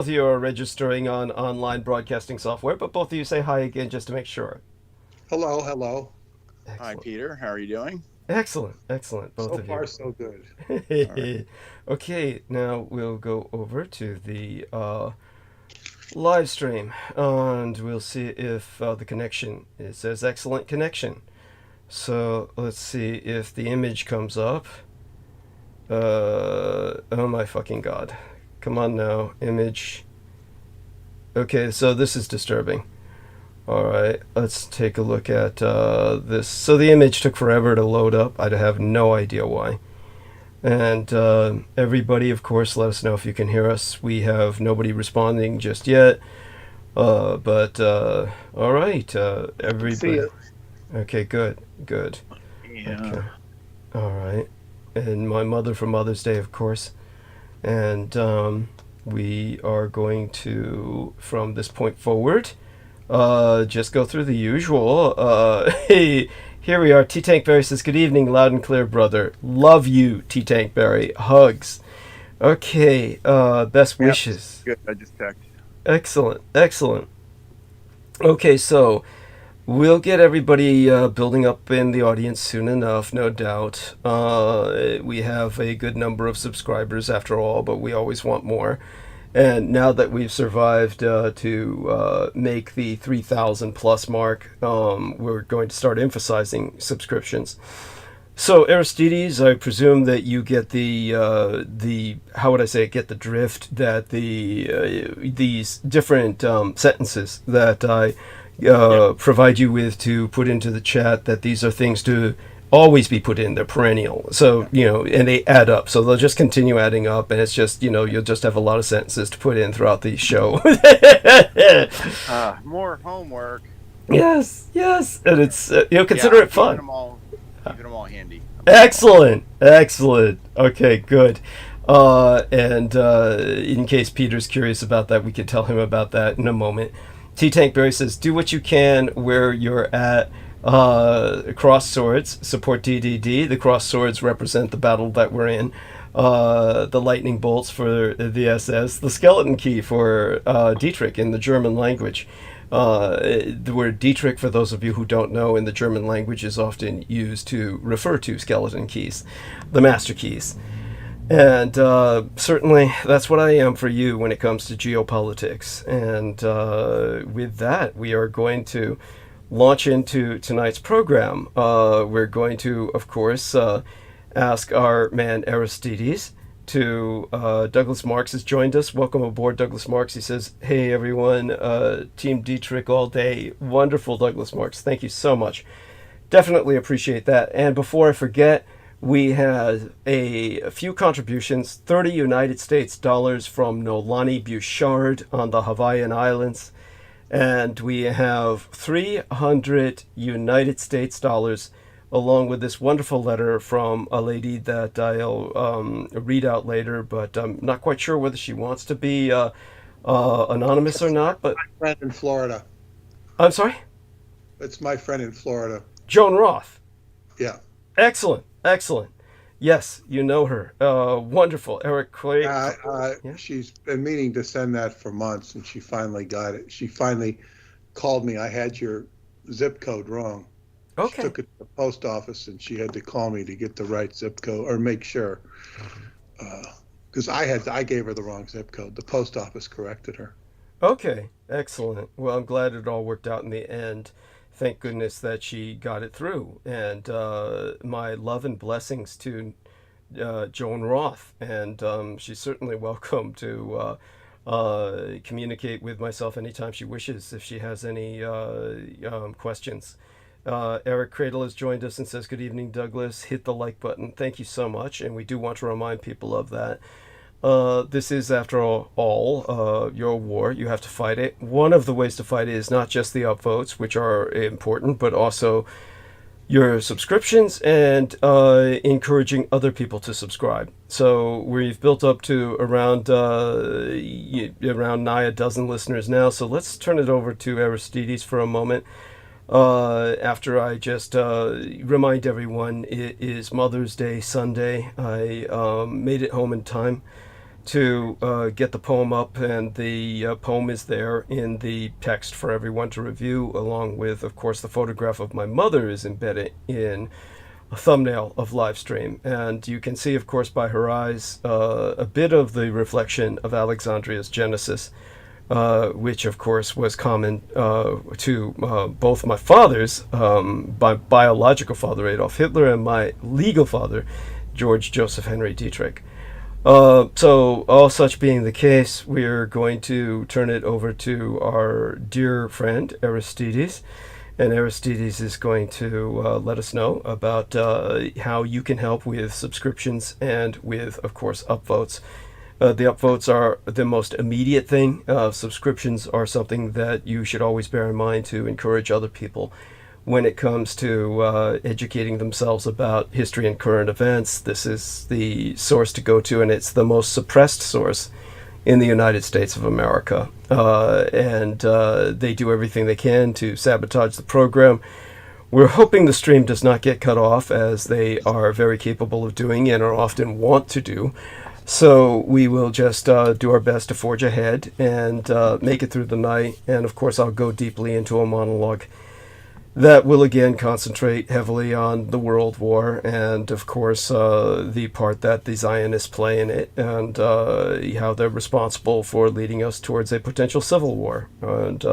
Both of you are registering on online broadcasting software, but both of you say hi again just to make sure. Hello, hello. Hi, Excellent. Peter. How are you doing? Excellent, both So of far, you. so good. All right. Okay, now we'll go over to the live stream and we'll see if the connection, it says excellent connection. So let's see if the image comes up. Oh my fucking god. Come on now, image. Okay, so this is disturbing. Alright, let's take a look at this. So the image took forever to load up. I have no idea why. And everybody, of course, let us know if you can hear us. We have nobody responding just yet. But alright, See everybody. it. Okay, good. Yeah. Okay. Alright. And my mother for Mother's Day, of course. And we are going to, from this point forward, just go through the usual. Hey, here we are. T Tank Berry says, "Good evening, loud and clear, brother. Love you, T Tank Berry. Hugs." Okay. Best Yep. wishes. Good. I just checked. Excellent. Okay, so we'll get everybody building up in the audience soon enough, no doubt. We have a good number of subscribers after all, but we always want more. And now that we've survived to make the 3,000 plus mark, we're going to start emphasizing subscriptions. So Aristides, I presume that you get the how would I say it, get the drift that these different sentences that I Yep. provide you with to put into the chat, that these are things to always be put in. They're perennial. So, and they add up. So they'll just continue adding up, and it's just, you'll just have a lot of sentences to put in throughout the show. More homework. Yes. And it's, consider Yeah, it fun. keeping them all handy. Excellent. Okay, good. And in case Peter's curious about that, we can tell him about that in a moment. T Tank Berry says, "Do what you can where you're at. Cross swords support DDD. The cross swords represent the battle that we're in. The lightning bolts for the SS. The skeleton key for Dietrich in the German language. The word Dietrich, for those of you who don't know, in the German language is often used to refer to skeleton keys, the master keys. And certainly that's what I am for you when it comes to geopolitics. And with that, we are going to launch into tonight's program. We're going to, of course, ask our man Aristides to Douglas Marks has joined us. Welcome aboard, Douglas Marks. He says, "Hey everyone, Team Dietrich all day." Wonderful, Douglas Marks. Thank you so much. Definitely appreciate that. And before I forget, we had a few contributions. 30 United States dollars from Nolani Bouchard on the Hawaiian Islands. And we have 300 United States dollars, along with this wonderful letter from a lady that I'll read out later, but I'm not quite sure whether she wants to be anonymous or not. But Friend in Florida. I'm sorry? It's my friend in Florida. Joan Roth. Yeah. Excellent. Yes, you know her. Wonderful. Eric Clay. Yeah. She's been meaning to send that for months, and she finally got it. She finally called me. I had your zip code wrong. She Okay. took it to the post office, and she had to call me to get the right zip code, or make sure. Because I gave her the wrong zip code. The post office corrected her. Okay, excellent. Well, I'm glad it all worked out in the end. Thank goodness that she got it through. And my love and blessings to Joan Roth. And she's certainly welcome to communicate with myself anytime she wishes if she has any questions. Eric Cradle has joined us and says, "Good evening, Douglas. Hit the like button." Thank you so much. And we do want to remind people of that. This is, after all, your war. You have to fight it. One of the ways to fight it is not just the upvotes, which are important, but also your subscriptions and encouraging other people to subscribe. So we've built up to around nigh a dozen listeners now. So let's turn it over to Aristides for a moment. After I just remind everyone, it is Mother's Day Sunday. I made it home in time to get the poem up, and the poem is there in the text for everyone to review, along with, of course, the photograph of my mother is embedded in a thumbnail of live stream. And you can see, of course, by her eyes, a bit of the reflection of Alexandria's Genesis, which, of course, was common to both my fathers, my biological father, Adolf Hitler, and my legal father, George Joseph Henry Dietrich. So, all such being the case, we're going to turn it over to our dear friend, Aristides. And Aristides is going to let us know about how you can help with subscriptions and with, of course, upvotes. The upvotes are the most immediate thing. Subscriptions are something that you should always bear in mind to encourage other people when it comes to educating themselves about history and current events. This is the source to go to, and it's the most suppressed source in the United States of America. And they do everything they can to sabotage the program. We're hoping the stream does not get cut off, as they are very capable of doing and are often want to do. So we will just do our best to forge ahead and make it through the night. And of course, I'll go deeply into a monologue that will again concentrate heavily on the World War and, of course, the part that the Zionists play in it, and how they're responsible for leading us towards a potential civil war. And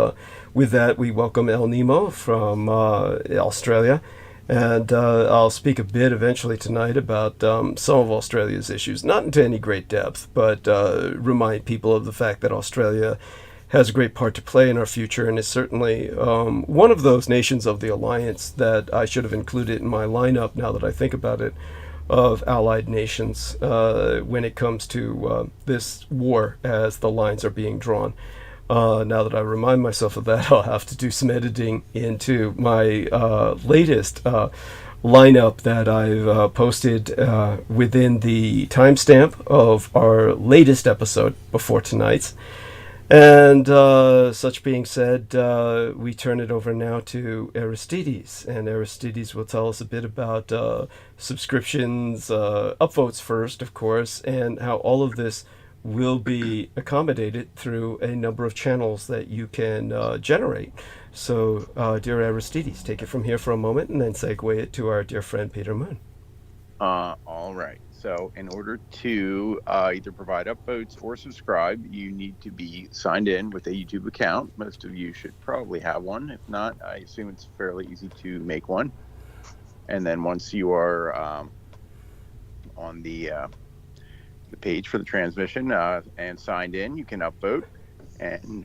with that, we welcome El Nemo from Australia. And I'll speak a bit eventually tonight about some of Australia's issues, not into any great depth, but remind people of the fact that Australia has a great part to play in our future, and is certainly one of those nations of the alliance that I should have included in my lineup, now that I think about it, of allied nations when it comes to this war as the lines are being drawn. Now that I remind myself of that, I'll have to do some editing into my latest lineup that I've posted within the timestamp of our latest episode before tonight's. And such being said, we turn it over now to Aristides, and Aristides will tell us a bit about subscriptions, upvotes first, of course, and how all of this will be accommodated through a number of channels that you can generate. So, dear Aristides, take it from here for a moment, and then segue it to our dear friend Peter Moon. All right. So in order to either provide upvotes or subscribe, you need to be signed in with a YouTube account. Most of you should probably have one. If not, I assume it's fairly easy to make one. And then once you are on the page for the transmission and signed in, you can upvote, and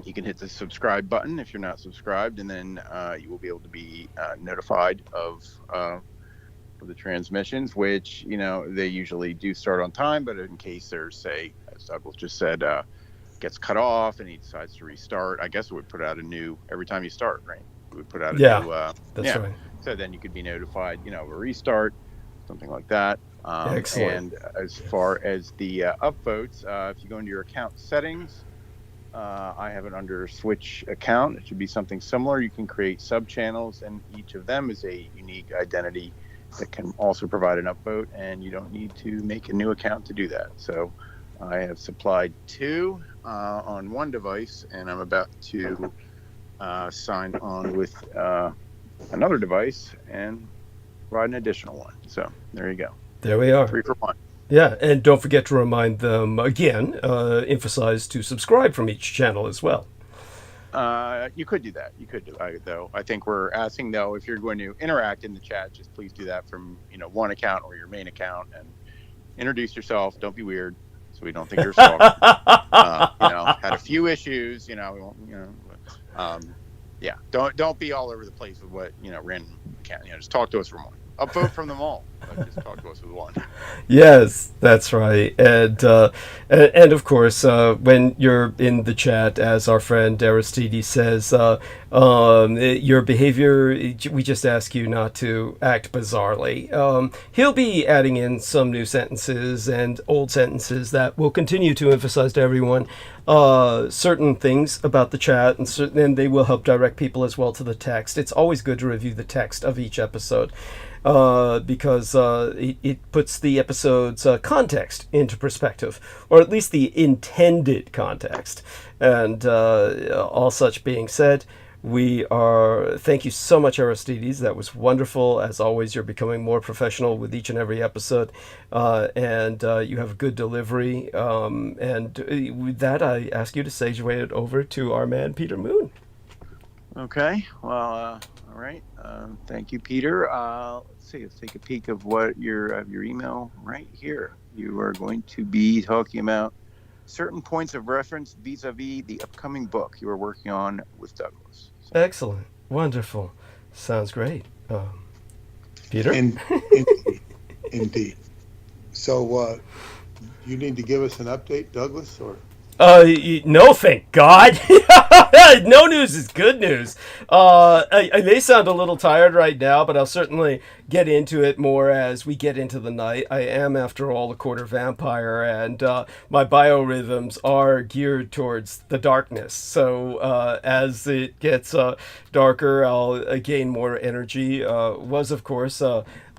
you can hit the subscribe button if you're not subscribed, and then you will be able to be notified of the transmissions, which, you know, they usually do start on time, but in case there's, say, as Douglas just said, gets cut off and he decides to restart, I guess it would put out a new, every time you start, right? It would put out a new, that's right. So then you could be notified, you know, of a restart, something like that. Excellent. And as far as the upvotes, if you go into your account settings, I have it under switch account. It should be something similar. You can create sub channels, and each of them is a unique identity that can also provide an upvote, and you don't need to make a new account to do that. So I have supplied 2 on one device, and I'm about to sign on with another device and provide an additional one. So there you go. There we are. 3 for 1. Yeah, and don't forget to remind them again, emphasize to subscribe from each channel as well. You could do that. You could do though. I think we're asking, though, if you're going to interact in the chat, just please do that from, you know, one account or your main account, and introduce yourself. Don't be weird, so we don't think you're a stalker. You know, had a few issues. You know, we won't, you know, yeah. Don't be all over the place with what, you know, random account. You know, just talk to us from one. Upvote from them all. Just talk to us with one. Yes, that's right. And of course, when you're in the chat, as our friend Aristides says, your behavior, we just ask you not to act bizarrely. He'll be adding in some new sentences and old sentences that will continue to emphasize to everyone certain things about the chat, and they will help direct people as well to the text. It's always good to review the text of each episode. because it puts the episode's context into perspective, or at least the intended context. And all such being said, thank you so much, Aristides. That was wonderful. As always, you're becoming more professional with each and every episode, and you have a good delivery. And with that, I ask you to segue it over to our man, Peter Moon. Okay. Well, all right. Thank you, Peter. Let's see. Let's take a peek of what your email right here. You are going to be talking about certain points of reference vis-a-vis the upcoming book you are working on with Douglas. So. Excellent. Wonderful. Sounds great. Peter? Indeed. So you need to give us an update, Douglas, or? No, thank God. No news is good news. I may sound a little tired right now, but I'll certainly get into it more as we get into the night. I am, after all, a quarter vampire, and my biorhythms are geared towards the darkness. So as it gets darker, I'll gain more energy. Was, of course,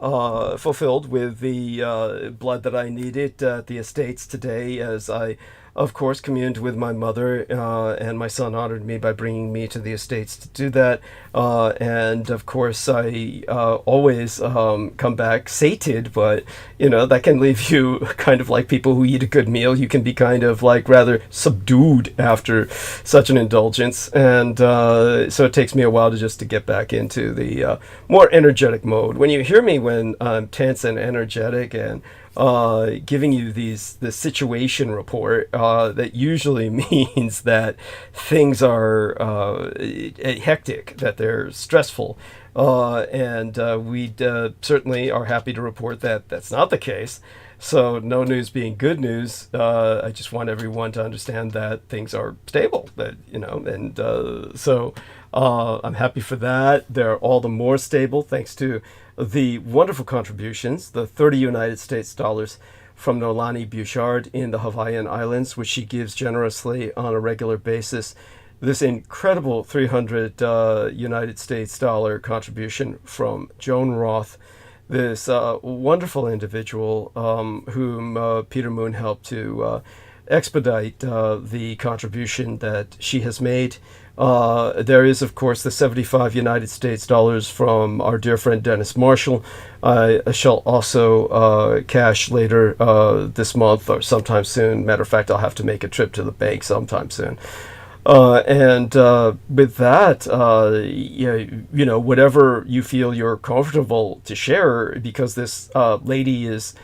fulfilled with the blood that I needed at the estates today, as I, of course, communed with my mother, and my son honored me by bringing me to the estates to do that. And of course, I always come back sated, but that can leave you kind of like people who eat a good meal. You can be kind of like rather subdued after such an indulgence, and so it takes me a while to get back into the more energetic mode. When you hear me when I'm tense and energetic and giving you the situation report, that usually means that things are hectic, that they're stressful, and we certainly are happy to report that that's not the case. So no news being good news, I just want everyone to understand that things are stable, so I'm happy for that. They're all the more stable thanks to the wonderful contributions, the 30 United States dollars from Nolani Bouchard in the Hawaiian Islands, which she gives generously on a regular basis. This incredible 300 United States dollar contribution from Joan Roth, this wonderful individual whom Peter Moon helped to expedite the contribution that she has made. There is, of course, the 75 United States dollars from our dear friend Dennis Marshall. I shall also cash later this month or sometime soon. Matter of fact, I'll have to make a trip to the bank sometime soon. And with that, whatever you feel you're comfortable to share, because this lady has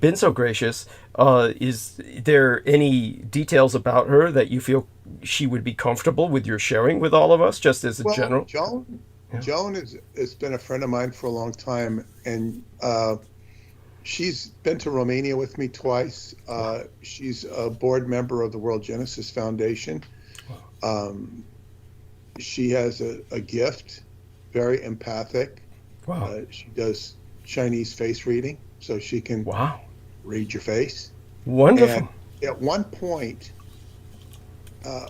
been so gracious, is there any details about her that you feel she would be comfortable with your sharing with all of us, just as a general? Joan has been a friend of mine for a long time, and she's been to Romania with me twice. She's a board member of the World Genesis Foundation. She has a gift, very empathic. Wow. She does Chinese face reading, so she can read your face. Wonderful. And at one point, I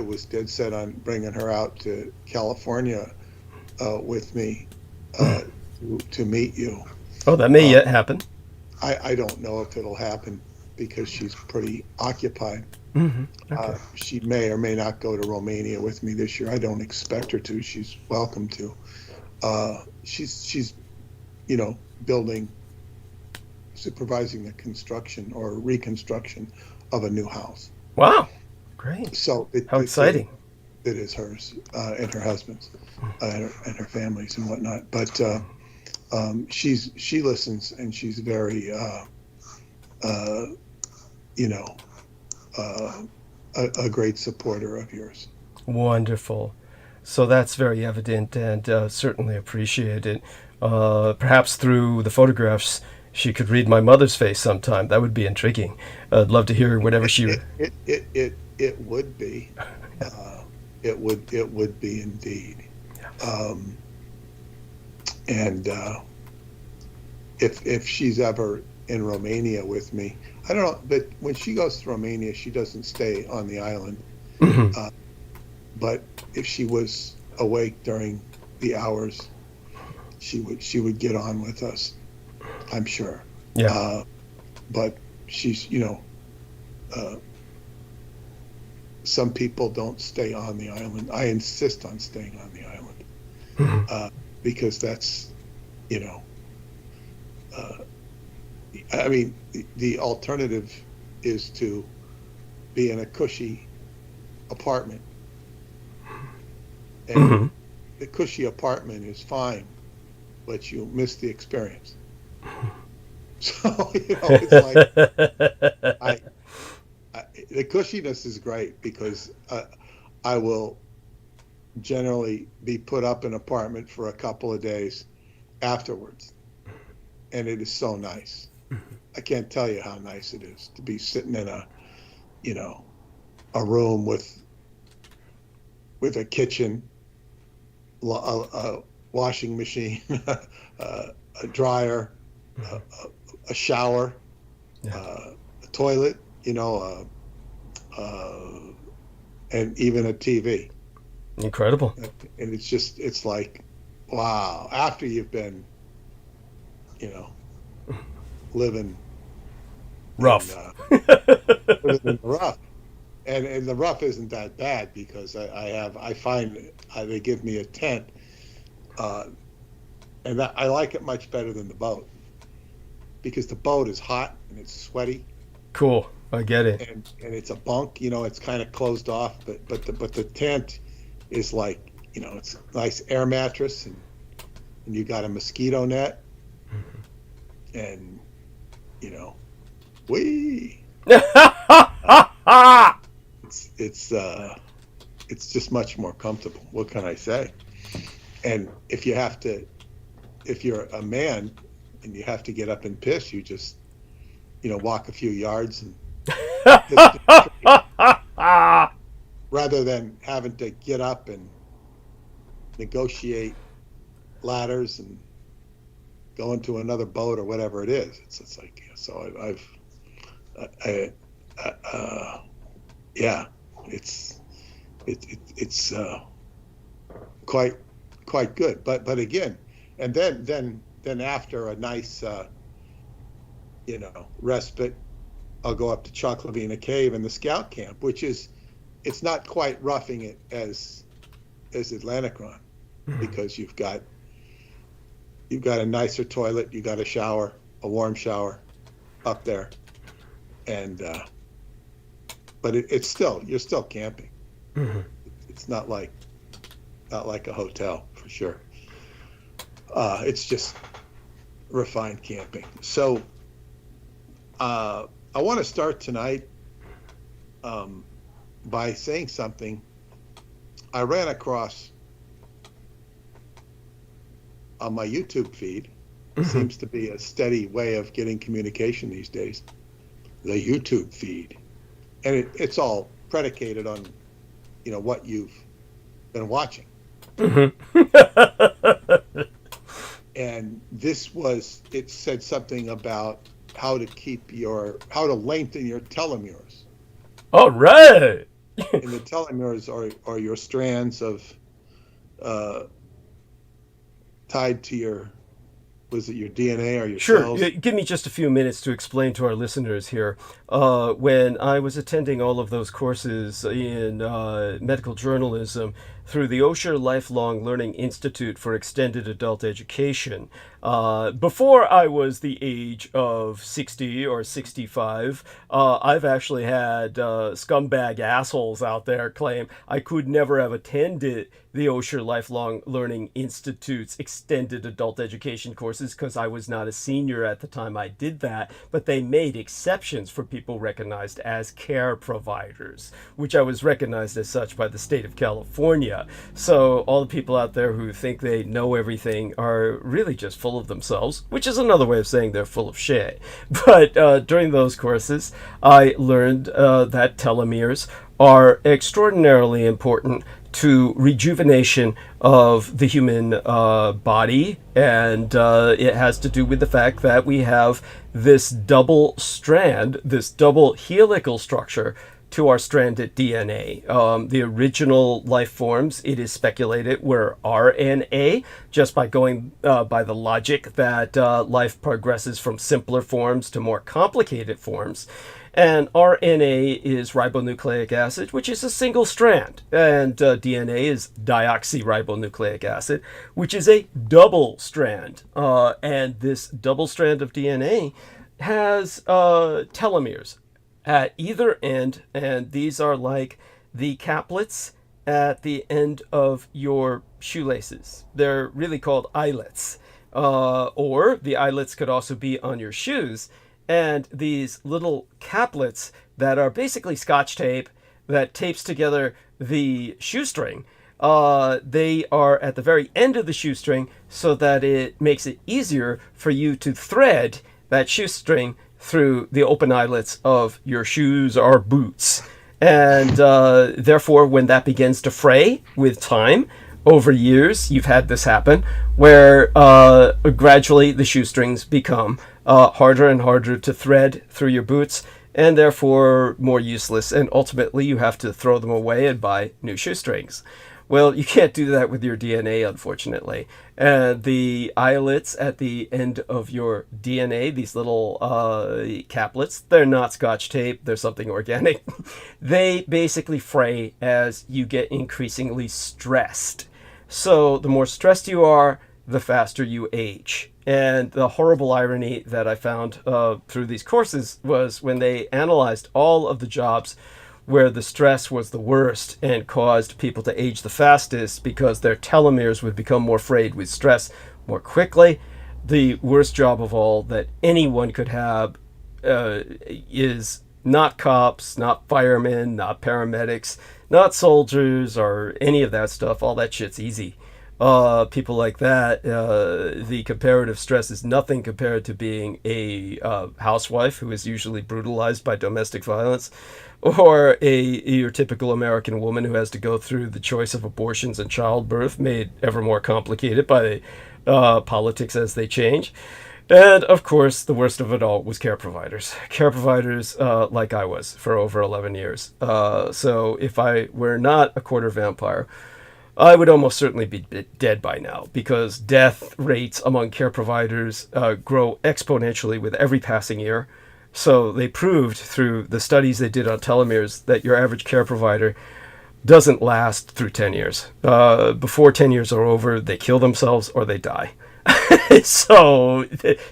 was dead set on bringing her out to California with me to meet you. Oh, that may yet happen. I don't know if it'll happen because she's pretty occupied. Mm-hmm. Okay. She may or may not go to Romania with me this year. I don't expect her to. She's welcome to. She's supervising the construction or reconstruction of a new house. Wow, great! So how exciting! It is hers and her husband's and her family's and whatnot. But she listens, and she's very a great supporter of yours. Wonderful. So that's very evident and certainly appreciated. Perhaps through the photographs, she could read my mother's face sometime. That would be intriguing. I'd love to hear whatever she. It would be. It would be indeed. Yeah. And if she's ever in Romania with me, I don't know. But when she goes to Romania, she doesn't stay on the island. Mm-hmm. But if she was awake during the hours, she would get on with us, I'm sure. Yeah. But she's, some people don't stay on the island. I insist on staying on the island because that's, I mean, the alternative is to be in a cushy apartment. And the cushy apartment is fine, but you miss the experience. So, it's like, the cushiness is great because I will generally be put up in an apartment for a couple of days afterwards. And it is so nice. I can't tell you how nice it is to be sitting in a room with a kitchen, a washing machine, a dryer, a shower, a toilet, and even a TV. Incredible. And it's like, wow, after you've been, living rough. Living in the rough. And the rough isn't that bad because I find they give me a tent, and I like it much better than the boat because the boat is hot and it's sweaty. Cool, I get it. And it's a bunk, it's kind of closed off, but the tent is like, it's a nice air mattress and you got a mosquito net, and it's just much more comfortable. What can I say? And if you're a man and you have to get up and piss, you just walk a few yards and rather than having to get up and negotiate ladders and go into another boat or whatever it is. It's like, so it's quite good. But again, and then after a nice respite, I'll go up to Choklavina Cave in the scout camp, which it's not quite roughing it as Atlanticron, because you've got a nicer toilet, you got a shower, a warm shower up there, and but it's still, you're still camping. It's not like a hotel for sure. It's just refined camping. So I want to start tonight by saying something I ran across on my YouTube feed. Seems to be a steady way of getting communication these days, the YouTube feed. And it's all predicated on, what you've been watching. And it said something about how to lengthen your telomeres. All right. And the telomeres are your strands of tied to your DNA or your cells? Sure. Give me just a few minutes to explain to our listeners here. When I was attending all of those courses in medical journalism through the Osher Lifelong Learning Institute for Extended Adult Education, before I was the age of 60 or 65, I've actually had scumbag assholes out there claim I could never have attended the Osher Lifelong Learning Institute's extended adult education courses because I was not a senior at the time I did that, but they made exceptions for people recognized as care providers, which I was recognized as such by the state of California. So all the people out there who think they know everything are really just full of themselves, which is another way of saying they're full of shit. But during those courses, I learned that telomeres are extraordinarily important to rejuvenation of the human body, and it has to do with the fact that we have this double strand, this double helical structure to our stranded DNA. The original life forms, it is speculated, were RNA, just by going by the logic that life progresses from simpler forms to more complicated forms. And RNA is ribonucleic acid, which is a single strand. And DNA is deoxyribonucleic acid, which is a double strand. And this double strand of DNA has telomeres at either end. And these are like the caplets at the end of your shoelaces. They're really called eyelets. Or the eyelets could also be on your shoes. And these little caplets that are basically Scotch tape that tapes together the shoestring, they are at the very end of the shoestring so that it makes it easier for you to thread that shoestring through the open eyelets of your shoes or boots. And therefore, when that begins to fray with time, over years, you've had this happen, where gradually the shoestrings become harder and harder to thread through your boots, and therefore more useless, and ultimately you have to throw them away and buy new shoestrings. Well, you can't do that with your DNA, unfortunately. And the eyelets at the end of your DNA, these little caplets, they're not Scotch tape, they're something organic. They basically fray as you get increasingly stressed. So the more stressed you are, the faster you age. And the horrible irony that I found through these courses was when they analyzed all of the jobs where the stress was the worst and caused people to age the fastest because their telomeres would become more frayed with stress more quickly. The worst job of all that anyone could have is not cops, not firemen, not paramedics, not soldiers or any of that stuff. All that shit's easy. People like that, the comparative stress is nothing compared to being a housewife who is usually brutalized by domestic violence, or your typical American woman who has to go through the choice of abortions and childbirth, made ever more complicated by politics as they change. And, of course, the worst of it all was care providers. Care providers like I was for over 11 years. So if I were not a quarter vampire, I would almost certainly be dead by now, because death rates among care providers grow exponentially with every passing year. So they proved through the studies they did on telomeres that your average care provider doesn't last through 10 years. Before 10 years are over, they kill themselves or they die. So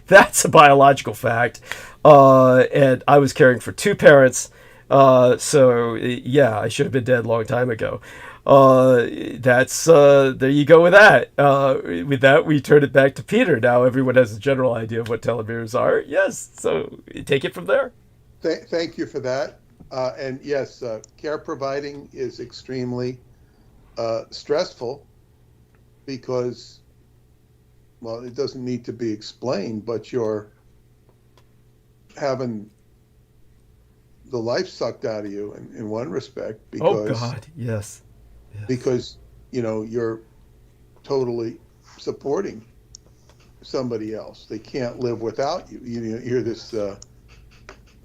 that's a biological fact. And I was caring for two parents. So yeah, I should have been dead a long time ago. That's there you go with that. With that, we turn it back to Peter. Now everyone has a general idea of what telomeres are. Yes, so take it from there. Thank you for that. And yes, care providing is extremely stressful because, well, it doesn't need to be explained, but you're having the life sucked out of you in one respect because, oh God, yes. Because, you know, you're totally supporting somebody else. They can't live without you. You hear this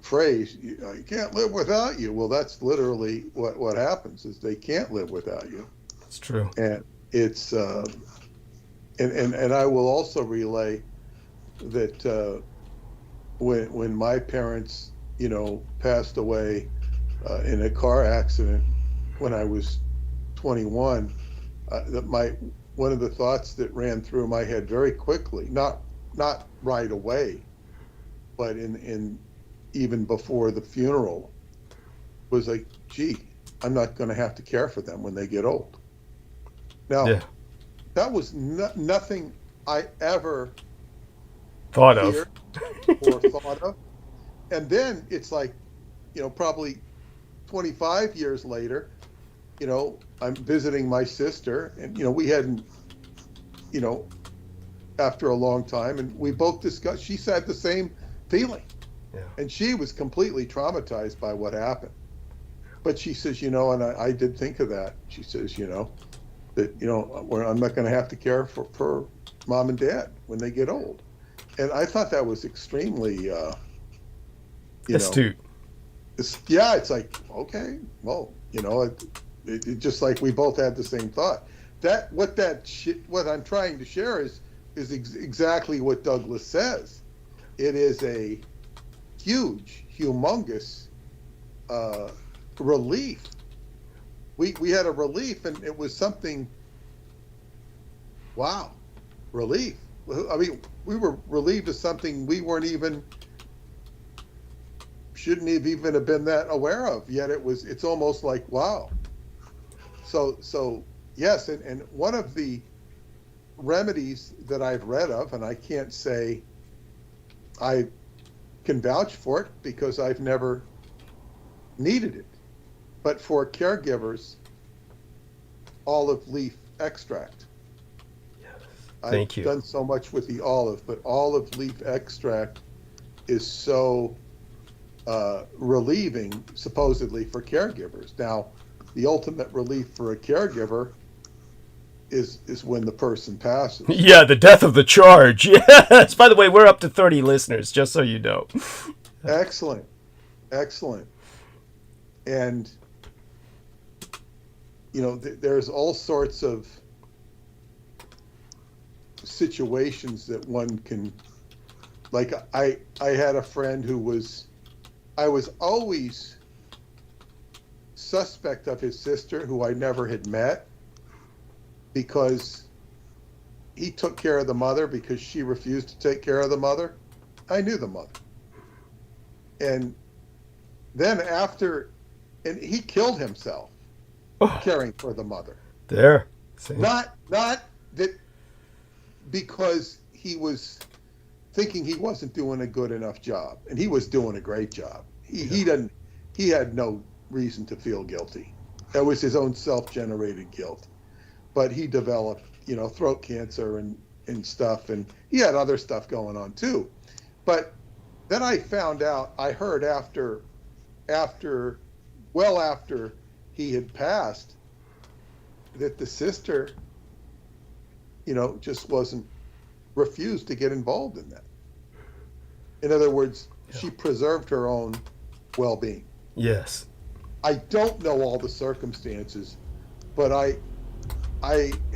phrase, you can't live without you. Well, that's literally what happens is they can't live without you. It's true. And it's, and I will also relay that when my parents, you know, passed away in a car accident when I was 21, that one of the thoughts that ran through my head very quickly, not right away, but in even before the funeral, was like, gee, I'm not going to have to care for them when they get old. Now, yeah. That was nothing I ever thought of or thought of. And then it's like, you know, probably 25 years later, you know, I'm visiting my sister, and, you know, we hadn't, you know, after a long time, and we both discussed, she had the same feeling. Yeah. And she was completely traumatized by what happened. But she says, you know, and I did think of that. She says, you know, that, you know, I'm not going to have to care for mom and dad when they get old. And I thought that was extremely, astute. it's like, okay, well, it just like we both had the same thought. What I'm trying to share is exactly what Douglas says. It is a huge, humongous relief. We had a relief, and it was something. Wow, relief. I mean, we were relieved of something we shouldn't have even have been that aware of. Yet it's almost like, wow. So yes, and one of the remedies that I've read of, and I can't say I can vouch for it because I've never needed it, but for caregivers, olive leaf extract. Thank you. I've done so much with the olive, but olive leaf extract is so relieving, supposedly, for caregivers. Now, the ultimate relief for a caregiver is when the person passes. Yeah, the death of the charge. Yes. By the way, we're up to 30 listeners, just so you know. Excellent. And, there's all sorts of situations that one can, like, I had a friend I was always suspect of his sister, who I never had met, because he took care of the mother because she refused to take care of the mother. I knew the mother. And then and he killed himself caring for the mother. There. Same. Not that because he was thinking he wasn't doing a good enough job, and he was doing a great job. He had no reason to feel guilty. That was his own self-generated guilt. But he developed, throat cancer and stuff, and he had other stuff going on too. But then I heard after he had passed, that the sister, just refused to get involved in that. In other words, she preserved her own well-being. Yes. I don't know all the circumstances, but I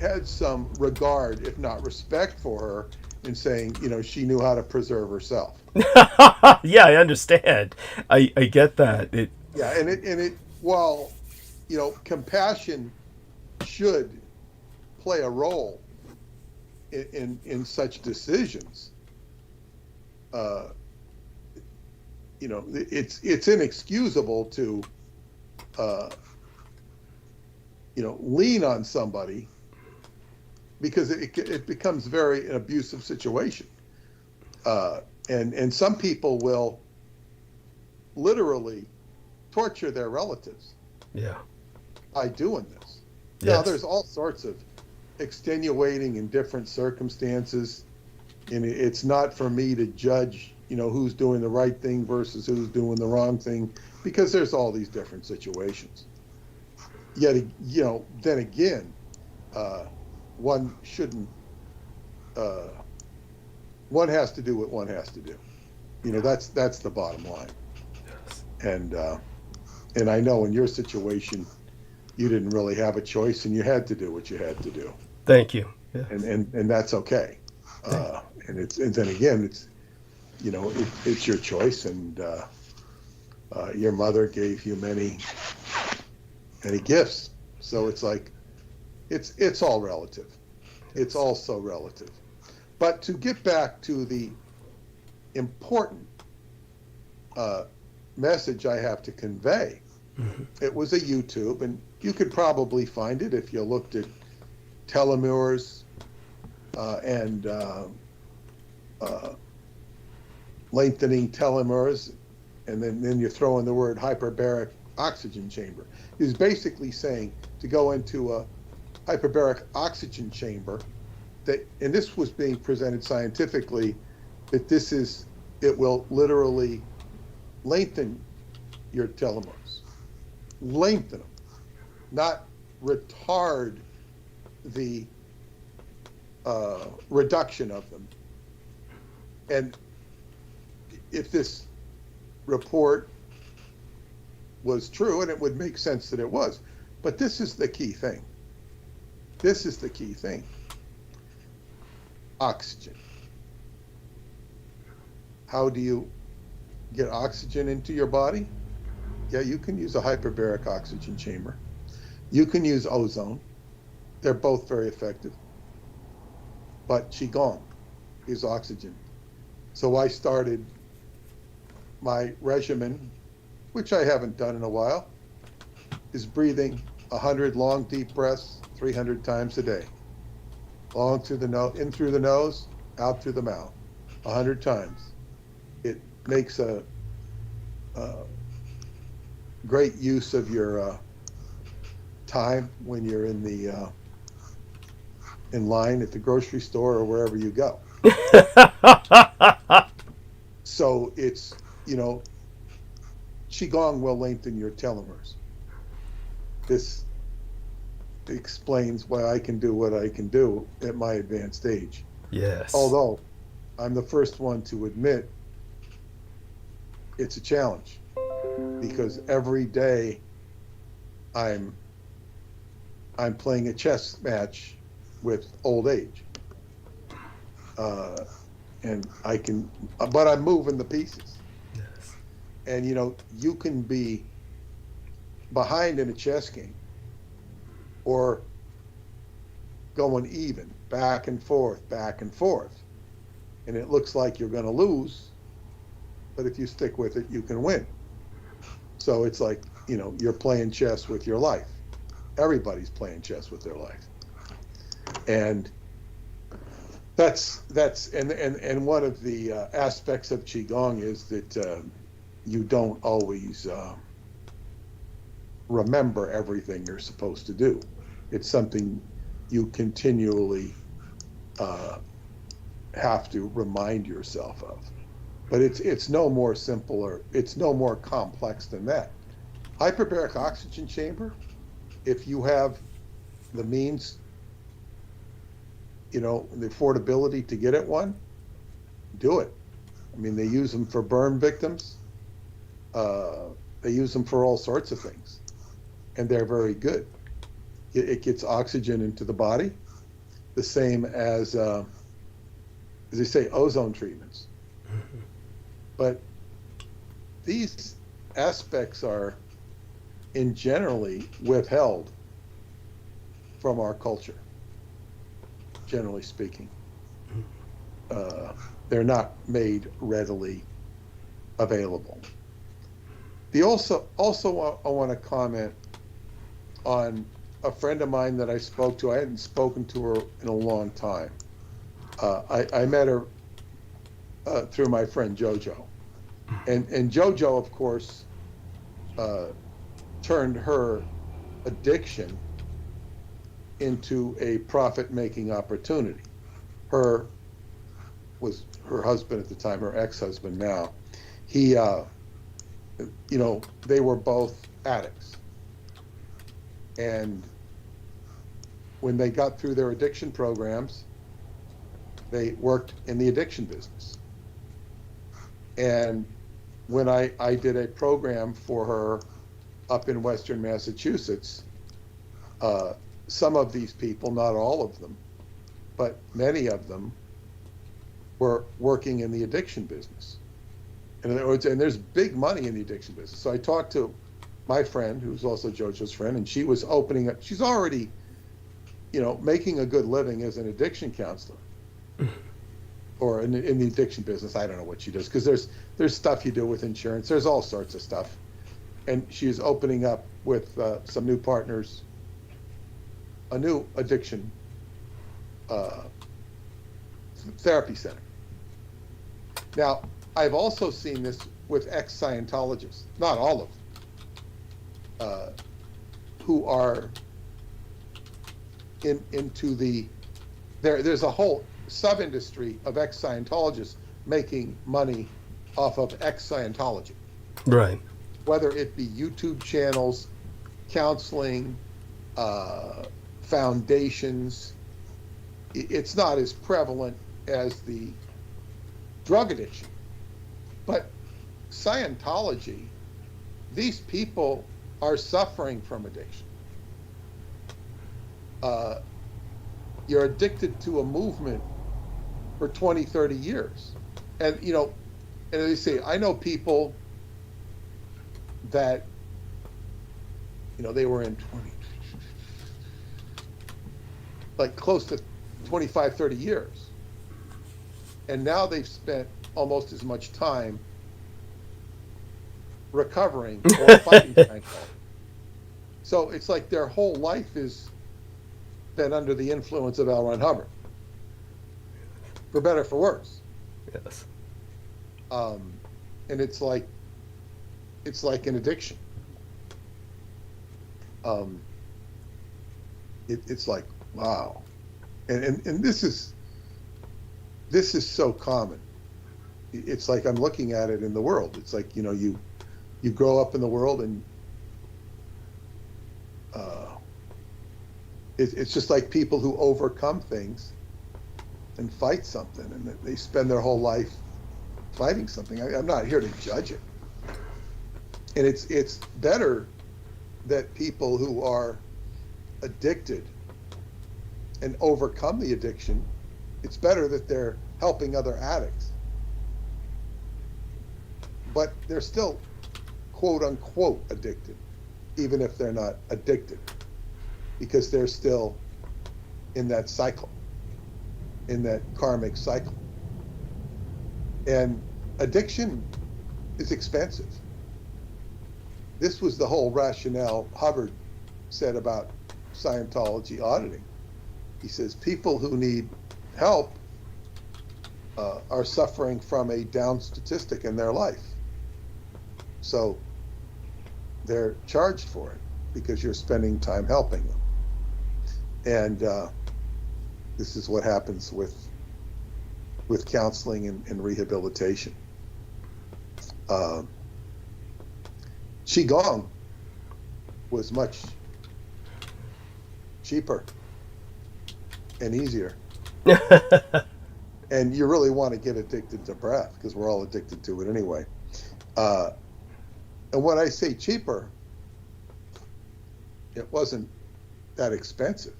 had some regard, if not respect, for her in saying, she knew how to preserve herself. Yeah, I understand. I get that. While, compassion should play a role in such decisions, it's inexcusable to lean on somebody, because it becomes an abusive situation, and some people will literally torture their relatives by doing this. Now, there's all sorts of extenuating and different circumstances, and it's not for me to judge who's doing the right thing versus who's doing the wrong thing, because there's all these different situations. Yet, then again, one shouldn't, one has to do what one has to do. That's the bottom line. Yes. And I know in your situation, you didn't really have a choice, and you had to do what you had to do. Thank you. Yes. And that's okay. And then again, it's, it's your choice, and your mother gave you many gifts. So it's like, it's all relative. It's all so relative. But to get back to the important message I have to convey, it was a YouTube, and you could probably find it if you looked at telomeres and lengthening telomeres, and then you throw in the word hyperbaric oxygen chamber. He's basically saying to go into a hyperbaric oxygen chamber, and this was being presented scientifically, that it will literally lengthen your telomeres, lengthen them, not retard the reduction of them. And if this report was true, and it would make sense that it was. But this is the key thing. This is the key thing. Oxygen. How do you get oxygen into your body? Yeah, you can use a hyperbaric oxygen chamber. You can use ozone. They're both very effective. But Qigong is oxygen. So I started my regimen, which I haven't done in a while, is breathing 100 long, deep breaths 300 times a day. Long through the nose, in through the nose, out through the mouth, 100 times. It makes a great use of your time when you're in the in line at the grocery store or wherever you go. So it's, Qigong will lengthen your telomeres. This explains why I can do what I can do at my advanced age. Yes. Although I'm the first one to admit it's a challenge, because every day I'm playing a chess match with old age. And but I'm moving the pieces. Yes. And you can be behind in a chess game or going even, back and forth, and it looks like you're going to lose, but if you stick with it, you can win. So it's like, you're playing chess with your life. Everybody's playing chess with their life. And that's one of the aspects of Qigong is that you don't always remember everything you're supposed to do. It's something you continually have to remind yourself of. But it's no more simple, or it's no more complex than that. Hyperbaric oxygen chamber, if you have the means, the affordability to get at one, do it. I mean, they use them for burn victims. They use them for all sorts of things, and they're very good. It gets oxygen into the body, the same as they say, ozone treatments. But these aspects are generally withheld from our culture, generally speaking. They're not made readily available. I want to comment on a friend of mine that I spoke to. I hadn't spoken to her in a long time. I met her through my friend Jojo. And Jojo, of course, turned her addiction into a profit-making opportunity. Her husband at the time, her ex-husband now, he, they were both addicts. And when they got through their addiction programs, they worked in the addiction business. And when I did a program for her up in Western Massachusetts, some of these people, not all of them, but many of them were working in the addiction business. And there's big money in the addiction business. So I talked to my friend, who's also Jojo's friend, and she was opening up. She's already, making a good living as an addiction counselor, or in the addiction business. I don't know what she does, because there's stuff you do with insurance. There's all sorts of stuff. And she is opening up with some new partners a new addiction therapy center. Now, I've also seen this with ex-Scientologists, not all of them, who are into there's a whole sub-industry of ex-Scientologists making money off of ex-Scientology. Right. Whether it be YouTube channels, counseling, foundations. It's not as prevalent as the drug addiction. But Scientology, these people are suffering from addiction. You're addicted to a movement for 20, 30 years. And, you know, and they say, I know people that, you know, they were in 20, like close to 25, 30 years. And now they've spent almost as much time recovering or fighting alcohol. So it's like their whole life has been under the influence of L. Ron Hubbard, for better or for worse. Yes. And it's like an addiction. It's like, wow. And this is so common. It's like I'm looking at it in the world. It's like, you know, you grow up in the world, and it's just like people who overcome things and fight something, and they spend their whole life fighting something. I'm not here to judge it. And it's better that people who are addicted and overcome the addiction, it's better that they're helping other addicts. But they're still quote unquote addicted, even if they're not addicted, because they're still in that cycle, in that karmic cycle. And addiction is expensive. This was the whole rationale Hubbard said about Scientology auditing. He says people who need help are suffering from a down statistic in their life. So they're charged for it because you're spending time helping them. And this is what happens with counseling and rehabilitation. Qigong was much cheaper and easier. And you really want to get addicted to breath, because we're all addicted to it anyway. And when I say cheaper, it wasn't that expensive.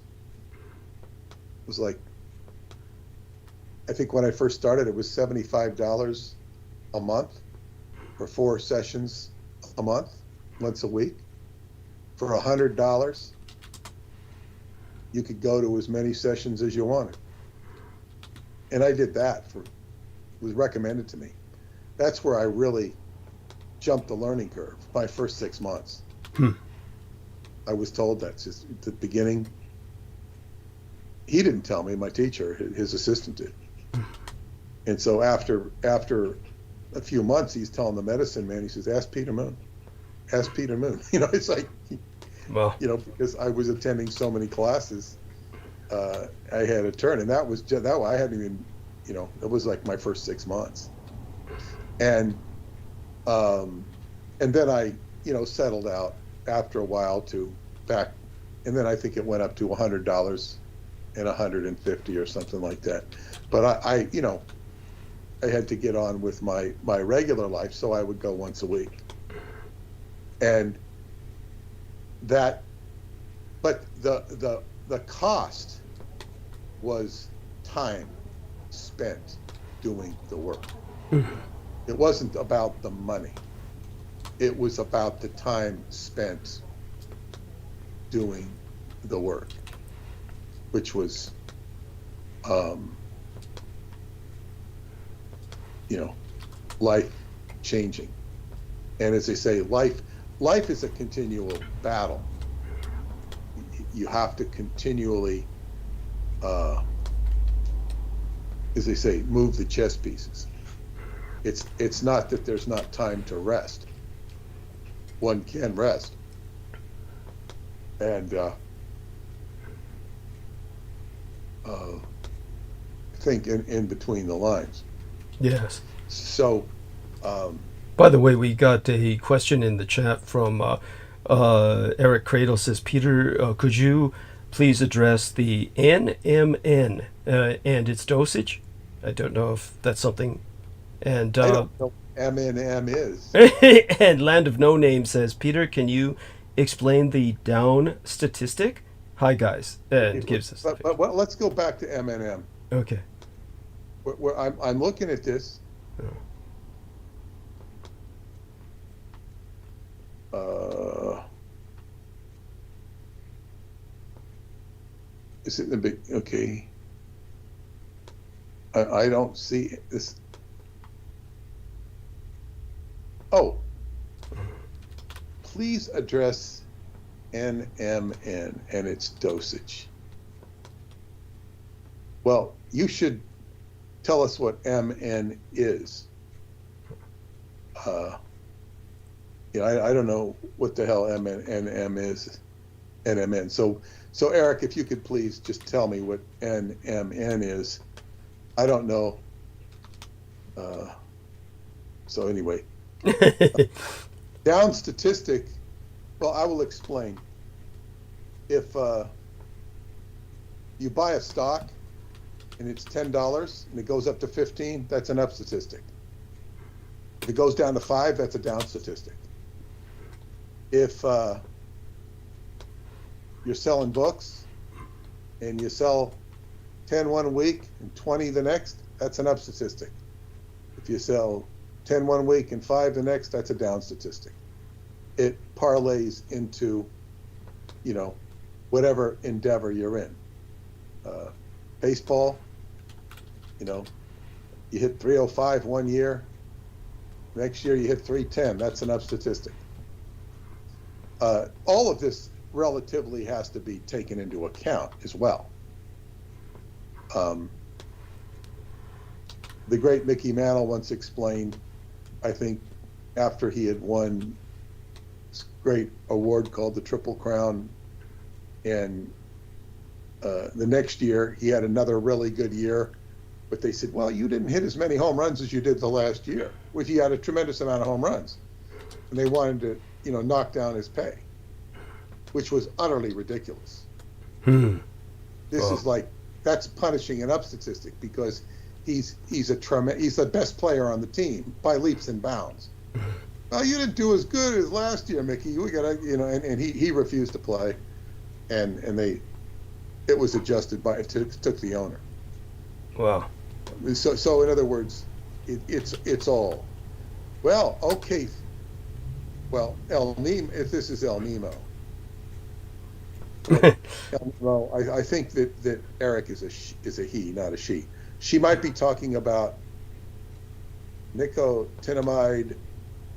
It was like, I think when I first started, it was $75 a month for 4 sessions a month, once a week. For $100, you could go to as many sessions as you wanted. And I did that. It was recommended to me. That's where I really jumped the learning curve, my first 6 months. I was told that just at the beginning. He didn't tell me, my teacher, his assistant did. And so after a few months, he's telling the medicine man, he says, ask Peter Moon. Ask Peter Moon. You know, it's like, well, you know, because I was attending so many classes, I had a turn. And that was just, that I hadn't even, you know, it was like my first 6 months. And then I, you know, settled out after a while to back, and then I think it went up to $100 and $150 or something like that. But I you know, I had to get on with my regular life, so I would go once a week. And that, but the cost was time spent doing the work. It wasn't about the money. It was about the time spent doing the work, which was, you know, life-changing. And as they say, life is a continual battle. You have to continually, as they say, move the chess pieces. It's not that there's not time to rest. One can rest. And think in between the lines. Yes. So, by the way, we got a question in the chat from Eric Cradle. Says, Peter, could you please address the NMN and its dosage? I don't know if that's something. And I don't know. MNM is. And Land of No Name says, Peter, can you explain the down statistic? Hi, guys. And gives us. But let's go back to MNM. Okay. I'm looking at this. Is it in the big? Okay. I don't see this. Oh, please address NMN and its dosage. Well, you should tell us what MN is. I don't know what the hell NM is, NMN. So Eric, if you could please just tell me what NMN is. I don't know. So anyway, down statistic. Well, I will explain. If you buy a stock and it's $10 and it goes up to 15, that's an up statistic. If it goes down to 5, that's a down statistic. If you're selling books and you sell 10 one week and 20 the next, that's an up statistic. If you sell 10 one week and 5 the next, that's a down statistic. It parlays into, whatever endeavor you're in. Baseball, you hit 305 one year, next year you hit 310, that's an up statistic. All of this relatively has to be taken into account as well. The great Mickey Mantle once explained, I think after he had won this great award called the Triple Crown, and the next year he had another really good year, but they said, well, you didn't hit as many home runs as you did the last year, which he had a tremendous amount of home runs, and they wanted to knock down his pay, which was utterly ridiculous. This is like, that's punishing an up statistic, because he's the best player on the team by leaps and bounds. Well, you didn't do as good as last year, Mickey. We gotta, and he refused to play, and it was adjusted by it took the owner. Wow. So in other words, it's all well, okay. Well, El Nemo, if this is El Nemo. Well, I think that Eric is a he, not a she. She might be talking about nicotinamide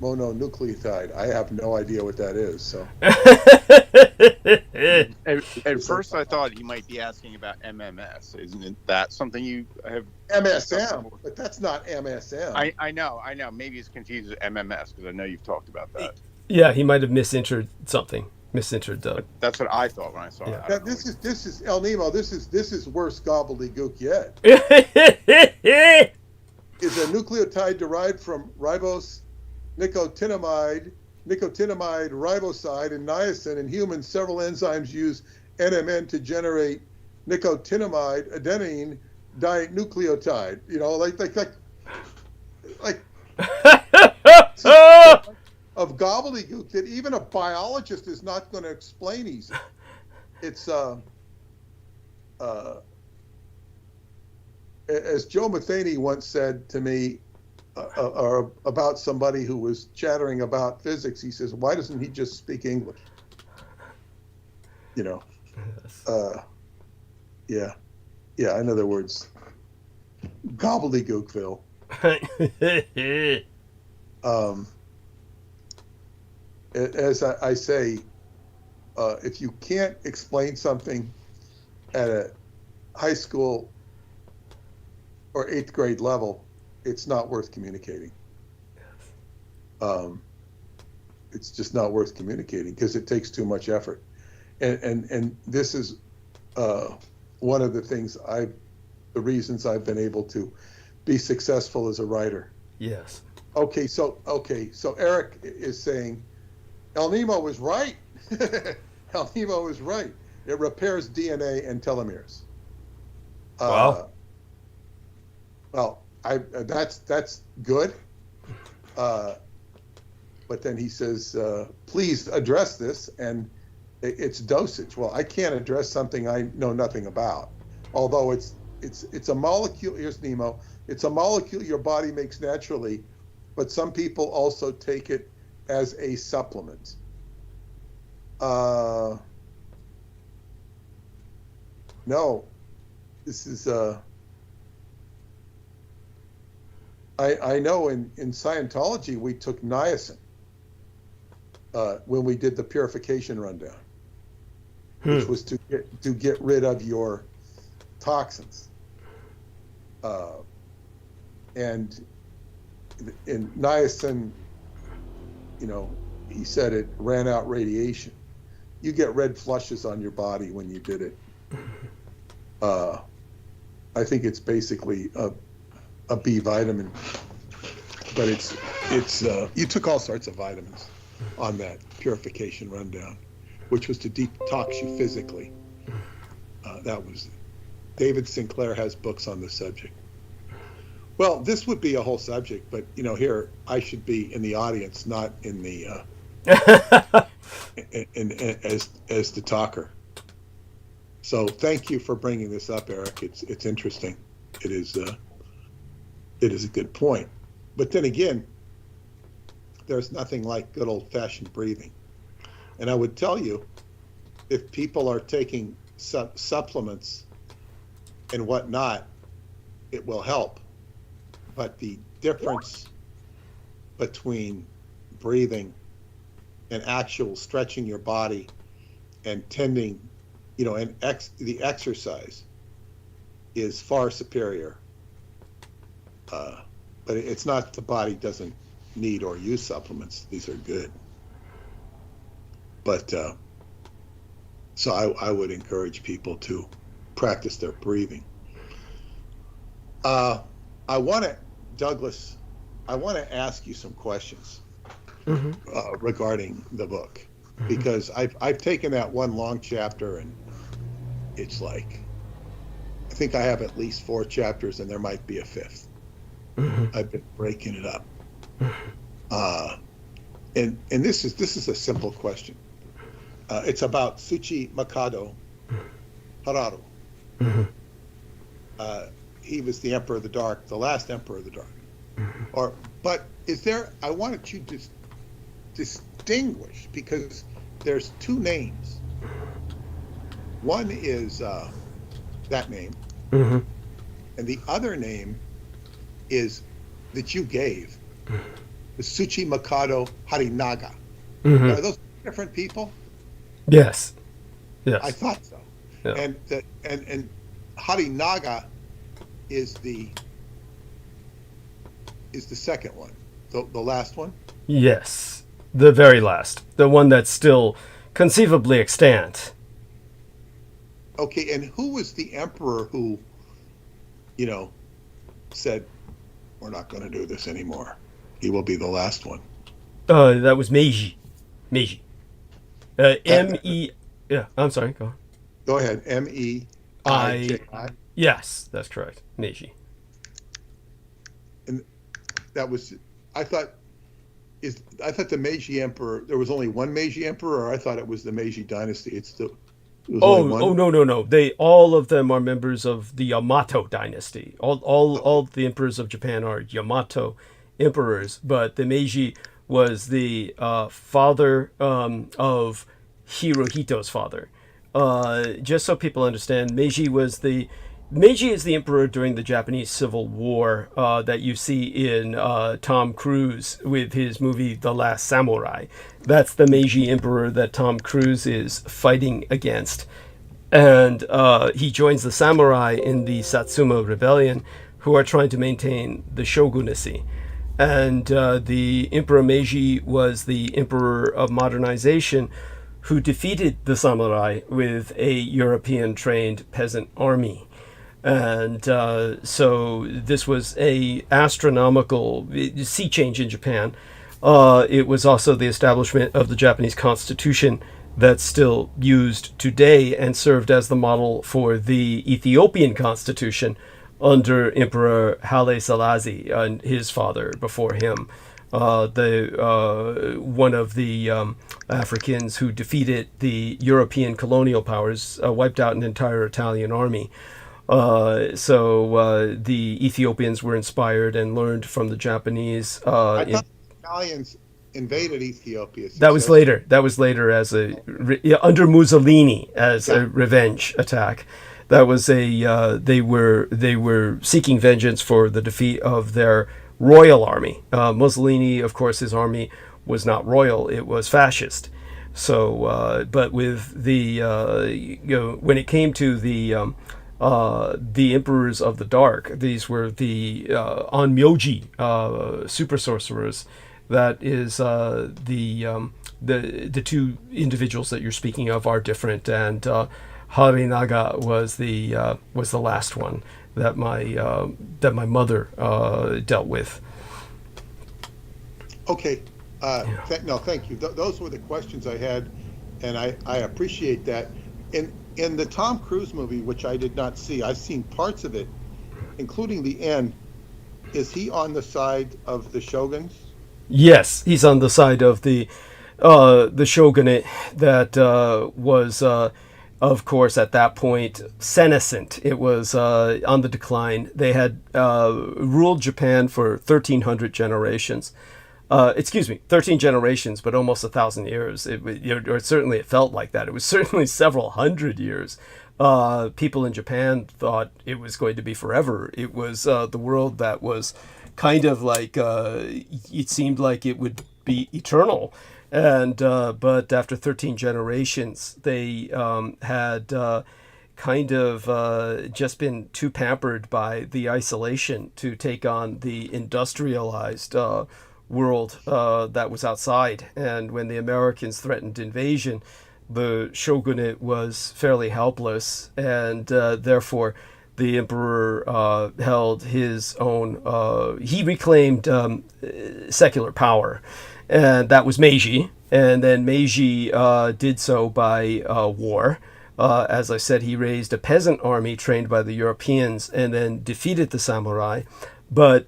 mononucleotide. I have no idea what that is. So at first I thought he might be asking about MMS. Isn't that something you have? MSM, but that's not MSM. I know. Maybe he's confused with MMS, because I know you've talked about that. Yeah, he might have misinterred something. Misinterred Doug. That's what I thought when I saw it. Now, this is El Nemo. This is worse gobbledygook yet. Is a nucleotide derived from ribose nicotinamide riboside and niacin. In humans, several enzymes use NMN to generate nicotinamide adenine dinucleotide. Like of gobbledygook that even a biologist is not going to explain easy. It's as Joe Matheny once said to me about somebody who was chattering about physics. He says, "Why doesn't he just speak English?" Yeah. In other words, gobbledygookville. As I say, if you can't explain something at a high school or 8th grade level, it's not worth communicating. It's just not worth communicating, because it takes too much effort. And this is one of the the reasons I've been able to be successful as a writer. Yes. Okay, so Eric is saying, El Nemo was right. El Nemo was right. It repairs DNA and telomeres. Wow. Well, that's good. But then he says, please address this, and it's dosage. Well, I can't address something I know nothing about. Although it's a molecule, here's Nemo, it's a molecule your body makes naturally, but some people also take it as a supplement. No, this is, I know in Scientology we took niacin when we did the purification rundown, which was to get rid of your toxins. And in niacin, he said it ran out radiation. You get red flushes on your body when you did it. I think it's basically a B vitamin, but it's you took all sorts of vitamins on that purification rundown, which was to detox you physically. That was David Sinclair has books on the subject. Well, this would be a whole subject, but here I should be in the audience, not in the as the talker. So thank you for bringing this up, Eric. It's interesting. It is a good point. But then again, there's nothing like good old-fashioned breathing. And I would tell you, if people are taking supplements and whatnot, it will help. But the difference between breathing and actual stretching your body and tending, and the exercise is far superior. But it's not the body doesn't need or use supplements. These are good. But so I would encourage people to practice their breathing. Douglas, I want to ask you some questions regarding the book, because I've taken that one long chapter, and it's like, I think I have at least 4 chapters, and there might be a 5th. I've been breaking it up. And this is a simple question. It's about Tsuchi Mikado Hararu. He was the Emperor of the Dark, the last Emperor of the Dark. But I wanted you to distinguish, because there's 2 names. One is that name, and the other name is that you gave, the Tsuchi Mikado Harinaga. Are those different people? Yes. I thought so. Yeah. And Harinaga is the second one, the last one? Yes, the very last, the one that's still conceivably extant. Okay, and who was the emperor who, said, we're not going to do this anymore? He will be the last one. That was Meiji. M-E... Yeah, I'm sorry, go on. Go ahead, M-E-I-J-I. Yes, that's correct, Meiji. And that was, I thought the Meiji Emperor, there was only one Meiji Emperor, or I thought it was the Meiji Dynasty. No. All of them are members of the Yamato Dynasty. All the emperors of Japan are Yamato emperors, but the Meiji was the father of Hirohito's father. Just so people understand, Meiji is the emperor during the Japanese Civil War that you see in Tom Cruise with his movie The Last Samurai. That's the Meiji emperor that Tom Cruise is fighting against. And he joins the samurai in the Satsuma Rebellion, who are trying to maintain the shogunacy. And the Emperor Meiji was the emperor of modernization, who defeated the samurai with a European-trained peasant army. And so this was a astronomical sea change in Japan. It was also the establishment of the Japanese constitution that's still used today and served as the model for the Ethiopian constitution under Emperor Haile Selassie and his father before him. one of the Africans who defeated the European colonial powers, wiped out an entire Italian army. So the Ethiopians were inspired and learned from the Japanese. I thought the Italians invaded Ethiopia. That was later. That was later as under Mussolini as a revenge attack. That was they were seeking vengeance for the defeat of their royal army. Mussolini, of course, his army was not royal; it was fascist. So, but with the when it came to the emperors of the dark, these were the Onmyoji super sorcerers. That is the two individuals that you're speaking of are different, and Harinaga was the last one that my mother dealt with. Okay, thank you. Those were the questions I had, and I appreciate that. In the Tom Cruise movie, which I did not see, I've seen parts of it, including the end. Is he on the side of the shoguns? Yes, he's on the side of the shogunate that was, of course, at that point, senescent. It was on the decline. They had ruled Japan for 1,300 generations. 13 generations, but almost 1,000 years. Or certainly it felt like that. It was certainly several hundred years. People in Japan thought it was going to be forever. It was the world that was kind of like, it seemed like it would be eternal. And but after 13 generations, they had kind of just been too pampered by the isolation to take on the industrialized world that was outside. And when the Americans threatened invasion, the shogunate was fairly helpless, and therefore the emperor held his own. He reclaimed secular power, and that was Meiji. And then Meiji did so by war. As I said, he raised a peasant army trained by the Europeans and then defeated the samurai. But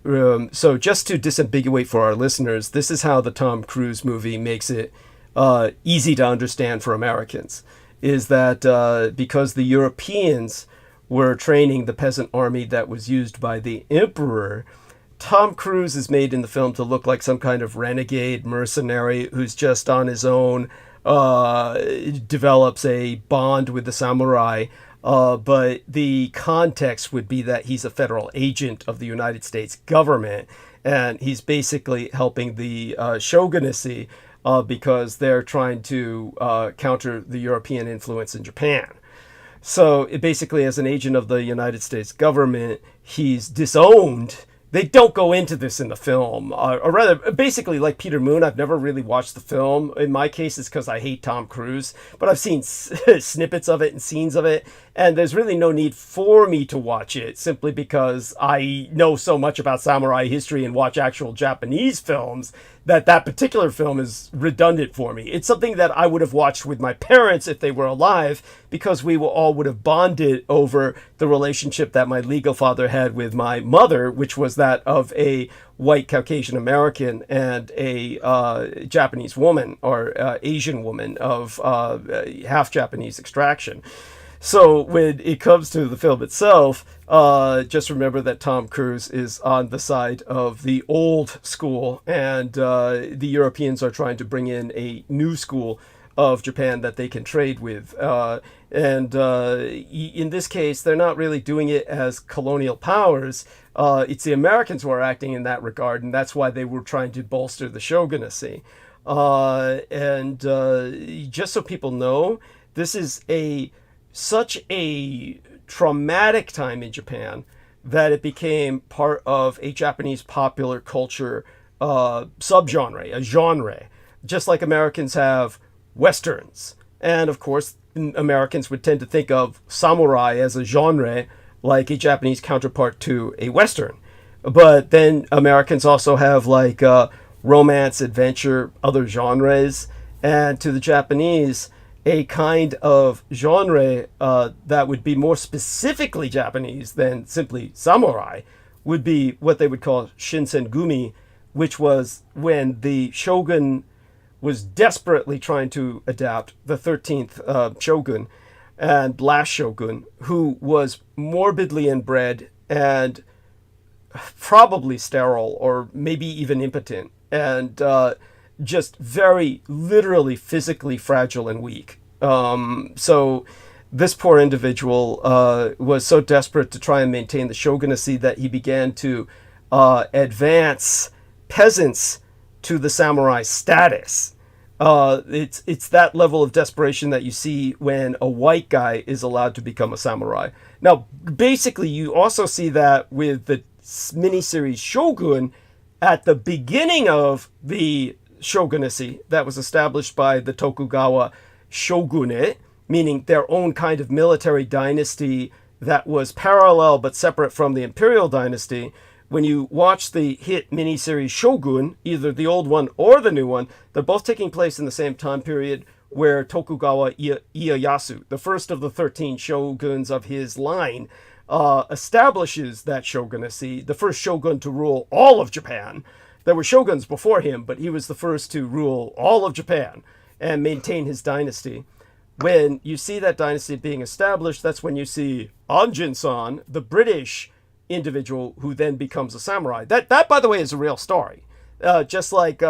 so just to disambiguate for our listeners, this is how the Tom Cruise movie makes it easy to understand for Americans, is that because the Europeans were training the peasant army that was used by the emperor, Tom Cruise is made in the film to look like some kind of renegade mercenary who's just on his own, develops a bond with the samurai. But the context would be that he's a federal agent of the United States government, and he's basically helping the shogunacy because they're trying to counter the European influence in Japan. So basically, as an agent of the United States government, he's disowned. They don't go into this in the film, or rather, basically, like Peter Moon, I've never really watched the film. In my case, it's because I hate Tom Cruise, but I've seen snippets of it and scenes of it, and there's really no need for me to watch it, simply because I know so much about samurai history and watch actual Japanese films that particular film is redundant for me. It's something that I would have watched with my parents if they were alive, because we all would have bonded over the relationship that my legal father had with my mother, which was that of a white Caucasian American and a Japanese woman, or Asian woman of half Japanese extraction. So when it comes to the film itself, just remember that Tom Cruise is on the side of the old school, and the Europeans are trying to bring in a new school of Japan that they can trade with. And in this case, they're not really doing it as colonial powers. It's the Americans who are acting in that regard, and that's why they were trying to bolster the shogunacy. And just so people know, this is such a traumatic time in Japan that it became part of a Japanese popular culture subgenre, a genre, just like Americans have Westerns. And of course, Americans would tend to think of samurai as a genre, like a Japanese counterpart to a Western. But then Americans also have like romance, adventure, other genres. And to the Japanese, a kind of genre that would be more specifically Japanese than simply samurai would be what they would call shinsengumi, which was when the shogun was desperately trying to adapt, the 13th shogun and last shogun, who was morbidly inbred and probably sterile or maybe even impotent, and just very literally physically fragile and weak. So this poor individual was so desperate to try and maintain the shogunacy that he began to advance peasants to the samurai status. It's that level of desperation that you see when a white guy is allowed to become a samurai. Now, basically, you also see that with the miniseries Shogun at the beginning of the shogunacy that was established by the Tokugawa shogunate, meaning their own kind of military dynasty that was parallel but separate from the imperial dynasty. When you watch the hit miniseries Shogun, either the old one or the new one, they're both taking place in the same time period where Tokugawa Ieyasu, the first of the 13 shoguns of his line, establishes that shogunacy, the first shogun to rule all of Japan. There were shoguns before him, but he was the first to rule all of Japan and maintain his dynasty. When you see that dynasty being established, that's when you see Anjin-san, the British individual who then becomes a samurai. That by the way, is a real story. Just like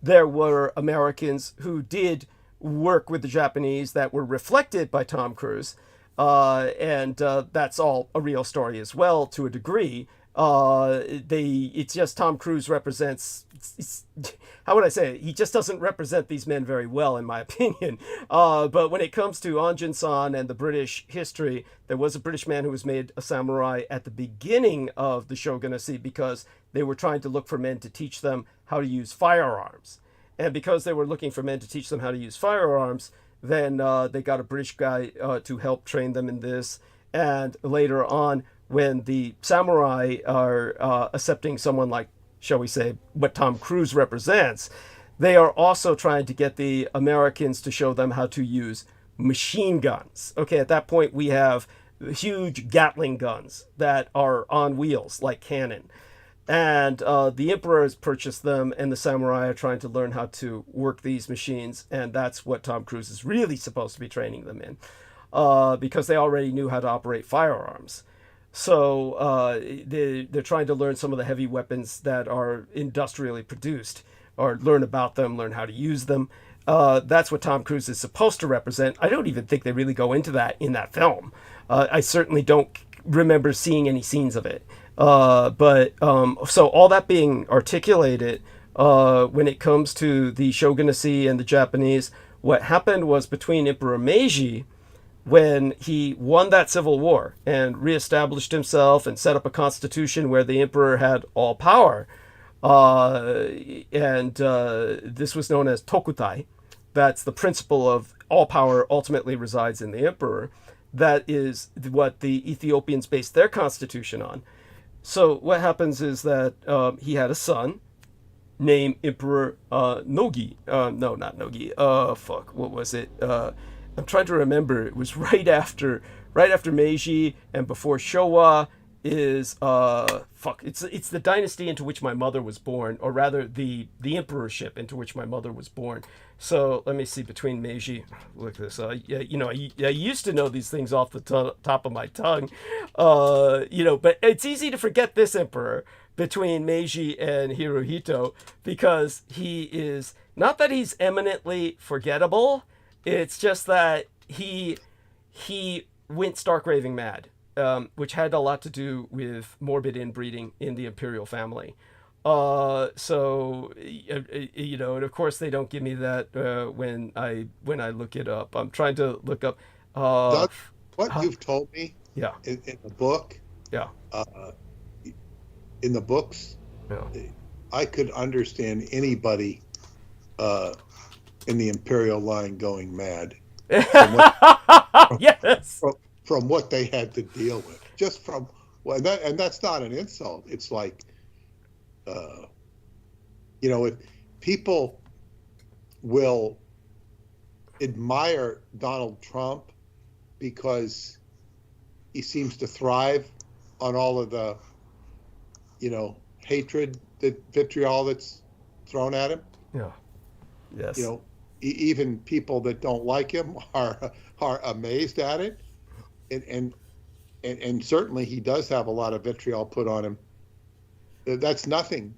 there were Americans who did work with the Japanese that were reflected by Tom Cruise, and that's all a real story as well to a degree. It's just Tom Cruise represents, how would I say it? He just doesn't represent these men very well, in my opinion. But when it comes to Anjin-san and the British history, there was a British man who was made a samurai at the beginning of the shogunacy because they were trying to look for men to teach them how to use firearms. And because they were looking for men to teach them how to use firearms, then they got a British guy to help train them in this. And later on, when the samurai are accepting someone like, shall we say, what Tom Cruise represents, they are also trying to get the Americans to show them how to use machine guns. Okay, at that point we have huge Gatling guns that are on wheels like cannon. And the emperor has purchased them, and the samurai are trying to learn how to work these machines, and that's what Tom Cruise is really supposed to be training them in, because they already knew how to operate firearms. So they're trying to learn some of the heavy weapons that are industrially produced, or learn about them, learn how to use them. That's what Tom Cruise is supposed to represent. I don't even think they really go into that in that film. I certainly don't remember seeing any scenes of it. So all that being articulated, when it comes to the shogunacy and the Japanese, what happened was between Emperor Meiji, when he won that civil war and reestablished himself and set up a constitution where the emperor had all power, and this was known as tokutai. That's the principle of all power ultimately resides in the emperor. That is what the Ethiopians based their constitution on. So what happens is that he had a son named Emperor Nogi. No, not Nogi. What was it? I'm trying to remember. It was right after Meiji and before Showa. Is it's the dynasty into which my mother was born, or rather the emperorship into which my mother was born. So let me see, between Meiji, look at this. I used to know these things off the top of my tongue, but it's easy to forget this emperor between Meiji and Hirohito, because he is, not that he's eminently forgettable, it's just that he went stark raving mad. Which had a lot to do with morbid inbreeding in the imperial family. And of course they don't give me that when I look it up. I'm trying to look up. Doug, what you've told me, yeah, in the book, yeah, in the books, yeah, I could understand anybody in the imperial line going mad. Yes. From what they had to deal with, just from, well, and that's not an insult. It's like, if people will admire Donald Trump because he seems to thrive on all of the, hatred the vitriol that's thrown at him. Yeah. Yes. You know, even people that don't like him are amazed at it, and certainly he does have a lot of vitriol put on him. That's nothing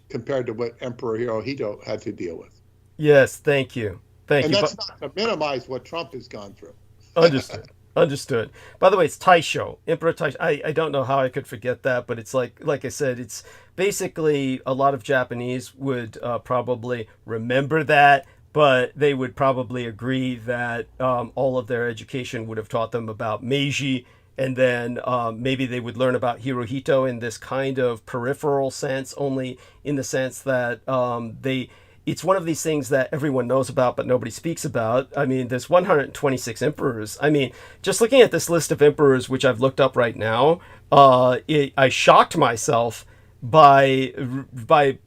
compared to what Emperor Hirohito had to deal with. Yes, thank you. And that's not to minimize what Trump has gone through. Understood. Understood. By the way, it's Taisho, Emperor Taisho. I don't know how I could forget that, but it's like I said, it's basically a lot of Japanese would probably remember that, but they would probably agree that all of their education would have taught them about Meiji, and then maybe they would learn about Hirohito in this kind of peripheral sense, only in the sense that it's one of these things that everyone knows about, but nobody speaks about. I mean, there's 126 emperors. I mean, just looking at this list of emperors, which I've looked up right now, I shocked myself by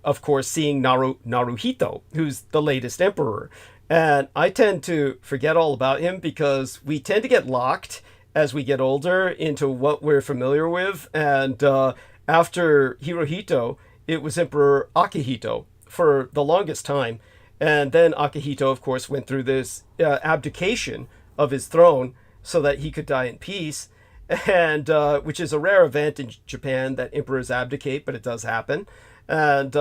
of course, seeing Naruhito, who's the latest emperor. And I tend to forget all about him because we tend to get locked as we get older into what we're familiar with. And after Hirohito, it was Emperor Akihito for the longest time. And then Akihito, of course, went through this abdication of his throne so that he could die in peace, and which is a rare event in Japan that emperors abdicate, but it does happen. And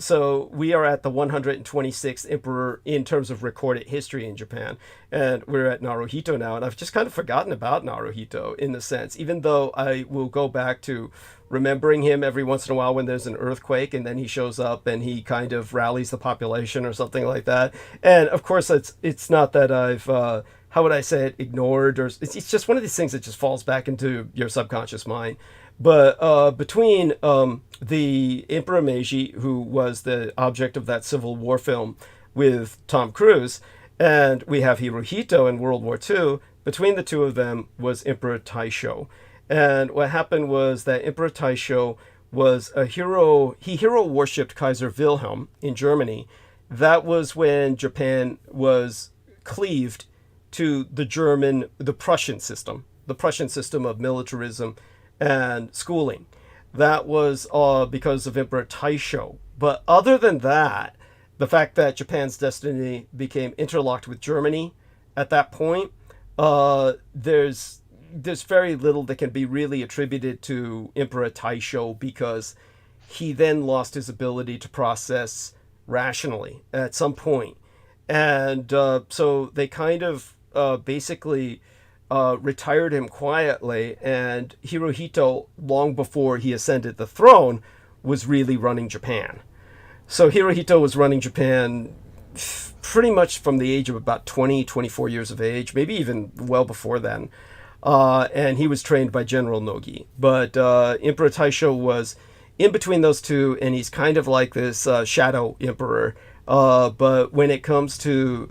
so we are at the 126th emperor in terms of recorded history in Japan. And we're at Naruhito now. And I've just kind of forgotten about Naruhito in the sense, even though I will go back to remembering him every once in a while when there's an earthquake and then he shows up and he kind of rallies the population or something like that. And of course, it's not that I've, how would I say it, ignored, or it's just one of these things that just falls back into your subconscious mind. But between the Emperor Meiji, who was the object of that Civil War film with Tom Cruise, and we have Hirohito in World War II, between the two of them was Emperor Taisho. And what happened was that Emperor Taisho was a hero. He hero worshipped Kaiser Wilhelm in Germany. That was when Japan was cleaved to the Prussian system of militarism and schooling. That was because of Emperor Taisho. But other than that, the fact that Japan's destiny became interlocked with Germany at that point, there's very little that can be really attributed to Emperor Taisho, because he then lost his ability to process rationally at some point. And so they kind of basically retired him quietly, and Hirohito, long before he ascended the throne, was really running Japan. So Hirohito was running Japan pretty much from the age of about 24 years of age, maybe even well before then. And he was trained by General Nogi. But Emperor Taisho was in between those two, and he's kind of like this shadow emperor. But when it comes to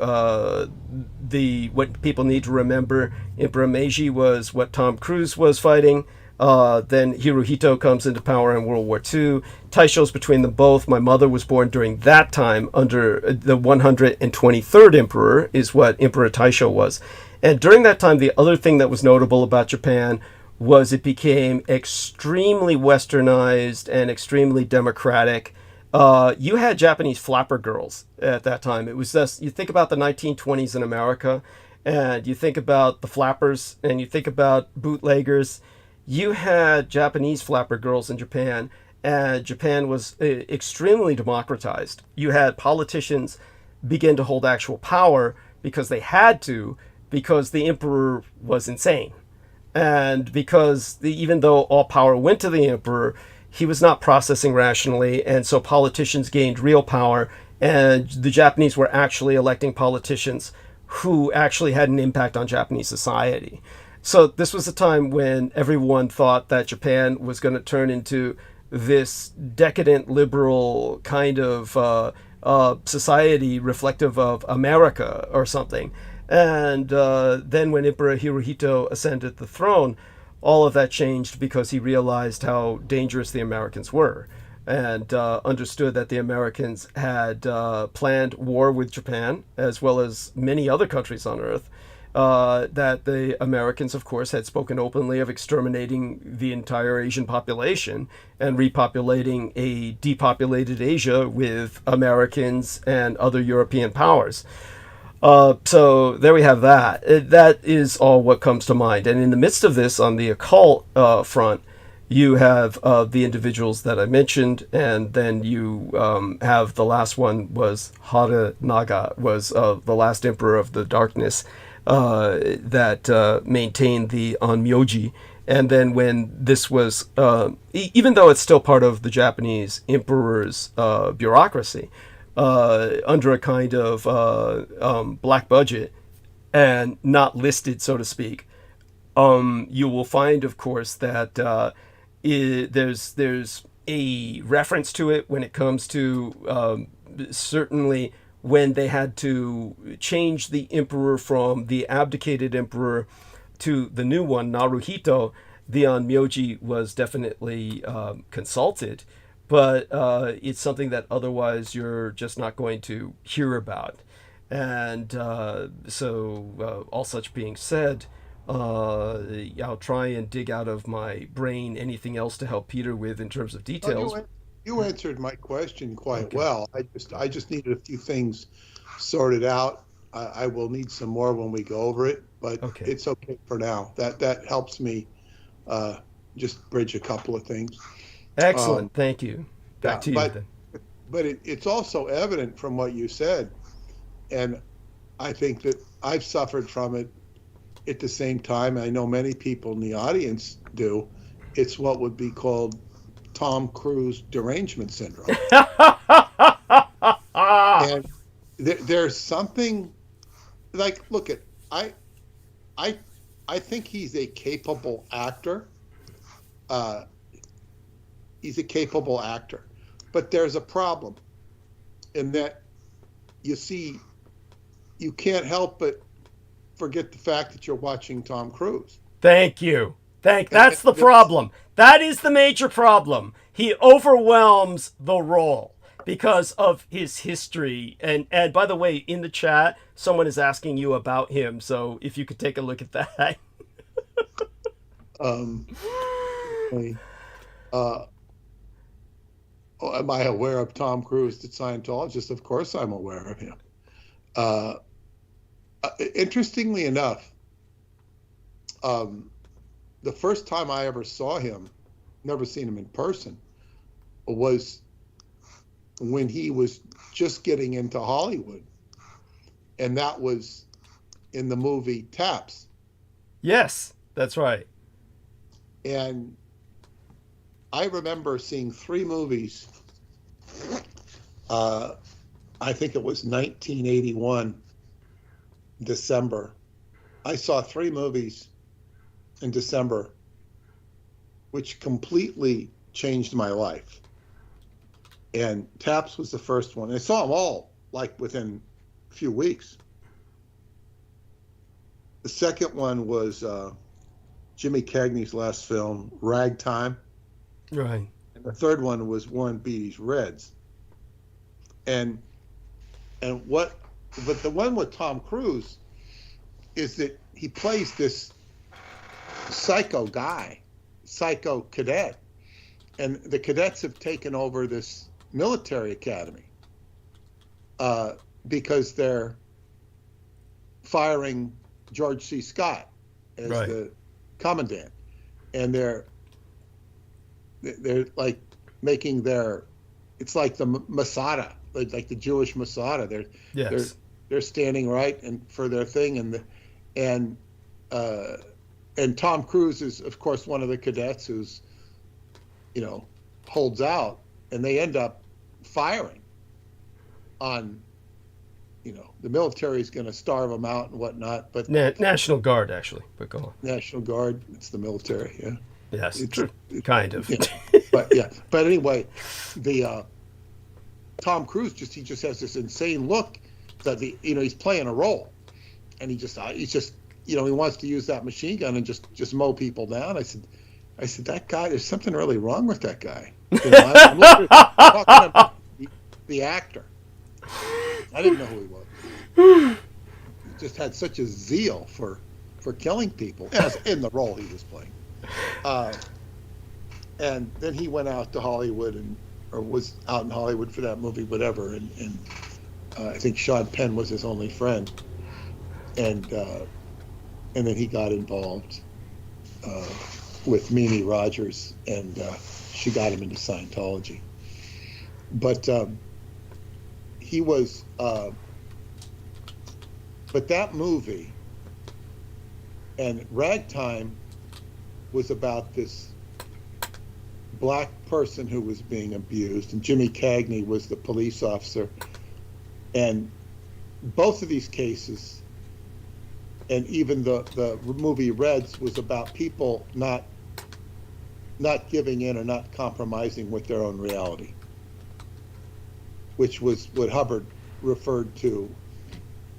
what people need to remember, Emperor Meiji was what Tom Cruise was fighting. Then Hirohito comes into power in World War II. Taisho's between them both. My mother was born during that time under the 123rd emperor is what Emperor Taisho was. And during that time, the other thing that was notable about Japan was it became extremely westernized and extremely democratic. You had Japanese flapper girls at that time. It was just, you think about the 1920s in America, and you think about the flappers, and you think about bootleggers. You had Japanese flapper girls in Japan, and Japan was extremely democratized. You had politicians begin to hold actual power because they had to, because the emperor was insane. And because even though all power went to the emperor, he was not processing rationally, and so politicians gained real power, and the Japanese were actually electing politicians who actually had an impact on Japanese society. So this was a time when everyone thought that Japan was going to turn into this decadent, liberal kind of society reflective of America or something. And then when Emperor Hirohito ascended the throne, all of that changed because he realized how dangerous the Americans were, and understood that the Americans had planned war with Japan, as well as many other countries on Earth, that the Americans, of course, had spoken openly of exterminating the entire Asian population and repopulating a depopulated Asia with Americans and other European powers. So there we have that. That is all what comes to mind. And in the midst of this, on the occult front, you have the individuals that I mentioned, and then you have the last one was Haranaga, was the last emperor of the darkness that maintained the Onmyoji. And then when this was, even though it's still part of the Japanese emperor's bureaucracy, under a kind of black budget and not listed, so to speak, you will find, of course, that there's a reference to it when it comes to certainly when they had to change the emperor from the abdicated emperor to the new one, Naruhito. The Onmyoji was definitely consulted, but it's something that otherwise you're just not going to hear about. And so all such being said, I'll try and dig out of my brain anything else to help Peter with in terms of details. You answered my question quite well. I just needed a few things sorted out. I will need some more when we go over it, but it's okay for now. That helps me just bridge a couple of things. Excellent. Thank you. Back to you then. But it's also evident from what you said, and I think that I've suffered from it at the same time. I know many people in the audience do. It's what would be called Tom Cruise derangement syndrome. And there's something like, look at, I think he's a capable actor. He's a capable actor, but there's a problem in that, you see, you can't help but forget the fact that you're watching Tom Cruise. Thank you. That's the problem. That is the major problem. He overwhelms the role because of his history. And by the way, in the chat, someone is asking you about him. So if you could take a look at that. Am I aware of Tom Cruise, the Scientologist? Of course I'm aware of him. Interestingly enough, the first time I ever saw him, never seen him in person, was when he was just getting into Hollywood. And that was in the movie Taps. Yes, that's right. And I remember seeing 3 movies. I think it was 1981, December. I saw 3 movies in December, which completely changed my life. And Taps was the first one. I saw them all like within a few weeks. The second one was Jimmy Cagney's last film, Ragtime. Right. And the third one was Warren Beatty's Reds. But the one with Tom Cruise is that he plays this psycho cadet, and the cadets have taken over this military academy because they're firing George C. Scott as the commandant, and they're like making it's like the Masada, like the Jewish Masada. They're standing right and for their thing, and Tom Cruise is, of course, one of the cadets who's, holds out, and they end up firing on, the military is going to starve them out and whatnot. But National Guard, actually, but go on. National Guard, it's the military, yeah. Yes, true. Kind of. Yeah. But anyway, the Tom Cruise he just has this insane look that he's playing a role, and he's just he wants to use that machine gun and just mow people down. I said that guy, there's something really wrong with that guy. I'm talking about the actor. I didn't know who he was. just had such a zeal for killing people, as in the role he was playing. And then he went out to Hollywood or was out in Hollywood for that movie, whatever. And I think Sean Penn was his only friend. And then he got involved with Mimi Rogers, and she got him into Scientology. But he was, but that movie and Ragtime was about this black person who was being abused, and Jimmy Cagney was the police officer. And both of these cases, and even the movie Reds, was about people not giving in or not compromising with their own reality, which was what Hubbard referred to.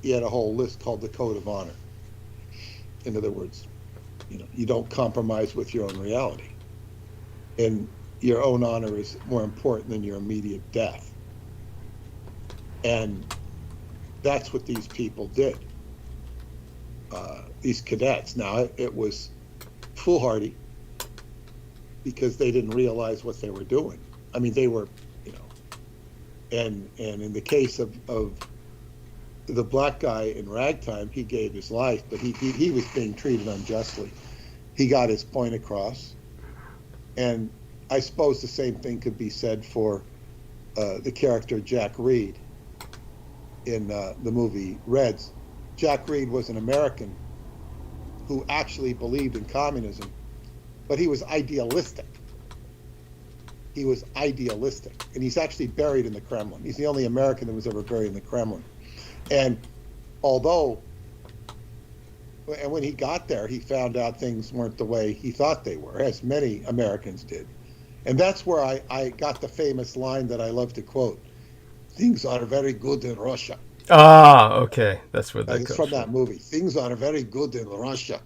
He had a whole list called the Code of Honor. In other words, you don't compromise with your own reality, and your own honor is more important than your immediate death. And that's what these people did. These cadets. Now, it was foolhardy because they didn't realize what they were doing. I mean, they were, and in the case of the black guy in Ragtime, he gave his life, but he was being treated unjustly. He got his point across. And I suppose the same thing could be said for the character Jack Reed in the movie Reds. Jack Reed was an American who actually believed in communism, but he was idealistic. He was idealistic, and he's actually buried in the Kremlin. He's the only American that was ever buried in the Kremlin. And when he got there, he found out things weren't the way he thought they were, as many Americans did. And that's where I got the famous line that I love to quote: "Things are very good in Russia." Ah, okay. That's where that comes from. It's from that movie. Things are very good in Russia.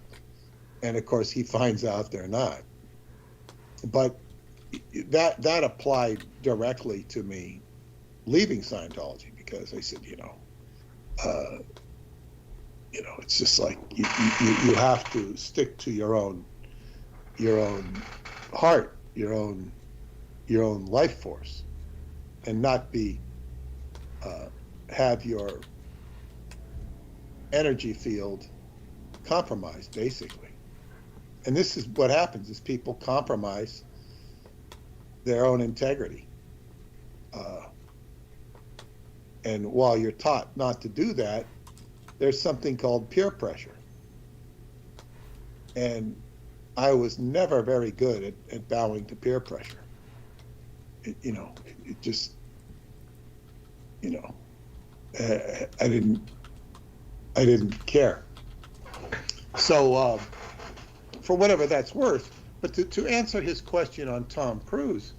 And of course, he finds out they're not. But that applied directly to me leaving Scientology, because I said, it's just like you have to stick to your own heart, your own life force, and not be have your energy field compromised, basically. And this is what happens: is people compromise their own integrity. And while you're taught not to do that, there's something called peer pressure. And I was never very good at bowing to peer pressure. It just, I didn't care. So for whatever that's worth, but to answer his question on Tom Cruise,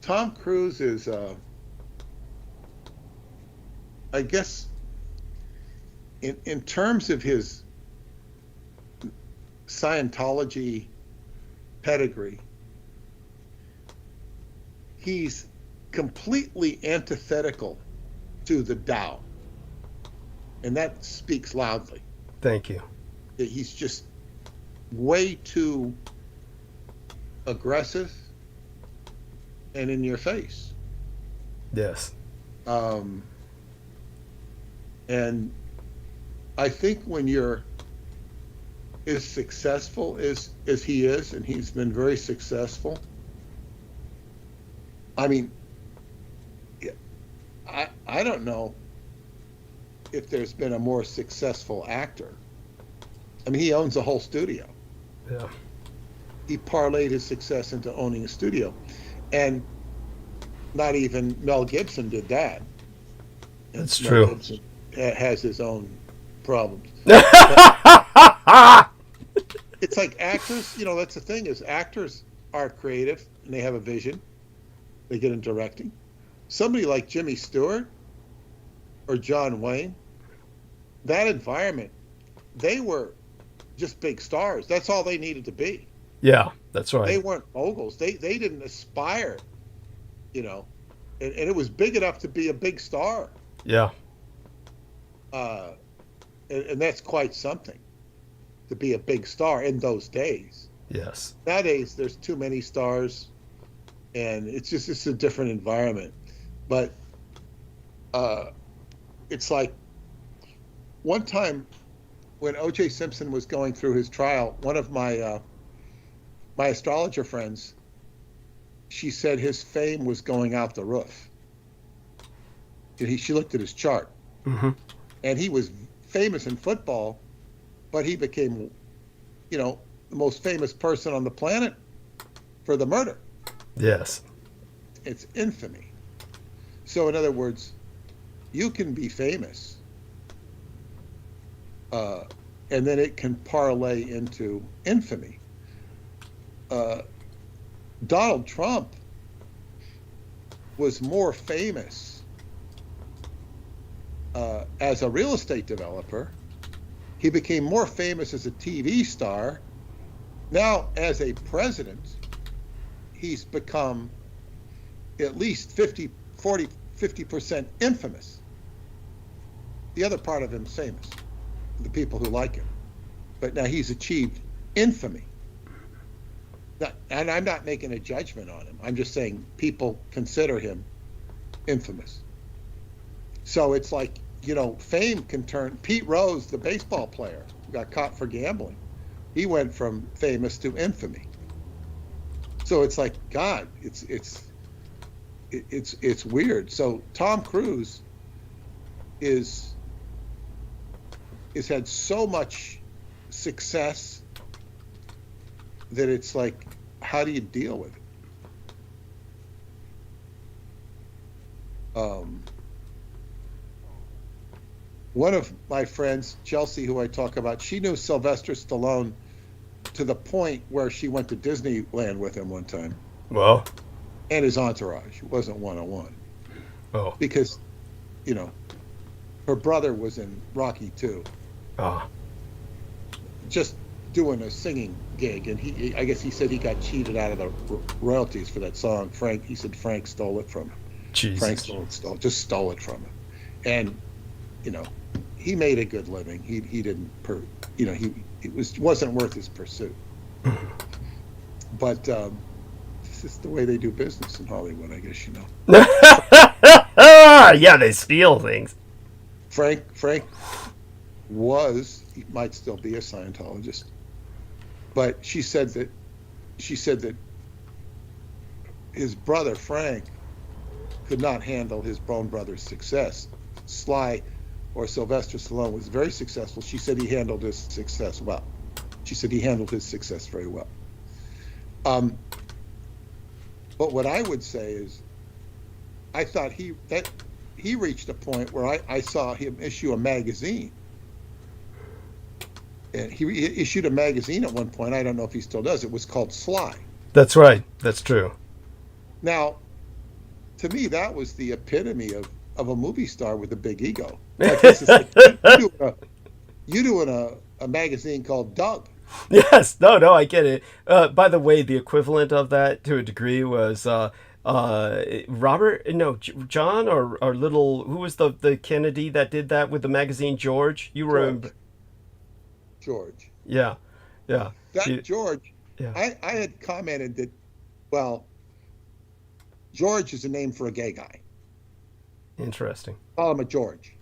Tom Cruise is, I guess, in terms of his Scientology pedigree, he's completely antithetical to the Tao. And that speaks loudly. Thank you. He's just way too aggressive and in your face. Yes. And I think when you're as successful as he is, and he's been very successful, I mean, I don't know if there's been a more successful actor. I mean, he owns a whole studio. Yeah. He parlayed his success into owning a studio. And not even Mel Gibson did that. That's Mel true. Gibson has his own problems. It's like actors, that's the thing, is actors are creative and they have a vision. They get in directing. Somebody like Jimmy Stewart or John Wayne, that environment, they were just big stars. That's all they needed to be. Yeah, that's right. They weren't moguls. They didn't aspire, and it was big enough to be a big star. Yeah. and that's quite something to be a big star in those days. Yes. Nowadays, there's too many stars, and it's a different environment. But it's like one time when O.J. Simpson was going through his trial, one of my astrologer friends, she said his fame was going out the roof. She looked at his chart, and he was famous in football, but he became, the most famous person on the planet for the murder. Yes. It's infamy. So in other words, you can be famous, and then it can parlay into infamy. Donald Trump was more famous as a real estate developer. He became more famous as a TV star. Now, as a president, he's become at least 50% infamous. The other part of him's famous, the people who like him. But now he's achieved infamy. And I'm not making a judgment on him. I'm just saying people consider him infamous. So it's like, fame can turn. Pete Rose, the baseball player, who got caught for gambling, he went from famous to infamy. So it's like, God, it's weird. So Tom Cruise is had so much success that it's like, how do you deal with it? One of my friends, Chelsea, who I talk about, she knew Sylvester Stallone to the point where she went to Disneyland with him one time. Well. And his entourage. It wasn't one-on-one. Oh. Because, her brother was in Rocky 2. Ah. Just doing a singing gig, and I guess he said he got cheated out of the royalties for that song. He said Frank stole it from him. Jesus. Frank stole it from him. And, he made a good living. He didn't, it wasn't worth his pursuit. But this is the way they do business in Hollywood, I guess, Yeah, they steal things. Frank he might still be a Scientologist, but she said that his brother Frank could not handle his own brother's success. Sly or Sylvester Stallone was very successful. She said he handled his success well. She said he handled his success very well. But what I would say is, I thought he reached a point where I saw him issue a magazine. And he issued a magazine at one point. I don't know if he still does. It was called Sly. That's right. That's true. Now, to me, that was the epitome of a movie star with a big ego. Like, this is like you doing a magazine called Doug. Yes. No, I get it. By the way, the equivalent of that to a degree was John or little, who was the Kennedy that did that with the magazine, George? You remember? George. Yeah. George, yeah. I had commented that, well, George is a name for a gay guy. Interesting. Call him a George.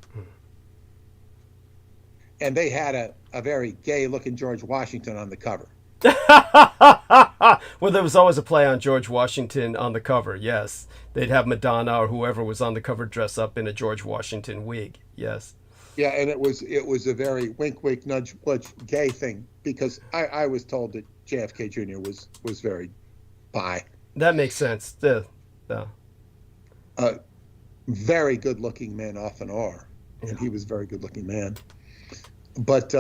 And they had a very gay-looking George Washington on the cover. Well, there was always a play on George Washington on the cover, yes. They'd have Madonna or whoever was on the cover dress up in a George Washington wig, yes. Yeah, and it was a very wink, nudge, gay thing, because I was told that JFK Jr. was very bi. That makes sense. Yeah. Very good-looking men often are, and he was a very good-looking man. But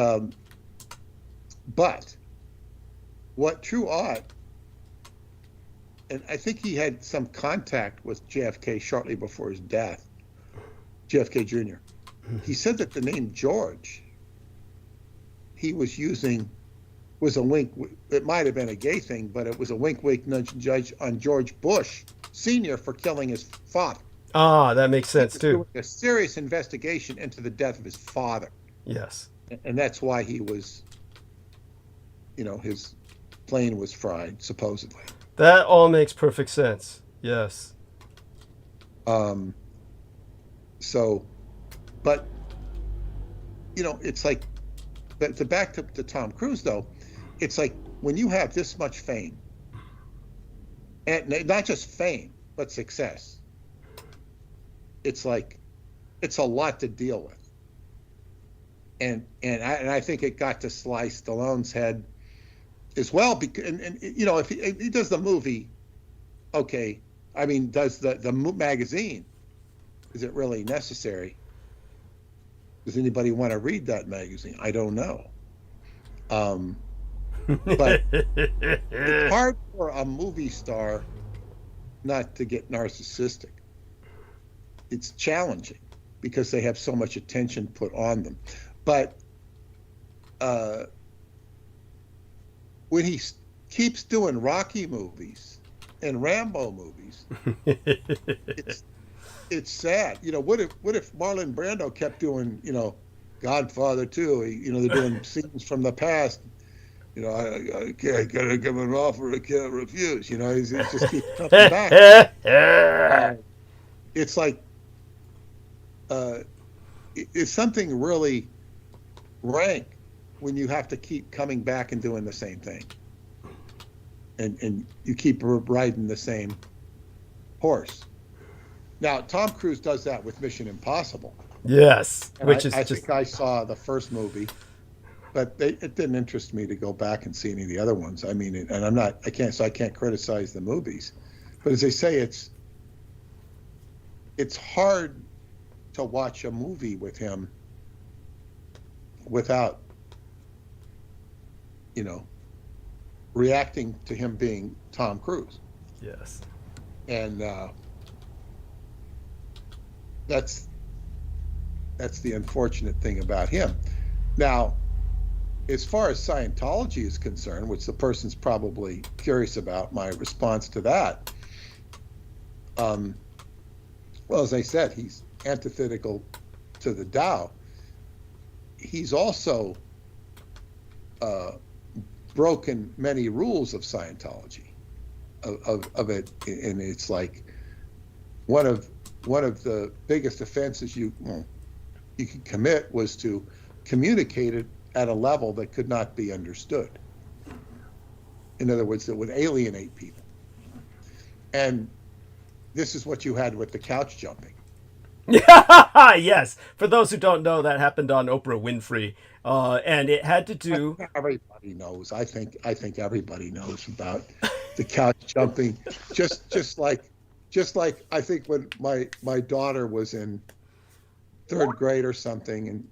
what True Ott, and I think he had some contact with JFK shortly before his death, JFK Jr. He said that the name George he was using was a wink. It might have been a gay thing, but it was a wink, nudge on George Bush Sr. for killing his father. Ah, that makes He sense was too. doing a serious investigation into the death of his father, Yes. and that's why he was, his plane was fried, supposedly. That all makes perfect sense. Yes. Um, so, but, it's like, back to Tom Cruise, though, it's like when you have this much fame, and not just fame, but success, it's like, it's a lot to deal with. And I think it got to Sly Stallone's head as well, because, if he does the movie, okay, I mean, does the magazine, is it really necessary? Does anybody want to read that magazine? I don't know. But it's hard for a movie star not to get narcissistic. It's challenging because they have so much attention put on them. But when he keeps doing Rocky movies and Rambo movies, it's sad. What if Marlon Brando kept doing, Godfather 2? They're doing scenes from the past. I can't get a give an offer I can't refuse. He just keeps coming back. It's like it's something really rank when you have to keep coming back and doing the same thing, and you keep riding the same horse. Now, Tom Cruise does that with Mission Impossible. Yes, And which I think I saw the first movie, but it didn't interest me to go back and see any of the other ones. I mean, and I can't criticize the movies, but as they say, it's hard to watch a movie with him without, reacting to him being Tom Cruise. yes. And that's the unfortunate thing about him. Now, as far as Scientology is concerned, which the person's probably curious about my response to that, well, as I said, he's antithetical to the Tao. He's also broken many rules of Scientology, of it, and it's like one of the biggest offenses you could commit was to communicate it at a level that could not be understood. In other words, that would alienate people. And this is what you had with the couch jumping. Yes. For those who don't know, that happened on Oprah Winfrey, and it had to do. Everybody knows. I think everybody knows about the couch jumping. Just like I think when my daughter was in third grade or something, and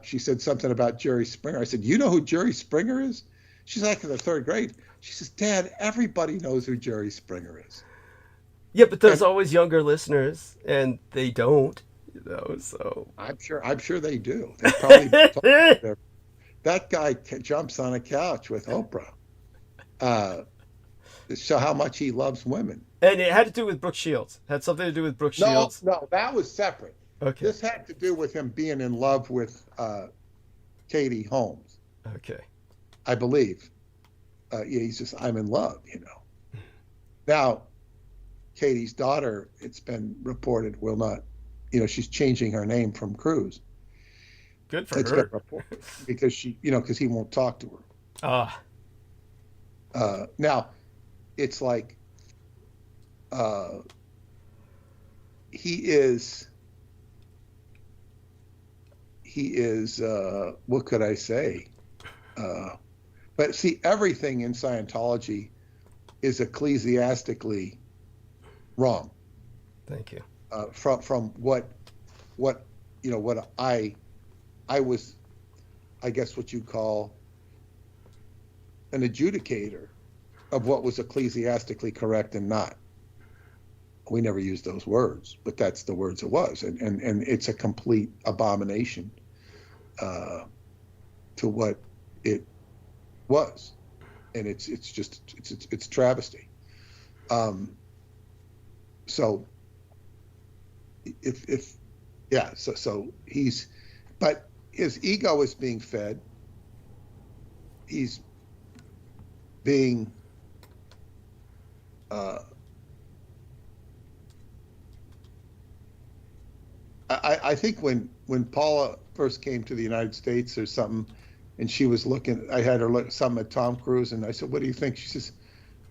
she said something about Jerry Springer. I said, "You know who Jerry Springer is?" She's like in the third grade. She says, "Dad, everybody knows who Jerry Springer is." Yeah, but there's always younger listeners, and they don't, so. I'm sure they do. They probably that guy jumps on a couch with Oprah. Show how much he loves women. And it had to do with Brooke Shields. It had something to do with Brooke Shields. No, that was separate. Okay. This had to do with him being in love with Katie Holmes. Okay. I believe. He's just, I'm in love, Now, Katie's daughter, it's been reported, will not, she's changing her name from Cruz. Good for It's her. been reported because because he won't talk to her. Now, it's like he is what could I say? But see, everything in Scientology is ecclesiastically wrong. Thank you. From what I was, I guess what you call an adjudicator of what was ecclesiastically correct and not. We never used those words, but that's the words it was, and it's a complete abomination to what it was, and it's travesty. So if yeah, so but his ego is being fed. He's being I think when Paula first came to the United States or something, and she was looking, I had her look something at Tom Cruise, and I said, "What do you think?" She says,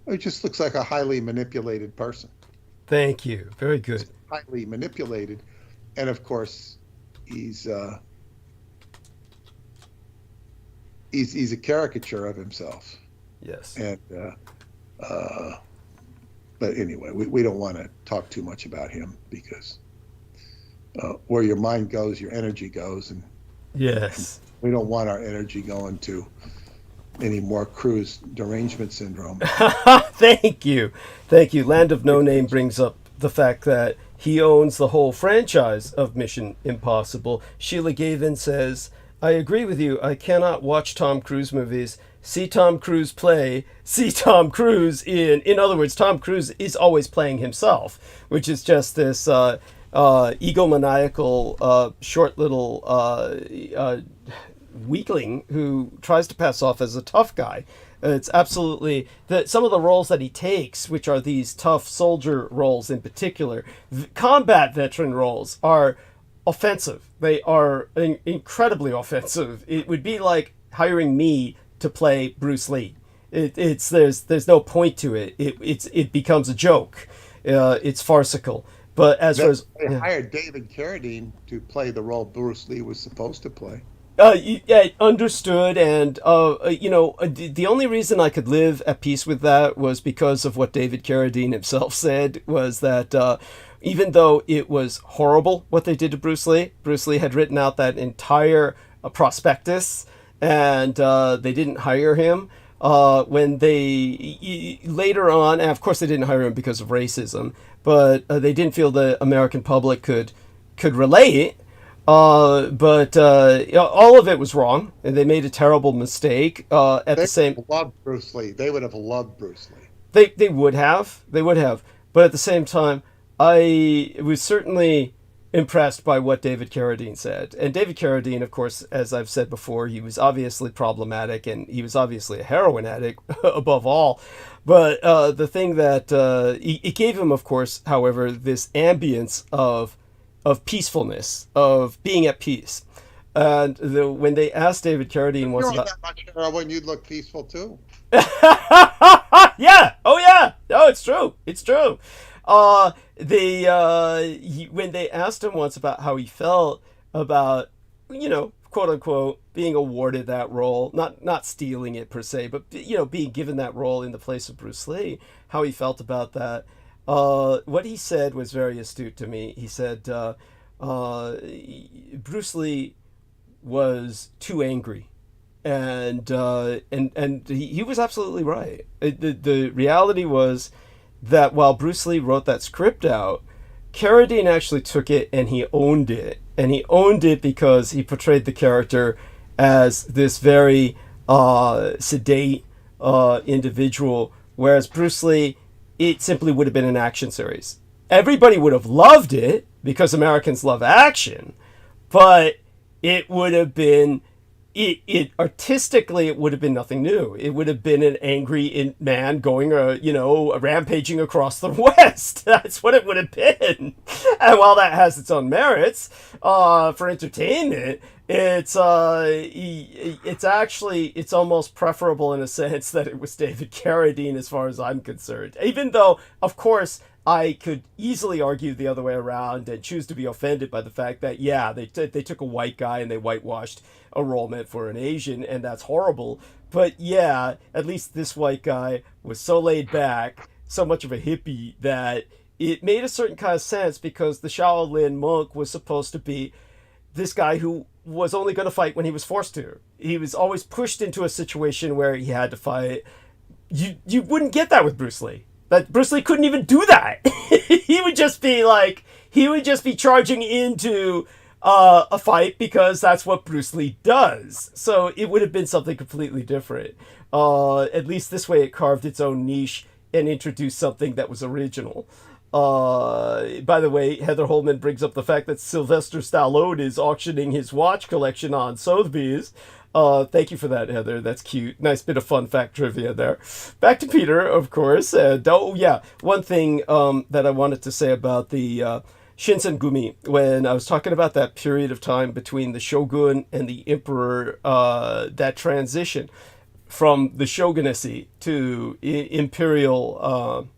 "Oh, it just looks like a highly manipulated person." Thank you. Very good. Highly manipulated, and of course, he's a caricature of himself. Yes. And but anyway, we don't want to talk too much about him, because where your mind goes, your energy goes, and yes, we don't want our energy going to any more Cruise derangement syndrome. Thank you. Land of No Name brings up the fact that he owns the whole franchise of Mission Impossible. Sheila Gavin says, "I agree with you. I cannot watch Tom Cruise movies. See Tom Cruise play. See Tom Cruise in other words, Tom Cruise is always playing himself, which is just this egomaniacal, short little weakling who tries to pass off as a tough guy. It's absolutely some of the roles that he takes, which are these tough soldier roles in particular, combat veteran roles, are offensive. They are incredibly offensive. It would be like hiring me to play Bruce Lee. There's no point to it. It becomes a joke. It's farcical. But as far as they hired David Carradine to play the role Bruce Lee was supposed to play. Yeah, understood. And the only reason I could live at peace with that was because of what David Carradine himself said, was that even though it was horrible what they did to Bruce Lee had written out that entire prospectus, and they didn't hire him. When they later on, and of course they didn't hire him because of racism, but they didn't feel the American public could relate. But all of it was wrong, and they made a terrible mistake. They loved Bruce Lee. They would have loved Bruce Lee. They would have. But at the same time, I was certainly impressed by what David Carradine said. And David Carradine, of course, as I've said before, he was obviously problematic, and he was obviously a heroin addict above all. But the thing that it gave him, of course, however, this ambience of peacefulness, of being at peace. And when they asked David Carradine once about... that much heroin, you'd look peaceful too. Yeah. Oh, yeah. No, it's true. When they asked him once about how he felt about, quote unquote, being awarded that role, not stealing it per se, but being given that role in the place of Bruce Lee, how he felt about that. What he said was very astute to me. He said Bruce Lee was too angry, and he was absolutely right. The reality was that while Bruce Lee wrote that script out, Carradine actually took it and he owned it. And he owned it because he portrayed the character as this very sedate individual, whereas Bruce Lee, it simply would have been an action series. Everybody would have loved it because Americans love action, but it would have been... It artistically, it would have been nothing new. It would have been an angry man going, rampaging across the West. That's what it would have been. And while that has its own merits for entertainment, it's almost preferable in a sense that it was David Carradine, as far as I'm concerned. Even though, of course, I could easily argue the other way around and choose to be offended by the fact that, yeah, they took a white guy and they whitewashed a role meant for an Asian, and that's horrible. But yeah, at least this white guy was so laid back, so much of a hippie, that it made a certain kind of sense, because the Shaolin monk was supposed to be this guy who was only going to fight when he was forced to. He was always pushed into a situation where he had to fight. You wouldn't get that with Bruce Lee. That Bruce Lee couldn't even do that. He would just be charging into a fight because that's what Bruce Lee does. So it would have been something completely different. At least this way it carved its own niche and introduced something that was original. By the way, Heather Holman brings up the fact that Sylvester Stallone is auctioning his watch collection on Sotheby's. Thank you for that, Heather. That's cute. Nice bit of fun fact trivia there. Back to Peter, of course. And one thing that I wanted to say about the Shinsengumi, when I was talking about that period of time between the shogun and the emperor, that transition from the shogunacy to imperial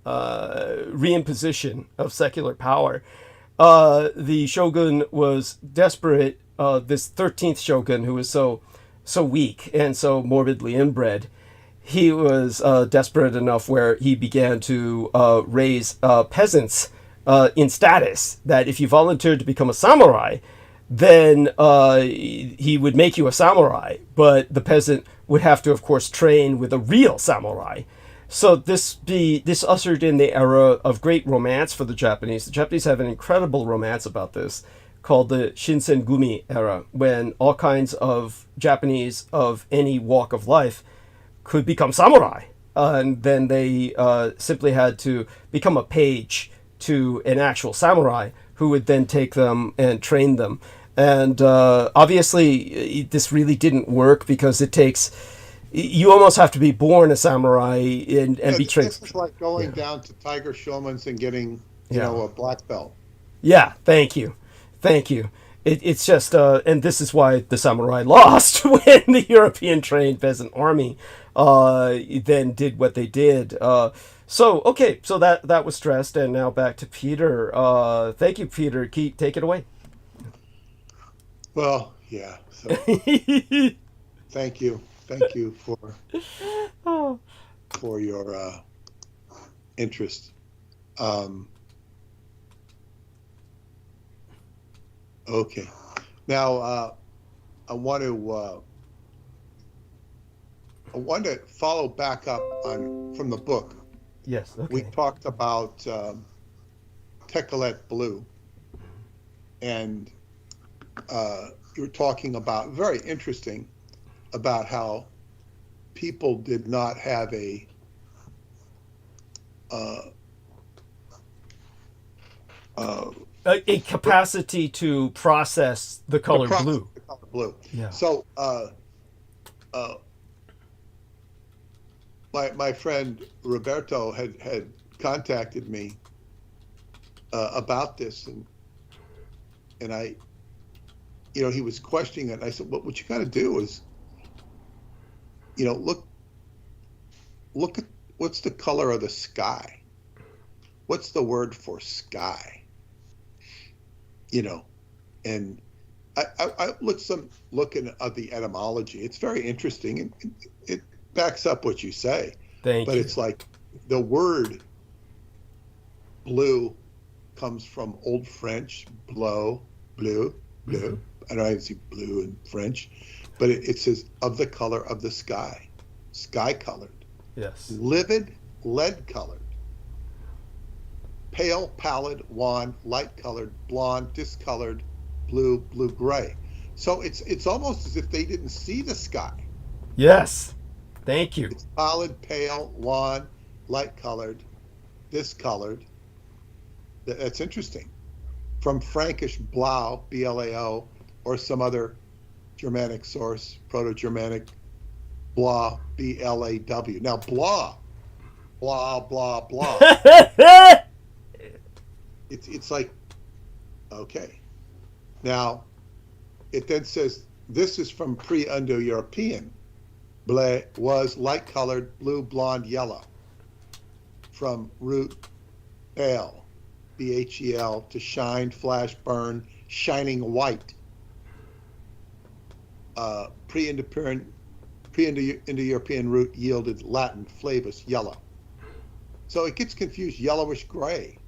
reimposition of secular power. The shogun was desperate. This 13th shogun, who was so weak and so morbidly inbred, he was desperate enough where he began to raise peasants in status, that if you volunteered to become a samurai, then he would make you a samurai, but the peasant would have to, of course, train with a real samurai. So this ushered in the era of great romance for the Japanese. The Japanese have an incredible romance about this, called the Shinsengumi era, when all kinds of Japanese of any walk of life could become samurai. And then they simply had to become a page to an actual samurai, who would then take them and train them. And obviously, this really didn't work, because you almost have to be born a samurai and be trained. This is like going down to Tiger Showman's and getting, a black belt. Yeah, thank you. It's just, and this is why the samurai lost when the European trained peasant army then did what they did. So that was stressed, and now back to Peter. Thank you, Peter. Take it away. Well, yeah. So thank you for your interest. Okay. Now, I want to follow back up from the book. Yes. Okay. We talked about Tecalet Blue, and you were talking about, very interesting, about how people did not have a capacity to process the color blue. The color blue. Yeah. So, my friend Roberto had contacted me about this, and I, he was questioning it. And I said, what you got to do is, look at what's the color of the sky. What's the word for sky? And I looking at the etymology. It's very interesting, and it backs up what you say. But it's like the word blue comes from Old French, bleu. Mm-hmm. I don't see blue in French, but it says of the color of the sky, sky-colored. Yes. Livid, lead-colored. Pale, pallid, wan, light-colored, blonde, discolored, blue, blue-gray. So it's almost as if they didn't see the sky. Yes. Thank you. It's pallid, pale, wan, light-colored, discolored. That's interesting. From Frankish blau, B-L-A-O, or some other Germanic source, Proto-Germanic, blah, B-L-A-W. Now, blah, blah. It's like, okay. Now, it then says, this is from pre-Indo-European. Bleu was light-colored, blue, blonde, yellow. From root, pale, B-H-E-L, to shine, flash, burn, shining white. Pre-Indo-European root yielded Latin flavus, yellow. So it gets confused, yellowish gray.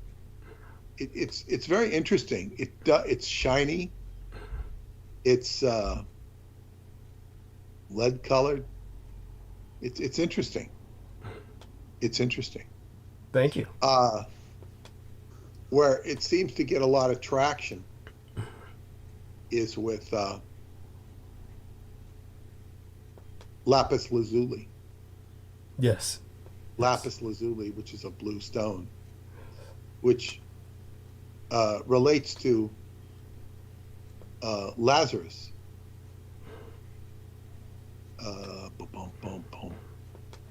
It's very interesting. It's shiny. It's lead colored. It's interesting. It's interesting. Thank you. Where it seems to get a lot of traction is with lapis lazuli. Yes. Lapis lazuli, which is a blue stone, which relates to Lazarus. Boom, boom, boom.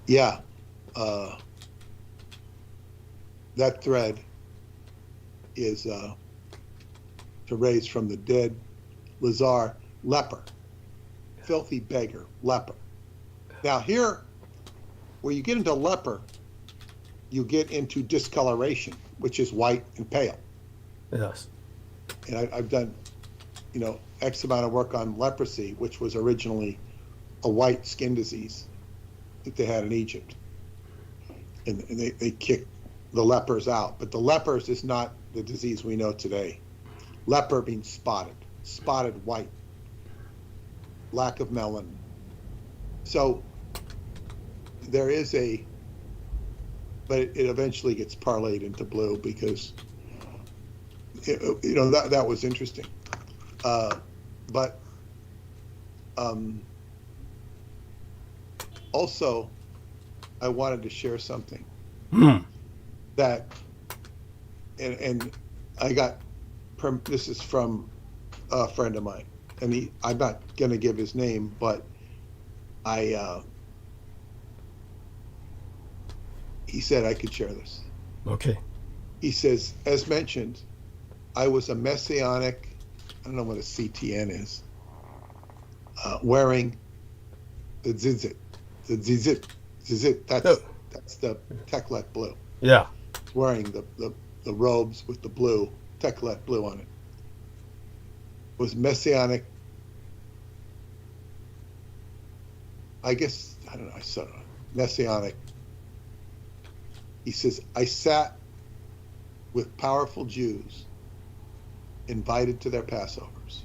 Yeah. That thread is to raise from the dead Lazar, leper, filthy beggar, leper. Now here, where you get into leper, you get into discoloration, which is white and pale. Yes. And I've done, X amount of work on leprosy, which was originally a white skin disease that they had in Egypt. And they kicked the lepers out. But the lepers is not the disease we know today. Leper means spotted white, lack of melanin. So there is but it eventually gets parlayed into blue because, that was interesting. But also, I wanted to share something that, and I got, this is from a friend of mine, and I'm not going to give his name, but he said I could share this. Okay. He says, as mentioned, I was a messianic, I don't know what a CTN is, wearing the tzitz. The tzitz, that's the teklet blue. Yeah. Wearing the robes with the blue, teklet blue on it. Was messianic. I guess, I don't know, I saw messianic. He says, I sat with powerful Jews invited to their Passovers.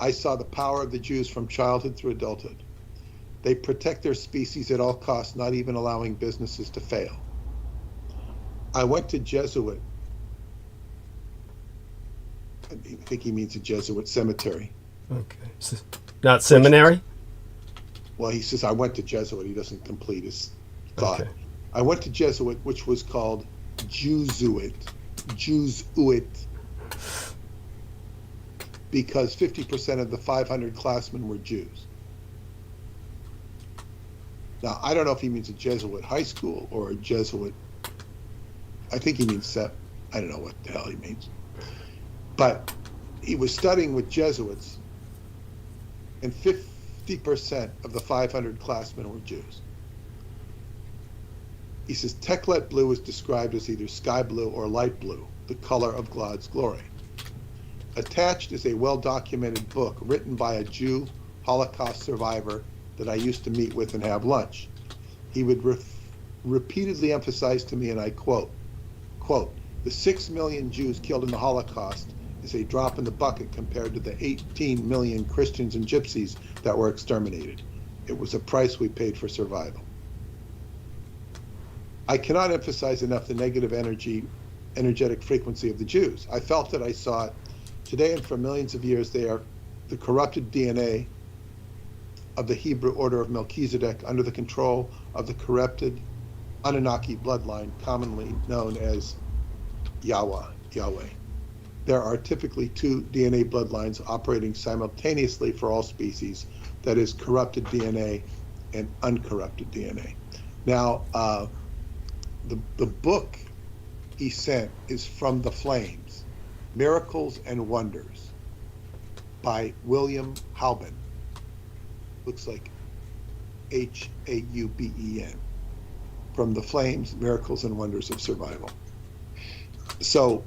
I saw the power of the Jews from childhood through adulthood. They protect their species at all costs, not even allowing businesses to fail. I went to Jesuit, I think he means a Jesuit cemetery. Okay. Not seminary? Well, he says, I went to Jesuit. He doesn't complete his thought. Okay. I went to Jesuit, which was called Jewsuit, because 50% of the 500 classmen were Jews. Now, I don't know if he means a Jesuit high school or a Jesuit, I think he means I don't know what the hell he means. But he was studying with Jesuits, and 50% of the 500 classmen were Jews. He says, teklet blue is described as either sky blue or light blue, the color of God's glory. Attached is a well-documented book written by a Jew Holocaust survivor that I used to meet with and have lunch. He would repeatedly emphasize to me, and I quote, the 6 million Jews killed in the Holocaust is a drop in the bucket compared to the 18 million Christians and gypsies that were exterminated. It was a price we paid for survival. I cannot emphasize enough the negative energetic frequency of the Jews. I felt it, I saw it. Today and for millions of years, they are the corrupted DNA of the Hebrew order of Melchizedek under the control of the corrupted Anunnaki bloodline, commonly known as Yahweh. There are typically 2 DNA bloodlines operating simultaneously for all species, that is, corrupted DNA and uncorrupted DNA. Now, the book he sent is From the Flames, Miracles and Wonders, by William Hauben. Looks like Hauben. From the Flames, Miracles and Wonders of Survival. So,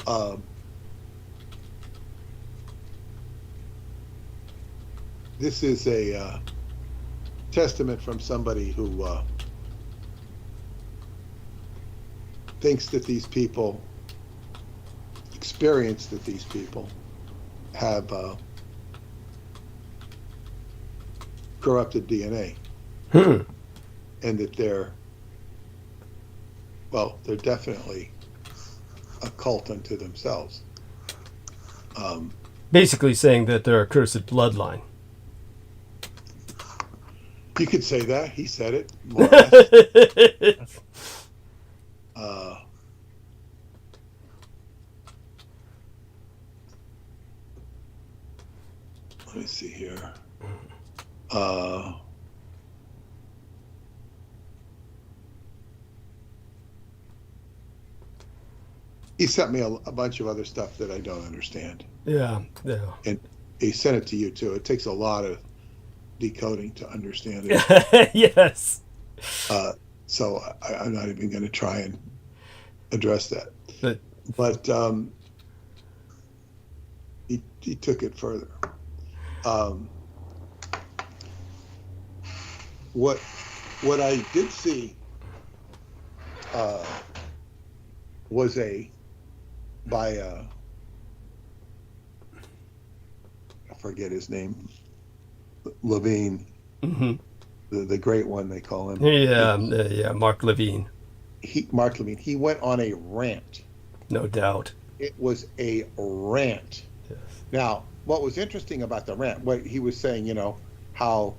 this is a testament from somebody who thinks that these people, experience that these people have corrupted DNA. And that they're definitely a cult unto themselves. Basically saying that they're a cursed bloodline. You could say that. He said it, more or less. he sent me a bunch of other stuff that I don't understand. Yeah. And he sent it to you too. It takes a lot of decoding to understand it. Yes. So I'm not even going to try and address that. But he took it further. What I did see was by I forget his name, Levine, the great one they call him. Yeah, Mark Levine. Mark Levine. He went on a rant. No doubt. It was a rant. Yes. Now, what was interesting about the rant, what he was saying, how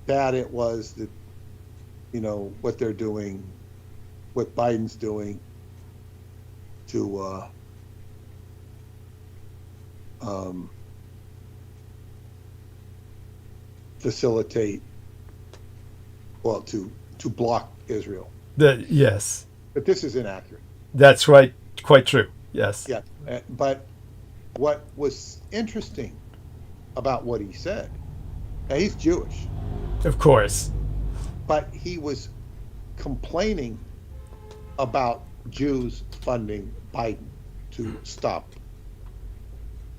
bad it was that, what they're doing, what Biden's doing to facilitate, to block Israel. Yes. But this is inaccurate. That's right. Quite true. Yes. Yeah. But what was interesting about what he said, now he's Jewish. Of course. But he was complaining about Jews funding Biden to stop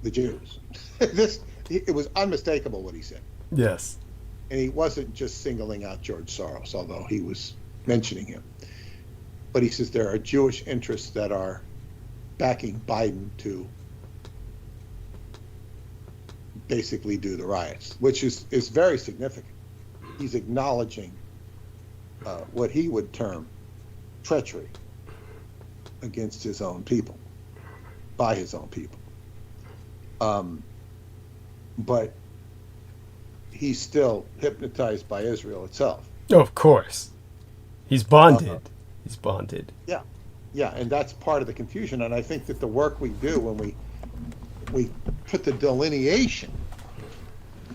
the Jews. It was unmistakable what he said. Yes. And he wasn't just singling out George Soros, although he was mentioning him. But he says there are Jewish interests that are backing Biden to basically do the riots, which is very significant. He's acknowledging what he would term treachery against his own people, by his own people. But he's still hypnotized by Israel itself. Of course. He's bonded. He's bonded. Yeah. Yeah, and that's part of the confusion. And I think that the work we do when we put the delineation,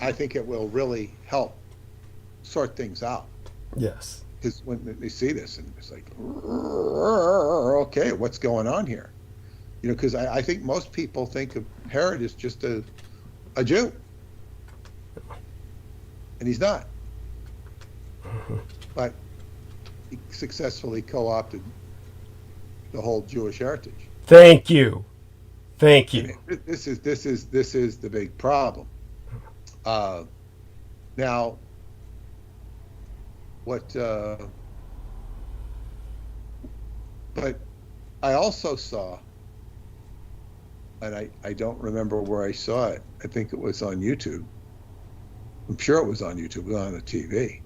I think it will really help sort things out. Yes. Because when they see this, and it's like, okay, what's going on here? Because I think most people think of Herod as just a Jew. And he's not. But he successfully co-opted the whole Jewish heritage. Thank you. Thank you. And this is the big problem. Now, but I also saw, and I don't remember where I saw it. I think it was on YouTube. I'm sure it was on YouTube. It was on the TV.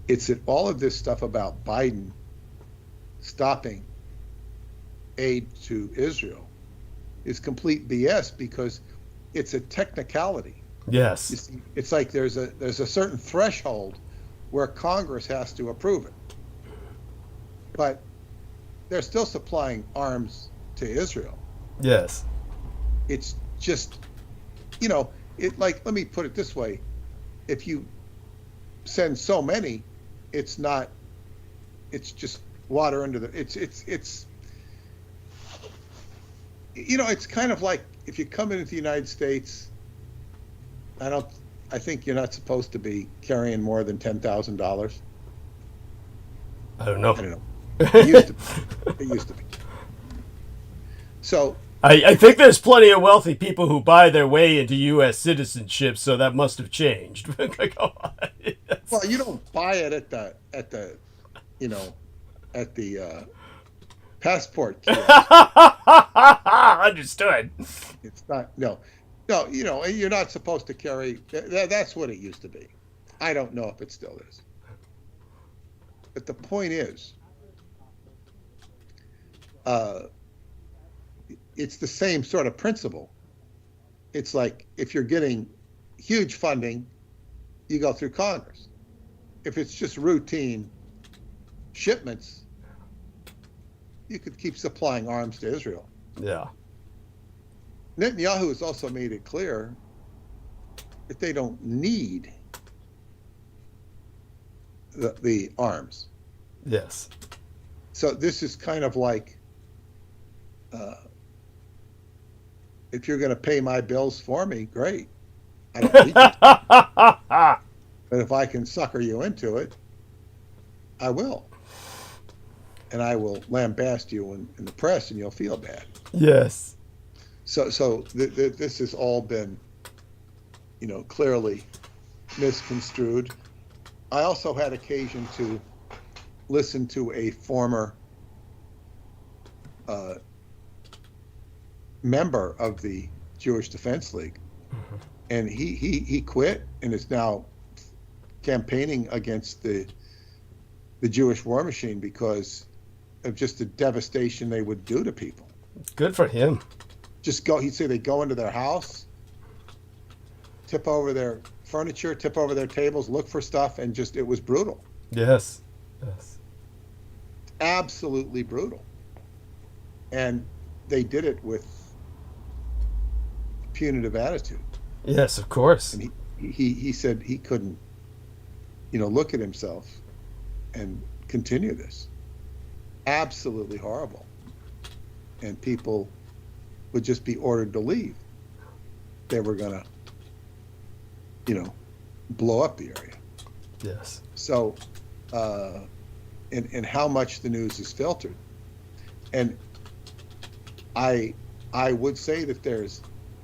It's that all of this stuff about Biden stopping aid to Israel is complete BS because it's a technicality. Yes. You see, it's like there's a certain threshold where Congress has to approve it. But they're still supplying arms to Israel. Yes. It's just, let me put it this way. If you send so many, it's just water under the, it's kind of like if you come into the United States, I think you're not supposed to be carrying more than $10,000. I don't know. It used to be. So I think there's plenty of wealthy people who buy their way into U.S. citizenship, so that must have changed. Go on. Yes. Well, you don't buy it at the passport kiosk. Understood. It's not you're not supposed to carry. That's what it used to be. I don't know if it still is. But the point is, it's the same sort of principle. It's like if you're getting huge funding, you go through Congress. If it's just routine shipments, you could keep supplying arms to Israel. Yeah. Netanyahu has also made it clear that they don't need the arms. Yes. So this is kind of like, if you're going to pay my bills for me, great. I don't need you. But if I can sucker you into it, I will. And I will lambaste you in the press, and you'll feel bad. Yes. So this has all been, clearly misconstrued. I also had occasion to listen to a former member of the Jewish Defense League, and he quit and is now campaigning against the Jewish war machine because of just the devastation they would do to people. Good for him. He'd say they go into their house, tip over their furniture, tip over their tables, look for stuff, and it was brutal. Yes. Absolutely brutal. And they did it with punitive attitude. Yes, of course. And he said he couldn't, look at himself and continue this. Absolutely horrible. And people would just be ordered to leave. They were going to, blow up the area. Yes. So, and how much the news is filtered. And I would say that there's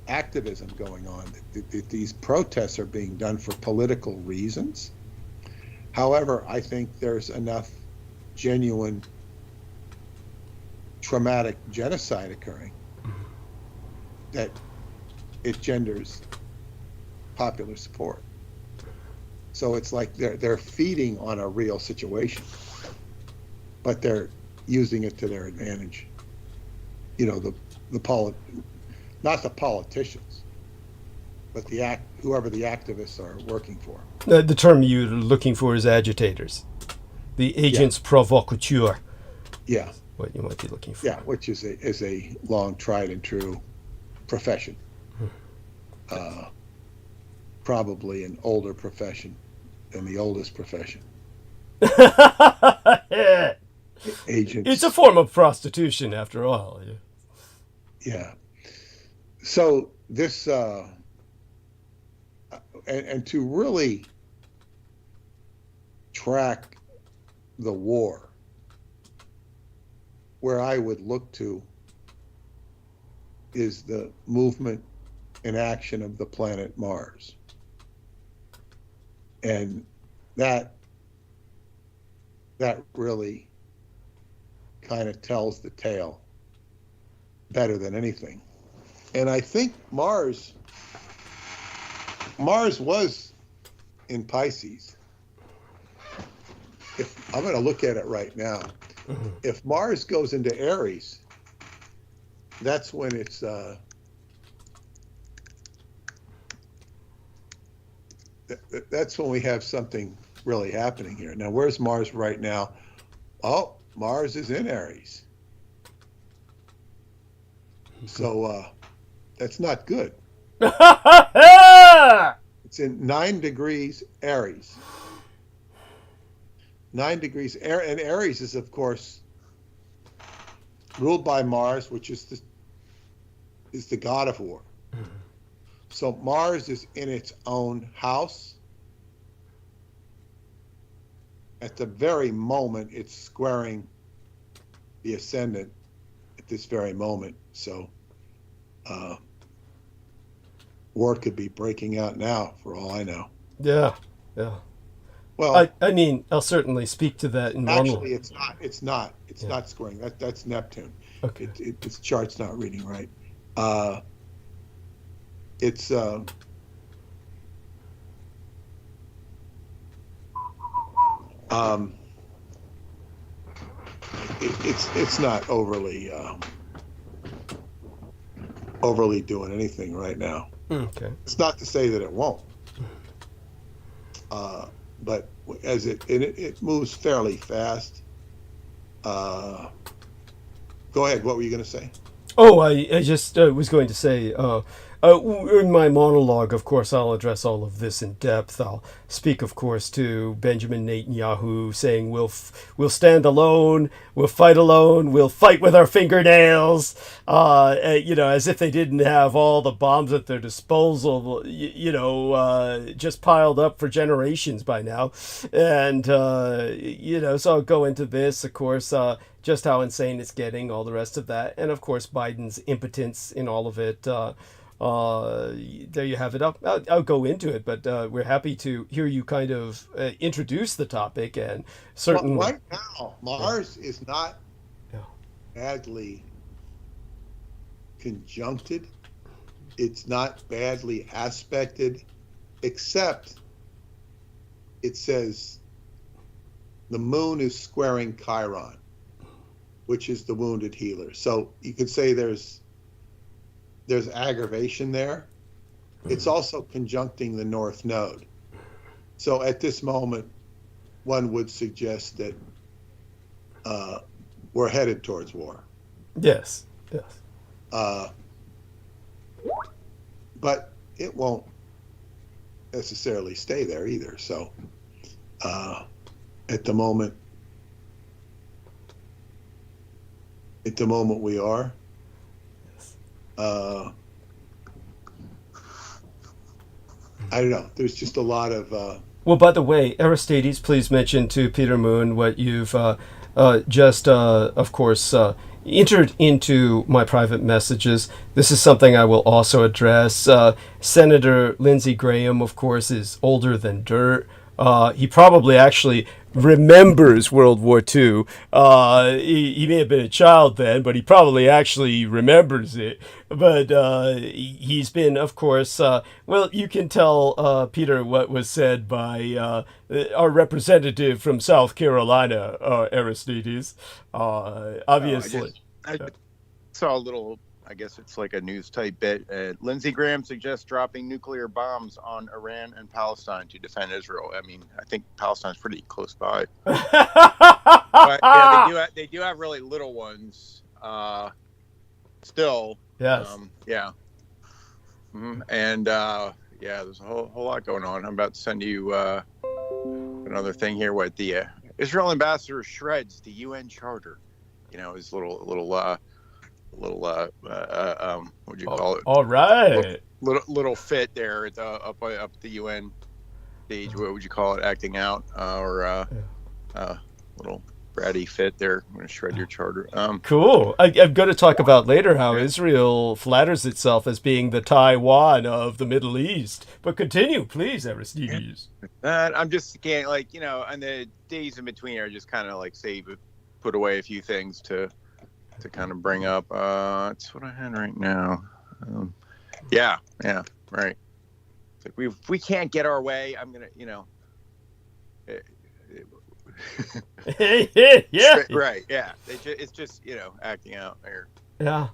activism going on, that these protests are being done for political reasons. However, I think there's enough genuine traumatic genocide occurring that it genders popular support. So it's like they're feeding on a real situation, but they're using it to their advantage. Not the politicians, but whoever the activists are working for. The term you're looking for is agitators, the agents provocateurs. Yeah. What you might be looking for. Yeah, which is a long tried and true profession. Probably an older profession than the oldest profession. Agents. It's a form of prostitution, after all. Yeah. So this, and to really track the war, where I would look to is the movement and action of the planet Mars. And that really kind of tells the tale better than anything. And I think Mars was in Pisces. I'm going to look at it right now. If Mars goes into Aries, that's when it's that's when we have something really happening here. Now, where's Mars right now? Oh, Mars is in Aries. So that's not good. It's in 9 degrees Aries. 9 degrees, and Aries is, of course, ruled by Mars, which is the god of war. So Mars is in its own house. At the very moment, it's squaring the ascendant at this very moment. So war could be breaking out now, for all I know. Yeah. Well, I mean, I'll certainly speak to that in normal. Actually, it's not squaring. That's Neptune. Okay. Its chart's not reading right. It's not overly doing anything right now. Okay. It's not to say that it won't. But as it moves fairly fast. Go ahead. What were you going to say? Oh, I just was going to say, In my monologue, of course, I'll address all of this in depth. I'll speak, of course, to Benjamin Netanyahu saying we'll stand alone, we'll fight alone, we'll fight with our fingernails, as if they didn't have all the bombs at their disposal, just piled up for generations by now. And, so I'll go into this, of course, just how insane it's getting, all the rest of that. And, of course, Biden's impotence in all of it. There you have it. I'll go into it, but we're happy to hear you kind of introduce the topic. And certainly, right now, Mars is not badly conjuncted. It's not badly aspected, except it says the moon is squaring Chiron, which is the wounded healer. So you could say there's aggravation there. It's also conjuncting the North Node. So at this moment, one would suggest that we're headed towards war. Yes. But it won't necessarily stay there either. So at the moment we are. I don't know. There's just a lot of. Well, by the way, Aristides, please mention to Peter Moon what you've just, of course, entered into my private messages. This is something I will also address. Senator Lindsey Graham, of course, is older than dirt. He probably actually remembers World War II. He may have been a child then, but he probably actually remembers it. But he's been, of course, you can tell, Peter, what was said by our representative from South Carolina, Aristides. Obviously. I saw a little, I guess it's like a news type bit. Lindsey Graham suggests dropping nuclear bombs on Iran and Palestine to defend Israel. I mean, I think Palestine's pretty close by. But yeah, they do have really little ones. Still. Yes. Yeah. Mm-hmm. And there's a whole lot going on. I'm about to send you another thing here. What the Israel ambassador shreds the UN charter. His little what would you call it? All right. Little fit there at up the UN stage. What would you call it? Acting out or little bratty fit there. I'm going to shred your charter. Cool. I'm going to talk about later how Israel flatters itself as being the Taiwan of the Middle East. But continue, please, Aristides. I'm just can't on the days in between, I just kind of put away a few things to kind of bring up. That's what I had right now. Yeah, right. It's like we can't get our way. I'm gonna, yeah. Right. Yeah. It's just acting out there. Yeah.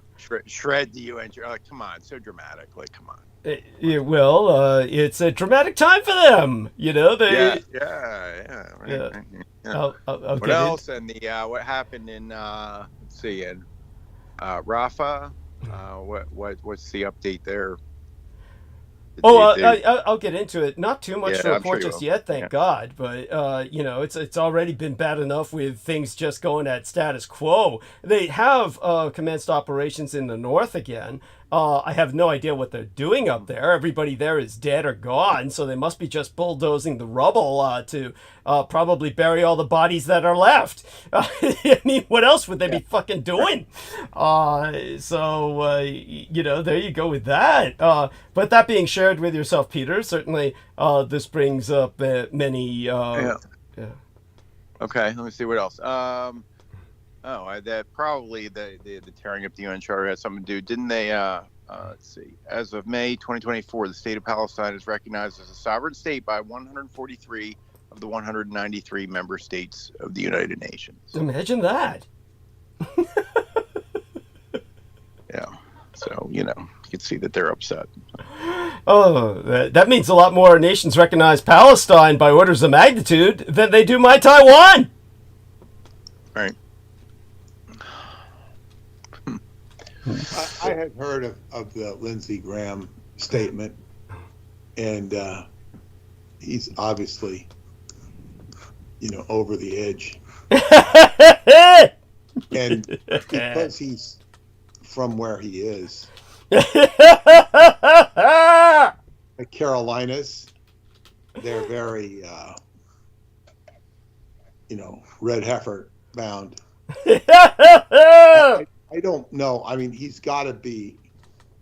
Shred the UN. Come on, so dramatic. Come on. It's a dramatic time for them. They. Right. I'll what else? And what happened in let's see, in Rafah? What's the update there? I'll get into it. Not too much to report just yet, thank God. But it's already been bad enough with things just going at status quo. They have commenced operations in the north again. I have no idea what they're doing up there. Everybody there is dead or gone, so they must be just bulldozing the rubble to probably bury all the bodies that are left. I mean, what else would they be fucking doing? There you go with that. But that being shared with yourself, Peter, certainly this brings up many... Okay, let me see what else. That probably the tearing up the UN Charter has something to do. Didn't they? Let's see. As of May 2024, the state of Palestine is recognized as a sovereign state by 143 of the 193 member states of the United Nations. Imagine that. Yeah. So you can see that they're upset. Oh, that means a lot more nations recognize Palestine by orders of magnitude than they do my Taiwan. Right. I had heard of the Lindsey Graham statement, and he's obviously, over the edge. And because he's from where he is, the Carolinas, they're very, red heifer bound. I don't know. I mean, he's got to be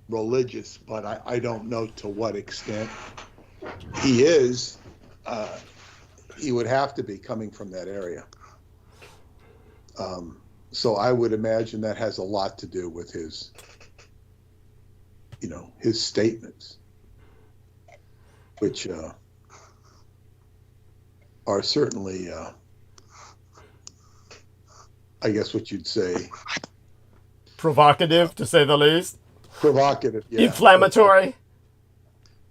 religious, but I don't know to what extent he is. He would have to be coming from that area. So I would imagine that has a lot to do with his, his statements, which are certainly, I guess what you'd say, provocative, to say the least. Provocative, yeah. Inflammatory.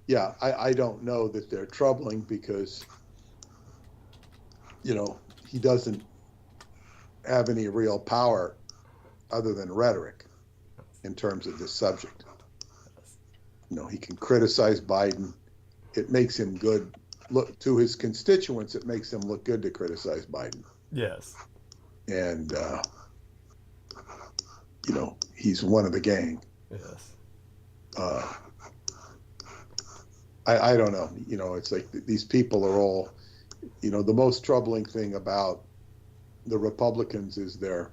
Yeah, I don't know that they're troubling because, he doesn't have any real power other than rhetoric in terms of this subject. He can criticize Biden. It makes him good. Look to his constituents, it makes him look good to criticize Biden. Yes. And, he's one of the gang. Yes. I don't know. It's like these people are all, the most troubling thing about the Republicans is their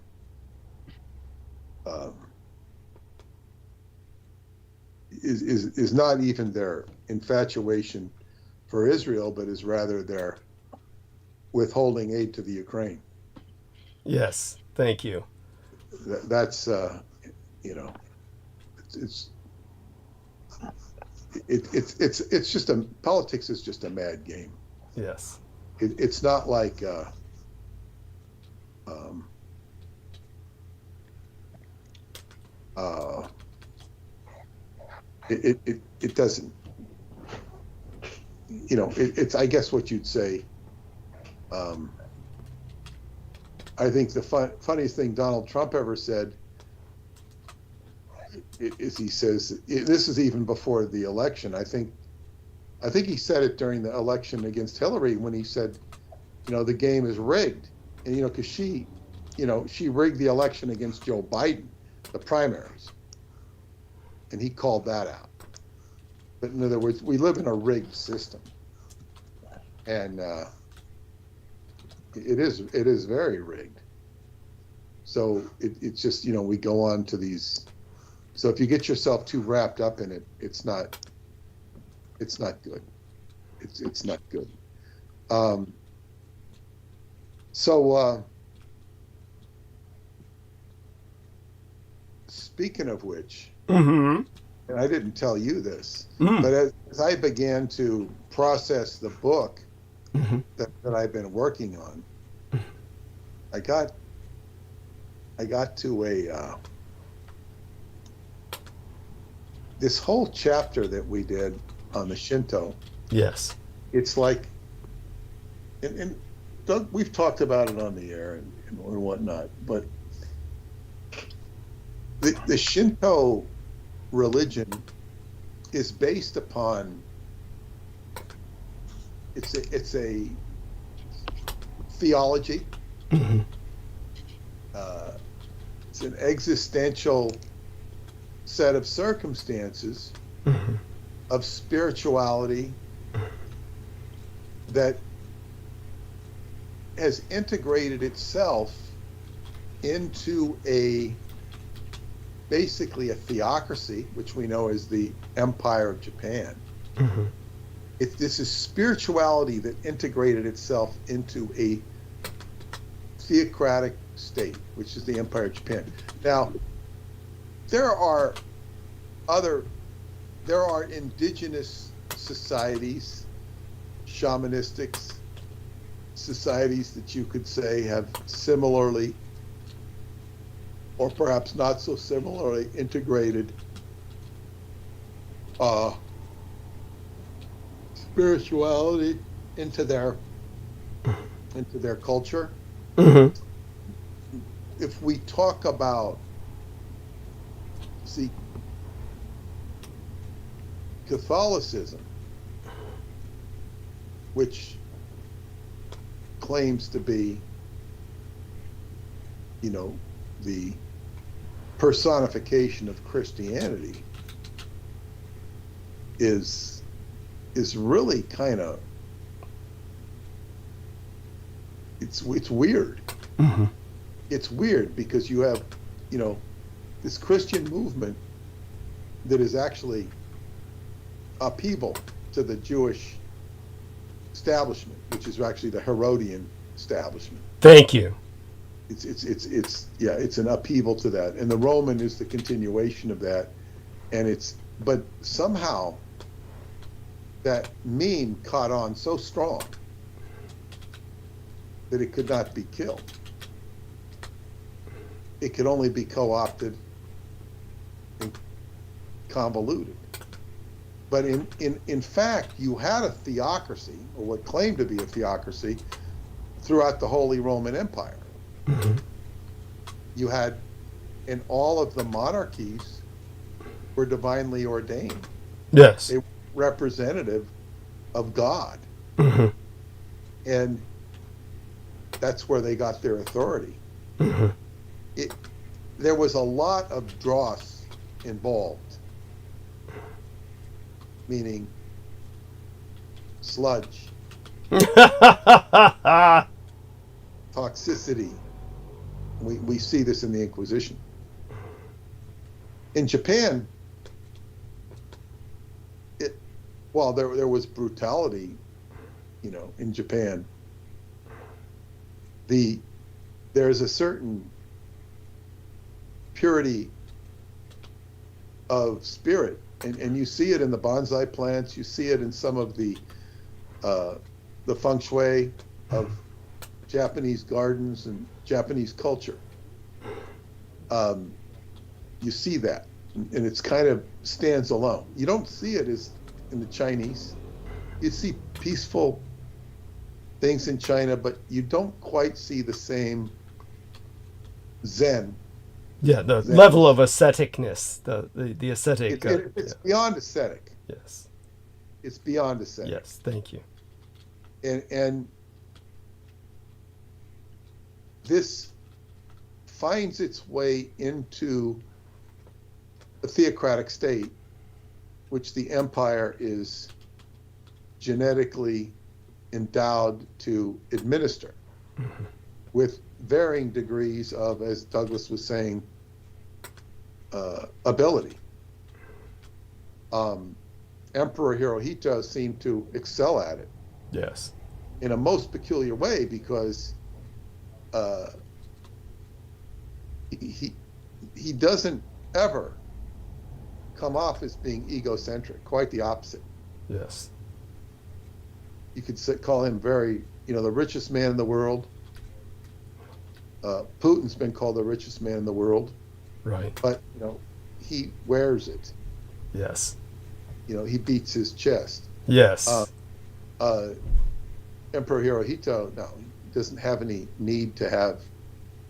is not even their infatuation for Israel, but is rather their withholding aid to the Ukraine. Yes. Thank you. That's it's just politics is just a mad game. Yes. It's not like it doesn't, it's I guess what you'd say. I think the funniest thing Donald Trump ever said is he says, this is even before the election. I think he said it during the election against Hillary when he said, the game is rigged. And, because she rigged the election against Joe Biden, the primaries. And he called that out. But in other words, we live in a rigged system. And it is very rigged. So it's just, we go on to these. So if you get yourself too wrapped up in it, it's not good. It's not good. Speaking of which, and I didn't tell you this, but as I began to process the book that I've been working on, I got to this whole chapter that we did on the Shinto. Yes. It's like, and Doug, we've talked about it on the air and whatnot, but the Shinto religion is based upon, it's a theology. It's an existential set of circumstances of spirituality that has integrated itself into basically a theocracy, which we know as the Empire of Japan. This is spirituality that integrated itself into a theocratic state, which is the Empire of Japan. Now, there are indigenous societies, shamanistic societies that you could say have similarly, or perhaps not so similarly, integrated spirituality into their culture. If we talk about See, Catholicism, which claims to be, the personification of Christianity, is really kind of, it's weird. Mm-hmm. It's weird because you have, this Christian movement that is actually upheaval to the Jewish establishment, which is actually the Herodian establishment. Thank you. It's an upheaval to that, and the Roman is the continuation of that, but somehow that meme caught on so strong that it could not be killed. It could only be co-opted and convoluted. But in fact, you had a theocracy, or what claimed to be a theocracy, throughout the Holy Roman Empire. Mm-hmm. You had, and all of the monarchies were divinely ordained. Yes. They were representative of God. Mm-hmm. And that's where they got their authority. Mm-hmm. There was a lot of dross involved, meaning sludge, toxicity. We see this in the Inquisition. In Japan, there was brutality, in Japan. There's a certain purity of spirit, and you see it in the bonsai plants. You see it in some of the feng shui of Japanese gardens and Japanese culture. You see that, and it's kind of stands alone. You don't see it as in the Chinese. You see peaceful things in China, but you don't quite see the same Zen. Yeah, the level of asceticness, the ascetic. It's beyond ascetic. Yes. It's beyond ascetic. Yes, thank you. And this finds its way into a theocratic state, which the empire is genetically endowed to administer, Mm-hmm. with varying degrees of, as Douglas was saying, ability. Emperor Hirohito seemed to excel at it. Yes. In a most peculiar way, because he doesn't ever come off as being egocentric. Quite the opposite. Yes. You could call him very, the richest man in the world. Putin's been called the richest man in the world. Right. But, he wears it. Yes. He beats his chest. Yes. Emperor Hirohito, no, he doesn't have any need to have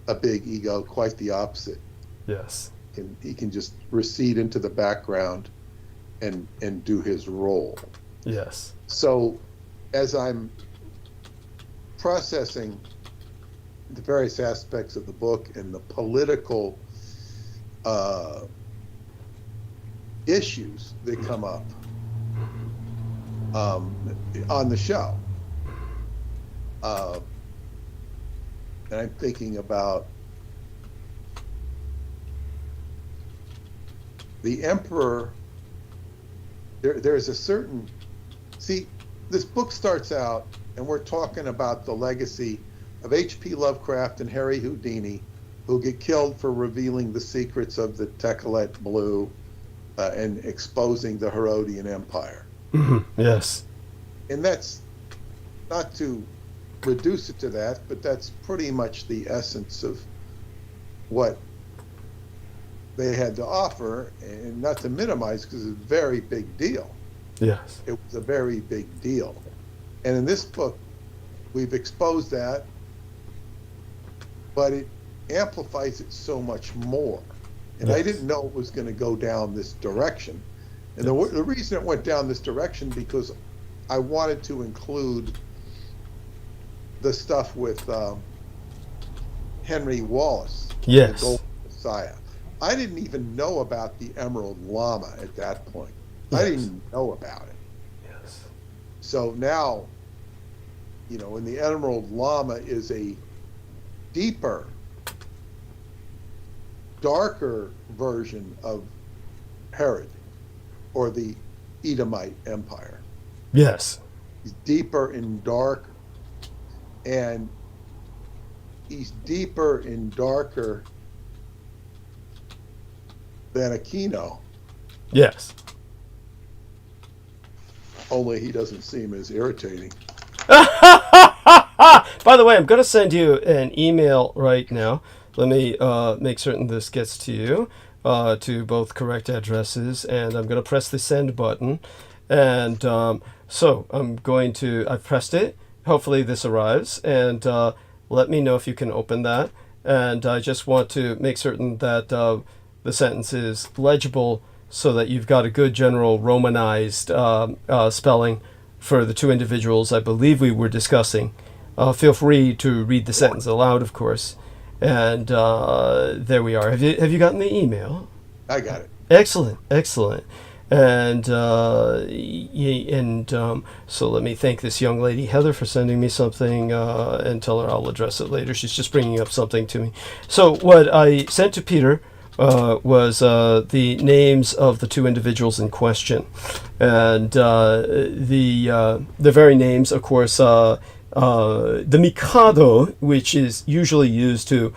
a big ego. Quite the opposite. Yes. He can just recede into the background and do his role. Yes. So, as I'm processing the various aspects of the book and the political issues that come up on the show, and I'm thinking about the emperor. There's a certain, this book starts out, and we're talking about the legacy of H.P. Lovecraft and Harry Houdini, who get killed for revealing the secrets of the Tekhelet Blue and exposing the Herodian Empire. Mm-hmm. Yes. And that's not to reduce it to that, but that's pretty much the essence of what they had to offer, and not to minimize, because it's a very big deal. Yes. It was a very big deal. And in this book, we've exposed that, but it amplifies it so much more. And I didn't know it was going to go down this direction. And the reason it went down this direction because I wanted to include the stuff with Henry Wallace, the Golden Messiah. I didn't even know about the Emerald Llama at that point. I didn't know about it. Yes. So now, and the Emerald Llama is a deeper, darker version of Herod or the Edomite Empire. Yes. He's deeper and darker. And he's deeper and darker than Aquino. Yes. Only he doesn't seem as irritating. By the way, I'm going to send you an email right now. Let me make certain this gets to you, to both correct addresses, and I'm going to press the send button. And so I've pressed it. Hopefully this arrives, and let me know if you can open that. And I just want to make certain that the sentence is legible so that you've got a good general Romanized spelling for the two individuals I believe we were discussing. Feel free to read the sentence aloud, of course. And there we are. Have you gotten the email? I got it. Excellent. And so let me thank this young lady, Heather, for sending me something and tell her I'll address it later. She's just bringing up something to me. So what I sent to Peter was the names of the two individuals in question. And the very names, of course, the Mikado, which is usually used to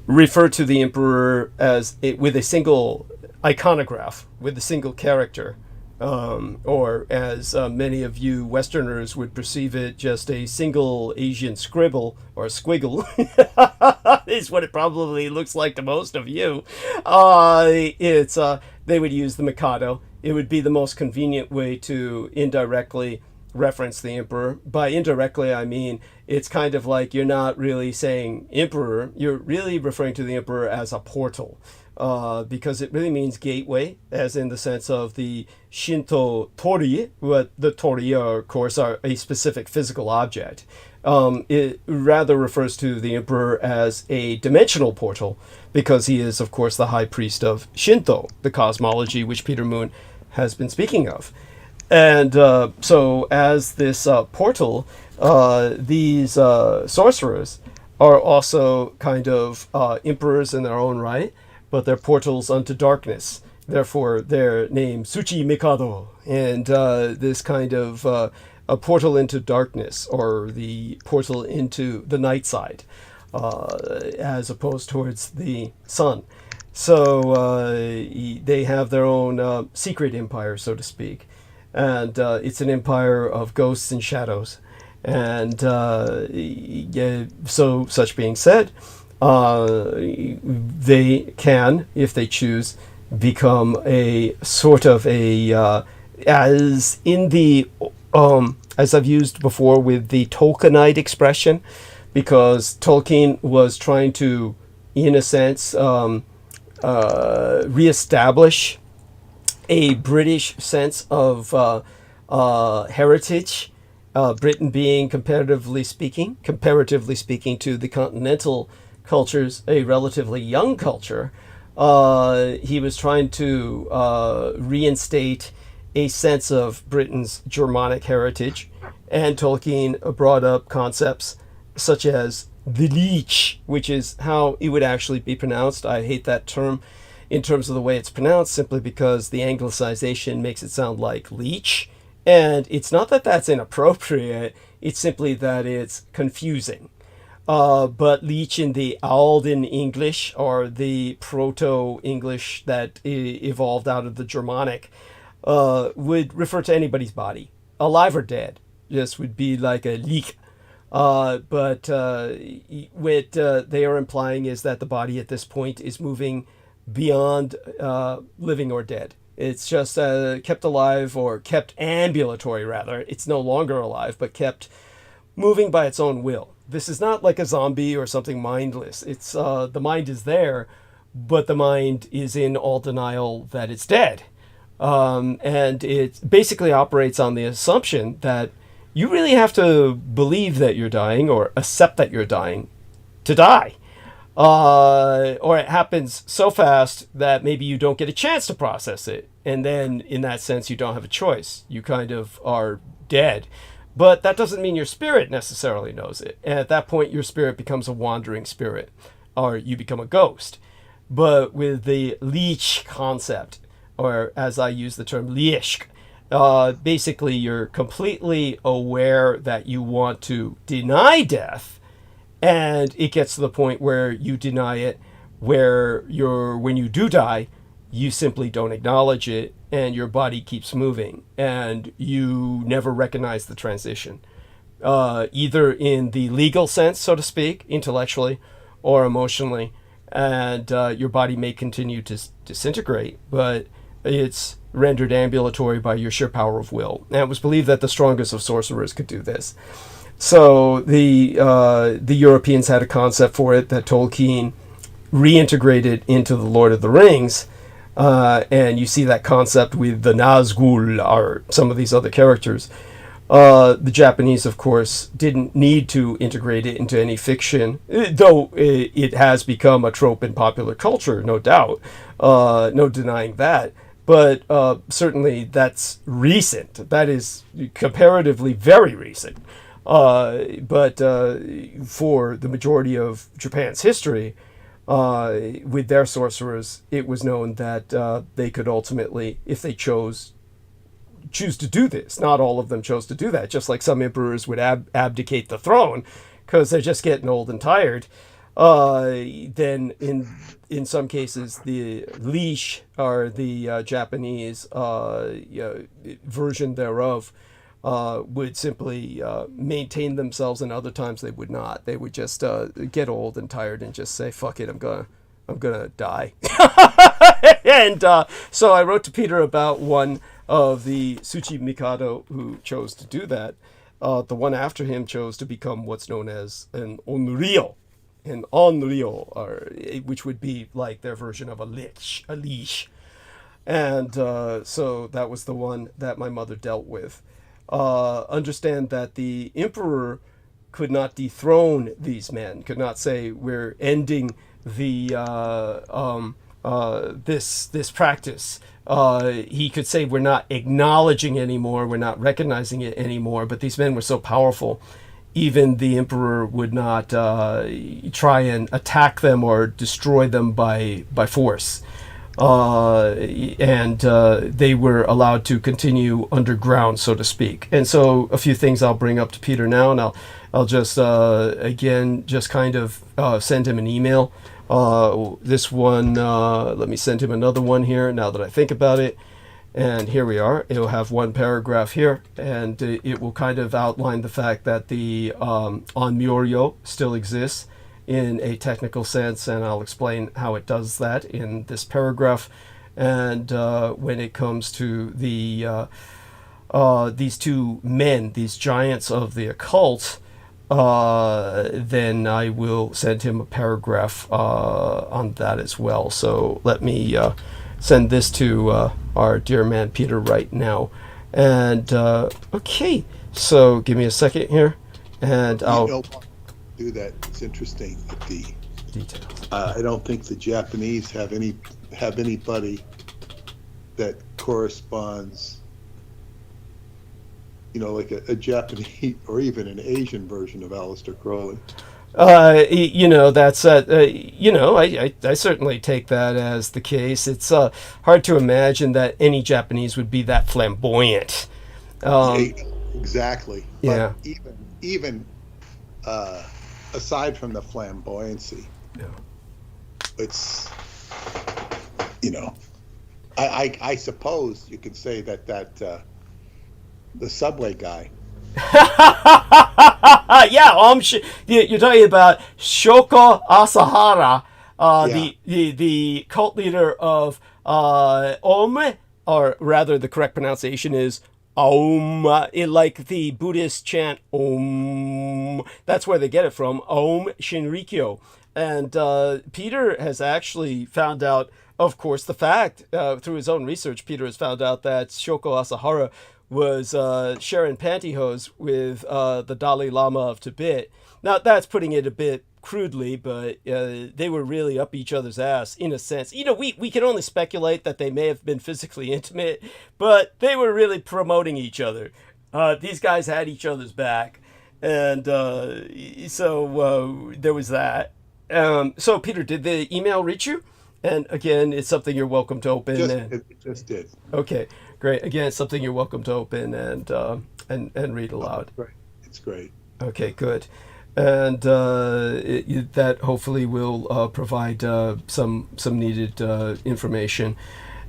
refer to the emperor with a single iconograph, with a single character, or as many of you Westerners would perceive it, just a single Asian scribble or squiggle is what it probably looks like to most of you. They would use the Mikado. It would be the most convenient way to indirectly reference the emperor. By indirectly, I mean it's kind of like you're not really saying emperor, you're really referring to the emperor as a portal. Because it really means gateway, as in the sense of the Shinto torii, what the torii are, of course, are a specific physical object. It rather refers to the emperor as a dimensional portal, because he is, of course, the high priest of Shinto, the cosmology which Peter Moon has been speaking of. And so as this portal, these sorcerers are also kind of emperors in their own right, but they're portals unto darkness. Therefore, their name, Tsuchi Mikado, and this kind of a portal into darkness, or the portal into the night side, as opposed towards the sun. So they have their own secret empire, so to speak. And it's an empire of ghosts and shadows. And so, such being said, they can, if they choose, become a sort of a as in the as I've used before with the Tolkienite expression, because Tolkien was trying to, in a sense, reestablish a British sense of heritage. Britain being comparatively speaking to the continental cultures, a relatively young culture. He was trying to reinstate a sense of Britain's Germanic heritage, and Tolkien brought up concepts such as the leech, which is how it would actually be pronounced. I hate that term in terms of the way it's pronounced, simply because the anglicization makes it sound like leech, and it's not that that's inappropriate, it's simply that it's confusing. But leech in the Alden English, or the Proto-English that evolved out of the Germanic, would refer to anybody's body, alive or dead. Just would be like a leek. But what they are implying is that the body at this point is moving beyond living or dead. It's just kept alive, or kept ambulatory, rather. It's no longer alive, but kept moving by its own will. This is not like a zombie or something mindless. It's the mind is there, but the mind is in all denial that it's dead. And it basically operates on the assumption that you really have to believe that you're dying or accept that you're dying to die. Or it happens so fast that maybe you don't get a chance to process it. And then in that sense, you don't have a choice. You kind of are dead. But that doesn't mean your spirit necessarily knows it. And at that point, your spirit becomes a wandering spirit, or you become a ghost. But with the lich concept, or as I use the term liishk, basically you're completely aware that you want to deny death, and it gets to the point where you deny it, where when you do die, you simply don't acknowledge it, and your body keeps moving, and you never recognize the transition, either in the legal sense, so to speak, intellectually or emotionally, and your body may continue to disintegrate, but it's rendered ambulatory by your sheer power of will. And it was believed that the strongest of sorcerers could do this. So the Europeans had a concept for it that Tolkien reintegrated into the Lord of the Rings, and you see that concept with the Nazgûl or some of these other characters. The Japanese, of course, didn't need to integrate it into any fiction, though it has become a trope in popular culture, no doubt. No denying that. But certainly that's recent. That is comparatively very recent. But for the majority of Japan's history, with their sorcerers, it was known that they could ultimately, if they choose to do this. Not all of them chose to do that, just like some emperors would abdicate the throne because they're just getting old and tired. Then in some cases, the Lish, or the Japanese version thereof, would simply maintain themselves, and other times they would not. They would just get old and tired and just say, fuck it, I'm gonna die. And so I wrote to Peter about one of the Tsuchi Mikado who chose to do that. The one after him chose to become what's known as an onryo, or which would be like their version of a leash. And so that was the one that my mother dealt with. Understand that the emperor could not dethrone these men, could not say we're ending the this practice. He could say we're not acknowledging anymore, we're not recognizing it anymore. But these men were so powerful, even the emperor would not try and attack them or destroy them by force. And they were allowed to continue underground, so to speak. And so a few things I'll bring up to Peter now, and I'll just again just kind of send him an email. This one, let me send him another one here now that I think about it. And here we are. It'll have one paragraph here, and it will kind of outline the fact that the onmyoryo still exists in a technical sense, and I'll explain how it does that in this paragraph. And when it comes to the these two men, these giants of the occult, then I will send him a paragraph on that as well. So let me send this to our dear man Peter right now. And okay, so give me a second here, and I'll do that. It's interesting. The details. I don't think the Japanese have anybody that corresponds, like a Japanese or even an Asian version of Aleister Crowley. That's I certainly take that as the case. It's hard to imagine that any Japanese would be that flamboyant. Exactly. Yeah. But even aside from the flamboyancy, yeah, it's I suppose you could say that the subway guy. Yeah, you're talking about Shoko Asahara, the cult leader of Om, or rather the correct pronunciation is Om, like the Buddhist chant Om. That's where they get it from. Om Shinrikyo. And Peter has actually found out, of course, the fact, through his own research, Peter has found out that Shoko Asahara was sharing pantyhose with the Dalai Lama of Tibet. Now, that's putting it a bit crudely, but they were really up each other's ass, in a sense. You know, we can only speculate that they may have been physically intimate, but they were really promoting each other. These guys had each other's back. And so there was that. So, Peter, did the email reach you? And again, it's something you're welcome to open. It just did. Okay, great. Again, it's something you're welcome to open and read aloud. Right. It's great. Okay, good. And that hopefully will provide some needed information.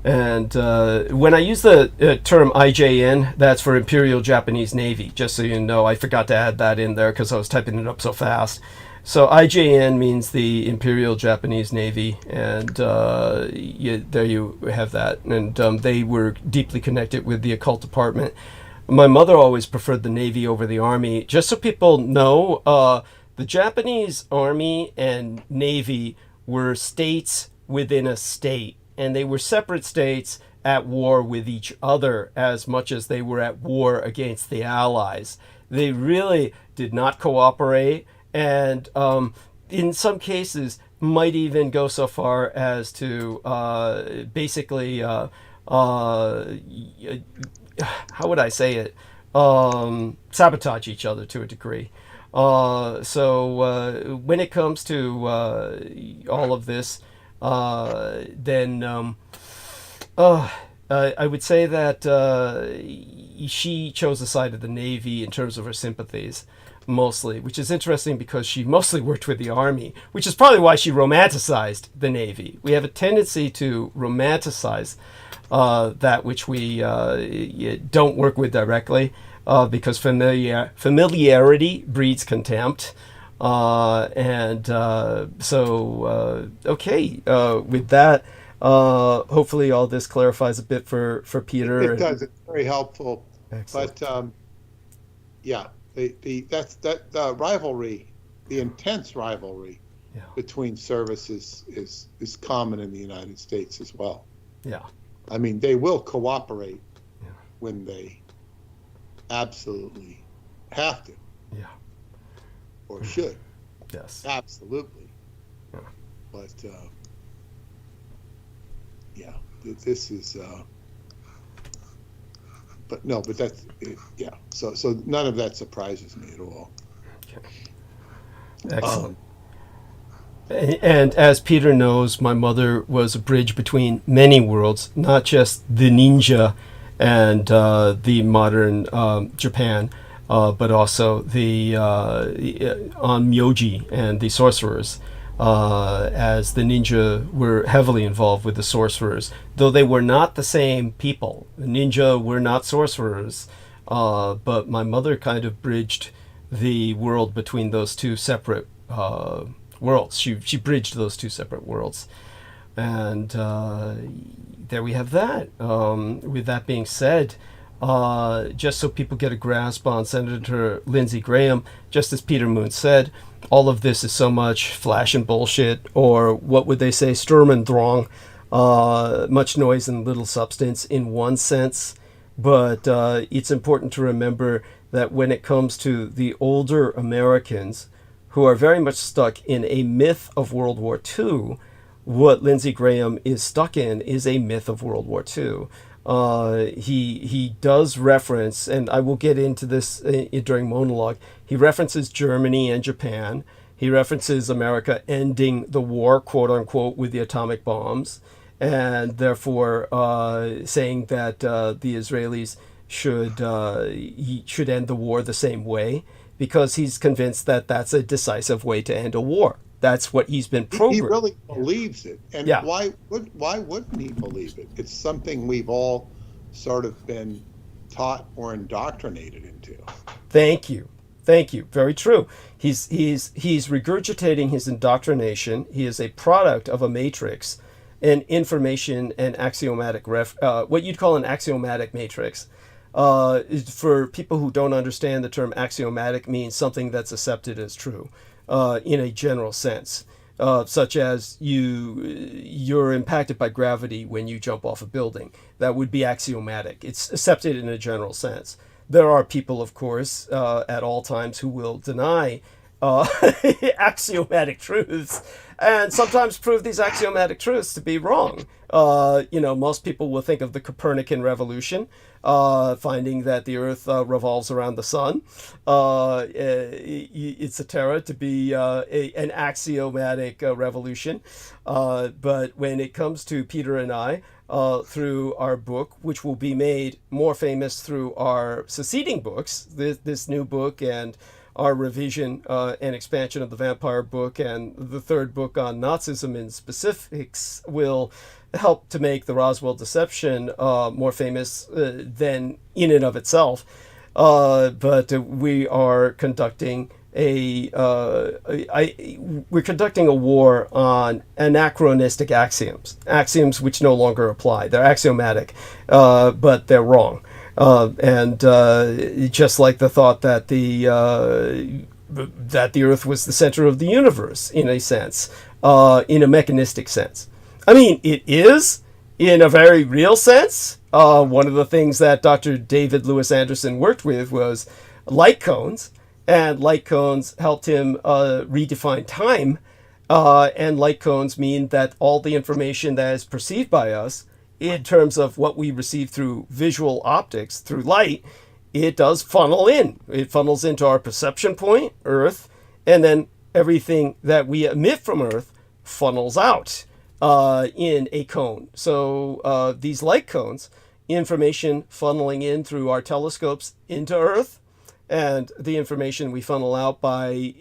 And when I use the term IJN, that's for Imperial Japanese Navy, just so you know. I forgot to add that in there because I was typing it up so fast. So IJN means the Imperial Japanese Navy, and there you have that. And they were deeply connected with the occult department. My mother always preferred the Navy over the Army. Just so people know, the Japanese Army and Navy were states within a state, and they were separate states at war with each other as much as they were at war against the Allies. They really did not cooperate, and in some cases might even go so far as to basically how would I say it? Sabotage each other to a degree. So when it comes to all of this, then I would say that she chose the side of the Navy in terms of her sympathies, mostly, which is interesting because she mostly worked with the Army, which is probably why she romanticized the Navy. We have a tendency to romanticize that which we don't work with directly, because familiarity breeds contempt. Okay, with that, hopefully all this clarifies a bit for Peter. It does. It's very helpful. Excellent. But yeah, the rivalry, the intense rivalry between services is common in the United States as well. Yeah. I mean, they will cooperate when they absolutely have to. Yeah. Or should. Yes. Absolutely. Yeah. But this is. But that's yeah. So none of that surprises me at all. Okay. Excellent. And as Peter knows, my mother was a bridge between many worlds, not just the ninja and the modern Japan, but also the onmyoji and the sorcerers, as the ninja were heavily involved with the sorcerers, though they were not the same people. The ninja were not sorcerers, but my mother kind of bridged the world between those two separate worlds. She bridged those two separate worlds. And there we have that. With that being said, just so people get a grasp on Senator Lindsey Graham, just as Peter Moon said, all of this is so much flash and bullshit, or what would they say, Sturm und Drang, much noise and little substance in one sense. But it's important to remember that when it comes to the older Americans who are very much stuck in a myth of World War II, what Lindsey Graham is stuck in is a myth of World War II. He does reference, and I will get into this during monologue, he references Germany and Japan. He references America ending the war, quote unquote, with the atomic bombs, and therefore saying that the Israelis should end the war the same way, because he's convinced that that's a decisive way to end a war. That's what he's been programmed. He really believes it. And why wouldn't he believe it? It's something we've all sort of been taught or indoctrinated into. Thank you. Very true. He's regurgitating his indoctrination. He is a product of a matrix, an information and axiomatic what you'd call an axiomatic matrix. For people who don't understand, the term axiomatic means something that's accepted as true in a general sense, such as you're impacted by gravity when you jump off a building. That would be axiomatic. It's accepted in a general sense. There are people, of course, at all times who will deny axiomatic truths and sometimes prove these axiomatic truths to be wrong. Most people will think of the Copernican revolution, finding that the Earth revolves around the sun. It's a terror to be an axiomatic revolution. But when it comes to Peter and I, through our book, which will be made more famous through our succeeding books, this new book and our revision and expansion of the vampire book, and the third book on Nazism in specifics will help to make the Roswell deception more famous than in and of itself. But we are conducting we're conducting a war on anachronistic axioms which no longer apply. They're axiomatic, but they're wrong. And just like the thought that the Earth was the center of the universe, in a sense, in a mechanistic sense. I mean, it is in a very real sense. One of the things that Dr. David Lewis Anderson worked with was light cones, and light cones helped him redefine time. And light cones mean that all the information that is perceived by us in terms of what we receive through visual optics, through light, it does funnel in. It funnels into our perception point, Earth, and then everything that we emit from Earth funnels out in a cone. So these light cones, information funneling in through our telescopes into Earth, and the information we funnel out by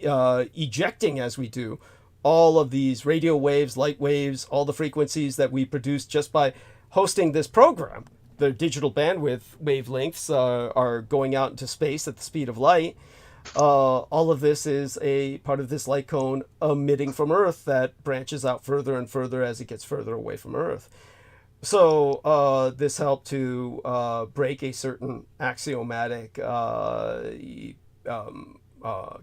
ejecting, as we do, all of these radio waves, light waves, all the frequencies that we produce just by hosting this program. The digital bandwidth wavelengths are going out into space at the speed of light. All of this is a part of this light cone emitting from Earth that branches out further and further as it gets further away from Earth. So this helped to break a certain axiomatic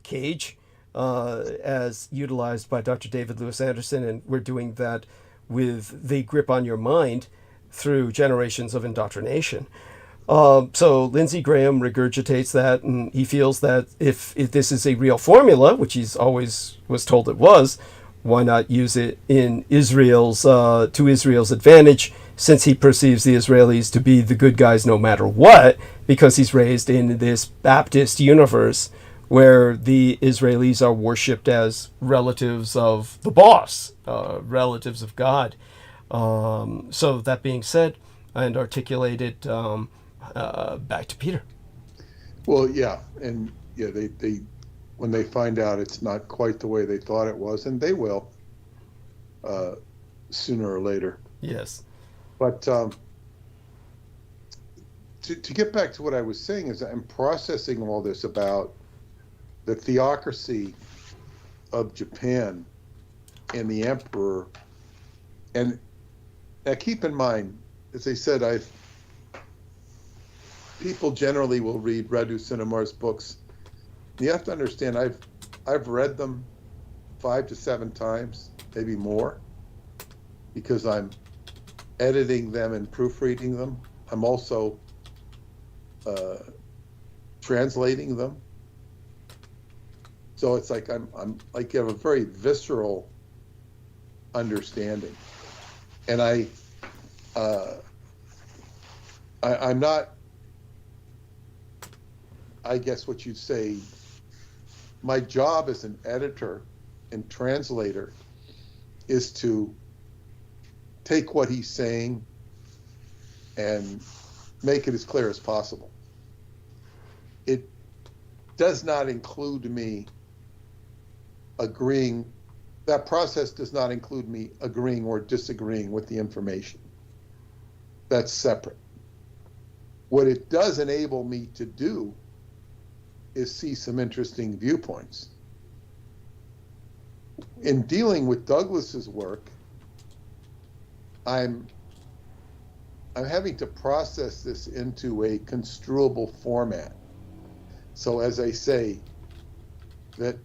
cage as utilized by Dr. David Lewis Anderson, and we're doing that with the grip on your mind through generations of indoctrination. So Lindsey Graham regurgitates that, and he feels that if this is a real formula, which he's always was told it was, why not use it in Israel's to Israel's advantage, since he perceives the Israelis to be the good guys no matter what, because he's raised in this Baptist universe where the Israelis are worshipped as relatives of the boss, relatives of God. So that being said, and articulated, back to Peter. Well, yeah, and yeah, they when they find out it's not quite the way they thought it was, and they will, sooner or later. Yes. But to get back to what I was saying is I'm processing all this about the theocracy of Japan and the emperor. And now keep in mind, as I said, people generally will read Radu Sinamar's books. You have to understand, I've read them 5 to 7 times, maybe more, because I'm editing them and proofreading them. I'm also translating them. So it's like I'm like you have a very visceral understanding, and I'm not, I guess what you'd say, my job as an editor and translator is to take what he's saying and make it as clear as possible. It does not include me agreeing, that process does not include me agreeing or disagreeing with the information. That's separate. What it does enable me to do is see some interesting viewpoints. In dealing with Douglas's work, I'm I'm having to process this into a construable format. So as I say, that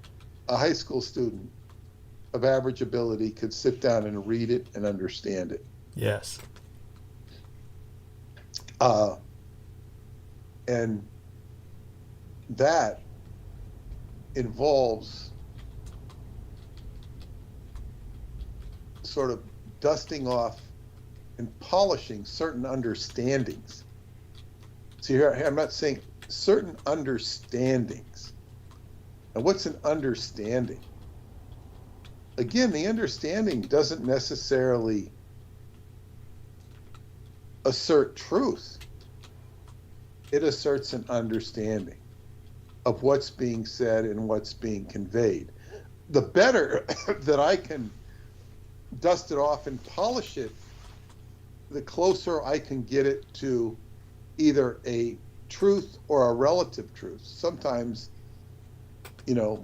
a high school student of average ability could sit down and read it and understand it. Yes. And that involves sort of dusting off and polishing certain understandings. See, here I'm not saying certain understandings. And what's an understanding? Again, the understanding doesn't necessarily assert truth. It asserts an understanding of what's being said and what's being conveyed. The better that I can dust it off and polish it, the closer I can get it to either a truth or a relative truth. Sometimes, a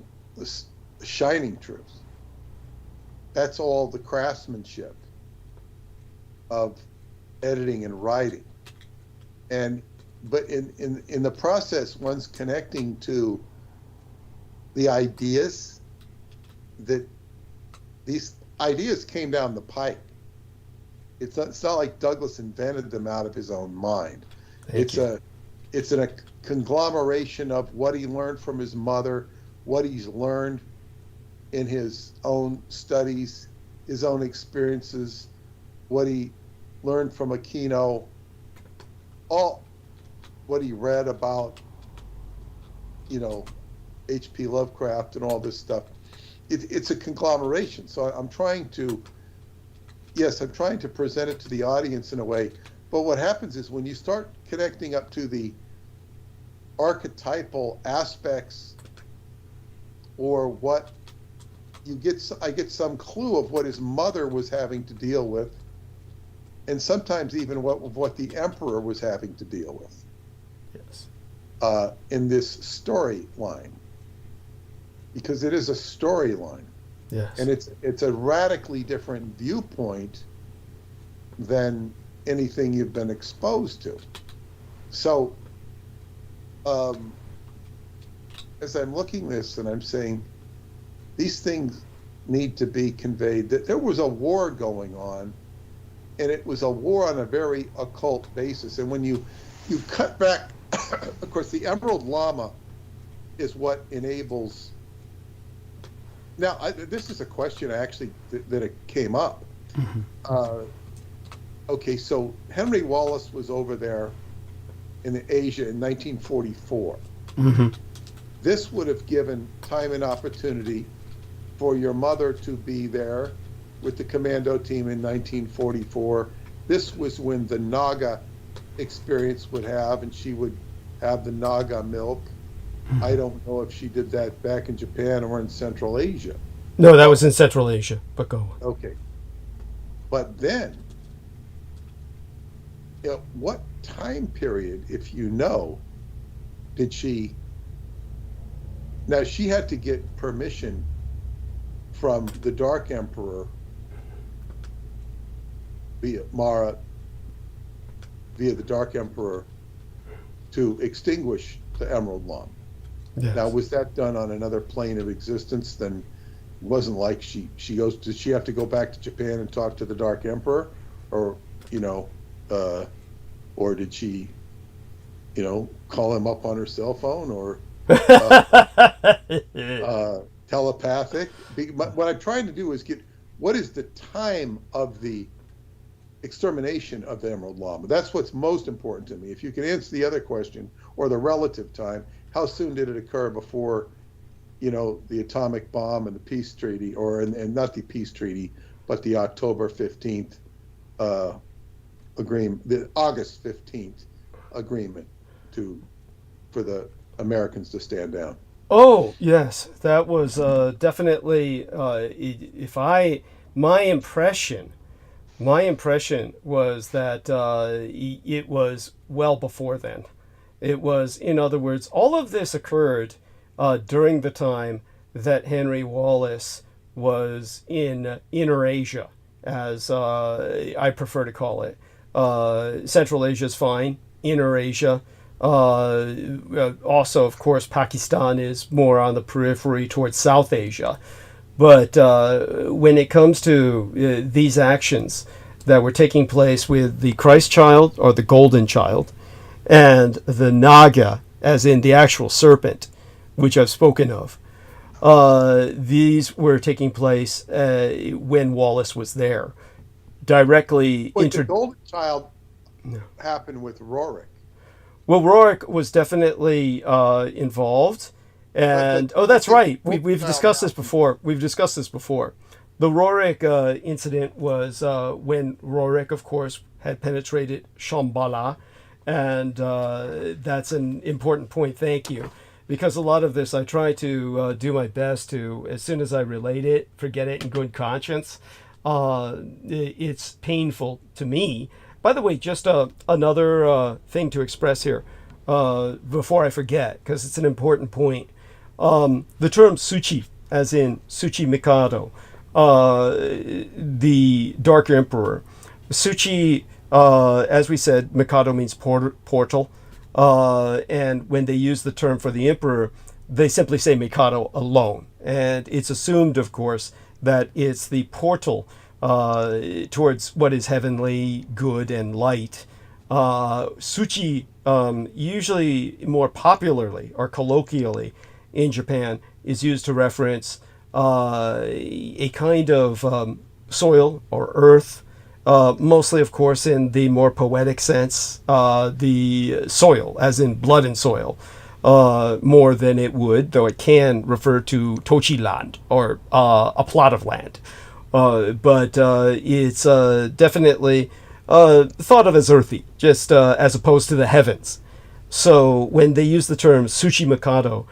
shining truth. That's all the craftsmanship of editing and writing. But in the process, one's connecting to the ideas that these ideas came down the pike. It's not like Douglas invented them out of his own mind. It's a conglomeration of what he learned from his mother, what he's learned in his own studies, his own experiences, what he learned from Aquino, all what he read about, H.P. Lovecraft and all this stuff. It's a conglomeration. So I'm trying to present it to the audience in a way. But what happens is when you start connecting up to the archetypal aspects, or what I get some clue of what his mother was having to deal with, and sometimes even what the emperor was having to deal with. Yes. In this storyline, because it is a storyline. Yes. And it's a radically different viewpoint than anything you've been exposed to. So, as I'm looking this and I'm saying, these things need to be conveyed, that there was a war going on, and it was a war on a very occult basis. And when you cut back, of course, the Emerald Llama is what enables. Now, this is a question actually that it came up. Mm-hmm. Okay, so Henry Wallace was over there in Asia in 1944. Mm-hmm. This would have given time and opportunity for your mother to be there with the commando team in 1944. This was when the Naga experience would have, and she would have the Naga milk. I don't know if she did that back in Japan or in Central Asia. No, that was in Central Asia, but go on. Okay. But then, what time period, if you know, did she... Now, she had to get permission from the Dark Emperor via the Dark Emperor to extinguish the Emerald Llama. Yes. Now, was that done on another plane of existence? Then it wasn't like she goes. Did she have to go back to Japan and talk to the Dark Emperor, or or did she, call him up on her cell phone, or telepathic? What I'm trying to do is get what is the time of the extermination of the Emerald Llama. That's what's most important to me. If you can answer the other question, or the relative time, how soon did it occur before, the atomic bomb and the peace treaty, and not the peace treaty, but the October 15th agreement, the August 15th agreement for the Americans to stand down. Oh, yes, that was definitely, my impression was that it was well before then. It was, in other words, all of this occurred during the time that Henry Wallace was in Inner Asia, as I prefer to call it, Central Asia is fine. Inner Asia. Also, of course, Pakistan is more on the periphery towards South Asia. But when it comes to these actions that were taking place with the Christ child, or the golden child, and the Naga, as in the actual serpent, which I've spoken of, these were taking place when Wallace was there. Directly the golden child happened with Rorik. Well, Rorik was definitely involved. And that's right. We've discussed this before. The Rorik incident was when Rorik, of course, had penetrated Shambhala, and that's an important point. Thank you, because a lot of this I try to do my best to, as soon as I relate it, forget it in good conscience. It's painful to me. By the way, just another thing to express here before I forget, because it's an important point. The term Suchi, as in Suchi Mikado, the Dark Emperor. Suchi, as we said, Mikado means portal. And when they use the term for the emperor, they simply say Mikado alone. And it's assumed, of course, that it's the portal towards what is heavenly, good, and light. Suchi, usually more popularly or colloquially in Japan, is used to reference a kind of soil or earth, mostly, of course, in the more poetic sense, the soil, as in blood and soil, more than it would, though it can refer to tochi land, or a plot of land. But it's definitely thought of as earthy, just as opposed to the heavens. So when they use the term Suchi Mikado,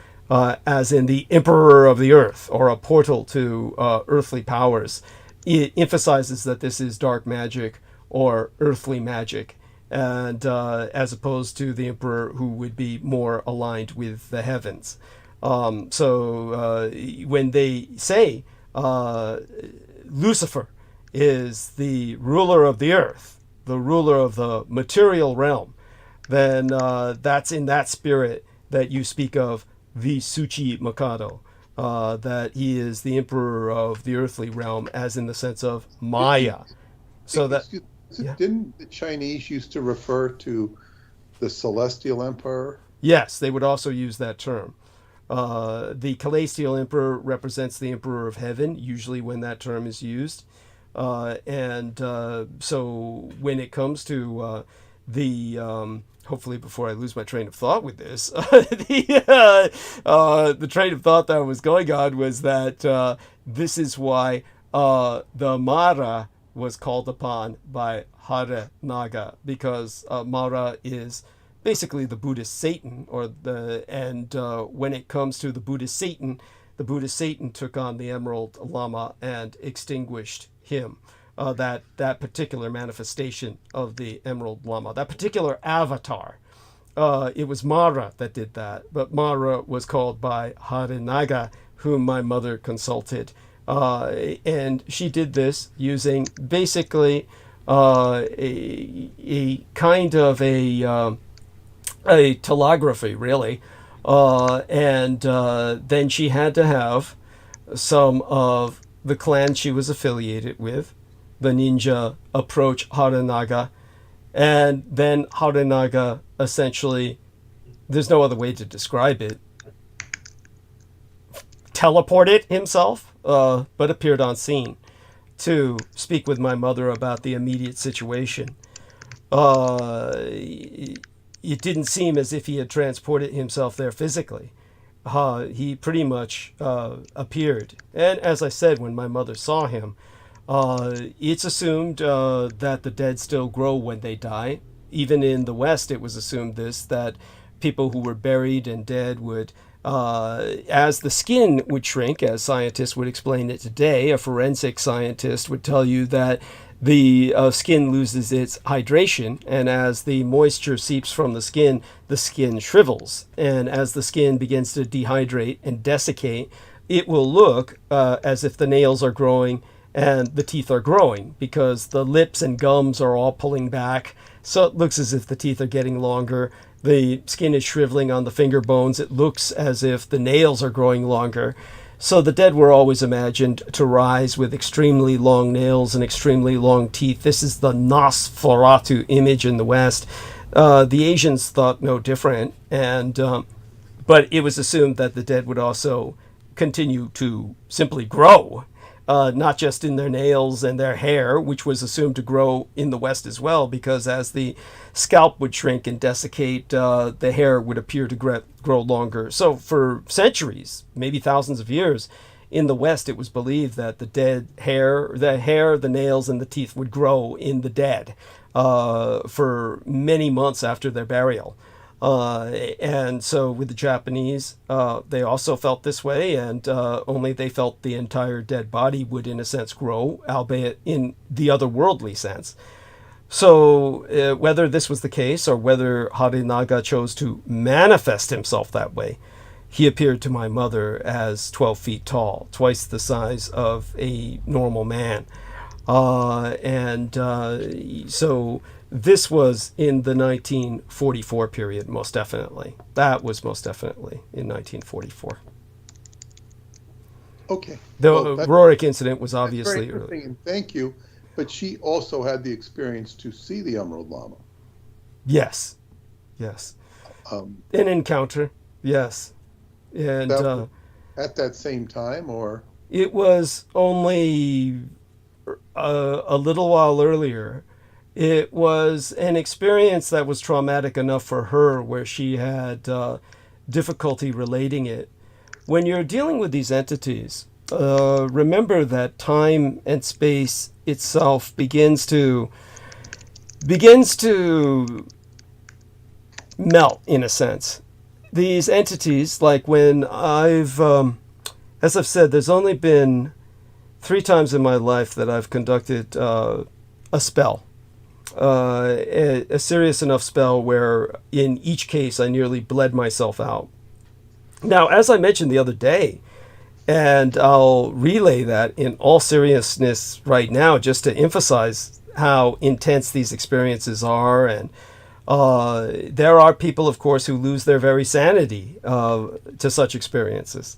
as in the emperor of the earth, or a portal to earthly powers, it emphasizes that this is dark magic or earthly magic, and as opposed to the emperor, who would be more aligned with the heavens. So when they say Lucifer is the ruler of the earth, the ruler of the material realm, then that's in that spirit that you speak of the Suchi Mikado, that he is the emperor of the earthly realm, as in the sense of Maya. So that didn't the Chinese used to refer to the celestial emperor? Yes, they would also use that term. The celestial emperor represents the emperor of heaven, usually when that term is used. So when it comes to hopefully before I lose my train of thought with this, the train of thought that I was going on was that this is why the Mara was called upon by Hare Naga, because Mara is basically the Buddhist Satan, and when it comes to the Buddhist Satan took on the Emerald Lama and extinguished him. That particular manifestation of the Emerald Lama, that particular avatar. It was Mara that did that, but Mara was called by Hare Naga, whom my mother consulted. And she did this using basically a kind of a telegraphy, really. And then she had to have some of the clan she was affiliated with, the ninja, approach Hare Naga, and then Hare Naga essentially, there's no other way to describe it, teleported himself, but appeared on scene to speak with my mother about the immediate situation. It didn't seem as if he had transported himself there physically. He pretty much appeared. And as I said, when my mother saw him, it's assumed that the dead still grow when they die. Even in the West, it was assumed that people who were buried and dead would, as the skin would shrink, as scientists would explain it today, a forensic scientist would tell you that the skin loses its hydration, and as the moisture seeps from the skin shrivels. And as the skin begins to dehydrate and desiccate, it will look as if the nails are growing and the teeth are growing because the lips and gums are all pulling back. So it looks as if the teeth are getting longer. The skin is shriveling on the finger bones. It looks as if the nails are growing longer. So the dead were always imagined to rise with extremely long nails and extremely long teeth. This is the Nosferatu image in the West. The Asians thought no different, and but it was assumed that the dead would also continue to simply grow, not just in their nails and their hair, which was assumed to grow in the West as well, because as the scalp would shrink and desiccate, the hair would appear to grow longer. So for centuries, maybe thousands of years, in the West, it was believed that the dead hair, the nails, and the teeth would grow in the dead for many months after their burial. And so with the Japanese, they also felt this way, and only they felt the entire dead body would, in a sense, grow, albeit in the otherworldly sense. So whether this was the case or whether Harenaga chose to manifest himself that way, he appeared to my mother as 12 feet tall, twice the size of a normal man. So this was in the 1944 period, most definitely. That was most definitely in 1944. Okay. The Well, Roerich incident was that's obviously very interesting, early. and thank you. But she also had the experience to see the Emerald Llama. Yes. Um, An encounter. Yes. And at that same time, or it was only a little while earlier. It was an experience that was traumatic enough for her where she had difficulty relating it. When you're dealing with these entities, remember that time and space itself begins to melt, in a sense. These entities, like when as I've said, there's only been 3 times in my life that I've conducted a spell. A serious enough spell where in each case I nearly bled myself out. Now, as I mentioned the other day, and I'll relay that in all seriousness right now just to emphasize how intense these experiences are. And there are people, of course, who lose their very sanity to such experiences.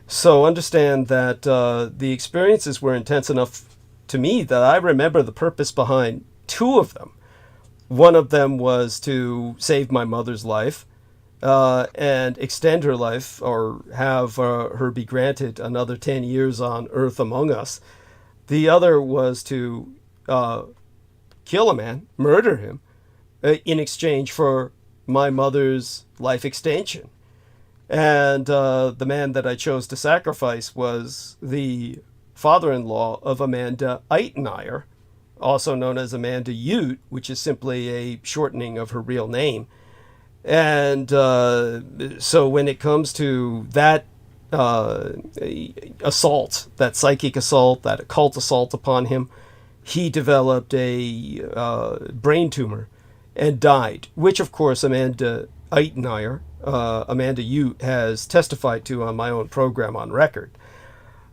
So understand that the experiences were intense enough to me that I remember the purpose behind 2 of them. One of them was to save my mother's life and extend her life, or have her be granted another 10 years on Earth among us. The other was to kill a man, murder him, in exchange for my mother's life extension. And the man that I chose to sacrifice was the father-in-law of Amanda Eitenayer, also known as Amanda Ute, which is simply a shortening of her real name. And so when it comes to that assault, that psychic assault, that occult assault upon him, he developed a brain tumor and died, which, of course, Amanda Eitenayer, Amanda Ute, has testified to on my own program on record.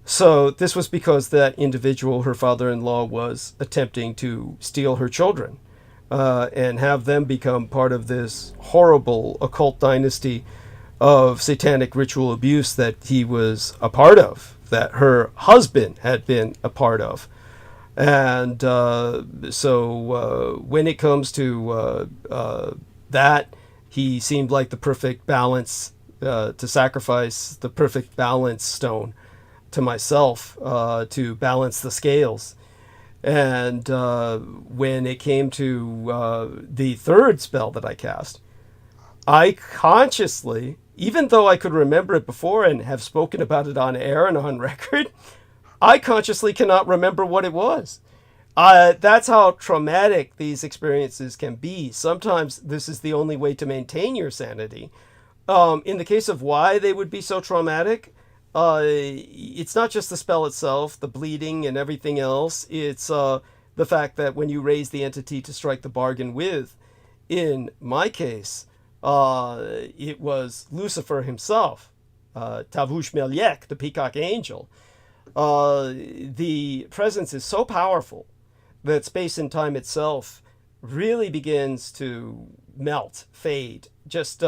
So this was because that individual, her father-in-law, was attempting to steal her children and have them become part of this horrible occult dynasty of satanic ritual abuse that he was a part of, that her husband had been a part of. And so when it comes to that, he seemed like the perfect balance to sacrifice, the perfect balance stone to myself to balance the scales. And when it came to the 3rd spell that I cast, I consciously, even though I could remember it before and have spoken about it on air and on record, I consciously cannot remember what it was. That's how traumatic these experiences can be. Sometimes this is the only way to maintain your sanity. In the case of why they would be so traumatic, it's not just the spell itself, the bleeding and everything else. It's the fact that when you raise the entity to strike the bargain with, in my case, it was Lucifer himself, Tavush Meliek, the peacock angel. the presence is so powerful that space and time itself really begins to melt, fade. Just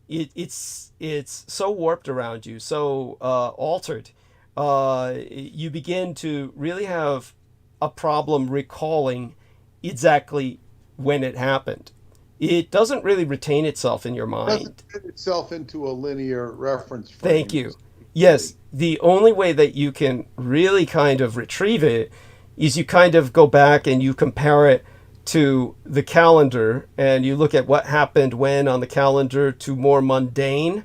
it's so warped around you, so altered. You begin to really have a problem recalling exactly when it happened. It doesn't really retain itself in your It doesn't mind. fit itself into a linear reference frame. Thank you. Yes, the only way that you can really kind of retrieve it is you kind of go back and you compare it to the calendar, and you look at what happened when on the calendar to more mundane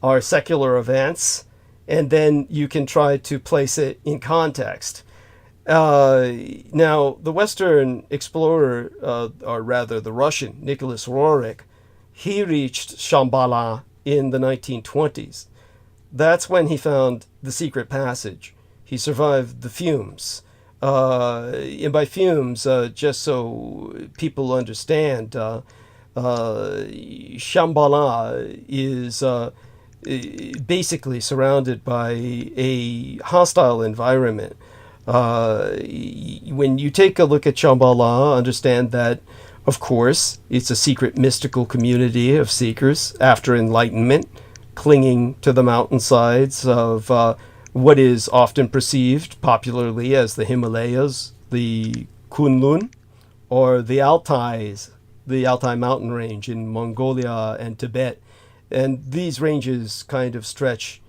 or secular events, and then you can try to place it in context. Now, the Western explorer, or rather the Russian, Nicholas Roerich, he reached Shambhala in the 1920s. That's when he found the secret passage. He survived the fumes. And by fumes, just so people understand, Shambhala is basically surrounded by a hostile environment. When you take a look at Shambhala, understand that, of course, it's a secret mystical community of seekers after enlightenment, clinging to the mountainsides of what is often perceived popularly as the Himalayas, the Kunlun, or the Altai mountain range in Mongolia and Tibet. And these ranges kind of stretch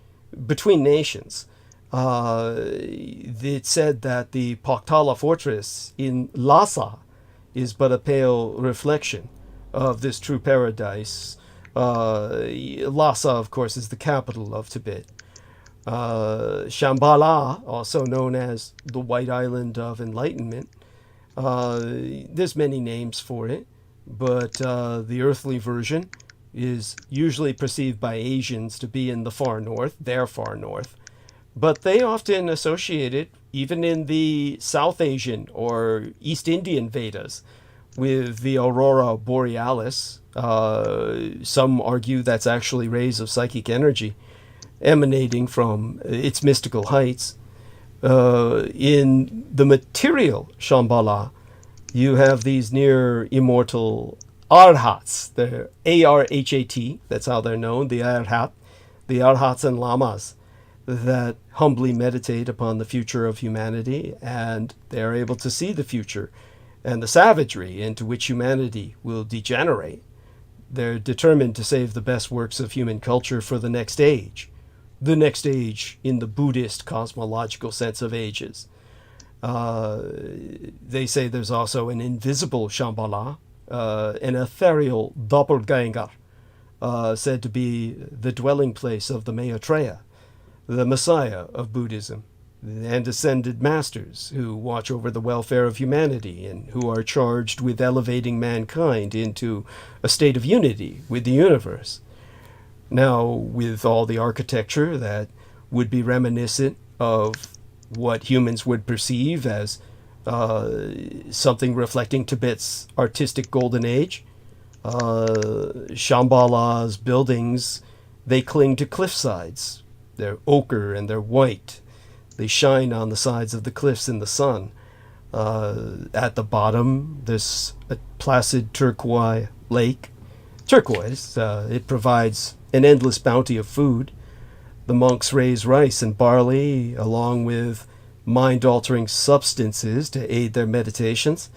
between nations. It's said that the Paktala fortress in Lhasa is but a pale reflection of this true paradise. Lhasa, of course, is the capital of Tibet. Shambhala, also known as the White Island of Enlightenment, there's many names for it, but the earthly version is usually perceived by Asians to be in the far north, their far north, but they often associate it, even in the South Asian or East Indian Vedas, with the aurora borealis. Some argue that's actually rays of psychic energy emanating from its mystical heights. In the material Shambhala, you have these near immortal arhats. They're A-R-H-A-T, that's how they're known, the arhats and lamas that humbly meditate upon the future of humanity, and they're able to see the future and the savagery into which humanity will degenerate. They're determined to save the best works of human culture for the next age in the Buddhist cosmological sense of ages. They say there's also an invisible Shambhala, an ethereal doppelganger, said to be the dwelling place of the Maitreya, the Messiah of Buddhism, and ascended masters who watch over the welfare of humanity and who are charged with elevating mankind into a state of unity with the universe. Now, with all the architecture that would be reminiscent of what humans would perceive as something reflecting Tibet's artistic golden age, Shambhala's buildings, they cling to cliff sides. They're ochre and they're white. They shine on the sides of the cliffs in the sun. At the bottom, there's a placid turquoise lake. Turquoise, it provides an endless bounty of food. The monks raise rice and barley, along with mind-altering substances to aid their meditations,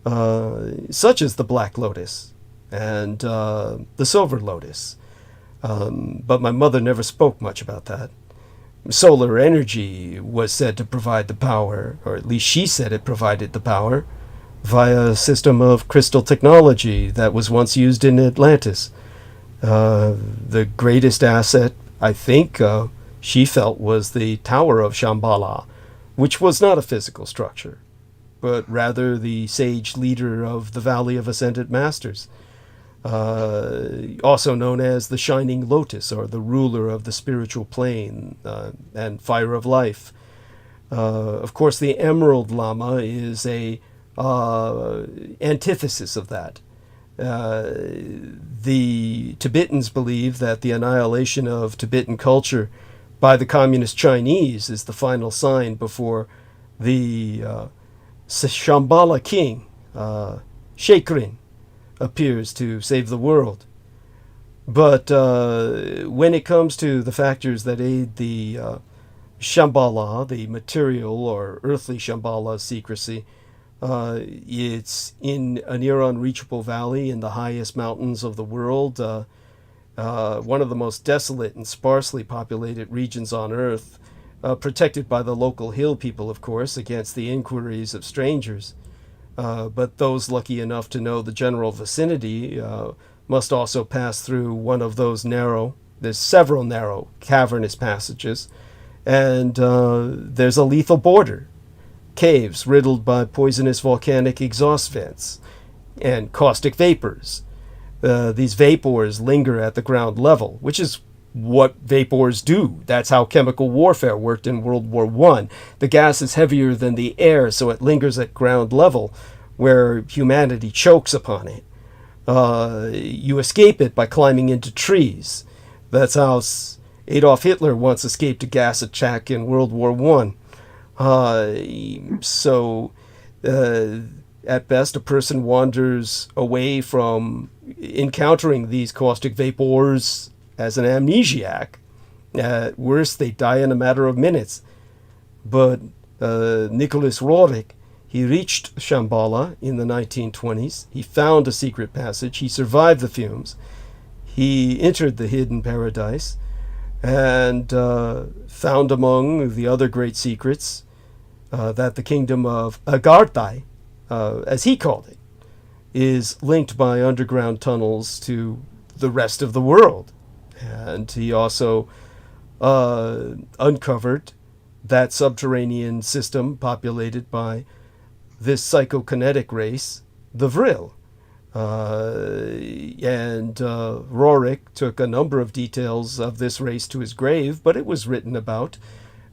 such as the black lotus and the silver lotus. But my mother never spoke much about that. Solar energy was said to provide the power, or at least she said it provided the power, via a system of crystal technology that was once used in Atlantis. The greatest asset, I think, she felt was the Tower of Shambhala, which was not a physical structure, but rather the sage leader of the Valley of Ascended Masters, also known as the Shining Lotus, or the ruler of the spiritual plane and fire of life. Of course, the Emerald Lama is a antithesis of that. The Tibetans believe that the annihilation of Tibetan culture by the Communist Chinese is the final sign before the Shambhala king, Shekrin, appears to save the world. But when it comes to the factors that aid the Shambhala, the material or earthly Shambhala secrecy, it's in a near unreachable valley in the highest mountains of the world, one of the most desolate and sparsely populated regions on Earth, protected by the local hill people, of course, against the inquiries of strangers. But those lucky enough to know the general vicinity must also pass through one of those there's several narrow, cavernous passages, and there's a lethal border. Caves riddled by poisonous volcanic exhaust vents and caustic vapors. These vapors linger at the ground level, which is what vapors do. That's how chemical warfare worked in World War I. The gas is heavier than the air, so it lingers at ground level, where humanity chokes upon it. You escape it by climbing into trees. That's how Adolf Hitler once escaped a gas attack in World War I. At best, a person wanders away from encountering these caustic vapors as an amnesiac. At worst, they die in a matter of minutes. But Nicholas Roerich, he reached Shambhala in the 1920s. He found a secret passage. He survived the fumes. He entered the hidden paradise and found among the other great secrets that the kingdom of Agartha, as he called it, is linked by underground tunnels to the rest of the world. And he also uncovered that subterranean system populated by this psychokinetic race, the Vril. Roerich took a number of details of this race to his grave, but it was written about,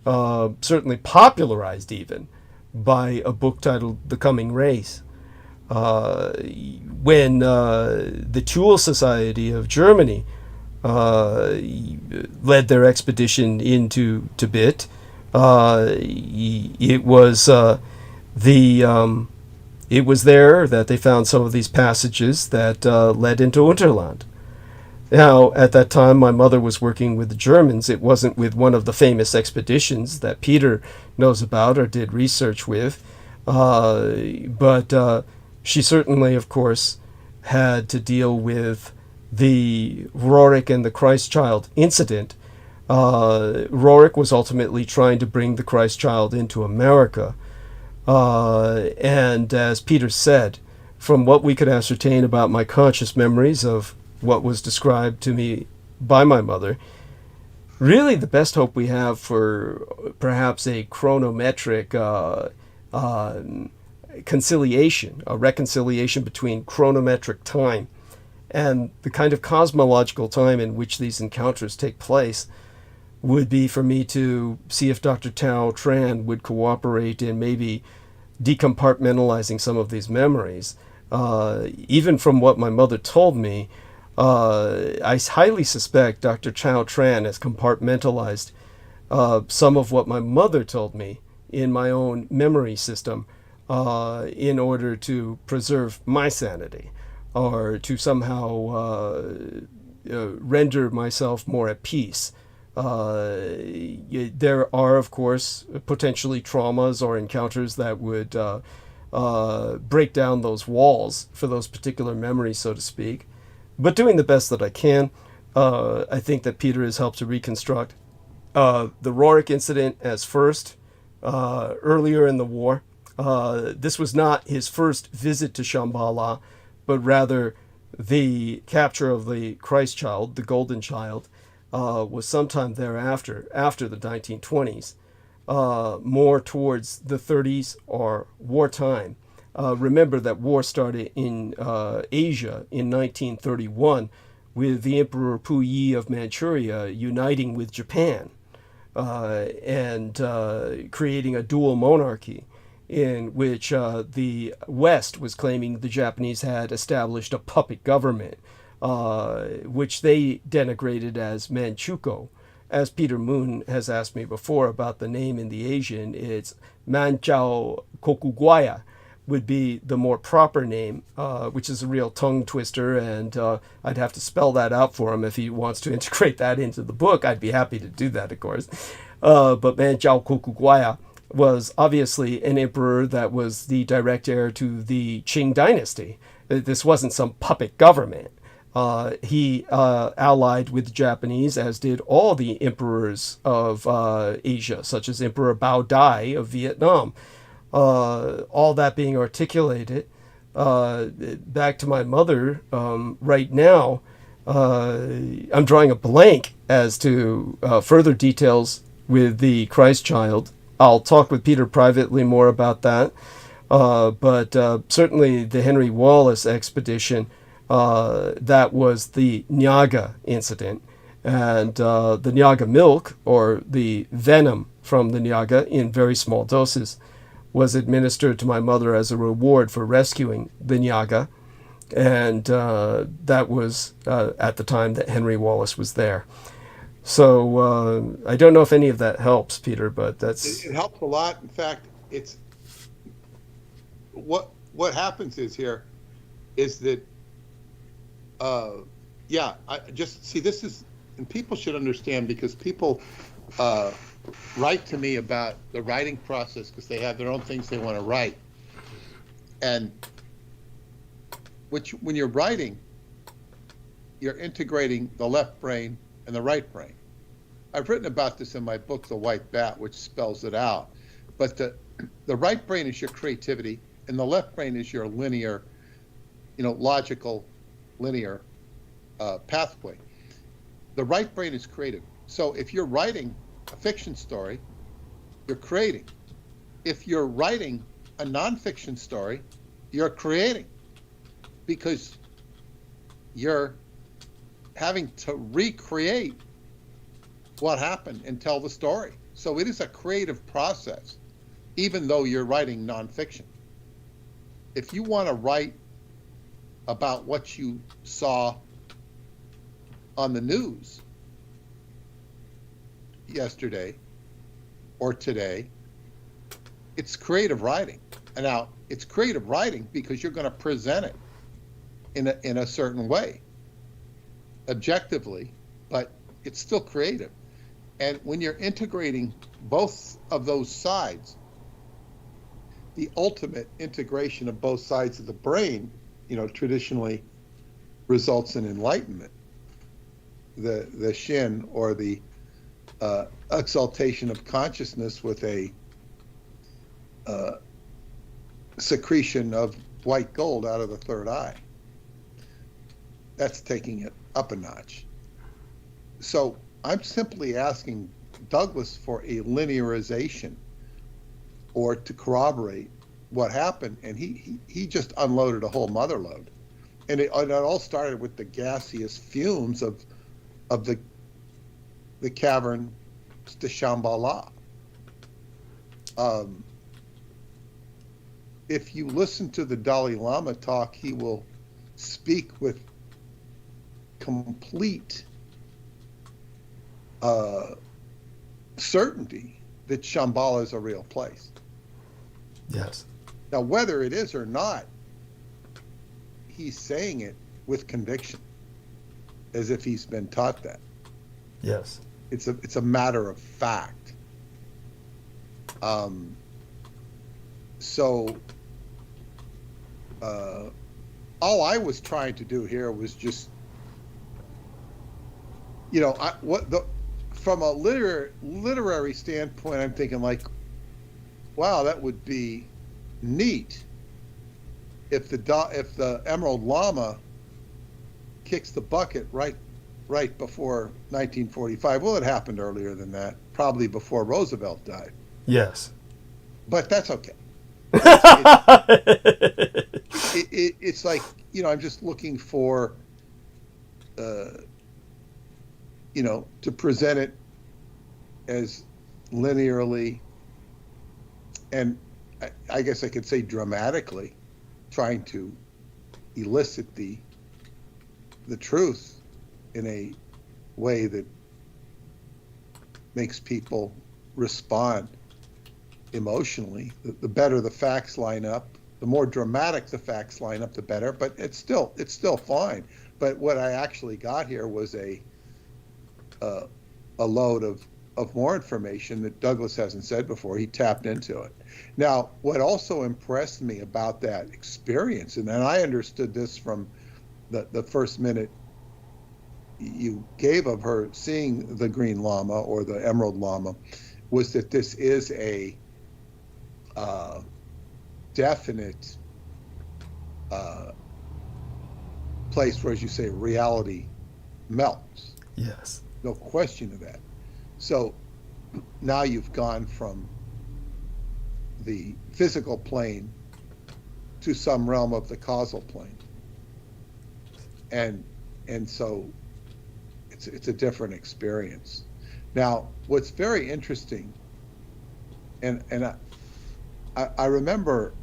certainly popularized even, by a book titled The Coming Race. When the Thule Society of Germany led their expedition into Tibet, it was there that they found some of these passages that led into Unterland. Now, at that time, my mother was working with the Germans. It wasn't with one of the famous expeditions that Peter knows about or did research with. But she certainly, of course, had to deal with the Roerich and the Christ Child incident. Roerich was ultimately trying to bring the Christ Child into America. And as Peter said, from what we could ascertain about my conscious memories of what was described to me by my mother, really the best hope we have for perhaps a chronometric conciliation, a reconciliation between chronometric time and the kind of cosmological time in which these encounters take place, would be for me to see if Dr. Tao Tran would cooperate in maybe decompartmentalizing some of these memories. Even from what my mother told me, I highly suspect Dr. Tao Tran has compartmentalized some of what my mother told me in my own memory system in order to preserve my sanity, or to somehow render myself more at peace. There are, of course, potentially traumas or encounters that would break down those walls for those particular memories, so to speak. But doing the best that I can, I think that Peter has helped to reconstruct the Roerich incident as first, earlier in the war. This was not his first visit to Shambhala, but rather the capture of the Christ Child, the Golden Child, was sometime thereafter, after the 1920s, more towards the 30s or wartime. Remember that war started in Asia in 1931 with the Emperor Puyi of Manchuria uniting with Japan and creating a dual monarchy in which the West was claiming the Japanese had established a puppet government, which they denigrated as Manchukuo, as Peter Moon has asked me before about the name in the Asian, it's Manchao Kokuguaya would be the more proper name, which is a real tongue twister, and I'd have to spell that out for him if he wants to integrate that into the book. I'd be happy to do that, of course. But Manchao Kokuguaya was obviously an emperor that was the direct heir to the Qing dynasty. This wasn't some puppet government. He allied with the Japanese, as did all the emperors of Asia, such as Emperor Bao Dai of Vietnam. All that being articulated, back to my mother, right now, I'm drawing a blank as to further details with the Christ child. I'll talk with Peter privately more about that. But certainly the Henry Wallace expedition, that was the Nyaga incident. And the Nyaga milk, or the venom from the Nyaga in very small doses, was administered to my mother as a reward for rescuing the Nyaga. And that was at the time that Henry Wallace was there. So I don't know if any of that helps, Peter, but that's... It helps a lot. In fact, it's... What happens is here is that, I just see this is, and people should understand, because people write to me about the writing process because they have their own things they want to write. And when you're writing, you're integrating the left brain and the right brain. I've written about this in my book, The White Bat, which spells it out. But the right brain is your creativity, and the left brain is your linear, logical, linear pathway. The right brain is creative. So if you're writing a fiction story, you're creating. If you're writing a nonfiction story, you're creating, because you're having to recreate what happened and tell the story. So it is a creative process, even though you're writing nonfiction. If you want to write about what you saw on the news yesterday or today, it's creative writing. And now it's creative writing because you're going to present it in a certain way, objectively, but it's still creative. And when you're integrating both of those sides, the ultimate integration of both sides of the brain, traditionally results in enlightenment. The Shin, or the exaltation of consciousness with a secretion of white gold out of the third eye. That's taking it up a notch. So I'm simply asking Douglas for a linearization, or to corroborate what happened, and he just unloaded a whole mother load. And it all started with the gaseous fumes of the cavern to Shambhala. If you listen to the Dalai Lama talk, he will speak with complete certainty that Shambhala is a real place. Yes. Now, whether it is or not, he's saying it with conviction, as if he's been taught that. Yes. It's a matter of fact. So all I was trying to do here was just, from a literary standpoint, I'm thinking like, wow, that would be neat if the Emerald Lama kicks the bucket right before 1945. Well, it happened earlier than that, probably before Roosevelt died. Yes. But that's okay. It's like, I'm just looking for, to present it as linearly, and I guess I could say dramatically, trying to elicit the truth in a way that makes people respond emotionally. The better the facts line up, the more dramatic the facts line up, the better. But it's still fine. But what I actually got here was a load of more information that Douglas hasn't said before. He tapped into it. Now, what also impressed me about that experience, and then I understood this from the first minute you gave of her seeing the green llama or the emerald llama, was that this is a definite place where, as you say, reality melts. Yes. No question of that. So now you've gone from the physical plane to some realm of the causal plane. And so it's a different experience. Now, what's very interesting, and I remember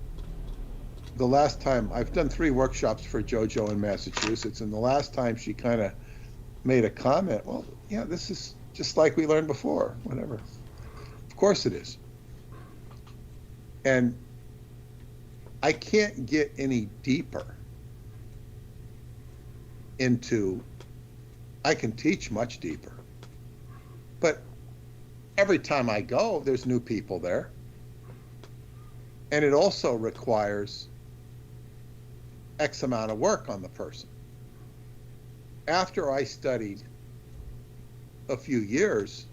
the last time, I've done 3 workshops for JoJo in Massachusetts, and the last time she kind of made a comment, well, yeah, this is just like we learned before, whatever. Of course it is. And I can't get any deeper into, I can teach much deeper, but every time I go, there's new people there. And it also requires X amount of work on the person. After I studied a few years,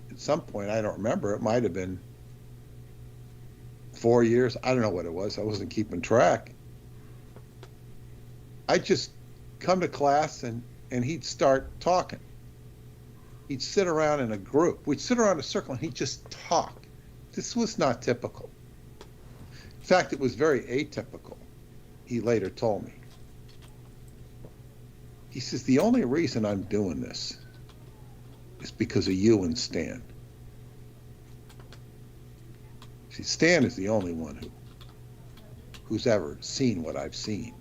at some point, I don't remember, it might have been 4 years, I don't know what it was, I wasn't keeping track. I'd just come to class and he'd start talking. He'd sit around in a group. We'd sit around a circle and he'd just talk. This was not typical. In fact, it was very atypical, he later told me. He says, the only reason I'm doing this is because of you and Stan. See, Stan is the only one who's ever seen what I've seen.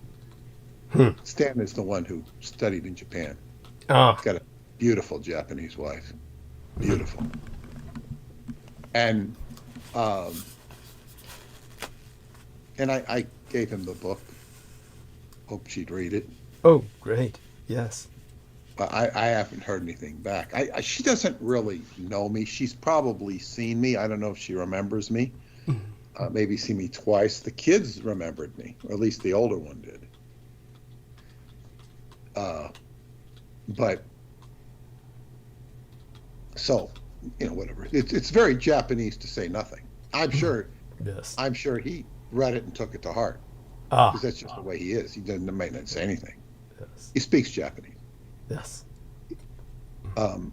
Stan is the one who studied in Japan. He's got a beautiful Japanese wife. Beautiful. And I gave him the book. Hope she'd read it. Oh, great. Yes. I haven't heard anything back. She doesn't really know me. She's probably seen me. I don't know if she remembers me. Maybe seen me twice. The kids remembered me, or at least the older one did. But so, whatever. It's very Japanese to say nothing. I'm sure. Yes. I'm sure he read it and took it to heart. Because that's just the way he is. He might not say anything. Yes. He speaks Japanese. Yes.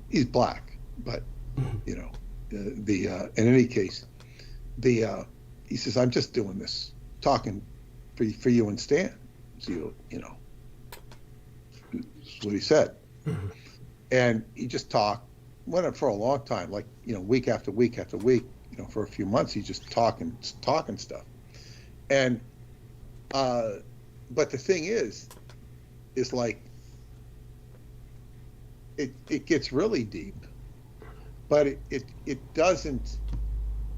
He's black, but in any case, he says, I'm just doing this, talking for you and Stan. So that's what he said. And he just talked, went on for a long time, like, week after week after week, for a few months, he's just talking stuff. And, but the thing is like, it gets really deep, but it doesn't,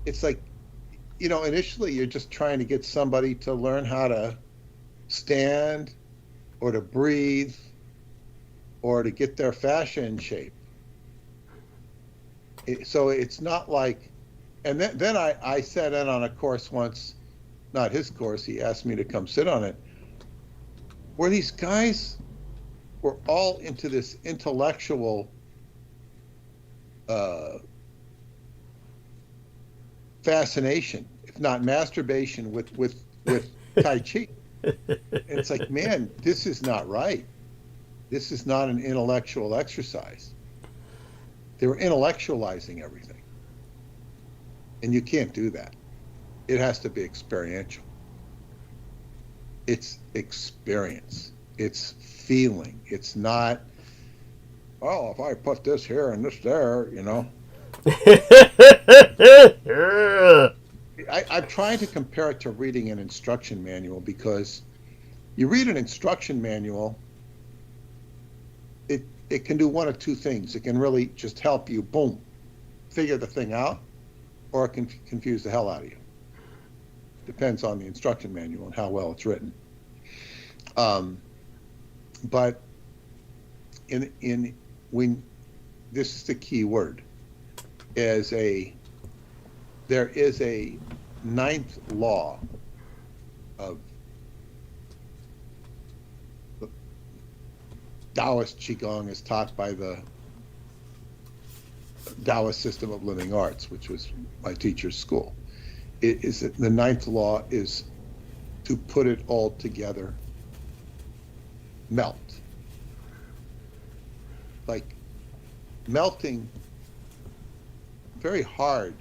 it's like, initially you're just trying to get somebody to learn how to stand or to breathe or to get their fascia in shape. So it's not like, and then I sat in on a course once, not his course, he asked me to come sit on it, where these guys were all into this intellectual fascination, if not masturbation, with Tai Chi. And it's like, man, this is not right. This is not an intellectual exercise. They were intellectualizing everything. And you can't do that. It has to be experiential. It's experience. It's feeling. It's not, oh, if I put this here and this there, I'm trying to compare it to reading an instruction manual, because you read an instruction manual, it can do one of two things. It can really just help you, boom, figure the thing out, or it can confuse the hell out of you. Depends on the instruction manual and how well it's written. But when this is the key word, there is a ninth law of the Taoist Qigong as taught by the Taoist system of living arts, which was my teacher's school. It is that the ninth law is to put it all together, melt. Like melting, very hard.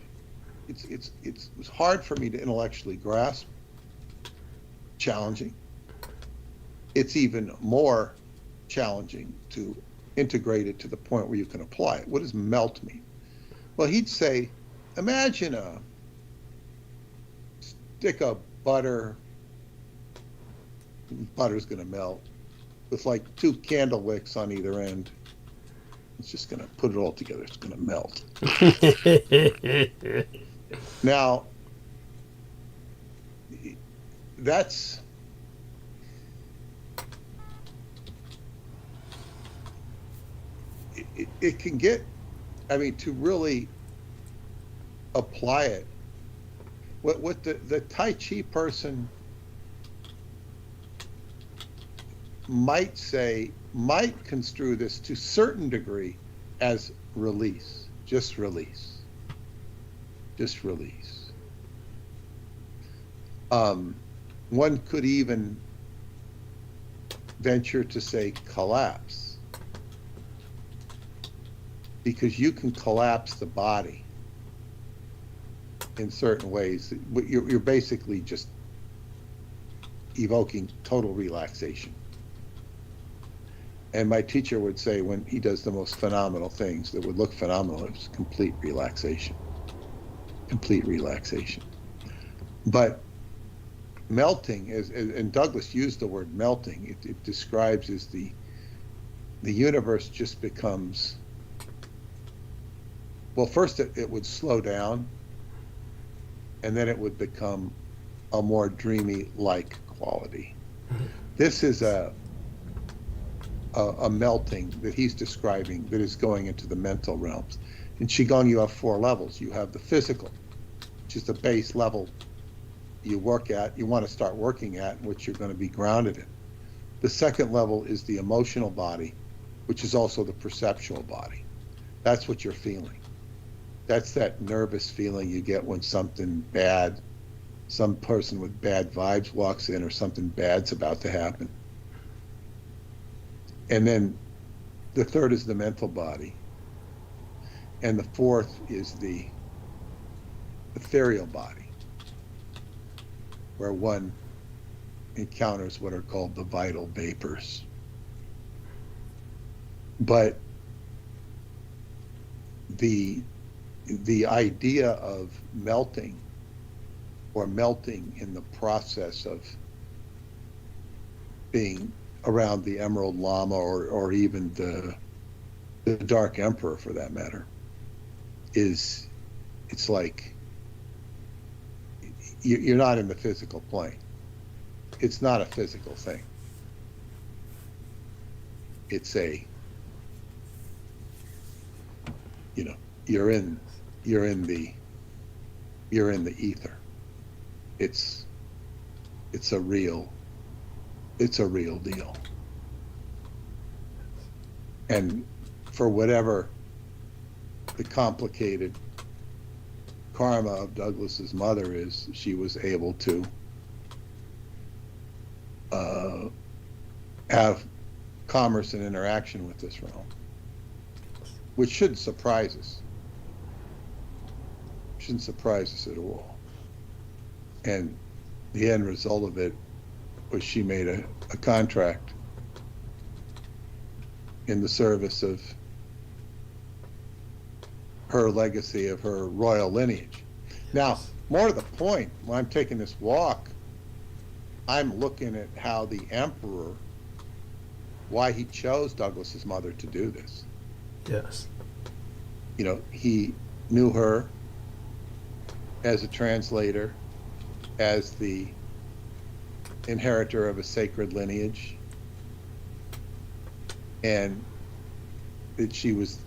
It was hard for me to intellectually grasp, challenging. It's even more challenging to integrate it to the point where you can apply it. What does melt mean? Well, he'd say, imagine a stick of butter, butter's gonna melt, with like 2 candle wicks on either end. It's just gonna put it all together, it's gonna melt. Now, that's, it can get, I mean, to really apply it, what the Tai Chi person might say, might construe this to a certain degree as release, just release, just release. One could even venture to say collapse, because you can collapse the body in certain ways. You're basically just evoking total relaxation. And my teacher would say, when he does the most phenomenal things that would look phenomenal, it's complete relaxation. Complete relaxation. But melting, and Douglas used the word melting, it describes as the universe just becomes, well, first it would slow down, and then it would become a more dreamy-like quality. This is a melting that he's describing that is going into the mental realms. In Qigong, you have 4 levels. You have the physical, which is the base level you work at, you want to start working at, which you're going to be grounded in. The second level is the emotional body, which is also the perceptual body. That's what you're feeling. That's that nervous feeling you get when something bad, some person with bad vibes walks in, or something bad's about to happen. And then the third is the mental body. And the fourth is the ethereal body, where one encounters what are called the vital vapors. But the idea of melting, or melting in the process of being around the Emerald Lama, or even the Dark Emperor for that matter, it's like you're not in the physical plane. It's not a physical thing. It's a, you're in the ether. It's a real deal. And for whatever the complicated karma of Douglas's mother is, she was able to have commerce and interaction with this realm, which shouldn't surprise us. Shouldn't surprise us at all. And the end result of it was she made a contract in the service of her legacy, of her royal lineage. Now, more to the point, when I'm taking this walk, I'm looking at how the emperor, why he chose Douglas's mother to do this. Yes. He knew her as a translator, as the inheritor of a sacred lineage, and that she was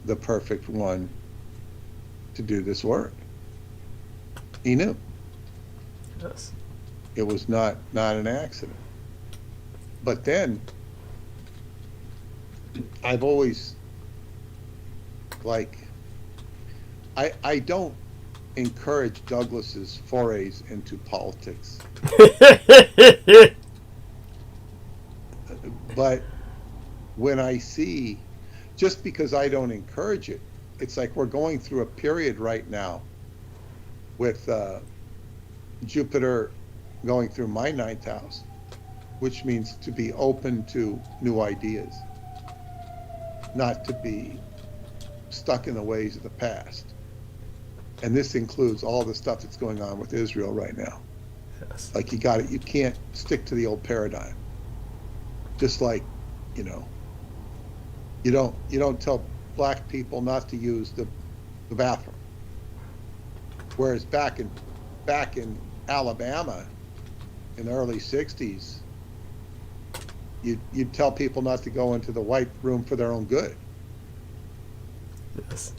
the perfect one to do this work. He knew. Yes. It was not an accident. But then I've always, like, I don't encourage Douglas's forays into politics. But when I see, just because I don't encourage it, it's like we're going through a period right now with Jupiter going through my 9th house, which means to be open to new ideas, not to be stuck in the ways of the past. And this includes all the stuff that's going on with Israel right now. Yes. Like, you can't stick to the old paradigm. Just like, you don't tell black people not to use the bathroom. Whereas back in Alabama in the early 60s, you'd tell people not to go into the white room for their own good. Yes.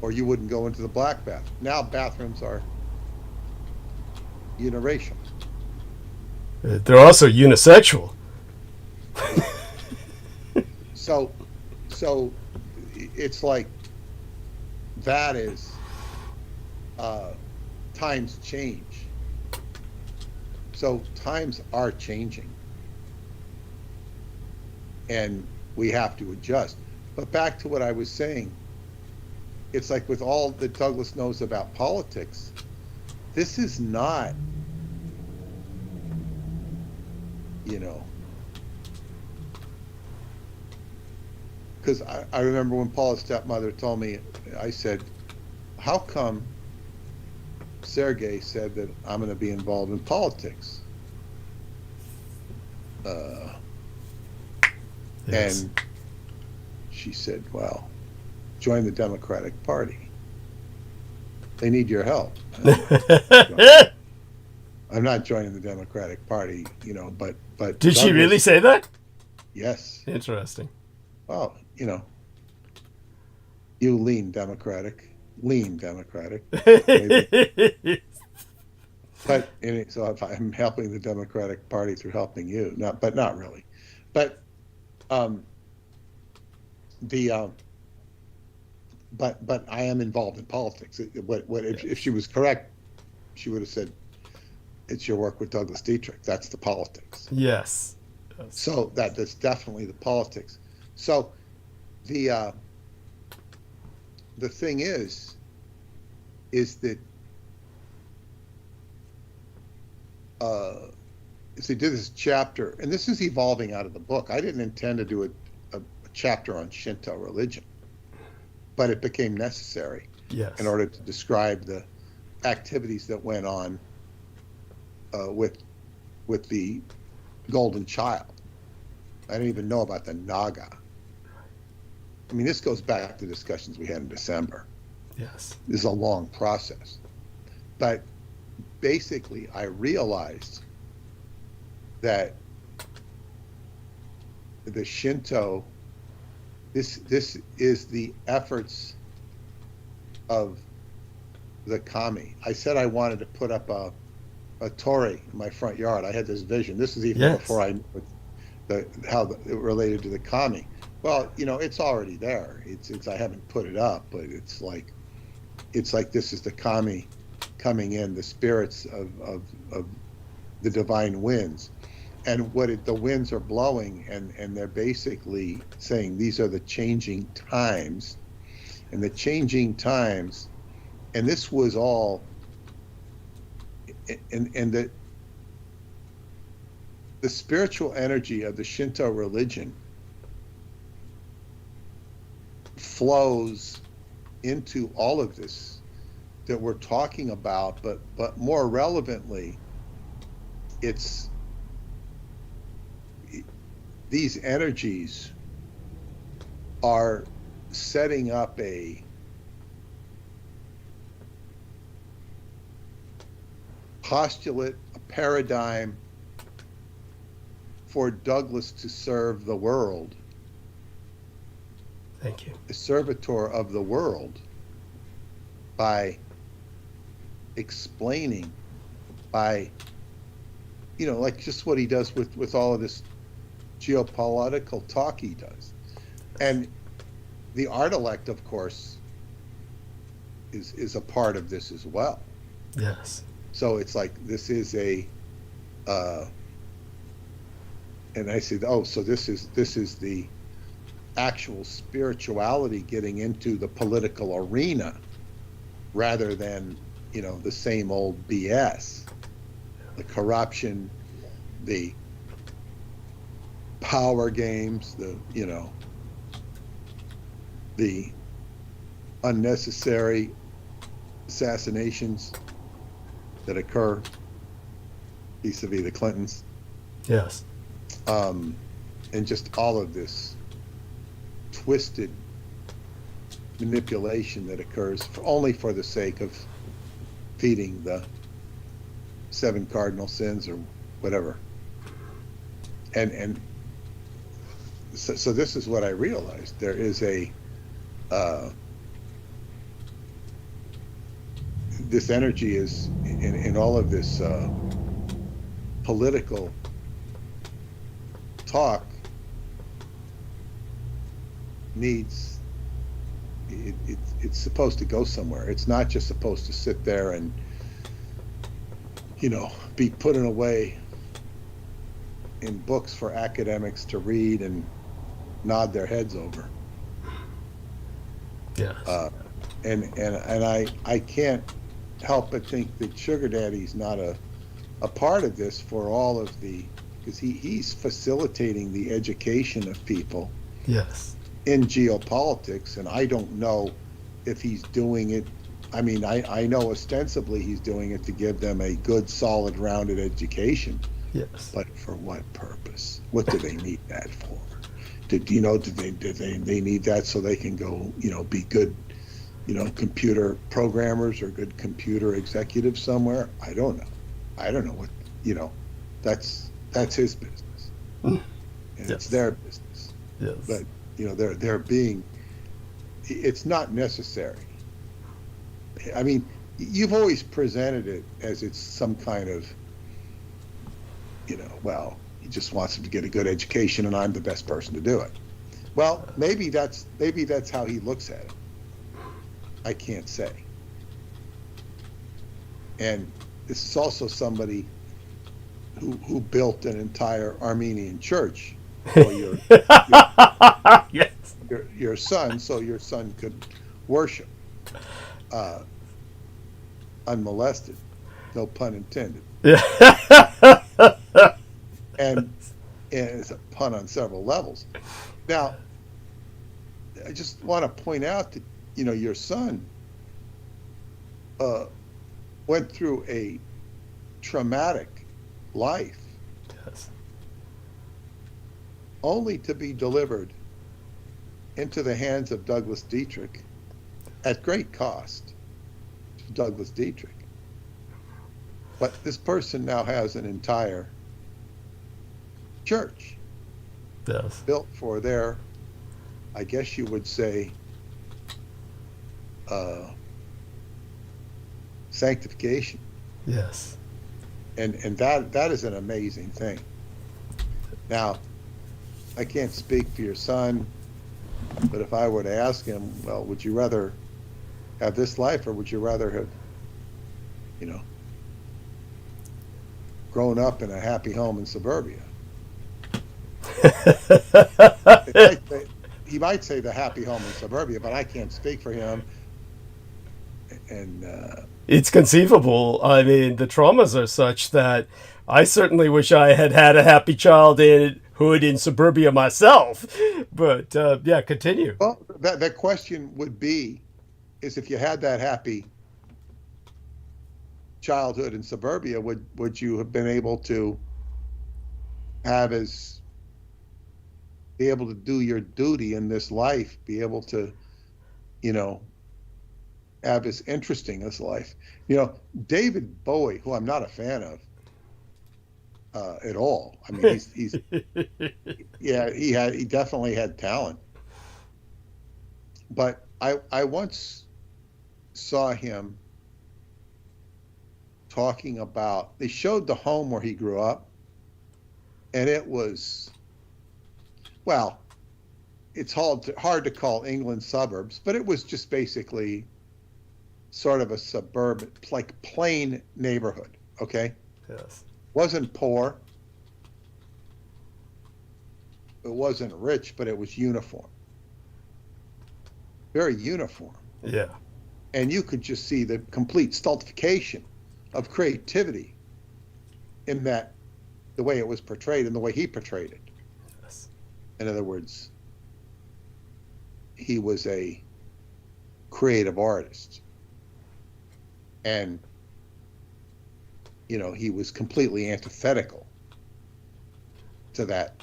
Or you wouldn't go into the black bathroom. Now bathrooms are uniracial. They're also unisexual. So it's like that is times change. So times are changing, and we have to adjust. But back to what I was saying, it's like with all that Douglas knows about politics, this is not, because I remember when Paula's stepmother told me, I said, how come Sergei said that I'm going to be involved in politics? Yes. And she said, well, join the Democratic Party. They need your help. I'm not joining the Democratic Party, but Did she really say that? Yes. Interesting. Well, you lean Democratic. Maybe. But so if I'm helping the Democratic Party through helping you, but not really. But but I am involved in politics. If she was correct, she would have said, it's your work with Douglas Dietrich. That's the politics. Yes. So that's definitely the politics. So the thing is that if they did this chapter, and this is evolving out of the book. I didn't intend to do a chapter on Shinto religion, but it became necessary in order to describe the activities that went on with the Golden Child. I didn't even know about the Naga. I mean, this goes back to discussions we had in December. Yes. This is a long process. But basically, I realized that the Shinto, this is the efforts of the kami. I said I wanted to put up a torii in my front yard. I had this vision. This is even before I knew how it related to the kami. Well, it's already there. It's I haven't put it up, but it's like this is the kami coming in, the spirits of the divine winds, and the winds are blowing, and they're basically saying these are the changing times, and the changing times, and this was all, and the spiritual energy of the Shinto religion flows into all of this that we're talking about, but more relevantly, it's these energies are setting up a postulate, a paradigm for Douglas to serve the world. Thank you. A servitor of the world by explaining, by, you know, like just what he does with all of this geopolitical talk he does. And the art elect, of course, is a part of this as well. Yes. So it's like this is a, and I said, oh, so this is the actual spirituality getting into the political arena, rather than, you know, the same old BS, the corruption, the power games, the, you know, the unnecessary assassinations that occur vis-a-vis the Clintons. Yes. And just all of this twisted manipulation that occurs only for the sake of feeding the 7 cardinal sins or whatever. And so this is what I realized. There is a this energy is in all of this political talk needs, it's supposed to go somewhere. It's not just supposed to sit there and, you know, be put away in books for academics to read and nod their heads over. Yes. And I can't help but think that Sugar Daddy's not a part of this for all of the, because he's facilitating the education of people. Yes. In geopolitics, and I don't know if he's doing it. I mean, I know ostensibly he's doing it to give them a good, solid, rounded education. Yes. But for what purpose? What do they need that for? Do they need that so they can go, you know, be good, you know, computer programmers or good computer executives somewhere? I don't know. I don't know what, you know, that's his business. And Yes. it's their business. Yes. But, you know, they're being, it's not necessary. I mean, you've always presented it as it's some kind of, you know, well, he just wants him to get a good education and I'm the best person to do it. Well, maybe that's how he looks at it. I can't say. And this is also somebody who built an entire Armenian church for Yes. your son, so your son could worship unmolested, no pun intended. And it's a pun on several levels. Now, I just want to point out that, you know, your son went through a traumatic life, Yes. only to be delivered into the hands of Douglas Dietrich at great cost to Douglas Dietrich. But this person now has an entire church Yes. built for their, I guess you would say, sanctification. Yes. And that is an amazing thing. Now, I can't speak for your son, but if I were to ask him, well, would you rather have this life or would you rather have, you know, grown up in a happy home in suburbia? He might say the happy home in suburbia, but I can't speak for him. And It's conceivable. I mean, the traumas are such that I certainly wish I had had a happy childhood in suburbia myself. But yeah, continue. well, that question would be, is if you had that happy childhood in suburbia, would you have been able to be able to do your duty in this life, be able to, you know, have as interesting as life. David Bowie, who I'm not a fan of at all. I mean, he's yeah, he definitely had talent. But I once saw him talking about, they showed the home where he grew up, and it was, well, it's hard to call England suburbs, but it was just basically sort of a suburban, like plain neighborhood, okay? Yes. Wasn't poor. It wasn't rich, but it was uniform. Very uniform. Yeah. And you could just see the complete stultification of creativity in that, the way it was portrayed and the way he portrayed it. Yes. In other words, he was a creative artist. And, he was completely antithetical to that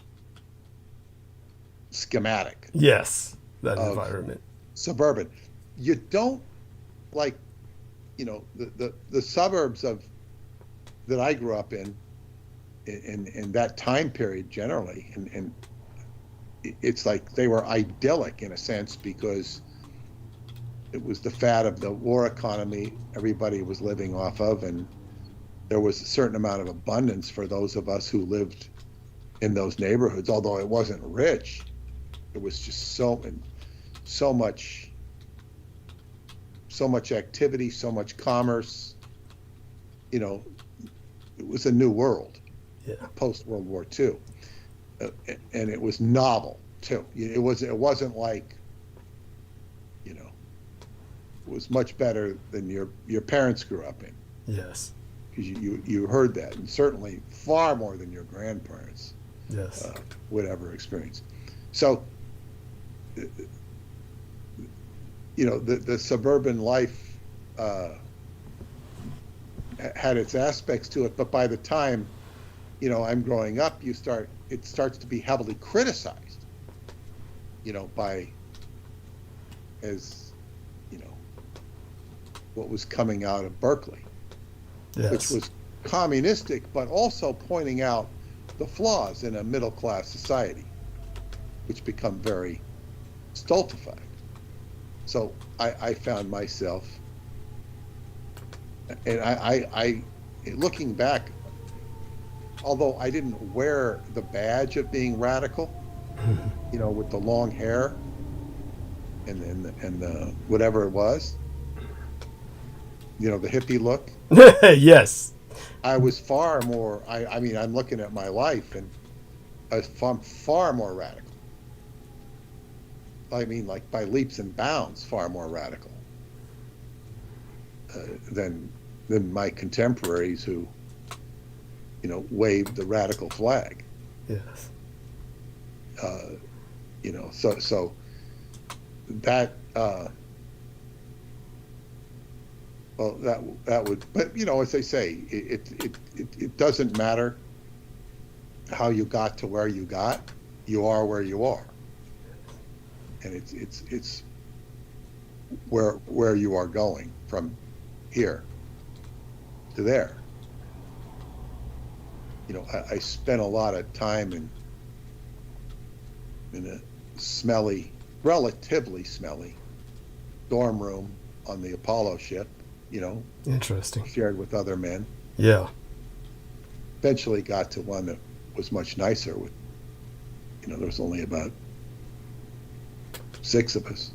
schematic. Yes. That environment. Suburban. You don't like, the suburbs that I grew up in that time period generally, and it's like they were idyllic in a sense because it was the fat of the war economy everybody was living off of, and there was a certain amount of abundance for those of us who lived in those neighborhoods. Although it wasn't rich, it was just so much activity, so much commerce. It was a new world. Yeah. Post World War II, and it was novel too. It wasn't like, it was much better than your parents grew up in. Yes. Because you heard that, and certainly far more than your grandparents. Yes. Would ever experience. So, the suburban life had its aspects to it, but by the time, I'm growing up, it starts to be heavily criticized, what was coming out of Berkeley, Yes. which was communistic, but also pointing out the flaws in a middle-class society, which become very stultified. So I found myself, and I looking back, although I didn't wear the badge of being radical, with the long hair and the whatever it was, the hippie look. Yes. I was far more. I mean, I'm looking at my life, and I'm far more radical. I mean, like by leaps and bounds, far more radical than my contemporaries who, waved the radical flag. Yes. So that. Well, that would, but as they say, it doesn't matter how you got to where you got. You are where you are, and it's where you are going from here to there. I spent a lot of time in a relatively smelly dorm room on the Apollo ship. Interesting. Shared with other men. Yeah. Eventually got to one that was much nicer with, there was only about 6 of us.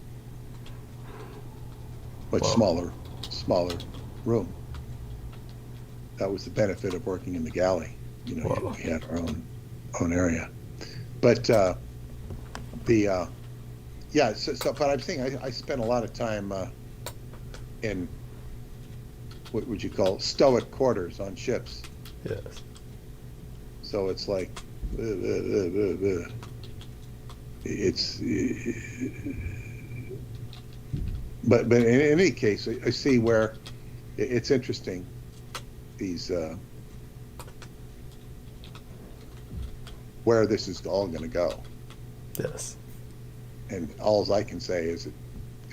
Much Wow. smaller room. That was the benefit of working in the galley. Wow. We had our own area. But but I'm saying I spent a lot of time in what would you call stoic quarters on ships. Yes. So it's like it's but in any case, I see where it's interesting, these where this is all going to go. Yes. And all I can say is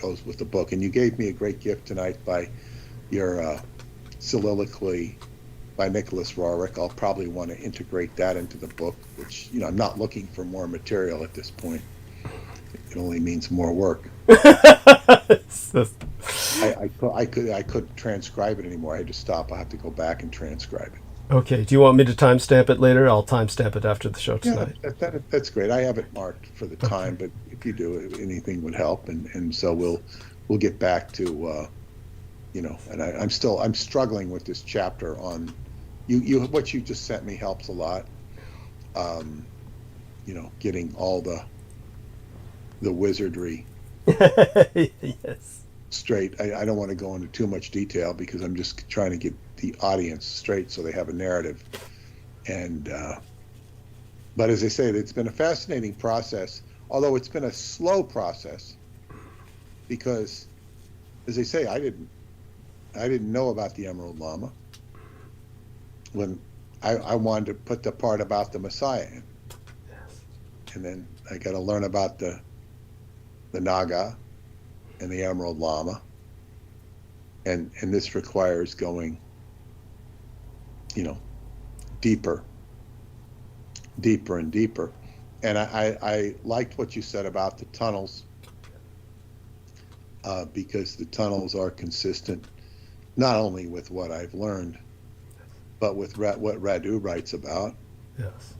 goes with the book. And you gave me a great gift tonight by your soliloquy by Nicholas Roerich. I'll probably want to integrate that into the book, which, I'm not looking for more material at this point. It only means more work. I couldn't transcribe it anymore. I had to stop. I have to go back and transcribe it. Okay. Do you want me to timestamp it later? I'll timestamp it after the show tonight. Yeah, that's great. I have it marked for the time, but if you do, anything would help. And so we'll get back to, and I'm struggling with this chapter on what you just sent me helps a lot. Getting all the wizardry yes. straight. I don't want to go into too much detail because I'm just trying to get the audience straight so they have a narrative. And but as I say, it's been a fascinating process, although it's been a slow process because, as I say, I didn't know about the Emerald Llama when I wanted to put the part about the Messiah in. Yes. And then I got to learn about the Naga and the Emerald Llama, and this requires going, deeper and deeper. And I liked what you said about the tunnels, because the tunnels are consistent not only with what I've learned, but with what Radu writes about. Yes.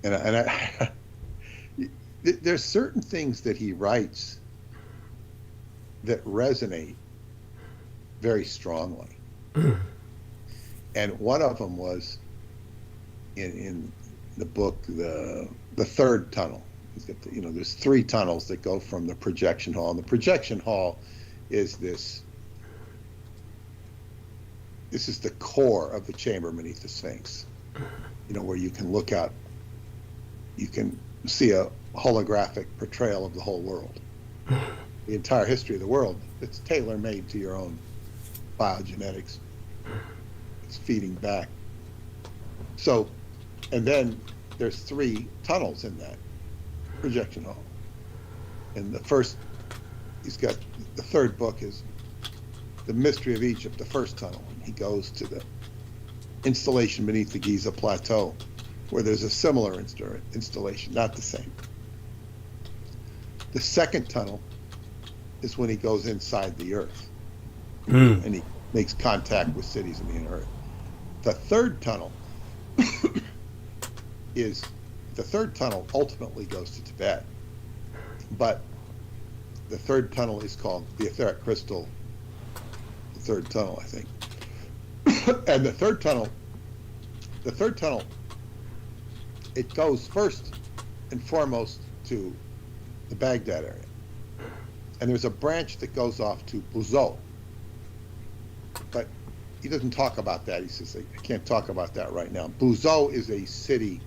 And there's certain things that he writes that resonate very strongly. And one of them was in the book, the third tunnel. He's got there's three tunnels that go from the projection hall. And the projection hall is this is the core of the chamber beneath the Sphinx, where you can look out, you can see a holographic portrayal of the whole world, the entire history of the world. It's tailor-made to your own biogenetics. It's feeding back. So, and then there's three tunnels in that projection hall. And the third book is The Mystery of Egypt, the first tunnel. And he goes to the installation beneath the Giza Plateau, where there's a similar installation, not the same. The second tunnel is when he goes inside the earth, and he makes contact with cities in the inner earth. The third tunnel ultimately goes to Tibet, but the third tunnel is called the etheric crystal, the third tunnel, I think. And the third tunnel, it goes first and foremost to the Baghdad area. And there's a branch that goes off to Buzot. But he doesn't talk about that. He says, I can't talk about that right now. Buzot is a city,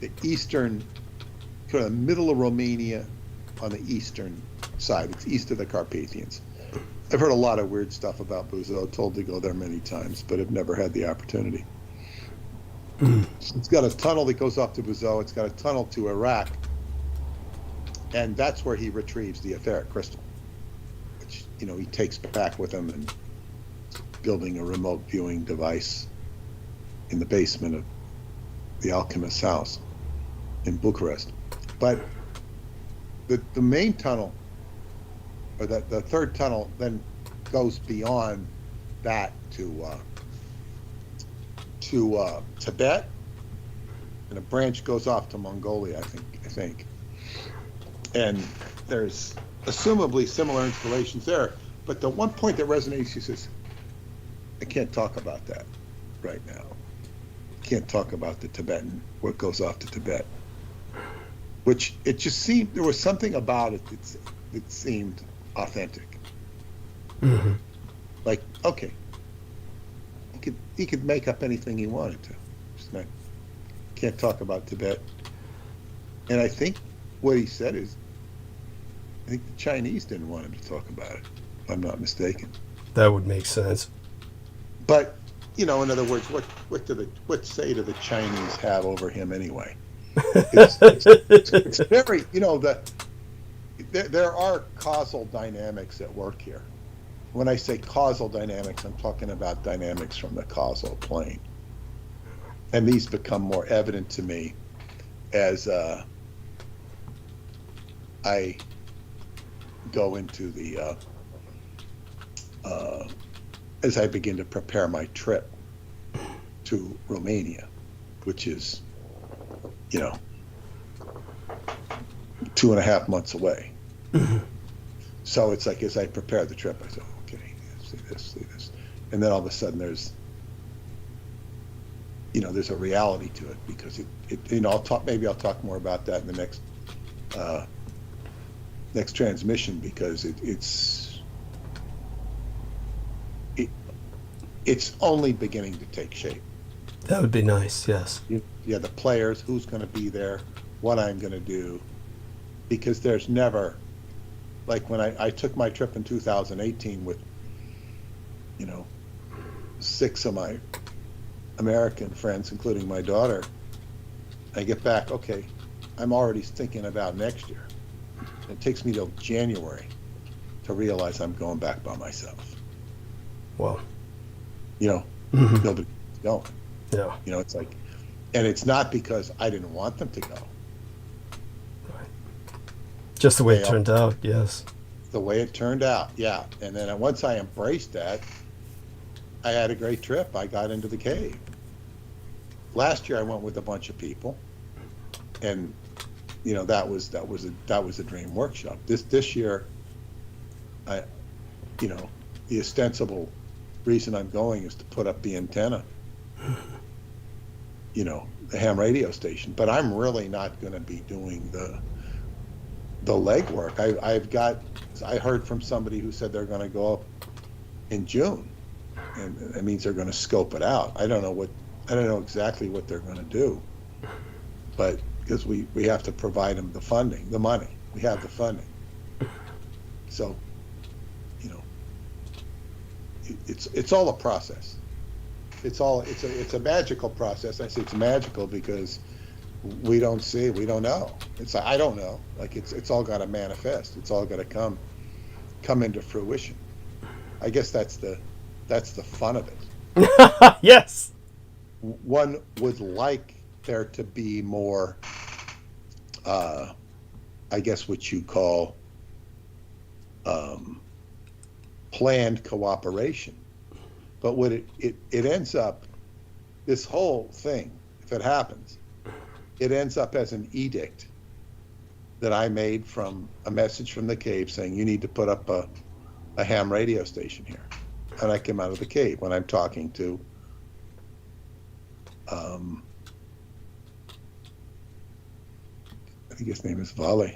the eastern, kind of the middle of Romania on the eastern side. It's east of the Carpathians. I've heard a lot of weird stuff about Buzot, told to go there many times, but have never had the opportunity. So it's got a tunnel that goes off to Buzot. It's got a tunnel to Iraq. And that's where he retrieves the etheric crystal, which, he takes back with him and building a remote viewing device in the basement of the alchemist's house in Bucharest. But the main tunnel, or the third tunnel, then goes beyond that to Tibet, and a branch goes off to Mongolia, I think. And there's assumably similar installations there. But the one point that resonates, he says, I can't talk about that right now. I can't talk about the Tibetan, what goes off to Tibet. Which it just seemed, there was something about it that seemed authentic. Mm-hmm. Like, okay, he could make up anything he wanted to. Just not, can't talk about Tibet. And I think what he said is, I think the Chinese didn't want him to talk about it, if I'm not mistaken. That would make sense. But, in other words, what say do the Chinese have over him anyway? It's very, there are causal dynamics at work here. When I say causal dynamics, I'm talking about dynamics from the causal plane. And these become more evident to me as I go into the, as I begin to prepare my trip to Romania, which is, 2.5 months away. So it's like, as I prepare the trip, I say, okay, see this. And then all of a sudden there's a reality to it, because maybe I'll talk more about that in the next transmission, because it's only beginning to take shape. That would be nice, yes. Yeah, the players, who's going to be there, what I'm going to do, because there's never, like when I took my trip in 2018 with, 6 of my American friends, including my daughter, I get back, okay, I'm already thinking about next year. It takes me till January to realize I'm going back by myself. Wow. Nobody's going. Yeah. It's like, and it's not because I didn't want them to go. Right. Just the way it turned out, yes. The way it turned out, yeah. And then once I embraced that, I had a great trip. I got into the cave. Last year I went with a bunch of people, and that was a dream workshop. This year, the ostensible reason I'm going is to put up the antenna, the ham radio station. But I'm really not going to be doing the legwork. I heard from somebody who said they're going to go up in June, and that means they're going to scope it out. I don't know exactly what they're going to do, but because we have to provide them the funding, the money. We have the funding, so it's all a process. It's a magical process. I say it's magical because we don't know. I don't know. Like it's all got to manifest. It's all got to come into fruition. I guess that's the fun of it. Yes. One would like there to be more, I guess what you call planned cooperation. But what it ends up, this whole thing, if it happens, it ends up as an edict that I made from a message from the cave saying, you need to put up a ham radio station here. And I came out of the cave when I'm talking to I think his name is Vale.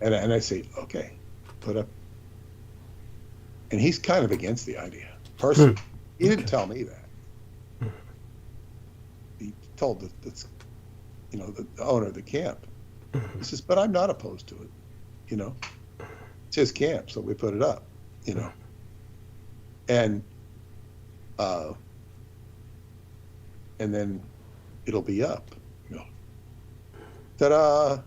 And I say, okay, put up. And he's kind of against the idea. Personally, he didn't tell me that. He told the owner of the camp. He says, but I'm not opposed to it. It's his camp, so we put it up. And then it'll be up. Ta-da!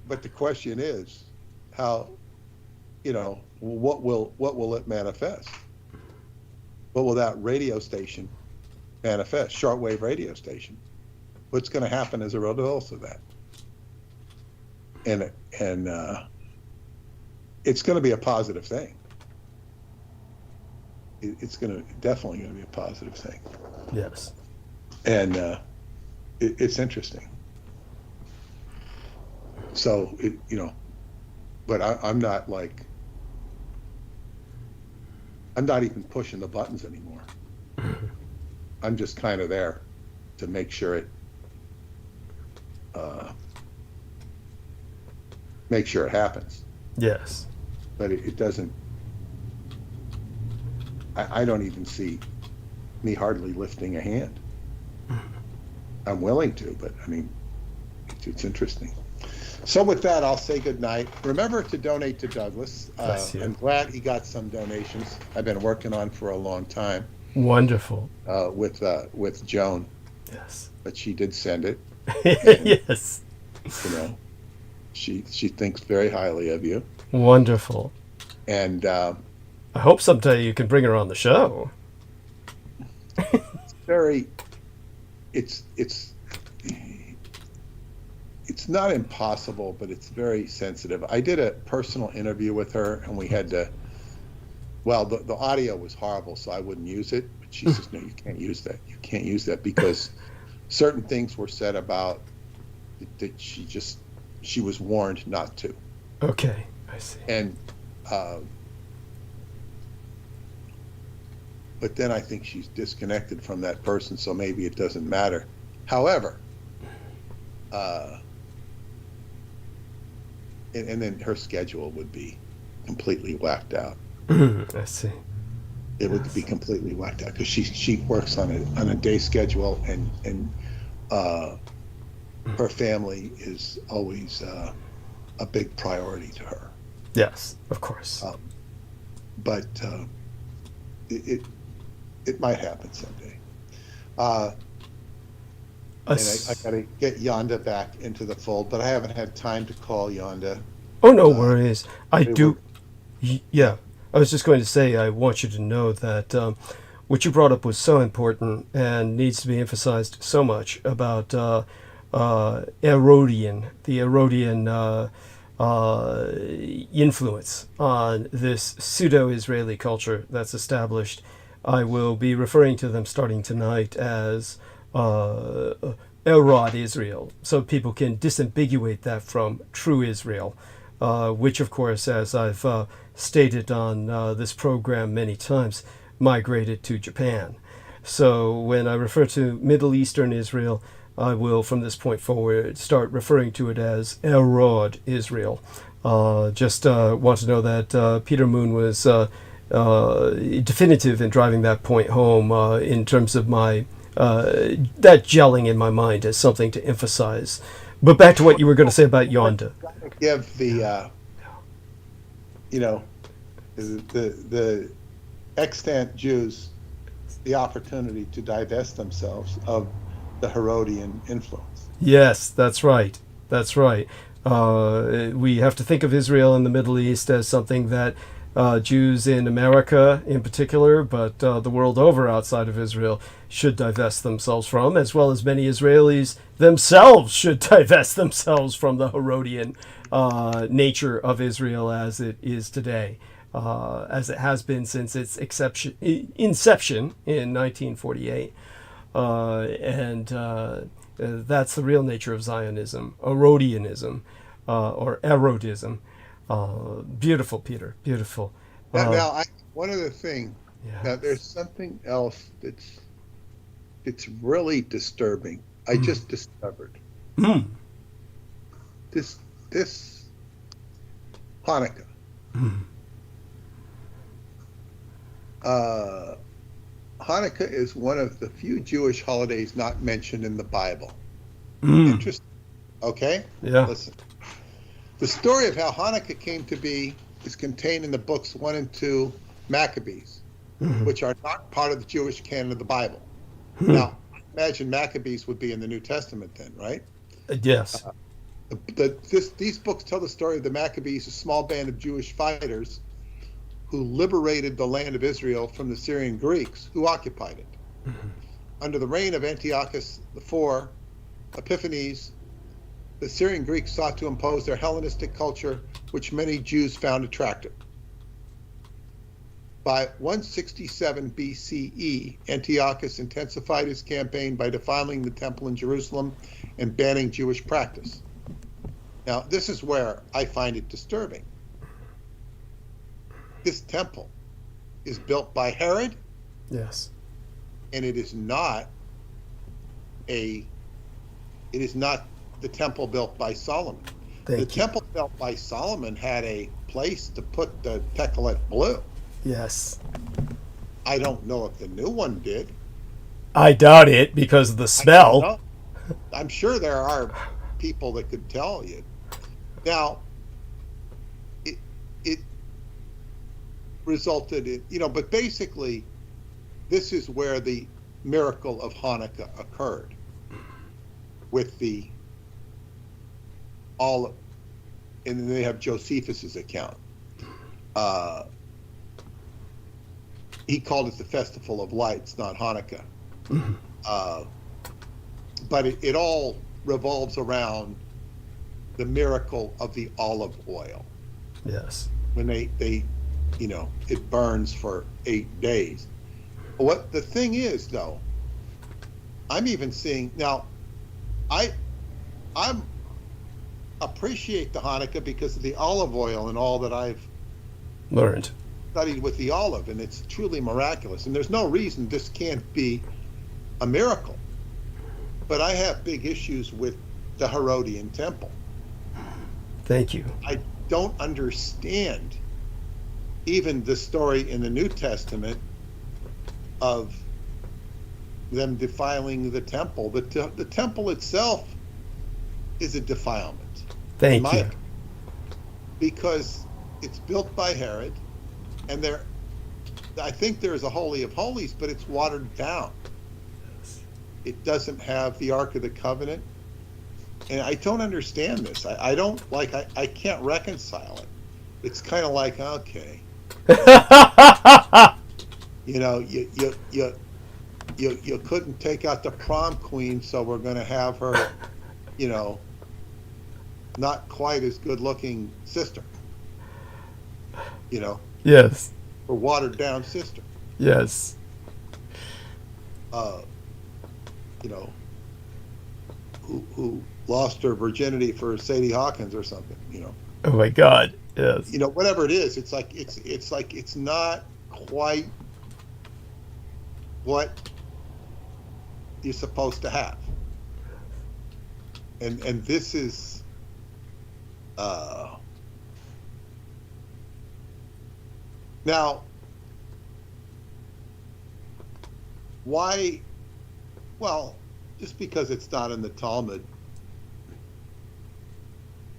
But the question is, how? What will it manifest? What will that radio station manifest? Shortwave radio station. What's going to happen as a result of that? And it's going to be a positive thing. It's definitely going to be a positive thing. Yes. And it's interesting. So but I'm not even pushing the buttons anymore. I'm just kind of there to make sure it happens. Yes. But it doesn't. I don't even see me hardly lifting a hand. I'm willing to, but I mean, it's interesting. So with that, I'll say good night. Remember to donate to Douglas. I'm glad he got some donations I've been working on for a long time. Wonderful. With Joan. Yes. But she did send it. Yes. You know, she thinks very highly of you. Wonderful. And I hope someday you can bring her on the show. It's not impossible, but it's very sensitive. I did a personal interview with her, and we had to. Well, the audio was horrible, so I wouldn't use it. But she says, "No, you can't use that. You can't use that because certain things were said about that she was warned not to." Okay, I see. And but then I think she's disconnected from that person, so maybe it doesn't matter. However, and then her schedule would be completely whacked out. I see. It would be completely whacked out because she works on a day schedule, and her family is always a big priority to her. Yes, of course. But it might happen someday. And I got to get Yonda back into the fold, but I haven't had time to call Yonda. Oh, no worries. Yeah, I was just going to say, I want you to know that what you brought up was so important and needs to be emphasized so much about the Herodian influence on this pseudo-Israeli culture that's established. I will be referring to them starting tonight as Herod Israel, so people can disambiguate that from true Israel, which, of course, as I've stated on this program many times, migrated to Japan. So when I refer to Middle Eastern Israel, I will, from this point forward, start referring to it as Herod Israel. Just want to know that Peter Moon was definitive in driving that point home in terms of my that gelling in my mind as something to emphasize. But back to what you were going to say about Yonda. Give the the extant Jews the opportunity to divest themselves of the Herodian influence. Yes, that's right. That's right. We have to think of Israel in the Middle East as something that Jews in America in particular, but the world over outside of Israel, should divest themselves from, as well as many Israelis themselves should divest themselves from the Herodian nature of Israel as it is today, as it has been since its inception in 1948. And that's the real nature of Zionism, Herodianism, or Herodism. Beautiful, Peter. Beautiful. Now, one other thing. Yeah. Now, there's something else that's really disturbing. I just discovered this Hanukkah. Hanukkah is one of the few Jewish holidays not mentioned in the Bible. Interesting. Okay? Yeah. Listen. The story of how Hanukkah came to be is contained in the books 1 and 2 Maccabees, which are not part of the Jewish canon of the Bible. Now, I imagine Maccabees would be in the New Testament then, right? Yes. These books tell the story of the Maccabees, a small band of Jewish fighters who liberated the land of Israel from the Syrian Greeks who occupied it. Under the reign of Antiochus IV Epiphanes, the Syrian Greeks sought to impose their Hellenistic culture, which many Jews found attractive. By 167 BCE, Antiochus intensified his campaign by defiling the temple in Jerusalem and banning Jewish practice. Now, this is where I find it disturbing. This temple is built by Herod. Yes. And it is not the temple built by Solomon. The temple built by Solomon had a place to put the Techelet blue. Yes. I don't know if the new one did. I doubt it because of the smell. I'm sure there are people that could tell you. Now, it resulted in, but basically, this is where the miracle of Hanukkah occurred with the all, and then they have Josephus's account. He called it the Festival of Lights, not Hanukkah. But it all revolves around the miracle of the olive oil. Yes. When they it burns for 8 days. What the thing is, though, I'm even seeing now. I'm appreciate the Hanukkah because of the olive oil and all that I've learned, studied with the olive, and it's truly miraculous. And there's no reason this can't be a miracle. But I have big issues with the Herodian temple. Thank you. I don't understand even the story in the New Testament of them defiling the temple. The temple itself is a defilement. Thank you. Because it's built by Herod, and I think there is a Holy of Holies, but it's watered down. It doesn't have the Ark of the Covenant. And I don't understand this. I can't reconcile it. It's kind of like, okay, you couldn't take out the prom queen, so we're going to have her, not quite as good looking sister, Yes. or watered down sister. Yes. Who lost her virginity for Sadie Hawkins or something, Oh my God. Yes. Whatever it is, it's like it's not quite what you're supposed to have. And this is now why? Well, just because it's not in the Talmud,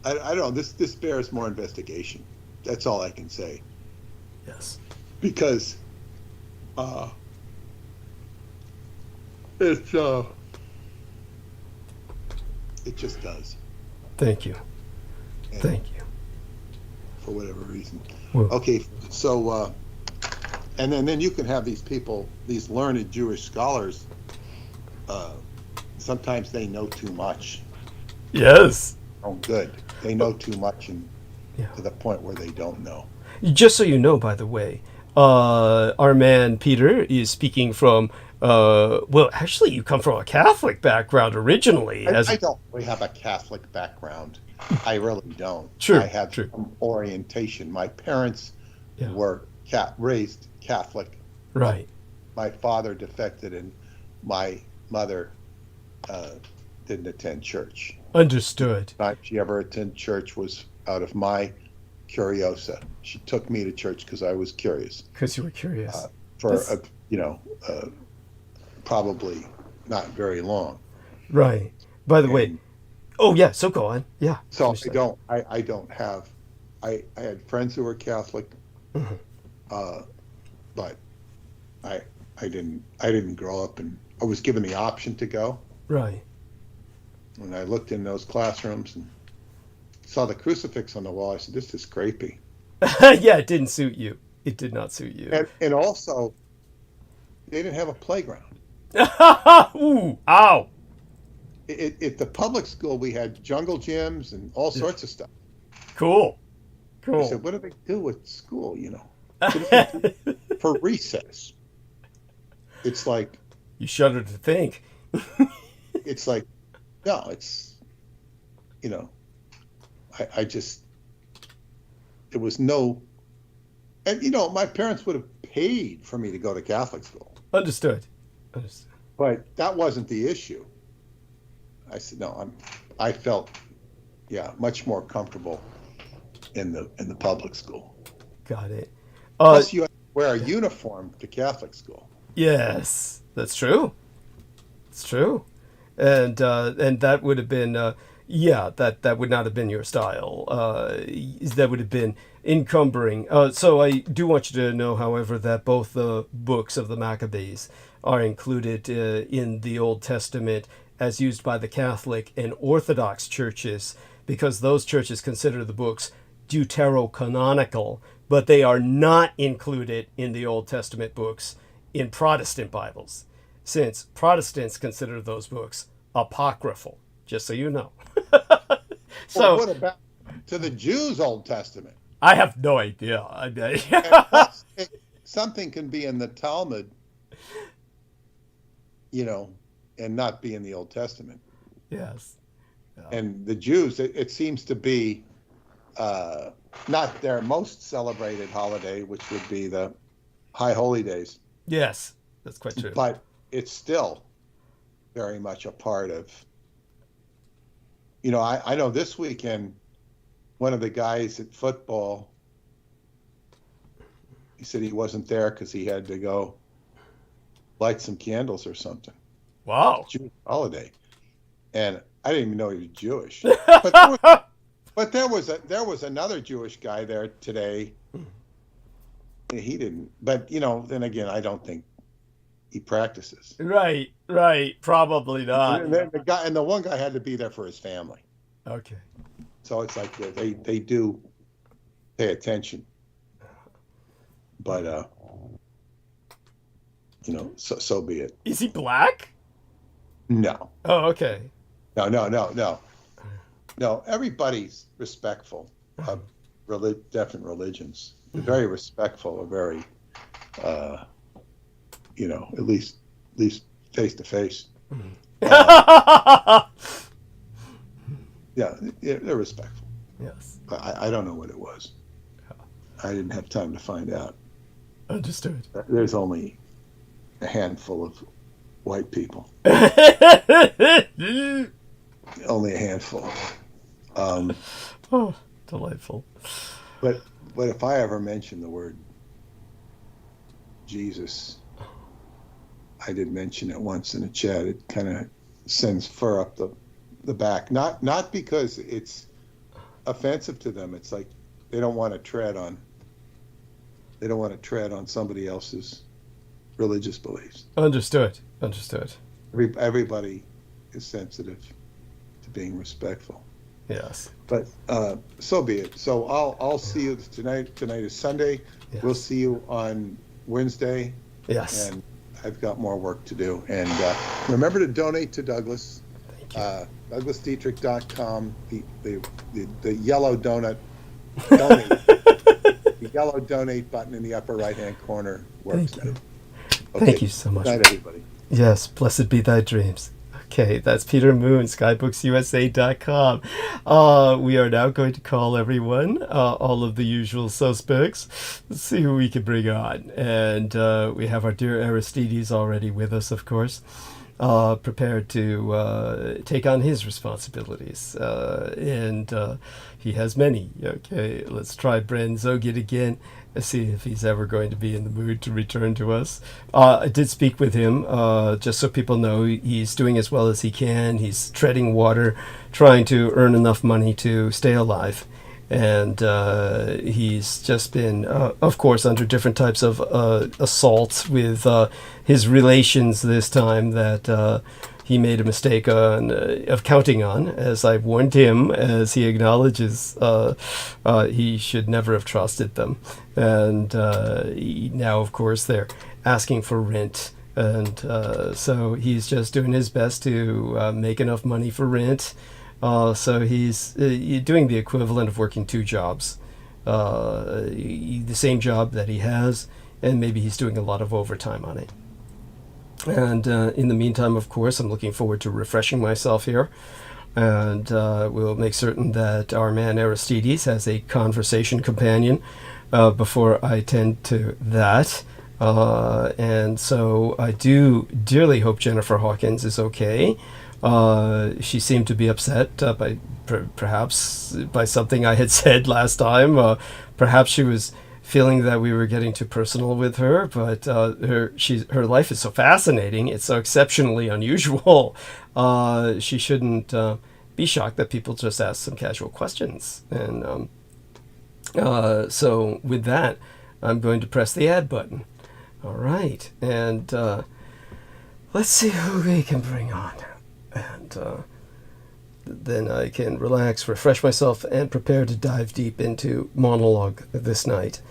I don't know. This bears more investigation. That's all I can say. Yes. Because it just does. Thank you. And Thank you. For whatever reason. Well, Okay, so and then you can have these people, these learned Jewish scholars. Sometimes they know too much. yes. Oh, good. They know too much, and Yeah. to the point where they don't know. Just so you know, by the way, our man Peter is speaking from, well, actually, you come from a Catholic background originally. I don't really have a Catholic background. I really don't. True, I have true. some orientation. My parents Yeah. were raised Catholic. Right. My father defected, and my mother didn't attend church. Understood. The time she ever attended church was out of my curiosa. She took me to church because I was curious. Because you were curious. Probably not very long. Right. By the way, And oh yeah, so go on. Yeah. so finish that. I don't have. I had friends who were Catholic, Mhm. but I didn't grow up, and I was given the option to go. Right. When I looked in those classrooms and saw the crucifix on the wall, I said, "This is creepy." Yeah, it didn't suit you. It did not suit you. And also, they didn't have a playground. Ooh, ow. At the public school, we had jungle gyms and all sorts of stuff. Cool. I Cool. said, "What do they do at school? What do they do for recess?" It's like You shudder to think. no, it's I just there was no, and my parents would have paid for me to go to Catholic school, Understood. Understood. but that wasn't the issue. I said no, I felt much more comfortable in the public school. Got it. Plus, you have to wear a uniform to Catholic school. Yes, that's true. It's true, and that would have been that would not have been your style. That would have been encumbering. So I do want you to know, however, that both the books of the Maccabees are included in the Old Testament as used by the Catholic and Orthodox churches because those churches consider the books deuterocanonical, but they are not included in the Old Testament books in Protestant Bibles, since Protestants consider those books apocryphal, just so you know. So, well, what about to the Jews' Old Testament? I have no idea. Something can be in the Talmud, and not be in the Old Testament. Yes. And the Jews, it seems to be not their most celebrated holiday, which would be the High Holy Days. Yes, that's quite true. But it's still very much a part of, I know this weekend, one of the guys at football, he said he wasn't there because he had to go light some candles or something. Wow. Jewish holiday. And I didn't even know he was Jewish. But there was another Jewish guy there today. He didn't. But, then again, I don't think he practices. Right. Probably not. And the one guy had to be there for his family. Okay. So it's like they do pay attention. But, so be it. Is he black? No. Oh, okay. No, everybody's respectful of different religions. They're very respectful, very, at least face to face. Yeah, they're respectful. Yes. I don't know what it was. I didn't have time to find out. Understood. There's only a handful of white people. Only a handful. Oh, delightful. But if I ever mention the word Jesus, I did mention it once in a chat. It kind of sends fur up the back. Not because it's offensive to them. It's like they don't want to tread on somebody else's religious beliefs. Understood. Everybody is sensitive to being respectful. Yes. But so be it. So I'll see you tonight. Tonight is Sunday. Yes. We'll see you on Wednesday. Yes. And I've got more work to do. And remember to donate to Douglas. Thank you. DouglasDietrich.com. The yellow donate. The yellow donate button in the upper right-hand corner works. Thank you. Okay. Thank you so much. Good night, everybody. Yes, blessed be thy dreams. Okay, that's Peter Moon, skybooks.usa.com. We are now going to call everyone, all of the usual suspects. Let's see who we can bring on. And we have our dear Aristides already with us, of course, prepared to take on his responsibilities. And he has many. Okay, let's try Bren Zogit again. Let's see if he's ever going to be in the mood to return to us. I did speak with him, just so people know he's doing as well as he can. He's treading water, trying to earn enough money to stay alive. And he's just been, of course, under different types of assaults with his relations this time that he made a mistake of counting on, as I warned him, as he acknowledges he should never have trusted them. And now, of course, they're asking for rent. And so he's just doing his best to make enough money for rent. So he's doing the equivalent of working two jobs. The same job that he has, and maybe he's doing a lot of overtime on it. And in the meantime, of course, I'm looking forward to refreshing myself here. And we'll make certain that our man Aristides has a conversation companion before I tend to that. And so I do dearly hope Jennifer Hawkins is okay. She seemed to be upset by perhaps by something I had said last time. Perhaps she was feeling that we were getting too personal with her, but her life is so fascinating. It's so exceptionally unusual. She shouldn't be shocked that people just ask some casual questions. And so with that, I'm going to press the add button. All right, and let's see who we can bring on. And then I can relax, refresh myself, and prepare to dive deep into monologue this night.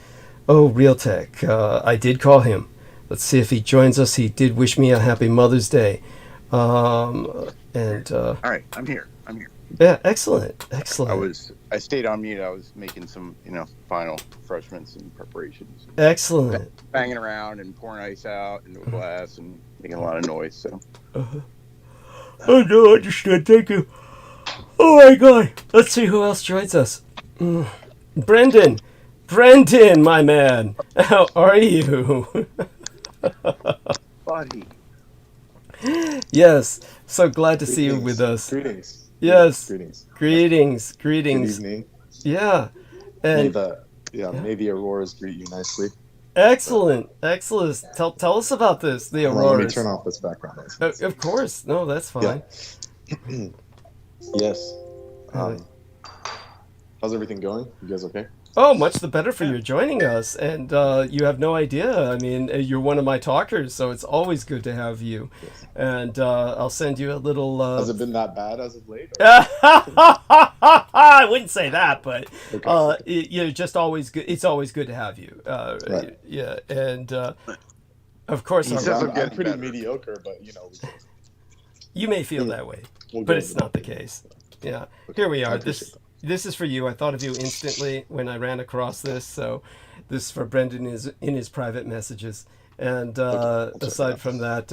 Oh, Realtek, I did call him. Let's see if he joins us. He did wish me a happy Mother's Day. All right, I'm here. Yeah, excellent. I stayed on mute. I was making some, final refreshments and preparations. Excellent. Banging around and pouring ice out into a glass and making a lot of noise. So. Oh no, understood. Thank you. Oh my God. Let's see who else joins us. Brendan, my man. How are you? Buddy. Yes. So glad to see you with us. Greetings. Yes. Greetings. Greetings. Good evening. Yeah. And may the auroras greet you nicely. Excellent. Tell us about this, the auroras. Let me turn off this background noise. Of course. No, that's fine. Yeah. Yes. How's everything going? You guys okay? Oh, much the better for you joining us. And you have no idea. I mean, you're one of my talkers, so it's always good to have you. Yes. And I'll send you a little... Has it been that bad as of late? I wouldn't say that, but okay. you're just always good. It's always good to have you. Right. Yeah, and of course... I'm pretty mediocre, but, You may feel that way, we'll but it's not the case. Yeah, here we are. This is for you. I thought of you instantly when I ran across this. So this is for Brendan in his private messages. And aside from that,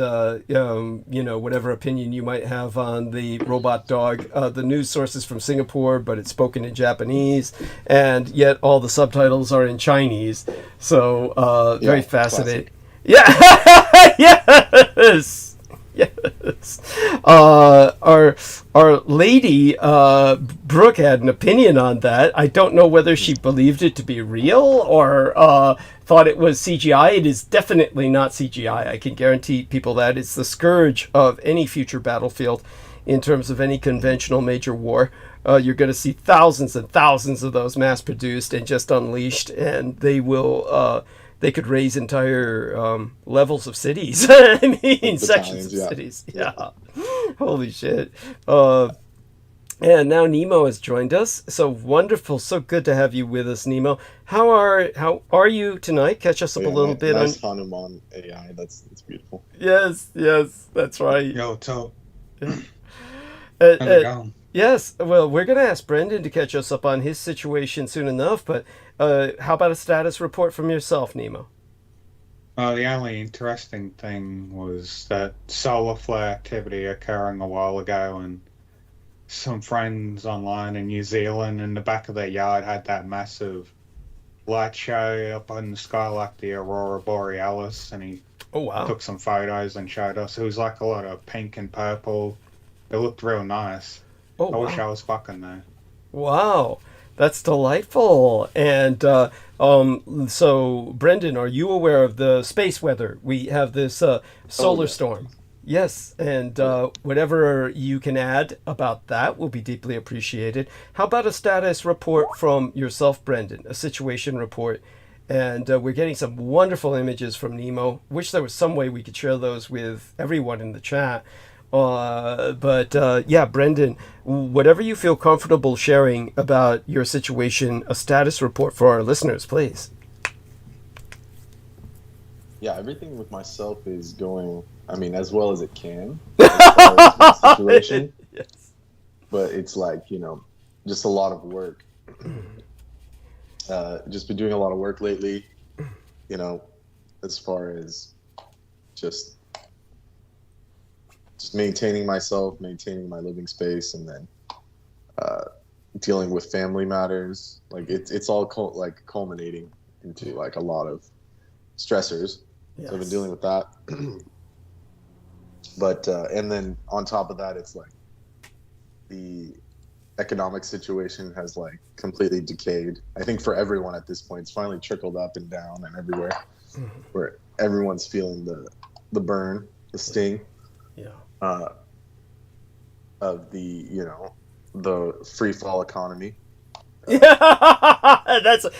whatever opinion you might have on the robot dog, the news source is from Singapore, but it's spoken in Japanese, and yet all the subtitles are in Chinese. So very fascinating. Classic. Yeah. Yes. Yes. Our lady, Brooke, had an opinion on that. I don't know whether she believed it to be real or thought it was CGI. It is definitely not CGI. I can guarantee people that. It's the scourge of any future battlefield in terms of any conventional major war. You're going to see thousands and thousands of those mass-produced and just unleashed, and they will... they could raise entire levels of cities. I mean, sections of cities. Yeah. Holy shit. And now Nemo has joined us. So wonderful. So good to have you with us, Nemo. How are you tonight? Catch us up a little bit. Nice Hanuman AI. That's beautiful. Yes. That's right. Yo, Toe. Yeah. How's it going? Yes, well, we're going to ask Brendan to catch us up on his situation soon enough, but how about a status report from yourself, Nemo? The only interesting thing was that solar flare activity occurring a while ago, and some friends online in New Zealand in the back of their yard had that massive light show up in the sky like the Aurora Borealis, and he took some photos and showed us. It was like a lot of pink and purple. It looked real nice. I wish I was fucking there. Wow, that's delightful. And so, Brendan, are you aware of the space weather? We have this solar storm. Yes, and whatever you can add about that will be deeply appreciated. How about a status report from yourself, Brendan, a situation report? And we're getting some wonderful images from Nemo. Wish there was some way we could share those with everyone in the chat. Yeah, Brendan, whatever you feel comfortable sharing about your situation, a status report for our listeners, please. Yeah, everything with myself is going, as well as it can. As far as my situation. Yes. But it's like, just a lot of work. Just been doing a lot of work lately, as far as just maintaining myself, maintaining my living space, and then dealing with family matters. Like it's all culminating into like a lot of stressors. Yes. So I've been dealing with that. But and then on top of that, it's like the economic situation has like completely decayed. I think for everyone at this point, it's finally trickled up and down and everywhere, where everyone's feeling the burn, the sting. Yeah. Of the free fall economy. Is that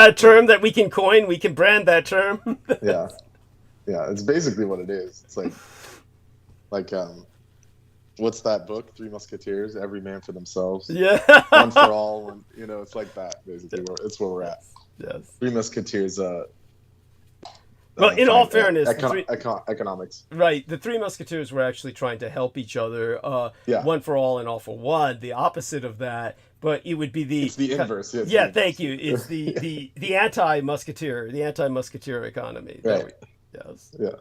a term that we can coin? We can brand that term. Yeah, it's basically what it is. It's like what's that book? Three Musketeers, every man for themselves. Yeah. One for all. One, it's like that basically. It's where we're at. Yes. Three Musketeers. Well, in all fairness, economics. Right, the Three Musketeers were actually trying to help each other. One for all and all for one. The opposite of that, but it would be It's the inverse. Thank you. It's the anti-musketeer, economy. Right. Yes. Yeah.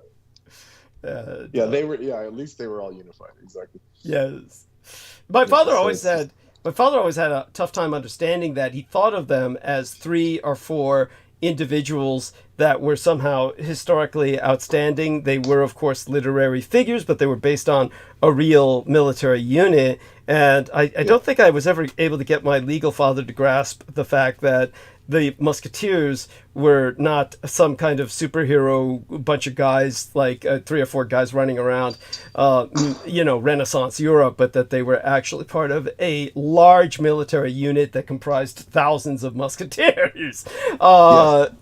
They were. Yeah. At least they were all unified. Exactly. Yes. My father always had a tough time understanding that. He thought of them as 3 or 4 individuals that were somehow historically outstanding. They were, of course, literary figures, but they were based on a real military unit. And I don't think I was ever able to get my legal father to grasp the fact that the Musketeers were not some kind of superhero bunch of guys, like 3 or 4 guys running around, Renaissance Europe, but that they were actually part of a large military unit that comprised thousands of musketeers. But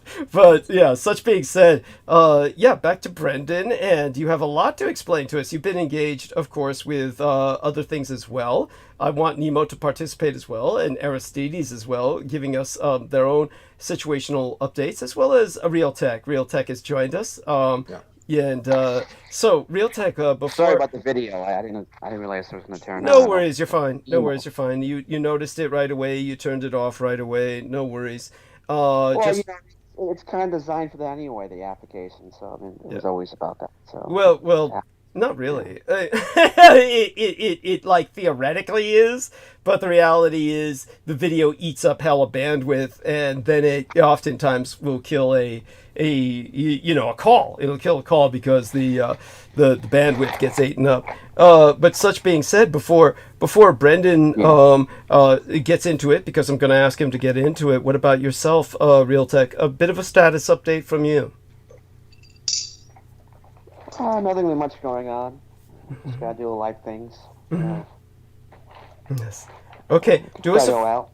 yeah, such being said, back to Brendan, and you have a lot to explain to us. You've been engaged, of course, with other things as well. I want Nemo to participate as well, and Aristides as well, giving us their own situational updates, as well as Real Tech. Real Tech has joined us. So Real Tech, before. Sorry about the video. I didn't realize it was going to turn on. No worries, you're fine. No worries, you're fine. You noticed it right away. You turned it off right away. No worries. It's kind of designed for that anyway, the application. So I mean, it was always about that. So well. Not really. It like theoretically is, but the reality is the video eats up hella bandwidth, and then it oftentimes will kill a call. It'll kill a call because the bandwidth gets eaten up. But such being said, before Brendan gets into it, because I'm going to ask him to get into it. What about yourself, Real Tech? A bit of a status update from you. Nothing really much going on. Just gotta do life things. Yes. Okay. Do us go out.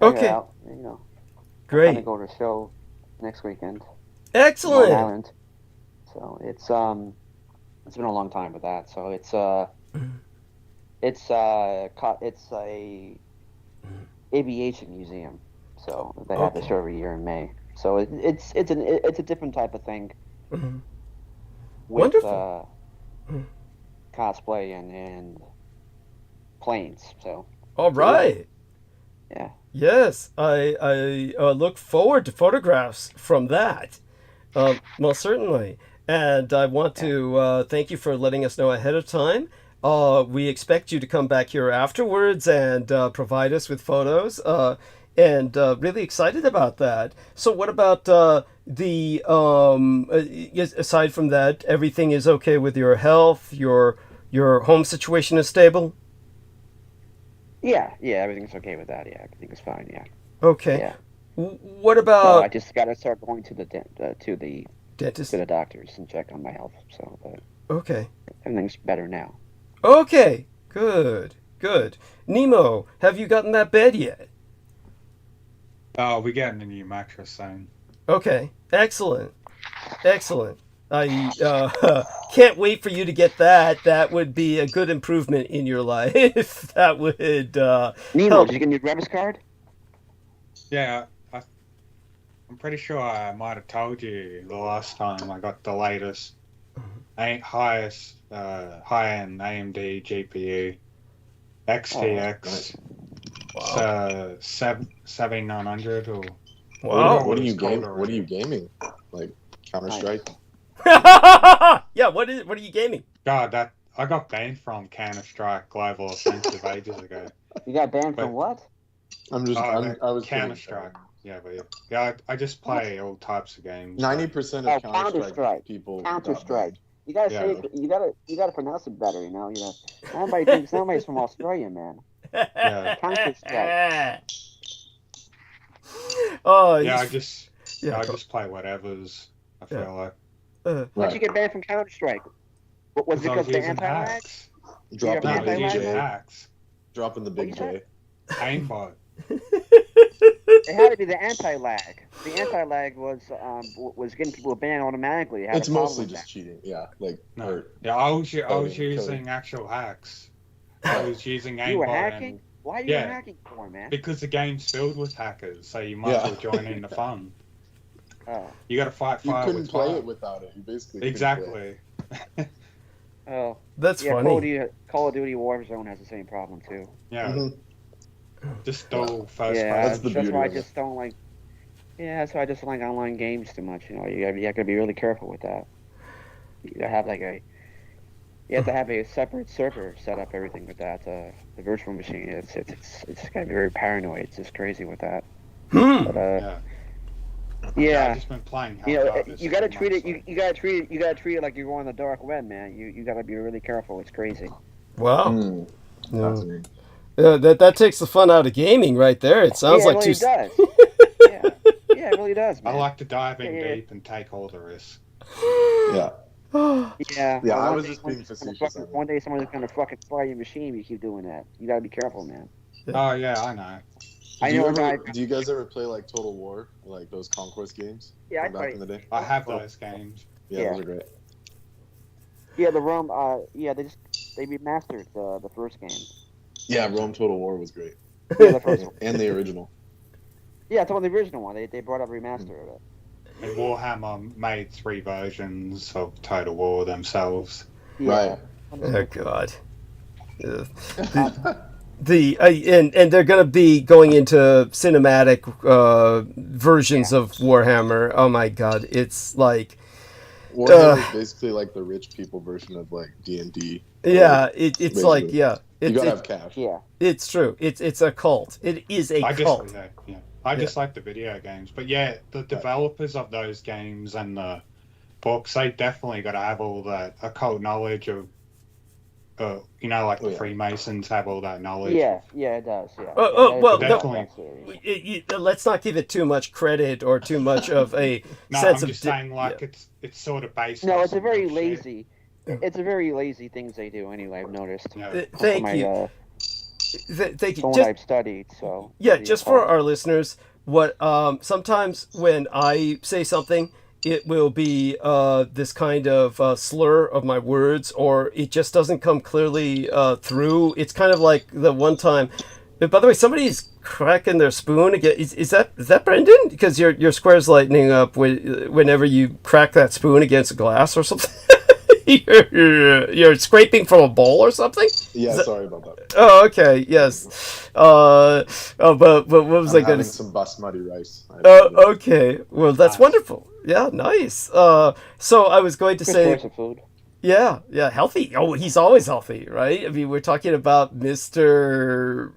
Okay. Out, Great. I'm gonna go to a show next weekend. Excellent. Long Island. So it's been a long time with that. So it's a aviation museum. So they have the show every year in May. So it's a different type of thing. Mm-hmm. With Wonderful. Cosplay and planes. So all right. Yeah. Yes, I look forward to photographs from that. Most certainly. And I want to thank you for letting us know ahead of time. We expect you to come back here afterwards and provide us with photos. And really excited about that. So what about aside from that, everything is okay with your health? Your home situation is stable? Yeah, everything's okay with that. Yeah, everything is fine. Yeah. Okay. Yeah. What about? So I just got to start going to the dentist, to the doctors, and check on my health. So, but okay, everything's better now. Okay, good. Nemo, have you gotten that bed yet? Oh, we're getting a new mattress soon. Okay, excellent. I can't wait for you to get that. That would be a good improvement in your life. That would Nemo, did you get your graphics card? Yeah, I'm pretty sure I might have told you the last time I got the latest highest high-end AMD GPU XTX 7900 or wow. What are you gaming? Like Counter-Strike? Yeah, what are you gaming? God, that I got banned from Counter-Strike Global Offensive ages ago. You got banned from what? I was Counter-Strike. I just play all types of games. 90% of Counter-Strike people. Counter-Strike. You gotta say it, you gotta pronounce it better. Nobody thinks somebody's from Australia, man. Yeah. Counter-Strike. I just play whatever's. I feel like. How'd you get banned from Counter-Strike? Was it because of the anti-lag? Dropping the big J. Hacks. Dropping the big J. Aimbot. It had to be the anti-lag. The anti-lag was getting people banned automatically. It's mostly just cheating. Yeah, I was using actual hacks. I was using aimbot. You were hacking? Why are you Yeah. hacking for, man? Because the game's filled with hackers, so you might as well join in the fun. Oh. You got to fight You fire couldn't with play fire. it without it. You basically couldn't play Exactly. Oh. That's Yeah, funny. Call of Duty Warzone has the same problem too. Yeah. Mhm. Just all first Yeah, That's person. the that's beauty why I of it. just don't like. Yeah, that's why I just don't like online games too much. You know, you gotta be really careful with that. You have you have to have a separate server set up everything with that. The virtual machine, it's gotta be very paranoid. It's just crazy with that. But Yeah. yeah. I've just been playing. You know, Half-Hearted you gotta so treat it. much, You gotta treat it like you're going on the dark web, man. You gotta be really careful. It's crazy. Wow. Mm, Yeah. fascinating. That takes the fun out of gaming right there. It sounds Yeah, like it really two. does. Yeah, it really does, I man. like to dive in Yeah. deep and take all the risks. Yeah. Yeah. Yeah, I one was day just someone's being gonna facetious, fucking- I mean. One day someone's gonna fucking fry your machine if you keep doing that. You gotta be careful, man. Oh yeah, I know. I Do know you a guy. ever, do you guys ever play like Total War, like those conquest games Yeah, I from back play. in the day? I have those games. Yeah, Yeah. those are great. Yeah, the Rome. Yeah, they remastered the first game. Yeah, Rome Total War was great, Yeah, the first one. and the original. Yeah, it's on the original one. They brought up a remaster of it. And Warhammer made 3 versions of Total War themselves. Yeah. Oh God. Yeah. And they're going to be going into cinematic versions of Warhammer. Oh my God, it's like Warhammer is basically like the rich people version of like D&D. yeah, it's basically. like yeah, You gotta it, have cash. Yeah. it's true. It's a cult. It is a cult. I just like the video games, but yeah, the developers of those games and the books, they definitely got to have all that occult knowledge of, you know, like the Freemasons have all that knowledge. Yeah, it does. Yeah. Well, definitely. Let's not give it too much credit or too much of a No, sense I'm of just saying, like it's sort of based. No, on it's a some very real lazy. It's a very lazy things they do. Anyway, I've noticed. shit. Yeah. Thank you. Thank you. From what I've studied, so. Yeah, just for our listeners, what sometimes when I say something, it will be this kind of slur of my words, or it just doesn't come clearly through. It's kind of like the one time. By the way, somebody's cracking their spoon again. Is that Brendan? Because your square's lighting up whenever you crack that spoon against a glass or something. You're scraping from a bowl or something? Yeah, sorry about that. Oh, okay. Yes. But what was I going to say? Some basmati rice. Oh, okay. Well, that's wonderful. Yeah, nice. So I was going to say, choice of food. yeah, healthy. Oh, he's always healthy, right? I mean, we're talking about Mr.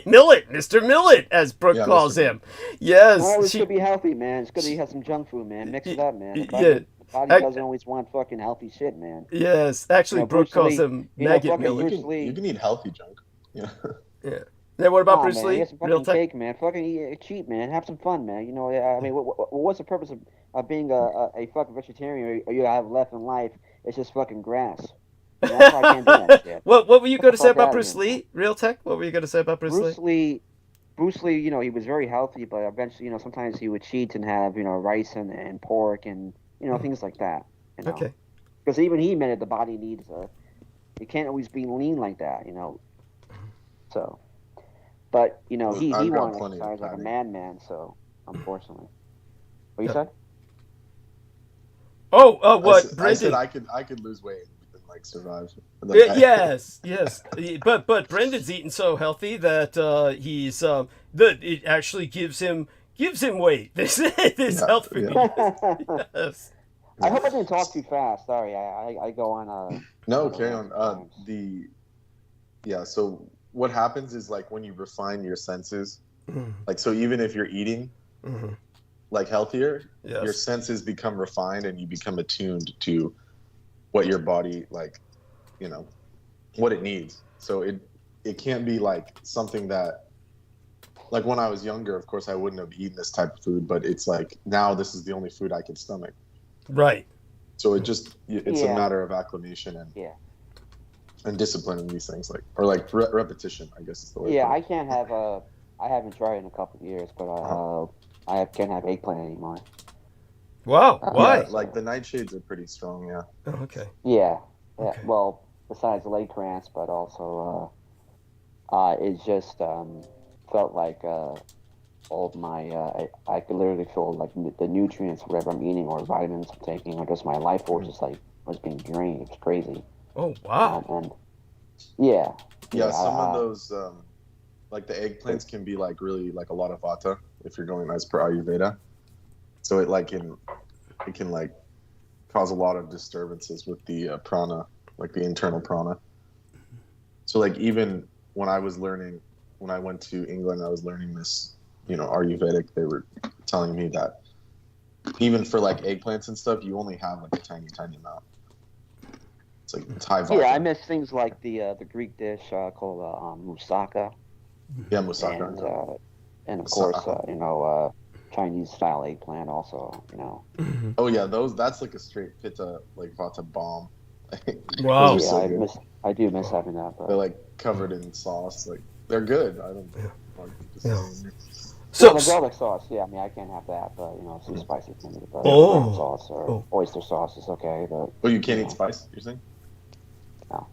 Millet, Mr. Millet, as Brooke calls him. Yes. Well, it's good to be healthy, man. It's good to have some junk food, man. Mix it up, man. The body doesn't always want fucking healthy shit, man. Yes, actually, Brooke calls him maggot millet. You can eat healthy junk. Yeah. Yeah. Now, what about Bruce man, Lee? Get some fucking cake, man. Fucking eat, cheat, man. Have some fun, man. You know, I mean, what's the purpose of being a fucking vegetarian or you have left in life? It's just fucking grass. You know, that's why I can't do that shit. What were you going to say about Bruce Lee? Real Tech? What were you going to say about Bruce Lee? Bruce Lee, you know, he was very healthy, but eventually, you know, sometimes he would cheat and have, you know, rice and pork and, you know, things like that. You know? Okay. Because even he admitted the body needs you can't always be lean like that, you know. So, but, you know, he wanted to exercise like a madman, so, unfortunately. What you said? Oh, what? I said I could lose weight and like survive. Yes. But Brendan's eating so healthy that he's it actually gives him weight. This health food. Yes. I hope I didn't talk too fast. Sorry, I go on. No, carry on. So what happens is like when you refine your senses, like so even if you're eating like healthier, your senses become refined and you become attuned to what your body like, you know, what it needs. So it can't be like something that, like when I was younger, of course I wouldn't have eaten this type of food, but it's like now this is the only food I can stomach. Right. So it's a matter of acclimation and discipline in these things, like repetition, I guess is the way. Yeah, I can't have I haven't tried in a couple of years, but I can't have eggplant anymore. Wow, why? Like the nightshades are pretty strong, yeah. Oh, okay. Yeah. Okay. Well, besides leg cramps, but also it just felt like all of my I could literally feel like the nutrients, whatever I'm eating or vitamins I'm taking, or just my life force just like was being drained. It was crazy. Oh wow! And yeah, some of those like the eggplants can be like really like a lot of vata if you're going as per Ayurveda. So it can like cause a lot of disturbances with the prana, like the internal prana. So like even when I went to England, I was learning this, Ayurvedic. They were telling me that even for like eggplants and stuff, you only have like a tiny amount. It's high vata. Yeah, I miss things like the Greek dish called moussaka. Yeah, moussaka. And of course, Chinese style eggplant also. Oh yeah, that's like a straight pitta like vata bomb. Wow. Those are Yeah, so good. I do miss having that. But They're like covered in sauce. Like they're good. I don't. Yeah. the garlic sauce, yeah. I mean, I can't have that, but it's too spicy for me. But brown sauce or oyster sauce is okay. But Oh, you can't eat spice? You're saying? no,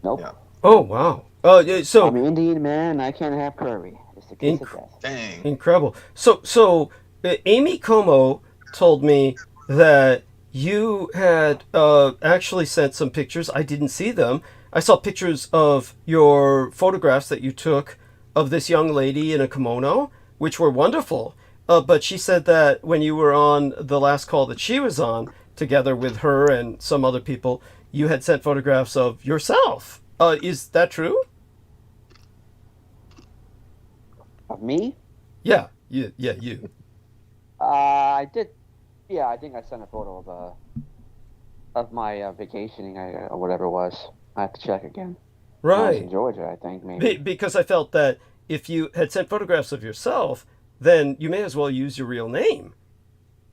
nope. Yeah. Oh wow! Oh yeah. So I'm Indian, man. I can't have curry. It's the kiss of death. Dang. incredible. So Amy Como told me that you had actually sent some pictures. I didn't see them. I saw pictures of your photographs that you took of this young lady in a kimono, which were wonderful. But she said that when you were on the last call that she was on, together with her and some other people, you had sent photographs of yourself. Is that true? Of me? Yeah, you. I did. Yeah, I think I sent a photo of my vacationing or whatever it was. I have to check again. I was Right. in Georgia, I think maybe. Because I felt that if you had sent photographs of yourself, then you may as well use your real name.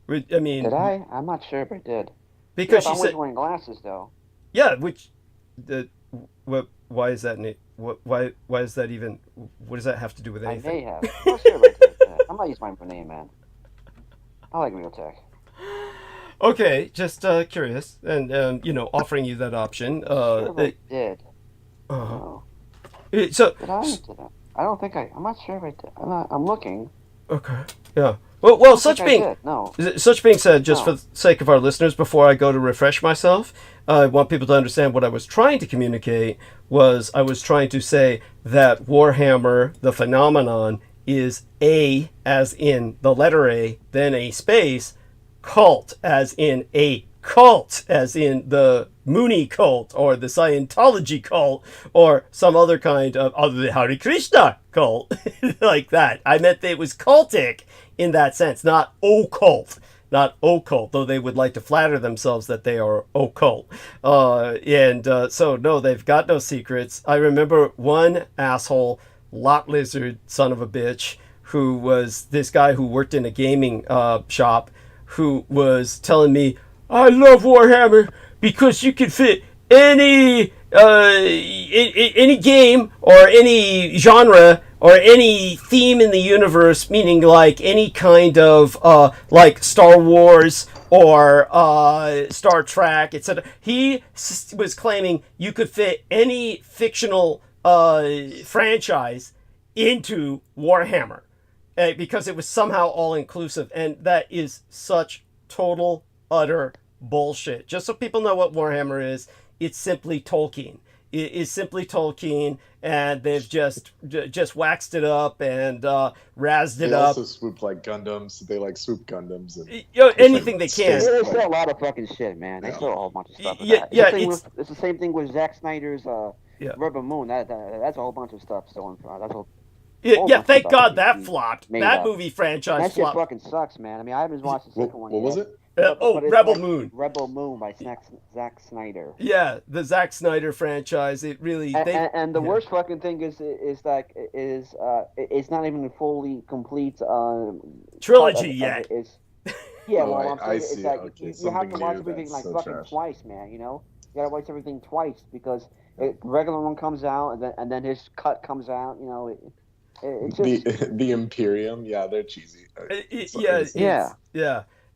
I mean, Did I? I'm not sure if I did. because yeah, she if I was said, wearing glasses though. yeah, which, why is that? Why is that even? What does that have to do with I anything? may have. I'm not sure if I did. Yeah. I'm not using my real name, man. I like real tech. Okay, just curious, and offering you that option. Sure if I did. No. So Did I? Did I? I don't think I. I'm not sure if I did. I'm looking. okay, yeah. Well, such I being did. No. such being said, just No. for the sake of our listeners, before I go to refresh myself, I want people to understand what I was trying to communicate was I was trying to say that Warhammer, the phenomenon, is A as in the letter A, then a space, cult as in a cult, as in the Mooney cult or the Scientology cult or some other kind of the Hare Krishna cult like that. I meant that it was cultic in that sense, not occult. Not occult, though they would like to flatter themselves that they are occult. So, no, they've got no secrets. I remember one asshole, lot lizard son of a bitch, who was this guy who worked in a gaming shop, who was telling me, I love Warhammer because you can fit any game or any genre or any theme in the universe, meaning like any kind of like Star Wars or Star Trek, etc. He was claiming you could fit any fictional franchise into Warhammer because it was somehow all inclusive, and that is such total utter bullshit. Just so people know what Warhammer is, it's simply Tolkien. It is simply Tolkien, and they've just waxed it up and razzed it They up. also swoop like Gundams. They like swoop Gundams and Anything they can. They sell a lot of fucking shit, man. They sell a whole bunch of stuff. It's the same thing with Zack Snyder's Rebel Moon. That's a whole bunch of stuff stolen from. That's a whole bunch of Thank stuff God that that flopped. made That up. movie franchise That shit flopped. fucking sucks, man. I mean, I haven't watched the second one what yet. was it? But it's Rebel like Moon. Rebel Moon by Zack Snyder. Yeah, the Zack Snyder franchise. It really. And the worst fucking thing is it's not even a fully complete trilogy yet. Yeah, Oh, well, I it's see. like Okay, you have something to watch new everything that's like so fucking trash. twice, man. You gotta watch everything twice because regular one comes out and then his cut comes out. It's just The Imperium. Yeah, they're cheesy. Yeah.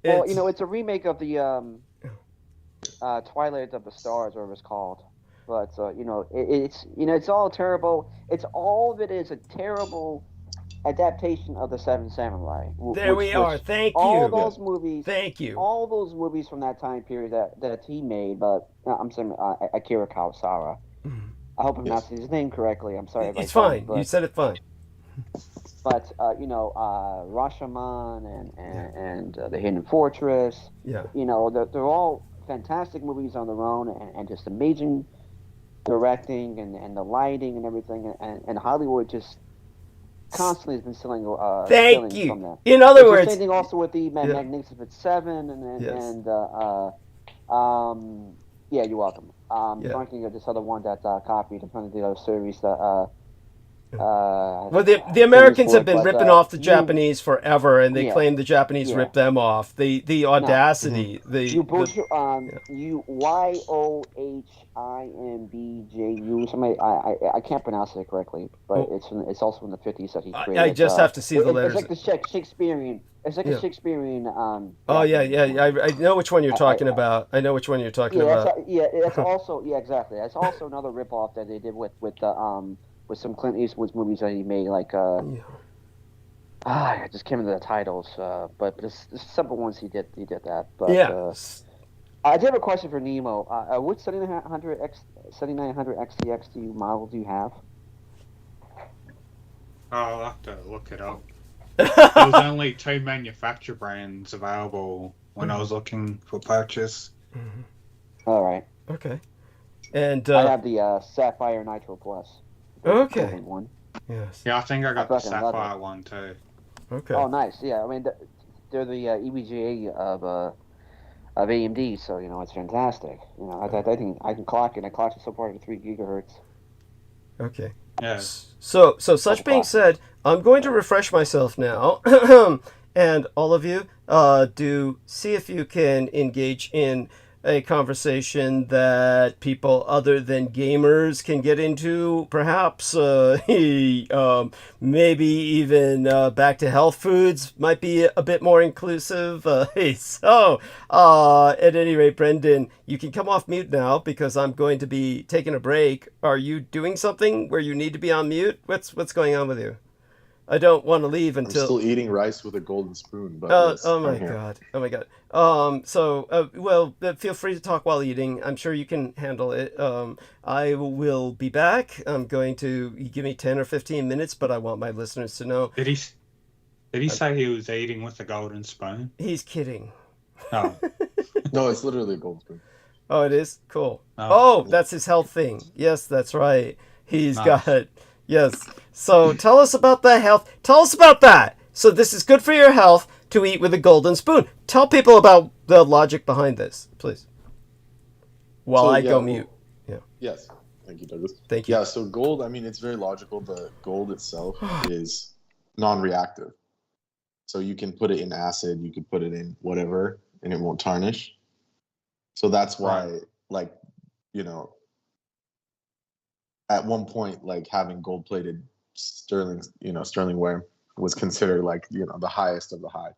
well, it's a remake of the Twilight of the Stars, or whatever it's called. but it's all terrible. All of it is a terrible adaptation of the Seven Samurai. There we are. Thank you. All those movies. Thank you. All those movies from that time period that he made, but I'm saying Akira Kurosawa. I hope I'm pronouncing his name correctly. I'm sorry. It's fine. You said it fine. But Rashomon and The Hidden Fortress. Yeah. They're all fantastic movies on their own, and just amazing directing and the lighting and everything, and Hollywood just constantly has been stealing. Thank stealing you. From that. In other words, same thing also with the Magnificent Seven, and yeah, you're welcome. Thinking of this other one that copied from the other series that. Well, the Americans have been ripping off the Japanese forever, and they claim the Japanese ripped them off. The audacity, YOHIMBJU. Somebody, I can't pronounce it correctly, but it's also in the 50s that he created. I just have to see the letters. It's like the Shakespearean. It's like a Shakespearean. I know which one you're talking about. I know which one you're talking about. That's also exactly. That's also another ripoff that they did with some Clint Eastwood's movies that he made, like I just can't remember the titles, but there's several ones he did that. But I did have a question for Nemo. Which 7900 XTX model do you have? I'll have to look it up. There was only 2 manufacturer brands available when I was looking for purchase. All right. Okay. And I have the Sapphire Nitro Plus. Okay. One. Yes. Yeah, I think I got the Sapphire one too. Okay. Oh, nice. Yeah, I mean, they're the EVGA of AMD, so it's fantastic. I think I can clock it. I clocked it so far to 3 gigahertz. Okay. Yes. So such being said, I'm going to refresh myself now, and all of you do see if you can engage in a conversation that people other than gamers can get into, perhaps maybe even back to health foods might be a bit more inclusive. So at any rate, Brendan, you can come off mute now because I'm going to be taking a break. Are you doing something where you need to be on mute? What's going on with you? I don't want to leave until... I'm still eating rice with a golden spoon. But oh my god. Well, feel free to talk while eating. I'm sure you can handle it. I will be back. I'm going to give me 10 or 15 minutes, but I want my listeners to know. Did he say he was eating with a golden spoon? He's kidding. Oh. No, it's literally a golden spoon. Oh, it is? Cool. Oh, that's his health thing. Yes, that's right. He's got... Yes. So tell us about the health. Tell us about that. So this is good for your health to eat with a golden spoon. Tell people about the logic behind this, please. While I go mute. Yeah. Yes. Thank you, Douglas. Thank you. Yeah, so gold, I mean, it's very logical. The gold itself is non-reactive. So you can put it in acid, you could put it in whatever, and it won't tarnish. So that's why, at one point, having gold-plated sterling ware was considered the highest of the high.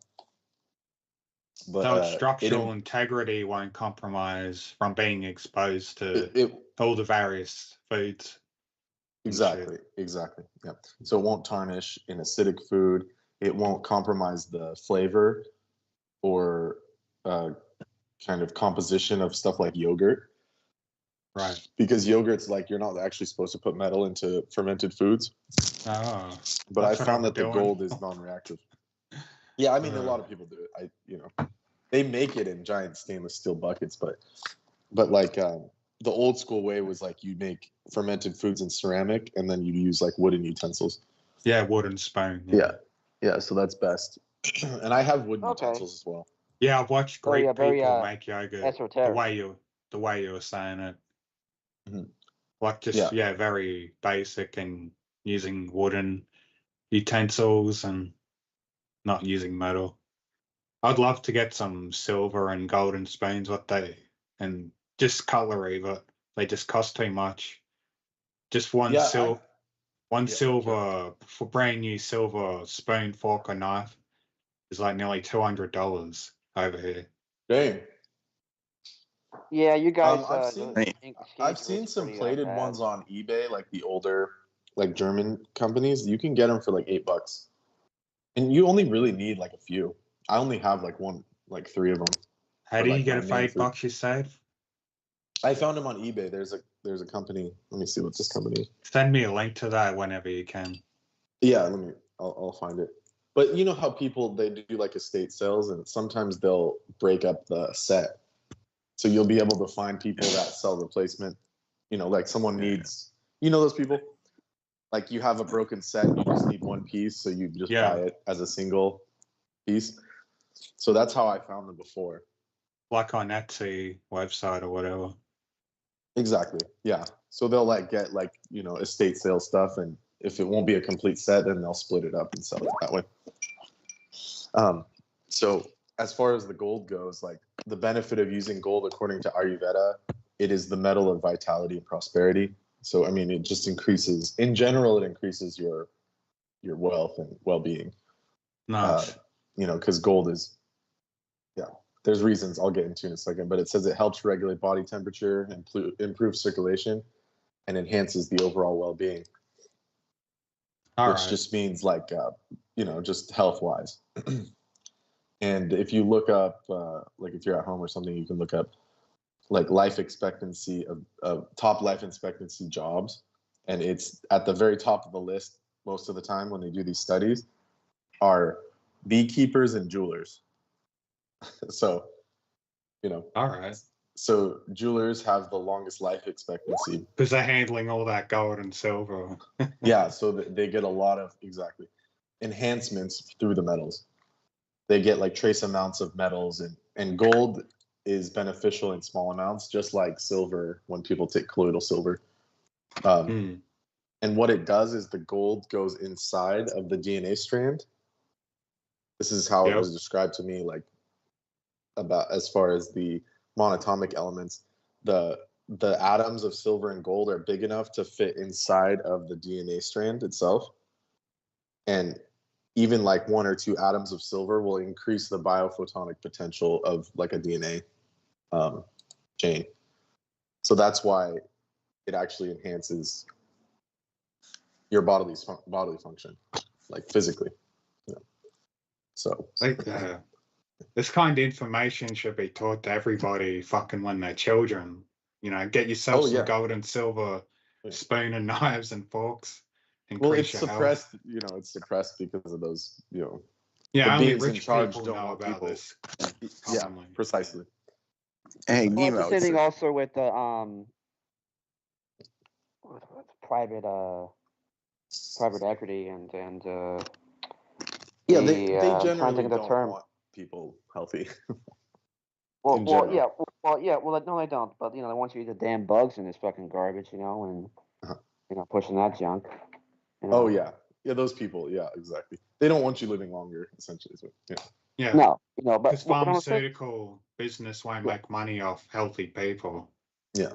But so structural integrity won't compromise from being exposed to all the various foods. Exactly. Yeah. So it won't tarnish in acidic food. It won't compromise the flavor or kind of composition of stuff like yogurt. Right. Because yogurt's you're not actually supposed to put metal into fermented foods. Oh. But I found that the gold is non-reactive. Yeah, I mean, a lot of people do it. They make it in giant stainless steel buckets, but the old school way was you make fermented foods in ceramic and then you use wooden utensils. Yeah, wooden spoon. Yeah, so that's best. And I have wooden utensils as well. Yeah, I've watched Greek people make yogurt esoteric. the way you were saying it. Mm-hmm. Very basic and using wooden utensils and not using metal. I'd love to get some silver and golden spoons, and just cutlery, but they just cost too much. Just one silver for brand new silver spoon, fork, or knife is nearly $200 over here. Dang. Yeah, you guys. I've seen some plated ones on eBay, like the older, like German companies. You can get them for like $8, and you only really need like a few. I only have like 3 of them. How do you get it for $8? You said. I found them on eBay. There's a company. Let me see what's this company. Send me a link to that whenever you can. Yeah, I'll find it. But you know how people, they do like estate sales, and sometimes they'll break up the set. So you'll be able to find people that sell replacement. You know, like someone needs, you know those people? Like you have a broken set and you just need one piece, so you just buy it as a single piece. So that's how I found them before. Like on Etsy website or whatever. Exactly. Yeah. So they'll like get like, you know, estate sale stuff, and if it won't be a complete set, then they'll split it up and sell it that way. So as far as the gold goes, like the benefit of using gold, according to Ayurveda, it is the metal of vitality and prosperity. So I mean, it just increases, in general, it increases your wealth and well-being. Nice. You know, because gold is, there's reasons I'll get into in a second, but it says it helps regulate body temperature, improve circulation, and enhances the overall well-being. Which just means like, you know, just health-wise. And if you look up, like if you're at home or something, you can look up like life expectancy of top life expectancy jobs. And it's at the very top of the list most of the time when they do these studies are beekeepers and jewelers. So, you know. All right. So jewelers have the longest life expectancy. Because they're handling all that gold and silver. Yeah, so they get a lot of, enhancements through the metals. They get like trace amounts of metals, and gold is beneficial in small amounts, just like silver when people take colloidal silver. And what it does is the gold goes inside of the DNA strand. This is how it was described to me, like about as far as the monatomic elements, the atoms of silver and gold are big enough to fit inside of the DNA strand itself. And even like 1 or 2 atoms of silver will increase the biophotonic potential of like a DNA chain. So that's why it actually enhances your bodily function, like physically. You know? So like this kind of information should be taught to everybody fucking when they're children. You know, get yourself some gold and silver spoon and knives and forks. Well, it's suppressed, you know, it's suppressed because of those, you know. Yeah, the only beings rich in charge people don't know want about people. this. Yeah, precisely. Hey, Well, Nemo. it's the same thing also with the private equity and yeah, they generally don't want people healthy. Well, no, they don't. But you know, they want you to eat the damn bugs in this fucking garbage, you know, and you know, pushing that junk. You know? Oh yeah, those people. Yeah, exactly. They don't want you living longer, essentially. So, yeah. No, you know, but because pharmaceutical business won't make money off healthy people. Yeah,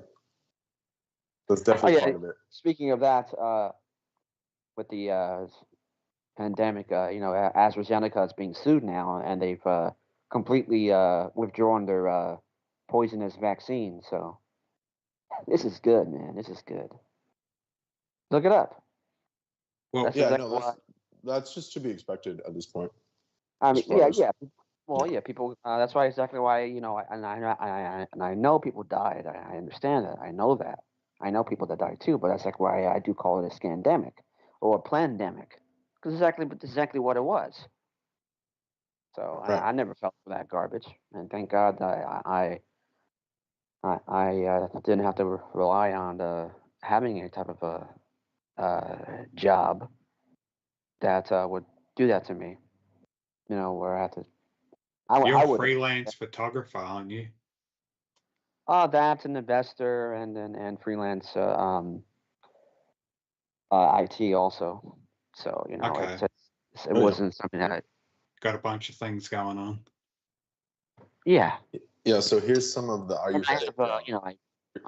that's definitely part of it. Speaking of that, with the pandemic, you know, AstraZeneca is being sued now, and they've completely withdrawn their poisonous vaccine. So this is good, man. This is good. Look it up. Well, that's just to be expected at this point. I mean, yeah. Well, yeah, people. That's why exactly why, you know, and I know people died. I understand that. I know that. I know people that died too. But that's like why I do call it a scandemic or a plandemic, because exactly what it was. So Right. I never fell for that garbage, and thank God I didn't have to rely on having a type of a job that would do that to me. You know, where I have to. You're a freelance photographer, aren't you? That's an investor and freelance IT also. So you know, it wasn't something that got a bunch of things going on. Yeah. Yeah. So here's some of the Ayurvedic. You know, I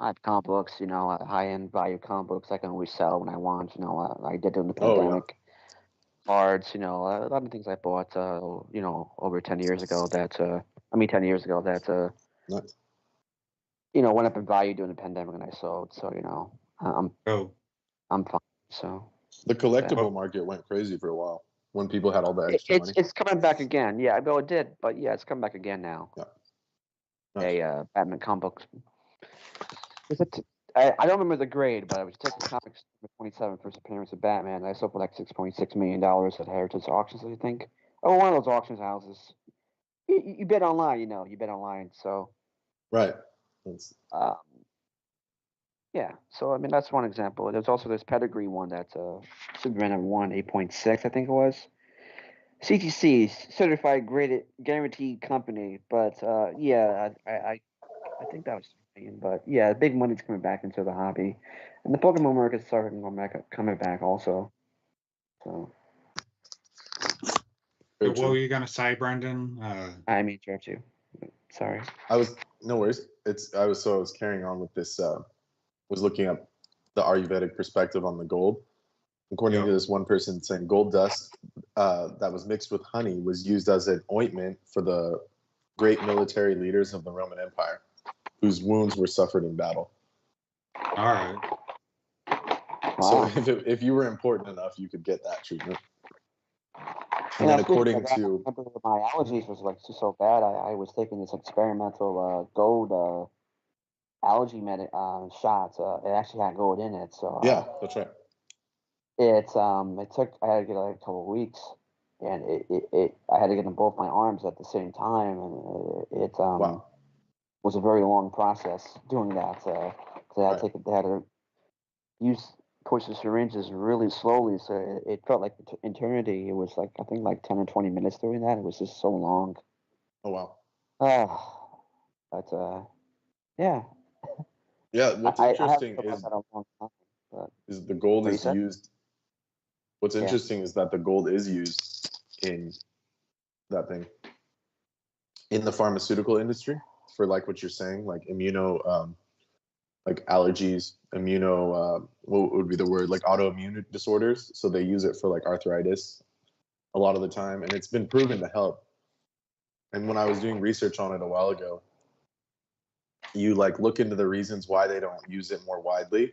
have comic books. You know, high-end value comic books I can resell when I want. You know, I did during the pandemic. Cards. You know, a lot of things I bought. You know, over 10 years ago. 10 years ago. Nice. went up in value during the pandemic and I sold. So, I'm Oh, fine. So The collectible market went crazy for a while when people had all the extra money. it's coming back again. Yeah, well, it did, but yeah, it's coming back again now. Yeah. Nice. Batman comic books. I don't remember the grade, but I was Detective Comics number 27, first appearance of Batman. And I sold for like $6.6 million at Heritage Auctions, I think. Oh, one of those auctions houses. You bet online, you bet online. So, Right. yeah. So, I mean, that's one example. There's also this Pedigree one that's Superman number 1, 8.6, I think it was. CTC, Certified Graded Guaranteed Company. But, yeah, I think that was million. But, yeah, big money's coming back into the hobby. And the Pokemon market's starting coming back also. So. what were you gonna say, Brendan? I may interrupt you. Sorry. No worries. I was carrying on with this. Was looking up the Ayurvedic perspective on the gold. According to this one person saying gold dust that was mixed with honey was used as an ointment for the great military leaders of the Roman Empire, whose wounds were suffered in battle. All right. So Wow. if you were important enough, you could get that treatment. And Yeah, then according speaking to of that, my allergies was like just so bad. I was taking this experimental gold allergy shots. It actually had gold in it, so yeah, that's right. it took I had to get it like a couple of weeks, and I had to get in both my arms at the same time, and it Wow. was a very long process doing that. They had to push the syringes really slowly, so it felt like eternity. It was like I think like 10 or 20 minutes doing that. It was just so long. Oh wow. But yeah. Yeah, what's I interesting haven't thought about that a long time. But is the gold what you is said? used. What's interesting is that the gold is used in that thing in the pharmaceutical industry for like what you're saying, like like allergies, what would be the word, like autoimmune disorders. So they use it for like arthritis a lot of the time, and it's been proven to help. And when I was doing research on it a while ago, you like look into the reasons why they don't use it more widely,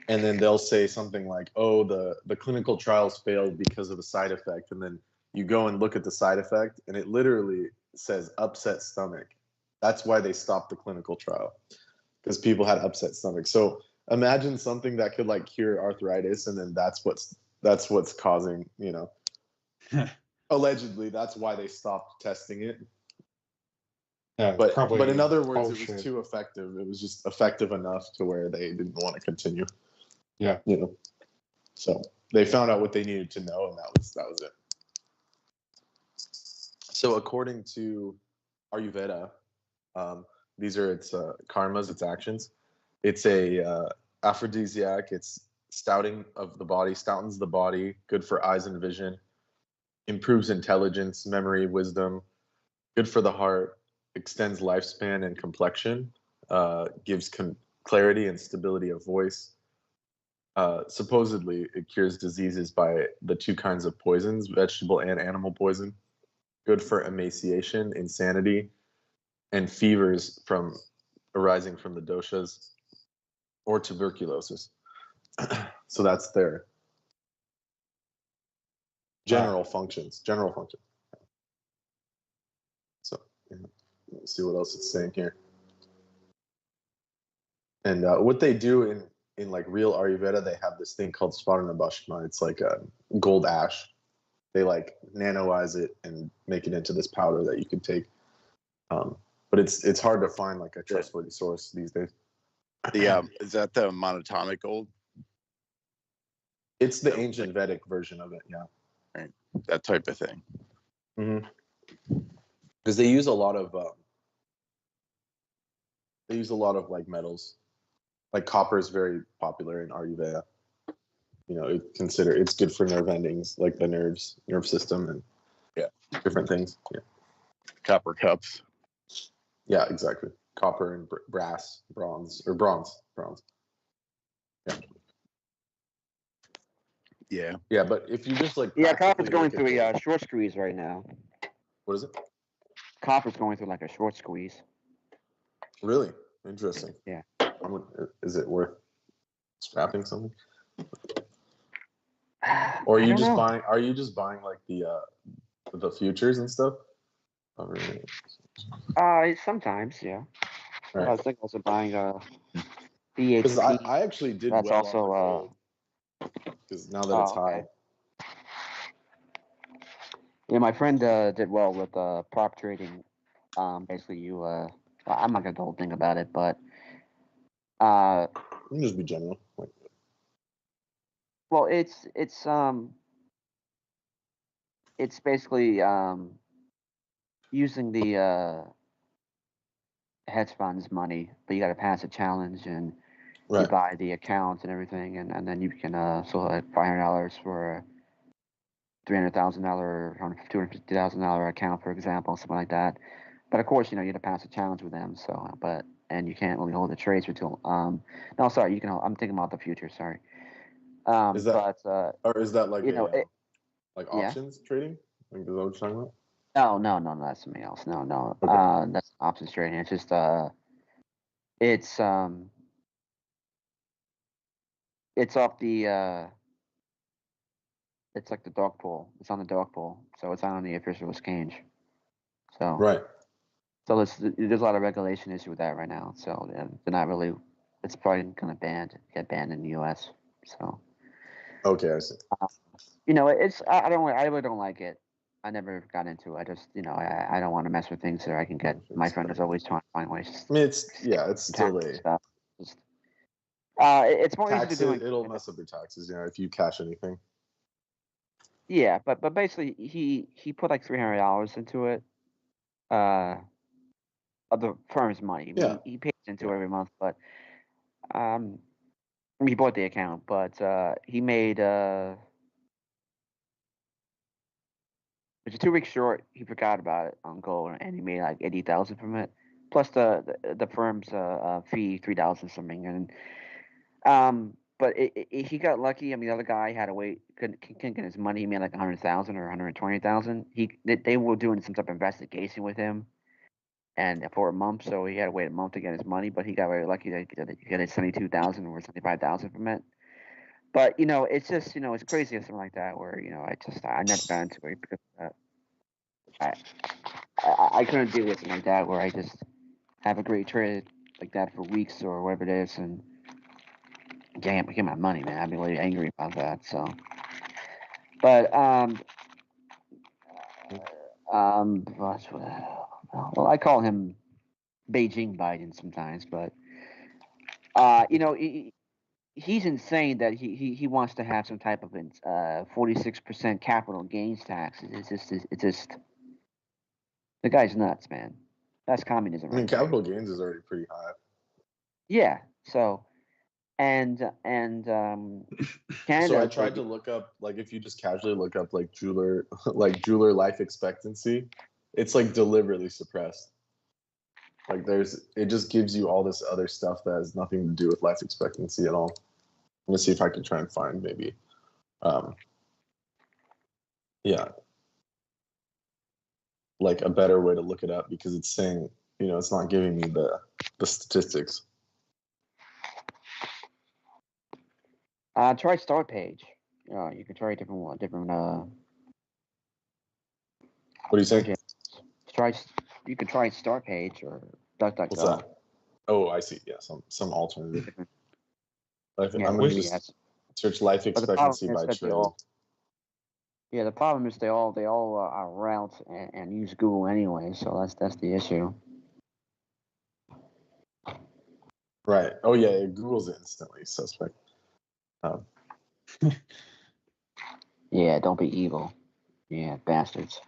and then they'll say something like, oh, the clinical trials failed because of a side effect, and then you go and look at the side effect and it literally says upset stomach. That's why they stopped the clinical trial, because people had upset stomach. So imagine something that could like cure arthritis, and then that's what's causing, allegedly that's why they stopped testing it. But in other words, bullshit. It was too effective. It was just effective enough to where they didn't want to continue. Yeah. So they found out what they needed to know, and that was it. So according to Ayurveda, these are its karmas, its actions. It's a aphrodisiac. It's stoutens the body, good for eyes and vision, improves intelligence, memory, wisdom, good for the heart, extends lifespan and complexion, gives clarity and stability of voice. Supposedly, it cures diseases by the two kinds of poisons, vegetable and animal poison. Good for emaciation, insanity, and fevers arising from the doshas, or tuberculosis. So that's their general functions. So let's see what else it's saying here. And what they do in like real Ayurveda, they have this thing called Svarnabhashma. It's like a gold ash. They like nanoize it and make it into this powder that you can take. But it's hard to find like a trustworthy source these days. Is that the monatomic gold? It's the ancient Vedic version of it, yeah. Right. That type of thing. Mm-hmm. Because they use a lot of like metals. Like copper is very popular in Ayurveda. It's good for nerve endings, like the nerve system, and different things. Yeah. Copper cups. Yeah, exactly. Copper and bronze. Yeah. Yeah, but if you just like copper's going through a short squeeze right now. What is it? Copper's going through like a short squeeze. Really interesting. Yeah. Is it worth scrapping something? Or are I you don't just know. buying? Are you just buying like the futures and stuff? Oh, really? Sometimes, yeah. I Right. was thinking also buying Because BHP. I actually did That's well also on the gold. Because now that it's okay. high. Yeah, my friend did well with prop trading. Basically, well, I'm not gonna do the whole thing about it, but You can just be general. Like, well, it's basically using the hedge funds money, but you got to pass a challenge and you right. buy the accounts and everything, and then you can so like $500 for $300,000 or $250,000 account, for example, something like that. But of course, you have to pass a challenge with them. So, and you can't really hold the trades until no, sorry, you can. I'm thinking about the future. Sorry. Is that But or is that like like yeah. options trading? Like, is that what you're talking about? No, that's something else. No. Okay. That's options trading. It's just it's it's off the it's like the dog pool. It's on the dog pool, so it's not on the official exchange. So Right. so there's a lot of regulation issue with that right now. So they're not really. It's probably gonna get banned in the U.S. So Okay, I see. it's I really don't like it. I never got into it. I just I don't want to mess with things that I can get. My friend is always trying to find ways I mean, it's to still tax a stuff. Just, it's more easy to tax. do. It'll mess up your taxes, if you cash anything. Yeah, but basically he put like $300 into it, of the firm's money. I mean, Yeah. he pays into Yeah. it every month, but he bought the account, but he made which is 2 weeks short. He forgot about it on gold, and he made like 80,000 from it, plus the firm's fee, 3,000 something, and but he got lucky. I mean, the other guy had to wait, couldn't get his money. He made like 100,000 or 120,000. They were doing some type of investigation with him, and for a month, so he had to wait a month to get his money. But he got very lucky that he got 72,000 or 75,000 from it. But it's just it's crazy or something like that. Where I never got into it because I couldn't deal with something like that. Where I just have a great trade like that for weeks or whatever it is, and can't get my money, man. I'd be really angry about that. So, but well, I call him Beijing Biden sometimes, but he's insane that he wants to have some type of 46% capital gains tax. It's just the guy's nuts, man. That's communism I mean, right there. capital gains is already pretty high. Yeah. So and Canada. So I tried to look up, like, if you just casually look up like jeweler jeweler life expectancy, it's like deliberately suppressed. Like it just gives you all this other stuff that has nothing to do with life expectancy at all. I'm gonna see if I can try and find maybe yeah, like a better way to look it up, because it's saying, it's not giving me the statistics. Try Start Page. You can try different What do you say? You can try Start Page or DuckDuckGo. What's that? Oh, I see. Yeah, some alternative. I'm gonna just search life expectancy by trade. The problem is they all are route and use Google anyway, so that's the issue. Right. Oh yeah, it Google's instantly suspect. Yeah, don't be evil. Yeah, bastards.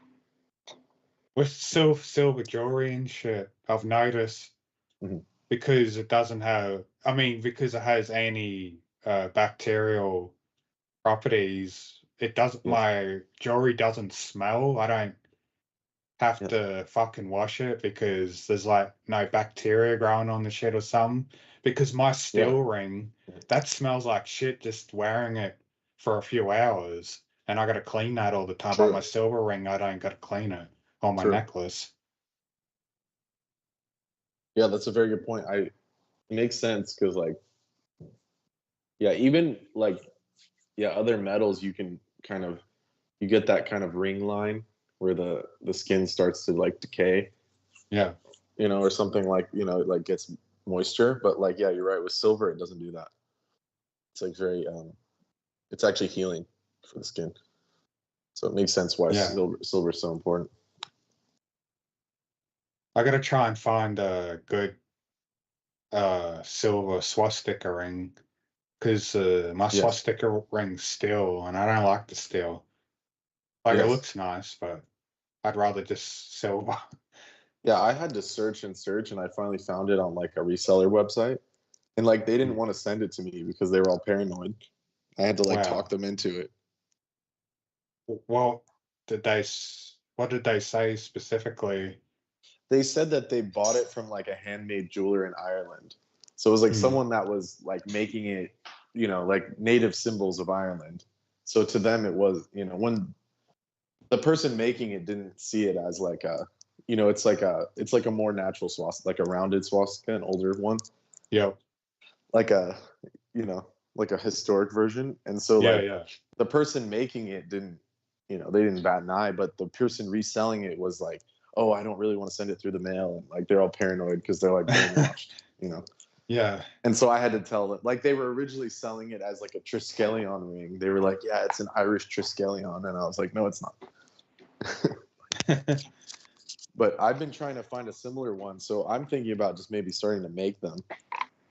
With silver jewelry and shit, I've noticed, because it doesn't have, because it has any bacterial properties, my jewelry doesn't smell. I don't have to fucking wash it because there's like no bacteria growing on the shit or something. Because my steel ring, that smells like shit just wearing it for a few hours, and I gotta clean that all the time. But my silver ring, I don't gotta clean it, or my necklace. Yeah, that's a very good point. It makes sense because, like, yeah, even like, yeah, other metals you can kind of, you get that kind of ring line where the skin starts to like decay. Yeah. You know, or something like, you know, it like gets moisture. But like, yeah, you're right. With silver, it doesn't do that. It's like very, it's actually healing for the skin. So it makes sense why silver is so important. I gotta try and find a good silver swastika ring, because my swastika ring's steel, and I don't like the steel. Like, it looks nice, but I'd rather just silver. Yeah, I had to search and search, and I finally found it on like a reseller website. And like, they didn't want to send it to me because they were all paranoid. I had to like talk them into it. Well, what did they say specifically? They said that they bought it from like a handmade jeweler in Ireland. So it was like someone that was like making it, you know, like native symbols of Ireland. So to them it was, you know, when the person making it didn't see it as like a, you know, it's like a more natural swastika, like a rounded swastika, an older one. Yep. Like a, you know, like a historic version. And so the person making it didn't, you know, they didn't bat an eye, but the person reselling it was like, oh, I don't really want to send it through the mail. And like, they're all paranoid because they're like brainwashed, you know? Yeah. And so I had to tell them, like, they were originally selling it as like a Triskelion ring. They were like, yeah, it's an Irish Triskelion. And I was like, no, it's not. But I've been trying to find a similar one. So I'm thinking about just maybe starting to make them.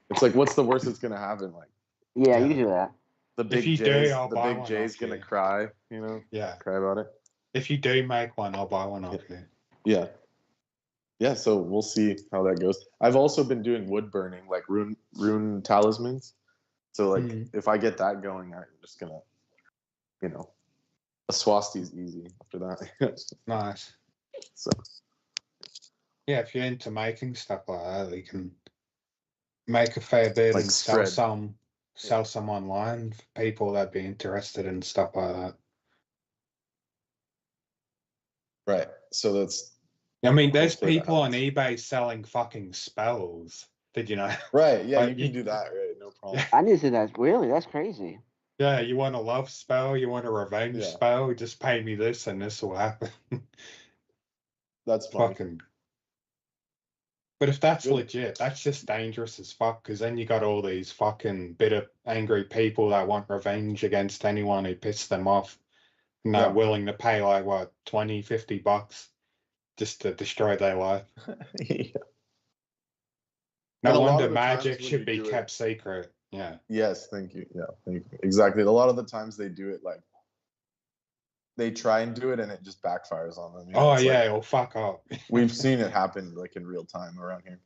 It's like, what's the worst that's going to happen? Like, yeah, you do that. The big J's going to cry, you know? Yeah. Cry about it. If you do make one, I'll buy one off you. Yeah. Yeah, so we'll see how that goes. I've also been doing wood burning, like rune talismans. So like, if I get that going, I'm just gonna, you know, a swasti is easy after that. Nice. So. Yeah, if you're into making stuff like that, you can make a fair bit like and spread. sell some online for people that'd be interested in stuff like that. Right. So that's. I mean, there's people on eBay selling fucking spells. Did you know? Right. Yeah, you can do that. Right. No problem. I didn't see that. Really? That's crazy. Yeah, you want a love spell? You want a revenge spell? Just pay me this, and this will happen. That's fine. Fucking. But if that's legit, that's just dangerous as fuck, because then you got all these fucking bitter, angry people that want revenge against anyone who pissed them off, and they're willing to pay like, what, $20-$50 just to destroy their life. No wonder magic should be kept secret. Yeah. Yes, thank you. Yeah, thank you. Exactly. A lot of the times they do it like, they try and do it and it just backfires on them. You know? It'll fuck up. We've seen it happen like in real time around here.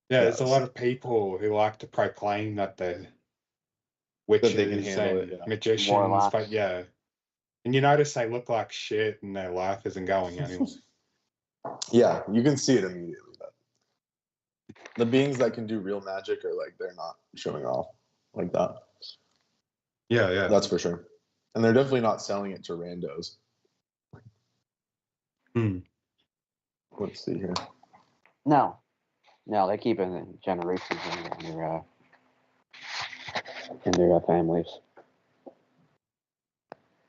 Yeah, there's a lot of people who like to proclaim that they're witches and magicians, but and you notice they look like shit and their life isn't going anywhere. Yeah, you can see it immediately. The beings that can do real magic are like, they're not showing off like that. Yeah. That's for sure. And they're definitely not selling it to randos. Let's see here. No, they keep it in generations in their families.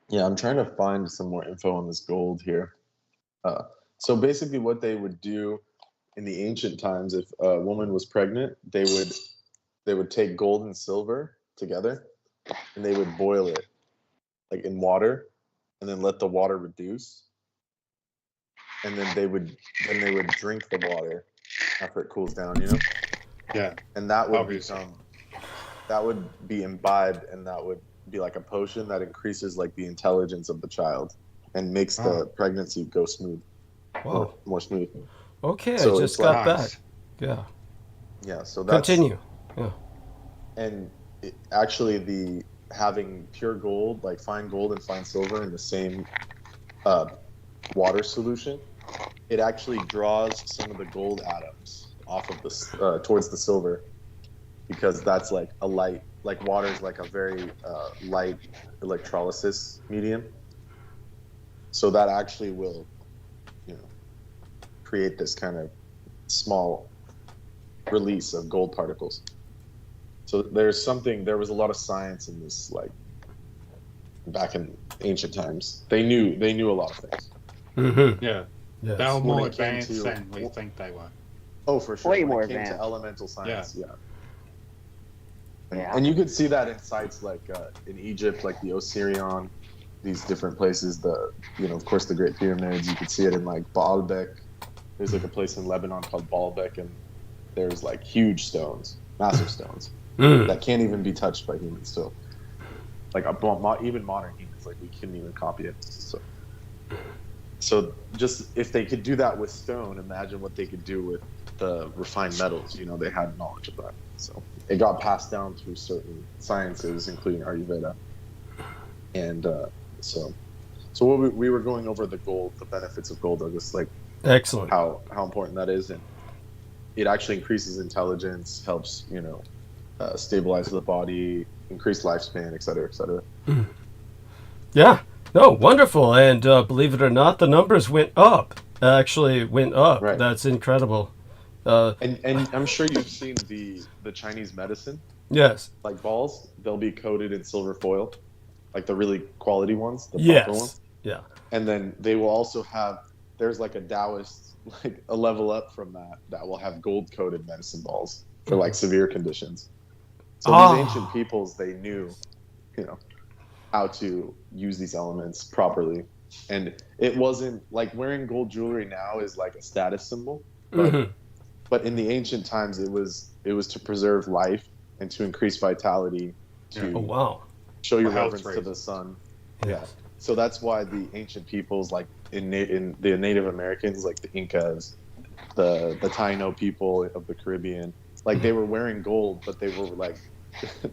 Yeah, I'm trying to find some more info on this gold here. So basically what they would do in the ancient times, if a woman was pregnant, they would take gold and silver together and they would boil it like in water and then let the water reduce. And then they would drink the water after it cools down, you know? Yeah. And that would be imbibed, and that would be like a potion that increases like the intelligence of the child and makes the pregnancy go smooth. Wow. More smooth. Okay, so I just got back. Yeah. Yeah, so that's... Continue. Yeah. And actually having pure gold, like fine gold and fine silver in the same water solution, it actually draws some of the gold atoms off of this towards the silver, because that's like a light, like water is like a very light electrolysis medium. So that actually will, create this kind of small release of gold particles. So there was a lot of science in this, like, back in ancient times. They knew a lot of things. Mm-hmm. Yeah. Yes. They were When more it came advanced to- than we think they were. Oh, for sure. Way When more it came advanced. to elemental science, yeah. Yeah. And you could see that in sites like in Egypt, like the Osirion, these different places. Of course, the Great Pyramids. You could see it in like Baalbek. There's like a place in Lebanon called Baalbek, and there's like huge stones, massive stones that can't even be touched by humans. So, like even modern humans, like we couldn't even copy it. So just if they could do that with stone, imagine what they could do with the refined metals. They had knowledge of that. So it got passed down through certain sciences, including Ayurveda. And so what we were going over the gold, the benefits of gold, just like Excellent. how important that is, and it actually increases intelligence, helps stabilize the body, increase lifespan, et cetera, et cetera. Yeah. No, wonderful. And believe it or not, the numbers went up. Actually went up. Right. That's incredible. And I'm sure you've seen the Chinese medicine, Yes. like balls. They'll be coated in silver foil, like the really quality ones, the proper ones. Yeah. And then they will also have, there's like a Taoist, like a level up from that will have gold coated medicine balls for like severe conditions. So these ancient peoples, they knew, how to use these elements properly. And it wasn't like wearing gold jewelry now is like a status symbol, but in the ancient times it was to preserve life and to increase vitality, to Oh, wow. show your For health reverence to the sun. Yes. Yeah. So that's why the ancient peoples, like in the Native Americans, like the Incas, the Taino people of the Caribbean, like they were wearing gold, but they were like,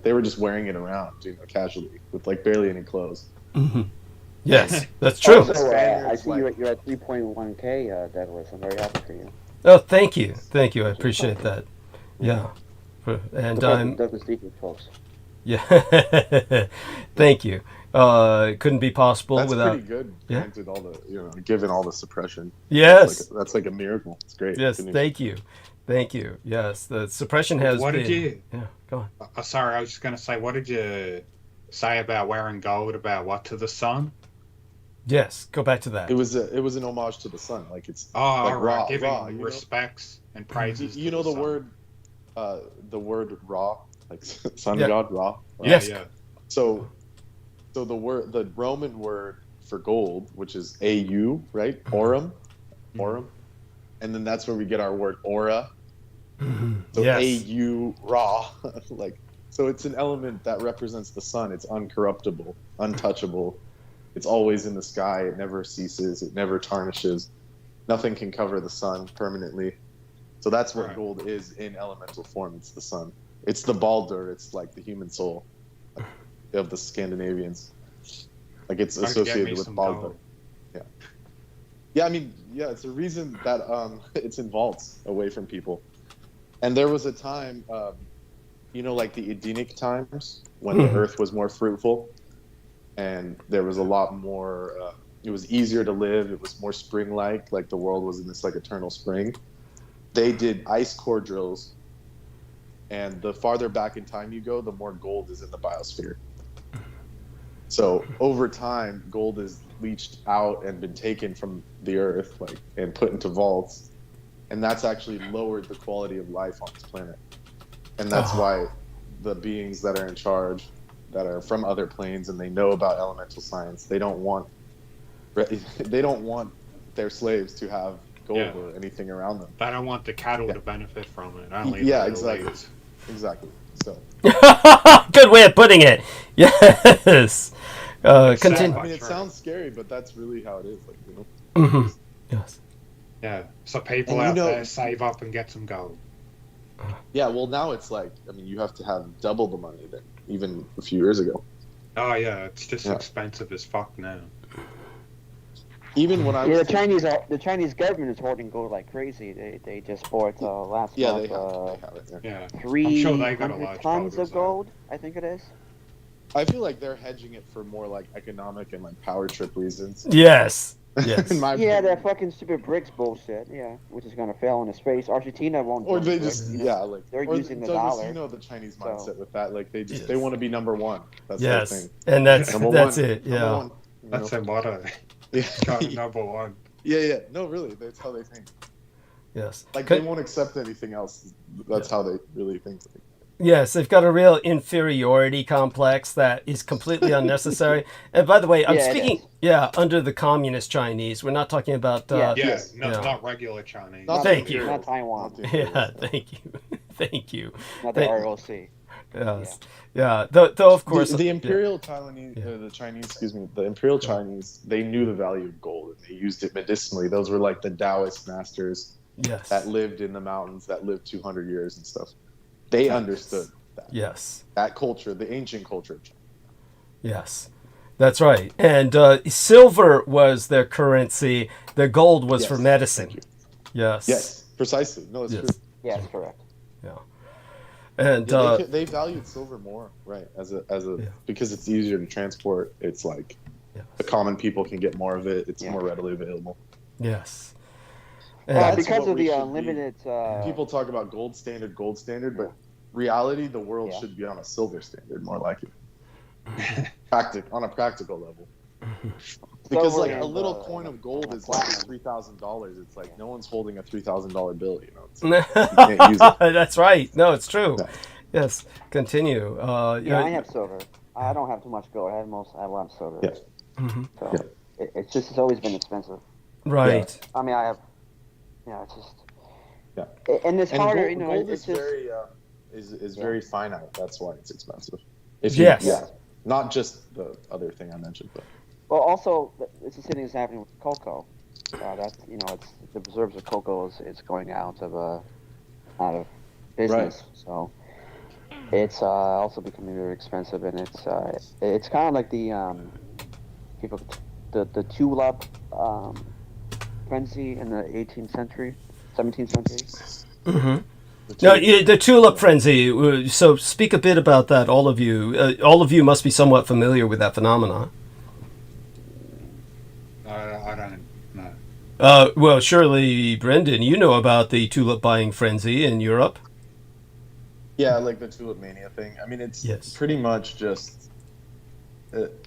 they were just wearing it around, casually with like barely any clothes. Yes, that's true. Also, I Spaniards, see you're at 3.1K, Douglas. I'm very happy for you. Oh, thank you. Thank you. I appreciate that. Yeah. And Douglas Dietrich, folks. yeah. Thank you. Couldn't be possible That's without. pretty good. Yeah. Granted all the, given all the suppression. Yes. That's like a miracle. It's great. Yes. Good news. Thank you. Thank you. Yes. The suppression has What been. did you? Yeah. Go on. Sorry, I was just going to say, what did you say about wearing gold? About what, to the sun? Yes. Go back to that. It was an homage to the sun. Like it's Oh, like all right. raw, Giving respects and praises. You to know the the sun. word Ra, like sun Yeah. god Ra. Yes. Yeah. So the Roman word for gold, which is au, right? Aurum, and then that's where we get our word aura. So Yes. au Ra, like, so it's an element that represents the sun. It's uncorruptible, untouchable. It's always in the sky. It never ceases. It never tarnishes. Nothing can cover the sun permanently. So that's what Right. gold is in elemental form. It's the sun. It's the Baldur. It's like the human soul of the Scandinavians. Like it's Don't get associated me with some Baldur. gold. Yeah, I mean, yeah, it's a reason that it's in vaults away from people. And there was a time, like the Edenic times when the earth was more fruitful and there was a lot more, it was easier to live. It was more spring-like the world was in this like eternal spring. They did ice core drills, and the farther back in time you go, the more gold is in the biosphere. So over time, gold is leached out and been taken from the earth, and put into vaults, and that's actually lowered the quality of life on this planet. And that's why the beings that are in charge, that are from other planes, and they know about elemental science, they don't want their slaves to have gold or anything around them. They don't want the cattle to benefit from it. Only Yeah, the exactly. elites. Exactly. So Good way of putting it. Yes. Continue. I mean, it sounds scary, but that's really how it is. Yes. Yeah. So people And out you know- there save up and get some gold. Yeah, well, now it's you have to have double the money than even a few years ago. Oh yeah, it's just Yeah. expensive as fuck now. Even when I Yeah, was the Chinese government is hoarding gold like crazy. They just bought last yeah, month they have it. Yeah. Yeah. 300 large tons gold of gold. I think it is. I feel like they're hedging it for more like economic and like power trip reasons. Yes. Yes. In my Yeah, opinion. that fucking stupid BRICS bullshit. Yeah, which is gonna fail in its face. Argentina won't. Or join they BRICS, just you know. yeah, like they're or using the Douglas, dollar. you know the Chinese so- mindset with that. Like they Yes. want to be number one. That's their Yes, thing. and that's Number that's one, it. number Yeah. one, you That's know? their motto. Yeah. China number one. Yeah. No, really, that's how they think. Yes. Like they won't accept anything else. That's how they really think. Yes, they've got a real inferiority complex that is completely unnecessary. And by the way, I'm Yeah, it speaking, is. under the communist Chinese. We're not talking about. Yeah. Yes, Yeah. not regular Chinese. Not Thank the you. imperials, Not Taiwan. not the Yeah, imperials, no. thank you, thank you. Not the Thank- ROC. Yes, yeah. Though of course, The yeah. imperial Taiwanese, the Chinese, excuse me, the imperial Chinese, they knew the value of gold and they used it medicinally. Those were like the Taoist masters Yes, that lived in the mountains, that lived 200 years and stuff. They understood that. yes, That culture, the ancient culture. yes. That's right. And silver was their currency. Their gold was Yes, for medicine. thank you. Yes. Yes, precisely. No, it's Yes. true. Yeah, that's correct. And Yeah, they valued silver more, right? As a Yeah. because it's easier to transport. It's like yes. the common people can get more of it. It's Yeah. more readily available. Yes. That's Because what of we the should be. unlimited. People talk about gold standard, but reality, the world Yeah. should be on a silver standard, more likely. On a practical level. Because like Silver a and, little coin of gold is like platinum. $3,000. It's like no one's holding a $3,000 bill, you know. It's can't use it. That's right. No, it's true. No. Yes. Continue. Yeah, I have silver. I don't have too much gold. I have a lot of silver. Yeah. Mhm. So Yeah. it's always been expensive. Right. I mean, I have. Yeah, it's just. Yeah. And it's And harder, gold, you know. gold It's is just. very is Yeah. very finite. That's why it's expensive. Yes. Yeah. Not just the other thing I mentioned, but Well, also, it's the same thing that's happening with cocoa. That's it's the reserves of cocoa is going out of business. Right. So it's also becoming very expensive, and it's kind of like the tulip frenzy in the 18th century, 17th century. Mm-hmm. No, the tulip frenzy. So speak a bit about that, all of you. All of you must be somewhat familiar with that phenomenon. I don't know. Well, surely, Brendan, you know about the tulip buying frenzy in Europe. yeah, like the tulip mania thing. I mean, it's Yes. pretty much just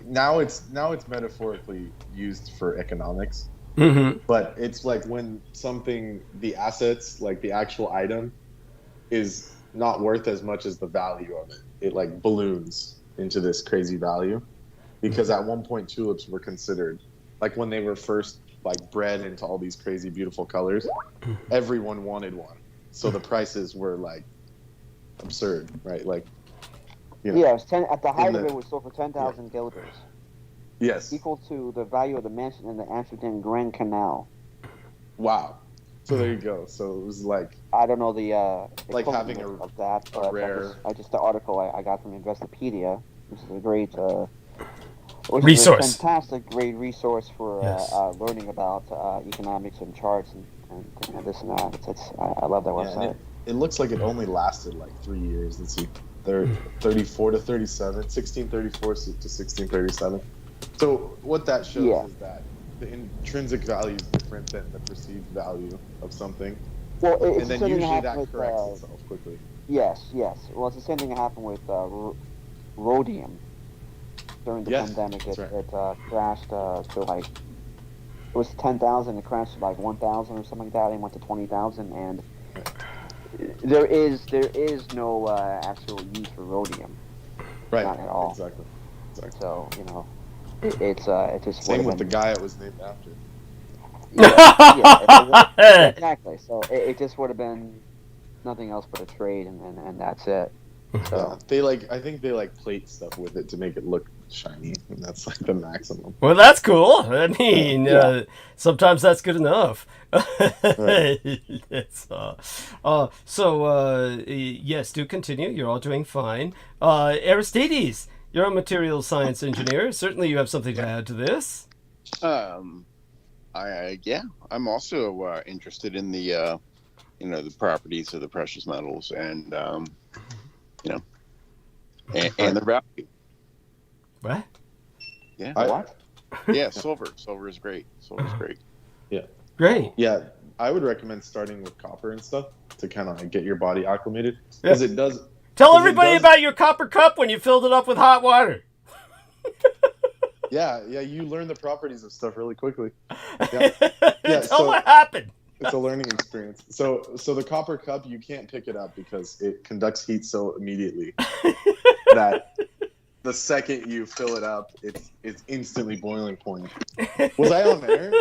now it's metaphorically used for economics. Mm-hmm. But it's like when the assets, like the actual item, is not worth as much as the value of it. It like balloons into this crazy value. Because at one point tulips were considered, like when they were first like bred into all these crazy beautiful colors, everyone wanted one. So the prices were like absurd, right? Like you know, Yeah, it was at the height of the- it was sold for 10,000 guilders, yes. equal to the value of the mansion in the Amsterdam Grand Canal. Wow. So there you go. So it was like I don't know the Like equivalent having of that, but rare- I just the article I got from Investopedia, which is a great Resource. is a fantastic, great resource for Yes. learning about economics and charts and this and that. I love that yeah, website. and it looks like it only lasted like 3 years. Let's see. They're 34 to 37, 1634 to 1637. So what that shows Yeah. is that the intrinsic value is different than the perceived value of something. Well, it's And the then same thing usually happened that with corrects itself quickly. yes. Well, it's the same thing that happened with rhodium during the Yes, pandemic. that's It crashed to like it was 10,000. It crashed to like 1,000 or something like that. And went to 20,000, and there is no actual use for rhodium. Right. Not at all. Exactly. So it just Same would've with the been- guy it was named after. yeah, exactly. So it just would have been nothing else but a trade, and that's it. So I think they like plate stuff with it to make it look shiny, and that's like the maximum. Well, that's cool. I mean, Yeah. sometimes that's good enough. Right. It's, yes, do continue. You're all doing fine. Aristides, you're a materials science engineer. Certainly you have something to add to this. I'm also interested in the the properties of the precious metals and and their value. What? Yeah. I- what? Yeah, silver. Silver is great. Silver is great. Yeah. Great. Yeah, I would recommend starting with copper and stuff to kind of get your body acclimated, because it does. Tell 'cause everybody about your copper cup when you filled it up with hot water. Yeah, you learn the properties of stuff really quickly. Yeah, Tell what happened. It's a learning experience. So the copper cup, you can't pick it up because it conducts heat so immediately that the second you fill it up, it's instantly boiling point. Was I on air?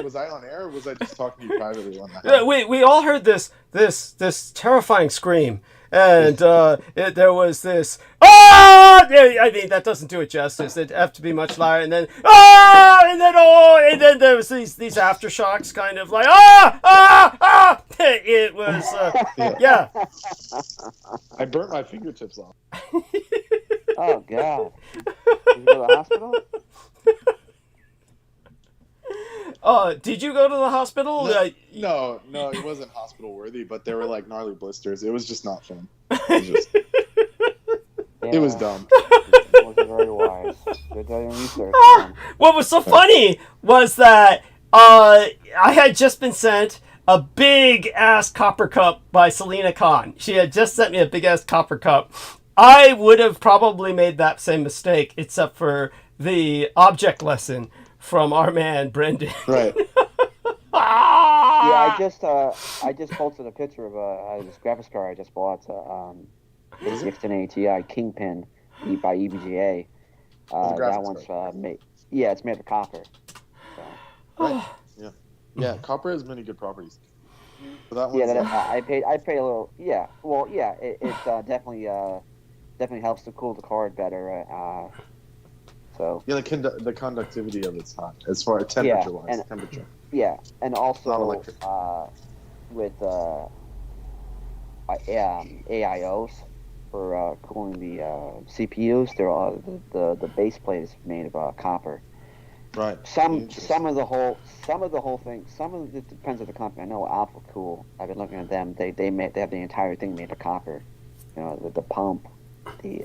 Or was I just talking to you privately on that? We all heard this terrifying scream, and there was this I mean, that doesn't do it justice. It'd have to be much louder, and then and then there was these aftershocks, kind of like It was yeah. I burnt my fingertips off. Oh God! Did you go to the hospital? Did you go to the hospital? No, it wasn't hospital worthy, but they were like gnarly blisters. It was just not fun. It was dumb. It wasn't very wise. They're doing research. What was so funny was that I had just been sent a big ass copper cup by Selena Khan. She had just sent me a big ass copper cup. I would have probably made that same mistake, except for the object lesson from our man Brendan. Right. Yeah, I just posted a picture of this graphics card I just bought. It's an ATI Kingpin by EVGA. That one's made. Yeah, it's made of copper. So. Right. Yeah. Copper has many good properties. So that one's, I paid a little. Yeah, well, yeah, it definitely helps to cool the card better. So yeah, the conductivity of it's hot as far as temperature-wise. Temperature. Yeah, and also with AIOs for cooling the CPUs, they're all the base plate is made of copper. Right. Some of the whole thing. Some of it depends on the company. I know Alpha Cool. I've been looking at them. They have the entire thing made of copper. You know, the pump, the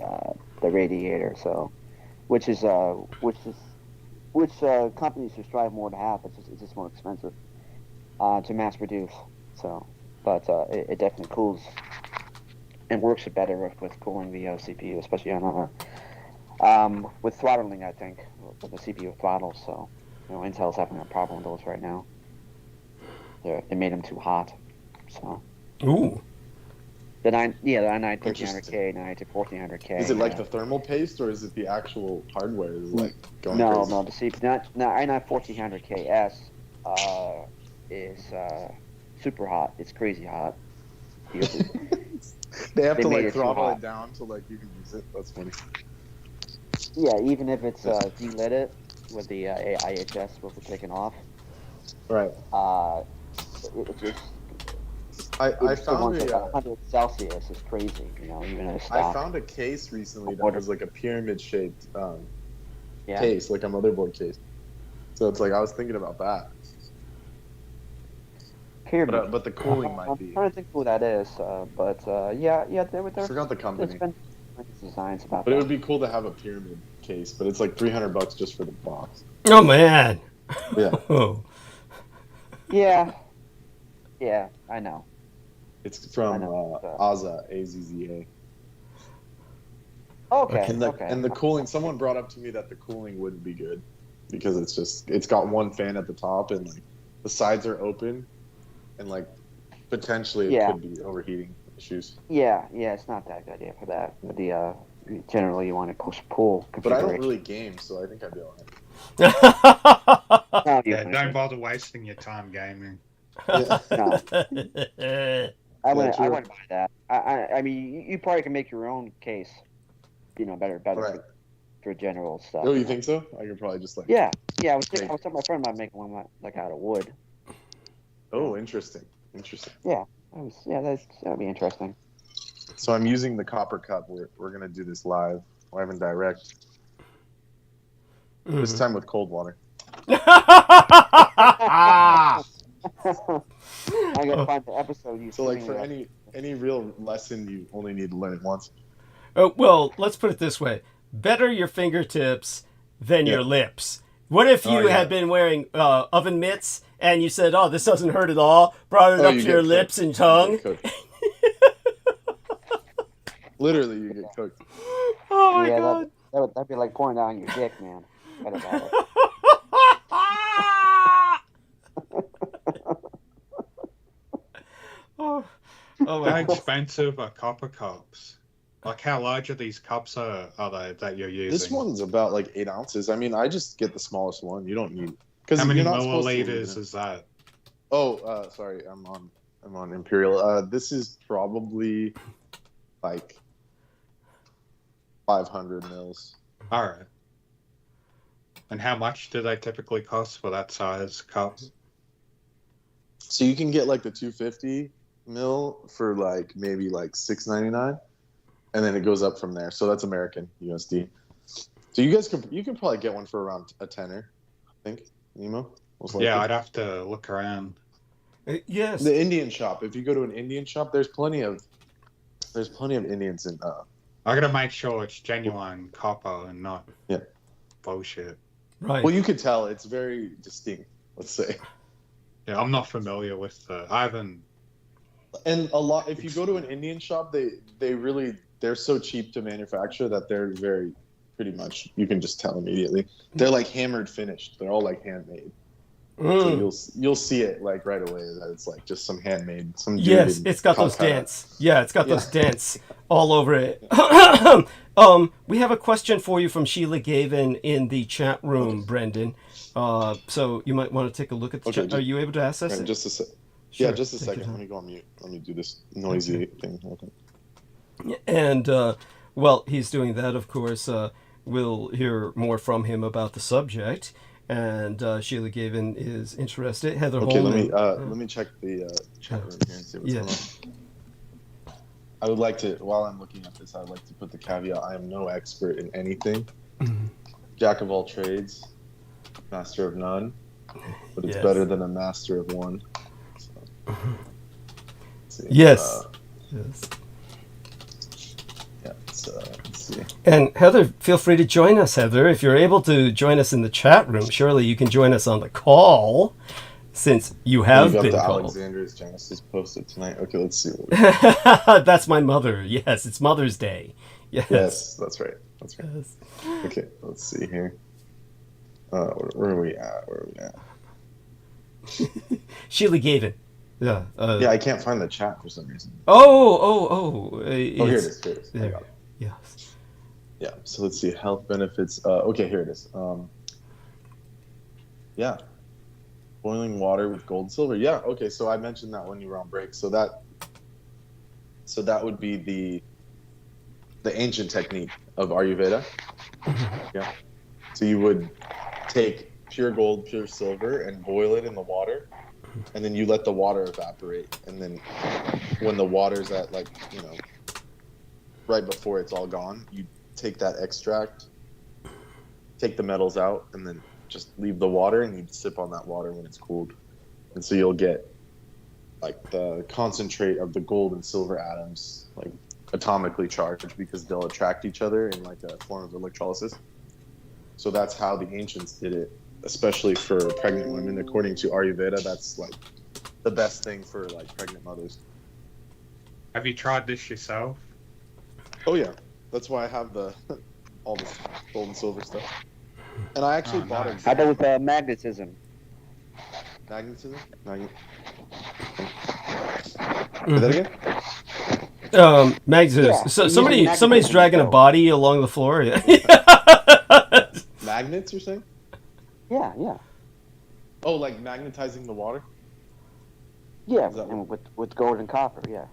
radiator. So, which companies should strive more to have. It's just more expensive to mass produce. So, but it definitely cools and works better with cooling the CPU, especially on with throttling, I think, with the CPU throttles. So, you know, Intel's having a problem with those right now. They made them too hot. So. Ooh. The i9-1300K, 9-1400K. Is it like the thermal paste, or is it the actual hardware? Is it like going no, crazy? No, the CPU. i9-1400KS is super hot. It's crazy hot. They have to like throttle it down to like you can use it. That's funny. Yeah, even if it's delit it with the IHS will be taken off. Right. I found 100 Celsius is crazy, you know, even at a stop. I found a case recently that was like a pyramid-shaped case, like a motherboard case. So it's like I was thinking about that. Pyramid. But the cooling might be. I'm trying to think who that is, but yeah, I forgot the company. There's been designs about but it would be cool to have a pyramid case, but it's like $300 just for the box. Oh man. Yeah. Oh. Yeah, I know. It's from Azza, A-Z-Z-A. Okay. And the cooling, someone brought up to me that the cooling wouldn't be good because it's got one fan at the top and like the sides are open and like potentially it could be overheating issues. Yeah, it's not that good idea for that. But generally you want to push-pull configuration. But I don't really game, so I think I'd be alright. Don't bother wasting your time gaming. Yeah. No. I wouldn't buy that. I mean, you probably can make your own case, you know, better right. for general stuff. Oh, you think so? I could probably just like. Yeah. I was telling my friend about making one like out of wood. Oh, interesting. Yeah, that'd be interesting. So I'm using the copper cup. We're gonna do this live and direct. This time with cold water. I gotta find the episode. So like for any real lesson, you only need to learn it once. Well, let's put it this way: better your fingertips than your lips. What if you yeah. had been wearing oven mitts and you said, "Oh, this doesn't hurt at all," brought it up to your lips and tongue? Literally, you get cooked. Oh my god. That'd be like pouring down your dick, man. What about it? Oh How my god. expensive are copper cups? Like, how large are these cups are they that you're using? This one's about like 8 ounces. I mean, I just get the smallest one. You don't need. How many you're not supposed to milliliters is that? Oh, sorry. I'm on Imperial. This is probably like 500 mils. All right. And how much do they typically cost for that size cup? So you can get like the 250 mil for like maybe like $6.99, and then it goes up from there. So that's American USD. So you can probably get one for around a tenner, I think. Nemo. Yeah, I'd have to look around. Yes. The Indian shop. If you go to an Indian shop, there's plenty of Indians in. I gotta make sure it's genuine copper and not bullshit. Right. Well, you could tell it's very distinct. Let's say. Yeah, I'm not familiar with I haven't. And a lot. If you go to an Indian shop, they're so cheap to manufacture that they're very, pretty much, you can just tell immediately. They're like hammered finished. They're all like handmade. So you'll see it like right away that it's like just some handmade. Yes, it's got those dents. Yeah, it's got those dents all over it. We have a question for you from Sheila Gavin in the chat room, Brendan. So you might want to take a look at the chat. Are you able to access it? Just a sec. Sure, yeah, just a second. Let me go on mute. Let me do this noisy thing. Okay. And well, he's doing that, of course. We'll hear more from him about the subject. And Sheila Gavin is interested. Heather Holman. Let me check the chat room here and see what's going on. I would like to, while I'm looking at this, I would like to put the caveat: I am no expert in anything. Jack of all trades, master of none, but it's better than a master of one. So, yes. Yeah. So, let's see. And Heather, feel free to join us, Heather. If you're able to join us in the chat room, surely you can join us on the call, since you have been called. Alexander's Genesis posted tonight. Okay, let's see. That's my mother. Yes, it's Mother's Day. Yes, that's right. Yes. Okay, let's see here. Where are we at? Sheila Gavin. Yeah. Yeah, I can't find the chat for some reason. Oh, here it is. I got it. Yes. Yeah, so let's see. Health benefits. Okay, here it is. Yeah. Boiling water with gold and silver. Yeah, okay, so I mentioned that when you were on break. So that would be the ancient technique of Ayurveda. Yeah. So you would take pure gold, pure silver, and boil it in the water. And then you let the water evaporate. And then when the water's at right before it's all gone, you take that extract, take the metals out, and then just leave the water, and you sip on that water when it's cooled. And so you'll get like the concentrate of the gold and silver atoms like atomically charged, because they'll attract each other in like a form of electrolysis. So that's how the ancients did it, especially for pregnant women. According to Ayurveda, that's like the best thing for like pregnant mothers. Have you tried this yourself? Oh yeah, that's why I have all this gold and silver stuff. And I actually bought it. How about with magnetism? Magnetism? Say that again? Magnetism. Yeah, So using somebody's dragging a body along the floor. Magnets, you're saying? Yeah. Oh, like magnetizing the water? Yeah, Is that and with gold and copper, yeah.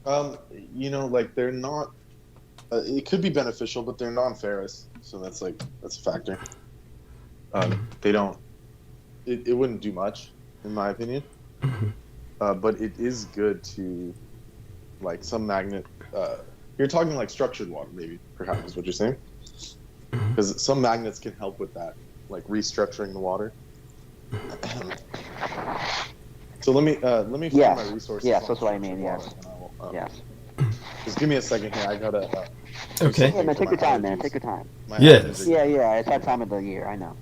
Like they're not. It could be beneficial, but they're non-ferrous, so that's a factor. They don't. It wouldn't do much, in my opinion. But it is good to, like, some magnet. You're talking like structured water, maybe, perhaps is what you're saying. Because some magnets can help with that, like restructuring the water. So let me find my resources. Yes, that's what I mean. Yes. Yes. Just give me a second here. I gotta. Okay. Yeah, man, take your time, man. Take your time. My Yes. allergies are- Yeah, yeah, it's that time of the year. I know.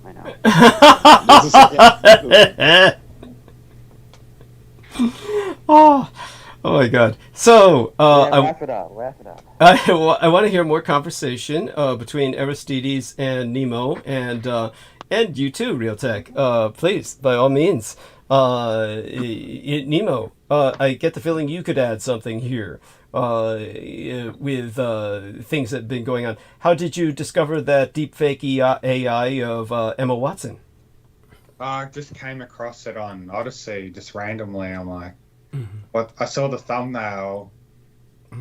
Oh my God. So, Wrap it up. I want to hear more conversation between Aristides and Nemo, and you too, Realtek. Please, by all means. Nemo, I get the feeling you could add something here with things that have been going on. How did you discover that deepfake AI of Emma Watson? I just came across it on Odyssey just randomly. I'm like, but I saw the thumbnail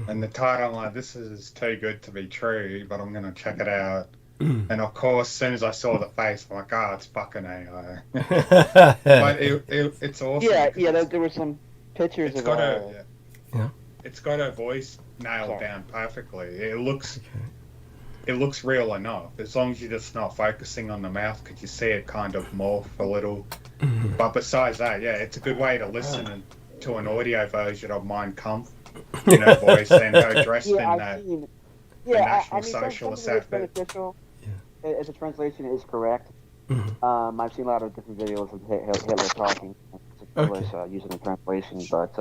and the title. I'm like, this is too good to be true, but I'm gonna check it out. And of course, as soon as I saw the face, I'm like, it's fucking AI. But it's awesome. Yeah. There were some pictures It's of got Yeah. it's got a voice nailed down perfectly. It looks real enough, as long as you're just not focusing on the mouth, because you see it kind of morph a little. But besides that, yeah, it's a good way to listen to an audio version of Mein Kampf, voice, and her dressed in that National Socialist outfit. Beneficial if the translation is correct. I've seen a lot of different videos of Hitler talking English using the translation, but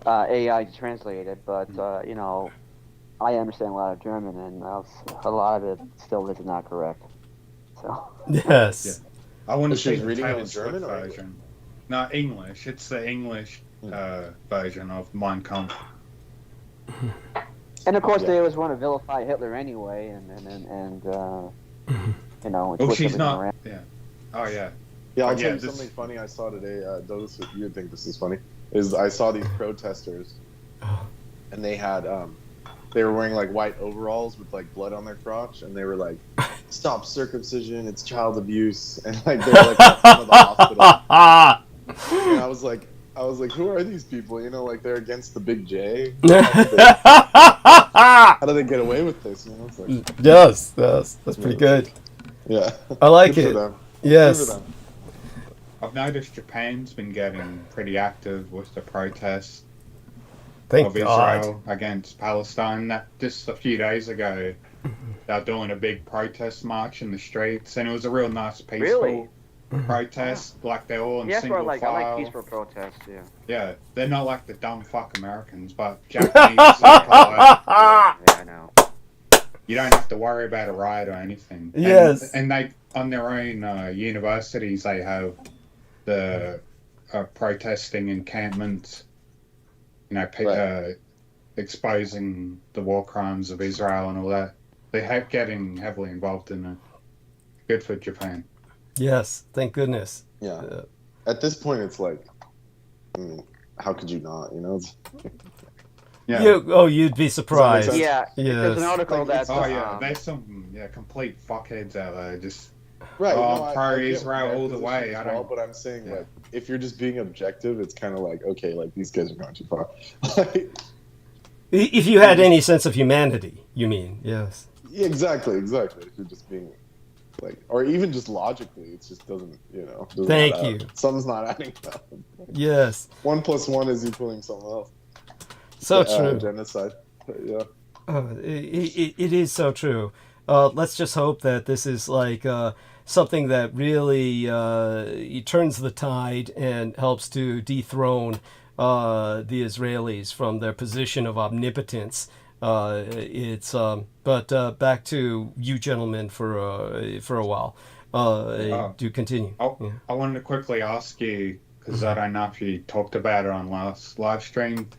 AI translated it. But I understand a lot of German, and a lot of it still is not correct. So Yes. Yeah. I want to She's see the reading it Taylor in Swift German or version. No, English. It's the English version of Mein Kampf. and of course they always want to vilify Hitler anyway, and Oh, she's not. around. Yeah. Oh, yeah. Yeah, I'll Yeah, tell you this- something funny I saw today. Those you would think this is funny. Is I saw these protesters, and they had they were wearing like white overalls with like blood on their crotch, and they were like, "Stop circumcision! It's child abuse!" And like they were like in front of the hospital. And I was like, who are these people? Like they're against the big J. How do they get away with this? It's like, Yes, that's pretty good. yeah, I like Good it. for them. Yes. Good for them. I've noticed Japan's been getting pretty active with the protests Thank of God. Israel against Palestine. That just a few days ago, they're doing a big protest march in the streets, and it was a real nice, peaceful Really? protest. Like they're all in Yeah, that's what single I file. like peaceful protests. Yeah. Yeah, they're not like the dumb fuck Americans, but Japanese are polite. Yeah, I know. You don't have to worry about a riot or anything. Yes. And they, on their own universities, they have the protesting encampments, exposing the war crimes of Israel and all that. They're getting heavily involved in it. Good for Japan. Yes. Thank goodness. Yeah. At this point, it's like, how could you not? Yeah. You'd be surprised. sense? Yeah. Yes. There's an article that's Oh yeah, there's some complete fuckheads out there. Just Right. pro-Israel all the position way. as I well, don't. but I'm saying like, if you're just being objective, it's kind of like, okay, like these guys are going too far. If you had any sense of humanity, you mean? Yes. Yeah, exactly. If you're just being like, or even just logically, it just doesn't. Doesn't Thank add you. up. Something's not adding up. Yes. 1 + 1 is equaling something else. So true. Genocide. Yeah. It is so true. Let's just hope that this is like something that really turns the tide and helps to dethrone the Israelis from their position of omnipotence. But back to you gentlemen for a while. Do continue. I wanted to quickly ask you, because I don't know if you talked about it on last live stream.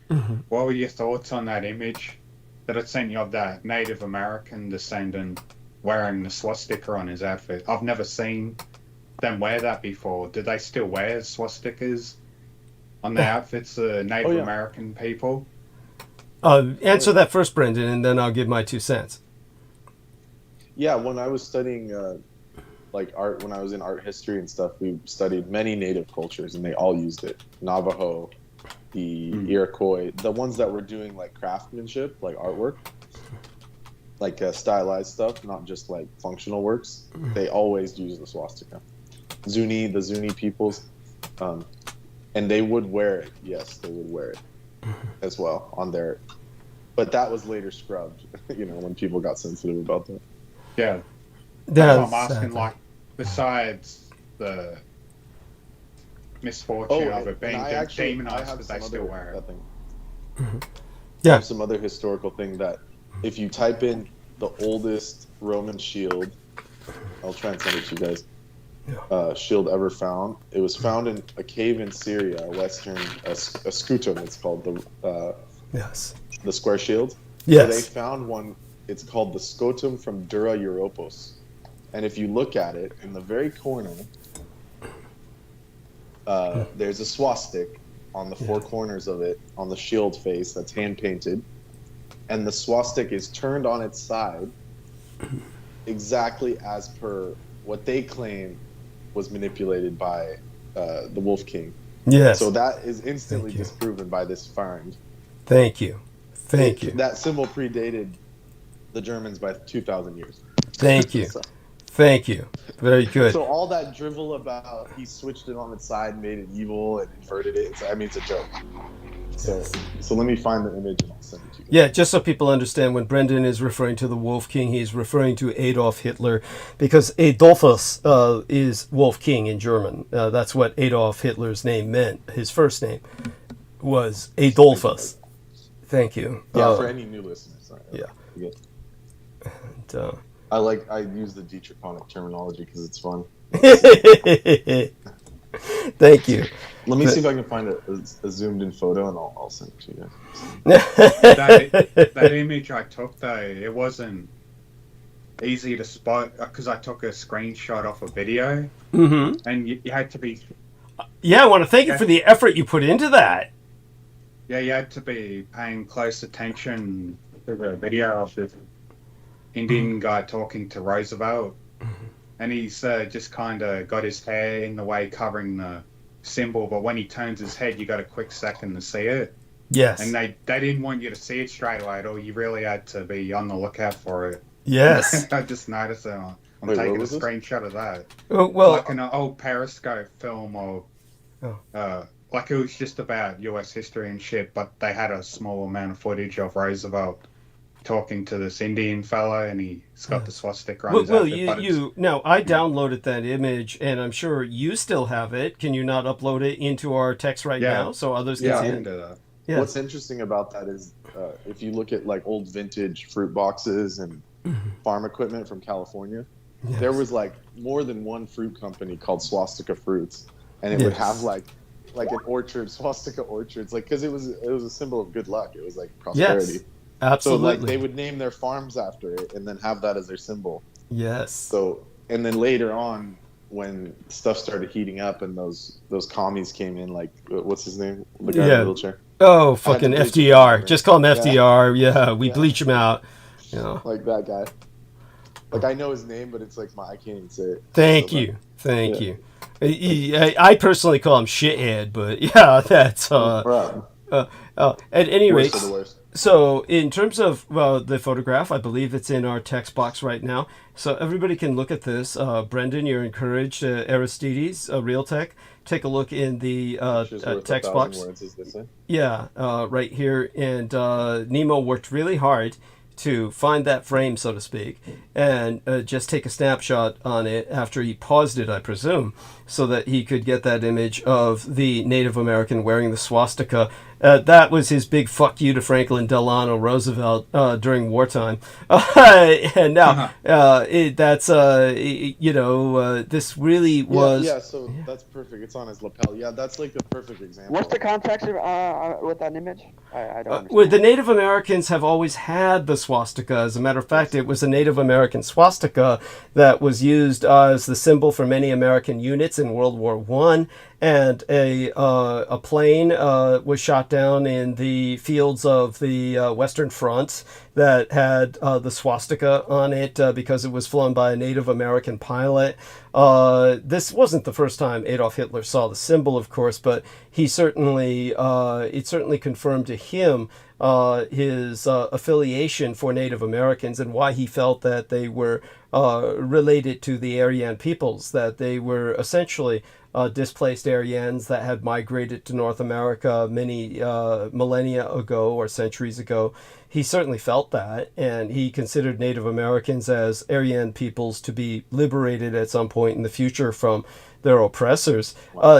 What were your thoughts on that image that I sent you of that Native American descendant wearing the swastika on his outfit? I've never seen them wear that before. Do they still wear swastikas on their outfits, the Native American people? Answer that first, Brendan, and then I'll give my 2 cents. Yeah, when I was studying art, when I was in art history and stuff, we studied many native cultures, and they all used it. Navajo, the Iroquois, the ones that were doing like craftsmanship, like artwork, like stylized stuff, not just like functional works. They always use the swastika. The Zuni peoples, and they would wear it. Yes, they would wear it. as well on there. But that was later scrubbed, when people got sensitive about that. Yeah. That's I'm asking, like, besides the misfortune of it being demonized, because they still wear it. I have some other historical thing that if you type in the oldest Roman shield, I'll try and send it to you guys, shield ever found. It was found in a cave in Syria, a scutum, it's called, the square shield. Yes. So they found one, it's called the scotum from Dura Europos. And if you look at it, in the very corner, there's a swastika on the four corners of it, on the shield face that's hand-painted. And the swastika is turned on its side, exactly as per what they claim was manipulated by the Wolf King. Yes. So that is instantly disproven by this find. Thank you. Thank you. That symbol predated the Germans by 2,000 years. Thank you. Thank you. Very good. So all that drivel about he switched it on its side, made it evil, and inverted it, it's a joke. So let me find the image and I'll send it to you. Yeah, just so people understand, when Brendan is referring to the Wolf King, he's referring to Adolf Hitler, because Adolphus is Wolf King in German. That's what Adolf Hitler's name meant. His first name was Adolphus. Thank you. Yeah, for any new listeners. Yeah. And, I use the Dietrichonic terminology because it's fun. Thank you. Let me see if I can find a zoomed in photo and I'll send it to you guys. that image I took, though, it wasn't easy to spot because I took a screenshot off a video, and you had to be. Yeah, I want to thank you for the effort you put into that. Yeah, you had to be paying close attention to the video of the Indian guy talking to Roosevelt, and he's just kind of got his hair in the way covering the symbol, but when he turns his head, you got a quick second to see it. Yes. And they didn't want you to see it straight away at all. You really had to be on the lookout for it. Yes. I just noticed it. I'm taking a screenshot of that. Oh, well, like an old Periscope film of, like it was just about US history and shit, but they had a small amount of footage of Roosevelt talking to this Indian fellow, and he's got the swastika on his outfit. Now, I downloaded that image, and I'm sure you still have it. Can you not upload it into our text now so others can see it? Yeah. What's interesting about that is if you look at like old vintage fruit boxes and farm equipment from California, there was like more than one fruit company called Swastika Fruits, and it would have like an orchard, swastika orchards, like because it was a symbol of good luck. It was like prosperity. Yes. Absolutely. So like they would name their farms after it and then have that as their symbol. Yes. So and then later on, when stuff started heating up and those commies came in, like what's his name? The guy in the wheelchair. Oh, fucking FDR. Just call him FDR. Yeah, we bleach him out. Like that guy. Like I know his name, but it's like I can't even say it. Thank you. I personally call him shithead, but yeah, that's at any rate. So in terms of the photograph, I believe it's in our text box right now. So everybody can look at this. Brendan, you're encouraged. Aristides, Realtek, take a look in the text box. Words, as they say. Yeah, right here. And Nemo worked really hard to find that frame, so to speak, and just take a snapshot on it after he paused it, I presume, so that he could get that image of the Native American wearing the swastika. That was his big fuck you to Franklin Delano Roosevelt during wartime. And now, this really was... Yeah, so that's perfect. It's on his lapel. Yeah, that's like the perfect example. What's the context with that image? I don't understand. Well, the Native Americans have always had the swastika. As a matter of fact, it was a Native American swastika that was used as the symbol for many American units in World War I. And a plane was shot down in the fields of the Western Front that had the swastika on it because it was flown by a Native American pilot. This wasn't the first time Adolf Hitler saw the symbol, of course, but it certainly confirmed to him his affiliation for Native Americans and why he felt that they were related to the Aryan peoples, that they were essentially displaced Aryans that had migrated to North America many millennia ago or centuries ago. He certainly felt that, and he considered Native Americans as Aryan peoples to be liberated at some point in the future from their oppressors.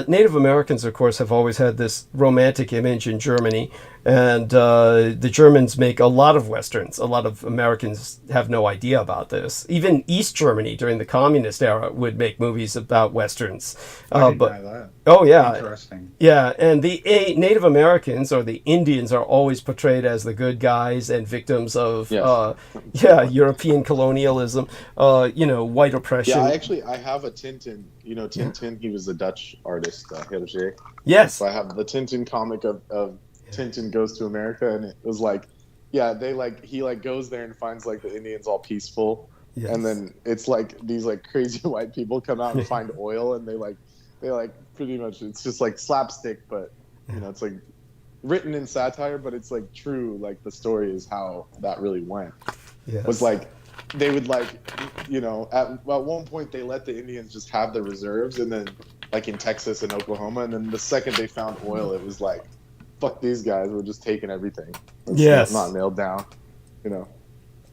Native Americans, of course, have always had this romantic image in Germany, and the Germans make a lot of Westerns. A lot of Americans have no idea about this. Even East Germany during the communist era would make movies about Westerns. I didn't know that. Oh, yeah. Interesting. Yeah, and the Native Americans, or the Indians, are always portrayed as the good guys and victims of European colonialism, white oppression. Yeah, I have a Tintin. You know Tintin? He was a Dutch artist, Hergé. Yes. So I have the Tintin comic of Tintin Goes to America, and it was like, yeah, he goes there and finds like the Indians all peaceful, yes. And then it's like these like crazy white people come out and find oil, and they pretty much, it's just like slapstick, but it's like written in satire, but it's like true. Like the story is how that really went. Yes. Was like they would at one point they let the Indians just have the reserves, and then like in Texas and Oklahoma, and then the second they found oil, it was like, fuck these guys, we're just taking everything. It's not nailed down,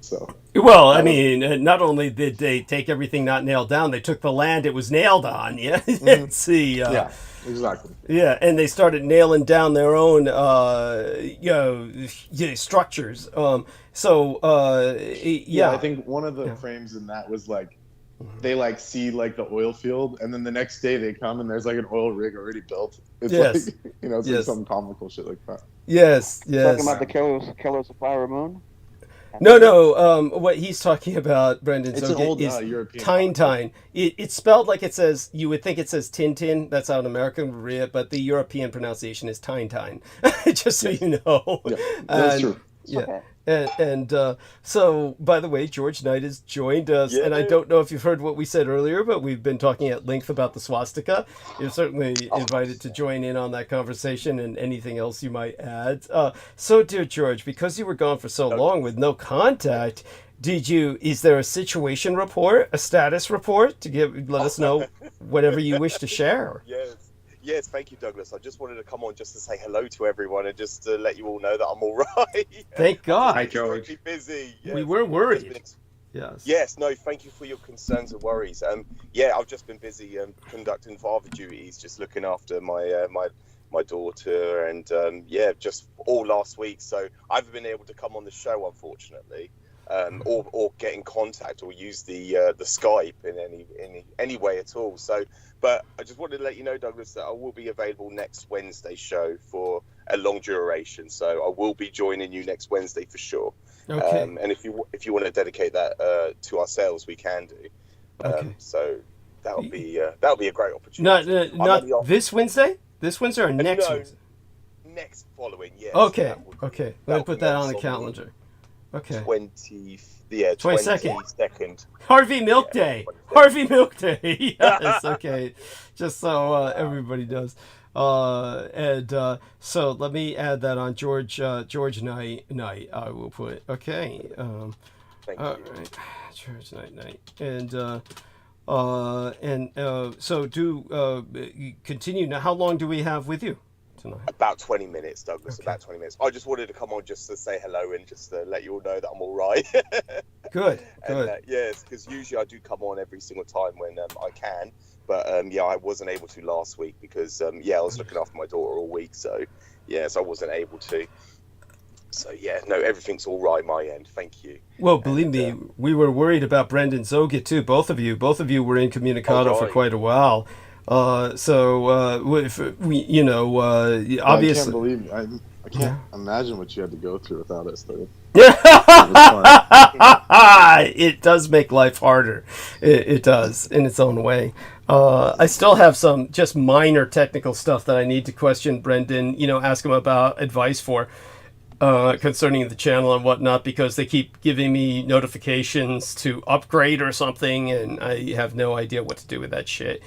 So. Well, I mean, not only did they take everything not nailed down, they took the land it was nailed on. Yeah, mm-hmm. See. Yeah, exactly. Yeah, and they started nailing down their own, structures. I think one of the frames in that was like, they like see like the oil field, and then the next day they come and there's like an oil rig already built. It's like, it's like some comical shit like that. Yes. Talking about the Killers of Flower Moon? No. What he's talking about, Brendan, it's an old European Tintin. It's spelled like it says. You would think it says Tintin. That's how an American would read it, but the European pronunciation is Tintin. Just so you know. Yeah, that's true. Yeah. Okay. And so, by the way, George Knight has joined us, and I don't know if you've heard what we said earlier, but we've been talking at length about the swastika. You're certainly invited to join in on that conversation and anything else you might add. So, dear George, because you were gone for so long with no contact, is there a situation report, a status report to let us know whatever you wish to share? Yes, thank you, Douglas. I just wanted to come on just to say hello to everyone and just to let you all know that I'm all right. Thank God. Hi, George. Busy. Yes. We were worried. Yes. Yes. No. Thank you for your concerns and worries. I've just been busy conducting father duties, just looking after my my daughter, and just all last week. So I haven't been able to come on the show, unfortunately. Or get in contact or use the Skype in any way at all. So, but I just wanted to let you know, Douglas, that I will be available next Wednesday's show for a long duration. So I will be joining you next Wednesday for sure. Okay. And if you want to dedicate that to ourselves, we can do. Okay. So that'll be a great opportunity. Not this Wednesday. This Wednesday or next Wednesday? Next following, yes. Okay. Okay. Let me put that on the calendar. Okay. 22nd. Harvey Milk Day. Harvey Milk Day. Yes. Okay. Just so everybody knows. So let me add that on George Knight. I will put. Okay. Thank you. All right. George Knight. So do continue now. How long do we have with you tonight? About 20 minutes, Douglas. Okay. About 20 minutes. I just wanted to come on just to say hello and just to let you all know that I'm all right. Good. Yes, because usually I do come on every single time when I can. But I wasn't able to last week because I was looking after my daughter all week. So I wasn't able to. So everything's all right my end. Thank you. Well, believe me, we were worried about Brendan Ząga too. Both of you were incommunicado for quite a while. If we, obviously, I can't believe I can't imagine what you had to go through without us, though. It does make life harder. It does in its own way. I still have some just minor technical stuff that I need to question Brendan. Ask him about advice for. Concerning the channel and whatnot, because they keep giving me notifications to upgrade or something, and I have no idea what to do with that shit.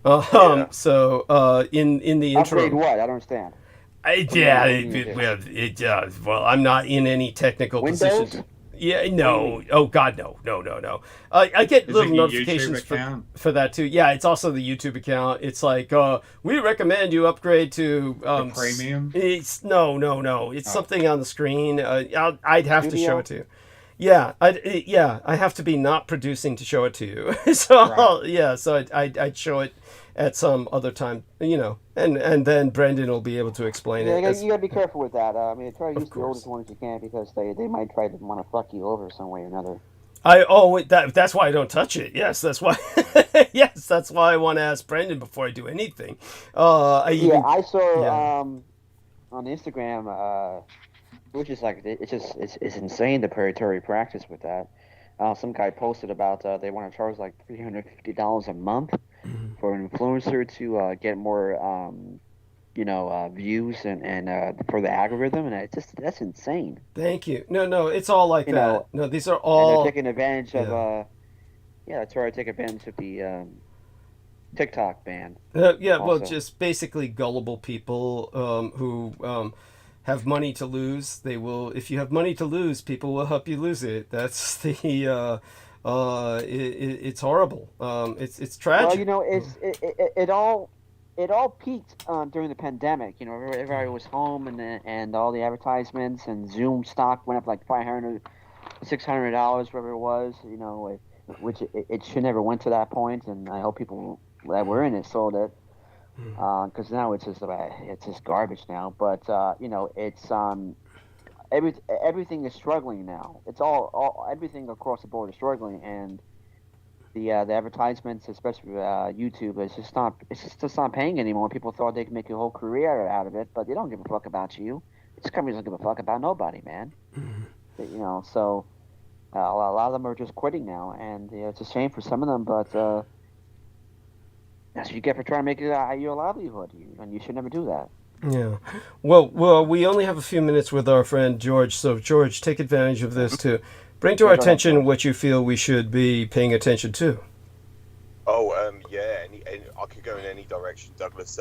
So in the intro, upgrade what? I don't understand. It does. Well, I'm not in any technical position. Yeah, no. Oh God, no. I get Is little it your notifications YouTube account? for that too. Yeah, it's also the YouTube account. It's like, we recommend you upgrade to The premium? It's no. It's something on the screen. I'd have to show Studio? it to you. Yeah, I have to be not producing to show it to you. So Right. so I'd show it at some other time, and then Brendan will be able to explain Yeah, it. you gotta be careful with that. I mean, try to use the course. oldest ones you can because they might try to want to fuck you over some way or another. That's why I don't touch it. Yes, that's why. Yes, that's why I want to ask Brendan before I do anything. I saw on Instagram, which is like it's insane the predatory practice with that. Some guy posted about they want to charge like $350 a month for an influencer to get more views and for the algorithm, and that's insane. Thank you. No, it's all like that. know, No, these are And all. they're taking advantage of try to take advantage of the TikTok ban. Well, also. just basically gullible people who have money to lose. They will. If you have money to lose, people will help you lose it. That's the. It's horrible. It's tragic. Well, it all peaked during the pandemic. Everybody was home, and all the advertisements and Zoom stock went up like $500, $600, whatever it was. Which it should never went to that point, and I hope people that were in it sold it. Because now it's just garbage now. But it's everything is struggling now. It's all everything across the board is struggling, and the advertisements, especially YouTube, it's just not paying anymore. People thought they could make a whole career out of it, but they don't give a fuck about you. These companies don't give a fuck about nobody, man. So a lot of them are just quitting now, and it's a shame for some of them, but. That's what you get for trying to make it your livelihood, and you should never do that. Yeah. Well, we only have a few minutes with our friend George, so George, take advantage of this to bring to our attention what you feel we should be paying attention to. And I could go in any direction, Douglas.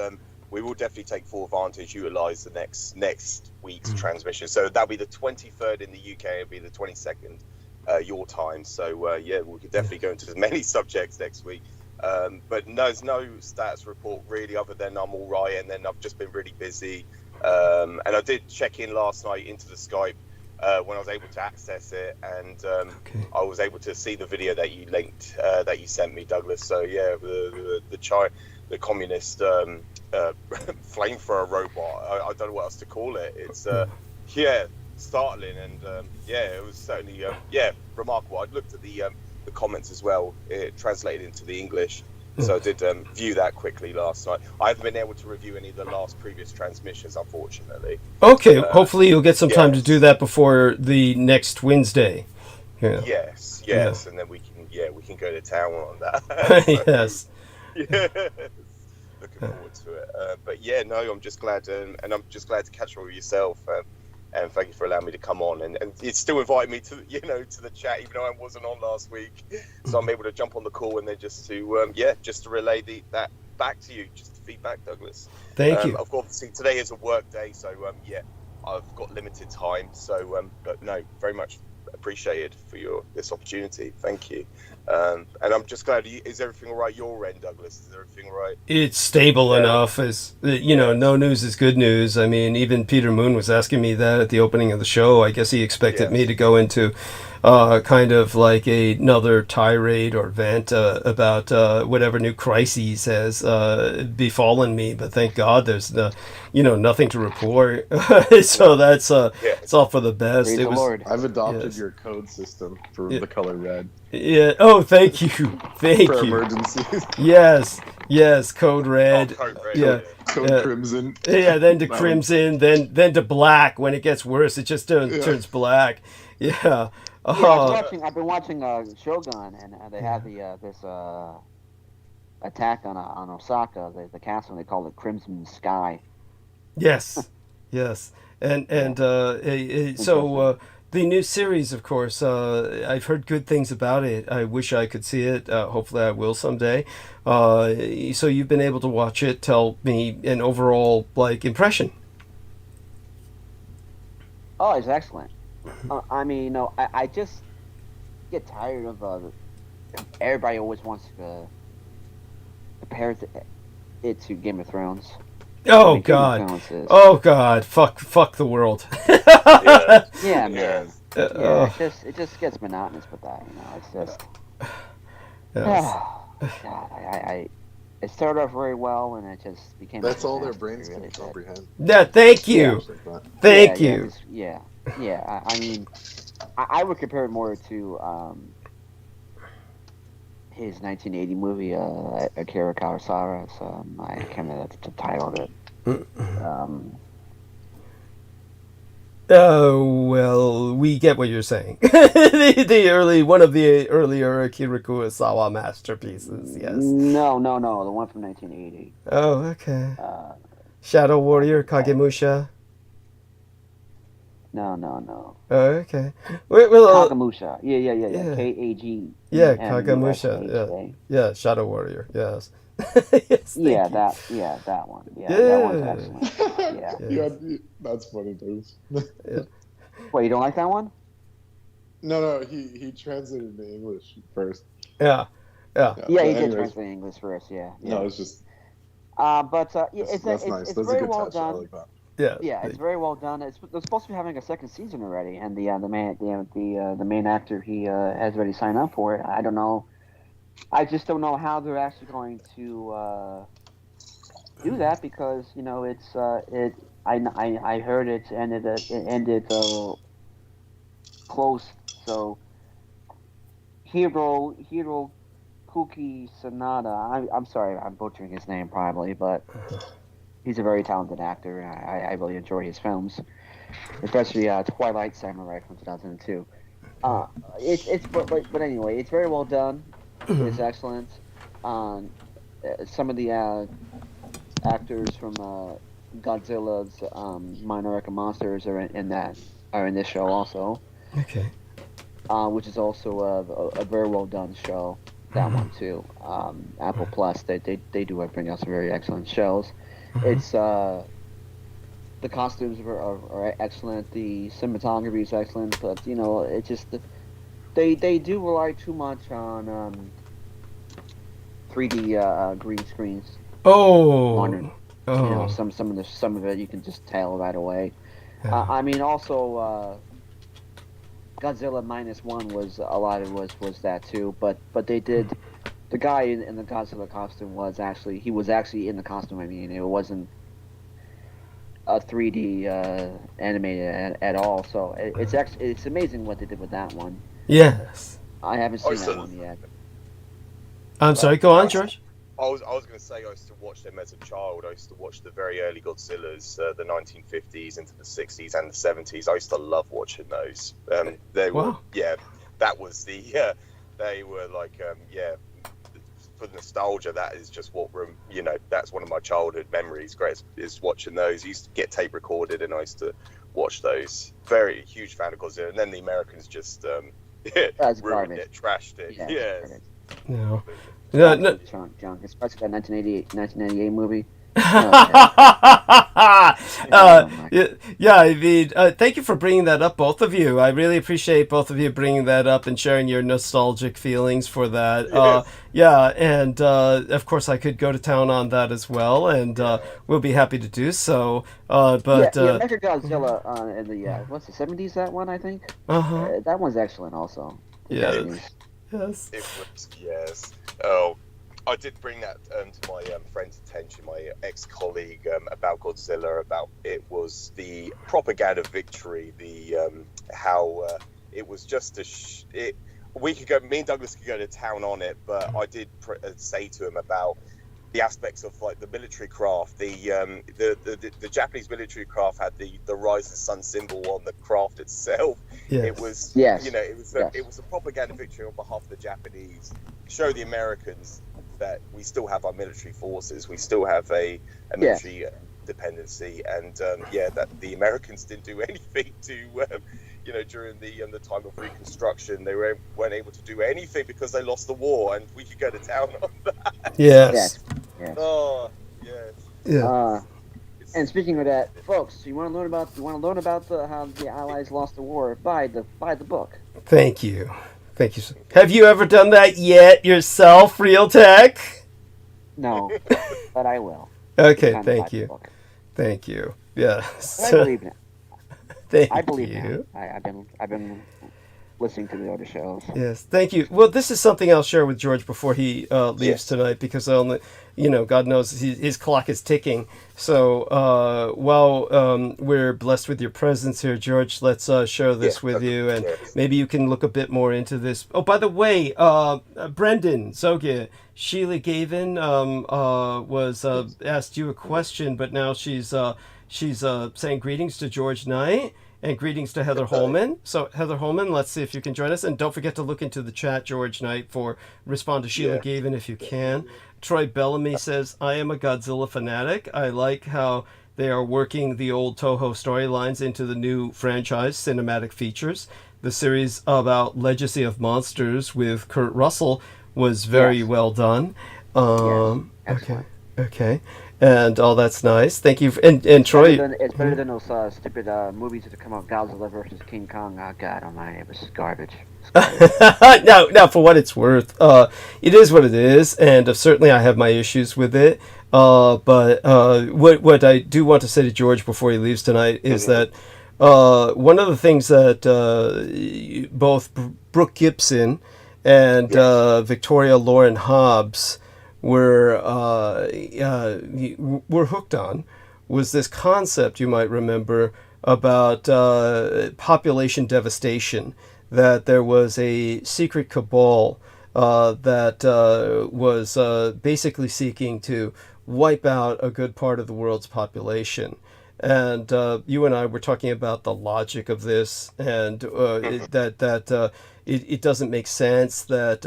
We will definitely take full advantage, utilize the next week's transmission. So that'll be the 23rd in the UK, it'll be the 22nd your time. So we could definitely go into as many subjects next week. But there's no stats report really, other than I'm all right, and then I've just been really busy. And I did check in last night into the Skype when I was able to access it, and I was able to see the video that you linked, that you sent me, Douglas. So the communist flamethrower robot. I don't know what else to call it. It's startling, and it was certainly remarkable. I looked at the comments as well. It translated into the English, so I did view that quickly last night. I haven't been able to review any of the previous transmissions, unfortunately. Okay, hopefully you'll get some time to do that before the next Wednesday. Yeah. Yes, and then we can go to town on that. Yes. Looking forward to it. I'm just glad, and I'm just glad to catch up with yourself. And thank you for allowing me to come on, and it's still inviting me to to the chat, even though I wasn't on last week. So I'm able to jump on the call and then just to relay that back to you, just to feedback, Douglas. Thank you. Of course, today is a work day, so I've got limited time. So but no, very much appreciated for this opportunity. Thank you. And I'm just glad. Is everything all right your end, Douglas? Is everything all right? It's stable enough. As no news is good news. I mean, even Peter Moon was asking me that at the opening of the show. I guess he expected me to go into kind of like another tirade or vent about whatever new crises has befallen me. But thank God there's nothing to report. So that's it's all for the best. Praise the Lord. I've adopted your code system for the color red. Yeah. Oh, thank you. Thank for you. Emergencies. Yes. Code red. Code red. Yeah. Code crimson. Yeah. Then to crimson. Then to black. When it gets worse, it just turns black. Yeah. I've been watching Shogun, and they have this attack on Osaka, the castle. They call it Crimson Sky. Yes. And so the new series, of course, I've heard good things about it. I wish I could see it. Hopefully I will someday. So you've been able to watch it. Tell me an overall impression. Oh, it's excellent. I mean, no, I just get tired of everybody always wants to compare it to Game of Thrones. Oh, I mean, Game of God. Thrones is- Oh, God. Fuck the world. Yeah. Yeah, man. Yeah. Yeah, it just gets monotonous with that. You know, it's just. Yes. God, it started off very well, and it just became. That's a all their disaster, brains it can really did. comprehend. Yeah, thank you. Like that. Thank Yeah, you. Yeah. I mean, I would compare it more to his 1980 movie, Akira Kurosawa's. I can't remember the title of it. Oh, well, we get what you're saying. One of the earlier Akira Kurosawa masterpieces, yes. No, the one from 1980. Oh, okay. Shadow Warrior, Kagemusha. No. Oh, okay. Well, Kagemusha. Yeah. yeah. K-A-G. yeah, Kagemusha. Yeah, Shadow Warrior, yes. Yes, Yeah, thank you. that one. Yeah, that one's Yeah. excellent. Yeah. Yeah, that's funny, dude. Wait, you don't like that one? No, he translated to English first. Yeah. Yeah, he did anyways. translate English first. Yeah. No, it's just But that's nice. it's That's a very good well touch. I done. like that. Yeah. Yeah, it's very well done. They're supposed to be having a second season already, and the main actor he has already signed up for it. I don't know. I just don't know how they're actually going to do that because it's I heard it ended close. So Hiro Kuki Sanada. I'm sorry, I'm butchering his name probably, but he's a very talented actor. I really enjoy his films, especially Twilight Samurai from 2002. But anyway, it's very well done. It's excellent. Some of the actors from Godzilla's Minorca Monsters are in this show also. Okay. Which is also a very well done show. That one too. Apple Plus, they do bring out some very excellent shows. It's the costumes are excellent. The cinematography is excellent, but it's just they do rely too much on 3D green screens. Oh. Some of it you can just tell right away. I mean, also Godzilla -1 was a lot of it was that too, but they did. The guy in the Godzilla costume was actually in the costume. I mean, it wasn't a 3D animated at all. So it's amazing what they did with that one. Yes. I haven't seen that one yet. I'm sorry, go on, George. I was going to say I used to watch them as a child. I used to watch the very early Godzillas, the 1950s into the 60s and the 70s. I used to love watching those. They were, that was the, they were like, for nostalgia, that is just what that's one of my childhood memories. Great is watching those. I used to get tape recorded, and I used to watch those. Very huge fan of Godzilla, and then the Americans just ruined it, trashed it. Yeah. No. Junk, especially that 1998 movie. I mean, thank you for bringing that up, both of you. I really appreciate both of you bringing that up and sharing your nostalgic feelings for that. And of course I could go to town on that as well, and we'll be happy to do so. Mechagodzilla in the what's the 70s? That one, I think. That one's excellent, also. Yes. Yes. It was, yes. Oh, I did bring that to my friend's attention, my ex-colleague, about Godzilla. About it was the propaganda victory, the how it was just we could go. Me and Douglas could go to town on it, but I did say to him about the aspects of like the military craft. The Japanese military craft had the rising sun symbol on the craft itself. Yes. It was it was a propaganda victory on behalf of the Japanese. Show the Americans that we still have our military forces, we still have a military dependency, and that the Americans didn't do anything to during the time of Reconstruction. They weren't able to do anything because they lost the war, and we could go to town on that. Yes. Yes. Oh, yes. Yeah. It's And speaking of that, folks, you want to learn about how the Allies lost the war? Buy the book. Thank you. Have you ever done that yet yourself, Real Tech? No, but I will. Okay, thank you. Thank you. Yeah. I believe in it. I believe you. I've been listening to the other shows. Yes, thank you. Well, this is something I'll share with George before he leaves tonight, because God knows his clock is ticking. So while we're blessed with your presence here, George, let's share this with you, and maybe you can look a bit more into this. Oh, by the way, Brendan Zogia, Sheila Gavin was asked you a question, but now she's saying greetings to George Knight. And greetings to Heather Holman. So, Heather Holman, let's see if you can join us. And don't forget to look into the chat, George Knight, for respond to Sheila Gavin if you can. Troy Bellamy says, I am a Godzilla fanatic. I like how they are working the old Toho storylines into the new franchise cinematic features. The series about Legacy of Monsters with Kurt Russell was very well done. Okay. And that's nice. Thank you. And Troy, it's better than those stupid movies that come out, Godzilla versus King Kong. Oh God Almighty, it was garbage. Now, for what it's worth, it is what it is, and certainly I have my issues with it. But what I do want to say to George before he leaves tonight is that one of the things that both Brooke Gibson and Victoria Lauren Hobbs were hooked on was this concept, you might remember, about population devastation, that there was a secret cabal that was basically seeking to wipe out a good part of the world's population. And you and I were talking about the logic of this, and it doesn't make sense that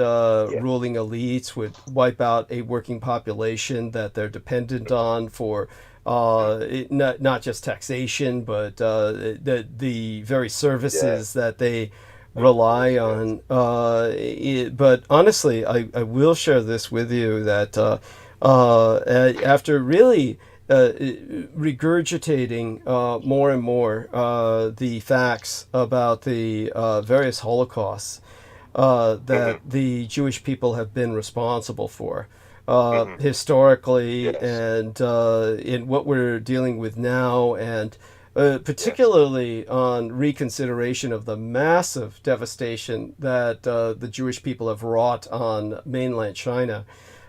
ruling elites would wipe out a working population that they're dependent on for not just taxation, but the very services that they rely on. But honestly, I will share this with you, that after really regurgitating more and more the facts about the various Holocausts that the Jewish people have been responsible for historically, and in what we're dealing with now, and particularly on reconsideration of the massive devastation that the Jewish people have wrought on mainland China.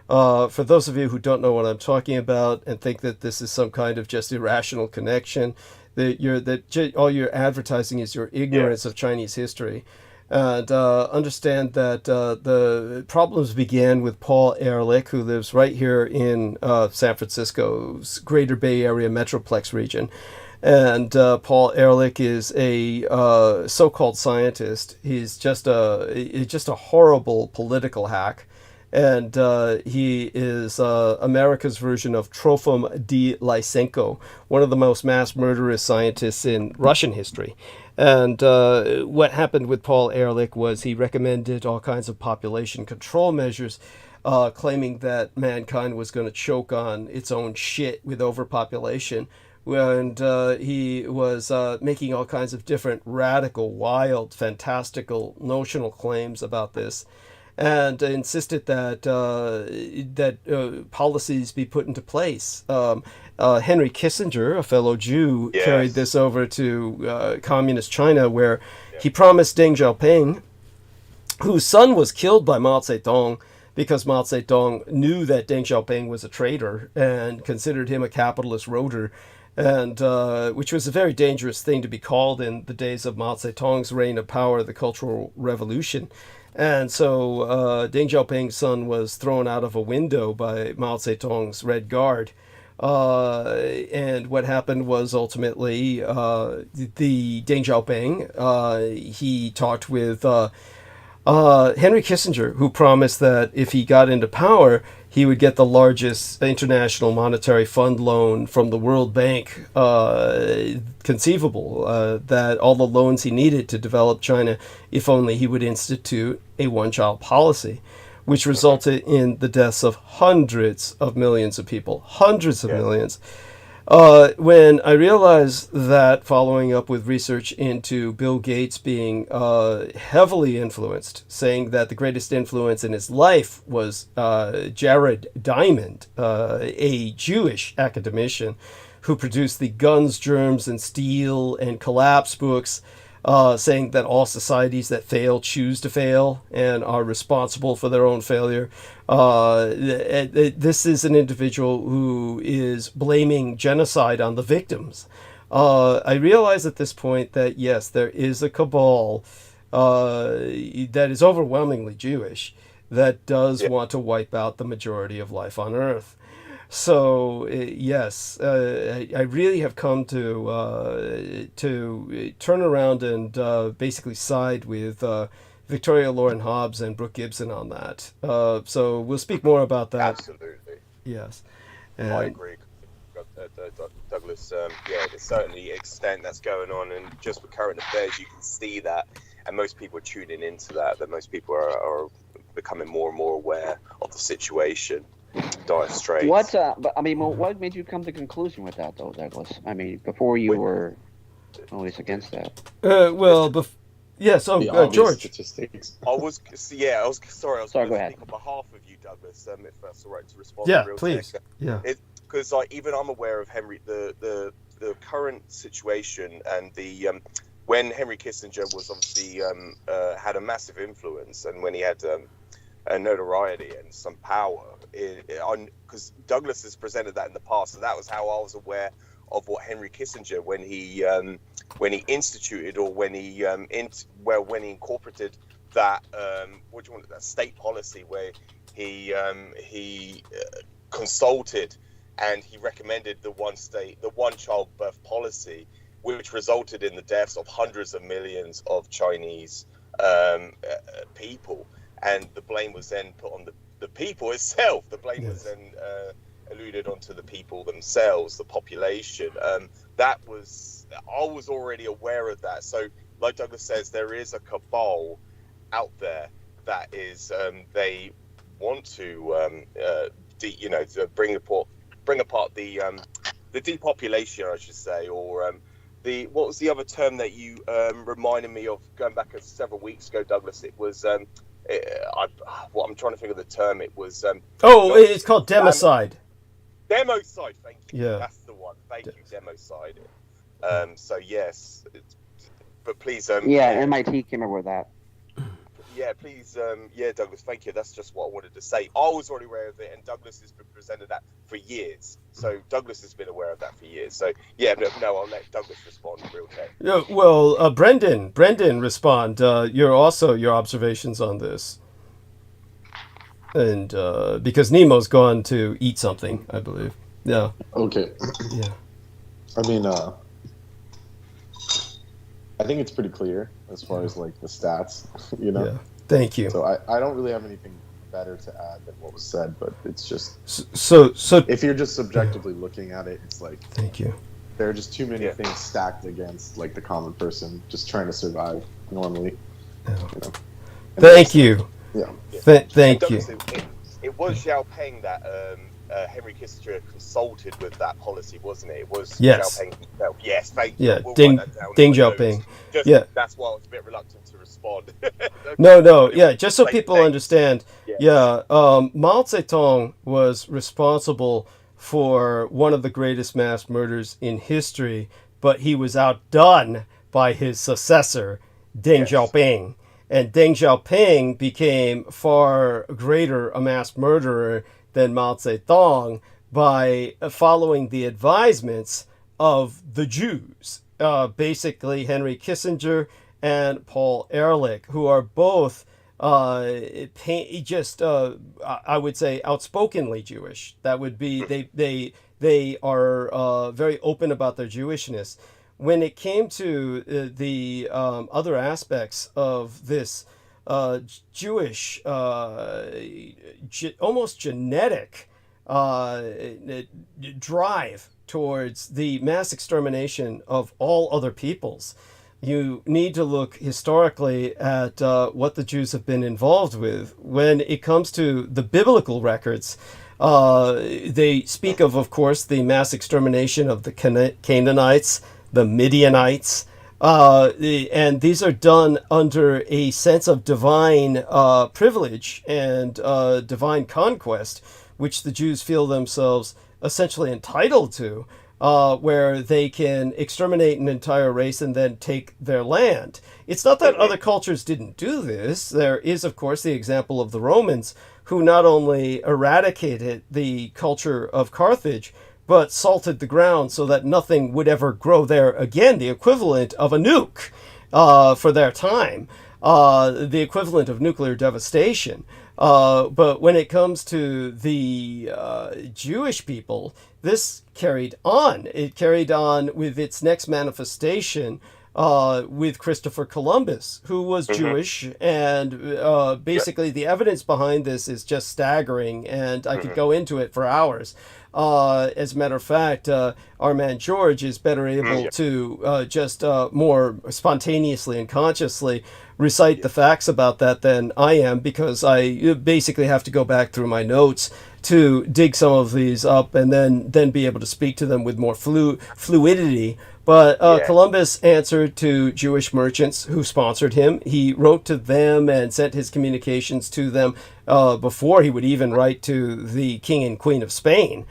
For those of you who don't know what I'm talking about and think that this is some kind of just irrational connection, that all you're advertising is your ignorance of Chinese history. And understand that the problems began with Paul Ehrlich, who lives right here in San Francisco's Greater Bay Area Metroplex region. And Paul Ehrlich is a so-called scientist. He's just a horrible political hack. And he is America's version of Trofim D. Lysenko, one of the most mass murderous scientists in Russian history. And what happened with Paul Ehrlich was he recommended all kinds of population control measures, claiming that mankind was going to choke on its own shit with overpopulation. And he was making all kinds of different radical, wild, fantastical, notional claims about this, and insisted that policies be put into place. Henry Kissinger, a fellow Jew, carried this over to communist China, where he promised Deng Xiaoping, whose son was killed by Mao Zedong, because Mao Zedong knew that Deng Xiaoping was a traitor and considered him a capitalist rotor, and which was a very dangerous thing to be called in the days of Mao Zedong's reign of power, the Cultural Revolution. And so Deng Xiaoping's son was thrown out of a window by Mao Zedong's Red Guard. And what happened was ultimately the Deng Xiaoping, he talked with Henry Kissinger, who promised that if he got into power, he would get the largest international monetary fund loan from the World Bank conceivable, that all the loans he needed to develop China, if only he would institute a one-child policy, which resulted in the deaths of hundreds of millions of people, millions. When I realized that, following up with research into Bill Gates being heavily influenced, saying that the greatest influence in his life was Jared Diamond, a Jewish academician who produced the Guns, Germs, and Steel and Collapse books, saying that all societies that fail choose to fail and are responsible for their own failure. This is an individual who is blaming genocide on the victims. I realize at this point that, yes, there is a cabal that is overwhelmingly Jewish that does want to wipe out the majority of life on Earth. So yes, I really have come to turn around and basically side with Victoria Lauren Hobbs and Brooke Gibson on that. So we'll speak more about that. Absolutely. Yes. I agree. Douglas, yeah, there's certainly extent that's going on, and just with current affairs, you can see that, and most people are tuning into that most people are becoming more and more aware of the situation. Dire straits. But I mean, what made you come to the conclusion with that, though, Douglas? I mean, before you were always against that. Yes. George. Statistics. I was sorry. I was Sorry, going go to ahead. speak on behalf of you, Douglas. If that's all right to respond. Yeah, real please. quick. Yeah. Because even I'm aware of the current situation, and the when Henry Kissinger was obviously had a massive influence, and when he had notoriety and some power, because Douglas has presented that in the past, so that was how I was aware of what Henry Kissinger, when he instituted, or when he incorporated that that state policy, where he consulted and he recommended the one child birth policy, which resulted in the deaths of hundreds of millions of Chinese people. And the blame was then put on the people itself. The blame was then alluded onto the people themselves, the population. I was already aware of that. So, like Douglas says, there is a cabal out there that is they want to to bring apart the depopulation, I should say, or what was the other term that you reminded me of going back several weeks ago, Douglas? It was I'm trying to think of the term. It was it's called democide. Democide, thank you. Yeah, that's the one. Thank you, democide. So yes, but please. MIT came up with that. Yeah, please. Douglas, thank you. That's just what I wanted to say. I was already aware of it, and Douglas has been presented that for years. So Douglas has been aware of that for years. So I'll let Douglas respond real quick. Yeah, well, Brendan, respond. Your observations on this, and because Nemo's gone to eat something, I believe. Yeah. Okay. Yeah. I mean, I think it's pretty clear as far as like the stats, Yeah. Thank you. So I don't really have anything better to add than what was said, but it's just so if you're just subjectively looking at it, it's like, thank you. There are just too many things stacked against like the common person just trying to survive normally. Thank you. Yeah. Thank you. It was Xiaoping that Henry Kissinger consulted with that policy, wasn't it? It was Xiaoping himself. Yes, thank you. Yeah, We'll Deng Xiaoping. That's why I was a bit reluctant to respond. Just so people understand. Mao Zedong was responsible for one of the greatest mass murders in history, but he was outdone by his successor, Deng Xiaoping. And Deng Xiaoping became far greater a mass murderer than Mao Zedong by following the advisements of the Jews, basically Henry Kissinger and Paul Ehrlich, who are both I would say outspokenly Jewish. That would be they are very open about their Jewishness. When it came to the other aspects of this Jewish, almost genetic drive towards the mass extermination of all other peoples, you need to look historically at what the Jews have been involved with. When it comes to the biblical records, They speak of course, the mass extermination of the Canaanites, the Midianites, and these are done under a sense of divine privilege and divine conquest, which the Jews feel themselves essentially entitled to, where they can exterminate an entire race and then take their land. It's not that other cultures didn't do this. There is, of course, the example of the Romans, who not only eradicated the culture of Carthage, but salted the ground so that nothing would ever grow there again, the equivalent of a nuke for their time, the equivalent of nuclear devastation. But when it comes to the Jewish people, this carried on. It carried on with its next manifestation with Christopher Columbus, who was Jewish, and basically the evidence behind this is just staggering, and I could go into it for hours. As a matter of fact, our man George is better able to just more spontaneously and consciously recite the facts about that than I am, because I basically have to go back through my notes to dig some of these up and then be able to speak to them with more fluidity. But Columbus answered to Jewish merchants who sponsored him. He wrote to them and sent his communications to them before he would even write to the King and Queen of Spain.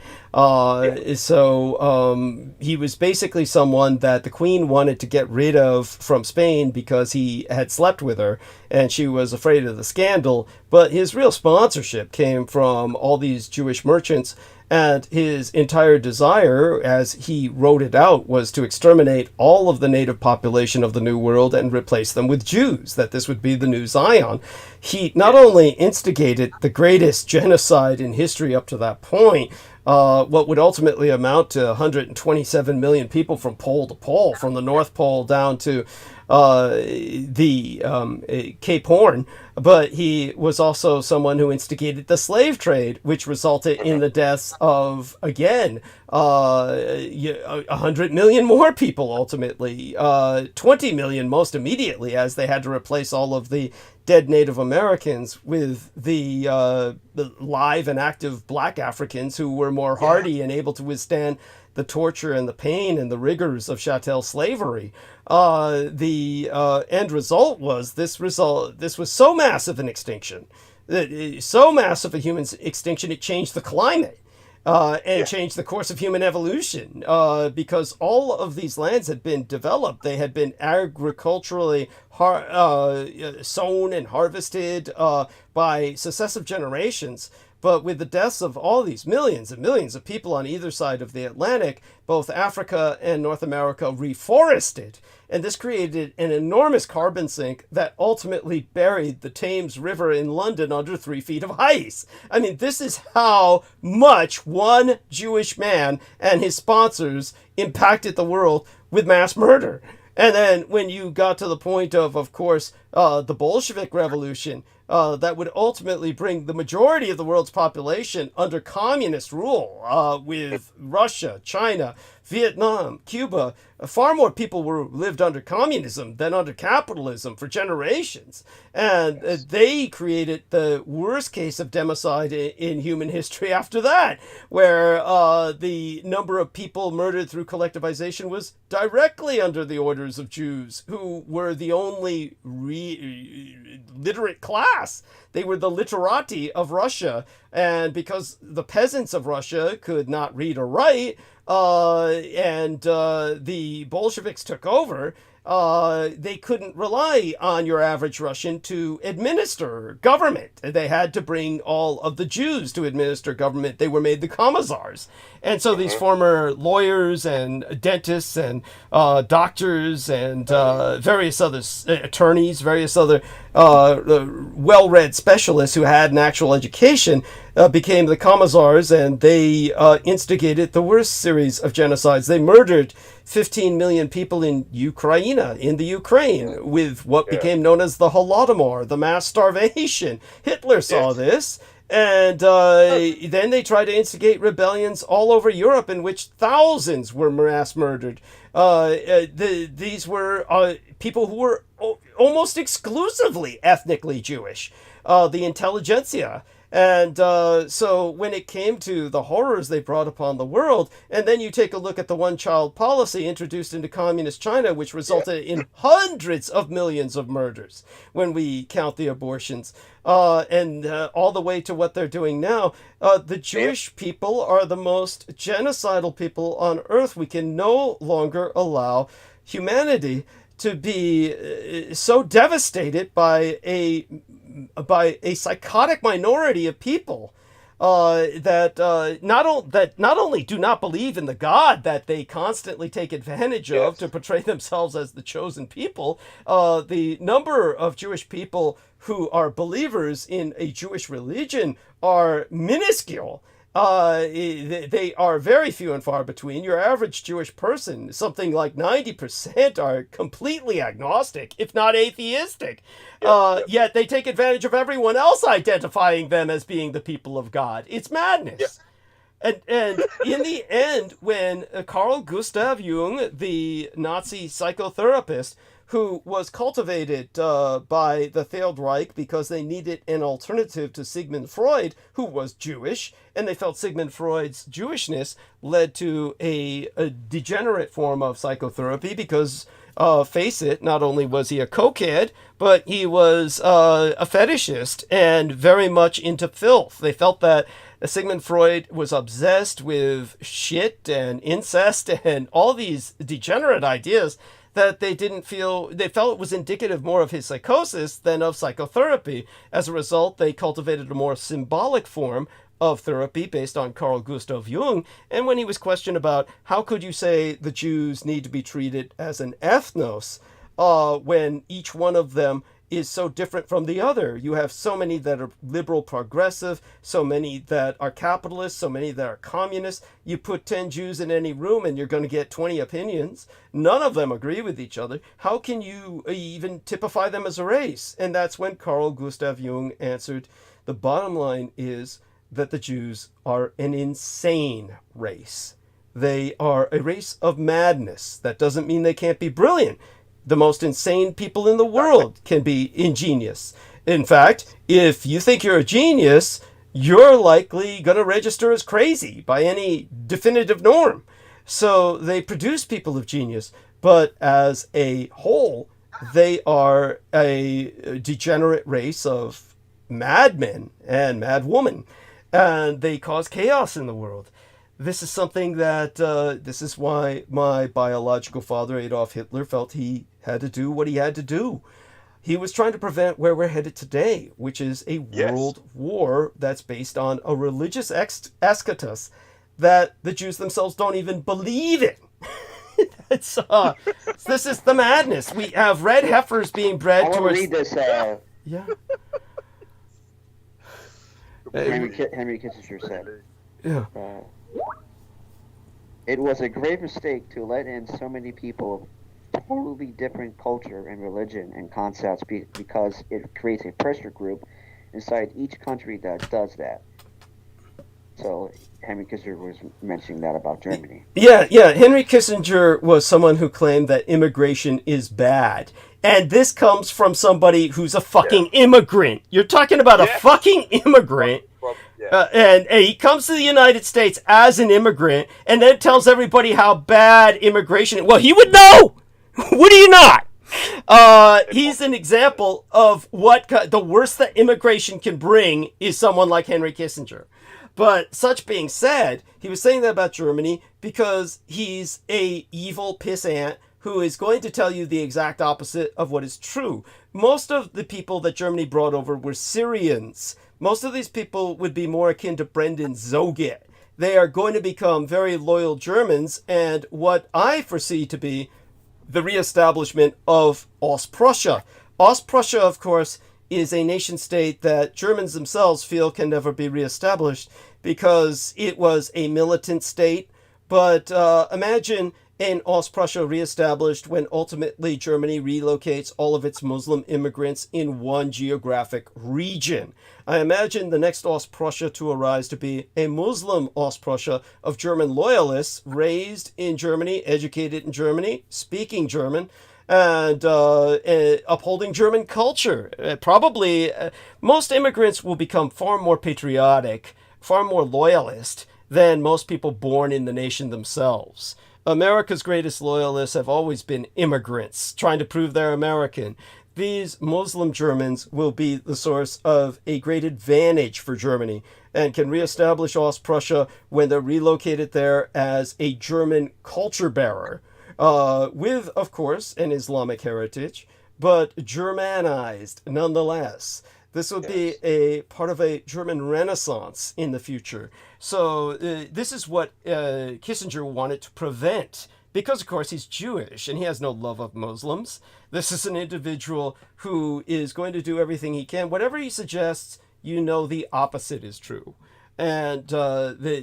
So he was basically someone that the Queen wanted to get rid of from Spain because he had slept with her and she was afraid of the scandal. But his real sponsorship came from all these Jewish merchants. And his entire desire, as he wrote it out, was to exterminate all of the native population of the New World and replace them with Jews, that this would be the new Zion. He not only instigated the greatest genocide in history up to that point, what would ultimately amount to 127 million people from pole to pole, from the North Pole down to the Cape Horn, but he was also someone who instigated the slave trade, which resulted in the deaths of, again, 100 million more people ultimately, 20 million most immediately, as they had to replace all of the dead Native Americans with the live and active black Africans who were more hardy and able to withstand the torture and the pain and the rigors of chattel slavery. The end result was this was so massive an extinction, so massive a human extinction, it changed the climate. And changed the course of human evolution, because all of these lands had been developed. They had been agriculturally sown and harvested by successive generations. But with the deaths of all these millions and millions of people on either side of the Atlantic, both Africa and North America reforested. And this created an enormous carbon sink that ultimately buried the Thames River in London under 3 feet of ice. I mean, this is how much one Jewish man and his sponsors impacted the world with mass murder. And then when you got to the point of course, the Bolshevik Revolution, that would ultimately bring the majority of the world's population under communist rule, with Russia, China, Vietnam, Cuba. Far more people lived under communism than under capitalism for generations. And they created the worst case of democide in human history after that, where the number of people murdered through collectivization was directly under the orders of Jews, who were the only literate class. They were the literati of Russia. And because the peasants of Russia could not read or write, and the Bolsheviks took over, they couldn't rely on your average Russian to administer government. They had to bring all of the Jews to administer government. They were made the commissars. And so these former lawyers and dentists and doctors and various other attorneys, various other well-read specialists who had an actual education became the commissars, and they instigated the worst series of genocides. They murdered 15 million people in Ukraine, with what became known as the Holodomor, the mass starvation. Hitler saw this. And then they tried to instigate rebellions all over Europe in which thousands were mass murdered. These were people who were almost exclusively ethnically Jewish. The intelligentsia And so when it came to the horrors they brought upon the world, and then you take a look at the one-child policy introduced into communist China, which resulted in hundreds of millions of murders when we count the abortions, and all the way to what they're doing now. The Jewish people are the most genocidal people on earth. We can no longer allow humanity to be so devastated by a psychotic minority of people that not only do not believe in the God that they constantly take advantage of to portray themselves as the chosen people. The number of Jewish people who are believers in a Jewish religion are minuscule. They are very few and far between. Your average Jewish person, something like 90%, are completely agnostic, if not atheistic. Yet they take advantage of everyone else identifying them as being the people of God. It's madness. And in the end, when Carl Gustav Jung, the Nazi psychotherapist, who was cultivated by the Third Reich because they needed an alternative to Sigmund Freud, who was Jewish, and they felt Sigmund Freud's Jewishness led to a degenerate form of psychotherapy because, face it, not only was he a cokehead, but he was a fetishist and very much into filth. They felt that Sigmund Freud was obsessed with shit and incest and all these degenerate ideas that they felt it was indicative more of his psychosis than of psychotherapy. As a result, they cultivated a more symbolic form of therapy based on Carl Gustav Jung. And when he was questioned about how could you say the Jews need to be treated as an ethnos when each one of them is so different from the other. You have so many that are liberal progressive, so many that are capitalists, so many that are communists. You put 10 Jews in any room and you're going to get 20 opinions. None of them agree with each other. How can you even typify them as a race? And that's when Carl Gustav Jung answered, the bottom line is that the Jews are an insane race. They are a race of madness. That doesn't mean they can't be brilliant. The most insane people in the world can be ingenious. In fact, if you think you're a genius, you're likely going to register as crazy by any definitive norm. So they produce people of genius, but as a whole, they are a degenerate race of madmen and madwomen, and they cause chaos in the world. This is something that, this is why my biological father, Adolf Hitler, felt he had to do what he had to do. He was trying to prevent where we're headed today, which is a world war that's based on a religious eschatos that the Jews themselves don't even believe in. This is the madness. We have red heifers being bred towards... I want to read this. Yeah. Henry Kissinger said. Yeah. It was a grave mistake to let in so many people of totally different culture and religion and concepts because it creates a pressure group inside each country that does that. So Henry Kissinger was mentioning that about Germany. Yeah. Henry Kissinger was someone who claimed that immigration is bad. And this comes from somebody who's a fucking immigrant. You're talking about a fucking immigrant. And he comes to the United States as an immigrant and then tells everybody how bad immigration is. Well, he would know. Would he not? He's an example of what the worst that immigration can bring is someone like Henry Kissinger. But such being said, he was saying that about Germany because he's a evil pissant who is going to tell you the exact opposite of what is true. Most of the people that Germany brought over were Syrians. Most of these people would be more akin to Brendan Zoget. They are going to become very loyal Germans, and what I foresee to be the reestablishment of Ostprussia. Ostprussia, of course, is a nation state that Germans themselves feel can never be reestablished because it was a militant state. But imagine an Ostprussia reestablished when ultimately Germany relocates all of its Muslim immigrants in one geographic region. I imagine the next Ostprussia to arise to be a Muslim Ostprussia of German loyalists raised in Germany, educated in Germany, speaking German, and upholding German culture. Probably most immigrants will become far more patriotic, far more loyalist than most people born in the nation themselves. America's greatest loyalists have always been immigrants trying to prove they're American. These Muslim Germans will be the source of a great advantage for Germany and can reestablish Ostprussia when they're relocated there as a German culture bearer, with, of course, an Islamic heritage, but Germanized nonetheless. This will be a part of a German Renaissance in the future. So this is what Kissinger wanted to prevent, because, of course, he's Jewish and he has no love of Muslims. This is an individual who is going to do everything he can. Whatever he suggests, you know the opposite is true. And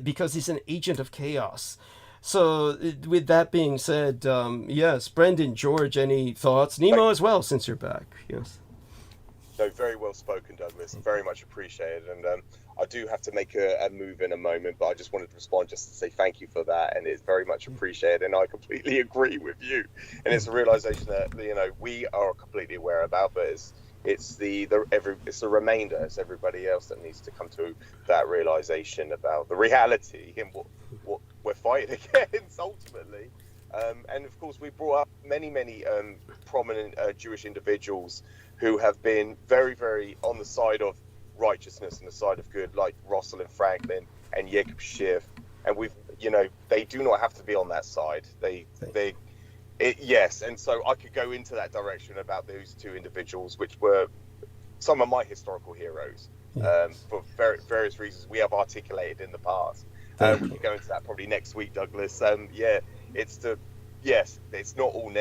because he's an agent of chaos. So with that being said, yes, Brendan, George, any thoughts? Nemo as well, since you're back. Yes. No, very well spoken, Douglas. Very much appreciated. And I do have to make a move in a moment, but I just wanted to respond just to say thank you for that. And it's very much appreciated. And I completely agree with you. And it's a realization that, you know, we are completely aware about, but it's the remainder, it's everybody else that needs to come to that realization about the reality and what we're fighting against ultimately. And of course, we brought up many prominent Jewish individuals who have been very, very on the side of righteousness and the side of good, like Rosalind Franklin and Jacob Schiff. And they do not have to be on that side. Yes, and so I could go into that direction about those two individuals, which were some of my historical heroes, for various reasons we have articulated in the past. We can go into that probably next week, Douglas. It's not all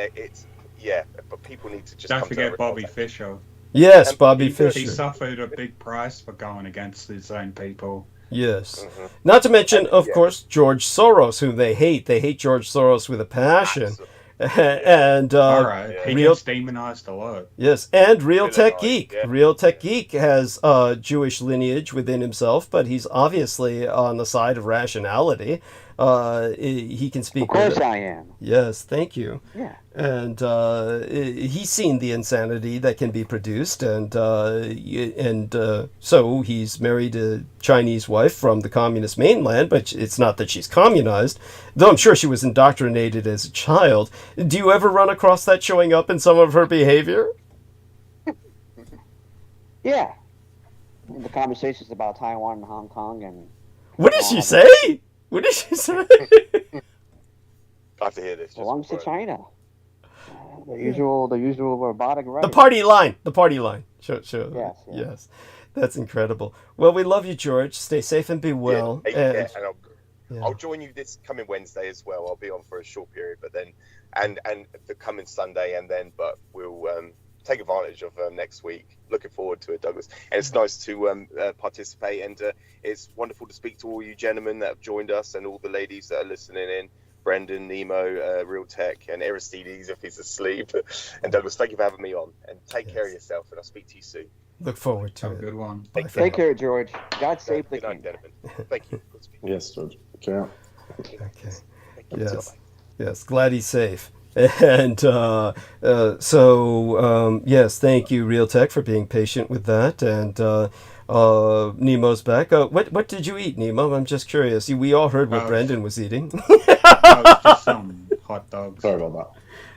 but people need to just don't forget Bobby Fischer. Yes, and Bobby He Fischer. suffered a big price for going against his own people. Yes. Mm-hmm. Not to mention, of course, George Soros, whom they hate. They hate George Soros with a passion. And all right, he gets demonized a lot. Yes, and Real Tech Geek. Real Tech Geek has Jewish lineage within himself, but he's obviously on the side of rationality. He can speak. Of course, I am. Yes, thank you. Yeah. And he's seen the insanity that can be produced, and so he's married a Chinese wife from the communist mainland, but it's not that she's communized, though I'm sure she was indoctrinated as a child. Do you ever run across that showing up in some of her behavior? Yeah. The conversations about Taiwan and Hong Kong and... What did she say? What did she say? I have to hear this. Belongs to China. The usual robotic right. The party line. Sure. Yes. That's incredible. Well, we love you, George. Stay safe and be well. And I'll join you this coming Wednesday as well. I'll be on for a short period, but then and the coming Sunday, but we'll take advantage of next week. Looking forward to it, Douglas. And it's nice to participate, and it's wonderful to speak to all you gentlemen that have joined us and all the ladies that are listening in. Brendan, Nemo, Real Tech, and Aristides if he's asleep. And Douglas, thank you for having me on. And take care of yourself, and I'll speak to you soon. Look forward to it. Have a good one. Take care, George. God save the king. Thank you. Yes, George. Okay. Yes. Glad he's safe. And yes, thank you, Real Tech, for being patient with that. And Nemo's back. What did you eat, Nemo? I'm just curious. We all heard what Brendan was eating. Just some hot dogs. Sorry about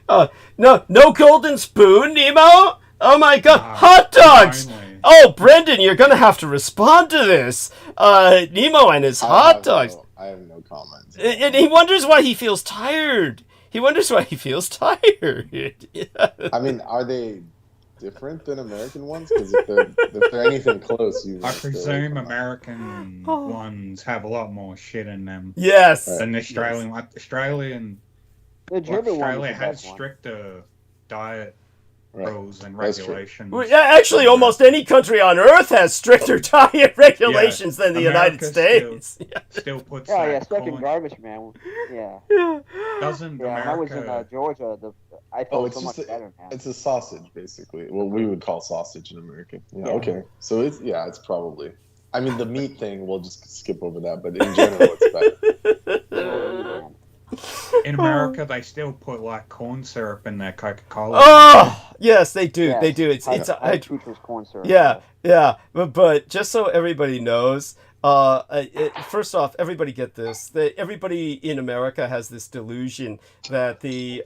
that. No golden spoon, Nemo. Oh my God, hot dogs! Finally. Oh, Brendan, you're gonna have to respond to this. Nemo and his hot dogs. I have no comments. And he wonders why he feels tired. I mean, are they different than American ones? Because if they're anything close, I presume American ones have a lot more shit in them. Yes. Than the Australian. Like the German Australia has stricter diet rules and regulations. Well, actually, almost any country on Earth has stricter diet regulations than the United States. Still puts second garbage, man. Yeah. Doesn't America... When I was in Georgia, I felt so much better, man. It's a sausage, basically. What we would call sausage in America. Yeah. Okay. So it's probably... I mean, the meat thing, we'll just skip over that, but in general, it's better. In America, they still put like corn syrup in their Coca-Cola. Oh, yes, they do. Yes. They do. It's Trucial corn syrup. yeah. But just so everybody knows, first off, everybody get this. Everybody in America has this delusion that the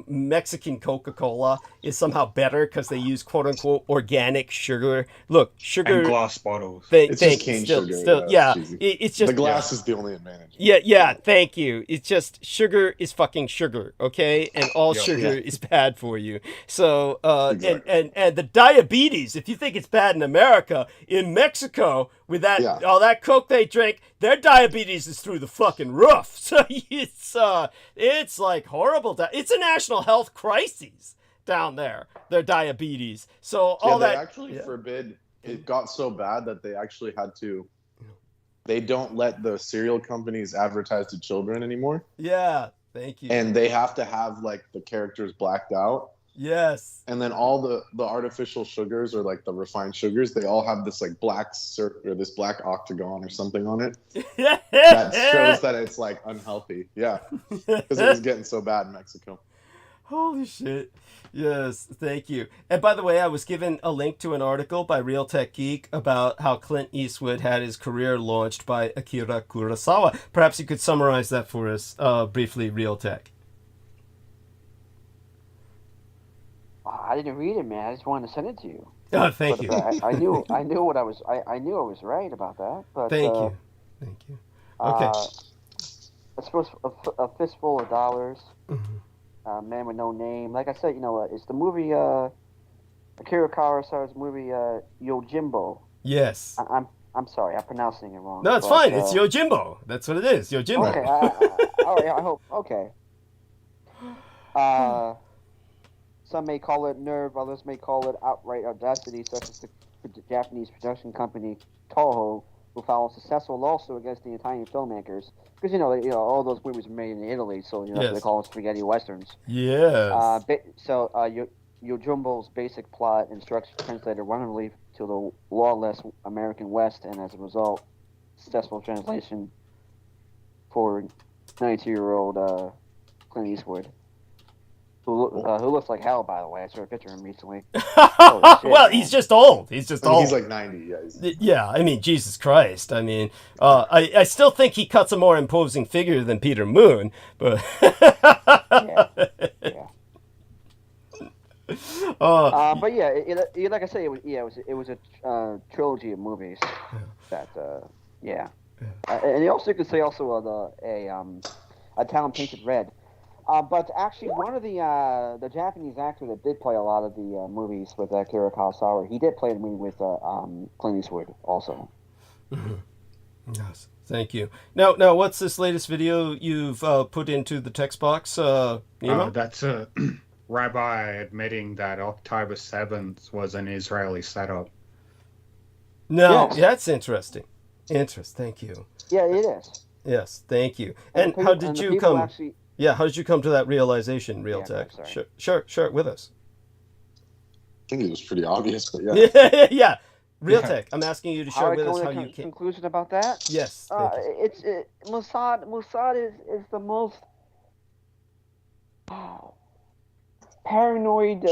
Mexican Coca-Cola is somehow better because they use quote-unquote organic sugar. Look, sugar... And glass bottles. It's just cane sugar. It's just... The glass is the only advantage. Yeah, thank you. It's just sugar is fucking sugar, okay? And all sugar is bad for you. So, Exactly. and the diabetes, if you think it's bad in America, in Mexico, with that all that Coke they drink, their diabetes is through the fucking roof. So it's like horrible. It's a national health crisis down there, their diabetes. So all they that... actually forbid... It got so bad that they actually had to... They don't let the cereal companies advertise to children anymore. Yeah, thank you. And they have to have like the characters blacked out. Yes. And then all the artificial sugars, or like the refined sugars, they all have this like black or this black octagon or something on it. That shows that it's like unhealthy. Yeah. Because it was getting so bad in Mexico. Holy shit. Yes, thank you. And by the way, I was given a link to an article by Real Tech Geek about how Clint Eastwood had his career launched by Akira Kurosawa. Perhaps you could summarize that for us briefly, Real Tech. I didn't read it, man. I just wanted to send it to you. Oh, thank you. I knew I was right about that. But Thank you. Okay. A fistful of dollars. Mm-hmm. Man with no name. Like I said, it's the movie Akira Kurosawa's movie Yojimbo. Yes. I'm sorry, I'm pronouncing it wrong. No, it's fine. It's Yojimbo. That's what it is. Yojimbo. Okay. All right. I hope. Okay. Some may call it nerve, others may call it outright audacity, such as the Japanese production company Toho, who filed a successful lawsuit against the Italian filmmakers. Because all those movies were made in Italy, so they call them spaghetti westerns. Yes. Yojimbo's basic plot and structure translated runaway to the lawless American West, and as a result, successful translation for 92-year-old Clint Eastwood. Who looks like hell, by the way. I saw a picture of him recently. Shit, well, he's just old. He's old. He's like 90, yeah. Yeah, I mean, Jesus Christ. I mean, I still think he cuts a more imposing figure than Peter Moon, but... yeah. But yeah, like I said, it was a trilogy of movies that, and you also could say a town painted red. But actually, one of the Japanese actor that did play a lot of the movies with Akira Kurosawa, he did play the movie with Clint Eastwood also. Mm-hmm. Yes, thank you. Now, what's this latest video you've put into the text box, Nemo? That's a rabbi admitting that October 7th was an Israeli setup. No, yes. That's interesting. Thank you. Yeah, it is. Yes, thank you. And how did you come... Actually... Yeah, how did you come to that realization, Real Tech? Share it with us. I think it was pretty obvious, but yeah. Yeah. Real Tech, I'm asking you to share with us how you came. Conclusion about that? Yes. Mossad is the most paranoid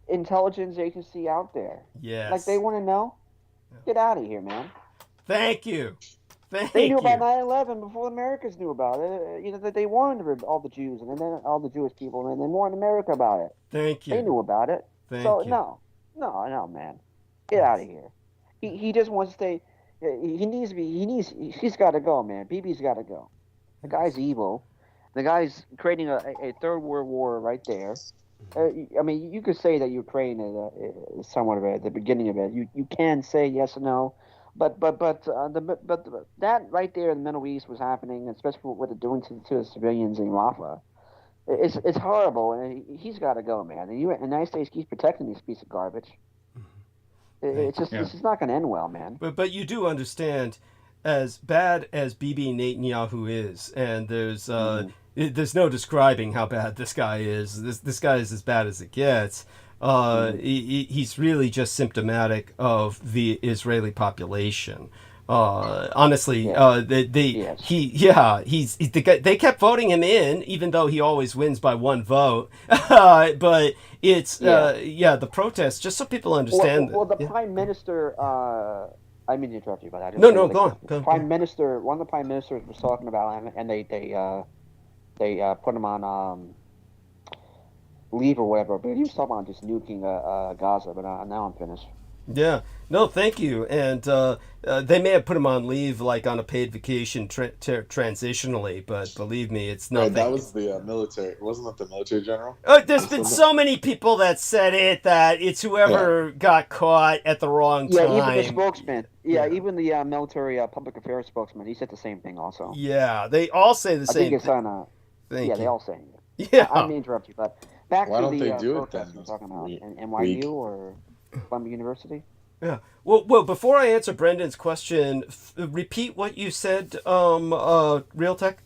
intelligence agency out there. Yes. Like, they want to know? Get out of here, man. Thank you. They knew about 9/11 before the Americans knew about it. That they warned all the Jews and then all the Jewish people, and they warned America about it. Thank you. They knew about it. Thank you. No, man, get out of here. He just wants to stay. He's got to go, man. Bibi's got to go. The guy's evil. The guy's creating a third world war right there. I mean, you could say that Ukraine is somewhat of at the beginning of it. You can say yes or no. But that right there in the Middle East was happening, especially what they're doing to the civilians in Rafah. It's horrible, and he's got to go, man. The United States keeps protecting this piece of garbage. It's just not going to end well, man. But you do understand, as bad as Bibi Netanyahu is, and there's no describing how bad this guy is. This guy is as bad as it gets. He's really just symptomatic of the Israeli population. Honestly, Yeah. he's the guy. They kept voting him in, even though he always wins by one vote. But it's the protest. Just so people understand. Well, the prime minister. I mean to interrupt you, but I just No, go on. Go on. Prime Minister. One of the prime ministers was talking about, and they put him on leave or whatever. But he was talking about just nuking Gaza. But now I'm finished. Yeah. No, thank you. And they may have put him on leave, like on a paid vacation transitionally, but believe me, it's nothing. Right, that was the military. Wasn't that the military general? There's been so many people that said it, that it's whoever got caught at the wrong time. Yeah, even the spokesman. Yeah, even the military public affairs spokesman. He said the same thing also. Yeah, they all say the same thing. I think it's on they all say it. Yeah. I may interrupt you, but back Why to don't the they do it protest then? we're talking about. NYU or Columbia University? Yeah. Well, before I answer Brendan's question, repeat what you said, Real Tech.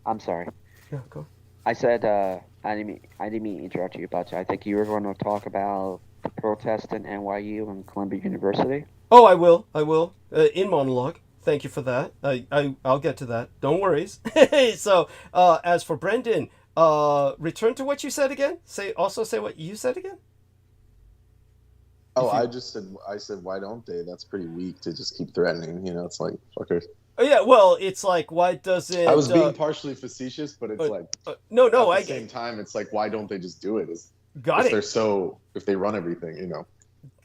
I'm sorry. Yeah, go. I said I didn't mean to interrupt you, but I think you were going to talk about the protest in NYU and Columbia University. Oh, I will. In monologue. Thank you for that. I'll get to that. Don't worry. So, as for Brendan, return to what you said again. Say what you said again. Oh, I said, why don't they? That's pretty weak to just keep threatening. It's like, fuckers. Oh, yeah, well, it's like, why doesn't... I was being partially facetious, but it's no, at the I same time, it's like, why don't they just do it? If they run everything,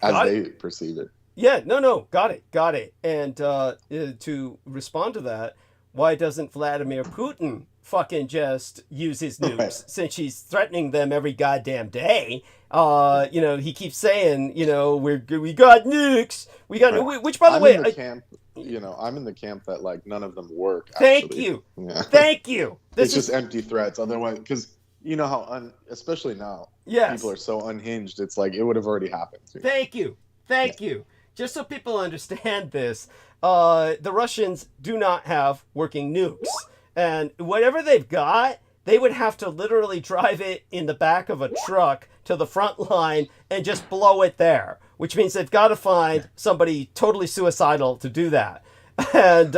as they perceive it. Yeah, no, got it. And to respond to that, why doesn't Vladimir Putin fucking just use his nukes, right, since he's threatening them every goddamn day? He keeps saying, we got nukes, we got right. Which, by the way, I'm in the camp that like none of them work. Thank you. Yeah. Thank you. It's just empty threats. Otherwise, because you know how, especially now, people are so unhinged. It's like it would have already happened. Thank you. Just so people understand this, the Russians do not have working nukes, and whatever they've got, they would have to literally drive it in the back of a truck to the front line and just blow it there, which means they've got to find somebody totally suicidal to do that. And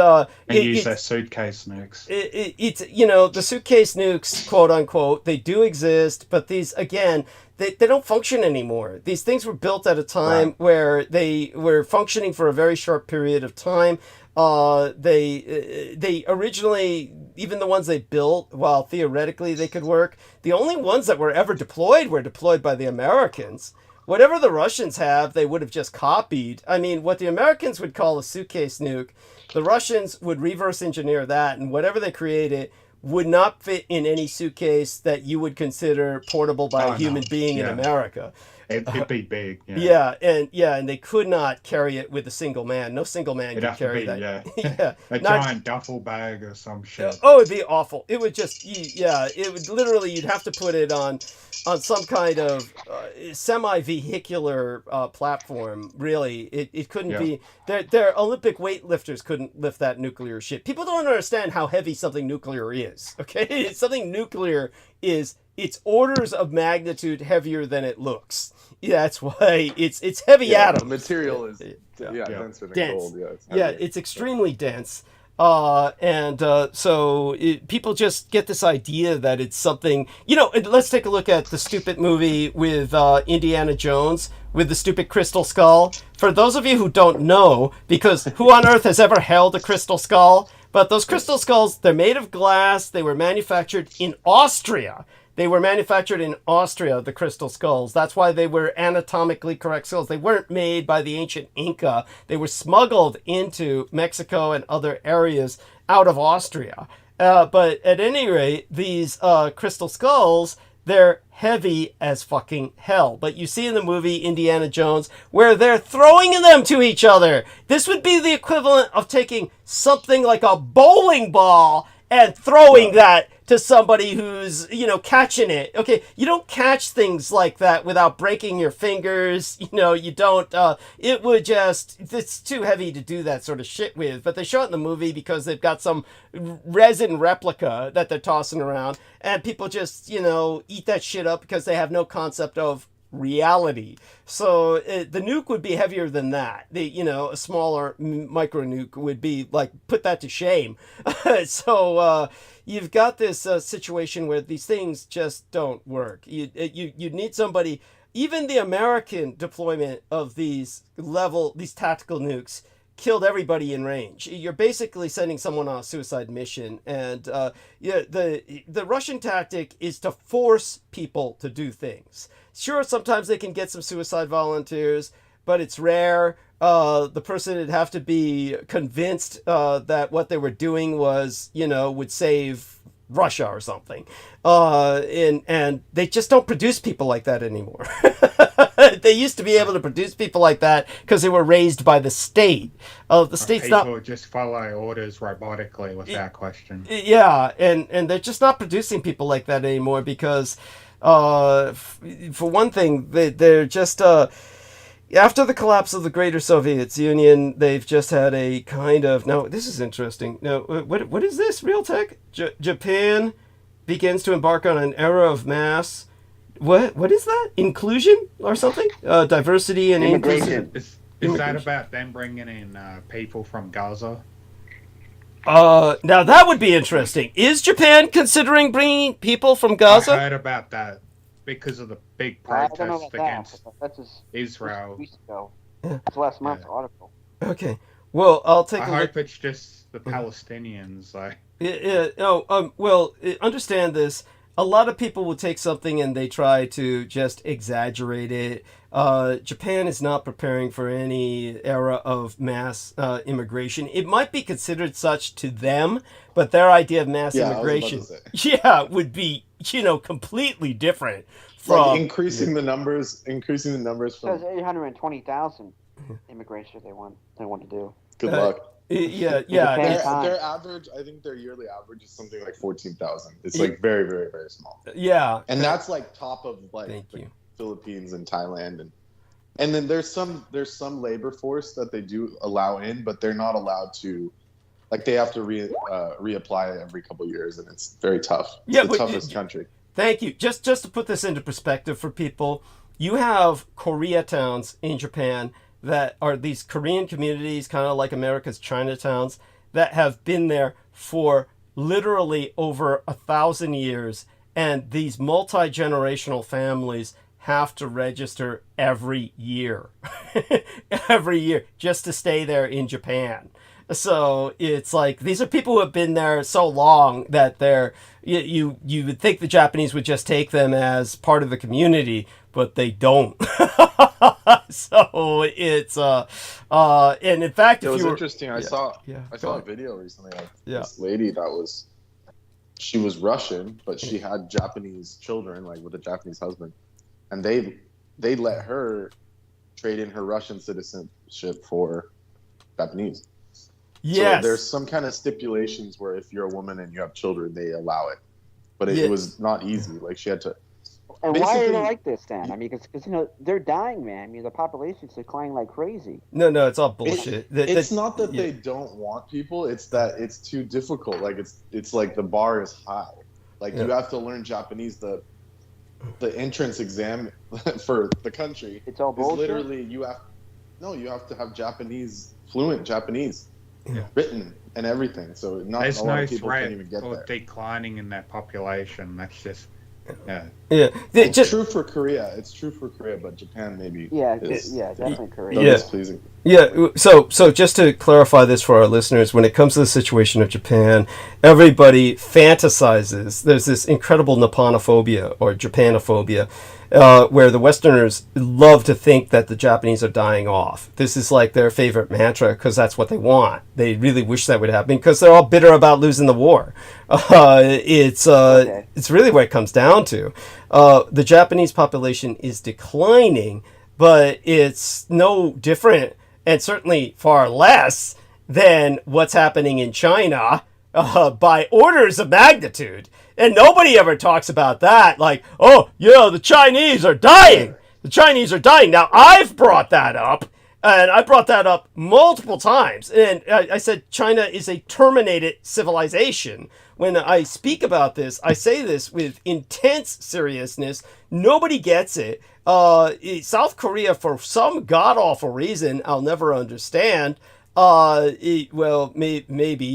use their suitcase nukes. It's the suitcase nukes, quote unquote, they do exist, but these, again, they don't function anymore. These things were built at a time where they were functioning for a very short period of time. They originally, even the ones they built, while theoretically they could work, the only ones that were ever deployed were deployed by the Americans. Whatever the Russians have, they would have just copied. I mean, what the Americans would call a suitcase nuke, the Russians would reverse engineer that, and whatever they created would not fit in any suitcase that you would consider portable by a human being in America. It'd be big. And they could not carry it with a single man. No single man could carry that. A giant duffel bag or some shit. Oh, it'd be awful. It would just, it would literally, you'd have to put it on some kind of semi-vehicular platform. Really, it couldn't be. Their Olympic weightlifters couldn't lift that nuclear shit. People don't understand how heavy something nuclear is. Okay, something nuclear is. It's orders of magnitude heavier than it looks. Yeah, that's why it's heavy atoms. The material is denser than gold. It's extremely dense. So people just get this idea that it's something, let's take a look at the stupid movie with Indiana Jones with the stupid crystal skull. For those of you who don't know, because who on earth has ever held a crystal skull? But those crystal skulls, they're made of glass. They were manufactured in Austria. The crystal skulls. That's why they were anatomically correct skulls. They weren't made by the ancient Inca. They were smuggled into Mexico and other areas out of Austria. But at any rate, these crystal skulls, they're heavy as fucking hell. But you see in the movie Indiana Jones where they're throwing them to each other. This would be the equivalent of taking something like a bowling ball and throwing that to somebody who's, catching it. Okay, you don't catch things like that without breaking your fingers. You don't, it's too heavy to do that sort of shit with. But they show it in the movie because they've got some resin replica that they're tossing around. And people just, eat that shit up because they have no concept of reality. So the nuke would be heavier than that. A smaller micro nuke would be like, put that to shame. So you've got this situation where these things just don't work. You need somebody. Even the American deployment of these tactical nukes killed everybody in range. You're basically sending someone on a suicide mission, and the Russian tactic is to force people to do things. Sure, sometimes they can get some suicide volunteers, but it's rare. The person would have to be convinced that what they were doing was, would save Russia or something. And they just don't produce people like that anymore. They used to be able to produce people like that because they were raised by the state. The state's people not just follow orders robotically without question. Yeah, and they're just not producing people like that anymore because, for one thing, they're just after the collapse of the Greater Soviet Union, they've just had a kind of... Now, this is interesting. Now, what is this, Real Tech? Japan begins to embark on an era of mass... What is that? Inclusion or something? Diversity and Immigration. Is that about them bringing in people from Gaza? Now, that would be interesting. Is Japan considering bringing people from Gaza? I heard about that because of the big protest against Israel. It's last month's article. Okay. Well, I'll take I a look. hope it's just the Palestinians. Understand this. A lot of people will take something and they try to just exaggerate it. Japan is not preparing for any era of mass immigration. It might be considered such to them, but their idea of mass immigration would be, completely different from like increasing the numbers from 820,000 immigration they want to do. Good luck. Yeah. Their average, I think their yearly average is something like 14,000. It's like very, very, very small. Yeah. And that's like top of Thank you. Philippines and Thailand and then there's some labor force that they do allow in, but they're not allowed to, like they have to reapply every couple of years, and it's very tough. It's the toughest country. Thank you. Just to put this into perspective for people, you have Koreatowns in Japan that are these Korean communities, kind of like America's Chinatowns, that have been there for literally over 1,000 years. And these multi-generational families have to register every year, just to stay there in Japan. So it's like, these are people who have been there so long that you would think the Japanese would just take them as part of the community, but they don't. So it's and in fact, it was interesting. I saw a video recently of this lady she was Russian, but she had Japanese children, like with a Japanese husband, and they let her trade in her Russian citizenship for Japanese. Yes. So there's some kind of stipulations where if you're a woman and you have children, they allow it, but it was not easy. Like she had to. And why are they like this, Dan? I mean, because they're dying, man. I mean, the population's declining like crazy. No, it's all bullshit. It's not that they don't want people; it's that it's too difficult. Like it's like the bar is high. Like you have to learn Japanese. The entrance exam for the country. It's all bullshit. Literally, you have to have fluent Japanese, written and everything. So there's a lot no of people threat can't even get or there. declining in that population. That's just. It's true for Korea. It's true for Korea, but Japan maybe. Definitely Korea. Displeasing. Yeah. So just to clarify this for our listeners, when it comes to the situation of Japan, everybody fantasizes. There's this incredible Nippanophobia or Japanophobia, where the Westerners love to think that the Japanese are dying off. This is like their favorite mantra because that's what they want. They really wish that would happen because they're all bitter about losing the war. It's really what it comes down to. The Japanese population is declining, but it's no different and certainly far less than what's happening in China by orders of magnitude. And nobody ever talks about that. Like, the Chinese are dying. The Chinese are dying. Now, I've brought that up And I brought that up multiple times. And I said China is a terminated civilization. When I speak about this, I say this with intense seriousness. Nobody gets it. South Korea, for some god-awful reason I'll never understand, maybe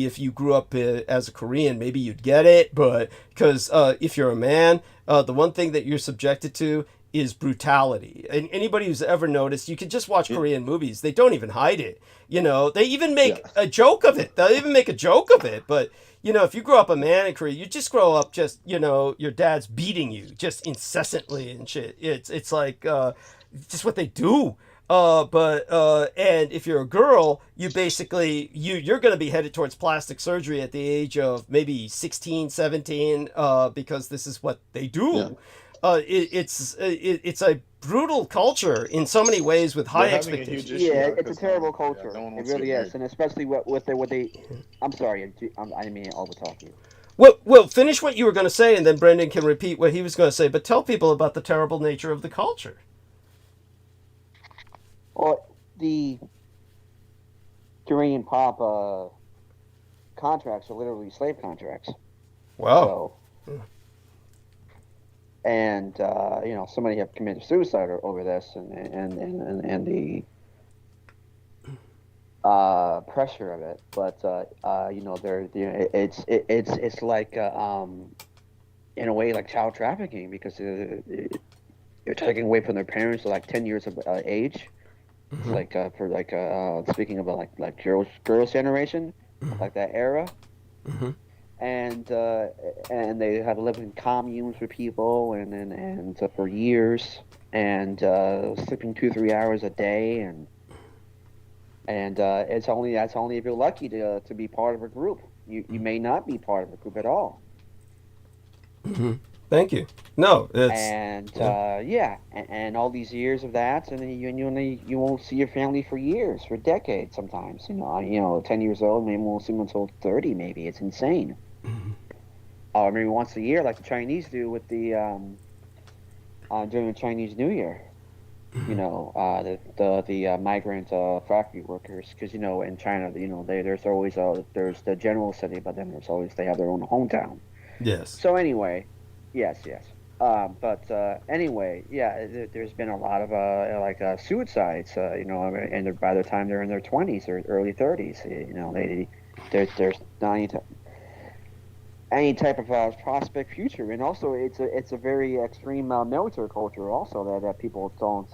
if you grew up as a Korean, maybe you'd get it. But because if you're a man, the one thing that you're subjected to is brutality. And anybody who's ever noticed, you can just watch Korean movies. They don't even hide it. You know, they even make a joke of it. They'll even make a joke of it. But, you know, if you grow up a man in Korea, you just grow up just, you know, your dad's beating you just incessantly and shit. It's like just what they do. And if you're a girl, you basically, you're going to be headed towards plastic surgery at the age of maybe 16, 17, because this is what they do. Yeah. It's a brutal culture in so many ways with high expectations. Yeah, it's a terrible culture. Yeah, it really is, and especially what they. I'm sorry, I didn't mean to overtalk you. Well, finish what you were going to say, and then Brendan can repeat what he was going to say. But tell people about the terrible nature of the culture. Well, the Korean pop contracts are literally slave contracts. Wow. So, and you know, somebody have committed suicide over this, and the pressure of it. But you know, it's like in a way like child trafficking, because you're taking away from their parents at like 10 years of age. Mm-hmm. Like for like speaking about like girls generation, like that era. Mm-hmm. And they have lived in communes with people and for years, and sleeping 2-3 hours a day, and that's only if you're lucky to be part of a group. You may not be part of a group at all. Mm-hmm. Thank you. No, it's and all these years of that, and then you won't see your family for years, for decades sometimes. You know, 10 years old, maybe won't see them until 30. Maybe it's insane. Mm-hmm. Or maybe once a year, like the Chinese do with the during the Chinese New Year. Mm-hmm. You know, the migrant factory workers, because you know in China, you know there's always there's the general city, but then they have their own hometown. Yes. So anyway. Yes. Anyway, yeah, there's been a lot of suicides, you know, and by the time they're in their 20s or early 30s, you know, there's not any type of prospect future, and also it's a very extreme military culture also that people don't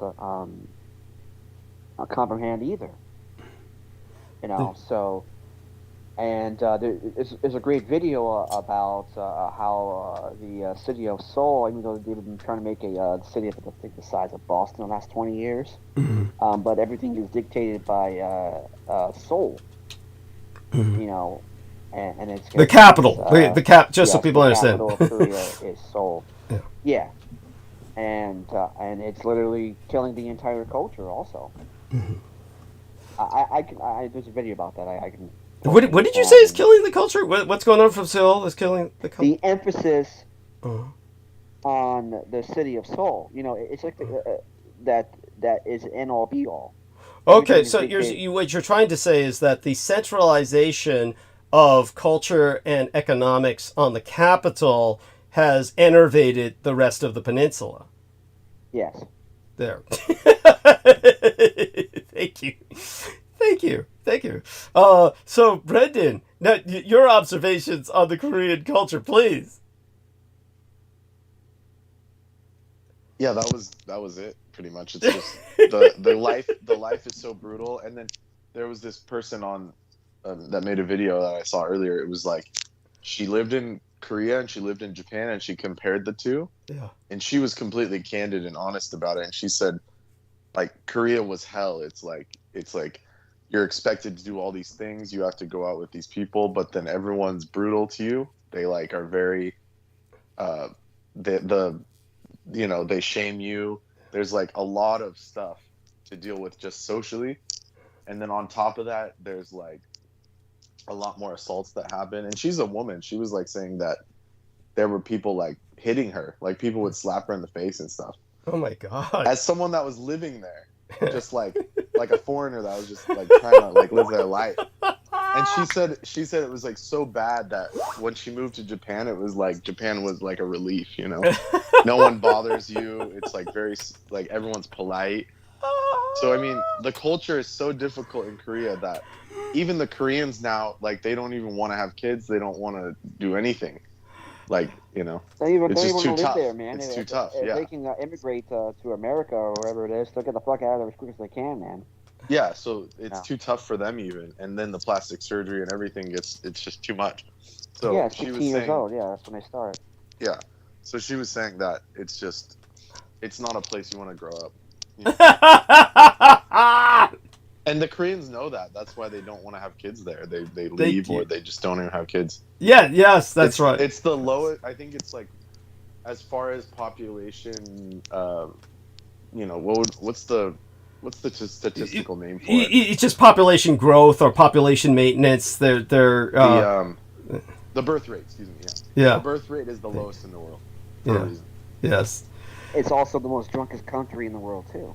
comprehend either, you know. So. And there's a great video about how the city of Seoul, even though they've been trying to make a city of, I think, the size of Boston in the last 20 years, mm-hmm. But everything is dictated by Seoul, mm-hmm. you know, and it's the capital. So people understand. The capital of Korea is Seoul. Yeah, and it's literally killing the entire culture. Also, mm-hmm. There's a video about that. I can. What did you say is killing the culture? What's going on from Seoul is killing the culture? The emphasis on the city of Seoul. You know, it's like that is end all be all. Okay, so what you're trying to say is that the centralization of culture and economics on the capital has enervated the rest of the peninsula. Yes. There. Thank you. So, Brendan, now your observations on the Korean culture, please. Yeah, that was it. Pretty much, it's just the life is so brutal. And then there was this person on that made a video that I saw earlier. It was like she lived in Korea and she lived in Japan, and she compared the two. Yeah. And she was completely candid and honest about it. And she said, like, Korea was hell. It's like you're expected to do all these things. You have to go out with these people, but then everyone's brutal to you. They like are very, they shame you. There's like a lot of stuff to deal with just socially. And then on top of that, there's like a lot more assaults that happen. And she's a woman. She was like saying that there were people like hitting her, like people would slap her in the face and stuff. Oh my God. As someone that was living there, just like like a foreigner that was just like trying to like live their life. And she said it was like so bad that when she moved to Japan, it was like Japan was like a relief, you know. No one bothers you. It's like very like everyone's polite. So I mean, the culture is so difficult in Korea that even the Koreans now, like, they don't even want to have kids. They don't want to do anything. Like, you know, it's just too tough. There, man. It's too tough. If Yeah. they can immigrate to America or wherever it is, they'll get the fuck out of there as quick as they can, man. Yeah. So it's too tough for them even, and then the plastic surgery and everything it's just too much. So yeah, she 16 was years saying, old. Yeah, that's when they start. yeah. So she was saying that it's not a place you want to grow up. And the Koreans know that. That's why they don't want to have kids there. They leave or they just don't even have kids. Yeah, yes, that's right. It's the lowest. I think it's like, as far as population, you know, what's the statistical name for it? It's just population growth or population maintenance. They're the birth rate. Excuse me. Yeah. The birth rate is the lowest in the world. Yeah. For a reason. Yes. It's also the most drunkest country in the world too.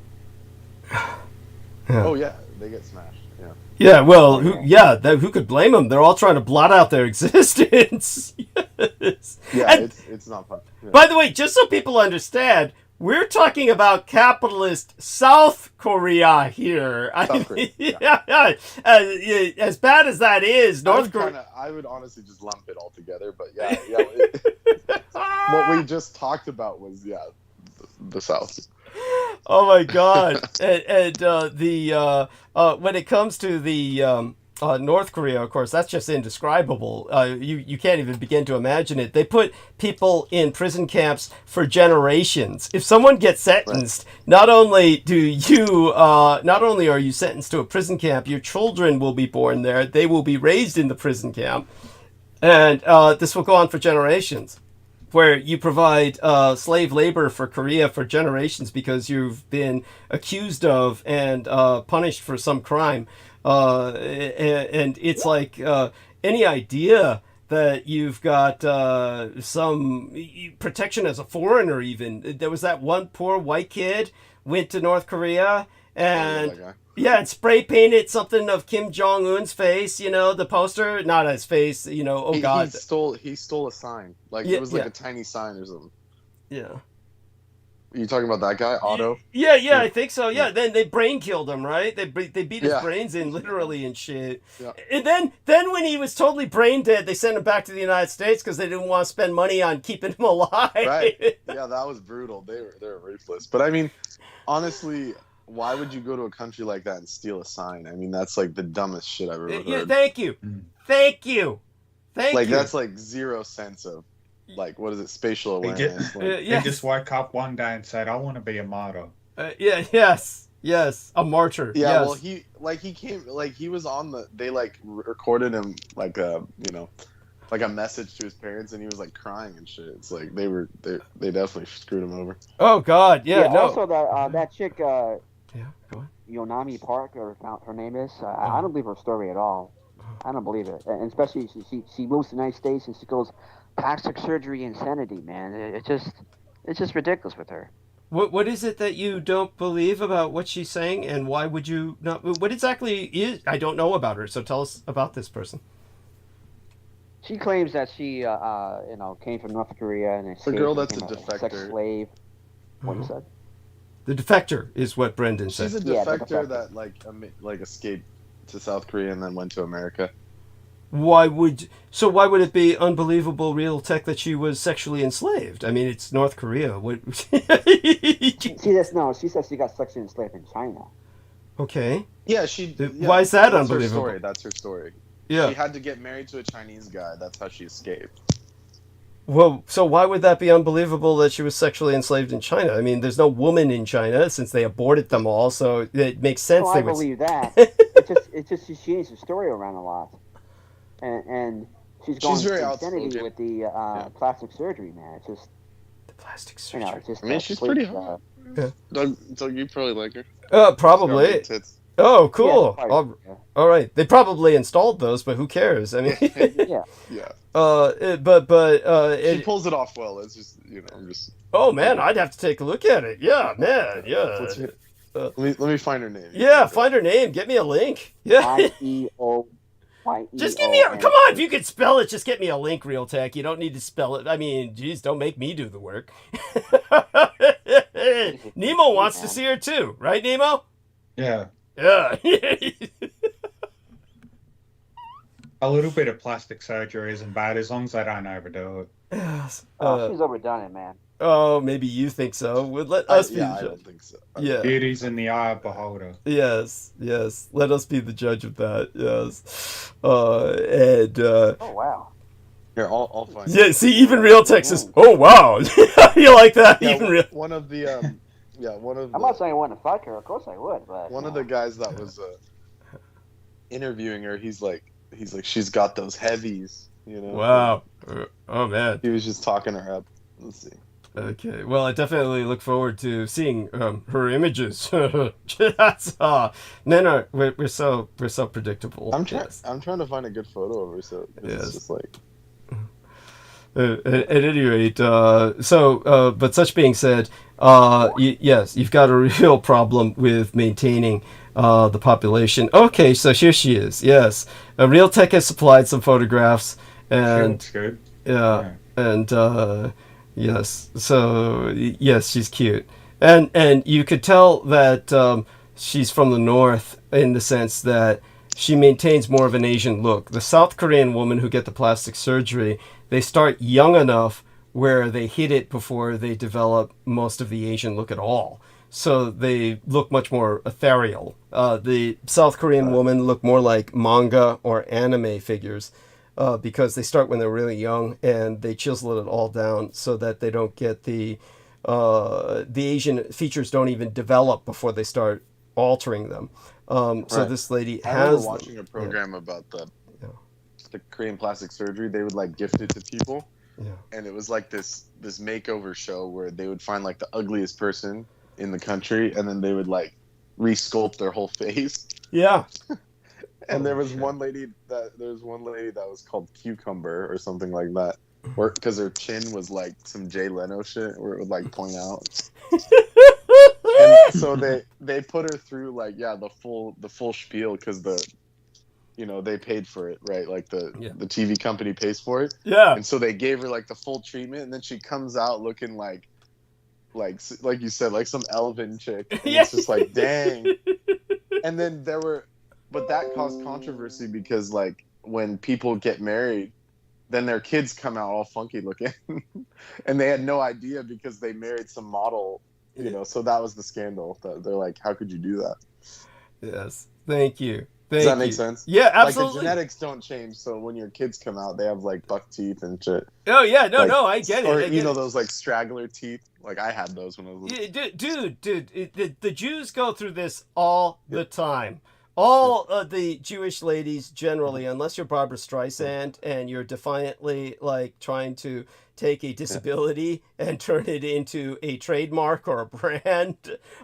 Yeah. Oh yeah, they get smashed. Yeah. Yeah. Well, who could blame them? They're all trying to blot out their existence. Yes. Yeah, And, it's not fun. Yeah. by the way, just so people understand, we're talking about capitalist South Korea here. South Korea, Yeah. As bad as that is, North Korea. I would honestly just lump it all together, but yeah. What we just talked about was the South. Oh my God! and when it comes to the North Korea, of course, that's just indescribable. You can't even begin to imagine it. They put people in prison camps for generations. If someone gets sentenced, not only are you sentenced to a prison camp, your children will be born there. They will be raised in the prison camp, and this will go on for generations, where you provide slave labor for Korea for generations because you've been accused of and punished for some crime. And it's like any idea that you've got some protection as a foreigner even. There was that one poor white kid went to North Korea and... and spray painted something of Kim Jong-un's face, you know, the poster, not his face, you know, God. He stole a sign. Like, it was like a tiny sign or something. Yeah. Are you talking about that guy, Otto? Yeah, I think so. Yeah, then they brain killed him, right? They beat his brains in literally and shit. Yeah. And then when he was totally brain dead, they sent him back to the United States because they didn't want to spend money on keeping him alive. Right. Yeah, that was brutal. They were ruthless. But I mean, honestly, why would you go to a country like that and steal a sign? I mean, that's like the dumbest shit I've ever heard. Yeah, thank you. Like, that's like 0 sense of, like, what is it, spatial awareness. He just woke up one day and said, I want to be a martyr. Yes, a martyr. Yeah, yes. well, he was on they like recorded him like a message to his parents, and he was like crying and shit. It's like they definitely screwed him over. Oh God, yeah. No. Also, that chick, go on. Yonami Park, or her name is. I don't believe her story at all. I don't believe it, and especially she moves to the United States and she goes plastic surgery insanity, man. It's just ridiculous with her. What is it that you don't believe about what she's saying, and why would you not? What exactly is? I don't know about her, so tell us about this person. She claims that she, came from North Korea and the girl that's a defector, sex slave. What you said? The defector is what Brendan said. She's a defector that like escaped to South Korea and then went to America. Why would it be unbelievable real tech that she was sexually enslaved? I mean, it's North Korea. She says she got sexually enslaved in China. Okay. Yeah, why is that unbelievable? Her story. That's her story. Yeah. She had to get married to a Chinese guy. That's how she escaped. Well, so why would that be unbelievable that she was sexually enslaved in China? I mean, there's no woman in China since they aborted them all, so it makes sense. I believe that. It's just she changed the story around a lot, and she's going very to insanity outspoken with the plastic surgery, man. It's just the plastic surgery. It's just she's pretty hot. Doug, you probably like Probably. her. Oh, cool. Yeah, all right. They probably installed those, but who cares? I mean, yeah. She pulls it off well. It's just, I'm just. Oh man, I'd have to take a look at it. Yeah, man. Yeah. Let me find her name. Yeah, find her name. Get me a link. Yeah. IEO. Just give me a... Come on, if you could spell it, just get me a link, Realtek. You don't need to spell it. I mean, geez, don't make me do the work. Nemo wants to see her too. Right, Nemo? Yeah. Yeah. A little bit of plastic surgery isn't bad as long as I don't overdo it. Yes. She's overdone it, man. Oh, maybe you think so. Would let us be the I judge. don't think so. Yeah. Beauty's in the eye of the beholder. Yes. Let us be the judge of that. Yes. Oh, wow. Here, I'll find. Yeah. See, even Realtek says, "Oh, wow." You like that? Yeah, even real. One of the I'm not saying I want to fuck her. Of course I would, but one of the guys that was interviewing her, he's like, she's got those heavies, you know. Wow. Oh man. He was just talking her up. Let's see. Okay. Well, I definitely look forward to seeing her images. That's men we're so predictable. I'm trying to find a good photo of her, so it's just like. At any rate, but such being said, yes, you've got a real problem with maintaining the population. Okay, so here she is. Yes, Realtek has supplied some photographs, and Looks good. yeah, and yes, so yes, she's cute, and you could tell that she's from the north in the sense that she maintains more of an Asian look. The South Korean women who get the plastic surgery, they start young enough where they hit it before they develop most of the Asian look at all. So they look much more ethereal. The South Korean women look more like manga or anime figures because they start when they're really young and they chisel it all down so that they don't get the Asian features don't even develop before they start altering them. So this lady I has remember watching a program about the Korean plastic surgery. They would like gift it to people, and it was like this makeover show where they would find like the ugliest person in the country, and then they would like re-sculpt their whole face. Yeah. And there was one lady that was called Cucumber or something like that, because her chin was like some Jay Leno shit where it would like point out. And so they put her through like the full spiel because they paid for it, right? Like the TV company pays for it. Yeah. And so they gave her like the full treatment, and then she comes out looking like you said, like some elven chick. And it's just like, dang. And then but that caused controversy because like when people get married, then their kids come out all funky looking, and they had no idea because they married some model. So that was the scandal. They're like, how could you do that? Yes. Thank you. Does that make sense? Yeah, absolutely. Like the genetics don't change, so when your kids come out, they have like buck teeth and shit. Oh yeah, no, I get it. Or those like straggler teeth. Like I had those when I was little. Dude, the Jews go through this all the time. All of the Jewish ladies generally, unless you're Barbara Streisand and you're defiantly like trying to take a disability and turn it into a trademark or a brand,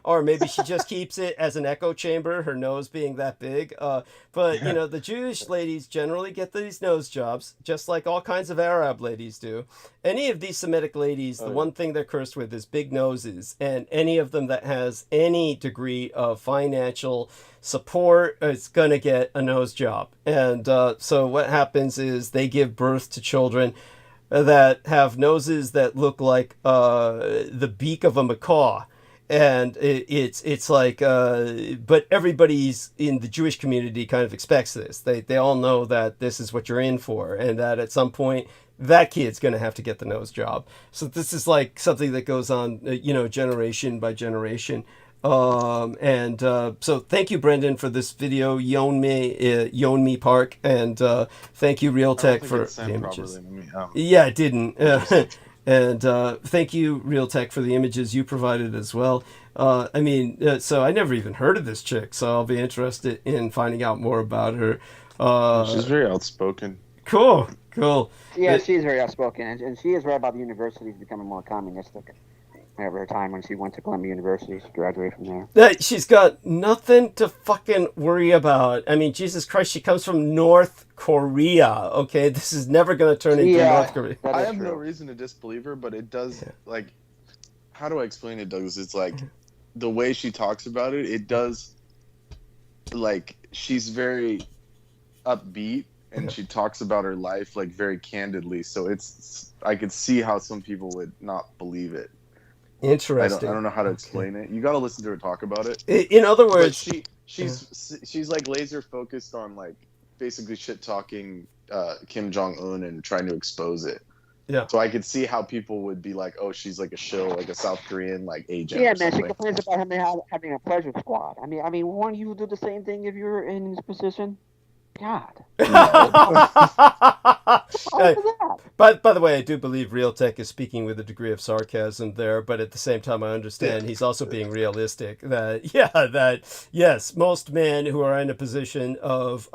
or maybe she just keeps it as an echo chamber, her nose being that big. But the Jewish ladies generally get these nose jobs, just like all kinds of Arab ladies do. Any of these Semitic ladies, the one thing they're cursed with is big noses, and any of them that has any degree of financial support is going to get a nose job. And so what happens is they give birth to children that have noses that look like the beak of a macaw. And it's like, but everybody's in the Jewish community kind of expects this. They all know that this is what you're in for, and that at some point that kid's going to have to get the nose job. So this is like something that goes on, generation by generation. So thank you, Brendan, for this video, Yeonmi Park, and thank you, Realtek, for the images. Yeah, it didn't. And thank you, Realtek, for the images you provided as well. So I never even heard of this chick, so I'll be interested in finding out more about her. She's very outspoken. Cool. Yeah, she's very outspoken, and she is right about the universities becoming more communistic. Over her time when she went to Columbia University, she graduated from there. She's got nothing to fucking worry about. I mean, Jesus Christ, she comes from North Korea. Okay, this is never going to turn into North Korea. I have no reason to disbelieve her, but it does. Like, how do I explain it, Douglas? It's like the way she talks about it, it does, like, she's very upbeat and she talks about her life like very candidly. So I could see how some people would not believe it. Interesting. I don't know how to explain it. You got to listen to her talk about it. In other words, but she's like laser focused on like basically shit talking Kim Jong-un and trying to expose it. Yeah. So I could see how people would be like, oh, she's like a shill, like a South Korean like agent. Yeah, or man. She something. complains about having a pleasure squad. I mean, won't you do the same thing if you're in his position? God. By the way, I do believe Realtek is speaking with a degree of sarcasm there, but at the same time, I understand he's also being realistic. That yes, most men who are in a position of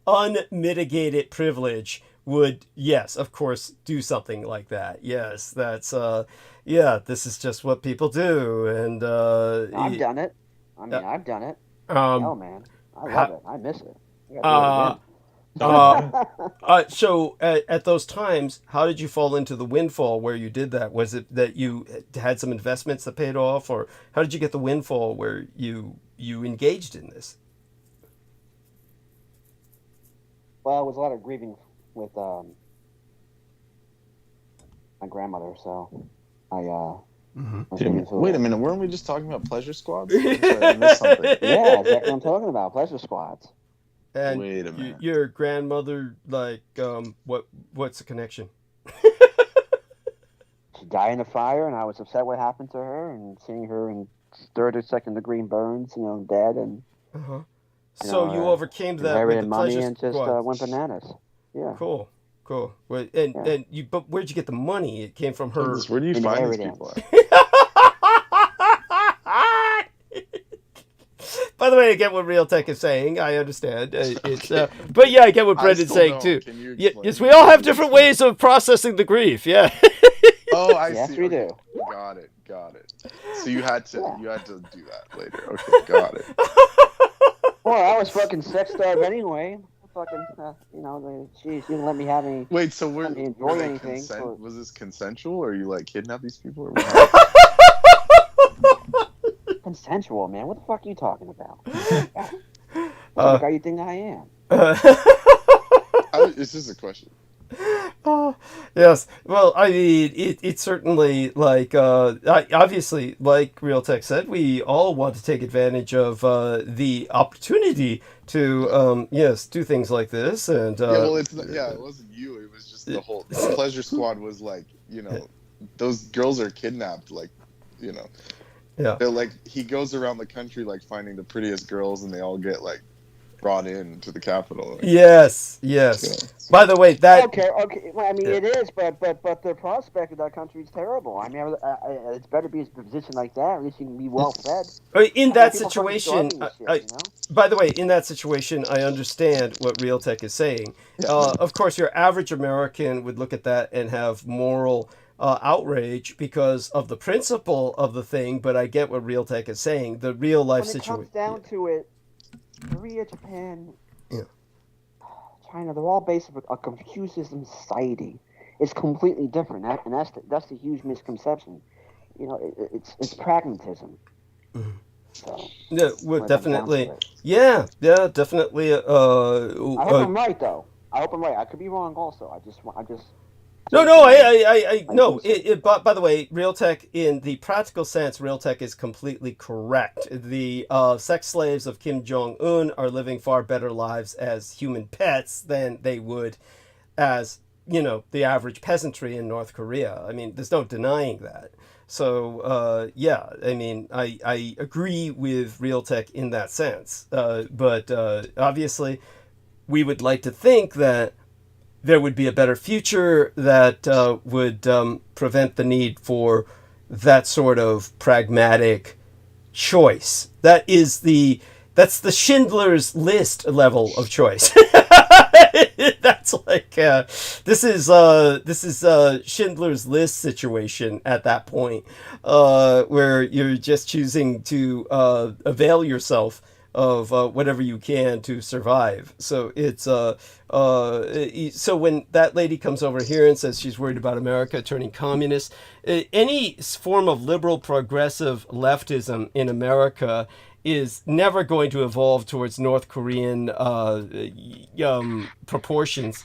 unmitigated privilege would, yes, of course, do something like that. Yes, that's this is just what people do, and I've done it. I've done it. Oh man, I love it. I miss it. So at those times, how did you fall into the windfall where you did that? Was it that you had some investments that paid off, or how did you get the windfall where you engaged in this? Well, it was a lot of grieving with my grandmother, so Wait a minute, weren't we just talking about pleasure squads? I missed something. Yeah, that's what I'm talking about. Pleasure squads. And wait a minute. Your grandmother, like, what's the connection? She died in a fire, and I was upset what happened to her, and seeing her in third or second degree burns, dead, and So you overcame that with the money pleasure and just squad. went bananas. Yeah. Cool. Well, and you, but where'd you get the money? It came from her. Where do you find these people at? By the way, I get what Realtek is saying. I understand. But yeah, I get what Brendan's saying too. Yes, we all have different ways of processing the grief. Yeah. Oh, I yes, see. we do. Got it. So you had to do that later. Okay, got it. Well, I was fucking sex starved anyway. Fucking, she didn't let me have any. Wait, so enjoy anything. Was this consensual, or you like kidnap these people, or Consensual, man. What the fuck are you talking about? What the fuck are you think I am? It's just a question. Yes. Well, I mean, it's certainly like, obviously, like Realtek said, we all want to take advantage of the opportunity to, do things like this. And well, it wasn't you. It was just the pleasure squad was like, those girls are kidnapped, like, Yeah. They're like, he goes around the country like finding the prettiest girls, and they all get like brought in to the capital. Yes. By the way, that okay. Well, I mean, it is, but the prospect of that country is terrible. I mean, it's better to be in a position like that. At least you can be well fed. In that situation, by the way, in that situation, I understand what Realtek is saying. Of course, your average American would look at that and have moral outrage because of the principle of the thing, but I get what Realtek is saying. The real life situation. When it comes down to it, Korea, Japan, China, they're all based on a Confucianism society. It's completely different, and that's the huge misconception. It's pragmatism. Mm-hmm. So, definitely. Yeah, definitely. I hope I'm right, though. I hope I'm right. I could be wrong, also. I just. No. But by the way, Realtek, in the practical sense, Realtek is completely correct. The sex slaves of Kim Jong-un are living far better lives as human pets than they would as, the average peasantry in North Korea. I mean, there's no denying that. So, I mean, I agree with Realtek in that sense. But obviously, we would like to think that there would be a better future that would prevent the need for that sort of pragmatic choice. That's the Schindler's List level of choice. That's like this is Schindler's List situation at that point, where you're just choosing to avail yourself whatever you can to survive. So it's so when that lady comes over here and says she's worried about America turning communist, any form of liberal progressive leftism in America is never going to evolve towards North Korean proportions,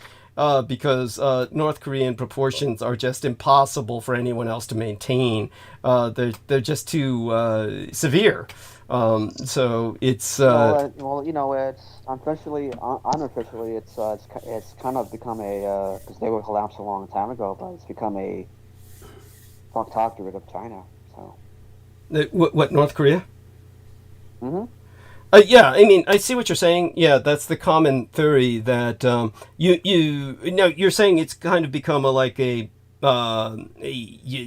because North Korean proportions are just impossible for anyone else to maintain. They're just too severe. So it's well, you know, it's unofficially, it's kind of become a because they were collapsed a long time ago, but it's become a protectorate of China. So what North Korea? Mm-hmm. Yeah, I mean, I see what you're saying. Yeah, that's the common theory that you're saying it's kind of become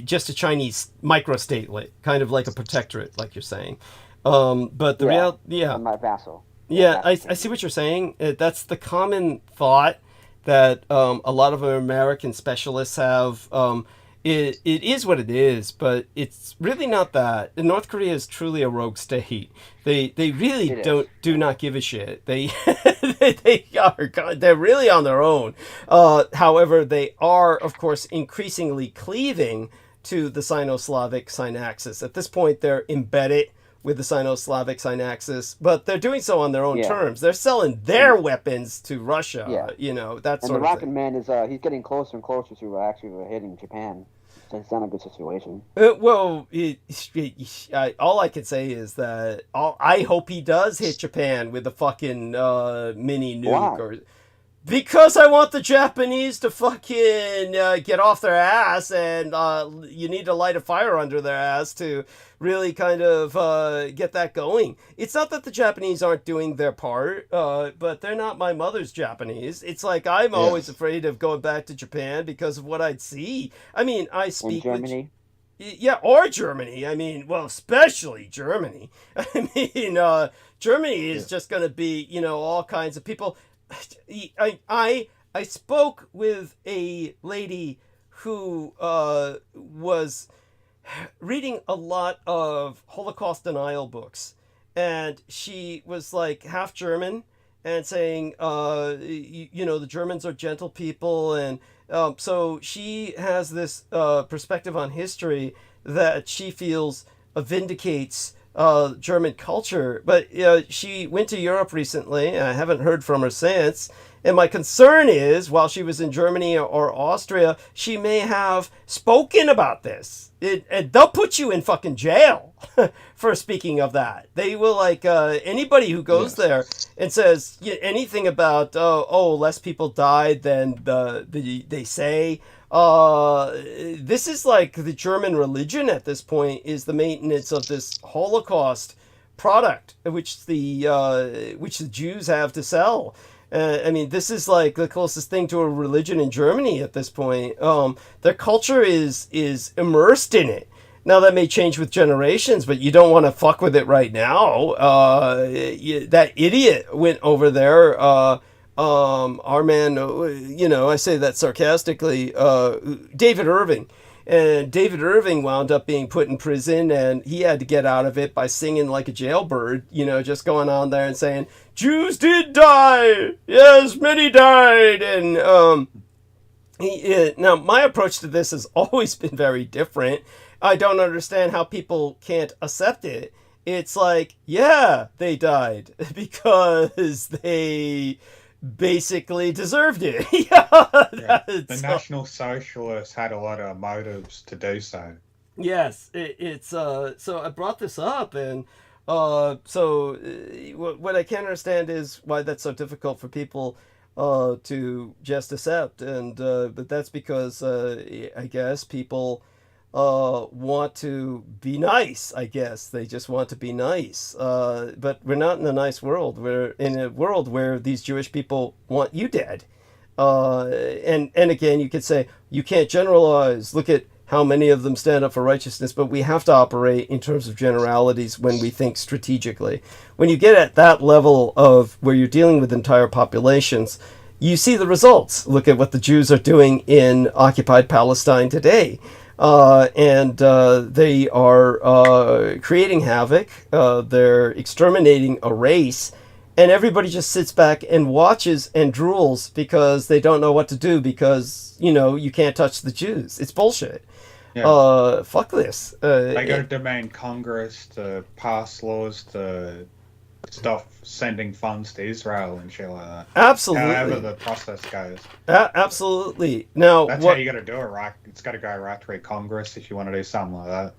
just a Chinese microstate, kind of like a protectorate, like you're saying. But the my vassal. Yeah, I see what you're saying. That's the common thought that a lot of American specialists have. It is what it is, but it's really not that. North Korea is truly a rogue state. They really do not give a shit. They're really on their own. However, they are, of course, increasingly cleaving to the Sinoslavic Synaxis. At this point, they're embedded with the Sinoslavic Synaxis, but they're doing so on their own terms. They're selling their weapons to Russia, that sort of thing. And the Rocket Man is he's getting closer and closer to actually hitting Japan. So it's not a good situation. Well, all I can say is that I hope he does hit Japan with a fucking mini nuke. Because I want the Japanese to fucking get off their ass, and you need to light a fire under their ass to really kind of get that going. It's not that the Japanese aren't doing their part, but they're not my mother's Japanese. It's like I'm always afraid of going back to Japan because of what I'd see. I mean, I speak in Germany. Or Germany. I mean, well, especially Germany. I mean, Germany is just going to be, all kinds of people. I spoke with a lady who was reading a lot of Holocaust denial books, and she was like half German and saying, the Germans are gentle people, and so she has this perspective on history that she feels vindicates German culture, but she went to Europe recently. I haven't heard from her since, and my concern is, while she was in Germany or Austria, she may have spoken about this. And they'll put you in fucking jail for speaking of that. They will, anybody who goes there and says anything about less people died than they say. This is like the German religion at this point, is the maintenance of this Holocaust product, which the Jews have to sell. I mean, this is like the closest thing to a religion in Germany at this point. Their culture is immersed in it. Now, that may change with generations, but you don't want to fuck with it right now. That idiot went over there. Our man, I say that sarcastically, David Irving. And David Irving wound up being put in prison, and he had to get out of it by singing like a jailbird, just going on there and saying, Jews did die! Yes, many died! And now, my approach to this has always been very different. I don't understand how people can't accept it. It's like, yeah, they died because they basically deserved it. The National Socialists had a lot of motives to do so. Yes, so I brought this up, and what I can't understand is why that's so difficult for people to just accept, and but that's because I guess people want to be nice. I guess they just want to be nice, but we're not in a nice world. We're in a world where these Jewish people want you dead, and again, you could say you can't generalize. Look at how many of them stand up for righteousness, but we have to operate in terms of generalities when we think strategically. When you get at that level of where you're dealing with entire populations, you see the results. Look at what the Jews are doing in occupied Palestine today. and they are creating havoc. They're exterminating a race, and everybody just sits back and watches and drools because they don't know what to do because, you can't touch the Jews. It's bullshit. Yeah. Fuck this. They got to demand Congress to pass laws to stop sending funds to Israel and shit like that. Absolutely. However the process goes. Absolutely. Now, That's how you got to do it, right? It's got to go right through Congress if you want to do something like that.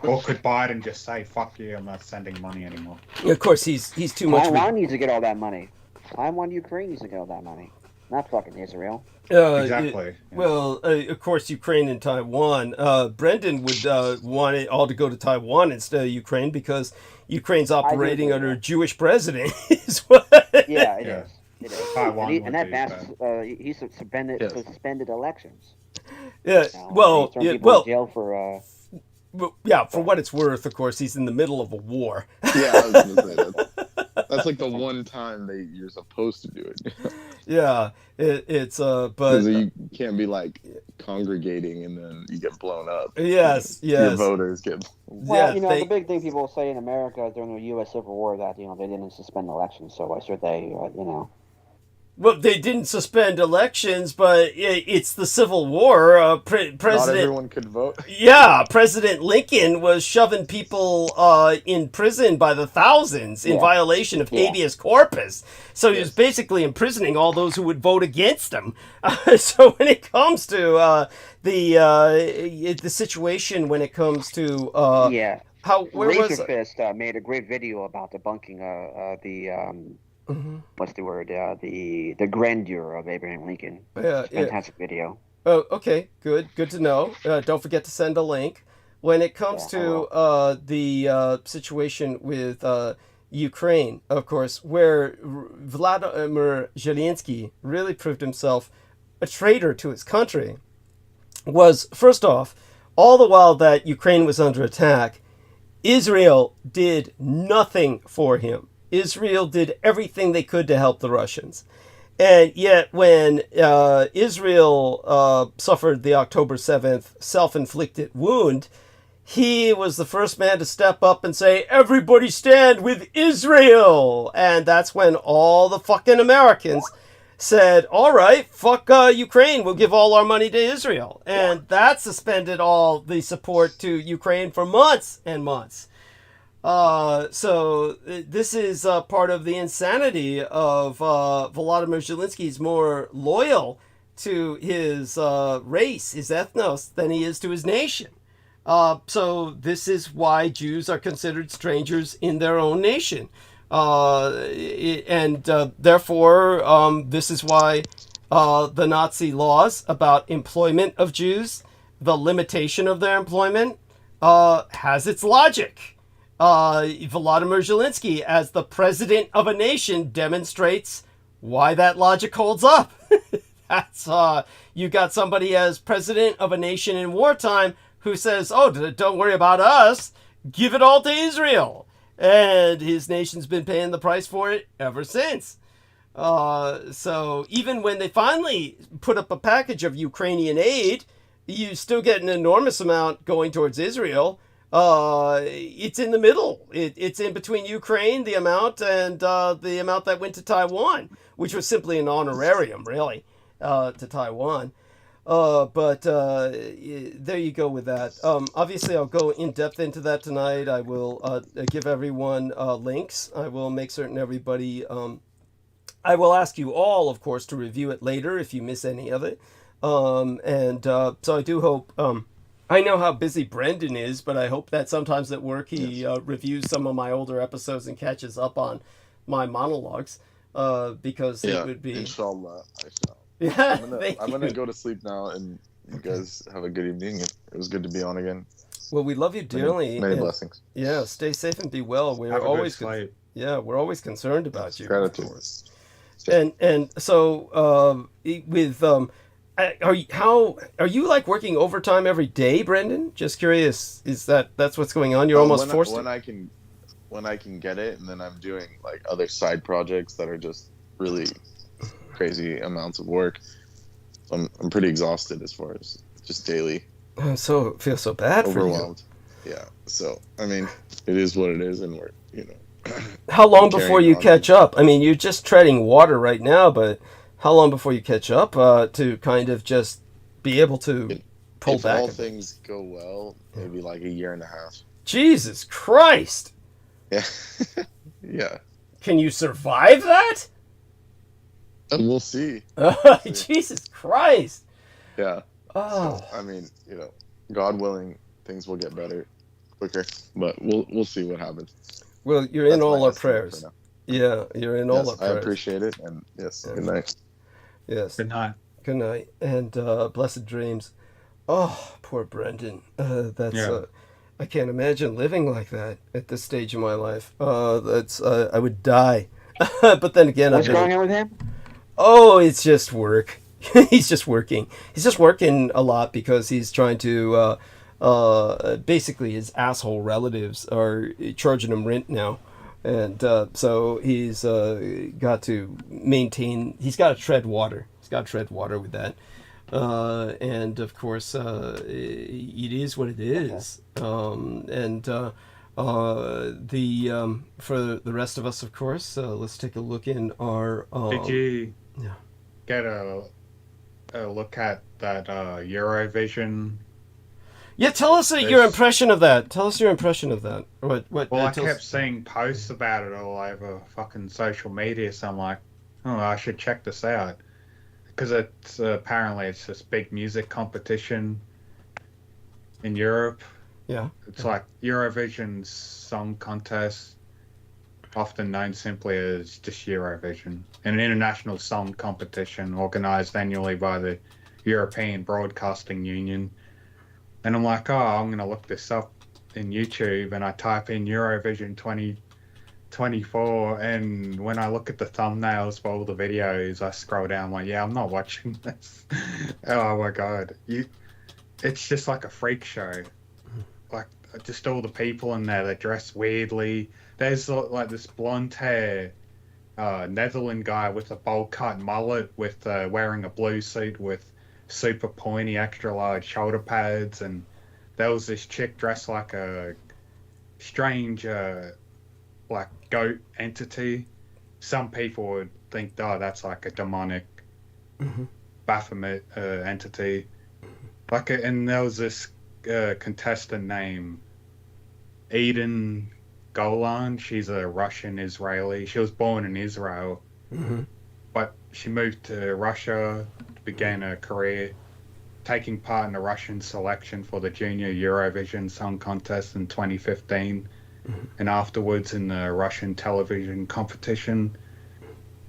Or could Biden just say, "Fuck you, I'm not sending money anymore"? Of course, he's too much. Taiwan needs to get all that money. Taiwan, Ukraine needs to get all that money. Not fucking Israel. Exactly. Well, of course, Ukraine and Taiwan. Brendan would want it all to go to Taiwan instead of Ukraine because Ukraine's operating under a Jewish president. Is what? Yeah, it is. It is. Taiwan And that passes. He suspended elections. Yeah. Well, He's people in jail for. Yeah, for what it's worth, of course, he's in the middle of a war. Yeah, I was gonna say that's like the one time you're supposed to do it. Yeah, it's but because you can't be like congregating and then you get blown up. Yes. Your voters get. Well, the big thing people say in America during the U.S. Civil War that they didn't suspend elections, so why should they? Well, they didn't suspend elections, but it's the Civil War. President. Not everyone could vote. Yeah, President Lincoln was shoving people in prison by the thousands in violation of habeas corpus. So he was basically imprisoning all those who would vote against him. So when it comes to the situation, when it comes to Razor Fist made a great video about debunking the. What's the word? The grandeur of Abraham Lincoln. Yeah, fantastic video. Oh, okay, good to know. Don't forget to send a link. When it comes to the situation with Ukraine, of course, where Vladimir Zelensky really proved himself a traitor to his country, was first off, all the while that Ukraine was under attack, Israel did nothing for him. Israel did everything they could to help the Russians. And yet when Israel suffered the October 7th self-inflicted wound, he was the first man to step up and say, "Everybody stand with Israel!" And that's when all the fucking Americans said, "All right, fuck Ukraine, we'll give all our money to Israel." And that suspended all the support to Ukraine for months and months. So this is part of the insanity of Volodymyr Zelensky. He's more loyal to his race, his ethnos, than he is to his nation. So this is why Jews are considered strangers in their own nation. And therefore, this is why the Nazi laws about employment of Jews, the limitation of their employment, has its logic. Volodymyr Zelensky, as the president of a nation, demonstrates why that logic holds up. That's you got somebody as president of a nation in wartime who says, "Oh, don't worry about us. Give it all to Israel." And his nation's been paying the price for it ever since. So even when they finally put up a package of Ukrainian aid, you still get an enormous amount going towards Israel. It's in the middle. It's in between Ukraine, the amount, and the amount that went to Taiwan, which was simply an honorarium, really, to Taiwan. But there you go with that. Obviously, I'll go in depth into that tonight. I will give everyone links. I will make certain everybody... I will ask you all, of course, to review it later if you miss any of it. So I do hope... I know how busy Brendan is, but I hope that sometimes at work he reviews some of my older episodes and catches up on my monologues, because it would be... Inshallah, I shall. Yeah, I'm gonna go to sleep now, and you guys have a good evening. It was good to be on again. Well, we love you dearly. Many blessings. Yeah, stay safe and be well. We're always we're always concerned about you. Gratitude. And so with are you like working overtime every day, Brendan? Just curious. Is that's what's going on? You're almost forced when I can get it, and then I'm doing like other side projects that are just really crazy amounts of work. So I'm pretty exhausted as far as just daily I feel so bad for you. Overwhelmed. Yeah. So I mean, it is what it is, and we're How long before carrying you on. catch up? I mean, you're just treading water right now, but how long before you catch up to kind of just be able to pull If back? all a bit? things go well, maybe like a year and a half. Jesus Christ! Yeah. Yeah. Can you survive that? And we'll see. Jesus Christ! Yeah. Oh, So, I mean, God willing, things will get better quicker, but we'll see what happens. well, you're in That's all my our estimate for prayers. now. Yeah, you're in all Yes, our I prayers. appreciate it, and yes, good night. Yes. Good night. Good night and blessed dreams. Oh, poor Brendan. That's Yeah. I can't imagine living like that at this stage of my life. That's I would die. But then again, What's going on with him? Oh, it's just work. He's just working. He's just working a lot because he's trying to. Basically, his asshole relatives are charging him rent now, and so he's got to maintain. He's got to tread water. He's got to tread water with that. And of course, it is what it is. And for the rest of us, of course, let's take a look in our. Did you Yeah. get a look at that Eurovision? Yeah, tell us your impression of that. Tell us your impression of that. What? Well, I tell us- kept seeing posts about it all over fucking social media, so I'm like, oh, I should check this out. Because it's apparently it's this big music competition in Europe. Yeah. It's like Eurovision Song Contest, often known simply as just Eurovision, an international song competition organised annually by the European Broadcasting Union. And I'm like, oh, I'm going to look this up in YouTube, and I type in Eurovision 2024, and when I look at the thumbnails for all the videos, I scroll down, like, yeah, I'm not watching this. Oh my God. It's just like a freak show. Like, just all the people in there, they dress weirdly. There's like this blonde hair Netherlands guy with a bowl cut mullet with wearing a blue suit with super pointy extra large shoulder pads, and there was this chick dressed like a strange like goat entity. Some people would think, oh, that's like a demonic Baphomet entity. And there was this contestant named Eden Golan. She's a Russian Israeli. She was born in Israel, but she moved to Russia to begin her career, taking part in the Russian selection for the Junior Eurovision Song Contest in 2015, and afterwards in the Russian television competition,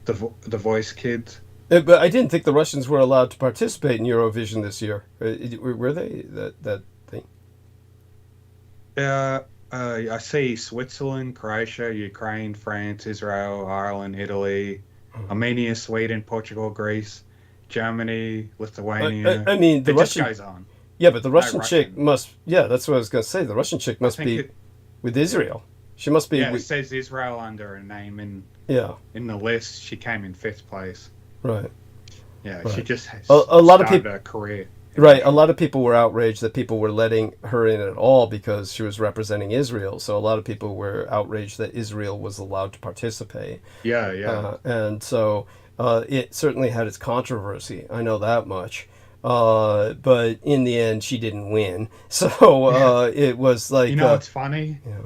The Voice Kids. But I didn't think the Russians were allowed to participate in Eurovision this year. Were they that thing? I see Switzerland, Croatia, Ukraine, France, Israel, Ireland, Italy, Armenia, Sweden, Portugal, Greece, Germany, Lithuania. I mean, the it Russian. just goes on. Yeah, but the Russian Russian. chick must. Yeah, that's what I was going to say. The Russian chick must be with Israel. She must be. Yeah, it says Israel under her name in the list. She came in 5th place. Right. Yeah, Right. she just has A lot of started people. her career. Right, a lot of people were outraged that people were letting her in at all because she was representing Israel. So a lot of people were outraged that Israel was allowed to participate. Yeah. And so it certainly had its controversy. I know that much. But in the end, she didn't win. So it was like... You know what's funny? Yeah.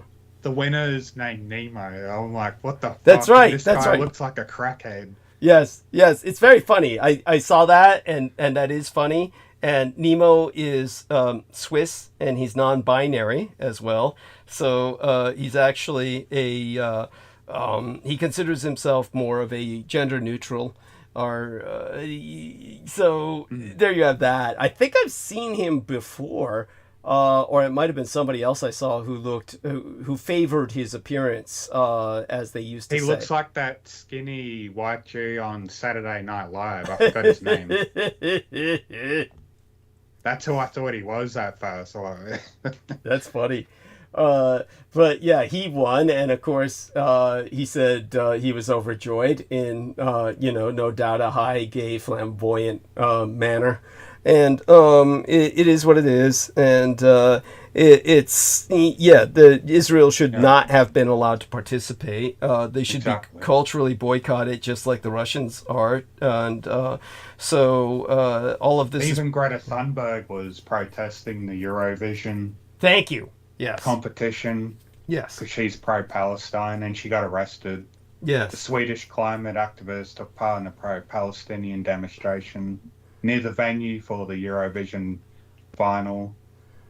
The winner is named Nemo. I'm like, what the fuck? That's right, This that's guy right. looks like a crackhead. Yes, it's very funny. I saw that, and that is funny. And Nemo is Swiss, and he's non-binary as well. So he's actually he considers himself more of a gender neutral. There you have that. I think I've seen him before, or it might have been somebody else I saw who favored his appearance, as they used to say. He looks like that skinny white Jew on Saturday Night Live. I forgot his name. That's who I thought he was at first. That's funny. But yeah, he won, and of course, he said he was overjoyed in, no doubt, a high, gay, flamboyant manner. And it is what it is, and Israel should not have been allowed to participate. They should be culturally boycotted, just like the Russians are, and so all of this. Even Greta Thunberg was protesting the Eurovision. Thank you. Yes. Competition. Yes. Because she's pro-Palestine, and she got arrested. Yes. The Swedish climate activist took part in a pro-Palestinian demonstration near the venue for the Eurovision final.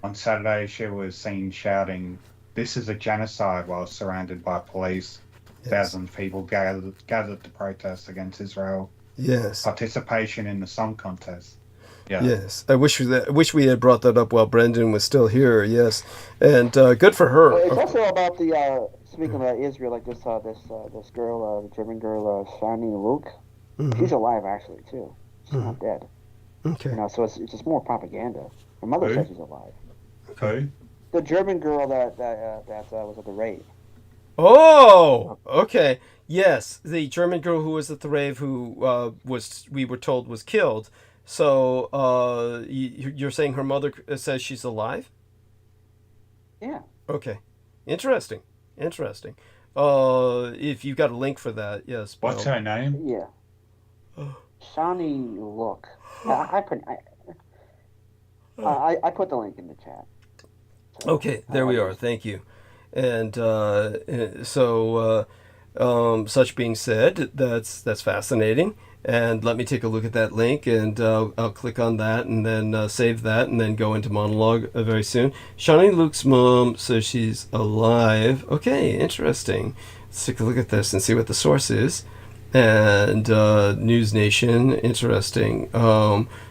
On Saturday, she was seen shouting, "This is a genocide," while surrounded by police. Yes. Thousands of people gathered to protest against Israel. Yes. Participation in the song contest. Yeah. Yes. I wish we had brought that up while Brendan was still here. Yes. And good for her. Well, it's also about the speaking about Israel, like this girl, the German girl, Shani Luke. Mm-hmm. She's alive actually too. She's not dead. Okay. So it's just more propaganda. Her mother says she's alive. Okay. The German girl that was at the rave. Oh, okay. Yes, the German girl who was at the rave, who we were told was killed. So you're saying her mother says she's alive? Yeah. Okay. Interesting. If you've got a link for that, yes. What's her name? Yeah. Shani Look. I put the link in the chat. So, okay, there we are. Thank you. And so, such being said, that's fascinating. And let me take a look at that link, and I'll click on that, and then save that, and then go into monologue very soon. Shani Luke's mom says she's alive. Okay, interesting. Let's take a look at this and see what the source is. And News Nation, interesting.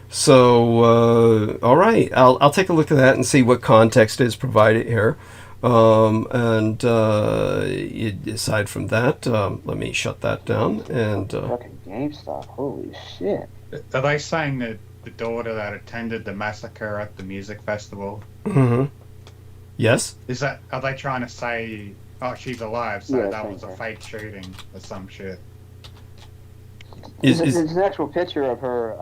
So, all right, I'll take a look at that and see what context is provided here. And aside from that, let me shut that down. And fucking GameStop, holy shit! Are they saying that the daughter that attended the massacre at the music festival? Mm-hmm. Yes. Are they trying to say, oh, she's alive, so that was a fake shooting or some shit? There's an actual picture of her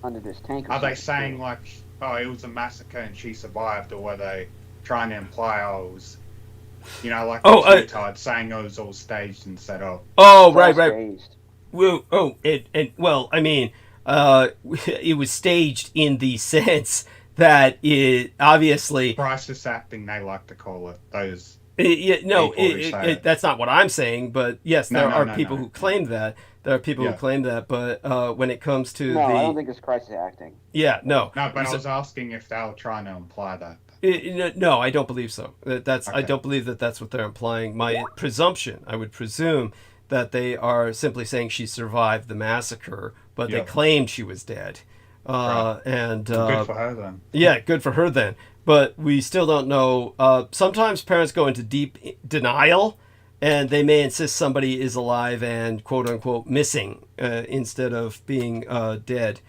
under this tank. Are they saying like, oh, it was a massacre and she survived, or were they trying to imply it was, like saying it was all staged and set up? Oh, right. Well, well, I mean, it was staged in the sense that it obviously crisis acting, they like to call it. Those. That's not what I'm saying, but yes, there are people who claim that. There are people who claim that, but when it comes to I don't think it's crisis acting. Yeah, no. No, but I was asking if they were trying to imply that. No, I don't believe so. I don't believe that that's what they're implying. My presumption, I would presume, that they are simply saying she survived the massacre, but they claimed she was dead. And good for her then. Yeah, good for her then. But we still don't know. Sometimes parents go into deep denial, and they may insist somebody is alive and quote-unquote missing instead of being dead.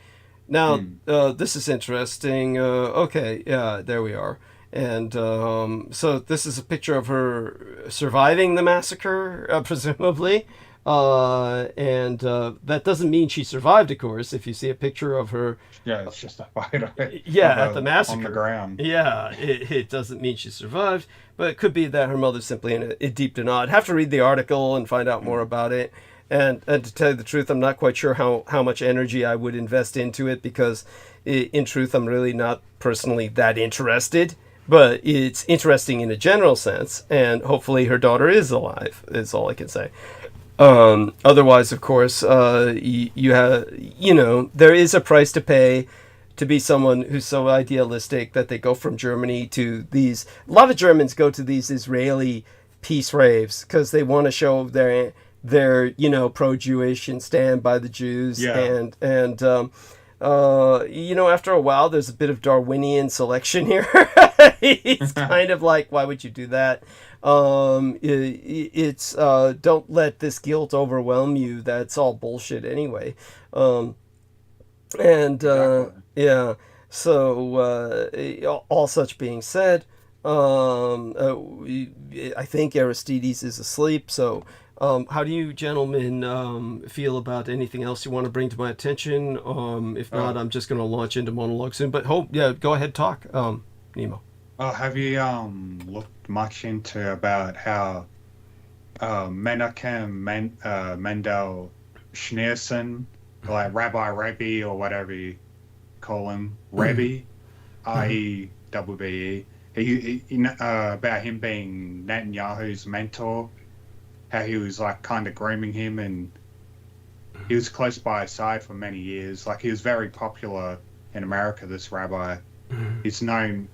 Now, this is interesting. Okay, yeah, there we are. And so this is a picture of her surviving the massacre, presumably. And that doesn't mean she survived, of course. If you see a picture of her, it's just a fight. At the massacre on the ground. Yeah, it doesn't mean she survived, but it could be that her mother's simply in a deep denial. I'd have to read the article and find out more about it. And to tell you the truth, I'm not quite sure how much energy I would invest into it, because in truth, I'm really not personally that interested. But it's interesting in a general sense, and hopefully her daughter is alive, is all I can say. Otherwise, of course, you have, there is a price to pay to be someone who's so idealistic that they go from Germany to these. A lot of Germans go to these Israeli peace raves because they want to show their pro-Jewish and stand by the Jews. And after a while, there's a bit of Darwinian selection here. It's kind of like, why would you do that? It's don't let this guilt overwhelm you. That's all bullshit anyway. So all such being said, I think Aristides is asleep, so How do you gentlemen feel about anything else you want to bring to my attention? If not, I'm just going to launch into monologue soon. But go ahead, talk, Nemo. Have you looked much into about how Menachem Mendel Schneerson, like Rabbi Rebbe or whatever you call him, Rebbe, R-E-B-B-E, about him being Netanyahu's mentor, how he was like kind of grooming him, and he was close by his side for many years. Like, he was very popular in America, this rabbi. He's known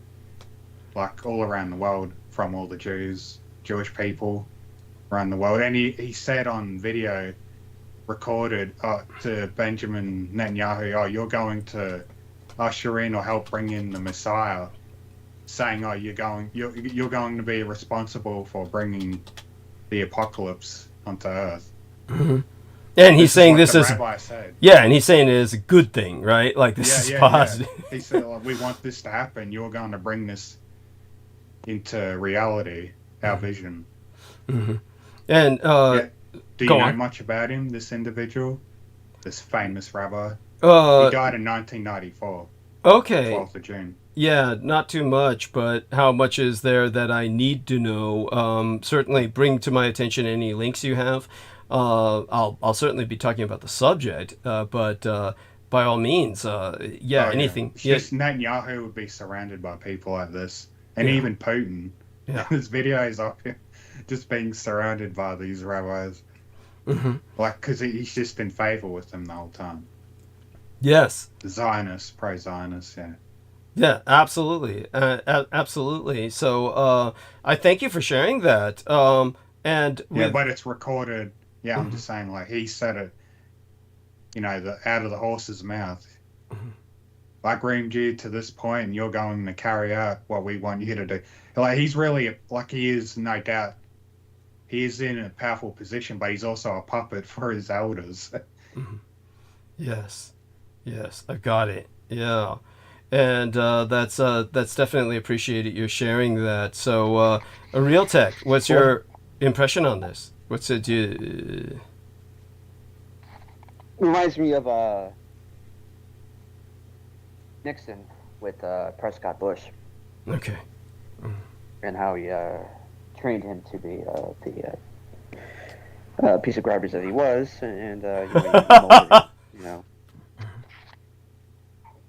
like all around the world from all the Jewish people around the world. And he said on video recorded to Benjamin Netanyahu, "Oh, you're going to usher in or help bring in the Messiah," saying, "Oh, you're going to be responsible for bringing the apocalypse onto Earth." And he's saying this is, rabbi said. Yeah, and he's saying it is a good thing, right? Like, this is positive. Yeah. He said, "We want this to happen. You're going to bring this into reality, our vision." And do you know much about him, this individual, this famous rabbi? He died in 1994. Okay. 12th of June. Yeah, not too much, but how much is there that I need to know? Certainly bring to my attention any links you have. I'll certainly be talking about the subject, but by all means, anything. It's just Netanyahu would be surrounded by people like this, and even Putin. Yeah. There's videos of him just being surrounded by these rabbis, like, because he's just in favor with them the whole time. Yes. Zionist, pro-Zionist, yeah. Yeah, absolutely, absolutely. So I thank you for sharing that. But it's recorded. Yeah, I'm just saying, like, he said it, out of the horse's mouth. I groomed you to this point, and you're going to carry out what we want you to do. Like, he's really, like, he is, no doubt, he is in a powerful position, but he's also a puppet for his elders. Yes, I got it. Yeah, and that's definitely appreciated. You're sharing that. So, Real Tech, what's your impression on this? What's it? Reminds me of Nixon with Prescott Bush. Okay. And how he trained him to be the piece of garbage that he was, and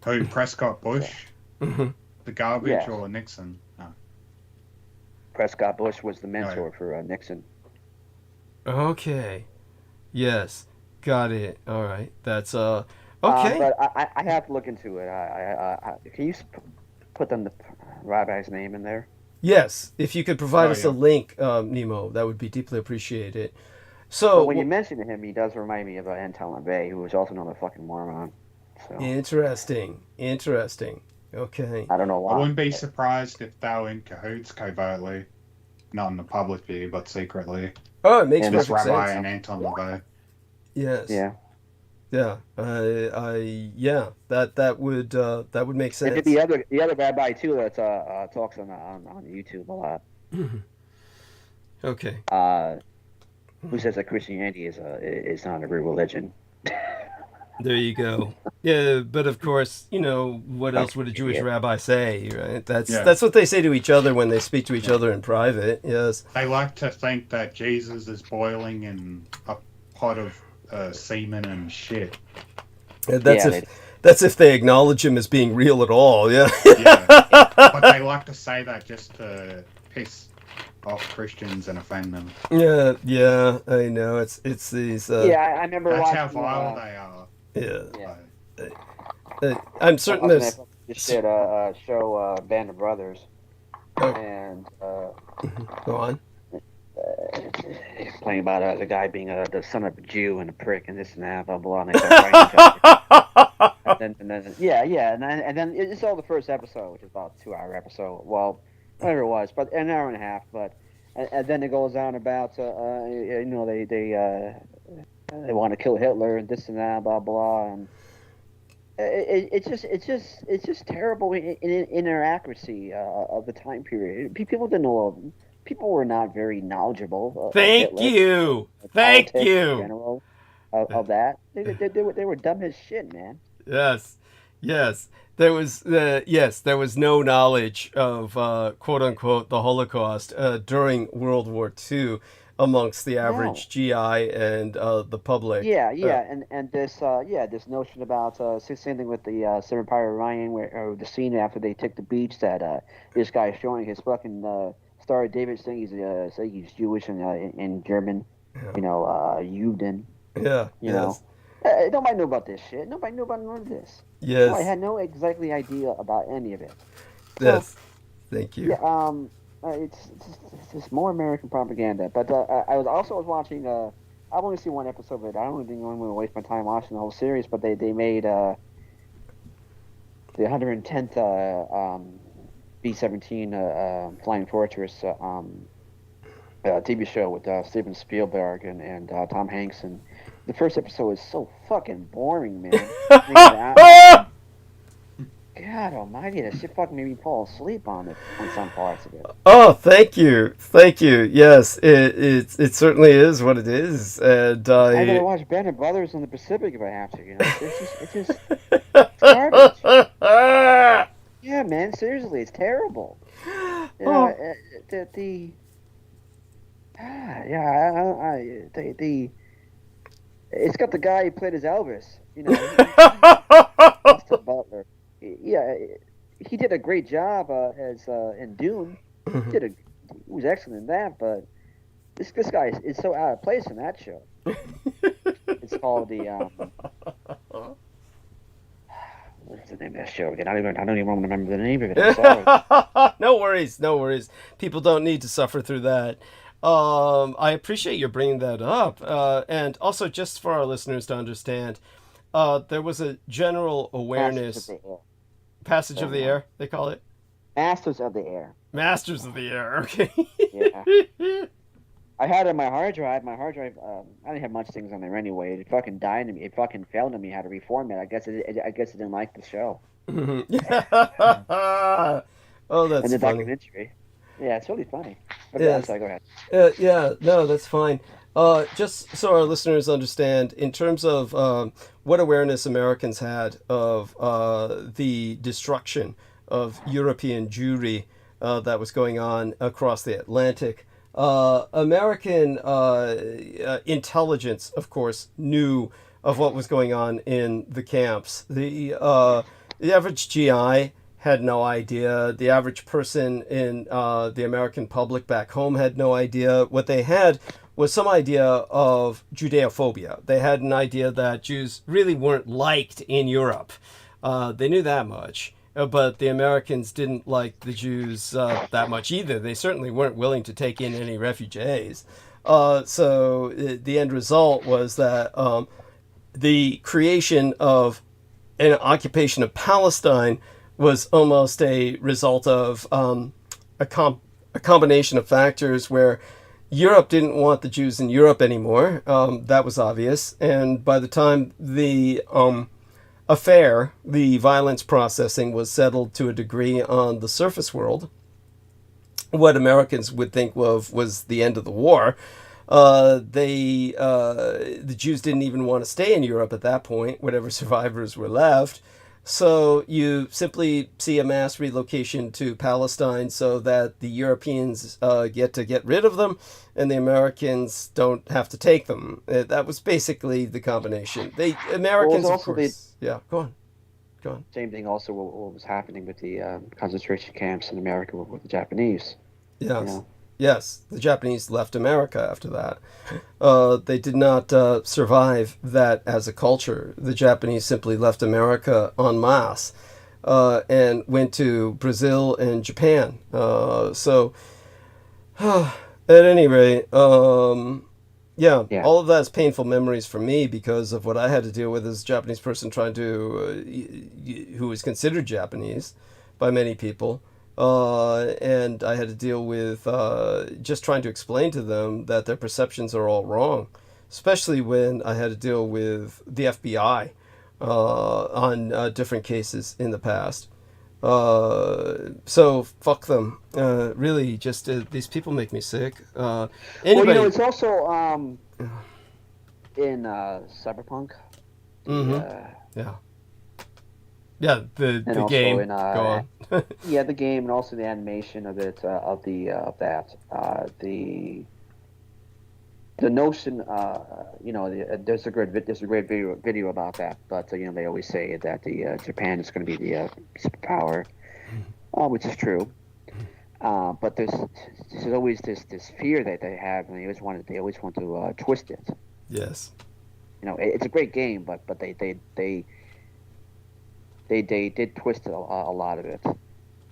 Who, Prescott Bush? The garbage or Nixon? No. Prescott Bush was the mentor for Nixon. Okay. Yes. Got it. All right. That's okay. But I have to look into it. Can you put the rabbi's name in there? Yes. If you could provide us a link, Nemo, that would be deeply appreciated. So when you mention him, he does remind me of Anton LaVey, who was also another fucking moron. So. Interesting. Okay. I don't know why. I wouldn't be surprised if they were in cahoots covertly, not in the public view, but secretly. Oh, it makes perfect sense. Rabbi and Anton LaVey. Yes. Yeah. Yeah. That would make sense. It could be the other rabbi too that talks on YouTube a lot. Okay. Who says that Christianity is not a real religion? There you go. Yeah, but of course, what else would a Jewish rabbi say, right? That's what they say to each other when they speak to each other in private. Yes. They like to think that Jesus is boiling in a pot of semen and shit. And that's if they acknowledge him as being real at all. Yeah. But they like to say that just to piss off Christians and offend them. Yeah, I know. It's these. I remember. That's watching, how vile they are. Yeah. I'm certain there's. Just did a show, Band of Brothers, and go on. Playing about the guy being the son of a Jew and a prick and this and that, blah blah. And they start fighting each other. And then it's all the first episode, which is about a 2-hour episode. Well, whatever it was, but an hour and a half. But and then it goes on about they want to kill Hitler and this and that, blah blah, and it's just terrible inaccuracy of the time period. People didn't know people were not very knowledgeable. Thank you. Thank politics you. in general of that. They were dumb as shit, man. Yes. Yes. There was there was no knowledge of quote unquote the Holocaust during World War II amongst the average GI and the public. Yeah, and this this notion about same thing with the Saving Private Ryan, where the scene after they took the beach that this guy is showing his fucking Star David saying he's Jewish in German, you know, Juden. Yeah. You know, nobody knew about this shit. Nobody knew about none of this. Yes. Nobody had no exactly idea about any of it. Yes. Thank you. Yeah. It's just more American propaganda. But I was watching. I've only seen one episode of it. I don't think I'm going to waste my time watching the whole series. But they made the 110th B-17 Flying Fortress TV show with Steven Spielberg and Tom Hanks, and the first episode is so fucking boring, man. God almighty, that shit fucking made me fall asleep on some parts of it. Oh, thank you. Yes, it certainly is what it is. And I gotta watch Band of Brothers in the Pacific if I have to. You know, it's garbage. Yeah, man, seriously, it's terrible. You know, it's got the guy who played as Elvis. You know, Mr. Butler. Yeah, he did a great job as in Dune. He was excellent in that, but this guy is so out of place in that show. It's called the what's the name of that show again? I don't even remember the name of it. I'm sorry. No worries. People don't need to suffer through that. I appreciate you bringing that up, and also just for our listeners to understand, there was a general awareness. Passage of the Air, they call it? Masters of the Air. Masters of the Air, okay. Yeah. I had it on my hard drive. I didn't have much things on there anyway. It fucking died on me. It fucking failed on me how to reformat. I guess it didn't like the show. Oh, that's and the funny. documentary. Yeah, it's really funny. But Yes. sorry, go ahead. No, that's fine. Just so our listeners understand, in terms of what awareness Americans had of the destruction of European Jewry that was going on across the Atlantic, American intelligence, of course, knew of what was going on in the camps. The average GI had no idea. The average person in the American public back home had no idea. What they had was some idea of Judeophobia. They had an idea that Jews really weren't liked in Europe. They knew that much. But the Americans didn't like the Jews that much either. They certainly weren't willing to take in any refugees. So the end result was that the creation of an occupation of Palestine was almost a result of a combination of factors where Europe didn't want the Jews in Europe anymore. That was obvious. And by the time the affair, the violence processing, was settled to a degree on the surface world, what Americans would think of was the end of the war. The Jews didn't even want to stay in Europe at that point, whatever survivors were left. So you simply see a mass relocation to Palestine so that the Europeans get rid of them and the Americans don't have to take them. That was basically the combination. Americans, of course. Yeah, go on. Same thing also what was happening with the concentration camps in America with the Japanese. Yes. You know? Yes, the Japanese left America after that. They did not survive that as a culture. The Japanese simply left America en masse and went to Brazil and Japan. So, at any rate, all of that is painful memories for me because of what I had to deal with as a Japanese person trying to, who was considered Japanese by many people. And I had to deal with just trying to explain to them that their perceptions are all wrong, especially when I had to deal with the FBI on different cases in the past. So fuck them. Really, just these people make me sick. Well, Anybody? it's also in Cyberpunk. Yeah. Yeah, the And also game. in, Go on. Yeah, the game, and also the animation of it, of that, the notion, there's a great video about that, but they always say that Japan is going to be the superpower, which is true. But there's always this fear that they have, and they always want to twist it. Yes. It's a great game, but they did twist it, a lot of it.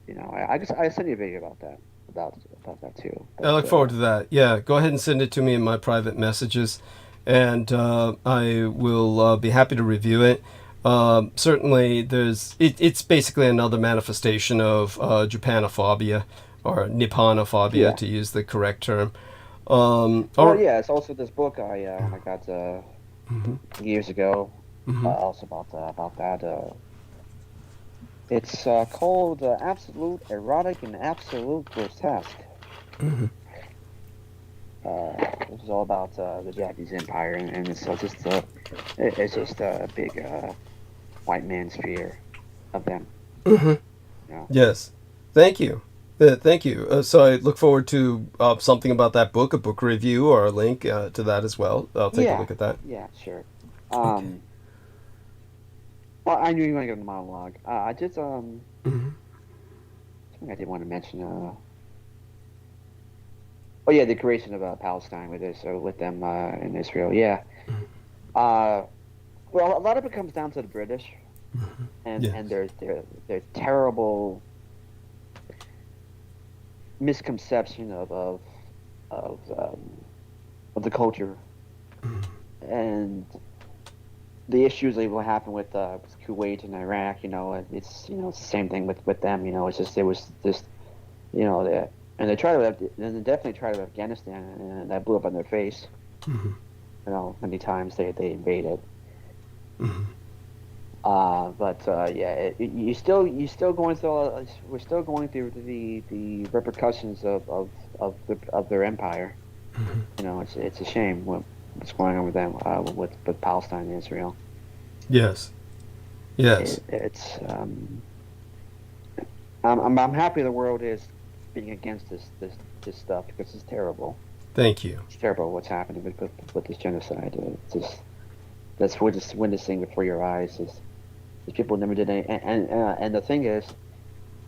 I sent you a video about that. About that too. But, I look forward to that. Yeah, go ahead and send it to me in my private messages, and I will be happy to review it. Certainly, it's basically another manifestation of Japanophobia, or Nipponophobia, to use the correct term. It's also this book I got years ago, also about that. It's called Absolute Erotic and Absolute Grotesque. Which is all about the Japanese Empire, and it's just a big white man's fear of them. Yes, thank you. Thank you. So I look forward to something about that book, a book review, or a link to that as well. I'll take a look at that. Yeah, sure. Okay. Well, I knew you were going to get the monologue. I just, something I did want to mention. The creation of Palestine with them in Israel. Yeah. Well, a lot of it comes down to the British, and their terrible misconception of the culture, and the issues that will happen with Kuwait and Iraq. It's the same thing with them. It's just and they definitely tried with Afghanistan, and that blew up on their face. Many times they invaded. We're still going through the repercussions of their empire. It's a shame what's going on with them, with Palestine and Israel. Yes. I'm happy the world is being against this stuff, because it's terrible. Thank you. It's terrible what's happening with this genocide. We're just witnessing before your eyes. These people never did any, and the thing is,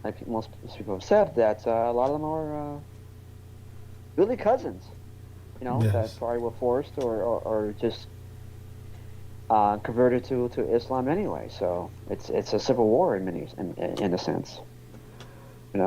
like most people have said, that a lot of them are really cousins. That probably were forced or just converted to Islam anyway. So it's a civil war in a sense. In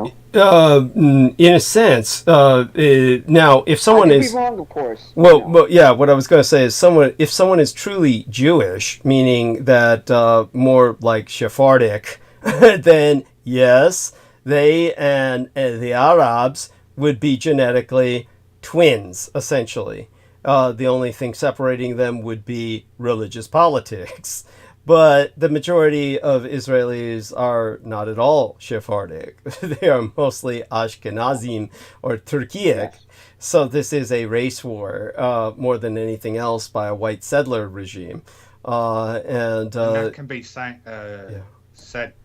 a sense. Now, if someone is wrong, of course. Well, what I was going to say is if someone is truly Jewish, meaning that more like Sephardic, then yes, they and the Arabs would be genetically twins, essentially. The only thing separating them would be religious politics. But the majority of Israelis are not at all Sephardic. They are mostly Ashkenazim or Turkic. Yes. So this is a race war more than anything else by a white settler regime. And that can be said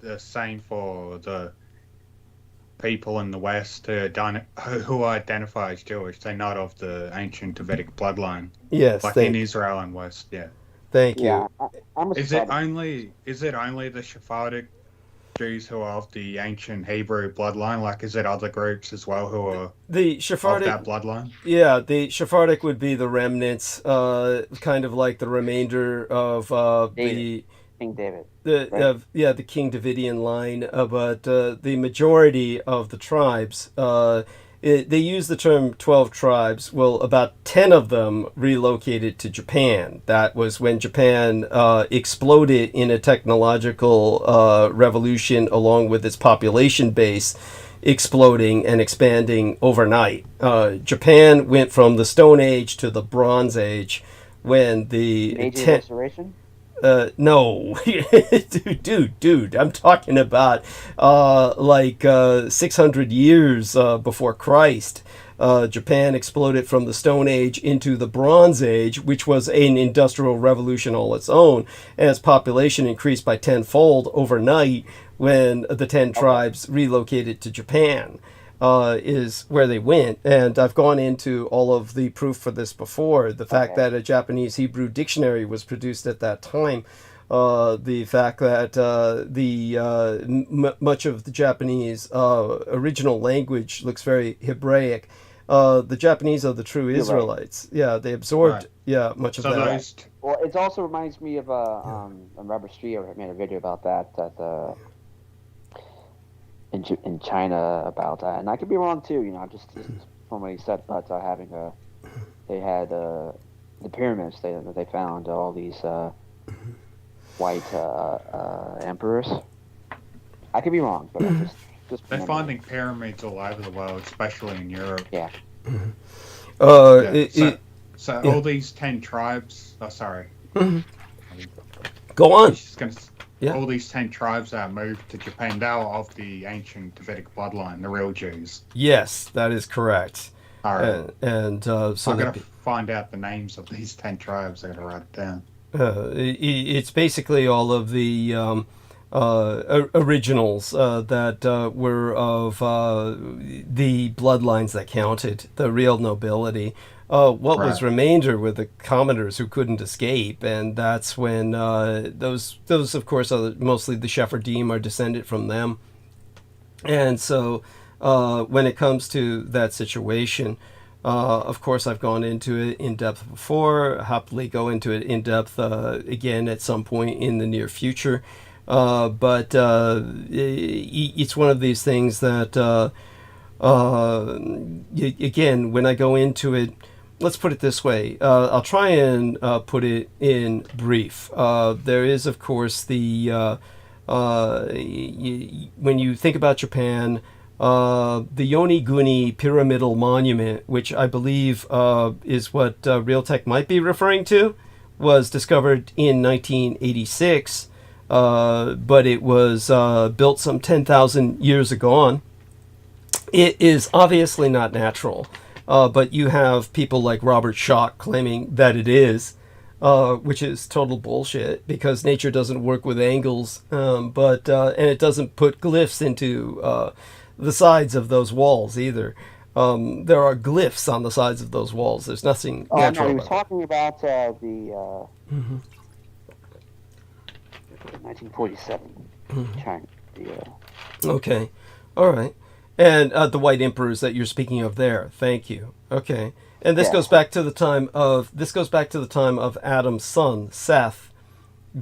the same for the people in the West who identify as Jewish. They're not of the ancient Davidic bloodline. Yes, like in Israel and West. Yeah. Thank you. Is it only the Sephardic Jews who are of the ancient Hebrew bloodline? Like, is it other groups as well who are the Sephardic, of that bloodline? Yeah, the Sephardic would be the remnants, kind of like the remainder of King David. The King Davidian line. But the majority of the tribes, they use the term 12 tribes. Well, about 10 of them relocated to Japan. That was when Japan exploded in a technological revolution, along with its population base exploding and expanding overnight. Japan went from the Stone Age to the Bronze Age when the Meiji Restoration? No, dude, I'm talking about 600 years before Christ. Japan exploded from the Stone Age into the Bronze Age, which was an industrial revolution all its own, and its population increased by tenfold overnight when the 10 tribes relocated to Japan. Is where they went, and I've gone into all of the proof for this before. The fact that a Japanese Hebrew dictionary was produced at that time, the fact that much of the Japanese original language looks very Hebraic. The Japanese are the true Israelites. Right. Yeah, they absorbed much of that. Well, it also reminds me of Robert Streeter made a video about that in China about that, and I could be wrong too. Just from what he said about they had the pyramids they found all these white emperors. I could be wrong, but I just they're finding pyramids all over the world, especially in Europe. Yeah. So all these 10 tribes. Oh, sorry. Go on. All these 10 tribes that moved to Japan, they were of the ancient Davidic bloodline, the real Jews. Yes, that is correct. All right. So I'm going to find out the names of these 10 tribes. I'm going to write it down. It's basically all of the originals that were of the bloodlines that counted, the real nobility. What was remainder were the commoners who couldn't escape, and that's when those of course are mostly the Sephardim are descended from them. And so when it comes to that situation, of course I've gone into it in depth before, happily go into it in depth again at some point in the near future. But it's one of these things that again, when I go into it, let's put it this way. I'll try and put it in brief. There is, of course, the when you think about Japan, the Yoniguni Pyramidal Monument, which I believe is what Realtek might be referring to, was discovered in 1986, but it was built some 10,000 years ago. It is obviously not natural. But you have people like Robert Schoch claiming that it is, which is total bullshit because nature doesn't work with angles, and it doesn't put glyphs into the sides of those walls either. There are glyphs on the sides of those walls. There's nothing natural. No, he was talking about the 1947 China. Okay, all right. And the white emperors that you're speaking of there. Thank you. Okay. And this goes back to the time of Adam's son, Seth,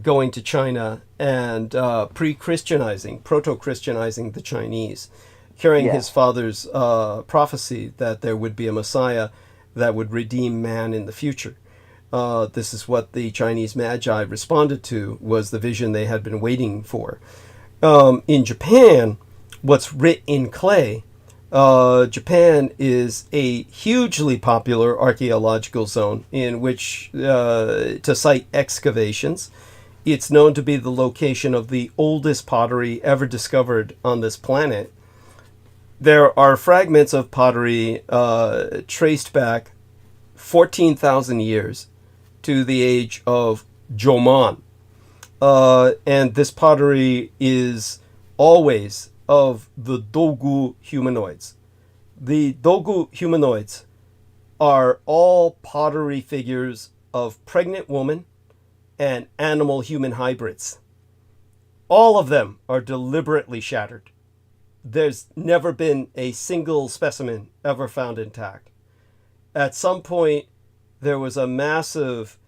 going to China and pre-Christianizing, proto-Christianizing the Chinese, carrying his father's prophecy that there would be a Messiah that would redeem man in the future. This is what the Chinese Magi responded to, was the vision they had been waiting for. In Japan, what's writ in clay, Japan is a hugely popular archaeological zone in which to site excavations. It's known to be the location of the oldest pottery ever discovered on this planet. There are fragments of pottery traced back 14,000 years to the age of Jomon. And this pottery is always of the Dogu humanoids. The Dogu humanoids are all pottery figures of pregnant women and animal-human hybrids. All of them are deliberately shattered. There's never been a single specimen ever found intact. At some point, there was a massive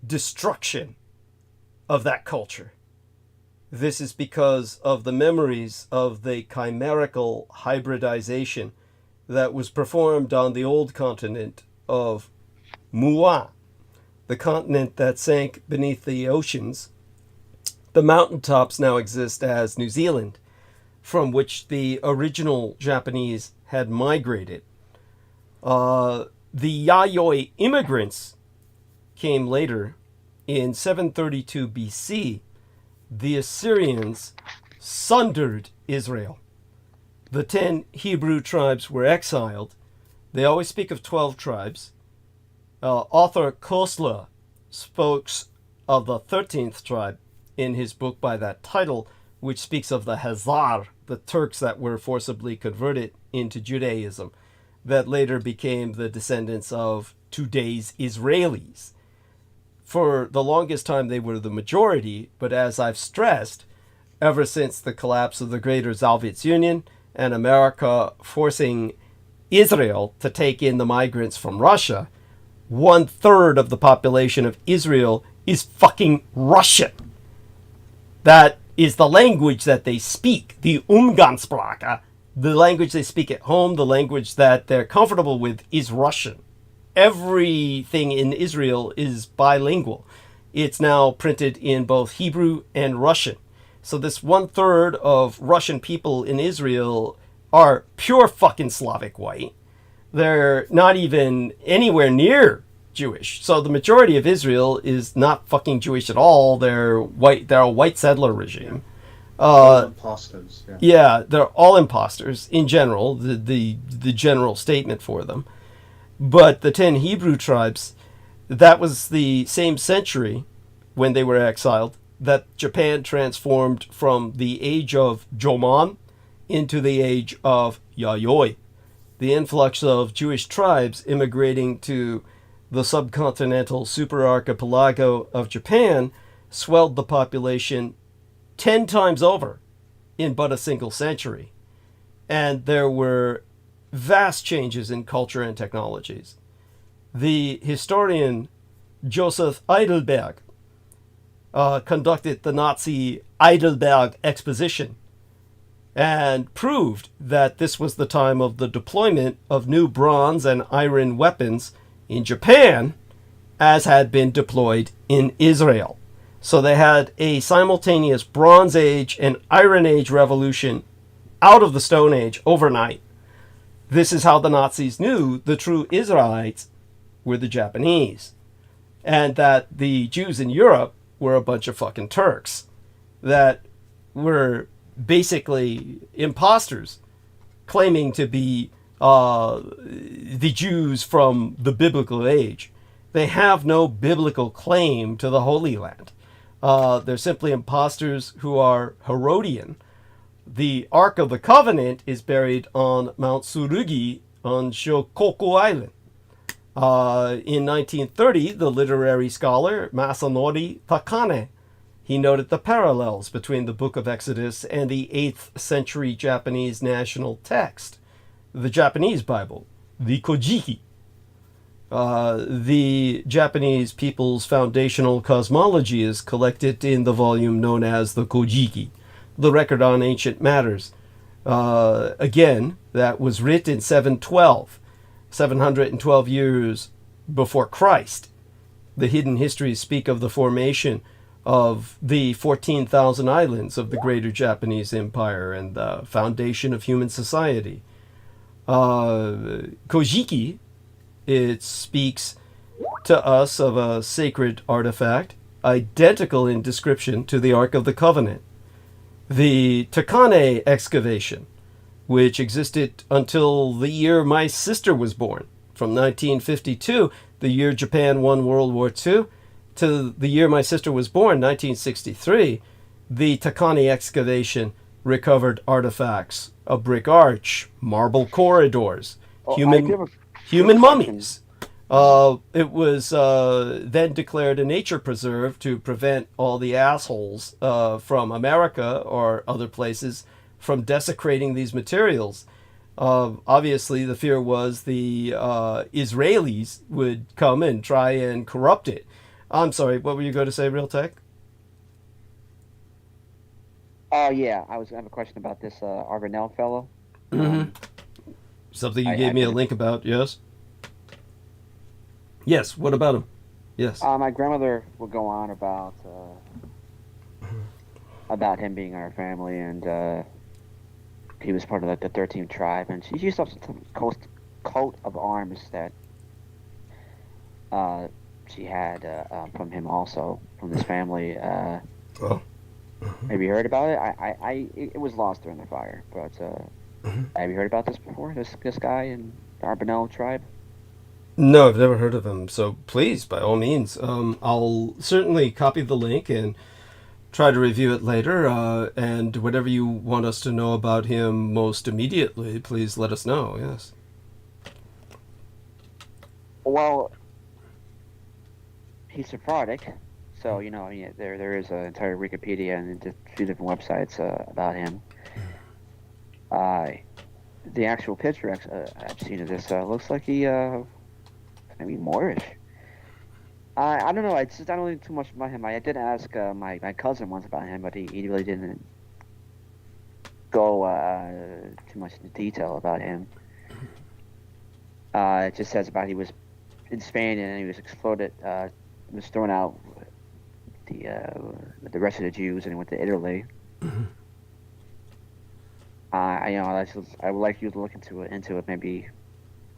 destruction of that culture. This is because of the memories of the chimerical hybridization that was performed on the old continent of Mua, the continent that sank beneath the oceans. The mountaintops now exist as New Zealand, from which the original Japanese had migrated. The Yayoi immigrants came later in 732 BC, the Assyrians sundered Israel. The 10 Hebrew tribes were exiled. They always speak of 12 tribes. Author Kosler speaks of the 13th tribe in his book by that title, which speaks of the Hazar, the Turks that were forcibly converted into Judaism, that later became the descendants of today's Israelis. For the longest time, they were the majority, but as I've stressed, ever since the collapse of the Greater Soviet Union and America forcing Israel to take in the migrants from Russia, 1/3 of the population of Israel is fucking Russian. That is the language that they speak, the Umgangssprache, the language they speak at home, the language that they're comfortable with is Russian. Everything in Israel is bilingual. It's now printed in both Hebrew and Russian. So this 1/3 of Russian people in Israel are pure fucking Slavic white. They're not even anywhere near Jewish. So the majority of Israel is not fucking Jewish at all. They're white. They're a white settler regime. Imposters. Yeah. Yeah, they're all imposters in general. The general statement for them. But the 10 Hebrew tribes, that was the same century when they were exiled that Japan transformed from the age of Jomon into the age of Yayoi. The influx of Jewish tribes immigrating to the subcontinental superarchipelago of Japan swelled the population 10 times over in but a single century. And there were vast changes in culture and technologies. The historian Joseph Heidelberg conducted the Nazi Heidelberg Exposition and proved that this was the time of the deployment of new bronze and iron weapons in Japan as had been deployed in Israel. So they had a simultaneous Bronze Age and Iron Age revolution out of the Stone Age overnight. This is how the Nazis knew the true Israelites were the Japanese, and that the Jews in Europe were a bunch of fucking Turks that were basically imposters claiming to be the Jews from the biblical age. They have no biblical claim to the Holy Land. They're simply imposters who are Herodian. The Ark of the Covenant is buried on Mount Tsurugi on Shikoku Island. In 1930, the literary scholar Masanori Takane, he noted the parallels between the Book of Exodus and the 8th century Japanese national text, the Japanese Bible, the Kojiki. The Japanese people's foundational cosmology is collected in the volume known as the Kojiki, the Record on Ancient Matters. Again, that was written in 712 years before Christ. The hidden histories speak of the formation of the 14,000 islands of the Greater Japanese Empire and the foundation of human society. Kojiki, it speaks to us of a sacred artifact, identical in description to the Ark of the Covenant. The Takane excavation, which existed until the year my sister was born, from 1952, the year Japan won World War II, to the year my sister was born, 1963, the Takane excavation recovered artifacts, a brick arch, marble corridors, human mummies. It was then declared a nature preserve to prevent all the assholes from America or other places from desecrating these materials. Obviously, the fear was the Israelis would come and try and corrupt it. I'm sorry, what were you going to say, Real Tech? Yeah, I have a question about this Argonell fellow. Mm-hmm. Something you gave me a link about, yes? Yes, what about him? Yes. My grandmother would go on about him being in our family, and he was part of the 13th tribe, and she used to have some coat of arms that she had from him also, from this family. Oh. Have you heard about it? It was lost during the fire, but have you heard about this before? This guy in the Arbonell tribe? No, I've never heard of him. So please, by all means, I'll certainly copy the link and try to review it later. And whatever you want us to know about him most immediately, please let us know. Yes. Well, he's Sephardic, so I mean, there is an entire Wikipedia and a few different websites about him. The actual picture I've seen of this looks like he maybe Moorish. I don't know. I don't know too much about him. I did ask my cousin once about him, but he really didn't go too much into detail about him. It just says about he was in Spain and he was exploded. Was thrown out with the rest of the Jews and he went to Italy. I would like you to look into it, maybe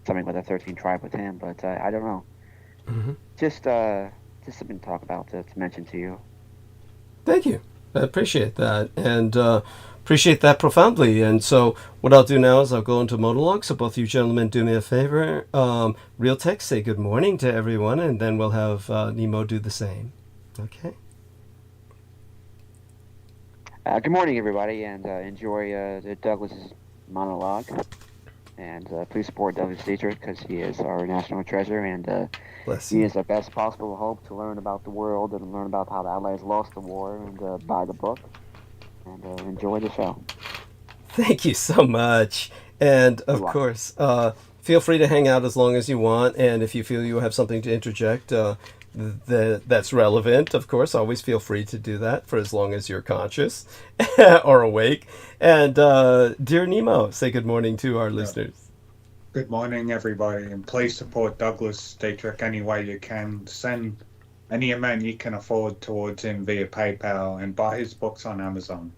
something with the 13th tribe with him, but I don't know. Just something to talk about, to mention to you. Thank you. I appreciate that, and appreciate that profoundly. And so what I'll do now is I'll go into monologue, so both you gentlemen do me a favor. Real text, say good morning to everyone, and then we'll have Nemo do the same. Okay? Good morning, everybody, and enjoy Douglas's monologue. And please support Douglas Dietrich, because he is our national treasure, and he is our best possible hope to learn about the world and learn about how the Allies lost the war, and buy the book. And enjoy the show. Thank you so much. And of course, feel free to hang out as long as you want. And if you feel you have something to interject that's relevant, of course, always feel free to do that for as long as you're conscious or awake. And dear Nemo, say good morning to our listeners. Good morning, everybody. And please support Douglas Dietrich any way you can. Send any amount you can afford towards him via PayPal, and buy his books on Amazon.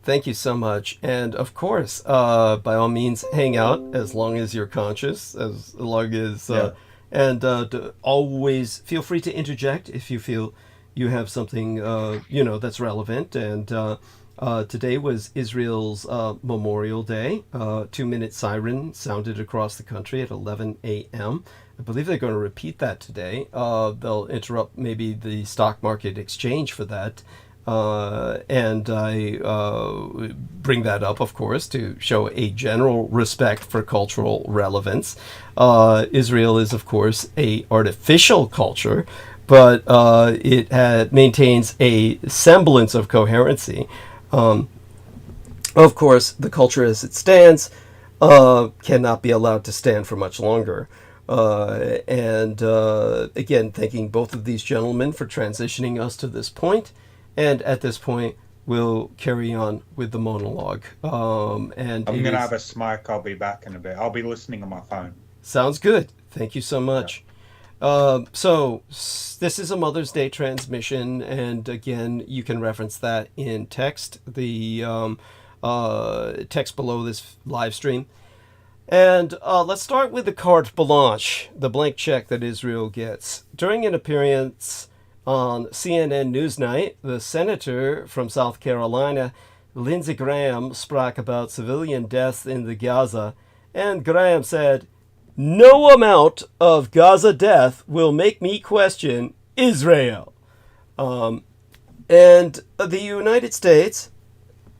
Thank you so much. And of course, by all means, hang out as long as you're conscious, as long as, and always feel free to interject if you feel you have something, that's relevant. And today was Israel's Memorial Day. 2-minute siren sounded across the country at 11 a.m. I believe they're going to repeat that today. They'll interrupt maybe the stock market exchange for that. And I bring that up, of course, to show a general respect for cultural relevance. Israel is, of course, a artificial culture, but it maintains a semblance of coherency. Of course, the culture as it stands cannot be allowed to stand for much longer. And again, thanking both of these gentlemen for transitioning us to this point. And at this point, we'll carry on with the monologue. And I'm going to have a smoke. I'll be back in a bit. I'll be listening on my phone. Sounds good. Thank you so much. So this is a Mother's Day transmission. And again, you can reference that in text, the text below this live stream. And let's start with the carte blanche, the blank check that Israel gets. During an appearance on CNN Newsnight, the senator from South Carolina, Lindsey Graham, spoke about civilian deaths in the Gaza, and Graham said, "No amount of Gaza death will make me question Israel." And the United States,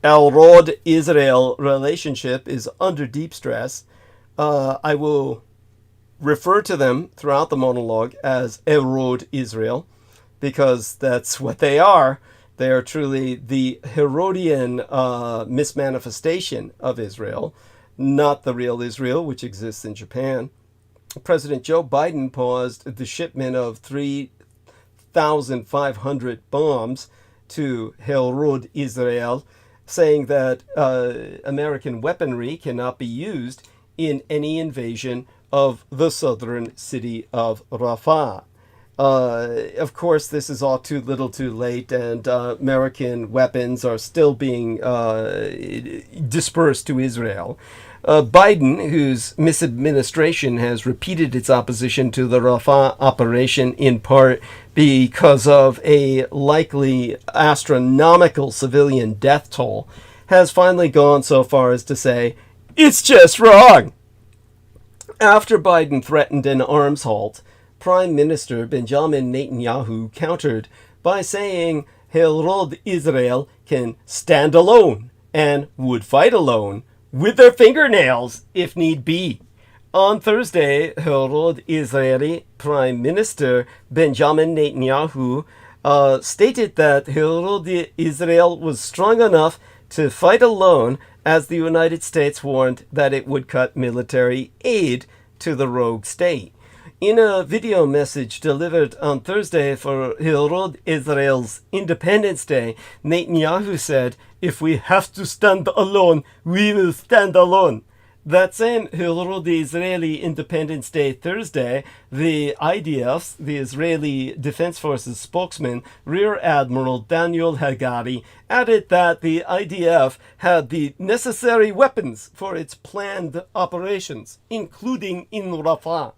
Arod-Israel relationship is under deep stress. I will refer to them throughout the monologue as Arod-Israel, because that's what they are. They are truly the Herodian mismanifestation of Israel, not the real Israel, which exists in Japan. President Joe Biden paused the shipment of 3,500 bombs to Herod Israel, saying that American weaponry cannot be used in any invasion of the southern city of Rafah. Of course, this is all too little too late, and American weapons are still being dispersed to Israel. Biden, whose misadministration has repeated its opposition to the Rafah operation in part because of a likely astronomical civilian death toll, has finally gone so far as to say, it's just wrong. After Biden threatened an arms halt, Prime Minister Benjamin Netanyahu countered by saying Herod Israel can stand alone and would fight alone with their fingernails if need be. On Thursday, Herod Israeli Prime Minister Benjamin Netanyahu stated that Herod Israel was strong enough to fight alone, as the United States warned that it would cut military aid to the rogue state. In a video message delivered on Thursday for Herod Israel's Independence Day, Netanyahu said, "If we have to stand alone, we will stand alone." That same Herod Israeli Independence Day Thursday, the IDF, the Israeli Defense Forces spokesman, Rear Admiral Daniel Hagari, added that the IDF had the necessary weapons for its planned operations, including in Rafah.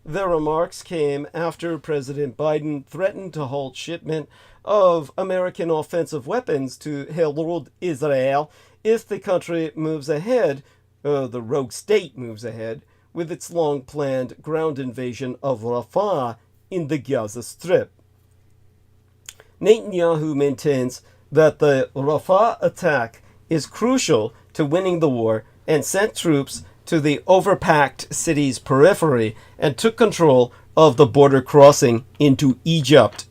The remarks came after President Biden threatened to halt shipment of American offensive weapons to Herod Israel if the country moves ahead, the rogue state moves ahead, with its long-planned ground invasion of Rafah in the Gaza Strip. Netanyahu maintains that the Rafah attack is crucial to winning the war and sent troops to the overpacked city's periphery and took control of the border crossing into Egypt.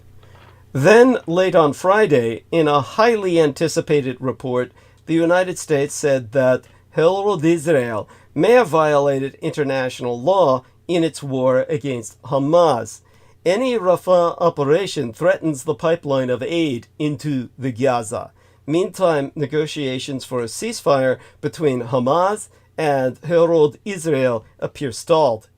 Then, late on Friday, in a highly anticipated report, the United States said that Herod Israel may have violated international law in its war against Hamas. Any Rafah operation threatens the pipeline of aid into the Gaza. Meantime, negotiations for a ceasefire between Hamas and Herod Israel appear stalled.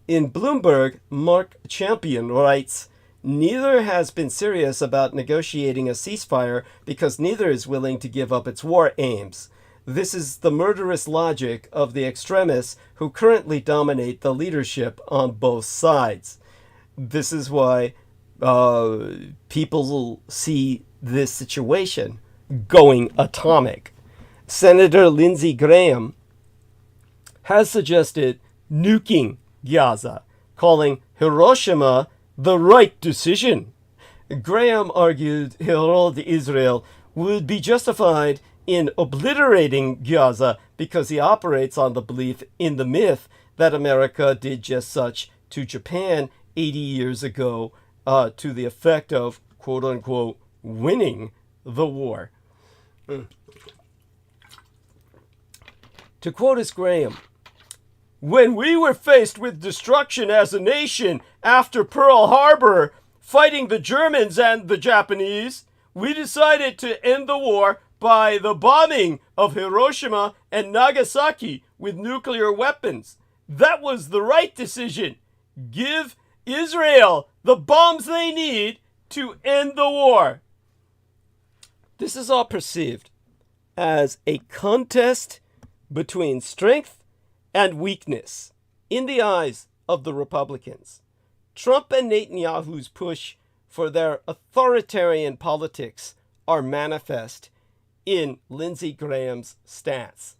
In Bloomberg, Mark Champion writes, "Neither has been serious about negotiating a ceasefire because neither is willing to give up its war aims. This is the murderous logic of the extremists who currently dominate the leadership on both sides." This is why people see this situation going atomic. Senator Lindsey Graham has suggested nuking Gaza, calling Hiroshima the right decision. Graham argued Herod Israel would be justified in obliterating Gaza because he operates on the belief in the myth that America did just such to Japan 80 years ago, to the effect of, quote-unquote, winning the war. To quote as Graham, "When we were faced with destruction as a nation after Pearl Harbor, fighting the Germans and the Japanese, we decided to end the war by the bombing of Hiroshima and Nagasaki with nuclear weapons. That was the right decision. Give Israel the bombs they need to end the war." This is all perceived as a contest between strength and weakness in the eyes of the Republicans. Trump and Netanyahu's push for their authoritarian politics are manifest in Lindsey Graham's stance.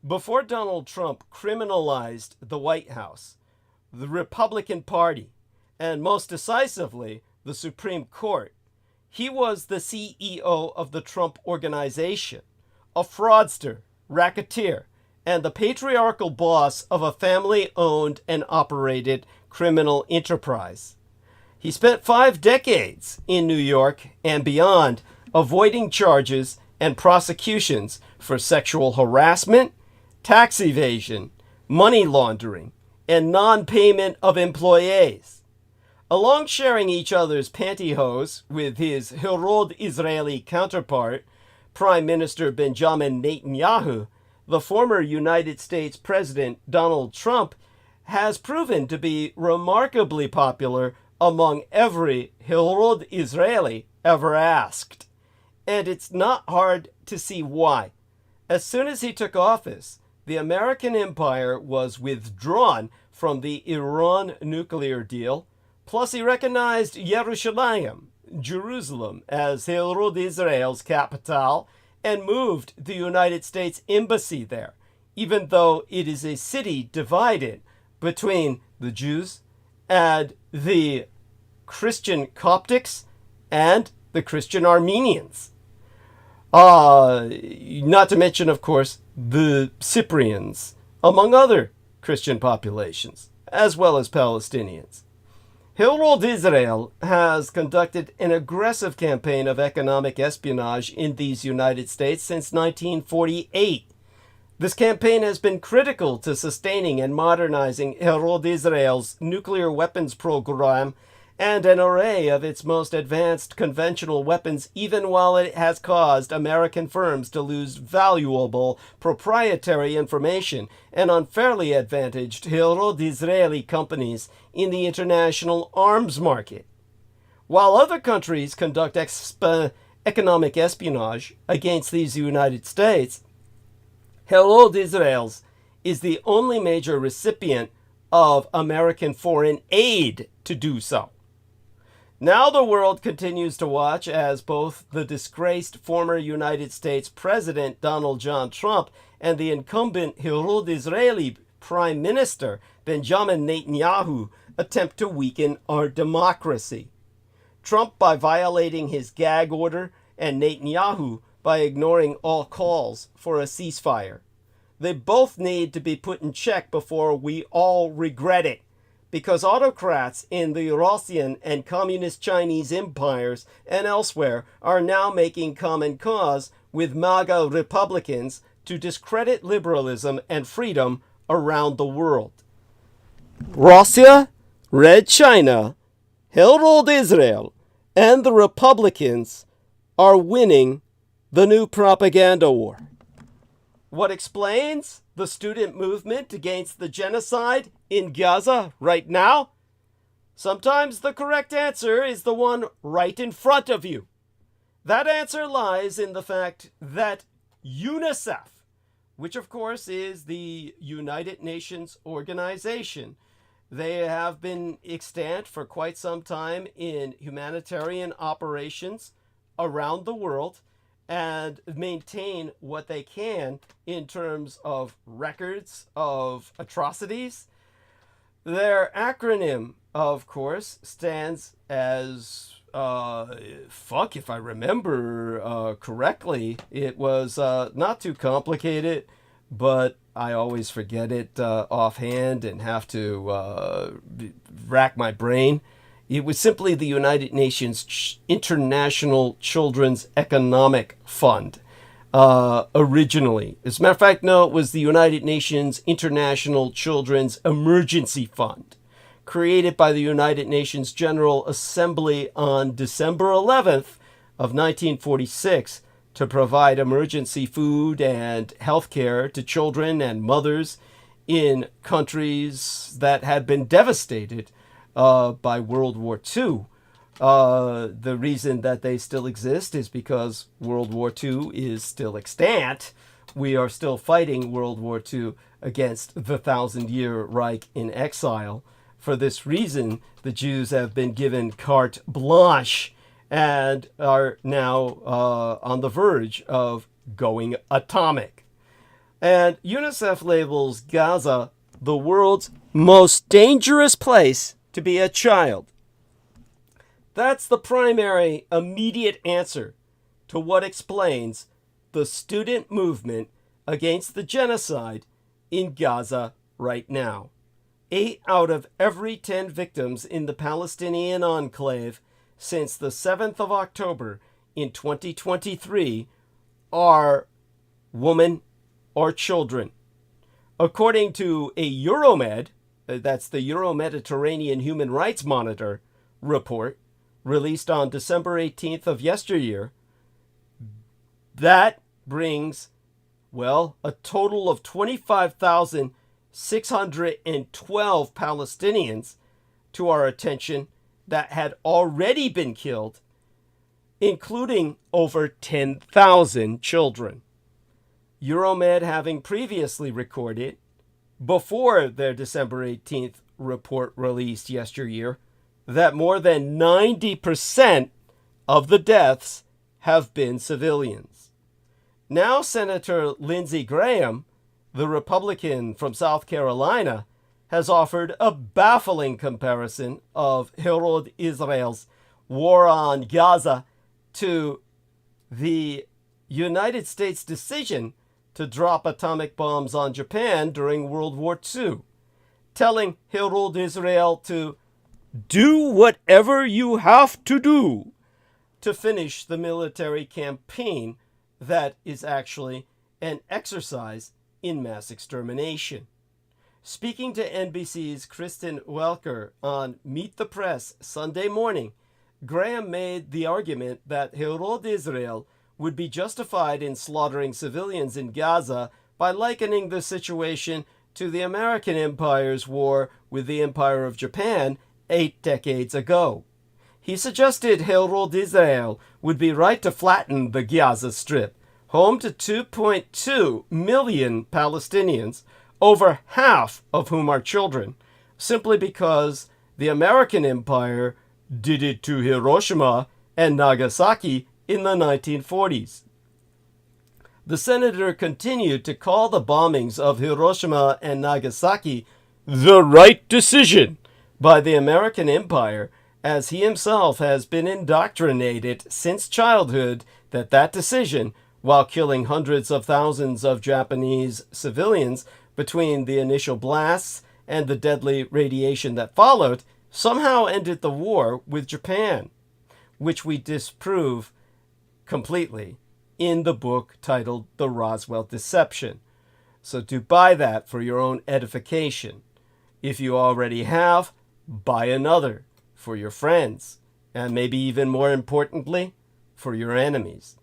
Before Donald Trump criminalized the White House, the Republican Party, and most decisively, the Supreme Court, he was the CEO of the Trump Organization, a fraudster, racketeer, and the patriarchal boss of a family-owned and operated criminal enterprise. He spent 5 decades in New York and beyond, avoiding charges and prosecutions for sexual harassment, tax evasion, money laundering, and non-payment of employees. Along sharing each other's pantyhose with his Herod Israeli counterpart, Prime Minister Benjamin Netanyahu, the former United States President Donald Trump has proven to be remarkably popular among every Herod Israeli ever asked. And it's not hard to see why. As soon as he took office, the American empire was withdrawn from the Iran nuclear deal, plus he recognized Jerusalem, as Herod Israel's capital and moved the United States Embassy there, even though it is a city divided between the Jews and the Christian Coptics and the Christian Armenians. Not to mention, of course, the Cyprians, among other Christian populations, as well as Palestinians. Herod Israel has conducted an aggressive campaign of economic espionage in these United States since 1948. This campaign has been critical to sustaining and modernizing Herod Israel's nuclear weapons program and an array of its most advanced conventional weapons, even while it has caused American firms to lose valuable proprietary information and unfairly advantaged Herod Israeli companies in the international arms market. While other countries conduct economic espionage against these United States, Herod Israel's is the only major recipient of American foreign aid to do so. Now the world continues to watch as both the disgraced former United States President Donald John Trump and the incumbent Herod Israeli Prime Minister Benjamin Netanyahu attempt to weaken our democracy. Trump by violating his gag order and Netanyahu by ignoring all calls for a ceasefire. They both need to be put in check before we all regret it, because autocrats in the Russian and communist Chinese empires and elsewhere are now making common cause with MAGA Republicans to discredit liberalism and freedom around the world. Russia, Red China, Herod Israel, and the Republicans are winning the new propaganda war. What explains the student movement against the genocide in Gaza right now? Sometimes the correct answer is the one right in front of you. That answer lies in the fact that UNICEF, which of course is the United Nations organization, they have been extant for quite some time in humanitarian operations around the world and maintain what they can in terms of records of atrocities. Their acronym, of course, stands as, if I remember correctly, it was not too complicated, but I always forget it offhand and have to rack my brain. It was simply the United Nations International Children's Economic Fund originally. As a matter of fact, no, it was the United Nations International Children's Emergency Fund, created by the United Nations General Assembly on December 11th of 1946 to provide emergency food and health care to children and mothers in countries that had been devastated by World War II. The reason that they still exist is because World War II is still extant. We are still fighting World War II against the Thousand-Year Reich in exile. For this reason, the Jews have been given carte blanche and are now on the verge of going atomic. And UNICEF labels Gaza the world's most dangerous place to be a child. That's the primary immediate answer to what explains the student movement against the genocide in Gaza right now. 8 out of every 10 victims in the Palestinian enclave since the 7th of October in 2023 are women or children. According to a Euromed, that's the Euro-Mediterranean Human Rights Monitor report, released on December 18th of yesteryear, that brings, a total of 25,612 Palestinians to our attention that had already been killed, including over 10,000 children. Euromed having previously recorded, before their December 18th report released yesteryear, that more than 90% of the deaths have been civilians. Now Senator Lindsey Graham, the Republican from South Carolina, has offered a baffling comparison of Herod Israel's war on Gaza to the United States decision to drop atomic bombs on Japan during World War II, telling Herod Israel to do whatever you have to do to finish the military campaign that is actually an exercise in mass extermination. Speaking to NBC's Kristen Welker on Meet the Press Sunday morning, Graham made the argument that Herod Israel would be justified in slaughtering civilians in Gaza by likening the situation to the American Empire's war with the Empire of Japan 8 decades ago. He suggested Herod Israel would be right to flatten the Gaza Strip, home to 2.2 million Palestinians, over half of whom are children, simply because the American Empire did it to Hiroshima and Nagasaki in the 1940s. The senator continued to call the bombings of Hiroshima and Nagasaki the right decision by the American Empire, as he himself has been indoctrinated since childhood that that decision, while killing hundreds of thousands of Japanese civilians between the initial blasts and the deadly radiation that followed, somehow ended the war with Japan, which we disprove completely in the book titled The Roswell Deception. So do buy that for your own edification. If you already have, buy another for your friends, and maybe even more importantly, for your enemies.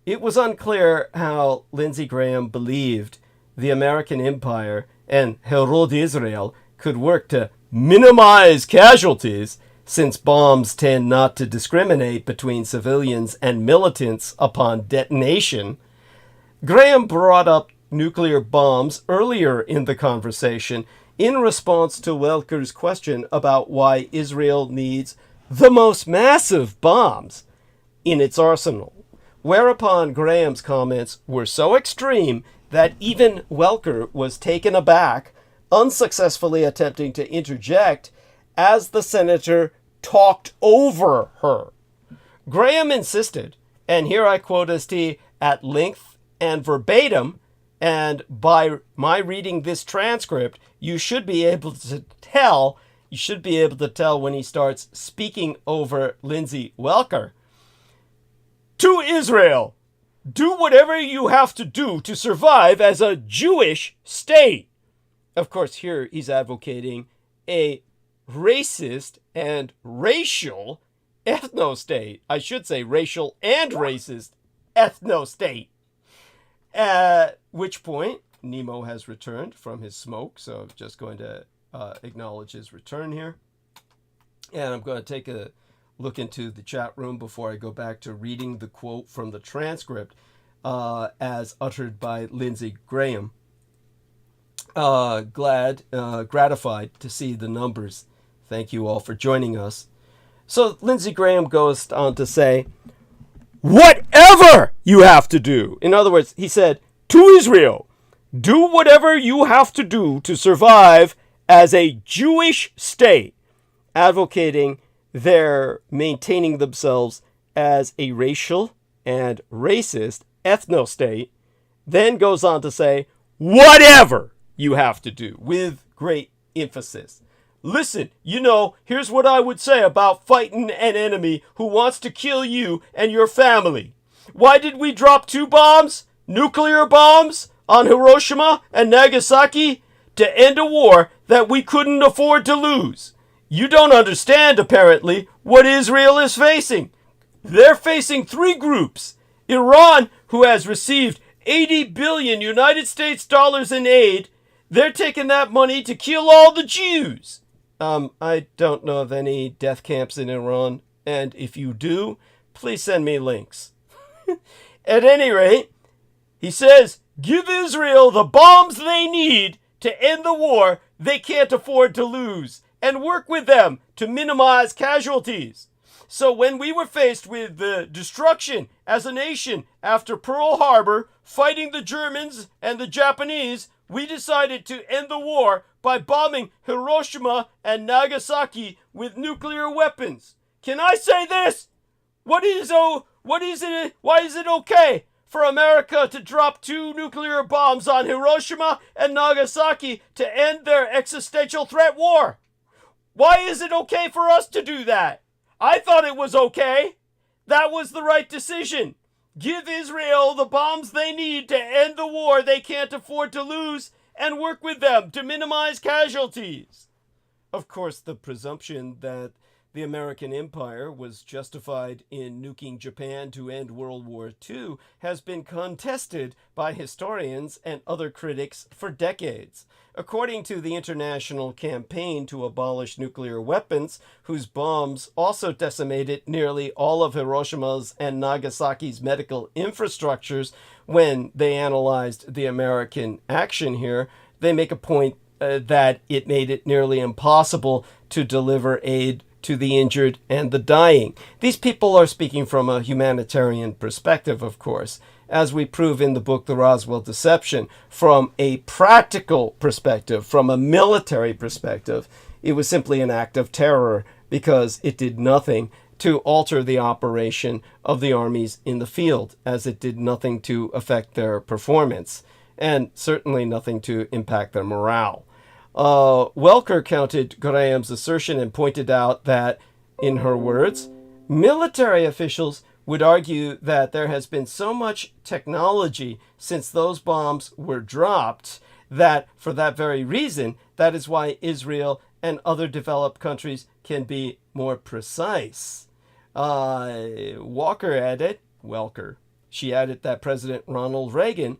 It was unclear how Lindsey Graham believed the American Empire and Herod Israel could work to minimize casualties, since bombs tend not to discriminate between civilians and militants upon detonation. Graham brought up nuclear bombs earlier in the conversation in response to Welker's question about why Israel needs the most massive bombs in its arsenal, whereupon Graham's comments were so extreme that even Welker was taken aback, unsuccessfully attempting to interject as the senator talked over her. Graham insisted, and here I quote St. at length and verbatim, and by my reading this transcript, you should be able to tell when he starts speaking over Lindsey Welker. To Israel, do whatever you have to do to survive as a Jewish state. Of course, here he's advocating a racist and racial ethno-state. I should say racial and racist ethno-state. At which point, Nemo has returned from his smoke, so I'm just going to acknowledge his return here. And I'm going to take a look into the chat room before I go back to reading the quote from the transcript as uttered by Lindsey Graham. Gratified to see the numbers. Thank you all for joining us. So Lindsey Graham goes on to say, whatever you have to do. In other words, he said, to Israel, do whatever you have to do to survive as a Jewish state, advocating their maintaining themselves as a racial and racist ethno-state, then goes on to say, whatever you have to do, with great emphasis. Listen, here's what I would say about fighting an enemy who wants to kill you and your family. Why did we drop 2 bombs, nuclear bombs, on Hiroshima and Nagasaki? To end a war that we couldn't afford to lose. You don't understand, apparently, what Israel is facing. They're facing 3 groups. Iran, who has received $80 billion United States dollars in aid, they're taking that money to kill all the Jews. I don't know of any death camps in Iran, and if you do, please send me links. At any rate, he says, Give Israel the bombs they need to end the war they can't afford to lose, and work with them to minimize casualties. So when we were faced with the destruction as a nation after Pearl Harbor, fighting the Germans and the Japanese, we decided to end the war by bombing Hiroshima and Nagasaki with nuclear weapons. Can I say this? Why is it okay for America to drop 2 nuclear bombs on Hiroshima and Nagasaki to end their existential threat war? Why is it okay for us to do that? I thought it was okay. That was the right decision. Give Israel the bombs they need to end the war they can't afford to lose, and work with them to minimize casualties. Of course, the presumption that the American empire was justified in nuking Japan to end World War II has been contested by historians and other critics for decades. According to the International Campaign to Abolish Nuclear Weapons, whose bombs also decimated nearly all of Hiroshima's and Nagasaki's medical infrastructures when they analyzed the American action here, they make a point that it made it nearly impossible to deliver aid to the injured and the dying. These people are speaking from a humanitarian perspective, of course, as we prove in the book The Roswell Deception. From a practical perspective, from a military perspective, it was simply an act of terror because it did nothing to alter the operation of the armies in the field, as it did nothing to affect their performance, and certainly nothing to impact their morale. Welker countered Graham's assertion and pointed out that, in her words, military officials would argue that there has been so much technology since those bombs were dropped that, for that very reason, that is why Israel and other developed countries can be more precise. She added that President Ronald Reagan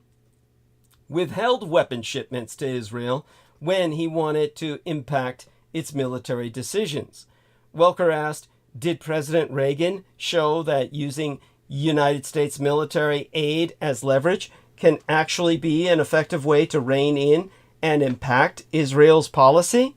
withheld weapon shipments to Israel when he wanted to impact its military decisions. Welker asked, did President Reagan show that using United States military aid as leverage can actually be an effective way to rein in and impact Israel's policy?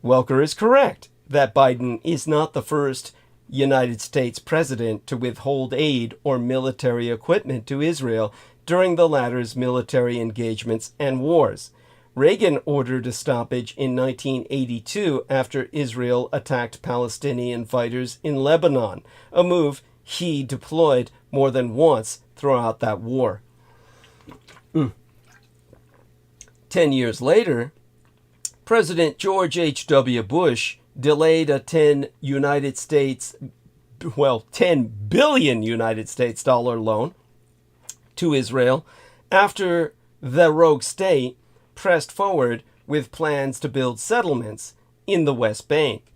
Welker is correct that Biden is not the first United States president to withhold aid or military equipment to Israel during the latter's military engagements and wars. Reagan ordered a stoppage in 1982 after Israel attacked Palestinian fighters in Lebanon, a move he deployed more than once throughout that war. 10 years later, President George H.W. Bush delayed a $10 billion United States dollar loan to Israel after the rogue state pressed forward with plans to build settlements in the West Bank.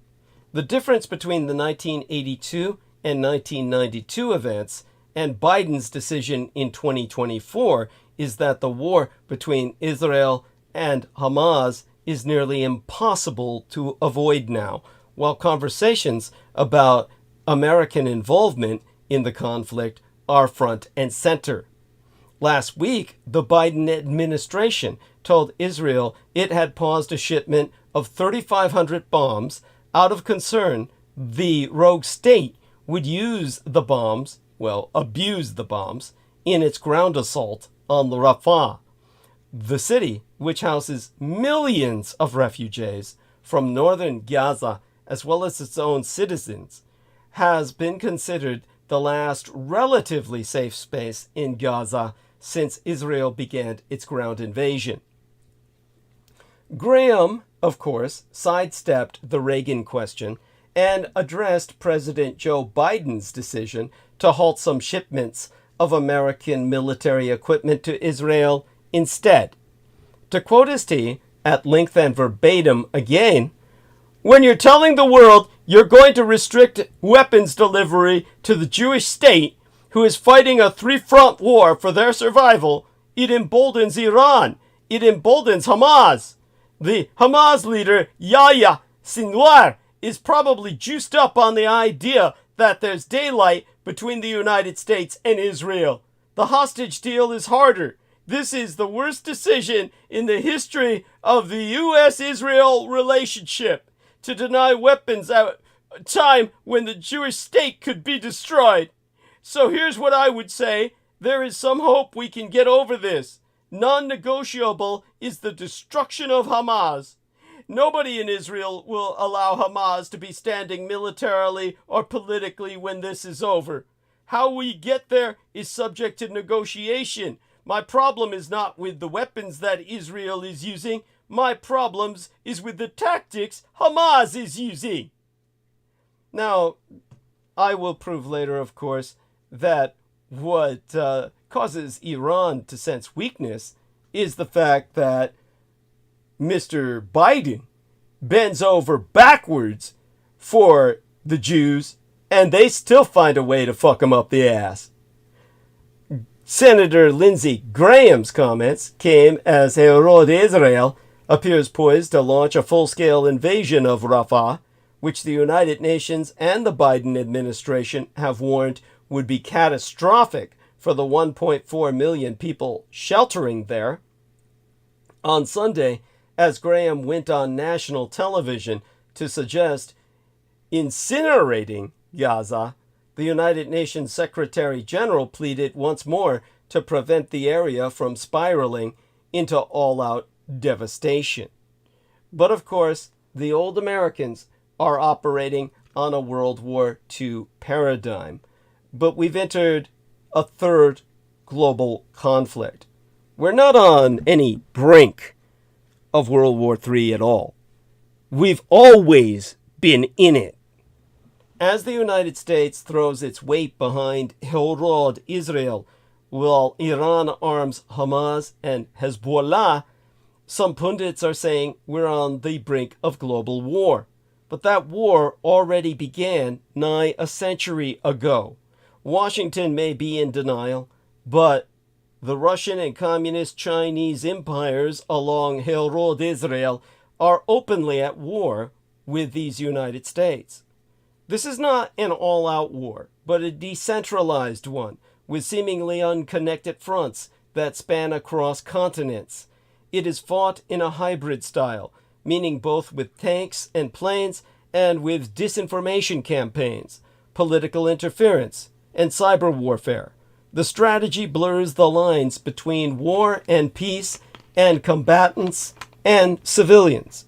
The difference between the 1982 and 1992 events and Biden's decision in 2024 is that the war between Israel and Hamas is nearly impossible to avoid now, while conversations about American involvement in the conflict are front and center. Last week, the Biden administration told Israel it had paused a shipment of 3,500 bombs out of concern the rogue state would use the bombs, abuse the bombs, in its ground assault on Rafah. The city, which houses millions of refugees from northern Gaza as well as its own citizens, has been considered the last relatively safe space in Gaza since Israel began its ground invasion. Graham, of course, sidestepped the Reagan question and addressed President Joe Biden's decision to halt some shipments of American military equipment to Israel instead. To quote his T, at length and verbatim again, when you're telling the world you're going to restrict weapons delivery to the Jewish state, who is fighting a three-front war for their survival, it emboldens Iran. It emboldens Hamas. The Hamas leader, Yahya Sinwar, is probably juiced up on the idea that there's daylight between the United States and Israel. The hostage deal is harder. This is the worst decision in the history of the U.S.-Israel relationship to deny weapons at a time when the Jewish state could be destroyed. So here's what I would say. There is some hope we can get over this. Non-negotiable is the destruction of Hamas. Nobody in Israel will allow Hamas to be standing militarily or politically when this is over. How we get there is subject to negotiation. My problem is not with the weapons that Israel is using. My problem is with the tactics Hamas is using. Now, I will prove later, of course, that what causes Iran to sense weakness is the fact that Mr. Biden bends over backwards for the Jews, and they still find a way to fuck them up the ass. Senator Lindsey Graham's comments came as Herod Israel appears poised to launch a full-scale invasion of Rafah, which the United Nations and the Biden administration have warned would be catastrophic for the 1.4 million people sheltering there. On Sunday, as Graham went on national television to suggest incinerating Gaza, the United Nations Secretary General pleaded once more to prevent the area from spiraling into all-out devastation. But of course, the old Americans are operating on a World War II paradigm. But we've entered a third global conflict. We're not on any brink of World War III at all. We've always been in it. As the United States throws its weight behind Herod Israel, while Iran arms Hamas and Hezbollah, some pundits are saying we're on the brink of global war. But that war already began nigh a century ago. Washington may be in denial, but the Russian and Communist Chinese empires along Herod Israel are openly at war with these United States. This is not an all-out war, but a decentralized one, with seemingly unconnected fronts that span across continents. It is fought in a hybrid style, meaning both with tanks and planes and with disinformation campaigns, political interference, and cyber warfare. The strategy blurs the lines between war and peace and combatants and civilians.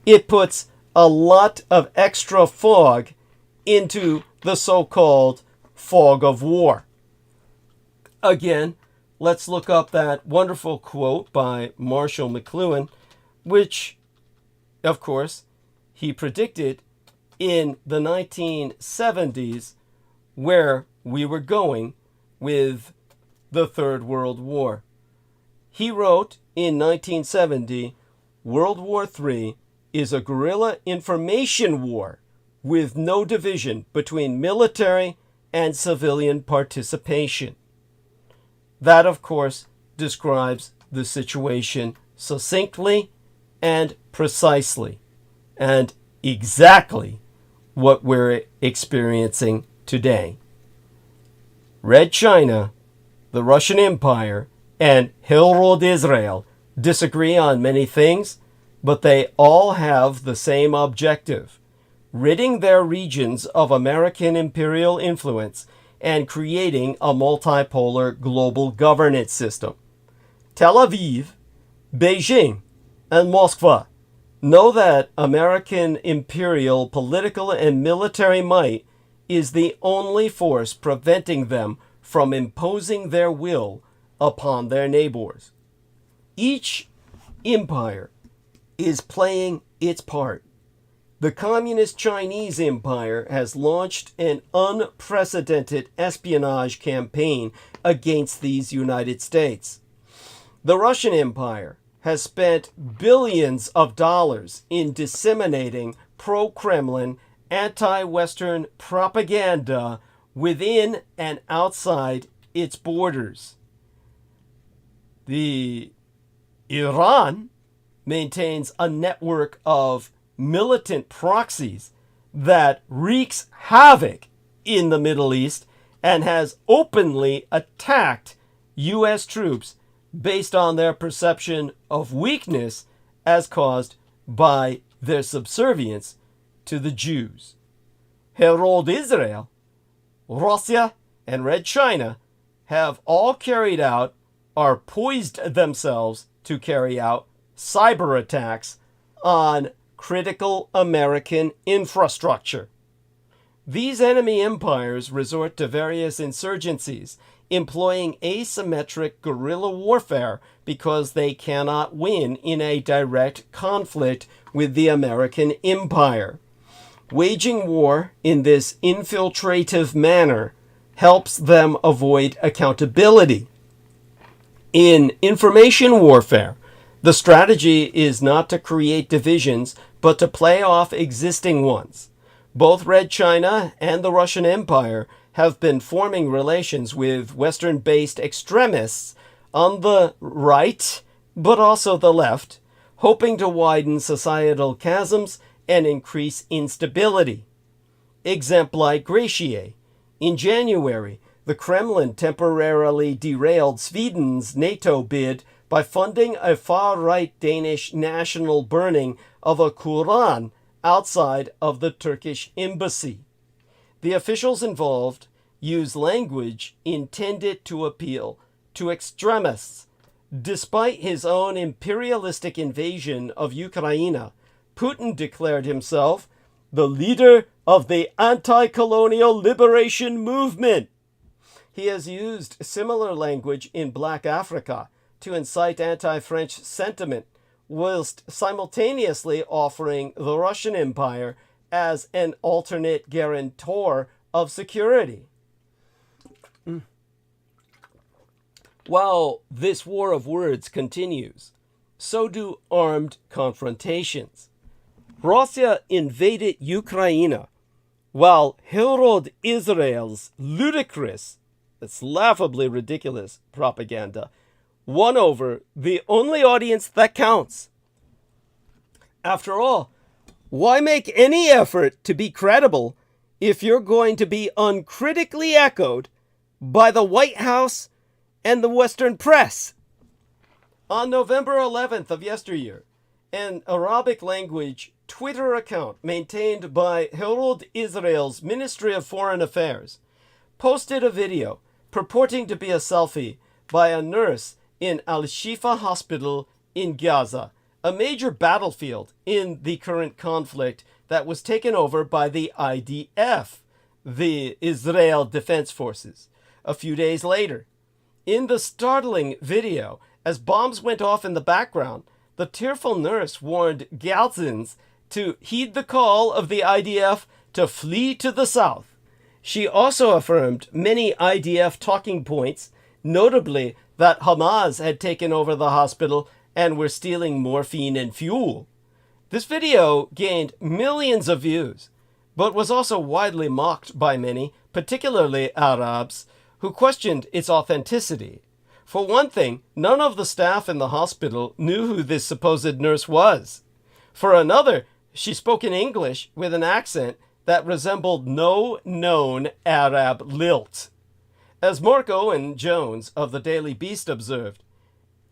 It puts a lot of extra fog into the so-called fog of war. Again, let's look up that wonderful quote by Marshall McLuhan, which, of course, he predicted in the 1970s where we were going with the Third World War. He wrote in 1970, World War III is a guerrilla information war with no division between military and civilian participation. That, of course, describes the situation succinctly and precisely, and exactly what we're experiencing today. Red China, the Russian Empire, and Herod Israel disagree on many things, but they all have the same objective: ridding their regions of American imperial influence and creating a multipolar global governance system. Tel Aviv, Beijing, and Moscow know that American imperial political and military might is the only force preventing them from imposing their will upon their neighbors. Each empire is playing its part. The Communist Chinese Empire has launched an unprecedented espionage campaign against these United States. The Russian Empire has spent billions of dollars in disseminating pro-Kremlin, anti-Western propaganda within and outside its borders. The Iran maintains a network of militant proxies that wreaks havoc in the Middle East and has openly attacked U.S. troops based on their perception of weakness as caused by their subservience to the Jews. Herald Israel, Russia, and Red China have all carried out or poised themselves to carry out cyber attacks on critical American infrastructure. These enemy empires resort to various insurgencies, employing asymmetric guerrilla warfare because they cannot win in a direct conflict with the American empire. Waging war in this infiltrative manner helps them avoid accountability. In information warfare, the strategy is not to create divisions, but to play off existing ones. Both Red China and the Russian Empire have been forming relations with Western-based extremists on the right, but also the left, hoping to widen societal chasms and increase instability. Exempli gratiae. In January, the Kremlin temporarily derailed Sweden's NATO bid by funding a far-right Danish national burning of a Quran outside of the Turkish embassy. The officials involved use language intended to appeal to extremists. Despite his own imperialistic invasion of Ukraine, Putin declared himself the leader of the anti-colonial liberation movement. He has used similar language in Black Africa to incite anti-French sentiment, whilst simultaneously offering the Russian Empire as an alternate guarantor of security. While this war of words continues, so do armed confrontations. Russia invaded Ukraine, while Herald Israel's ludicrous, it's laughably ridiculous propaganda won over the only audience that counts. After all, why make any effort to be credible if you're going to be uncritically echoed by the White House and the Western press? On November 11th of yesteryear, an Arabic language Twitter account maintained by Herald Israel's Ministry of Foreign Affairs posted a video purporting to be a selfie by a nurse in Al-Shifa Hospital in Gaza, a major battlefield in the current conflict that was taken over by the IDF, the Israel Defense Forces, a few days later. In the startling video, as bombs went off in the background, the tearful nurse warned Gazans to heed the call of the IDF to flee to the south. She also affirmed many IDF talking points, notably that Hamas had taken over the hospital and were stealing morphine and fuel. This video gained millions of views, but was also widely mocked by many, particularly Arabs, who questioned its authenticity. For one thing, none of the staff in the hospital knew who this supposed nurse was. For another, she spoke in English with an accent that resembled no known Arab lilt. As Mark Owen Jones of the Daily Beast observed,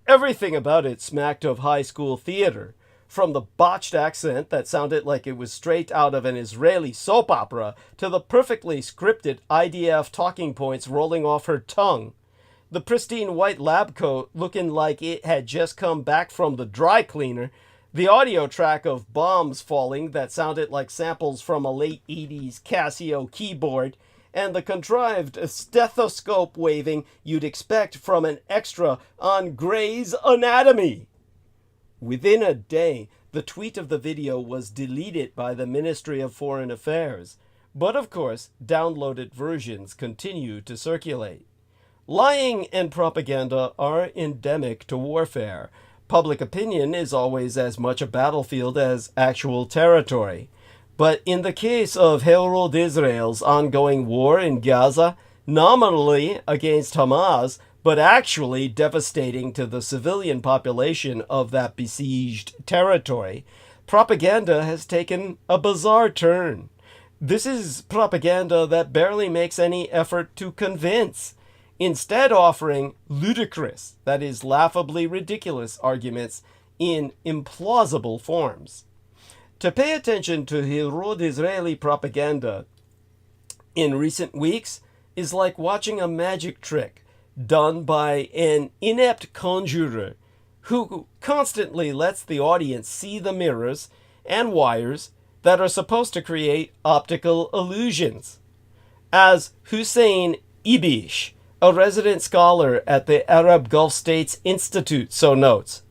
everything about it smacked of high school theater, from the botched accent that sounded like it was straight out of an Israeli soap opera to the perfectly scripted IDF talking points rolling off her tongue. The pristine white lab coat looking like it had just come back from the dry cleaner, the audio track of bombs falling that sounded like samples from a late 80s Casio keyboard, and the contrived stethoscope waving you'd expect from an extra on Grey's Anatomy. Within a day, the tweet of the video was deleted by the Ministry of Foreign Affairs, but of course, downloaded versions continue to circulate. Lying and propaganda are endemic to warfare. Public opinion is always as much a battlefield as actual territory. But in the case of Herald Israel's ongoing war in Gaza, nominally against Hamas, but actually devastating to the civilian population of that besieged territory, propaganda has taken a bizarre turn. This is propaganda that barely makes any effort to convince. instead offering ludicrous, that is, laughably ridiculous arguments in implausible forms. To pay attention to Herod Israeli propaganda in recent weeks is like watching a magic trick done by an inept conjurer who constantly lets the audience see the mirrors and wires that are supposed to create optical illusions. As Hussein Ibish, a resident scholar at the Arab Gulf States Institute, so notes,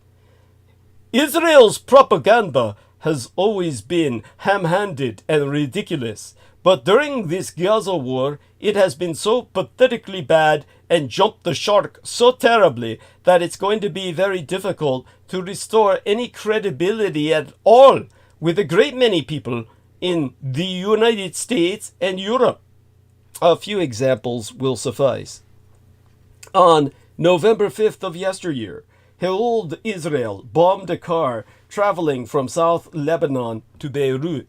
Israel's propaganda has always been ham-handed and ridiculous, but during this Gaza war, it has been so pathetically bad and jumped the shark so terribly that it's going to be very difficult to restore any credibility at all with a great many people in the United States and Europe. A few examples will suffice. On November 5th of yesteryear, Herald Israel bombed a car traveling from South Lebanon to Beirut.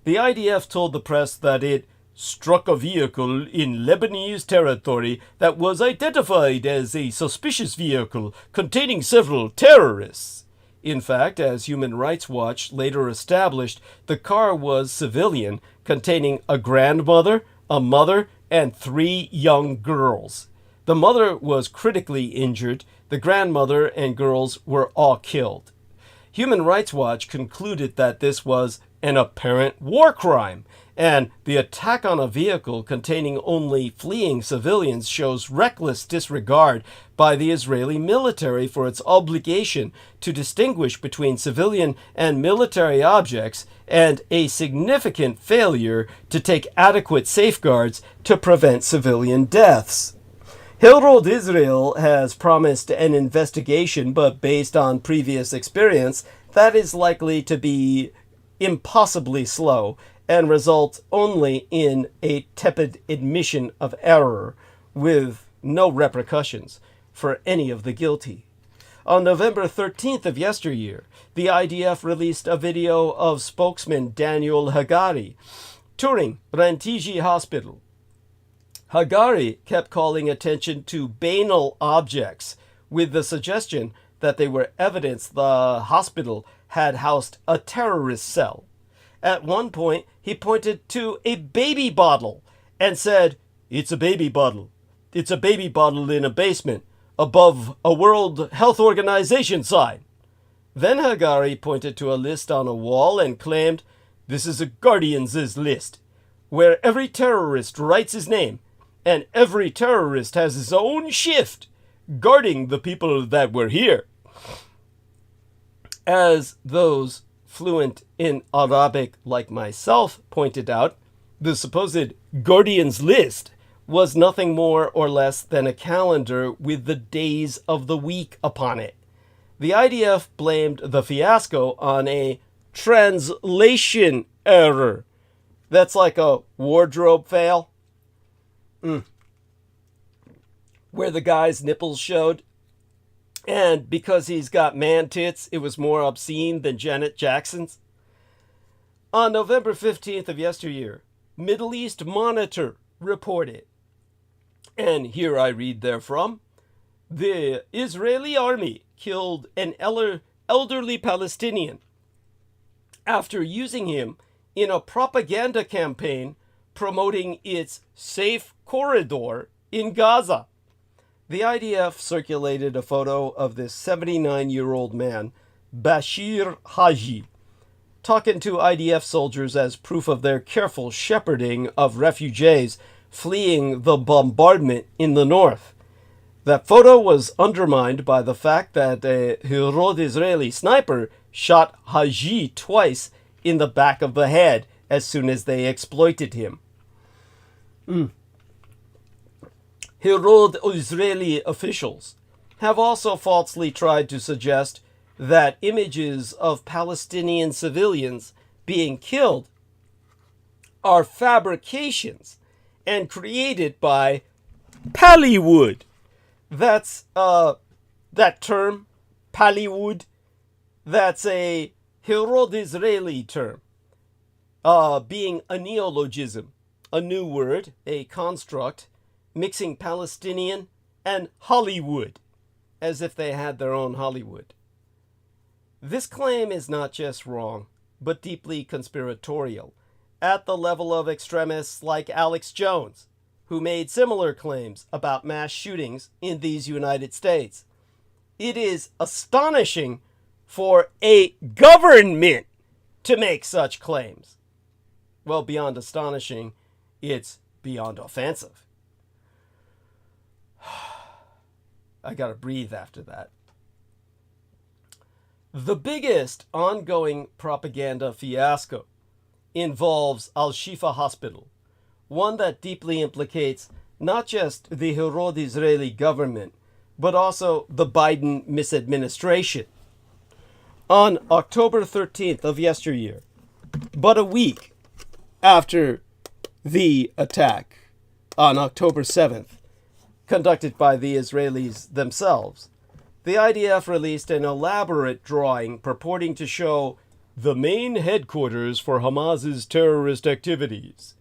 The IDF told the press that it struck a vehicle in Lebanese territory that was identified as a suspicious vehicle containing several terrorists. In fact, as Human Rights Watch later established, the car was civilian, containing a grandmother, a mother, and 3 young girls. The mother was critically injured. The grandmother and girls were all killed. Human Rights Watch concluded that this was an apparent war crime, and the attack on a vehicle containing only fleeing civilians shows reckless disregard by the Israeli military for its obligation to distinguish between civilian and military objects, and a significant failure to take adequate safeguards to prevent civilian deaths. Herald Israel has promised an investigation, but based on previous experience, that is likely to be impossibly slow and result only in a tepid admission of error with no repercussions for any of the guilty. On November 13th of yesteryear, the IDF released a video of spokesman Daniel Hagari touring Rantiji Hospital. Hagari kept calling attention to banal objects with the suggestion that they were evidence the hospital had housed a terrorist cell. At one point, he pointed to a baby bottle and said, "It's a baby bottle. It's a baby bottle in a basement above a World Health Organization sign." Then Hagari pointed to a list on a wall and claimed, "This is a Guardians' list, where every terrorist writes his name, and every terrorist has his own shift, guarding the people that were here." As those fluent in Arabic like myself pointed out, the supposed Guardians list was nothing more or less than a calendar with the days of the week upon it. The IDF blamed the fiasco on a translation error. That's like a wardrobe fail. Where the guy's nipples showed. And because he's got man tits, it was more obscene than Janet Jackson's. On November 15th of yesteryear, Middle East Monitor reported, and here I read therefrom, the Israeli army killed an elderly Palestinian after using him in a propaganda campaign promoting its safe corridor in Gaza. The IDF circulated a photo of this 79-year-old man, Bashir Haji, talking to IDF soldiers as proof of their careful shepherding of refugees fleeing the bombardment in the north. That photo was undermined by the fact that a Herod Israeli sniper shot Haji twice in the back of the head as soon as they exploited him. Herod Israeli officials have also falsely tried to suggest that images of Palestinian civilians being killed are fabrications and created by Pallywood. That's that term, Pallywood. That's a Herod Israeli term, being a neologism, a new word, a construct, mixing Palestinian and Hollywood, as if they had their own Hollywood. This claim is not just wrong, but deeply conspiratorial, at the level of extremists like Alex Jones, who made similar claims about mass shootings in these United States. It is astonishing for a government to make such claims. Well, beyond astonishing, it's beyond offensive. I gotta breathe after that. The biggest ongoing propaganda fiasco involves Al-Shifa Hospital, one that deeply implicates not just the Herod Israeli government, but also the Biden misadministration. On October 13th of yesteryear, but a week after the attack on October 7th, conducted by the Israelis themselves, the IDF released an elaborate drawing purporting to show the main headquarters for Hamas's terrorist activities.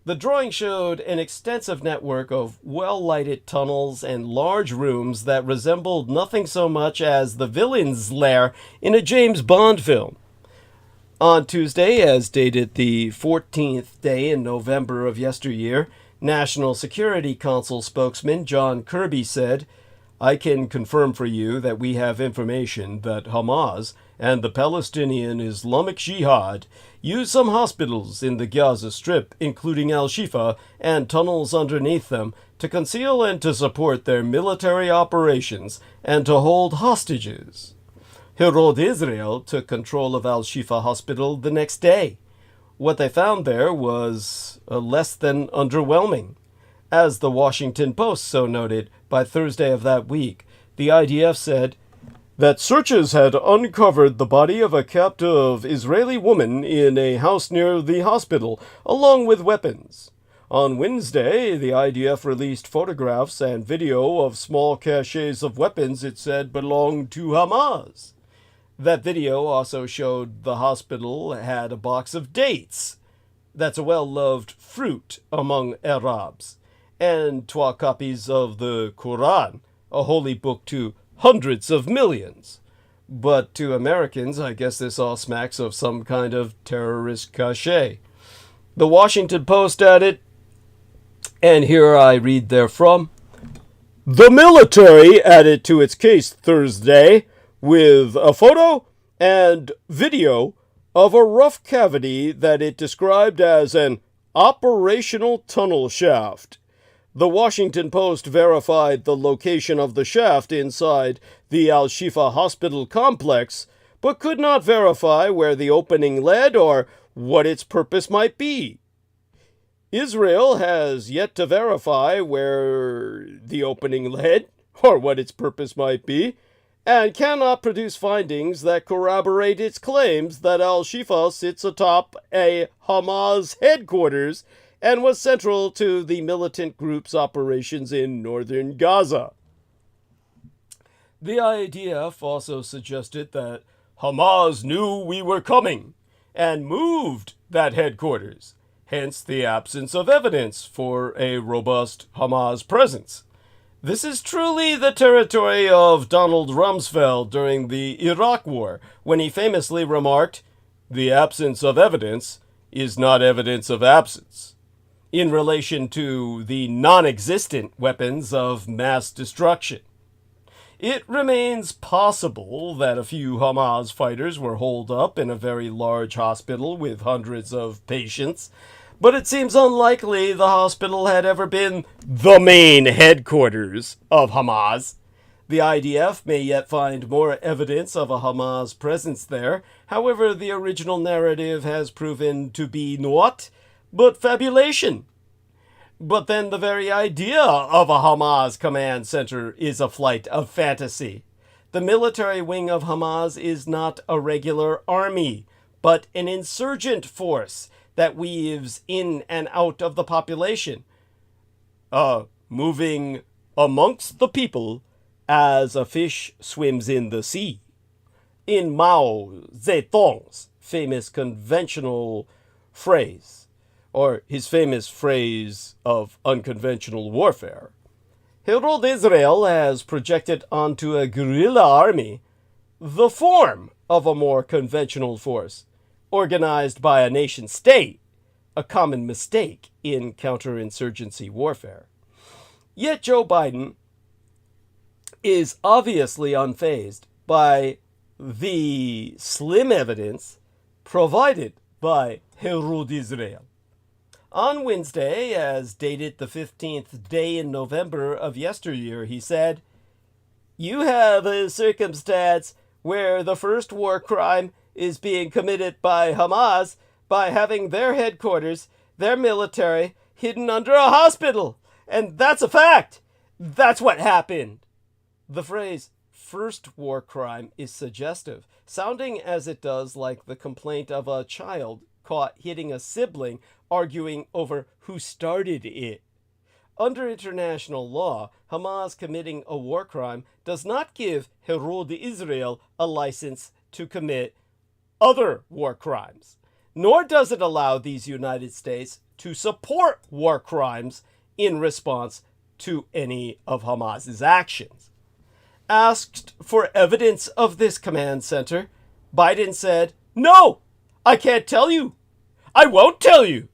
The drawing showed an extensive network of well-lighted tunnels and large rooms that resembled nothing so much as the villain's lair in a James Bond film. On Tuesday, as dated the 14th day in November of yesteryear, National Security Council spokesman John Kirby said, "I can confirm for you that we have information that Hamas and the Palestinian Islamic Jihad use some hospitals in the Gaza Strip, including Al-Shifa, and tunnels underneath them to conceal and to support their military operations and to hold hostages." Herod Israel took control of Al-Shifa Hospital the next day. What they found there was less than underwhelming. As the Washington Post so noted, by Thursday of that week, the IDF said that searches had uncovered the body of a captive Israeli woman in a house near the hospital, along with weapons. On Wednesday, the IDF released photographs and video of small caches of weapons it said belonged to Hamas. That video also showed the hospital had a box of dates. That's a well-loved fruit among Arabs. And 12 copies of the Quran, a holy book to hundreds of millions. But to Americans, I guess this all smacks of some kind of terrorist cachet. The Washington Post added, and here I read therefrom, "The military added to its case Thursday with a photo and video of a rough cavity that it described as an operational tunnel shaft. The Washington Post verified the location of the shaft inside the Al-Shifa Hospital complex, but could not verify where the opening led or what its purpose might be. Israel has yet to verify where the opening led or what its purpose might be, and cannot produce findings that corroborate its claims that Al-Shifa sits atop a Hamas headquarters and was central to the militant group's operations in northern Gaza." The IDF also suggested that Hamas knew we were coming and moved that headquarters, hence the absence of evidence for a robust Hamas presence. This is truly the territory of Donald Rumsfeld during the Iraq War, when he famously remarked, "The absence of evidence is not evidence of absence," in relation to the non-existent weapons of mass destruction. It remains possible that a few Hamas fighters were holed up in a very large hospital with hundreds of patients, but it seems unlikely the hospital had ever been the main headquarters of Hamas. The IDF may yet find more evidence of a Hamas presence there. However, the original narrative has proven to be naught but fabulation. But then the very idea of a Hamas command center is a flight of fantasy. The military wing of Hamas is not a regular army, but an insurgent force that weaves in and out of the population, moving amongst the people as a fish swims in the sea. In Mao Zedong's famous conventional phrase, or his famous phrase of unconventional warfare, Herod Israel has projected onto a guerrilla army the form of a more conventional force, organized by a nation-state, a common mistake in counterinsurgency warfare. Yet Joe Biden is obviously unfazed by the slim evidence provided by Herod Israel. On Wednesday, as dated the 15th day in November of yesteryear, he said, "You have a circumstance where the first war crime is being committed by Hamas by having their headquarters, their military, hidden under a hospital. And that's a fact. That's what happened." The phrase first war crime is suggestive, sounding as it does like the complaint of a child caught hitting a sibling arguing over who started it. Under international law, Hamas committing a war crime does not give Herod Israel a license to commit other war crimes, nor does it allow these United States to support war crimes in response to any of Hamas's actions. Asked for evidence of this command center, Biden said, "No, I can't tell you. I won't tell you."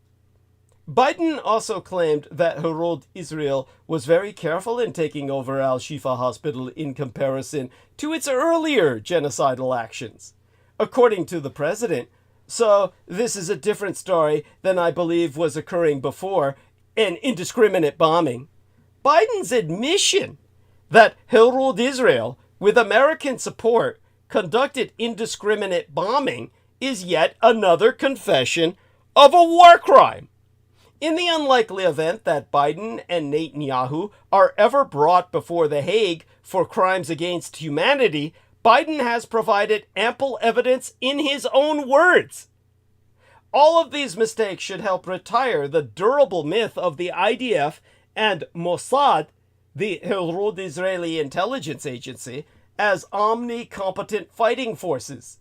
Biden also claimed that Herod Israel was very careful in taking over Al-Shifa Hospital in comparison to its earlier genocidal actions. According to the president, so this is a different story than I believe was occurring before, an indiscriminate bombing. Biden's admission that Herod Israel, with American support, conducted indiscriminate bombing is yet another confession of a war crime. In the unlikely event that Biden and Netanyahu are ever brought before The Hague for crimes against humanity, Biden has provided ample evidence in his own words. All of these mistakes should help retire the durable myth of the IDF and Mossad, the Herod Israeli intelligence agency, as omnicompetent fighting forces.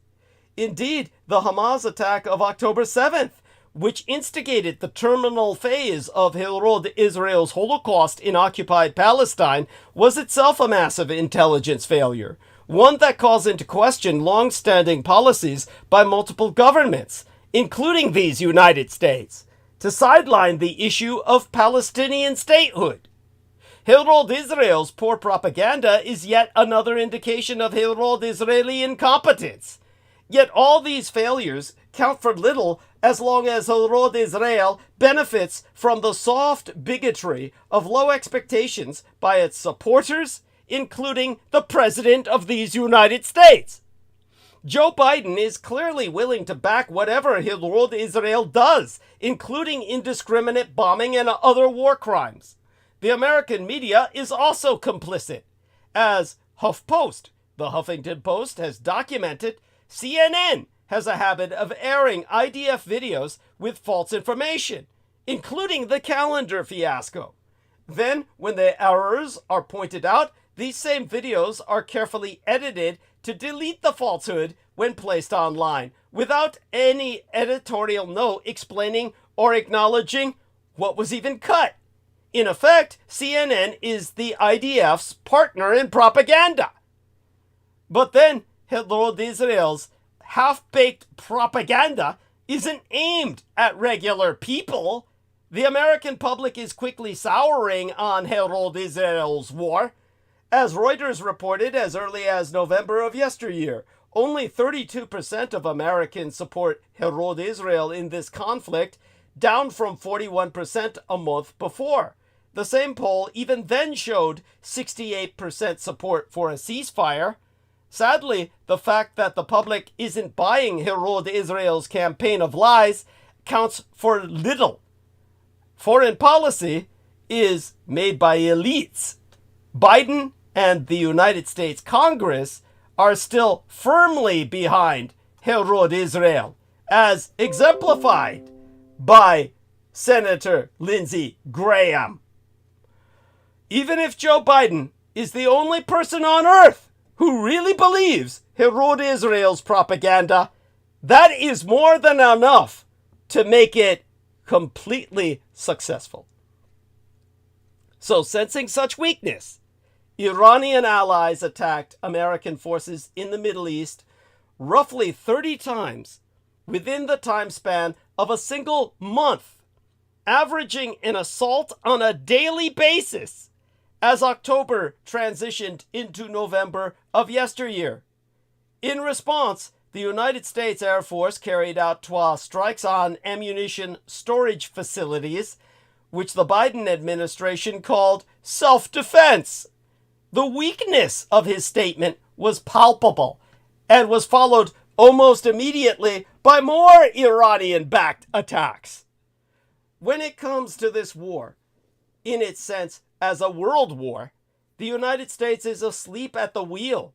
Indeed, the Hamas attack of October 7th, which instigated the terminal phase of Herod Israel's Holocaust in occupied Palestine, was itself a massive intelligence failure, one that calls into question long-standing policies by multiple governments, including these United States, to sideline the issue of Palestinian statehood. Herod Israel's poor propaganda is yet another indication of Herod Israeli incompetence. Yet all these failures count for little as long as Herod Israel benefits from the soft bigotry of low expectations by its supporters, including the President of these United States. Joe Biden is clearly willing to back whatever Herod Israel does, including indiscriminate bombing and other war crimes. The American media is also complicit. As HuffPost, the Huffington Post, has documented, CNN has a habit of airing IDF videos with false information, including the calendar fiasco. Then, when the errors are pointed out, these same videos are carefully edited to delete the falsehood when placed online, without any editorial note explaining or acknowledging what was even cut. In effect, CNN is the IDF's partner in propaganda. But then, Herod Israel's half-baked propaganda isn't aimed at regular people. The American public is quickly souring on Herod Israel's war. As Reuters reported as early as November of yesteryear, only 32% of Americans support Herod Israel in this conflict, down from 41% a month before. The same poll even then showed 68% support for a ceasefire. Sadly, the fact that the public isn't buying Herod Israel's campaign of lies counts for little. Foreign policy is made by elites. Biden and the United States Congress are still firmly behind Herod Israel, as exemplified by Senator Lindsey Graham. Even if Joe Biden is the only person on earth who really believes Herod Israel's propaganda, that is more than enough to make it completely successful. So, sensing such weakness, Iranian allies attacked American forces in the Middle East roughly 30 times within the time span of a single month, averaging an assault on a daily basis as October transitioned into November of yesteryear. In response, the United States Air Force carried out 12 strikes on ammunition storage facilities, which the Biden administration called self-defense. The weakness of his statement was palpable and was followed almost immediately by more Iranian-backed attacks. When it comes to this war, in its sense as a world war, the United States is asleep at the wheel.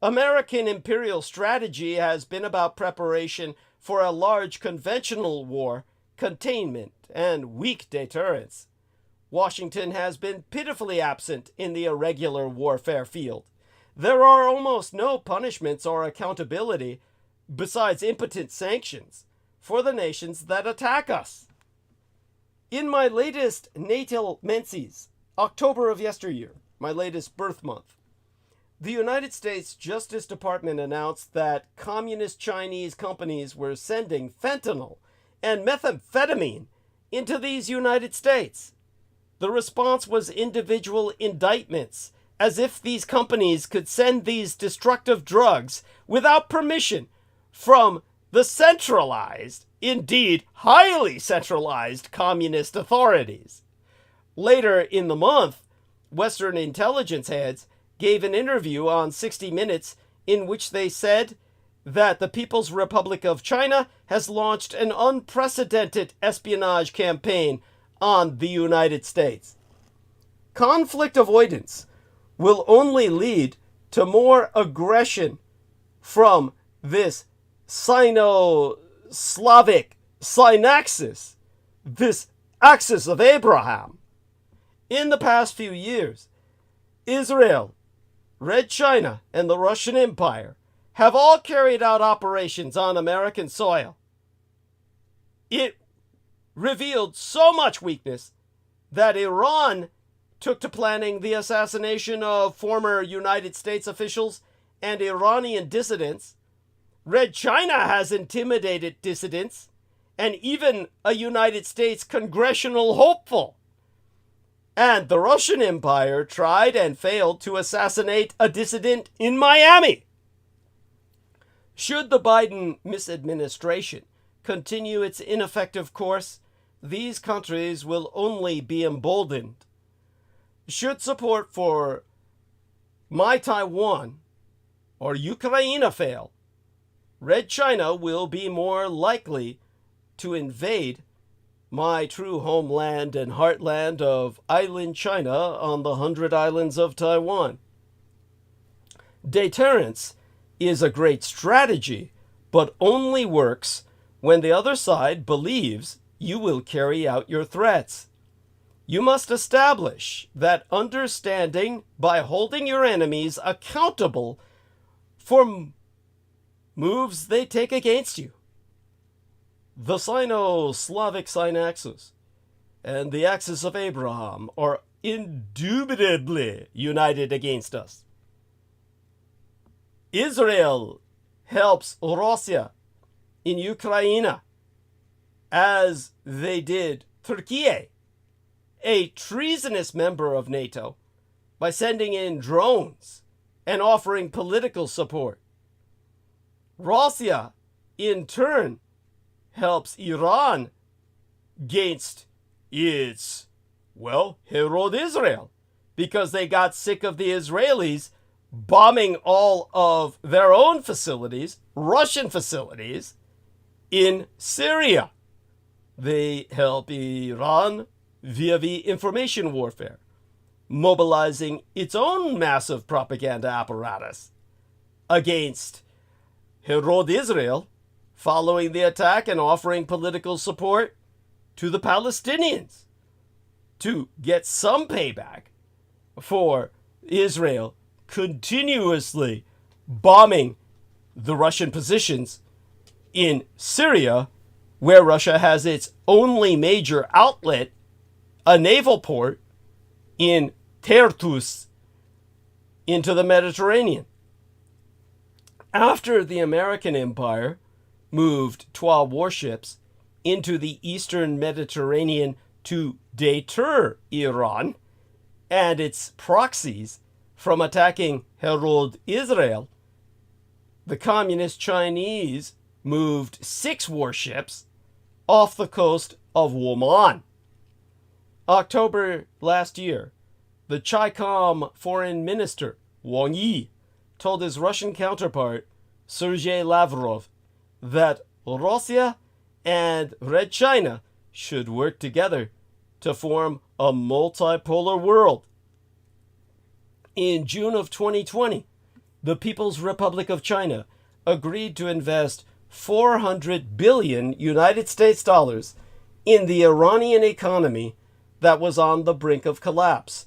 American imperial strategy has been about preparation for a large conventional war, containment, and weak deterrence. Washington has been pitifully absent in the irregular warfare field. There are almost no punishments or accountability, besides impotent sanctions, for the nations that attack us. In my latest natal menses, October of yesteryear, my latest birth month, the United States Justice Department announced that communist Chinese companies were sending fentanyl and methamphetamine into these United States. The response was individual indictments, as if these companies could send these destructive drugs without permission from the centralized, indeed highly centralized, communist authorities. Later in the month, Western intelligence heads gave an interview on 60 Minutes in which they said that the People's Republic of China has launched an unprecedented espionage campaign on the United States. Conflict avoidance will only lead to more aggression from this Sino-Slavic Synaxis, this Axis of ĀɁbrāhā. In the past few years, Israel, Red China, and the Russian Empire have all carried out operations on American soil. It revealed so much weakness that Iran took to planning the assassination of former United States officials and Iranian dissidents. Red China has intimidated dissidents and even a United States congressional hopeful. And the Russian Empire tried and failed to assassinate a dissident in Miami. Should the Biden misadministration continue its ineffective course, these countries will only be emboldened. Should support for my Taiwan or Ukraine fail, Red China will be more likely to invade my true homeland and heartland of island China on the 100 islands of Taiwan. Deterrence is a great strategy, but only works when the other side believes you will carry out your threats. You must establish that understanding by holding your enemies accountable for moves they take against you. The Sino-Slavic Synaxis and the Axis-of Ā₩brāhā are indubitably united against us. Israel helps Russia in Ukraine as they did Turkey, a treasonous member of NATO, by sending in drones and offering political support. Russia, in turn, helps Iran against its, Herod Israel, because they got sick of the Israelis bombing all of their own facilities, Russian facilities, in Syria. They help Iran via the information warfare, mobilizing its own massive propaganda apparatus against Herod Israel, following the attack and offering political support to the Palestinians to get some payback for Israel continuously bombing the Russian positions in Syria, where Russia has its only major outlet, a naval port in Ṭarṭūs into the Mediterranean. After the American Empire moved 12 warships into the eastern Mediterranean to deter Iran and its proxies from attacking Herod Israel, the communist Chinese moved 6 warships off the coast of Oman. October last year, the ChICOM foreign minister, Wang Yi, told his Russian counterpart, Sergei Lavrov, that Russia and Red China should work together to form a multipolar world. In June of 2020, the People's Republic of China agreed to invest 400 billion United States dollars in the Iranian economy that was on the brink of collapse.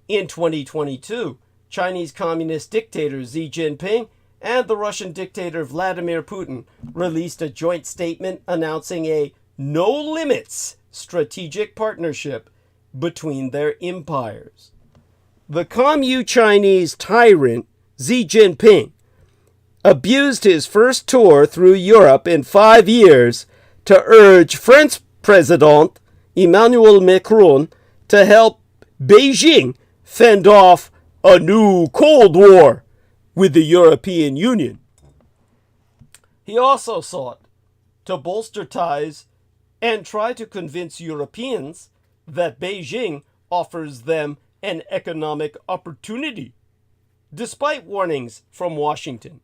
In 2022, Chinese Communist dictator Xi Jinping and the Russian dictator Vladimir Putin released a joint statement announcing a no-limits strategic partnership between their empires. The Commu-Chinese tyrant Xi Jinping abused his first tour through Europe in 5 years to urge French President Emmanuel Macron to help Beijing fend off a new Cold War with the European Union. He also sought to bolster ties and try to convince Europeans that Beijing offers them an economic opportunity, despite warnings from Washington.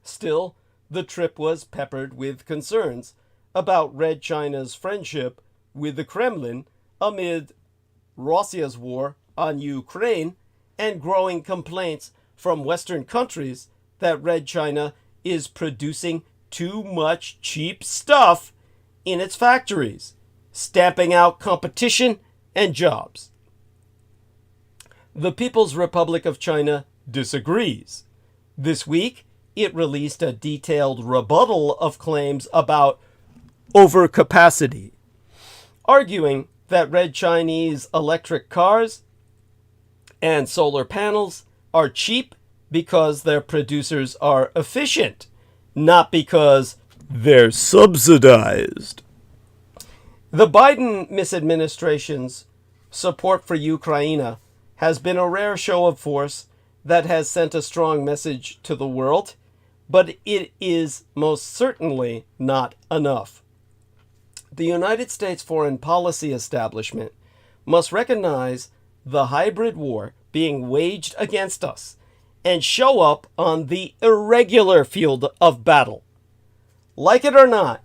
Still, the trip was peppered with concerns about Red China's friendship with the Kremlin amid Russia's war on Ukraine and growing complaints from Western countries that Red China is producing too much cheap stuff in its factories, stamping out competition and jobs. The People's Republic of China disagrees. This week, it released a detailed rebuttal of claims about overcapacity, arguing that Red Chinese electric cars and solar panels are cheap because their producers are efficient, not because they're subsidized. The Biden misadministration's support for Ukraine has been a rare show of force that has sent a strong message to the world, but it is most certainly not enough. The United States foreign policy establishment must recognize the hybrid war being waged against us and show up on the irregular field of battle. Like it or not,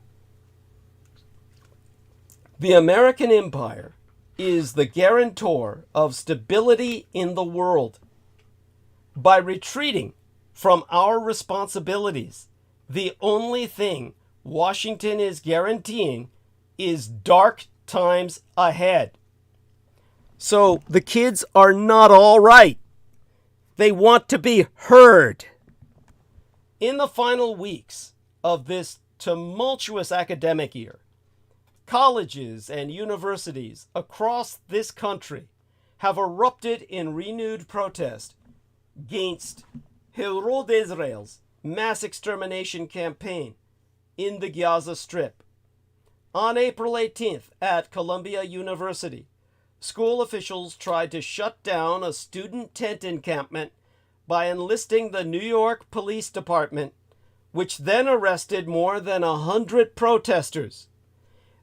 the American empire is the guarantor of stability in the world. By retreating from our responsibilities, the only thing Washington is guaranteeing is dark times ahead. So the kids are not all right. They want to be heard. In the final weeks of this tumultuous academic year, colleges and universities across this country have erupted in renewed protest against Herod Israel's mass extermination campaign in the Gaza Strip. On April 18th at Columbia University, school officials tried to shut down a student tent encampment by enlisting the New York Police Department, which then arrested more than 100 protesters.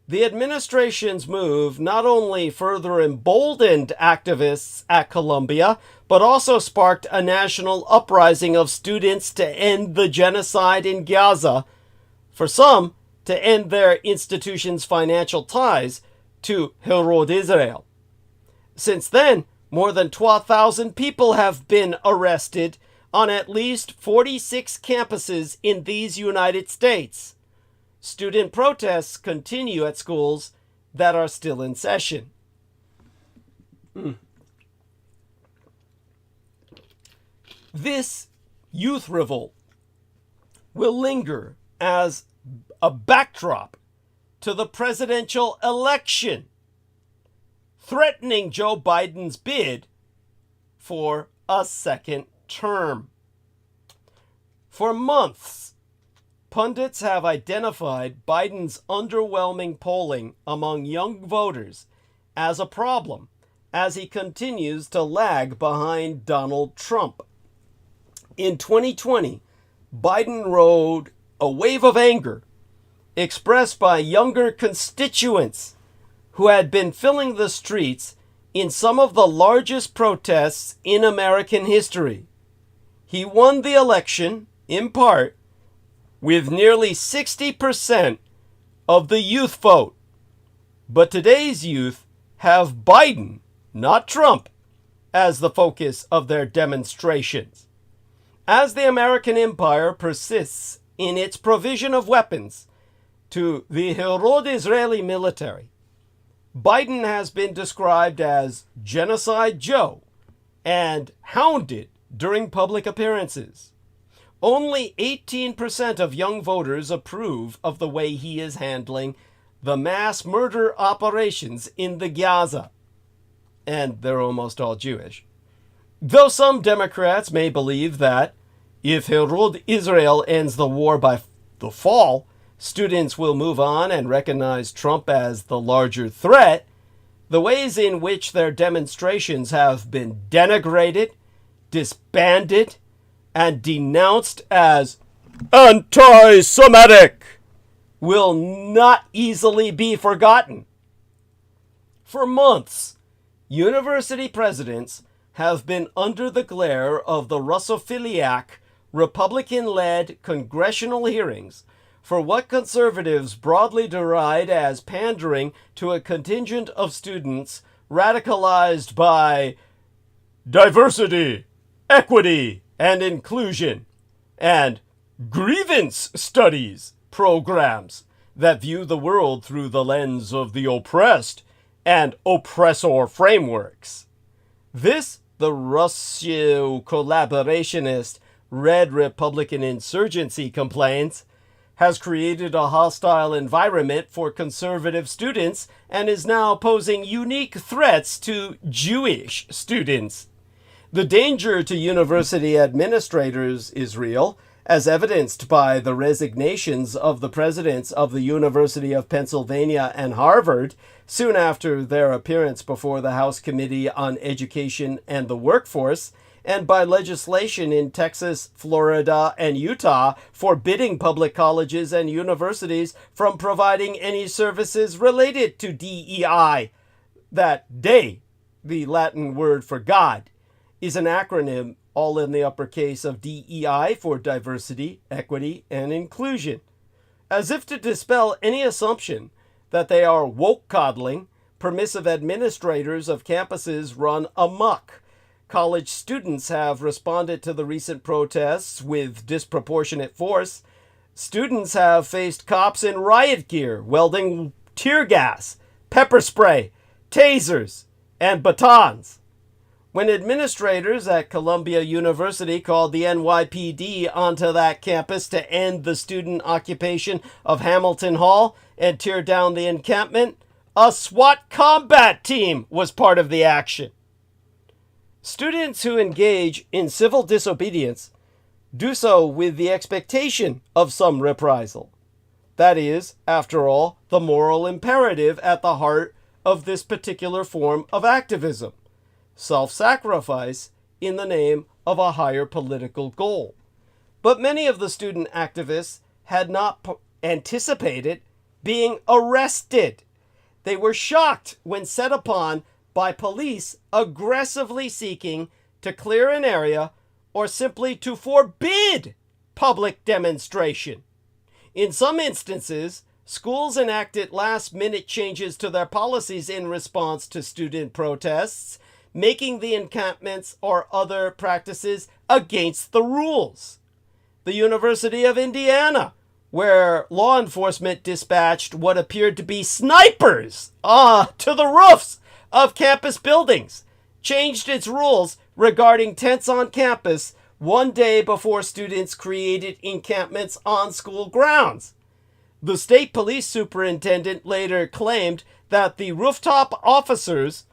The administration's move not only further emboldened activists at Columbia, but also sparked a national uprising of students to end the genocide in Gaza, for some to end their institution's financial ties to Herod Israel. Since then, more than 12,000 people have been arrested on at least 46 campuses in these United States. Student protests continue at schools that are still in session. This youth revolt will linger as a backdrop to the presidential election. threatening Joe Biden's bid for a second term. For months, pundits have identified Biden's underwhelming polling among young voters as a problem as he continues to lag behind Donald Trump. In 2020, Biden rode a wave of anger expressed by younger constituents who had been filling the streets in some of the largest protests in American history. He won the election, in part, with nearly 60% of the youth vote. But today's youth have Biden, not Trump, as the focus of their demonstrations. As the American empire persists in its provision of weapons to the Herod Israeli military, Biden has been described as Genocide Joe and hounded during public appearances. Only 18% of young voters approve of the way he is handling the mass murder operations in the Gaza. And they're almost all Jewish. Though some Democrats may believe that if Herod Israel ends the war by the fall, students will move on and recognize Trump as the larger threat, the ways in which their demonstrations have been denigrated, disbanded, and denounced as anti-Semitic will not easily be forgotten. For months, university presidents have been under the glare of the Russophiliac, Republican-led congressional hearings for what conservatives broadly deride as pandering to a contingent of students radicalized by diversity, equity, and inclusion, and grievance studies programs that view the world through the lens of the oppressed and oppressor frameworks. This, the Russo-collaborationist Red Republican insurgency complains, has created a hostile environment for conservative students and is now posing unique threats to Jewish students. The danger to university administrators is real, as evidenced by the resignations of the presidents of the University of Pennsylvania and Harvard soon after their appearance before the House Committee on Education and the Workforce, and by legislation in Texas, Florida, and Utah forbidding public colleges and universities from providing any services related to DEI. That DE, the Latin word for God, is an acronym all in the uppercase of DEI for diversity, equity, and inclusion. As if to dispel any assumption that they are woke-coddling, permissive administrators of campuses run amok. College students have responded to the recent protests with disproportionate force. Students have faced cops in riot gear, wielding tear gas, pepper spray, tasers, and batons. When administrators at Columbia University called the NYPD onto that campus to end the student occupation of Hamilton Hall and tear down the encampment, a SWAT combat team was part of the action. Students who engage in civil disobedience do so with the expectation of some reprisal. That is, after all, the moral imperative at the heart of this particular form of activism: self-sacrifice in the name of a higher political goal. But many of the student activists had not anticipated being arrested. They were shocked when set upon by police aggressively seeking to clear an area or simply to forbid public demonstration. In some instances, schools enacted last-minute changes to their policies in response to student protests, making the encampments or other practices against the rules. The University of Indiana, where law enforcement dispatched what appeared to be snipers to the roofs of campus buildings, changed its rules regarding tents on campus one day before students created encampments on school grounds. The state police superintendent later claimed that the rooftop officers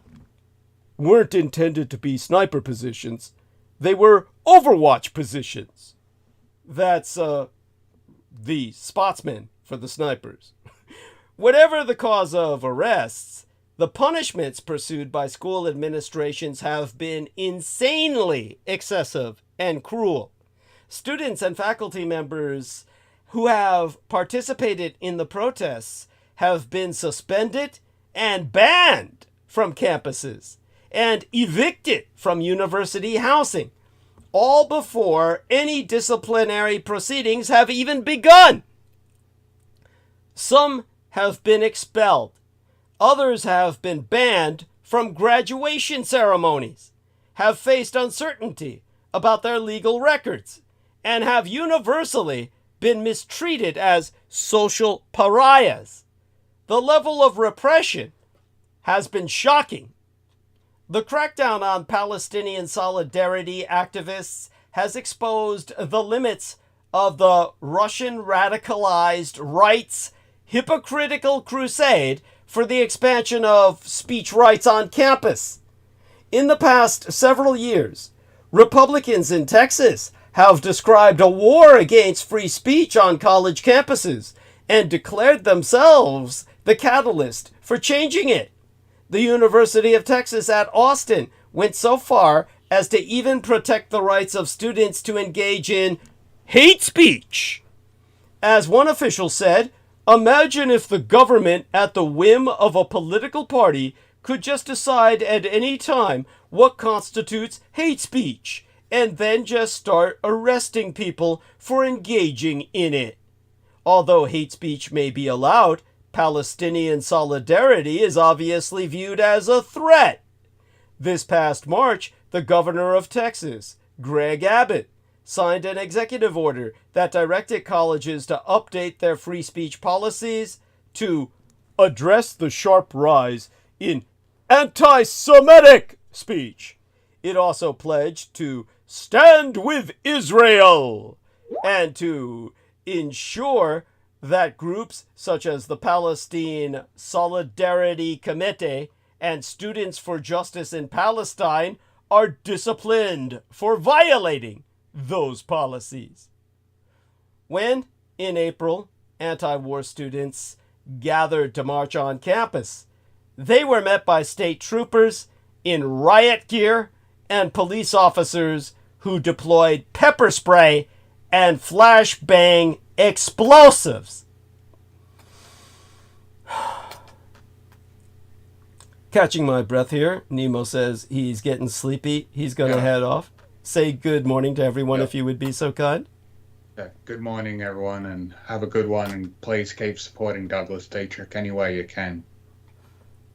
weren't intended to be sniper positions. They were overwatch positions. That's the spotsmen for the snipers. Whatever the cause of arrests, the punishments pursued by school administrations have been insanely excessive and cruel. Students and faculty members who have participated in the protests have been suspended and banned from campuses and evicted from university housing, all before any disciplinary proceedings have even begun. Some have been expelled. Others have been banned from graduation ceremonies, have faced uncertainty about their legal records, and have universally been mistreated as social pariahs. The level of repression has been shocking. The crackdown on Palestinian solidarity activists has exposed the limits of the Russian radicalized right's hypocritical crusade for the expansion of speech rights on campus. In the past several years, Republicans in Texas have described a war against free speech on college campuses and declared themselves the catalyst for changing it. The University of Texas at Austin went so far as to even protect the rights of students to engage in hate speech. As one official said, imagine if the government, at the whim of a political party, could just decide at any time what constitutes hate speech, and then just start arresting people for engaging in it. Although hate speech may be allowed, Palestinian solidarity is obviously viewed as a threat. This past March, the governor of Texas, Greg Abbott, signed an executive order that directed colleges to update their free speech policies to address the sharp rise in anti-Semitic speech. It also pledged to stand with Israel and to ensure that groups such as the Palestine Solidarity Committee and Students for Justice in Palestine are disciplined for violating those policies. When, in April, anti-war students gathered to march on campus, they were met by state troopers in riot gear and police officers who deployed pepper spray and flashbang explosives. Catching my breath here, Nemo says he's getting sleepy. He's going to head off. Say good morning to everyone if you would be so kind. Yeah, good morning, everyone, and have a good one, and please keep supporting Douglas Dietrich any way you can.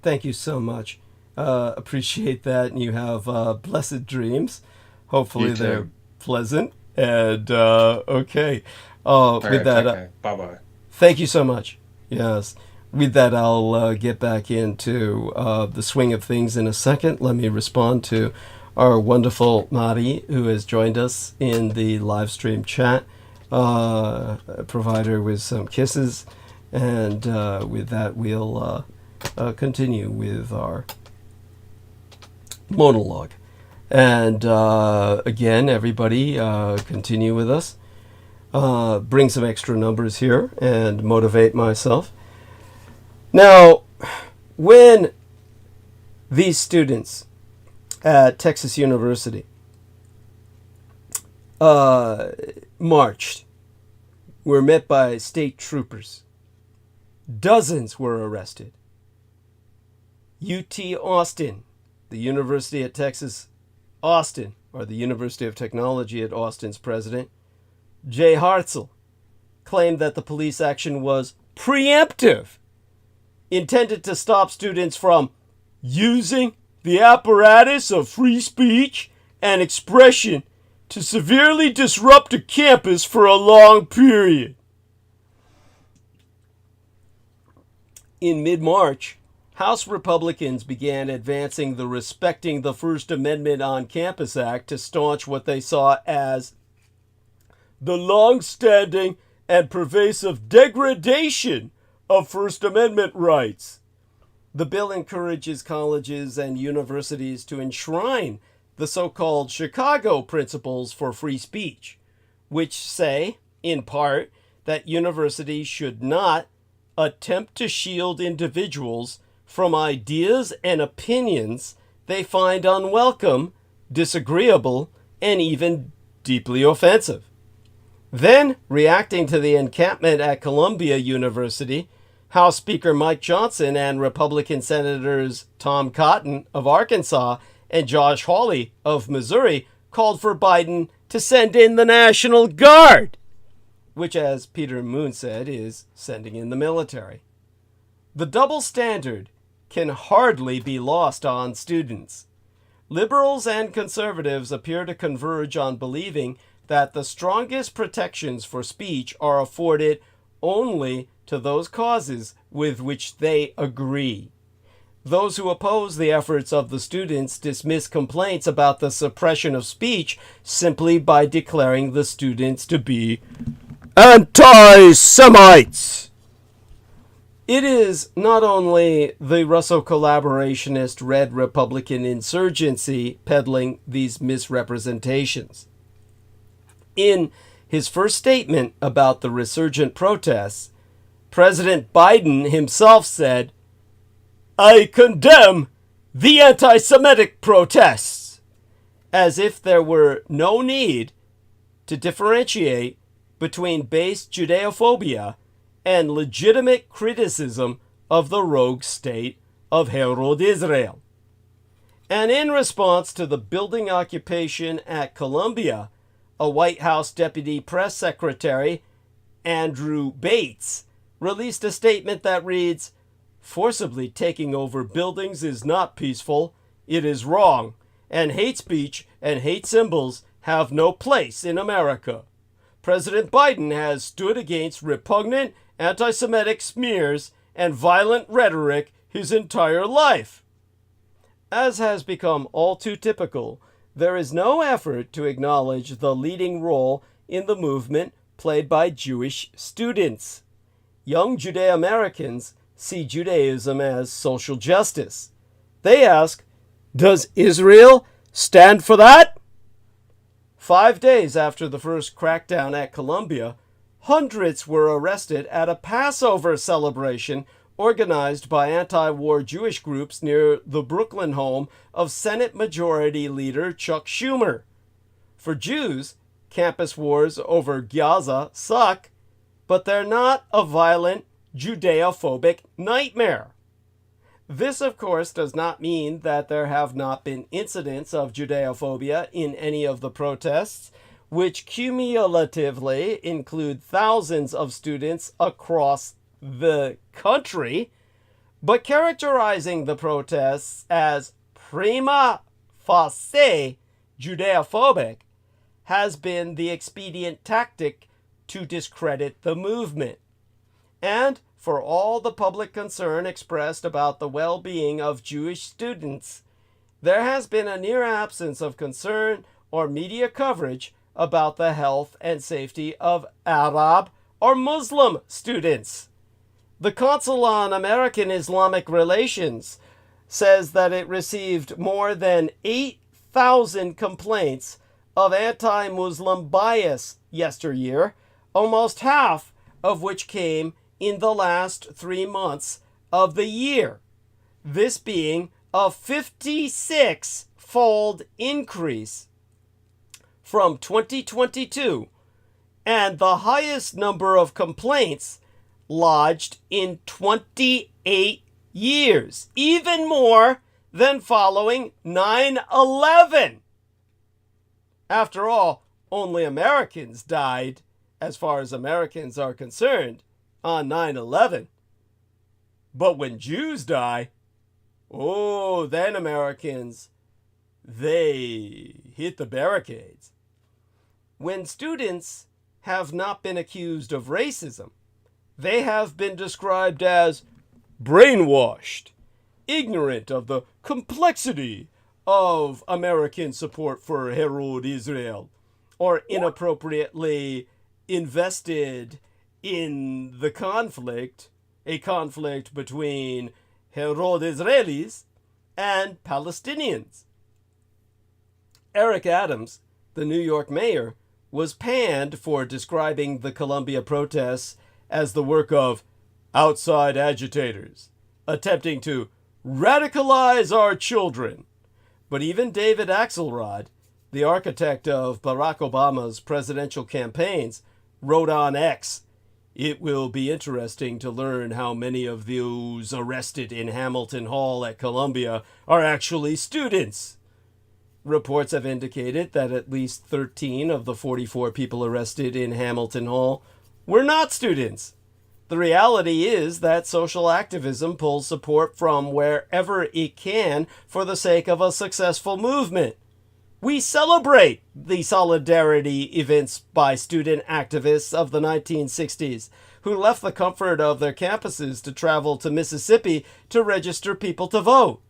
Thank you so much. Appreciate that, and you have blessed dreams. Hopefully they're pleasant. And, okay. With that, okay. Bye-bye. Thank you so much. Yes. With that, I'll get back into the swing of things in a second. Let me respond to our wonderful Mari, who has joined us in the live stream chat. Provide her with some kisses. And with that, we'll continue with our monologue. And again, everybody, continue with us. Bring some extra numbers here and motivate myself. Now, when these students at Texas University marched, were met by state troopers, dozens were arrested. UT Austin, the University of Texas Austin, or the University of Technology at Austin's president, Jay Hartzell, claimed that the police action was preemptive, intended to stop students from using the apparatus of free speech and expression to severely disrupt a campus for a long period. In mid-March, House Republicans began advancing the Respecting the First Amendment on Campus Act to staunch what they saw as the long-standing and pervasive degradation of First Amendment rights. The bill encourages colleges and universities to enshrine the so-called Chicago Principles for Free Speech, which say, in part, that universities should not attempt to shield individuals from ideas and opinions they find unwelcome, disagreeable, and even deeply offensive. Then, reacting to the encampment at Columbia University, House Speaker Mike Johnson and Republican Senators Tom Cotton of Arkansas and Josh Hawley of Missouri called for Biden to send in the National Guard, which, as Peter Moon said, is sending in the military. The double standard can hardly be lost on students. Liberals and conservatives appear to converge on believing that the strongest protections for speech are afforded only to those causes with which they agree. Those who oppose the efforts of the students dismiss complaints about the suppression of speech simply by declaring the students to be anti-Semites. It is not only the Russo-collaborationist Red Republican insurgency peddling these misrepresentations. In his first statement about the resurgent protests, President Biden himself said, "I condemn the anti-Semitic protests," as if there were no need to differentiate between base Judeophobia and legitimate criticism of the rogue state of Herod Israel. And in response to the building occupation at Columbia, a White House Deputy Press Secretary, Andrew Bates, released a statement that reads, "Forcibly taking over buildings is not peaceful, it is wrong, and hate speech and hate symbols have no place in America. President Biden has stood against repugnant anti-Semitic smears and violent rhetoric his entire life." As has become all too typical, there is no effort to acknowledge the leading role in the movement played by Jewish students. Young Judeo-Americans see Judaism as social justice. They ask, does Israel stand for that? 5 days after the first crackdown at Columbia, hundreds were arrested at a Passover celebration organized by anti-war Jewish groups near the Brooklyn home of Senate Majority Leader Chuck Schumer. For Jews, campus wars over Gaza suck, but they're not a violent Judeophobic nightmare. This, of course, does not mean that there have not been incidents of Judeophobia in any of the protests, which cumulatively include thousands of students across the country, but characterizing the protests as prima facie Judeophobic has been the expedient tactic to discredit the movement. And for all the public concern expressed about the well-being of Jewish students, there has been a near absence of concern or media coverage about the health and safety of Arab or Muslim students. The Council on American Islamic Relations says that it received more than 8,000 complaints of anti-Muslim bias yesteryear, almost half of which came in the last 3 months of the year, this being a 56-fold increase from 2022, and the highest number of complaints lodged in 28 years, even more than following 9/11. After all, only Americans died, as far as Americans are concerned, on 9/11. But when Jews die, oh, then Americans, they hit the barricades. When students have not been accused of racism, they have been described as brainwashed, ignorant of the complexity of American support for Herod Israel, or inappropriately invested in the conflict, a conflict between Herod Israelis, and Palestinians. Eric Adams, the New York mayor, was panned for describing the Columbia protests as the work of outside agitators, attempting to radicalize our children. But even David Axelrod, the architect of Barack Obama's presidential campaigns, wrote on X, "It will be interesting to learn how many of those arrested in Hamilton Hall at Columbia are actually students." Reports have indicated that at least 13 of the 44 people arrested in Hamilton Hall were not students. The reality is that social activism pulls support from wherever it can for the sake of a successful movement. We celebrate the solidarity events by student activists of the 1960s who left the comfort of their campuses to travel to Mississippi to register people to vote.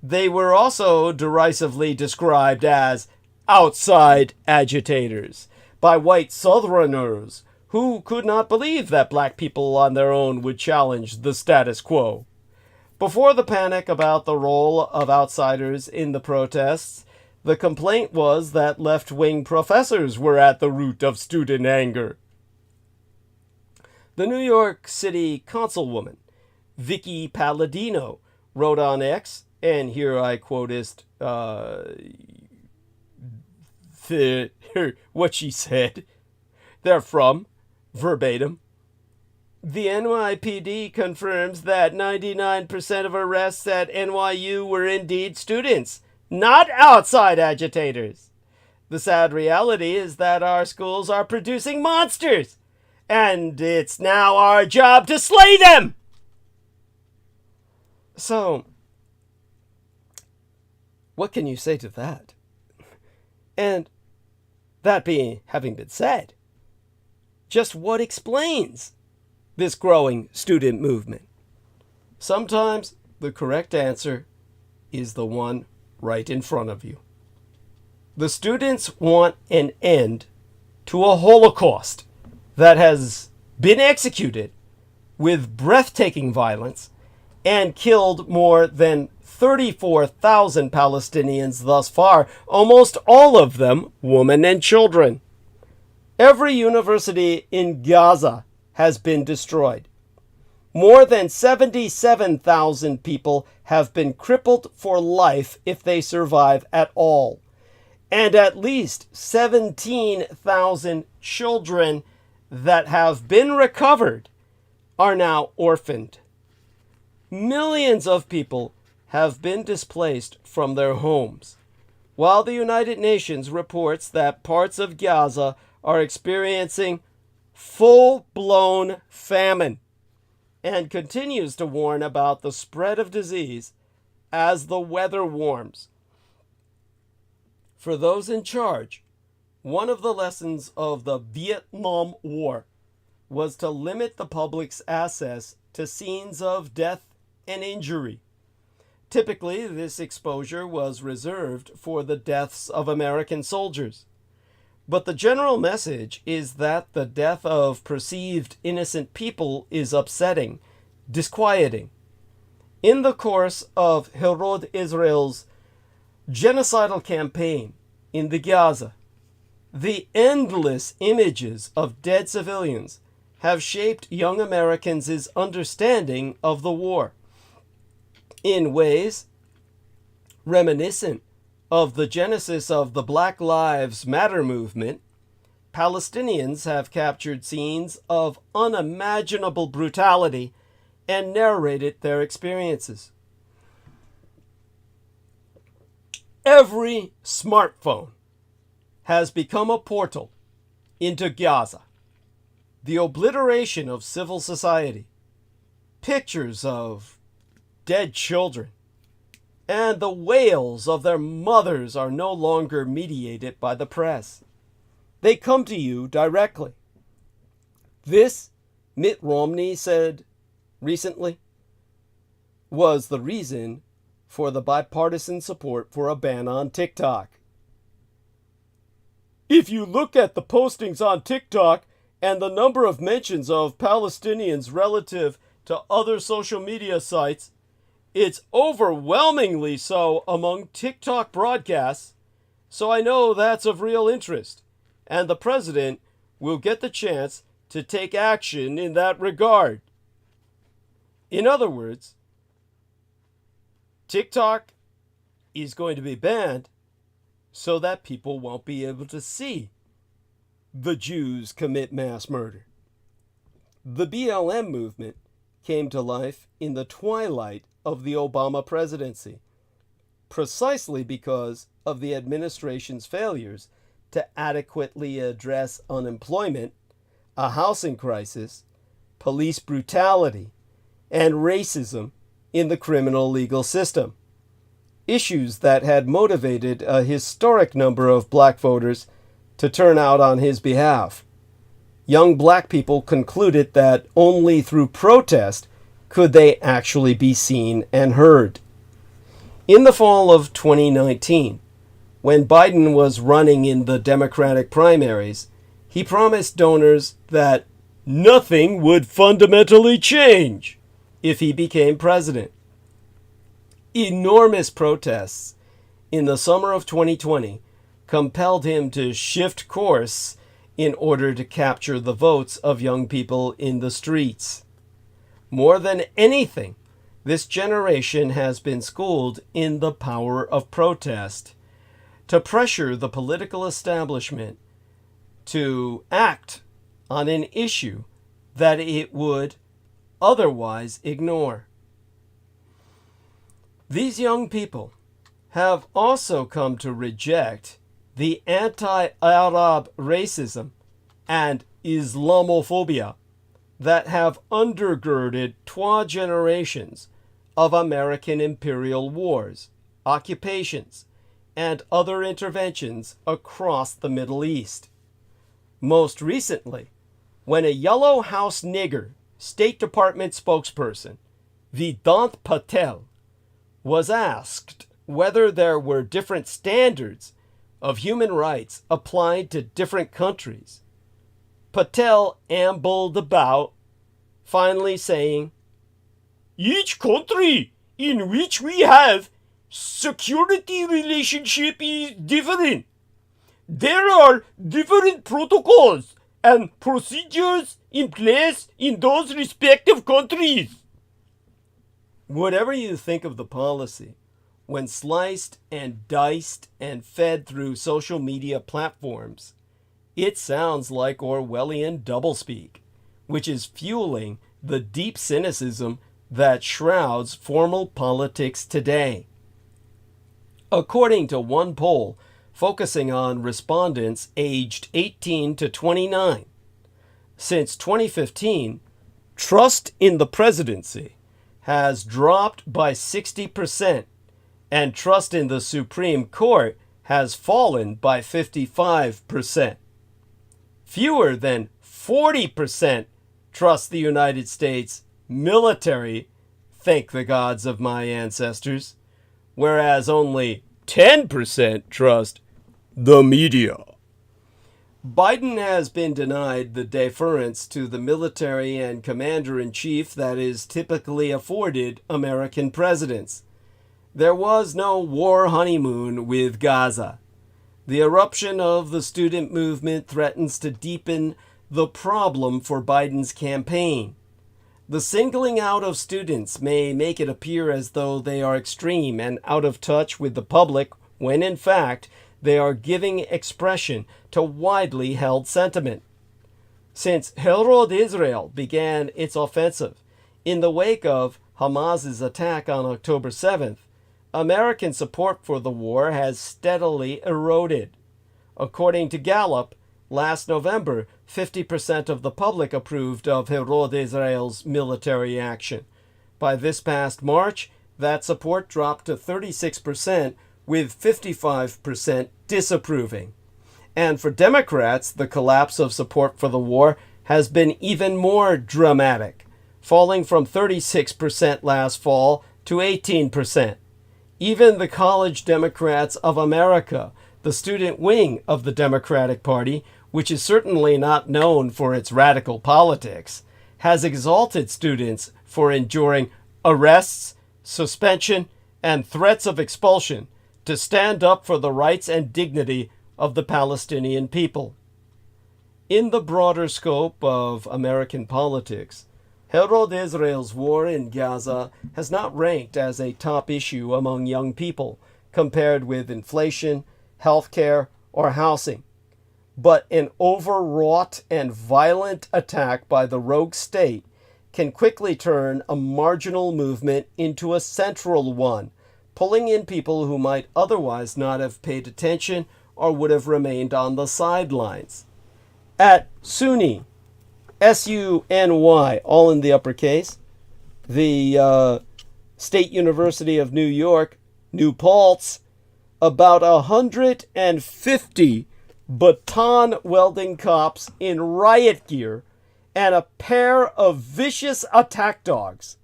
They were also derisively described as outside agitators by white Southerners who could not believe that black people on their own would challenge the status quo. Before the panic about the role of outsiders in the protests, the complaint was that left-wing professors were at the root of student anger. The New York City councilwoman, Vicky Palladino, wrote on X, and here I quotist what she said. They're from, verbatim, "The NYPD confirms that 99% of arrests at NYU were indeed students, not outside agitators. The sad reality is that our schools are producing monsters, and it's now our job to slay them." So, what can you say to that? And that having been said, just what explains this growing student movement? Sometimes the correct answer is the one right in front of you. The students want an end to a Holocaust that has been executed with breathtaking violence and killed more than 34,000 Palestinians thus far, almost all of them women and children. Every university in Gaza has been destroyed. More than 77,000 people have been crippled for life if they survive at all. And at least 17,000 children that have been recovered are now orphaned. Millions of people have been displaced from their homes, while the United Nations reports that parts of Gaza are experiencing full-blown famine and continues to warn about the spread of disease as the weather warms. For those in charge, one of the lessons of the Vietnam War was to limit the public's access to scenes of death and injury. Typically, this exposure was reserved for the deaths of American soldiers. But the general message is that the death of perceived innocent people is upsetting, disquieting. In the course of Herod Israel's genocidal campaign in the Gaza, the endless images of dead civilians have shaped young Americans' understanding of the war in ways reminiscent of the genesis of the Black Lives Matter movement. Palestinians have captured scenes of unimaginable brutality and narrated their experiences. Every smartphone has become a portal into Gaza. The obliteration of civil society, pictures of dead children, and the wails of their mothers are no longer mediated by the press. They come to you directly. This, Mitt Romney said recently, was the reason for the bipartisan support for a ban on TikTok. If you look at the postings on TikTok and the number of mentions of Palestinians relative to other social media sites, It's overwhelmingly so among TikTok broadcasts, so I know that's of real interest, and the president will get the chance to take action in that regard. In other words, TikTok is going to be banned so that people won't be able to see the Jews commit mass murder. The BLM movement came to life in the twilight of the Obama presidency, precisely because of the administration's failures to adequately address unemployment, a housing crisis, police brutality, and racism in the criminal legal system. Issues that had motivated a historic number of black voters to turn out on his behalf. Young black people concluded that only through protest could they actually be seen and heard. In the fall of 2019, when Biden was running in the Democratic primaries, he promised donors that nothing would fundamentally change if he became president. Enormous protests in the summer of 2020 compelled him to shift course in order to capture the votes of young people in the streets. More than anything, this generation has been schooled in the power of protest to pressure the political establishment to act on an issue that it would otherwise ignore. These young people have also come to reject the anti-Arab racism and Islamophobia that have undergirded 2 generations of American imperial wars, occupations, and other interventions across the Middle East. Most recently, when a Yellow House nigger State Department spokesperson, Vedant Patel, was asked whether there were different standards of human rights applied to different countries, Patel ambled about, finally saying, "Each country in which we have security relationship is different. There are different protocols and procedures in place in those respective countries." Whatever you think of the policy, when sliced and diced and fed through social media platforms, it sounds like Orwellian doublespeak, which is fueling the deep cynicism that shrouds formal politics today. According to one poll focusing on respondents aged 18 to 29, since 2015, trust in the presidency has dropped by 60%, and trust in the Supreme Court has fallen by 55%. Fewer than 40% trust the United States military, thank the gods of my ancestors, whereas only 10% trust the media. Biden has been denied the deference to the military and commander-in-chief that is typically afforded American presidents. There was no war honeymoon with Gaza. The eruption of the student movement threatens to deepen the problem for Biden's campaign. The singling out of students may make it appear as though they are extreme and out of touch with the public, when in fact they are giving expression to widely held sentiment. Since Herod Israel began its offensive in the wake of Hamas's attack on October 7th, American support for the war has steadily eroded. According to Gallup, last November, 50% of the public approved of Herod Israel's military action. By this past March, that support dropped to 36%, with 55% disapproving. And for Democrats, the collapse of support for the war has been even more dramatic, falling from 36% last fall to 18%. Even the College Democrats of America, the student wing of the Democratic Party, which is certainly not known for its radical politics, has exalted students for enduring arrests, suspension, and threats of expulsion to stand up for the rights and dignity of the Palestinian people. In the broader scope of American politics, Herod Israel's war in Gaza has not ranked as a top issue among young people compared with inflation, healthcare, or housing, but an overwrought and violent attack by the rogue state can quickly turn a marginal movement into a central one, pulling in people who might otherwise not have paid attention or would have remained on the sidelines. At SUNY, SUNY, all in the uppercase, the State University of New York, New Paltz, about 150 baton welding cops in riot gear and a pair of vicious attack dogs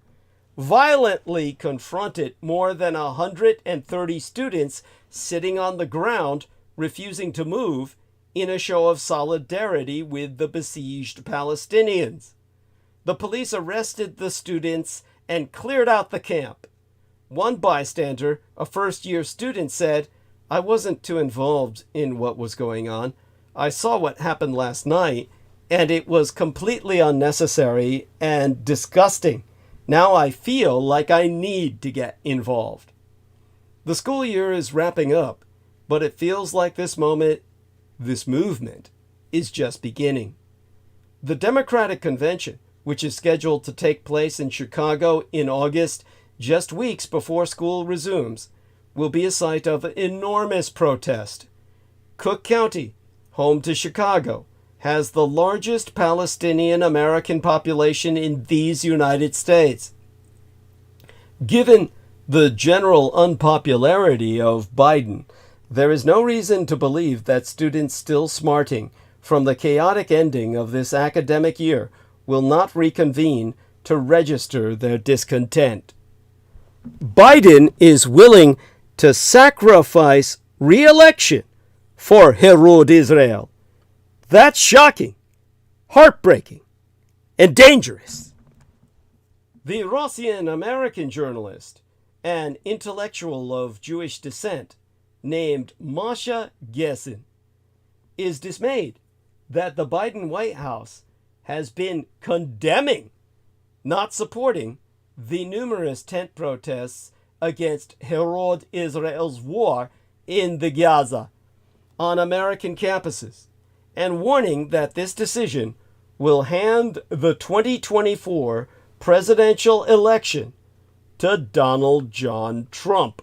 violently confronted more than 130 students sitting on the ground, refusing to move, in a show of solidarity with the besieged Palestinians. The police arrested the students and cleared out the camp. One bystander, a first-year student, said, "I wasn't too involved in what was going on. I saw what happened last night, and it was completely unnecessary and disgusting. Now I feel like I need to get involved." The school year is wrapping up, but it feels like this movement, is just beginning. The Democratic Convention, which is scheduled to take place in Chicago in August, just weeks before school resumes, will be a site of enormous protest. Cook County, home to Chicago, has the largest Palestinian American population in these United States. Given the general unpopularity of Biden, there is no reason to believe that students still smarting from the chaotic ending of this academic year will not reconvene to register their discontent. Biden is willing to sacrifice re-election for Herod Israel. That's shocking, heartbreaking, and dangerous. The Russian-American journalist and intellectual of Jewish descent named Masha Gessen is dismayed that the Biden White House has been condemning, not supporting, the numerous tent protests against Herod Israel's war in the Gaza on American campuses, and warning that this decision will hand the 2024 presidential election to Donald John Trump.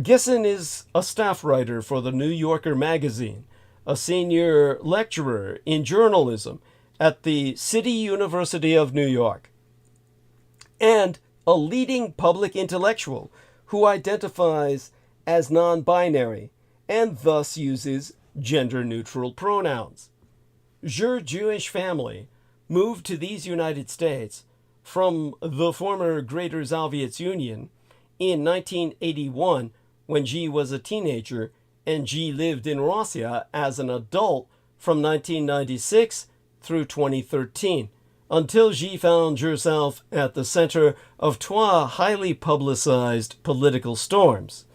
Gessen is a staff writer for the New Yorker magazine, a senior lecturer in journalism at the City University of New York, and a leading public intellectual who identifies as non-binary and thus uses gender-neutral pronouns. Her Jewish family moved to these United States from the former Greater Soviet Union in 1981 when she was a teenager, and she lived in Russia as an adult from 1996 through 2013, until she found herself at the center of two highly publicized political storms.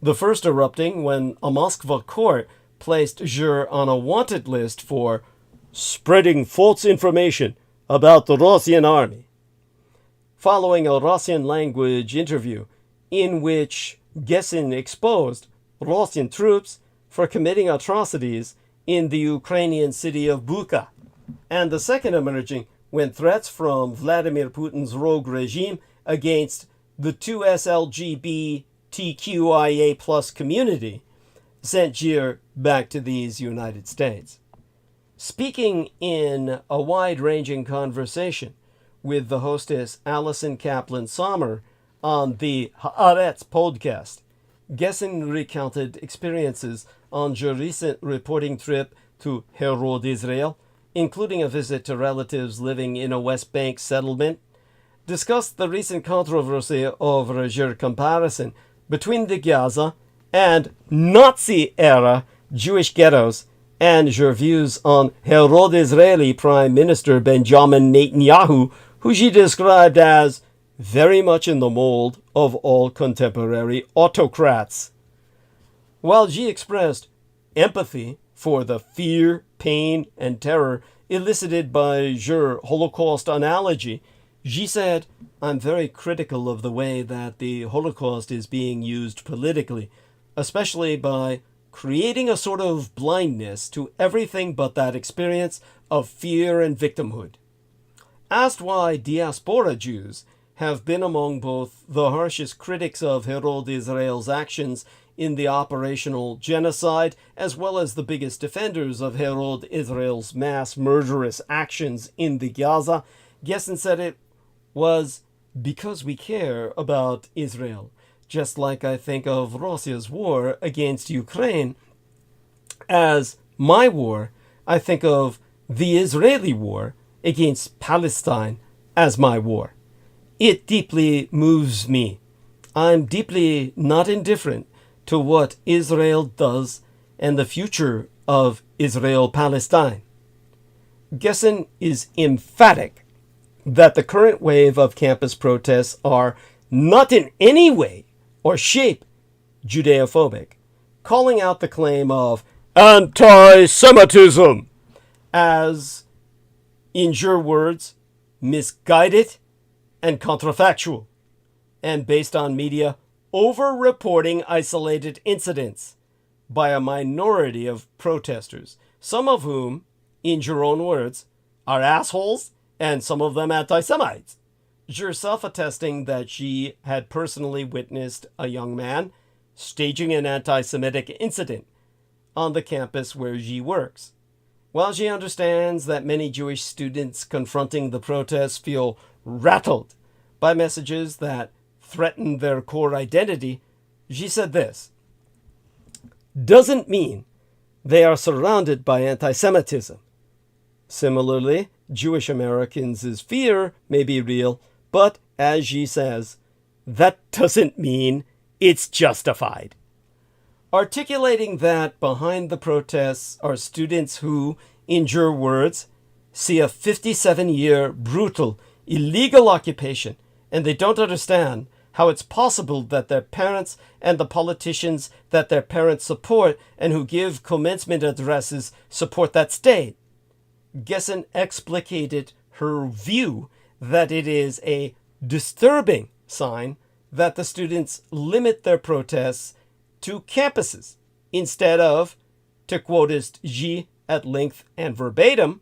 The first erupting when a Moscow court placed her on a wanted list for spreading false information about the Russian army, following a Russian-language interview in which Gessen exposed Russian troops for committing atrocities in the Ukrainian city of Bucha, and the second emerging when threats from Vladimir Putin's rogue regime against the 2S LGBTQIA+ community sent Gere back to these United States. Speaking in a wide-ranging conversation with the hostess Alison Kaplan-Sommer on the Haaretz podcast, Gessen recounted experiences on her recent reporting trip to Herod Israel, including a visit to relatives living in a West Bank settlement, discussed the recent controversy over her comparison between the Gaza and Nazi-era Jewish ghettos, and her views on Herod Israeli Prime Minister Benjamin Netanyahu, who she described as very much in the mold of all contemporary autocrats. While Xi expressed empathy for the fear, pain, and terror elicited by ̶hір Holocaust analogy, Xi said, "I'm very critical of the way that the Holocaust is being used politically, especially by creating a sort of blindness to everything but that experience of fear and victimhood." Asked why diaspora Jews have been among both the harshest critics of Herod Israel's actions in the operational genocide, as well as the biggest defenders of Herod Israel's mass murderous actions in the Gaza, Gessen said it was because we care about Israel, just like I think of Russia's war against Ukraine as my war. I think of the Israeli war against Palestine as my war. It deeply moves me. I'm deeply not indifferent to what Israel does and the future of Israel-Palestine. Gessen is emphatic that the current wave of campus protests are not in any way or shape Judeophobic, calling out the claim of anti-Semitism as, in ̶hір words, misguided and counterfactual, and based on media over-reporting isolated incidents by a minority of protesters, some of whom, in ̶hір own words, are assholes and some of them anti-Semites. ̶hір self-attesting that she had personally witnessed a young man staging an anti-Semitic incident on the campus where Xi works. While she understands that many Jewish students confronting the protests feel rattled by messages that threaten their core identity, she said this: "Doesn't mean they are surrounded by anti-Semitism. Similarly, Jewish Americans' fear may be real, but as she says, that doesn't mean it's justified." Articulating that behind the protests are students who, in ̶hір words, see a 57-year brutal, illegal occupation, and they don't understand how it's possible that their parents and the politicians that their parents support and who give commencement addresses support that state. Gessen explicated her view that it is a disturbing sign that the students limit their protests to campuses instead of, to quote Xi at length and verbatim,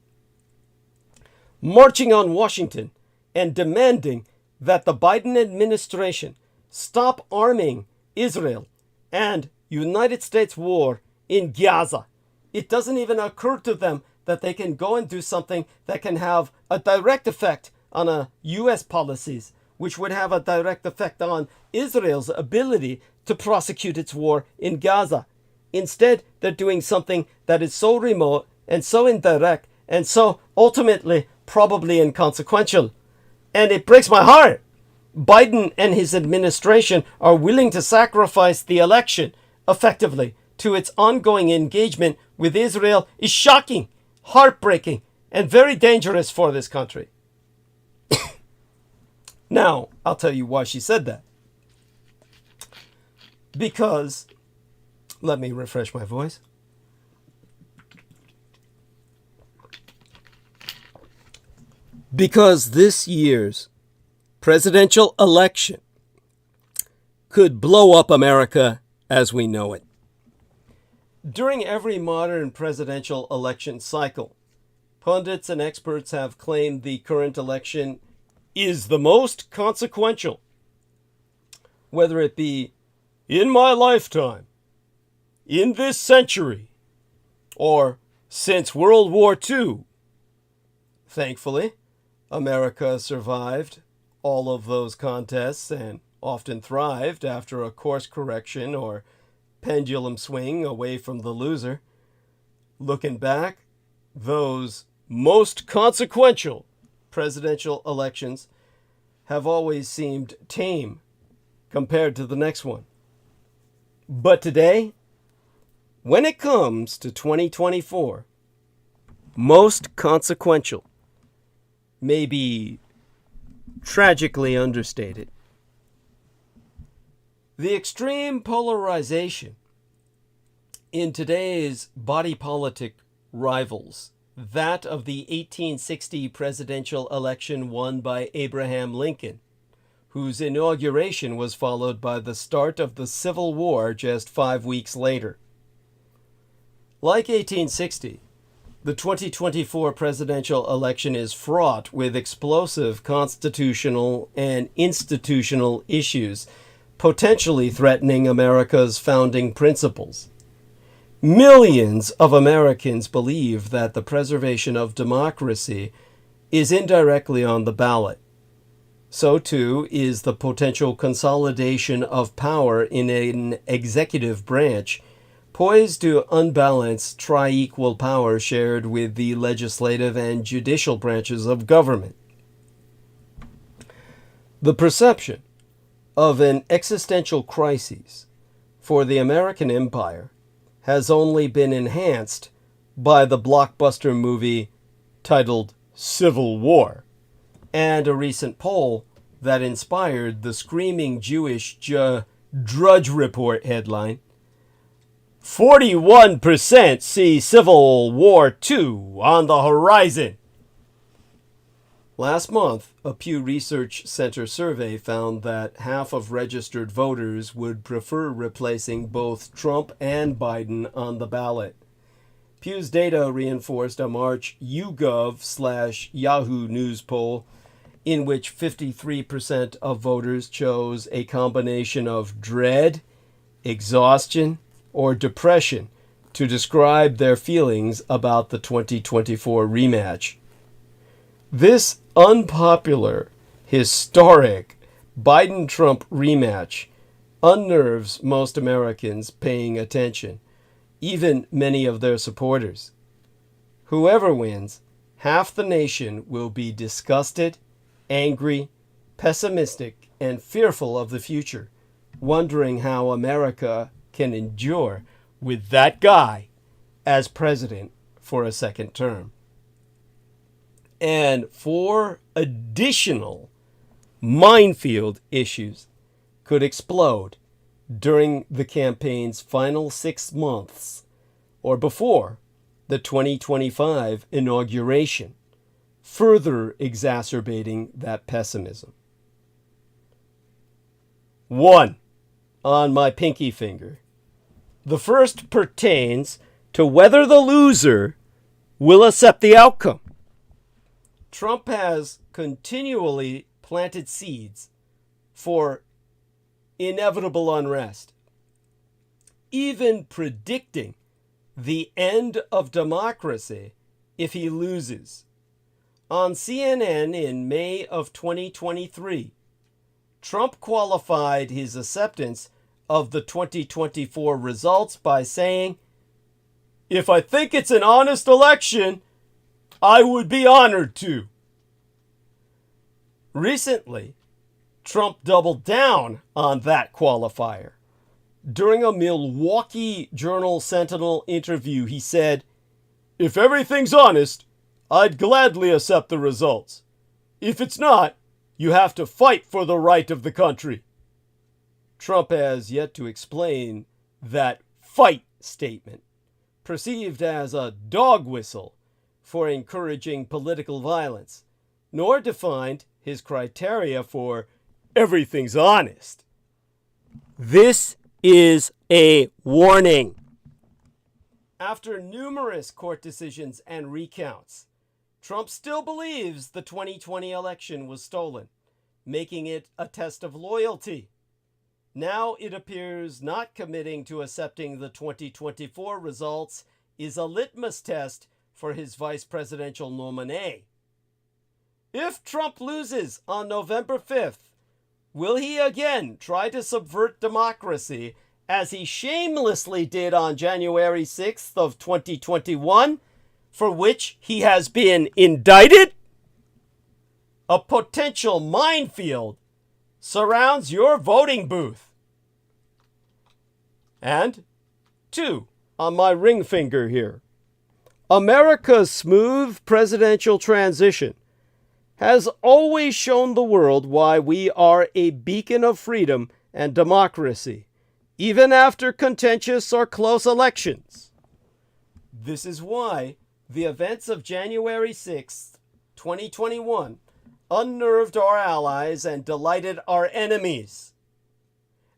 marching on Washington and demanding that the Biden administration stop arming Israel and United States war in Gaza. It doesn't even occur to them that they can go and do something that can have a direct effect on U.S. policies, which would have a direct effect on Israel's ability to prosecute its war in Gaza. Instead, they're doing something that is so remote and so indirect and so ultimately probably inconsequential. And it breaks my heart. Biden and his administration are willing to sacrifice the election effectively to its ongoing engagement with Israel is shocking, heartbreaking, and very dangerous for this country. Now, I'll tell you why she said that. Because, let me refresh my voice. Because this year's presidential election could blow up America as we know it. During every modern presidential election cycle, pundits and experts have claimed the current election is the most consequential, whether it be in my lifetime, in this century, or since World War II. Thankfully, America survived all of those contests and often thrived after a course correction or pendulum swing away from the loser. Looking back, those most consequential presidential elections have always seemed tame compared to the next one. But today, when it comes to 2024, most consequential may be tragically understated. The extreme polarization in today's body politic rivals, that of the 1860 presidential election won by Abraham Lincoln, whose inauguration was followed by the start of the Civil War just 5 weeks later. Like 1860, the 2024 presidential election is fraught with explosive constitutional and institutional issues, potentially threatening America's founding principles. Millions of Americans believe that the preservation of democracy is indirectly on the ballot. So too is the potential consolidation of power in an executive branch poised to unbalance tri-equal power shared with the legislative and judicial branches of government. The perception of an existential crisis for the American empire has only been enhanced by the blockbuster movie titled Civil War, and a recent poll that inspired the screaming Jewish Drudge Report headline, 41% see Civil War II on the horizon. Last month, a Pew Research Center survey found that half of registered voters would prefer replacing both Trump and Biden on the ballot. Pew's data reinforced a March YouGov/Yahoo News poll in which 53% of voters chose a combination of dread, exhaustion, or depression to describe their feelings about the 2024 rematch. This unpopular, historic Biden-Trump rematch unnerves most Americans paying attention, even many of their supporters. Whoever wins, half the nation will be disgusted, angry, pessimistic, and fearful of the future, wondering how America can endure with that guy as president for a second term. And 4 additional minefield issues could explode during the campaign's final 6 months or before the 2025 inauguration, further exacerbating that pessimism. 1. On my pinky finger. The first pertains to whether the loser will accept the outcome. Trump has continually planted seeds for inevitable unrest, even predicting the end of democracy if he loses. On CNN in May of 2023, Trump qualified his acceptance of the 2024 results by saying, "If I think it's an honest election, I would be honored to." Recently, Trump doubled down on that qualifier. During a Milwaukee Journal-Sentinel interview, he said, "If everything's honest, I'd gladly accept the results. If it's not, you have to fight for the right of the country." Trump has yet to explain that fight statement, perceived as a dog whistle for encouraging political violence, nor defined his criteria for everything's honest. This is a warning. After numerous court decisions and recounts, Trump still believes the 2020 election was stolen, making it a test of loyalty. Now it appears not committing to accepting the 2024 results is a litmus test for his vice presidential nominee. If Trump loses on November 5th, will he again try to subvert democracy as he shamelessly did on January 6th of 2021, for which he has been indicted? A potential minefield surrounds your voting booth. And 2, on my ring finger here. America's smooth presidential transition has always shown the world why we are a beacon of freedom and democracy, even after contentious or close elections. This is why the events of January 6th, 2021, unnerved our allies and delighted our enemies.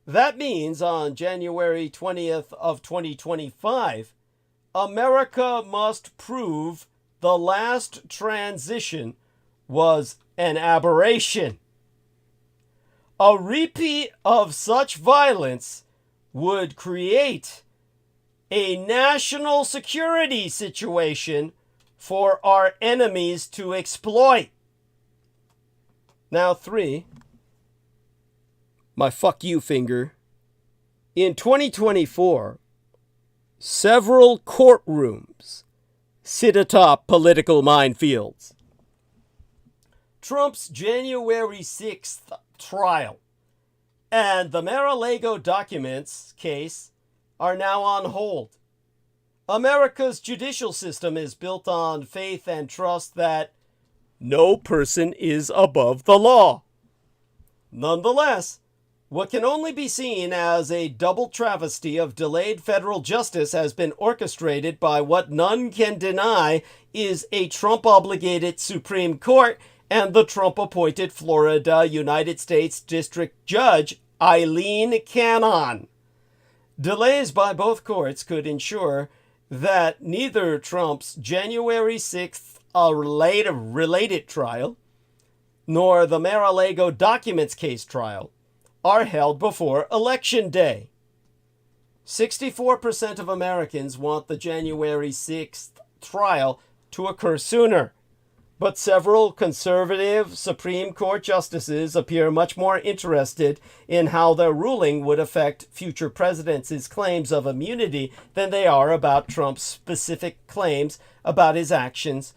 That means on January 20th of 2025, America must prove the last transition was an aberration. A repeat of such violence would create a national security situation for our enemies to exploit. Now 3, my fuck you finger. In 2024, several courtrooms sit atop political minefields. Trump's January 6th trial and the Mar-a-Lago documents case are now on hold. America's judicial system is built on faith and trust that no person is above the law. Nonetheless, what can only be seen as a double travesty of delayed federal justice has been orchestrated by what none can deny is a Trump-obligated Supreme Court and the Trump-appointed Florida United States District Judge Aileen Cannon. Delays by both courts could ensure that neither Trump's January 6th related trial nor the Mar-a-Lago documents case trial are held before Election Day. 64% of Americans want the January 6th trial to occur sooner, but several conservative Supreme Court justices appear much more interested in how their ruling would affect future presidents' claims of immunity than they are about Trump's specific claims about his actions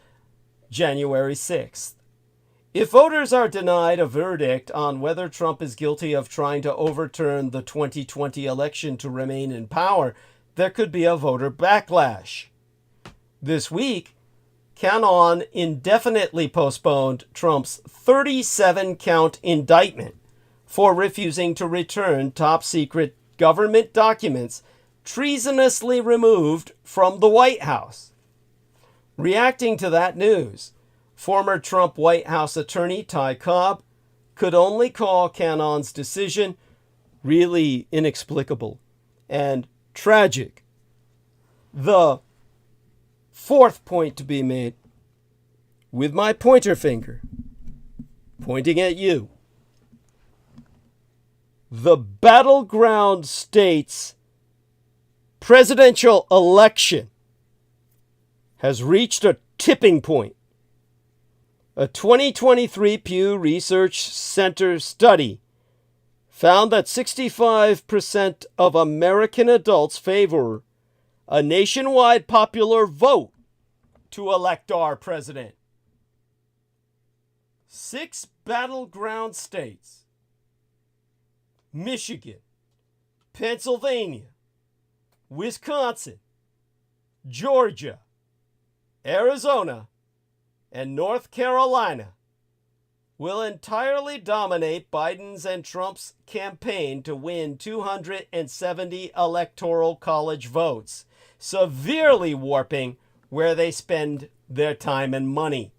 January 6th. If voters are denied a verdict on whether Trump is guilty of trying to overturn the 2020 election to remain in power, there could be a voter backlash. This week, Cannon indefinitely postponed Trump's 37-count indictment for refusing to return top-secret government documents treasonously removed from the White House. Reacting to that news, former Trump White House attorney Ty Cobb could only call Cannon's decision really inexplicable and tragic. The fourth point to be made, with my pointer finger pointing at you, the battleground states presidential election has reached a tipping point. A 2023 Pew Research Center study found that 65% of American adults favor a nationwide popular vote to elect our president. 6 battleground states, Michigan, Pennsylvania, Wisconsin, Georgia, Arizona, and North Carolina, will entirely dominate Biden's and Trump's campaign to win 270 electoral college votes, severely warping where they spend their time and money.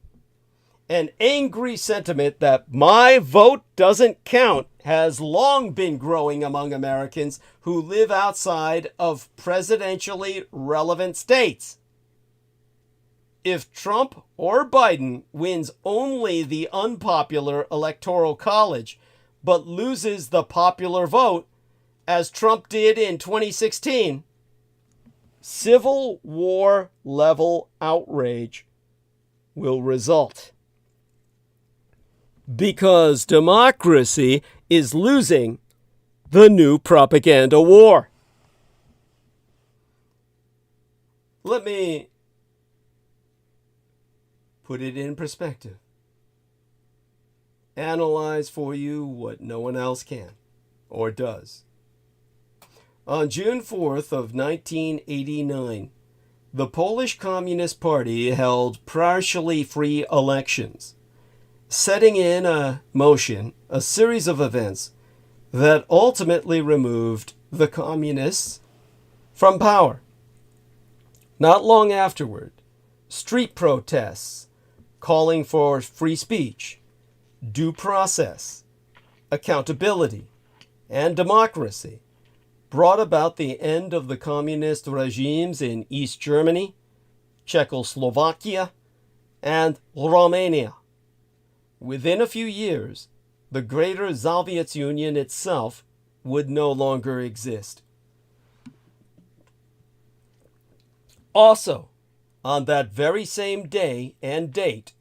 An angry sentiment that my vote doesn't count has long been growing among Americans who live outside of presidentially relevant states. If Trump or Biden wins only the unpopular electoral college, but loses the popular vote, as Trump did in 2016, Civil War level outrage will result. Because democracy is losing the new propaganda war. Let me put it in perspective. Analyze for you what no one else can or does. On June 4th of 1989, the Polish Communist Party held partially free elections. setting in motion a series of events that ultimately removed the communists from power. Not long afterward, street protests calling for free speech, due process, accountability, and democracy brought about the end of the communist regimes in East Germany, Czechoslovakia, and Romania. Within a few years, the Greater Soviet Union itself would no longer exist. Also, on that very same day and date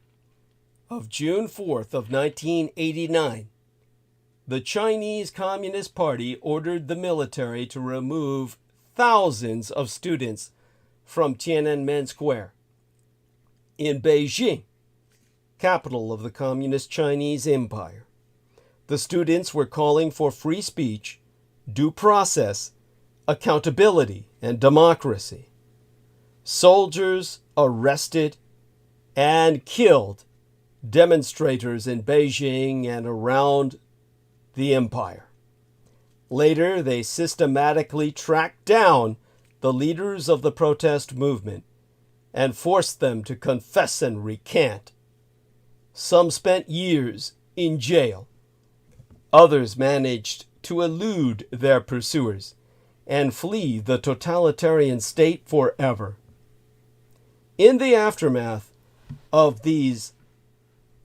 of June 4th of 1989, the Chinese Communist Party ordered the military to remove thousands of students from Tiananmen Square. In Beijing, capital of the Communist Chinese Empire, the students were calling for free speech, due process, accountability, and democracy. Soldiers arrested and killed demonstrators in Beijing and around the empire. Later, they systematically tracked down the leaders of the protest movement and forced them to confess and recant. Some spent years in jail. Others managed to elude their pursuers and flee the totalitarian state forever. In the aftermath of these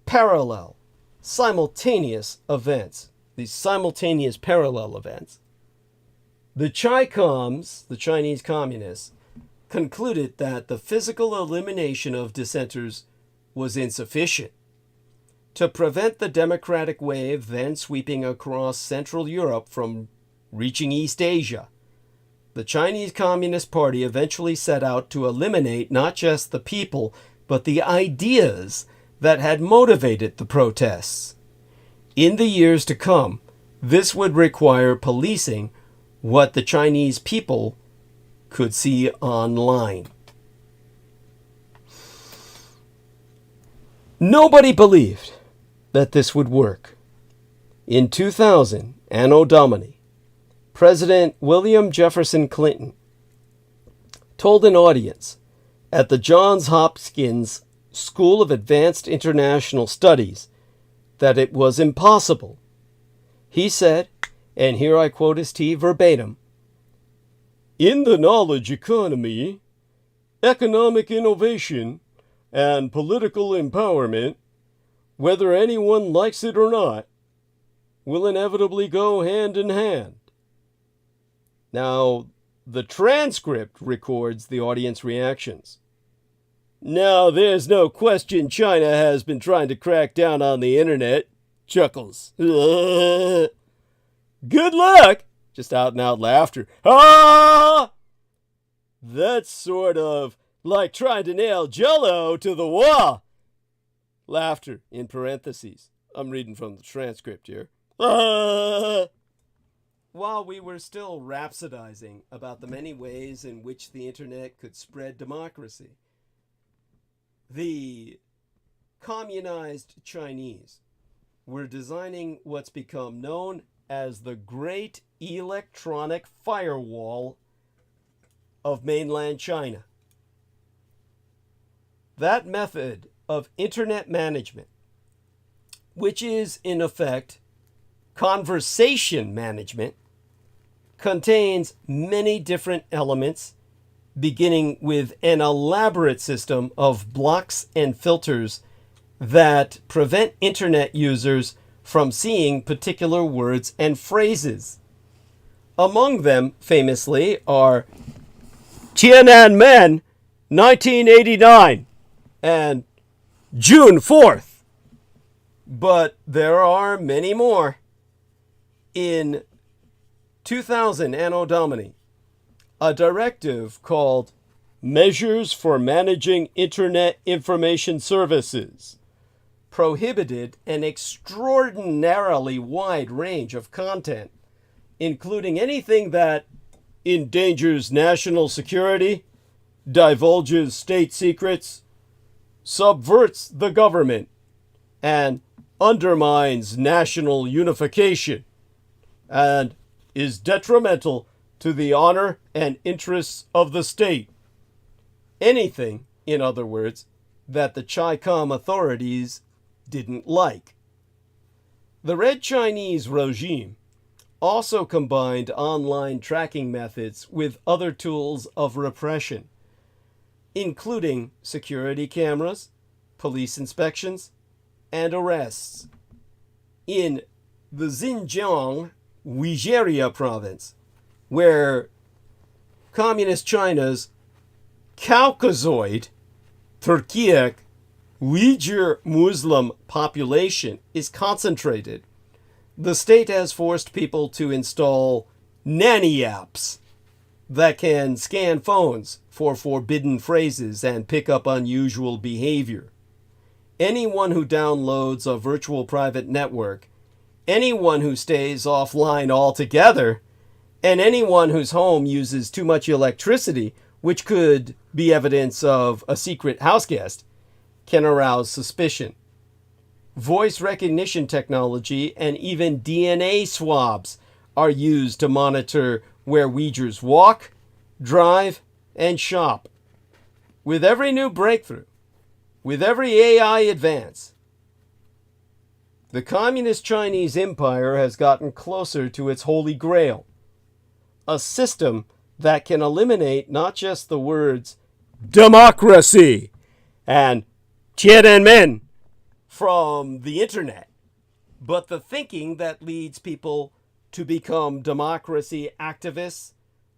parallel, simultaneous events, these simultaneous parallel events, the Chi-Coms, the Chinese communists, concluded that the physical elimination of dissenters was insufficient to prevent the democratic wave then sweeping across Central Europe from reaching East Asia. The Chinese Communist Party eventually set out to eliminate not just the people, but the ideas that had motivated the protests. In the years to come, this would require policing what the Chinese people could see online. Nobody believed that this would work. In 2000, Anno Domini, President William Jefferson Clinton told an audience at the Johns Hopkins School of Advanced International Studies that it was impossible. He said, and here I quote his T verbatim, "In the knowledge economy, economic innovation, and political empowerment, whether anyone likes it or not, will inevitably go hand in hand." Now, the transcript records the audience reactions. "Now, there's no question China has been trying to crack down on the internet." Chuckles. "Good luck!" Just out and out laughter. "Ah! That's sort of like trying to nail Jell-O to the wall." Laughter in parentheses. I'm reading from the transcript here. "Ah!" While we were still rhapsodizing about the many ways in which the internet could spread democracy, the communized Chinese were designing what's become known as the Great Electronic Firewall of mainland China. That method of internet management, which is in effect conversation management, contains many different elements, beginning with an elaborate system of blocks and filters that prevent internet users from seeing particular words and phrases. Among them, famously, are Tiananmen 1989 and June 4th. But there are many more. In 2000 Anno Domini, a directive called Measures for Managing Internet Information Services prohibited an extraordinarily wide range of content, including anything that endangers national security, divulges state secrets, subverts the government, and undermines national unification and is detrimental to the honor and interests of the state. Anything, in other words, that the Chi-Com authorities didn't like. The Red Chinese regime also combined online tracking methods with other tools of repression, including security cameras, police inspections, and arrests. In the Xinjiang Uyghur province, where Communist China's Caucasoid, Turkic, Uyghur Muslim population is concentrated, the state has forced people to install nanny apps that can scan phones for forbidden phrases and pick up unusual behavior. Anyone who downloads a virtual private network, anyone who stays offline altogether, and anyone whose home uses too much electricity, which could be evidence of a secret house guest, can arouse suspicion. Voice recognition technology and even DNA swabs are used to monitor where Uyghurs walk, drive, and shop. With every new breakthrough, with every AI advance, the Communist Chinese Empire has gotten closer to its holy grail, a system that can eliminate not just the words democracy and Tiananmen from the internet, but the thinking that leads people to become democracy activists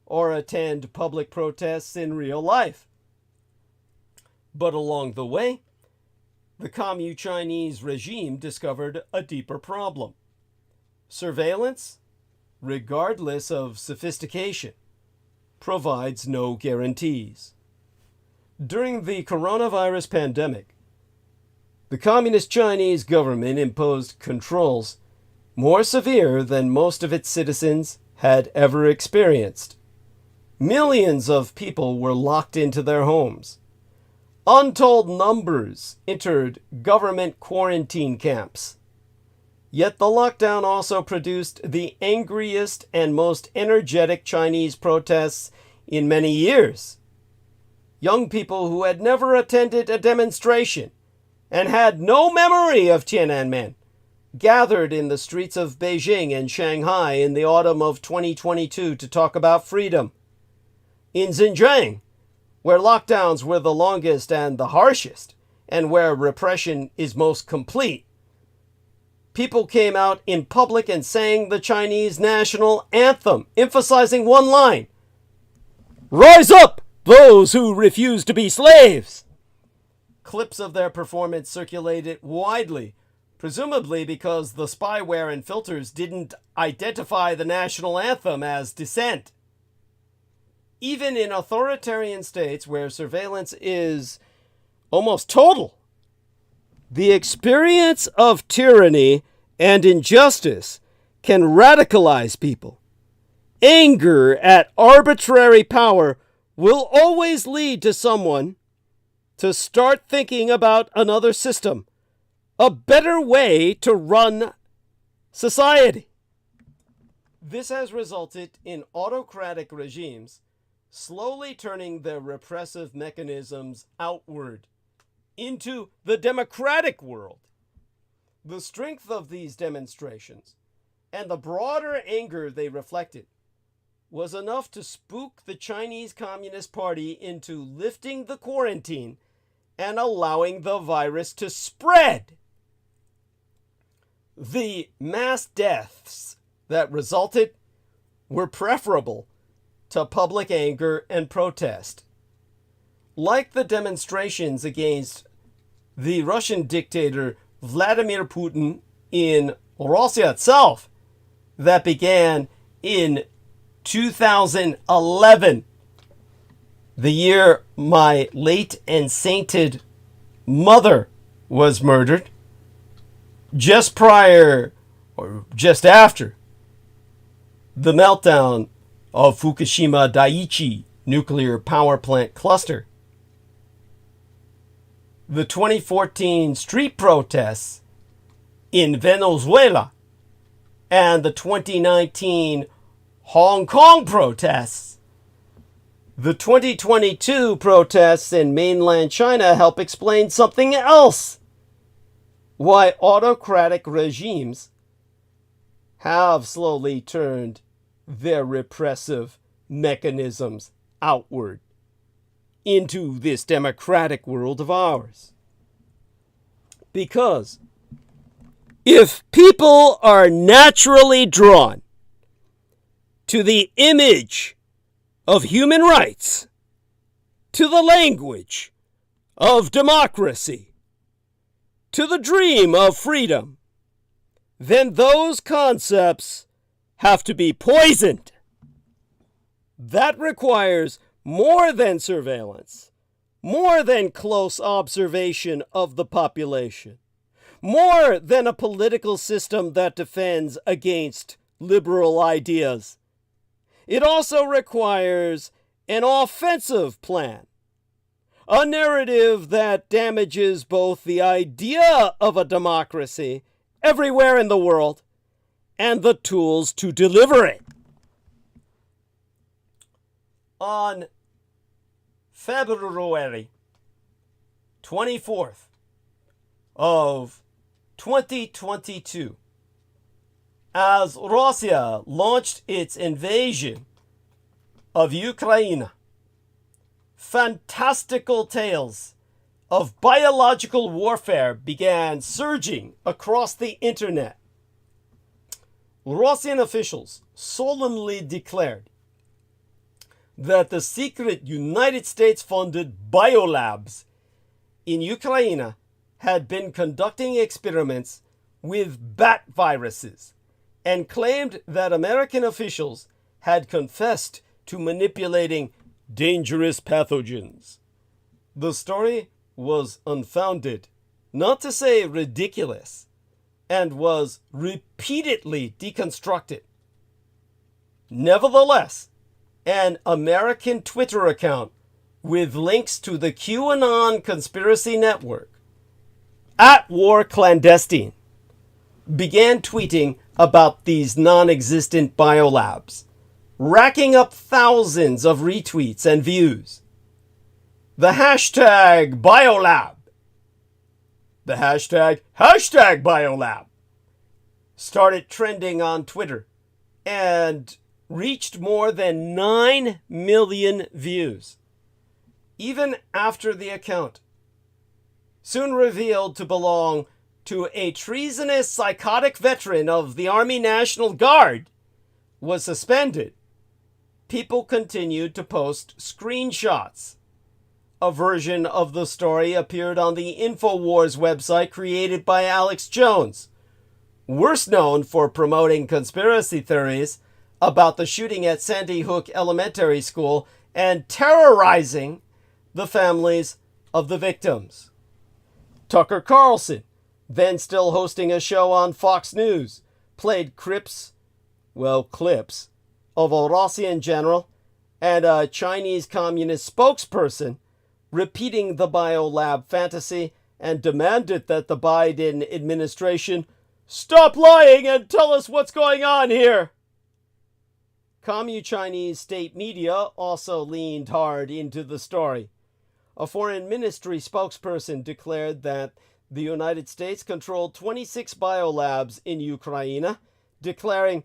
or attend public protests in real life. But along the way, the Communist Chinese regime discovered a deeper problem. Surveillance, regardless of sophistication, provides no guarantees. During the coronavirus pandemic, the Communist Chinese government imposed controls more severe than most of its citizens had ever experienced. Millions of people were locked into their homes. Untold numbers entered government quarantine camps. Yet the lockdown also produced the angriest and most energetic Chinese protests in many years. Young people who had never attended a demonstration and had no memory of Tiananmen gathered in the streets of Beijing and Shanghai in the autumn of 2022 to talk about freedom. In Xinjiang, where lockdowns were the longest and the harshest, and where repression is most complete, people came out in public and sang the Chinese national anthem, emphasizing one line: "Rise up, those who refuse to be slaves!" Clips of their performance circulated widely, presumably because the spyware and filters didn't identify the national anthem as dissent. Even in authoritarian states where surveillance is almost total, the experience of tyranny and injustice can radicalize people. Anger at arbitrary power will always lead to someone to start thinking about another system, a better way to run society. This has resulted in autocratic regimes slowly turning their repressive mechanisms outward into the democratic world. The strength of these demonstrations and the broader anger they reflected was enough to spook the Chinese Communist Party into lifting the quarantine and allowing the virus to spread. The mass deaths that resulted were preferable to public anger and protest. Like the demonstrations against the Russian dictator Vladimir Putin in Russia itself that began in 2011, the year my late and sainted mother was murdered, just prior or just after the meltdown of Fukushima Daiichi nuclear power plant cluster. The 2014 street protests in Venezuela, and the 2019 Hong Kong protests, the 2022 protests in mainland China help explain something else. Why autocratic regimes have slowly turned their repressive mechanisms outward into this democratic world of ours. Because if people are naturally drawn to the image of human rights, to the language of democracy, to the dream of freedom, then those concepts have to be poisoned. That requires more than surveillance, more than close observation of the population, more than a political system that defends against liberal ideas. It also requires an offensive plan, a narrative that damages both the idea of a democracy everywhere in the world and the tools to deliver it. On February 24th of 2022, as Russia launched its invasion of Ukraine, fantastical tales of biological warfare began surging across the internet. Russian officials solemnly declared that the secret United States-funded biolabs in Ukraine had been conducting experiments with bat viruses and claimed that American officials had confessed to manipulating dangerous pathogens. The story was unfounded, not to say ridiculous, and was repeatedly deconstructed. Nevertheless, an American Twitter account with links to the QAnon conspiracy network, @WarClandestine, began tweeting about these non-existent biolabs, racking up thousands of retweets and views. The hashtag biolab, the hashtag biolab, started trending on Twitter and reached more than 9 million views, even after the account, soon revealed to belong to a treasonous psychotic veteran of the Army National Guard, was suspended. People continued to post screenshots. A version of the story appeared on the InfoWars website created by Alex Jones, worst known for promoting conspiracy theories about the shooting at Sandy Hook Elementary School and terrorizing the families of the victims. Tucker Carlson, then still hosting a show on Fox News, played clips of a Russian general and a Chinese communist spokesperson repeating the biolab fantasy and demanded that the Biden administration stop lying and tell us what's going on here. Commu-Chinese state media also leaned hard into the story. A foreign ministry spokesperson declared that the United States controlled 26 biolabs in Ukraine, declaring,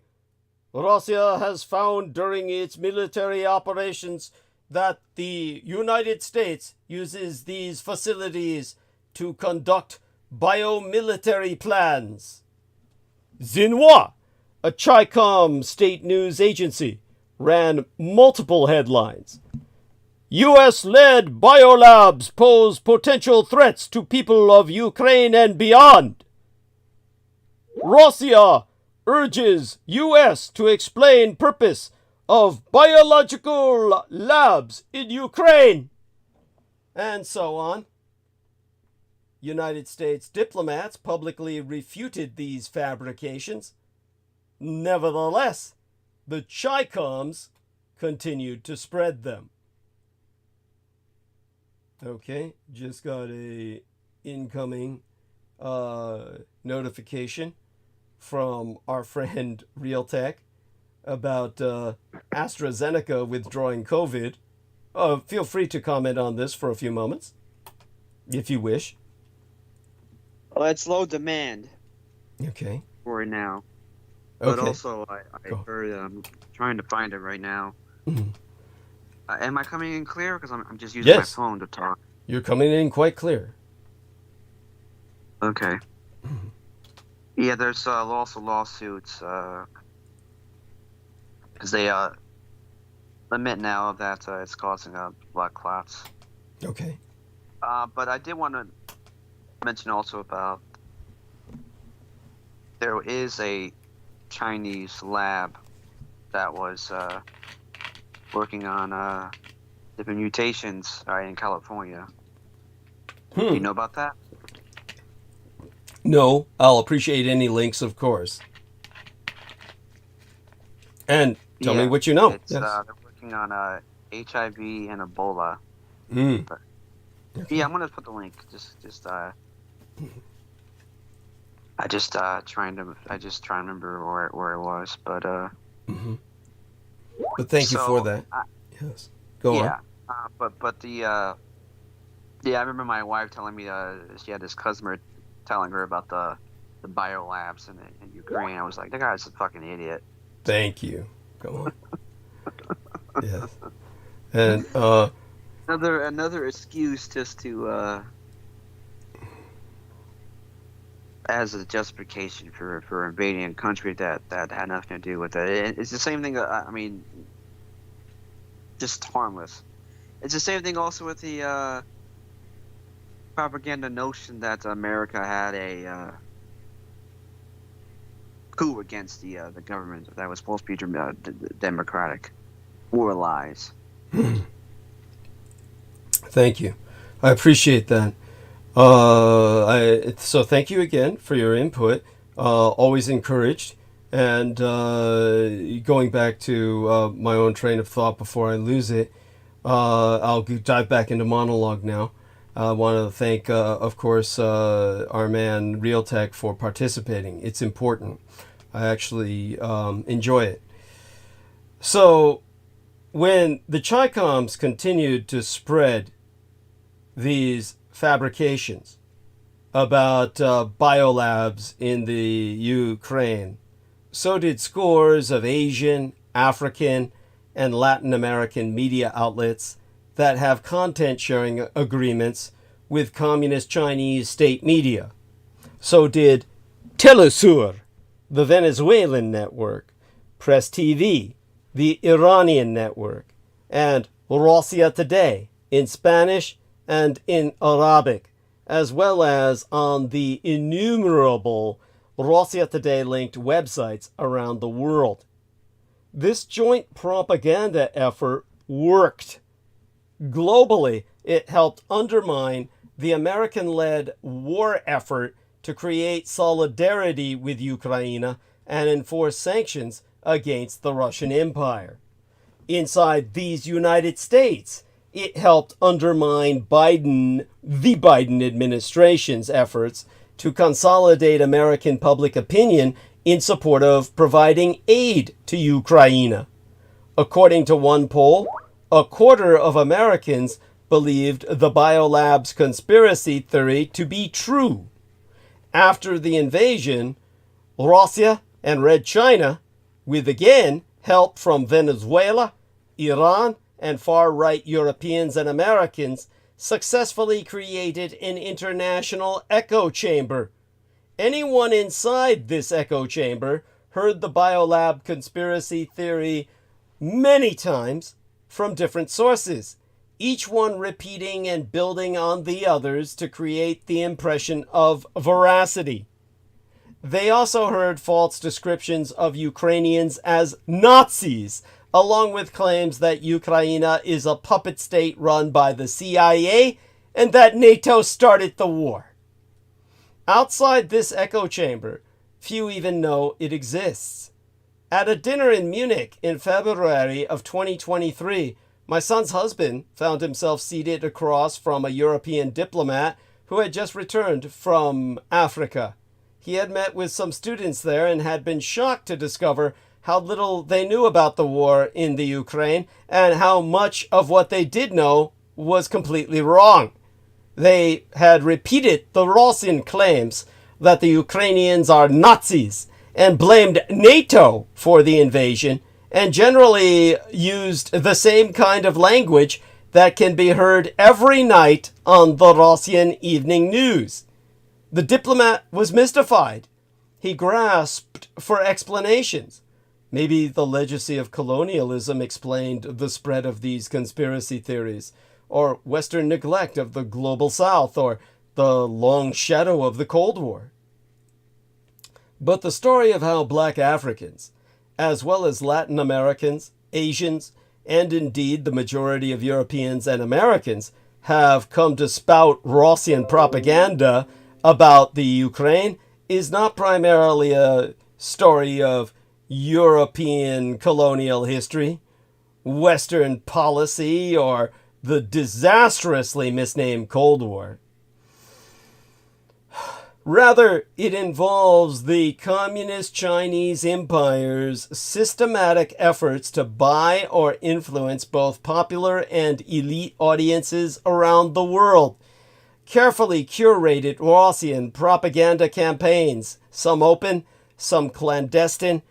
Russia has found during its military operations that the United States uses these facilities to conduct biomilitary plans. Xinhua, a Chi-Com state news agency, ran multiple headlines. U.S.-led biolabs pose potential threats to people of Ukraine and beyond. Russia urges U.S. to explain purpose of biological labs in Ukraine. And so on. United States diplomats publicly refuted these fabrications. Nevertheless, the Chi-Coms continued to spread them. Okay, just got a incoming notification from our friend Realtek about AstraZeneca withdrawing COVID. Feel free to comment on this for a few moments, if you wish. Well, it's low demand Okay. for it now. But Okay. also, I heard, I'm trying to find it right now. Mhm. Am I coming in clear? Because I'm just using my Yes. phone to talk. You're coming in quite clear. Okay. Yeah, there's also lawsuits because they admit now that it's causing blood clots. Okay. But I did want to mention also about there is a Chinese lab that was working on different mutations in California. Do you know about that? No, I'll appreciate any links, of course. And tell me what you know. It's, Yes. they're working on HIV and Ebola. Mm. But, Okay. yeah, I'm gonna put the link. I just trying to remember where it was, but Mm-hmm. But thank you for that. Yes. Go on. But the I remember my wife telling me she had this customer telling her about the biolabs in Ukraine. I was like, that guy's a fucking idiot. Thank you. Go on. Yes. And another excuse just to as a justification for invading a country that had nothing to do with it. It's the same thing. I mean, just harmless. It's the same thing also with the propaganda notion that America had a coup against the government that was supposed to be democratic. War lies. Thank you. I appreciate that. So thank you again for your input. Always encouraged. And going back to my own train of thought before I lose it, I'll dive back into monologue now. I want to thank, of course, our man Realtek for participating. It's important. I actually enjoy it. So when the Chi-Coms continued to spread these fabrications about biolabs in the Ukraine, so did scores of Asian, African, and Latin American media outlets that have content sharing agreements with communist Chinese state media. So did Telesur, the Venezuelan network, Press TV, the Iranian network, and Russia Today in Spanish and in Arabic, as well as on the innumerable Russia Today linked websites around the world. This joint propaganda effort worked. Globally, it helped undermine the American-led war effort to create solidarity with Ukraine and enforce sanctions against the Russian Empire. Inside these United States, it helped undermine the Biden administration's efforts to consolidate American public opinion in support of providing aid to Ukraine. According to one poll, a quarter of Americans believed the biolabs conspiracy theory to be true. After the invasion, Russia and Red China, with again help from Venezuela, Iran, and far-right Europeans and Americans, successfully created an international echo chamber. Anyone inside this echo chamber heard the biolab conspiracy theory many times from different sources, each one repeating and building on the others to create the impression of veracity. They also heard false descriptions of Ukrainians as Nazis, along with claims that Ukraine is a puppet state run by the CIA and that NATO started the war. Outside this echo chamber, few even know it exists. At a dinner in Munich in February of 2023, my son's husband found himself seated across from a European diplomat who had just returned from Africa. He had met with some students there and had been shocked to discover how little they knew about the war in the Ukraine and how much of what they did know was completely wrong. They had repeated the Russian claims that the Ukrainians are Nazis and blamed NATO for the invasion, and generally used the same kind of language that can be heard every night on the Russian evening news. The diplomat was mystified. He grasped for explanations. Maybe the legacy of colonialism explained the spread of these conspiracy theories, or Western neglect of the global South, or the long shadow of the Cold War. But the story of how black Africans, as well as Latin Americans, Asians, and indeed the majority of Europeans and Americans, have come to spout Russian propaganda about the Ukraine is not primarily a story of European colonial history, Western policy, or the disastrously misnamed Cold War. Rather, it involves the Communist Chinese Empire's systematic efforts to buy or influence both popular and elite audiences around the world. Carefully curated Russian propaganda campaigns, some open, some clandestine,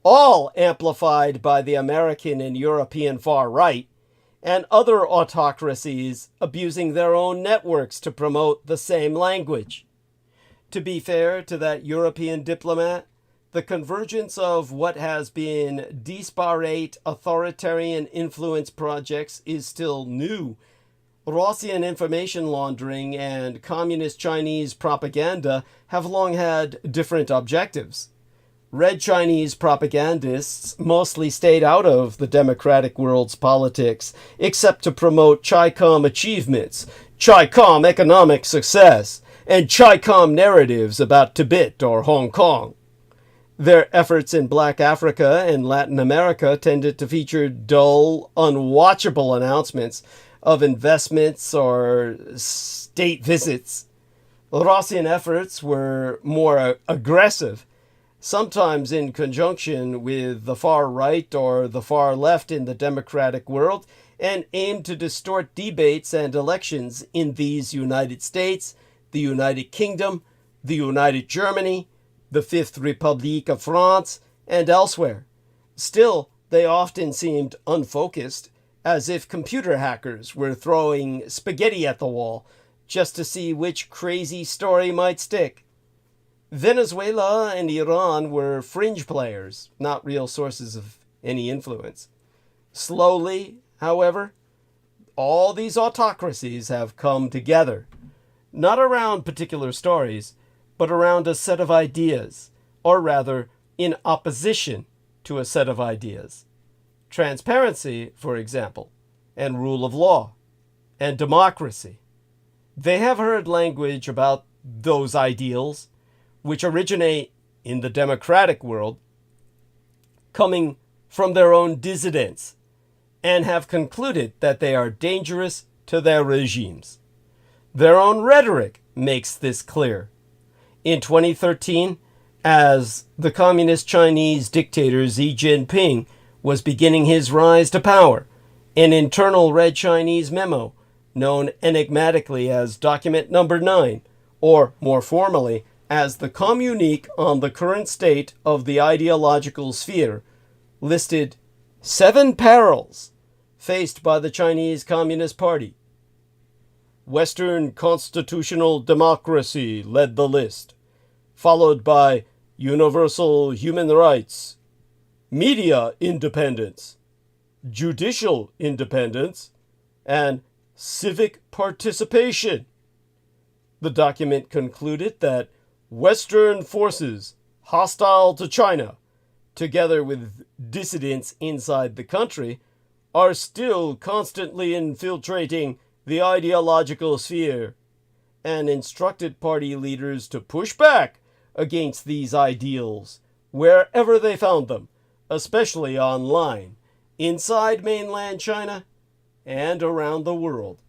all amplified by the American and European far right, and other autocracies abusing their own networks to promote the same language. To be fair to that European diplomat, the convergence of what has been disparate authoritarian influence projects is still new. Russian information laundering and communist Chinese propaganda have long had different objectives. Red Chinese propagandists mostly stayed out of the democratic world's politics, except to promote Chi-Com achievements, Chi-Com economic success, and Chi-Com narratives about Tibet or Hong Kong. Their efforts in Black Africa and Latin America tended to feature dull, unwatchable announcements of investments or state visits. Russian efforts were more aggressive, sometimes in conjunction with the far right or the far left in the democratic world, and aimed to distort debates and elections in these United States, the United Kingdom, the United Germany, the Fifth Republic of France, and elsewhere. Still, they often seemed unfocused, as if computer hackers were throwing spaghetti at the wall just to see which crazy story might stick. Venezuela and Iran were fringe players, not real sources of any influence. Slowly, however, all these autocracies have come together, not around particular stories, but around a set of ideas, or rather, in opposition to a set of ideas. Transparency, for example, and rule of law, and democracy. They have heard language about those ideals, which originate in the democratic world, coming from their own dissidents, and have concluded that they are dangerous to their regimes. Their own rhetoric makes this clear. In 2013, as the communist Chinese dictator Xi Jinping was beginning his rise to power, an internal Red Chinese memo, known enigmatically as Document Number 9, or more formally as the Communique on the Current State of the Ideological Sphere, listed 7 perils faced by the Chinese Communist Party. Western constitutional democracy led the list, followed by universal human rights, media independence, judicial independence, and civic participation. The document concluded that Western forces hostile to China, together with dissidents inside the country, are still constantly infiltrating the ideological sphere, and instructed party leaders to push back against these ideals wherever they found them, especially online, inside mainland China and around the world.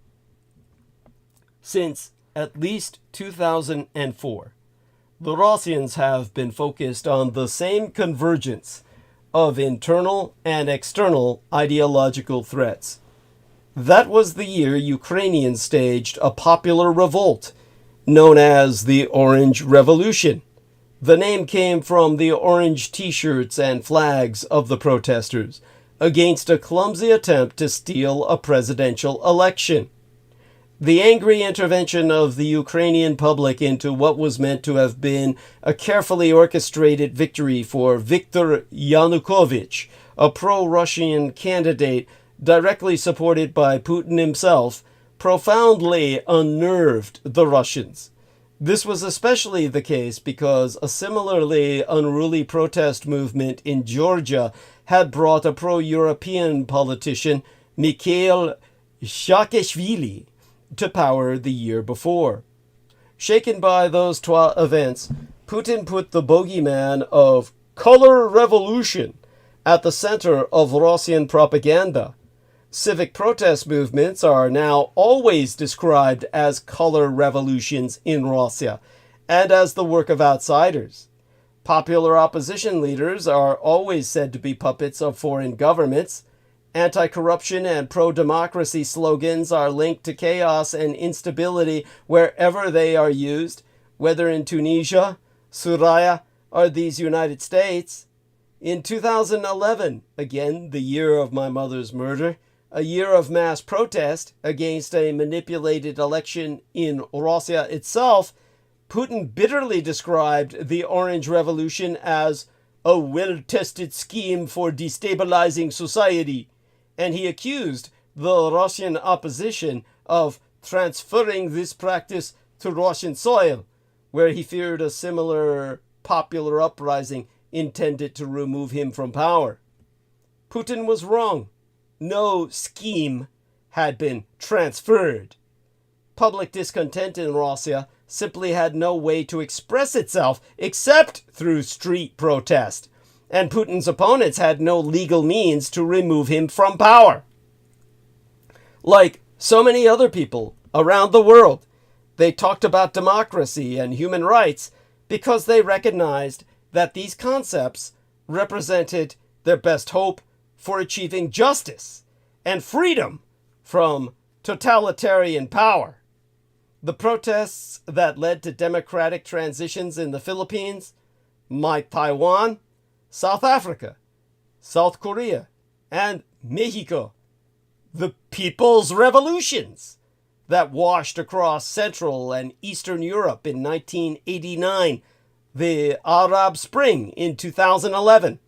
Since at least 2004, the Russians have been focused on the same convergence of internal and external ideological threats. That was the year Ukrainians staged a popular revolt known as the Orange Revolution. The name came from the orange t-shirts and flags of the protesters against a clumsy attempt to steal a presidential election. The angry intervention of the Ukrainian public into what was meant to have been a carefully orchestrated victory for Viktor Yanukovych, a pro-Russian candidate directly supported by Putin himself, profoundly unnerved the Russians. This was especially the case because a similarly unruly protest movement in Georgia had brought a pro-European politician, Mikhail Saakashvili, to power the year before. Shaken by those two events, Putin put the bogeyman of color revolution at the center of Russian propaganda. Civic protest movements are now always described as color revolutions in Russia and as the work of outsiders. Popular opposition leaders are always said to be puppets of foreign governments. Anti-corruption and pro-democracy slogans are linked to chaos and instability wherever they are used, whether in Tunisia, Syria, or these United States. In 2011, again the year of my mother's murder, a year of mass protest against a manipulated election in Russia itself, Putin bitterly described the Orange Revolution as a well-tested scheme for destabilizing society, and he accused the Russian opposition of transferring this practice to Russian soil, where he feared a similar popular uprising intended to remove him from power. Putin was wrong. No scheme had been transferred. Public discontent in Russia simply had no way to express itself except through street protest, and Putin's opponents had no legal means to remove him from power. Like so many other people around the world, they talked about democracy and human rights because they recognized that these concepts represented their best hope for achieving justice and freedom from totalitarian power. The protests that led to democratic transitions in the Philippines, Taiwan, South Africa, South Korea, and Mexico. The people's revolutions that washed across Central and Eastern Europe in 1989, the Arab Spring in 2011,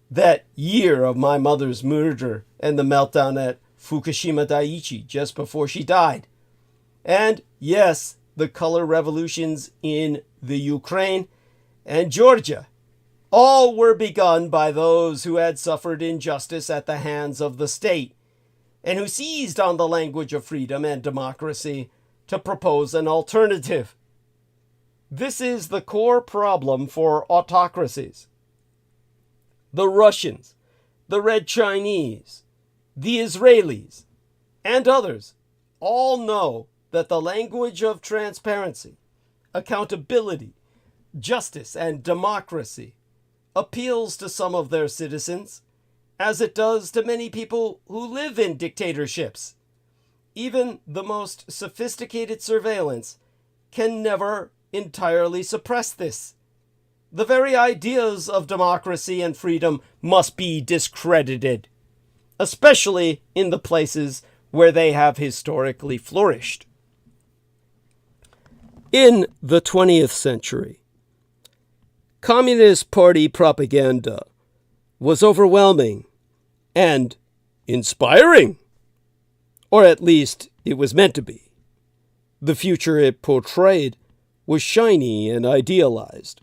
that year of my mother's murder and the meltdown at Fukushima Daiichi just before she died. And yes, the color revolutions in the Ukraine and Georgia. All were begun by those who had suffered injustice at the hands of the state and who seized on the language of freedom and democracy to propose an alternative. This is the core problem for autocracies. The Russians, the Red Chinese, the Israelis, and others all know that the language of transparency, accountability, justice, and democracy appeals to some of their citizens, as it does to many people who live in dictatorships. Even the most sophisticated surveillance can never entirely suppress this. The very ideas of democracy and freedom must be discredited, especially in the places where they have historically flourished. In the 20th century, Communist Party propaganda was overwhelming and inspiring, or at least it was meant to be. The future it portrayed was shiny and idealized,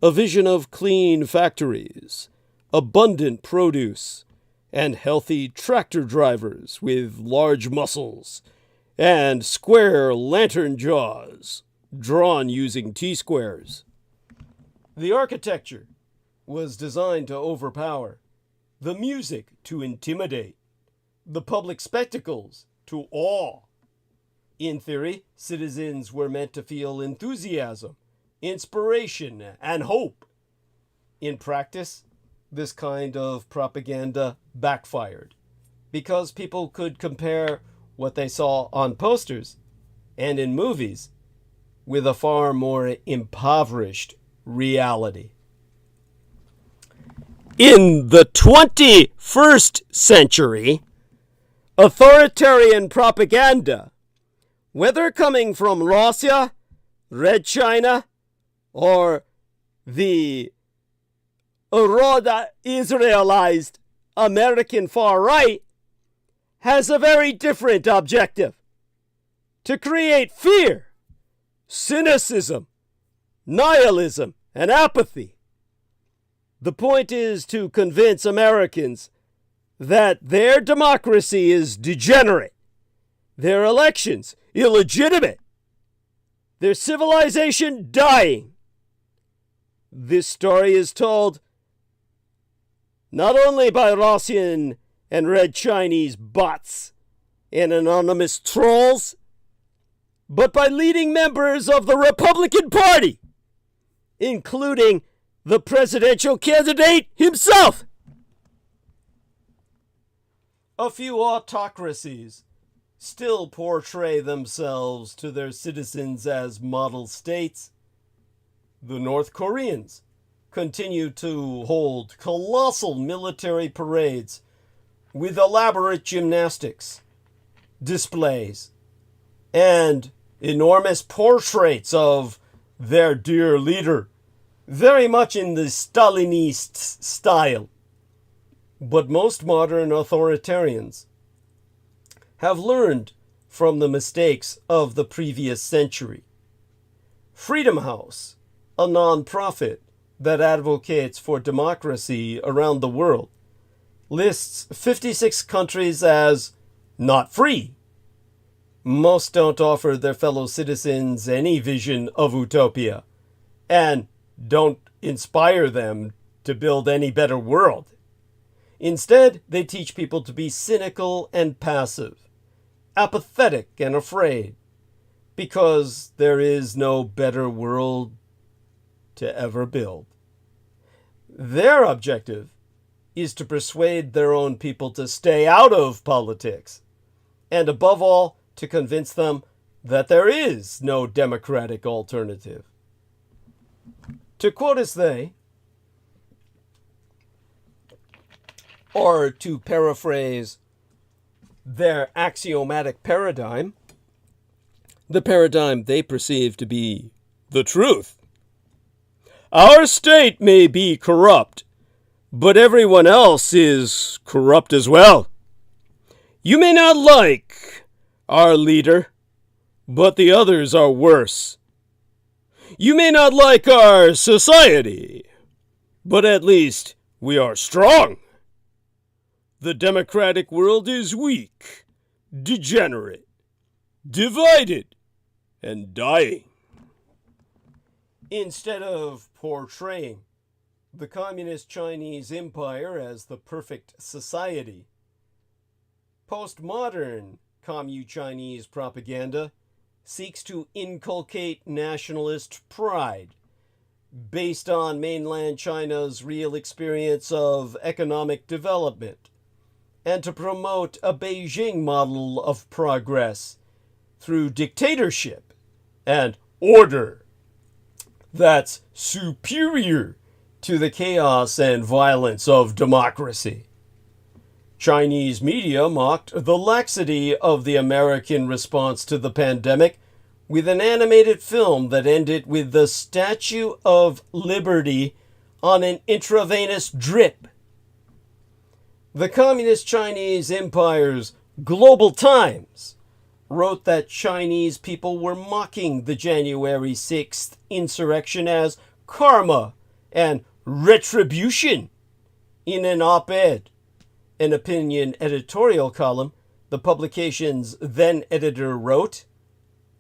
a vision of clean factories, abundant produce, and healthy tractor drivers with large muscles, and square lantern jaws drawn using T-squares. The architecture was designed to overpower, the music to intimidate, the public spectacles to awe. In theory, citizens were meant to feel enthusiasm, inspiration, and hope. In practice, this kind of propaganda backfired because people could compare what they saw on posters and in movies with a far more impoverished reality. In the 21st century, authoritarian propaganda, whether coming from Russia, Red China, or the Israelized American far right, has a very different objective: to create fear, cynicism, nihilism, and apathy. The point is to convince Americans that their democracy is degenerate, their elections illegitimate, their civilization dying. This story is told not only by Russian and Red Chinese bots and anonymous trolls, but by leading members of the Republican Party, including the presidential candidate himself. A few autocracies still portray themselves to their citizens as model states. The North Koreans continue to hold colossal military parades with elaborate gymnastics, displays, and enormous portraits of their dear leader, very much in the Stalinist style. But most modern authoritarians have learned from the mistakes of the previous century. Freedom House, a non-profit that advocates for democracy around the world, lists 56 countries as not free. Most don't offer their fellow citizens any vision of utopia, and don't inspire them to build any better world. Instead, they teach people to be cynical and passive, apathetic and afraid, because there is no better world to ever build. Their objective is to persuade their own people to stay out of politics, and above all, to convince them that there is no democratic alternative. To quote as they, or to paraphrase their axiomatic paradigm, the paradigm they perceive to be the truth. Our state may be corrupt, but everyone else is corrupt as well. You may not like our leader, but the others are worse. You may not like our society, but at least we are strong. The democratic world is weak, degenerate, divided, and dying. Instead of portraying the communist Chinese empire as the perfect society, postmodern Commu-Chinese propaganda seeks to inculcate nationalist pride based on mainland China's real experience of economic development, and to promote a Beijing model of progress through dictatorship and order that's superior to the chaos and violence of democracy. Chinese media mocked the laxity of the American response to the pandemic with an animated film that ended with the Statue of Liberty on an intravenous drip. The Communist Chinese Empire's Global Times wrote that Chinese people were mocking the January 6th insurrection as karma and retribution in an op-ed. An opinion editorial column, the publication's then-editor wrote,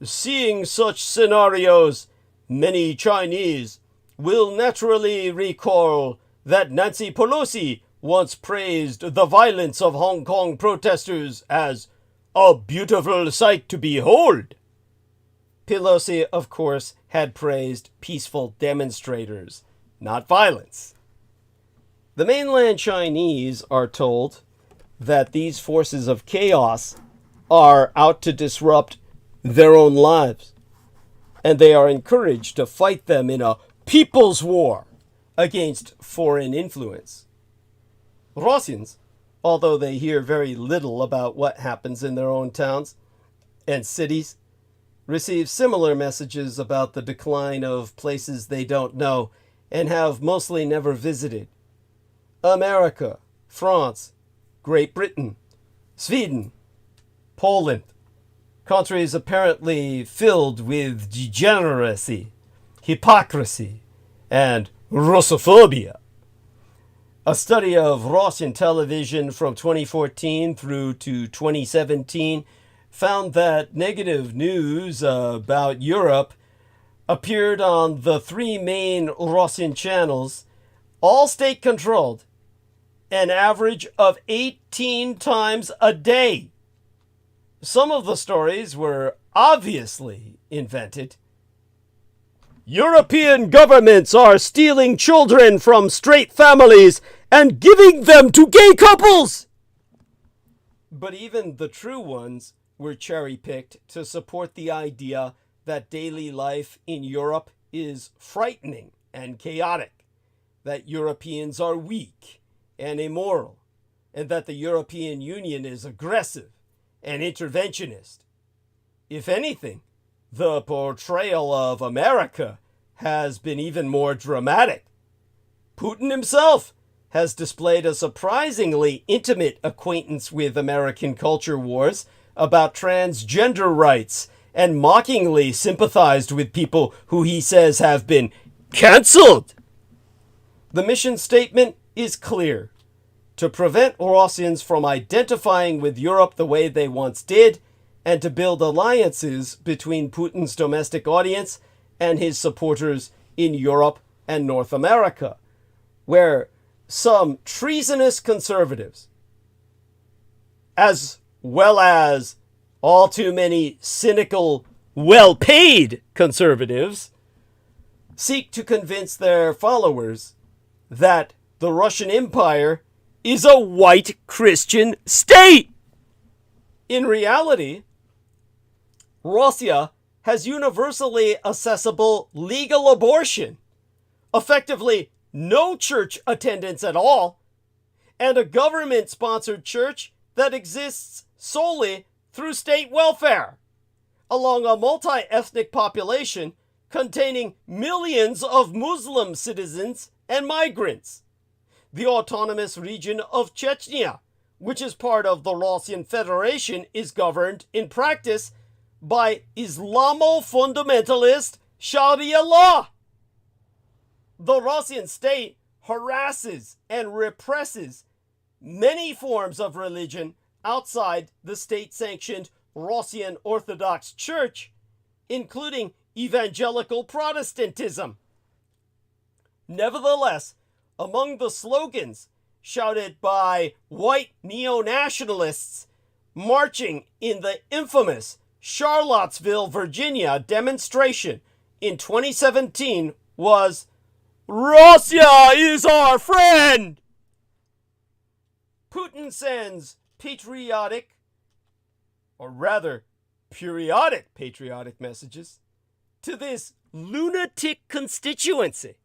"Seeing such scenarios, many Chinese will naturally recall that Nancy Pelosi once praised the violence of Hong Kong protesters as a beautiful sight to behold. Pelosi, of course, had praised peaceful demonstrators, not violence. The mainland Chinese are told that these forces of chaos are out to disrupt their own lives, and they are encouraged to fight them in a people's war against foreign influence. Russians, although they hear very little about what happens in their own towns and cities, receive similar messages about the decline of places they don't know and have mostly never visited. America, France, Great Britain, Sweden, Poland, countries apparently filled with degeneracy, hypocrisy, and Russophobia. A study of Russian television from 2014 through to 2017 found that negative news about Europe appeared on the three main Russian channels, all state-controlled, an average of 18 times a day. Some of the stories were obviously invented. European governments are stealing children from straight families and giving them to gay couples. But even the true ones were cherry-picked to support the idea that daily life in Europe is frightening and chaotic, that Europeans are weak and immoral, and that the European Union is aggressive and interventionist. If anything, the portrayal of America has been even more dramatic. Putin himself has displayed a surprisingly intimate acquaintance with American culture wars about transgender rights and mockingly sympathized with people who he says have been cancelled. The mission statement is clear: to prevent Russians from identifying with Europe the way they once did, and to build alliances between Putin's domestic audience and his supporters in Europe and North America, where some treasonous conservatives, as well as all too many cynical, well-paid conservatives, seek to convince their followers that the Russian Empire is a white Christian state. In reality, Russia has universally accessible legal abortion, effectively no church attendance at all, and a government-sponsored church that exists solely through state welfare, along a multi-ethnic population containing millions of Muslim citizens and migrants. The autonomous region of Chechnya, which is part of the Russian Federation, is governed in practice by Islamo-fundamentalist Sharia law. The Russian state harasses and represses many forms of religion outside the state-sanctioned Russian Orthodox Church, including evangelical Protestantism. Nevertheless, among the slogans shouted by white neo-nationalists marching in the infamous Charlottesville, Virginia demonstration in 2017 was, "Russia is our friend!" Putin sends patriotic, or rather periodic patriotic messages to this lunatic constituency.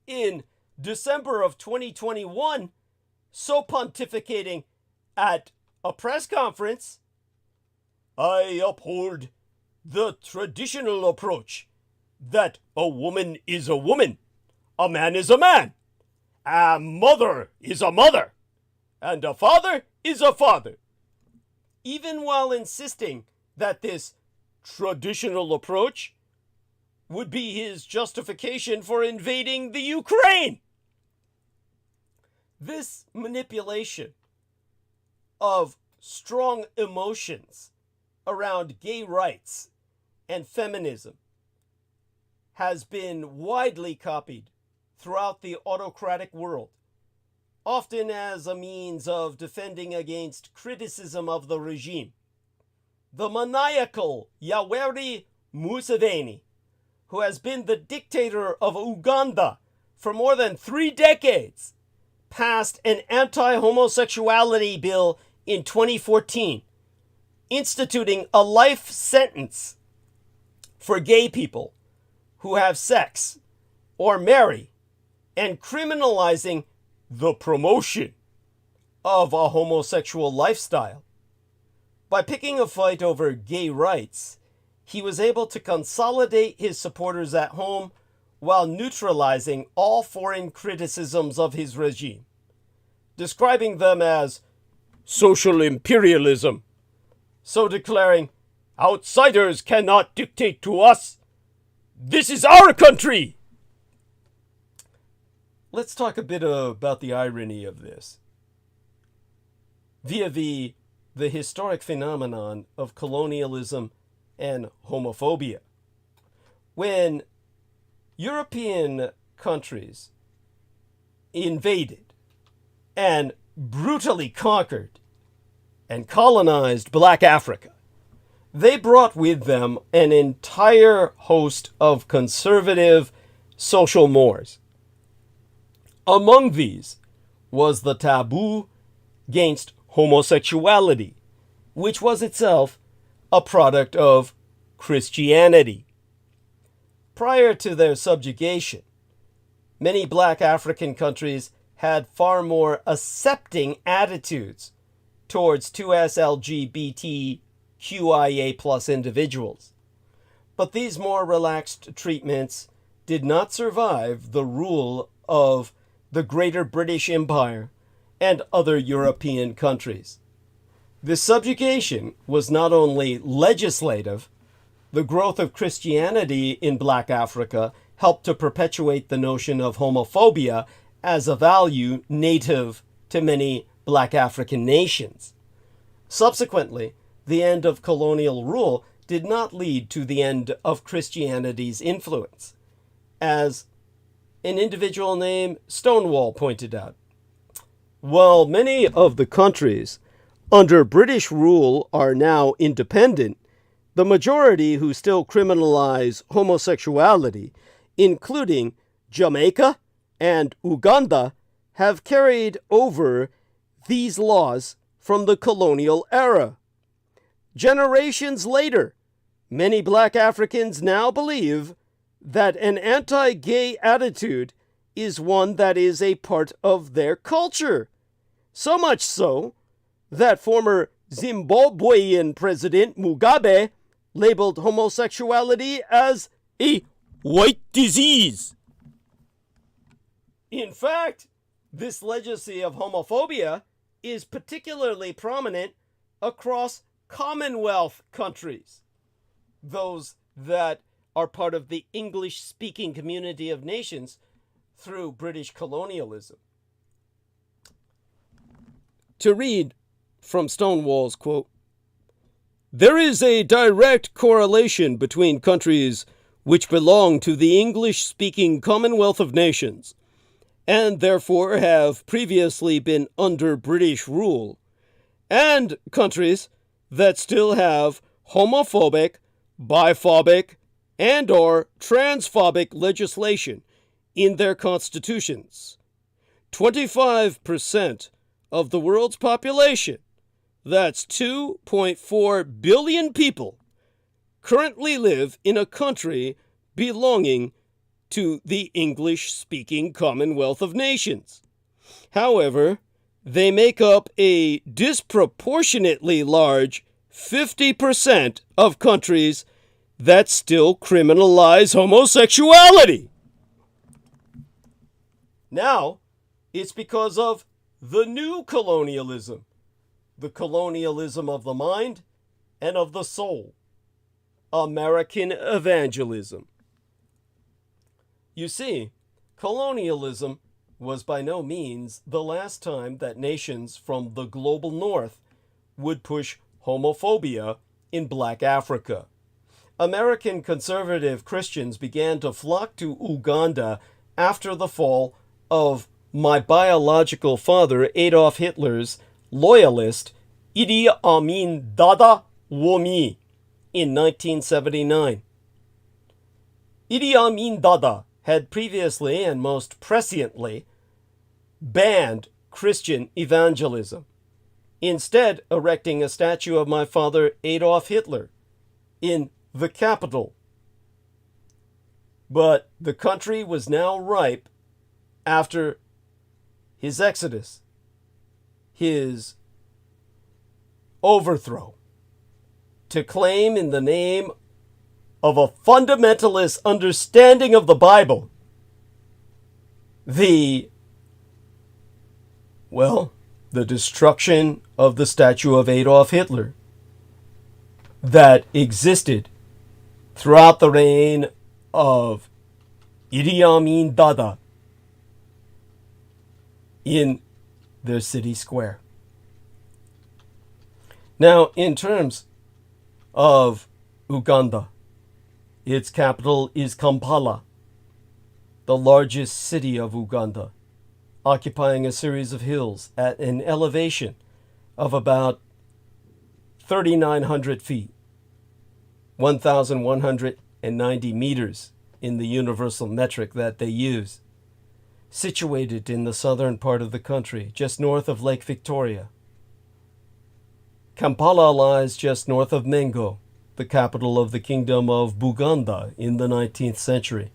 In December of 2021, so pontificating at a press conference, "I uphold the traditional approach that a woman is a woman, a man is a man, a mother is a mother, and a father is a father," even while insisting that this traditional approach would be his justification for invading the Ukraine. This manipulation of strong emotions around gay rights and feminism has been widely copied throughout the autocratic world, often as a means of defending against criticism of the regime. The maniacal Yoweri Museveni, who has been the dictator of Uganda for more than 3 decades, passed an anti-homosexuality bill in 2014, instituting a life sentence for gay people who have sex or marry, and criminalizing the promotion of a homosexual lifestyle. By picking a fight over gay rights, he was able to consolidate his supporters at home while neutralizing all foreign criticisms of his regime, describing them as social imperialism, so declaring, "Outsiders cannot dictate to us. This is our country." Let's talk a bit about the irony of this. Vis-a-vis the historic phenomenon of colonialism and homophobia. When European countries invaded and brutally conquered and colonized Black Africa, they brought with them an entire host of conservative social mores. Among these was the taboo against homosexuality, which was itself a product of Christianity. Prior to their subjugation, many Black African countries had far more accepting attitudes towards 2S LGBTQIA+ individuals. But these more relaxed treatments did not survive the rule of the Greater British Empire and other European countries. This subjugation was not only legislative. The growth of Christianity in Black Africa helped to perpetuate the notion of homophobia as a value native to many Black African nations. Subsequently, the end of colonial rule did not lead to the end of Christianity's influence, as an individual named Stonewall pointed out. While many of the countries under British rule are now independent, the majority who still criminalize homosexuality, including Jamaica and Uganda, have carried over these laws from the colonial era. Generations later, many Black Africans now believe that an anti-gay attitude is one that is a part of their culture. So much so that former Zimbabwean President Mugabe labeled homosexuality as a white disease. In fact, this legacy of homophobia is particularly prominent across Commonwealth countries, those that are part of the English-speaking community of nations through British colonialism. To read from Stonewall's quote, "There is a direct correlation between countries which belong to the English-speaking Commonwealth of Nations, and therefore have previously been under British rule, and countries that still have homophobic, biphobic, and/or transphobic legislation in their constitutions. 25% of the world's population, that's 2.4 billion people, currently live in a country belonging to the English-speaking Commonwealth of Nations. However, they make up a disproportionately large 50% of countries that still criminalize homosexuality." Now, it's because of the new colonialism, the colonialism of the mind and of the soul, American evangelism. You see, colonialism was by no means the last time that nations from the global north would push homophobia in Black Africa. American conservative Christians began to flock to Uganda after the fall of my biological father Adolf Hitler's loyalist Idi Amin Dada Womi in 1979. Idi Amin Dada had previously and most presciently banned Christian evangelism, instead erecting a statue of my father Adolf Hitler in the capital. But the country was now ripe after his exodus, his overthrow, to claim in the name of a fundamentalist understanding of the Bible the destruction of the statue of Adolf Hitler that existed throughout the reign of Idi Amin Dada in their city square. Now, in terms of Uganda, its capital is Kampala, the largest city of Uganda, occupying a series of hills at an elevation of about 3,900 feet, 1,190 meters in the universal metric that they use, situated in the southern part of the country, just north of Lake Victoria. Kampala lies just north of Mengo, the capital of the Kingdom of Buganda in the 19th century.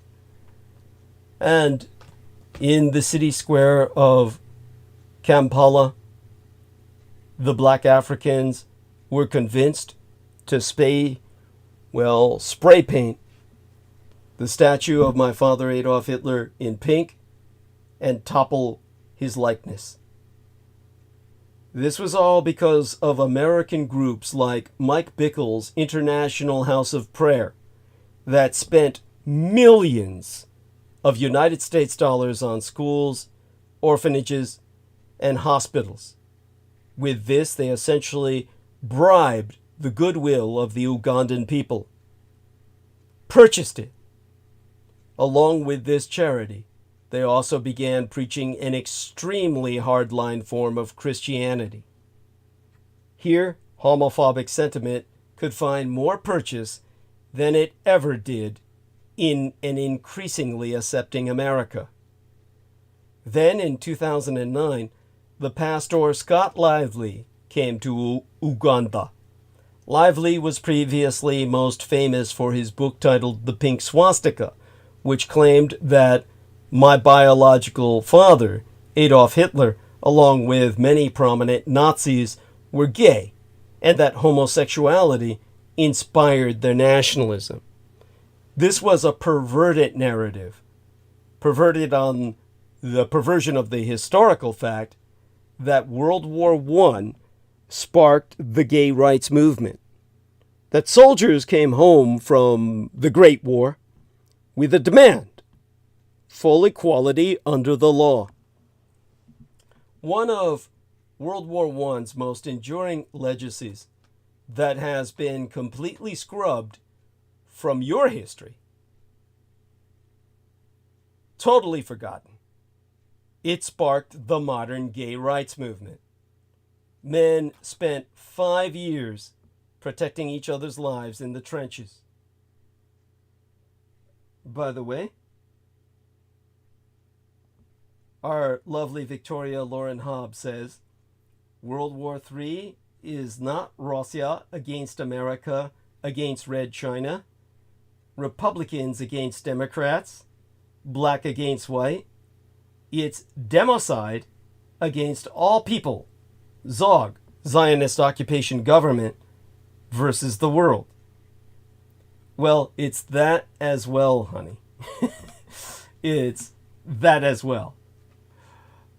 And in the city square of Kampala, the black Africans were convinced to spray paint the statue of my father Adolf Hitler in pink and topple his likeness. This was all because of American groups like Mike Bickle's International House of Prayer that spent millions of United States dollars on schools, orphanages, and hospitals. With this, they essentially bribed the goodwill of the Ugandan people, purchased it. Along with this charity, they also began preaching an extremely hardline form of Christianity. Here, homophobic sentiment could find more purchase than it ever did in an increasingly accepting America. Then, in 2009, the pastor Scott Lively came to Uganda. Lively was previously most famous for his book titled The Pink Swastika, which claimed that my biological father, Adolf Hitler, along with many prominent Nazis, were gay, and that homosexuality inspired their nationalism. This was a perverted narrative, perverted on the perversion of the historical fact that World War I sparked the gay rights movement, that soldiers came home from the Great War with a demand: full equality under the law. One of World War I's most enduring legacies that has been completely scrubbed from your history, totally forgotten. It sparked the modern gay rights movement. Men spent 5 years protecting each other's lives in the trenches. By the way, our lovely Victoria Lauren Hobbs says, World War III is not Russia against America against Red China, Republicans against Democrats, black against white. It's democide against all people, Zog, Zionist occupation government, versus the world. Well, it's that as well, honey. It's that as well.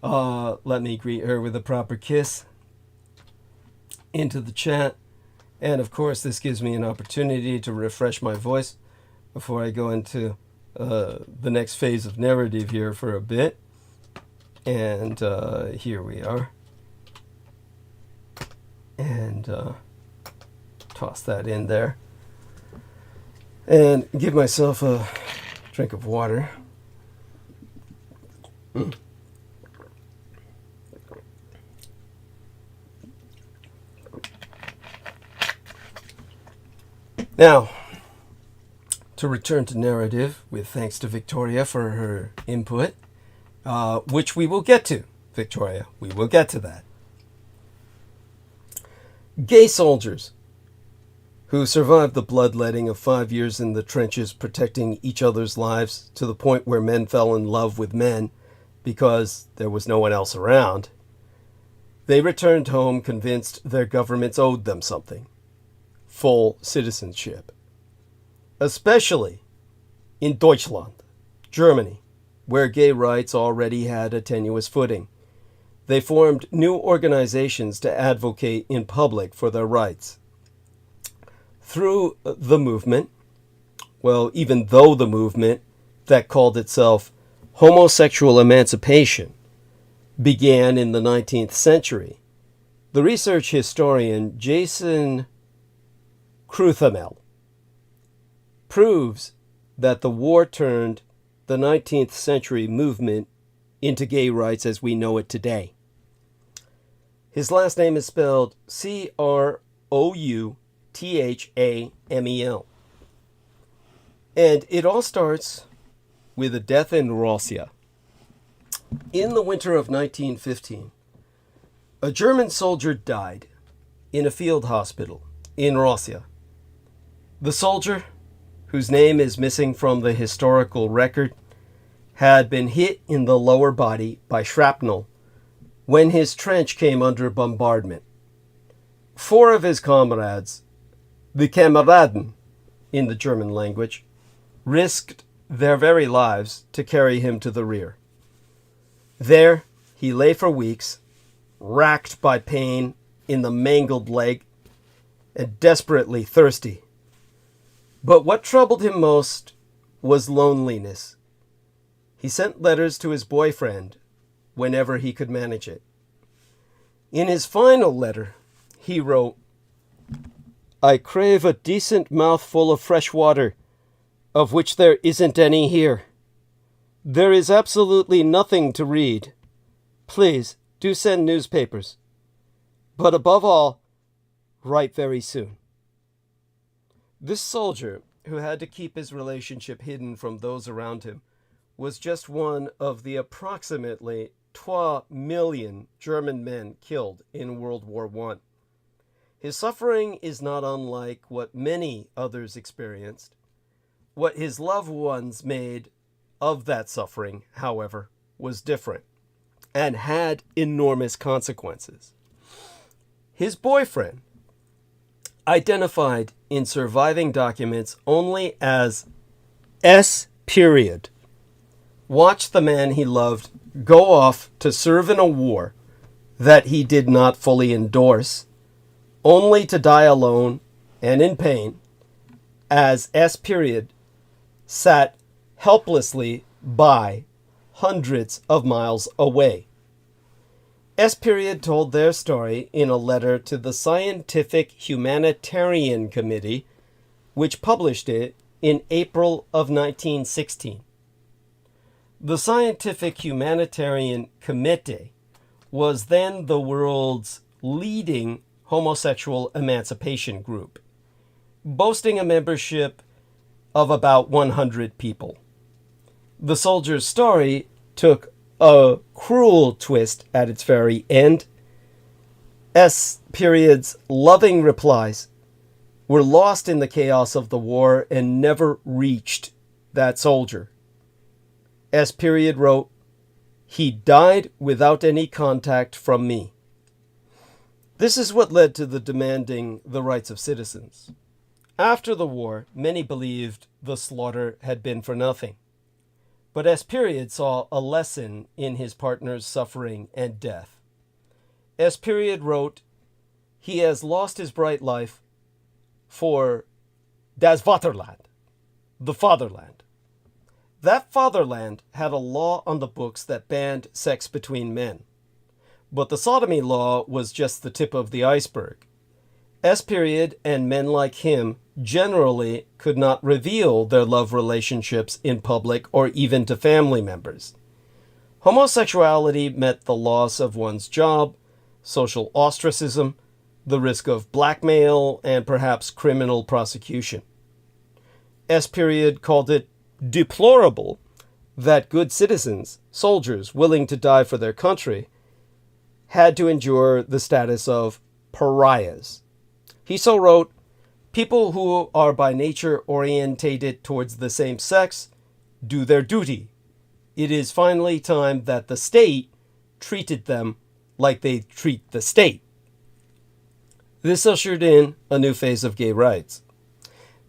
Let me greet her with a proper kiss into the chat. And of course, this gives me an opportunity to refresh my voice before I go into the next phase of narrative here for a bit. And here we are. And toss that in there. And give myself a drink of water. Now, to return to narrative, with thanks to Victoria for her input, which we will get to, Victoria. We will get to that. Gay soldiers who survived the bloodletting of 5 years in the trenches protecting each other's lives to the point where men fell in love with men because there was no one else around. They returned home convinced their governments owed them something. Full citizenship. Especially in Deutschland, Germany, where gay rights already had a tenuous footing. They formed new organizations to advocate in public for their rights. Through the movement, well, even though the movement that called itself homosexual emancipation began in the 19th century, the research historian Jason Kruthamel proves that the war turned the 19th century movement into gay rights as we know it today. His last name is spelled Crouthamel. And it all starts with a death in Russia. In the winter of 1915, a German soldier died in a field hospital in Russia. The soldier, whose name is missing from the historical record, had been hit in the lower body by shrapnel when his trench came under bombardment. 4 of his comrades, the Kameraden in the German language, risked their very lives to carry him to the rear. There he lay for weeks, racked by pain in the mangled leg and desperately thirsty. But what troubled him most was loneliness. He sent letters to his boyfriend whenever he could manage it. In his final letter, he wrote, "I crave a decent mouthful of fresh water, of which there isn't any here. There is absolutely nothing to read. Please do send newspapers. But above all, write very soon." This soldier, who had to keep his relationship hidden from those around him, was just one of the approximately 2 million German men killed in World War I. His suffering is not unlike what many others experienced. What his loved ones made of that suffering, however, was different and had enormous consequences. His boyfriend, identified in surviving documents only as S. watched the man he loved go off to serve in a war that he did not fully endorse, only to die alone and in pain, as S. sat helplessly by hundreds of miles away. S. told their story in a letter to the Scientific Humanitarian Committee, which published it in April of 1916. The Scientific Humanitarian Committee was then the world's leading homosexual emancipation group, boasting a membership of about 100 people. The soldier's story took a cruel twist at its very end. S.'s loving replies were lost in the chaos of the war and never reached that soldier. S. wrote, "He died without any contact from me." This is what led to the demanding the rights of citizens. After the war, many believed the slaughter had been for nothing. But S. saw a lesson in his partner's suffering and death. S. wrote, "He has lost his bright life for das Vaterland, the fatherland." That fatherland had a law on the books that banned sex between men. But the sodomy law was just the tip of the iceberg. S. and men like him generally could not reveal their love relationships in public or even to family members. Homosexuality meant the loss of one's job, social ostracism, the risk of blackmail, and perhaps criminal prosecution. S. called it deplorable that good citizens, soldiers willing to die for their country, had to endure the status of pariahs. He so wrote, "People who are by nature orientated towards the same sex do their duty. It is finally time that the state treated them like they treat the state." This ushered in a new phase of gay rights.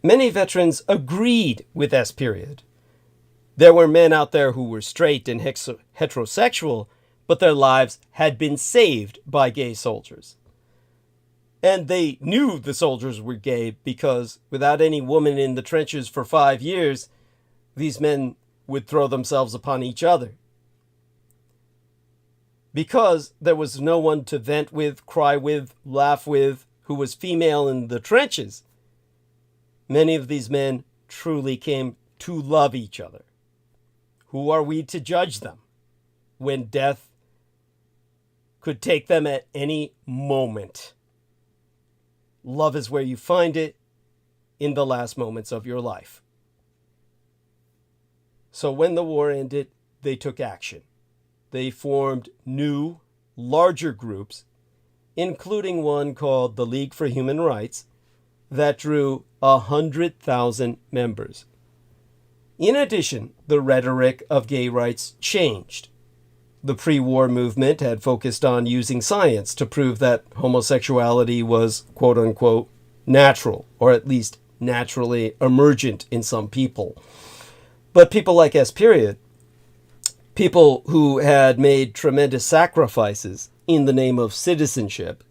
Many veterans agreed with S. There were men out there who were straight and heterosexual, but their lives had been saved by gay soldiers. And they knew the soldiers were gay because without any woman in the trenches for 5 years, these men would throw themselves upon each other. Because there was no one to vent with, cry with, laugh with, who was female in the trenches, many of these men truly came to love each other. Who are we to judge them when death could take them at any moment? Love is where you find it in the last moments of your life. So when the war ended, they took action. They formed new, larger groups, including one called the League for Human Rights, that drew 100,000 members. In addition, the rhetoric of gay rights changed. The pre-war movement had focused on using science to prove that homosexuality was, quote-unquote, natural, or at least naturally emergent in some people. But people like S. People who had made tremendous sacrifices in the name of citizenship,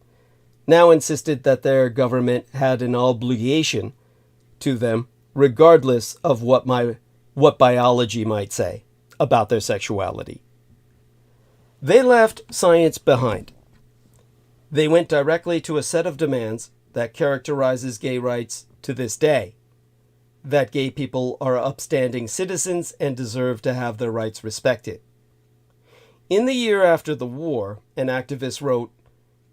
now insisted that their government had an obligation to them, regardless of what biology might say about their sexuality. They left science behind. They went directly to a set of demands that characterizes gay rights to this day, that gay people are upstanding citizens and deserve to have their rights respected. In the year after the war, an activist wrote,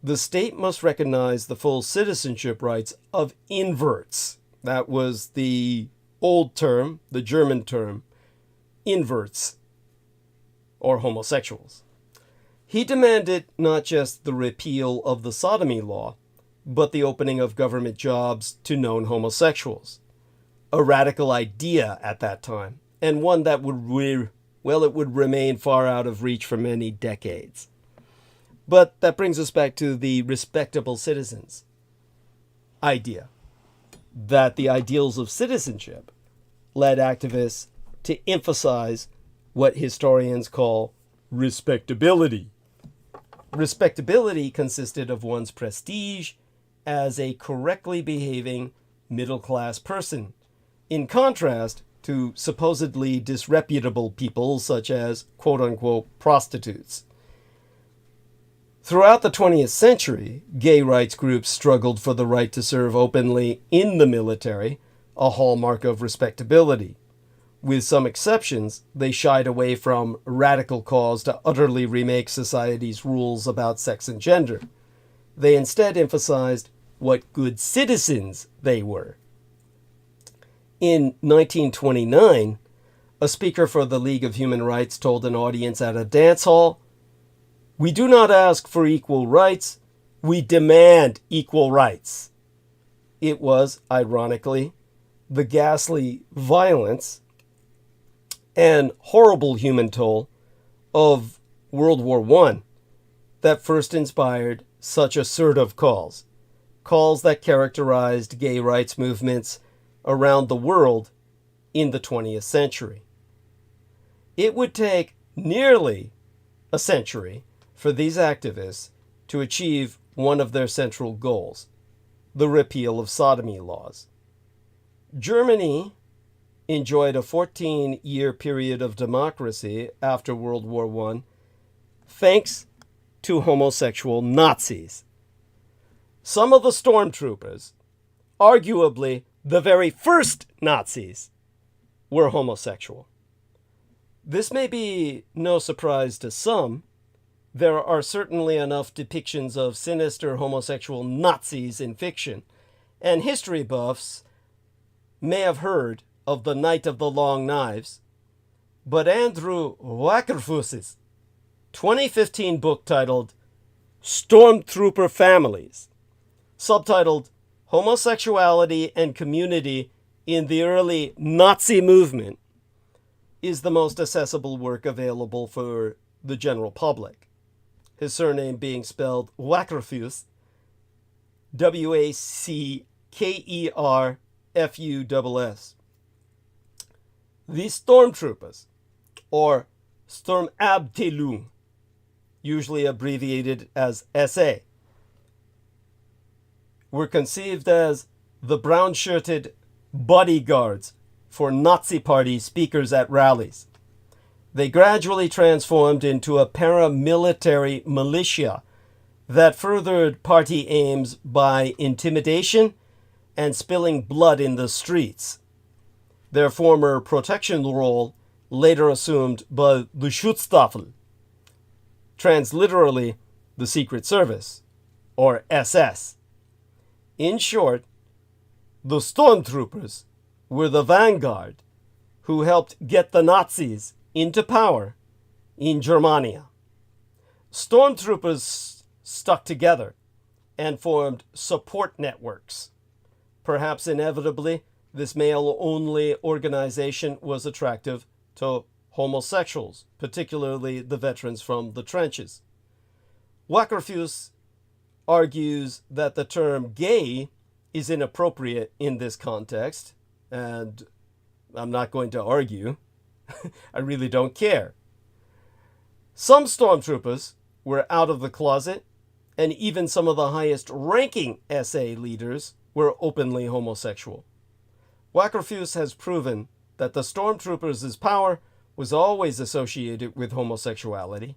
"The state must recognize the full citizenship rights of inverts." That was the old term, the German term, inverts, or homosexuals. He demanded not just the repeal of the sodomy law, but the opening of government jobs to known homosexuals. A radical idea at that time, and one that would remain far out of reach for many decades. But that brings us back to the respectable citizens idea, that the ideals of citizenship led activists to emphasize what historians call respectability. Respectability consisted of one's prestige as a correctly behaving middle-class person, in contrast to supposedly disreputable people such as quote-unquote prostitutes. Throughout the 20th century, gay rights groups struggled for the right to serve openly in the military, a hallmark of respectability. With some exceptions, they shied away from radical calls to utterly remake society's rules about sex and gender. They instead emphasized what good citizens they were. In 1929, a speaker for the League of Human Rights told an audience at a dance hall, "We do not ask for equal rights, we demand equal rights." It was, ironically, the ghastly violence and horrible human toll of World War I that first inspired such assertive calls that characterized gay rights movements around the world in the 20th century. It would take nearly a century for these activists to achieve one of their central goals, the repeal of sodomy laws. Germany enjoyed a 14-year period of democracy after World War I, thanks to homosexual Nazis. Some of the stormtroopers, arguably the very first Nazis, were homosexual. This may be no surprise to some. There are certainly enough depictions of sinister homosexual Nazis in fiction, and history buffs may have heard of the Night of the Long Knives, but Andrew Wackerfuss's 2015 book titled Stormtrooper Families, subtitled Homosexuality and Community in the Early Nazi Movement, is the most accessible work available for the general public. His surname being spelled Wackerfuss, Wackerfuss. These stormtroopers, or Sturmabteilung, usually abbreviated as SA, were conceived as the brown-shirted bodyguards for Nazi Party speakers at rallies. They gradually transformed into a paramilitary militia that furthered party aims by intimidation and spilling blood in the streets. Their former protection role later assumed by the Schutzstaffel, transliterally the Secret Service, or SS. In short, the stormtroopers were the vanguard who helped get the Nazis into power in Germania. Stormtroopers stuck together and formed support networks. Perhaps inevitably, this male-only organization was attractive to homosexuals, particularly the veterans from the trenches. Wackerfuss argues that the term gay is inappropriate in this context, and I'm not going to argue. I really don't care. Some stormtroopers were out of the closet, and even some of the highest-ranking SA leaders were openly homosexual. Wackerfuss has proven that the stormtroopers' power was always associated with homosexuality,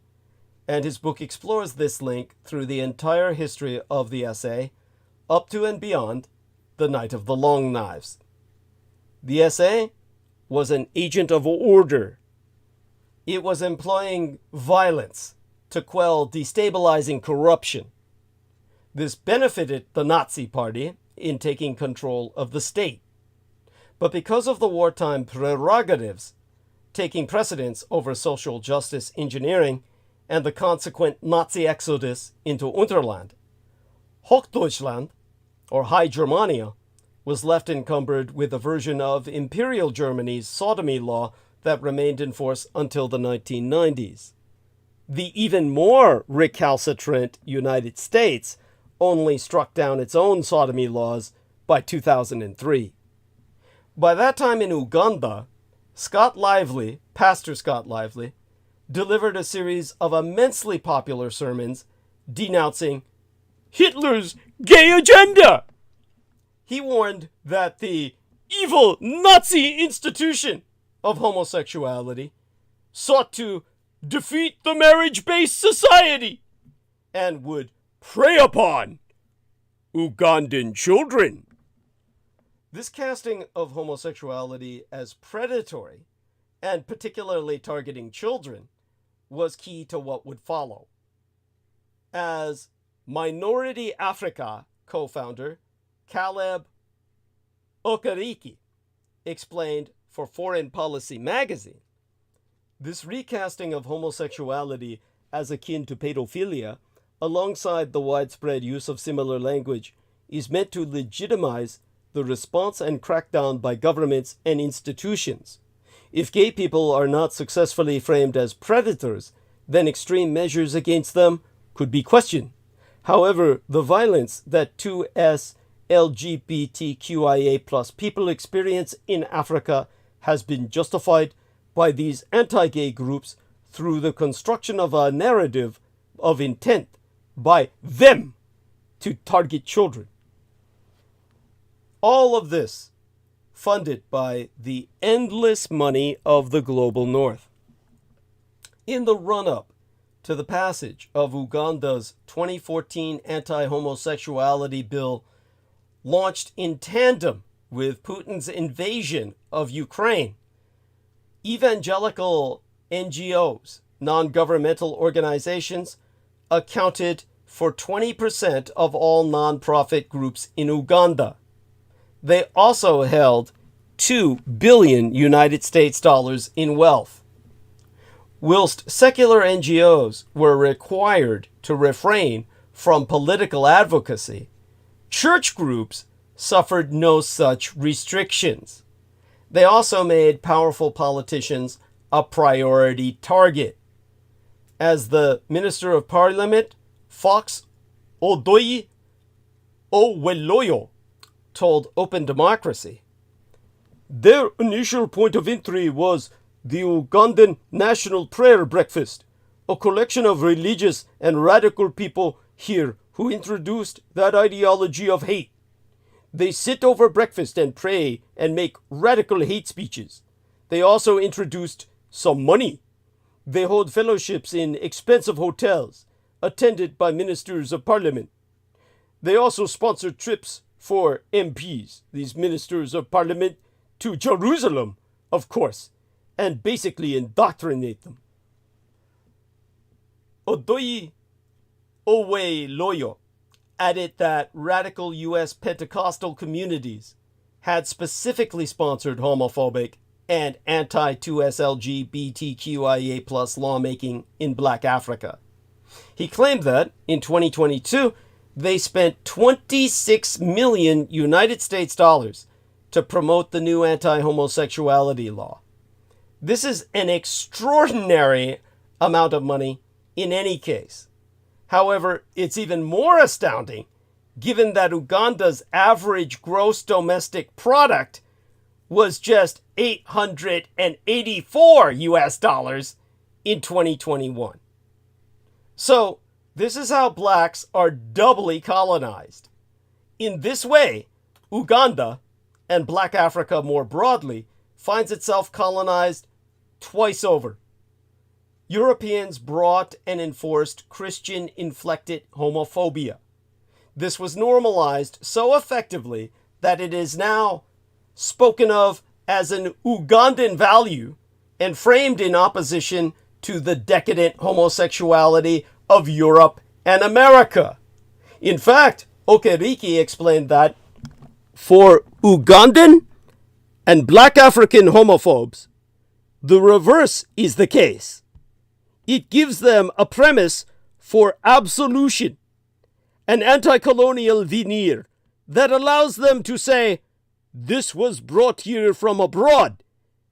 and his book explores this link through the entire history of the SA, up to and beyond the Night of the Long Knives. The SA was an agent of order. It was employing violence to quell destabilizing corruption. This benefited the Nazi Party in taking control of the state. But because of the wartime prerogatives taking precedence over social justice engineering and the consequent Nazi exodus into Unterland, Hochdeutschland, or High Germania, was left encumbered with a version of Imperial Germany's sodomy law that remained in force until the 1990s. The even more recalcitrant United States only struck down its own sodomy laws by 2003. By that time in Uganda, Pastor Scott Lively, delivered a series of immensely popular sermons denouncing Hitler's gay agenda. He warned that the evil Nazi institution of homosexuality sought to defeat the marriage-based society and would prey upon Ugandan children. This casting of homosexuality as predatory, and particularly targeting children, was key to what would follow. As Minority Africa co-founder Caleb Okereke explained for Foreign Policy magazine, this recasting of homosexuality as akin to pedophilia, alongside the widespread use of similar language, is meant to legitimize the response and crackdown by governments and institutions. If gay people are not successfully framed as predators, then extreme measures against them could be questioned. However, the violence that 2S LGBTQIA+ people experience in Africa has been justified by these anti-gay groups through the construction of a narrative of intent by them to target children. All of this funded by the endless money of the global north. In the run-up to the passage of Uganda's 2014 anti-homosexuality bill, launched in tandem with Putin's invasion of Ukraine, evangelical NGOs, non-governmental organizations, accounted for 20% of all non-profit groups in Uganda. They also held 2 billion United States dollars in wealth. Whilst secular NGOs were required to refrain from political advocacy, church groups suffered no such restrictions. They also made powerful politicians a priority target. As the Minister of Parliament, Fox Odoyi Oweloyo, told Open Democracy, their initial point of entry was the Ugandan National Prayer Breakfast, a collection of religious and radical people here who introduced that ideology of hate. They sit over breakfast and pray and make radical hate speeches. They also introduced some money. They hold fellowships in expensive hotels, attended by ministers of parliament. They also sponsor trips for MPs, these ministers of parliament, to Jerusalem, of course, and basically indoctrinate them. Odoyi Oweloyo added that radical U.S. Pentecostal communities had specifically sponsored homophobic and anti-2S LGBTQIA+ lawmaking in Black Africa. He claimed that, in 2022, they spent 26 million United States dollars to promote the new anti-homosexuality law. This is an extraordinary amount of money in any case. However, it's even more astounding given that Uganda's average gross domestic product was just 884 US dollars in 2021. So, this is how blacks are doubly colonized. In this way, Uganda, and Black Africa more broadly, finds itself colonized twice over. Europeans brought and enforced Christian-inflected homophobia. This was normalized so effectively that it is now spoken of as an Ugandan value and framed in opposition to the decadent homosexuality of Europe and America. In fact, Okereke explained that for Ugandan and Black African homophobes, the reverse is the case. It gives them a premise for absolution, an anti-colonial veneer that allows them to say, this was brought here from abroad,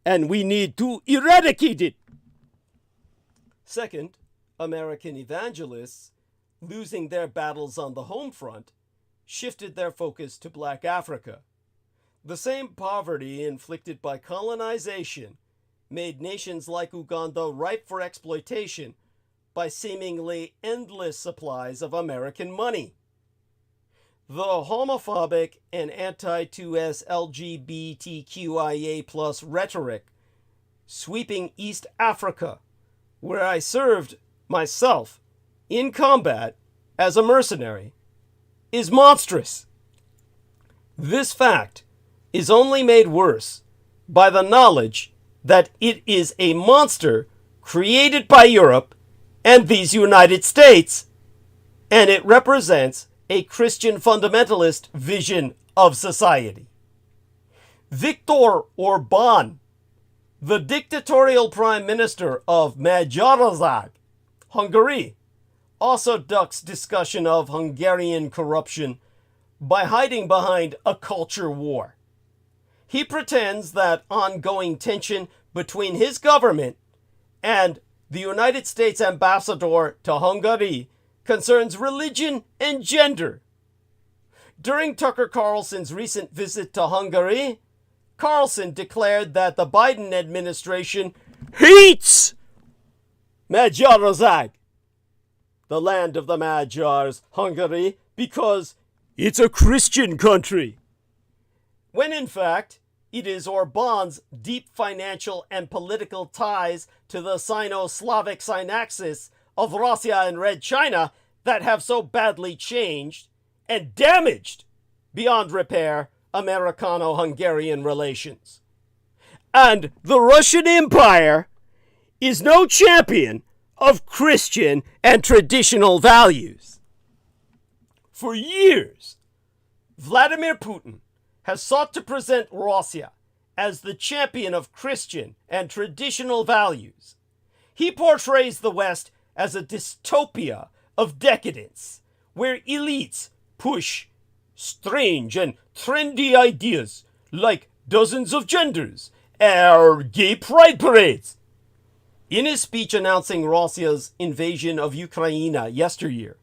and we need to eradicate it. Second, American evangelists, losing their battles on the home front, shifted their focus to Black Africa. The same poverty inflicted by colonization made nations like Uganda ripe for exploitation by seemingly endless supplies of American money. The homophobic and anti-2S LGBTQIA+ rhetoric sweeping East Africa, where I served myself in combat as a mercenary, is monstrous. This fact is only made worse by the knowledge that it is a monster created by Europe and these United States, and it represents a Christian fundamentalist vision of society. Viktor Orbán, the dictatorial prime minister of Magyarország, Hungary, also ducks discussion of Hungarian corruption by hiding behind a culture war. He pretends that ongoing tension between his government and the United States ambassador to Hungary concerns religion and gender. During Tucker Carlson's recent visit to Hungary, Carlson declared that the Biden administration hates Magyarország, the land of the Magyars, Hungary, because it's a Christian country. When in fact, it is Orbán's deep financial and political ties to the Sinoslavic Synaxis of Russia and Red China that have so badly changed and damaged beyond repair Americano-Hungarian relations. And the Russian Empire is no champion of Christian and traditional values. For years, Vladimir Putin has sought to present Russia as the champion of Christian and traditional values. He portrays the West as a dystopia of decadence, where elites push strange and trendy ideas like dozens of genders or gay pride parades. In his speech announcing Russia's invasion of Ukraine yesteryear,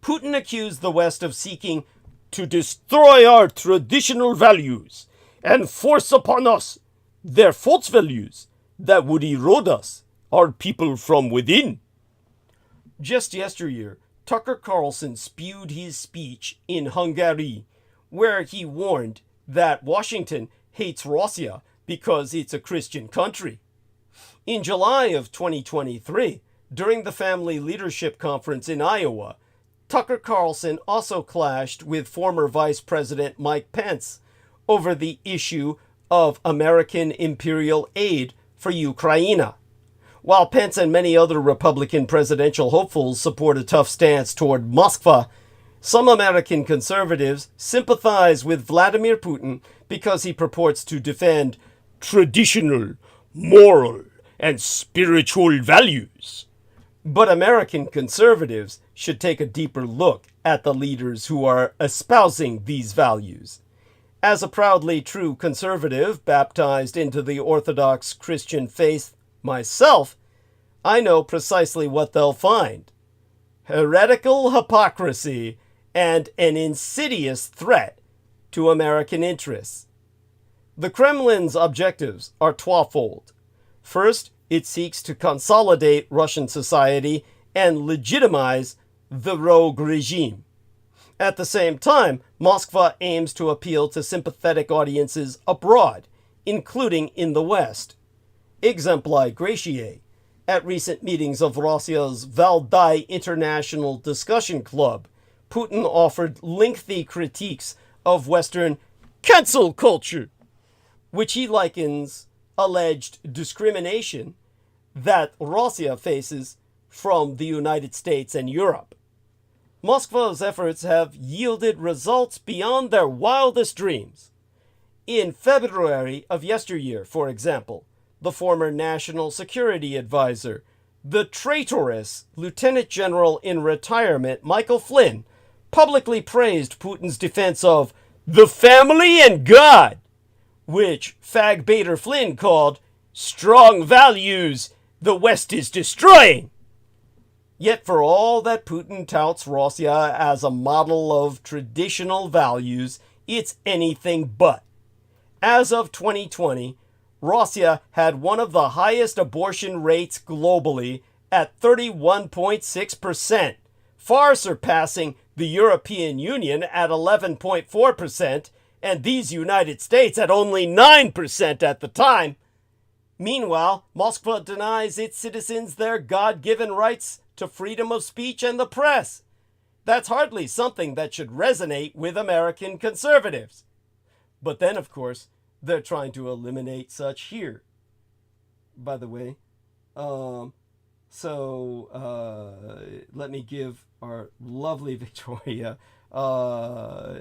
Putin accused the West of seeking to destroy our traditional values and force upon us their false values that would erode us, our people, from within. Just yesteryear, Tucker Carlson spewed his speech in Hungary, where he warned that Washington hates Russia because it's a Christian country. In July of 2023, during the Family Leadership Conference in Iowa, Tucker Carlson also clashed with former Vice President Mike Pence over the issue of American imperial aid for Ukraine. While Pence and many other Republican presidential hopefuls support a tough stance toward Moscow, some American conservatives sympathize with Vladimir Putin because he purports to defend traditional, moral, and spiritual values. But American conservatives should take a deeper look at the leaders who are espousing these values. As a proudly true conservative baptized into the Orthodox Christian faith myself, I know precisely what they'll find: heretical hypocrisy and an insidious threat to American interests. The Kremlin's objectives are twofold. First, it seeks to consolidate Russian society and legitimize the rogue regime. At the same time, Moscow aims to appeal to sympathetic audiences abroad, including in the West. Exempli gratiae. At recent meetings of Russia's Valdai International Discussion Club, Putin offered lengthy critiques of Western cancel culture, which he likens alleged discrimination that Russia faces from the United States and Europe. Moscow's efforts have yielded results beyond their wildest dreams. In February of yesteryear, for example, the former National Security Advisor, the traitorous Lieutenant General in retirement Michael Flynn, publicly praised Putin's defense of the family and God, which fag baiter Flynn called strong values the West is destroying. Yet for all that Putin touts Russia as a model of traditional values, it's anything but. As of 2020, Russia had one of the highest abortion rates globally at 31.6%, far surpassing the European Union at 11.4%, and these United States at only 9% at the time. Meanwhile, Moscow denies its citizens their God-given rights to freedom of speech and the press. That's hardly something that should resonate with American conservatives. But then, of course, they're trying to eliminate such here. By the way, let me give our lovely Victoria my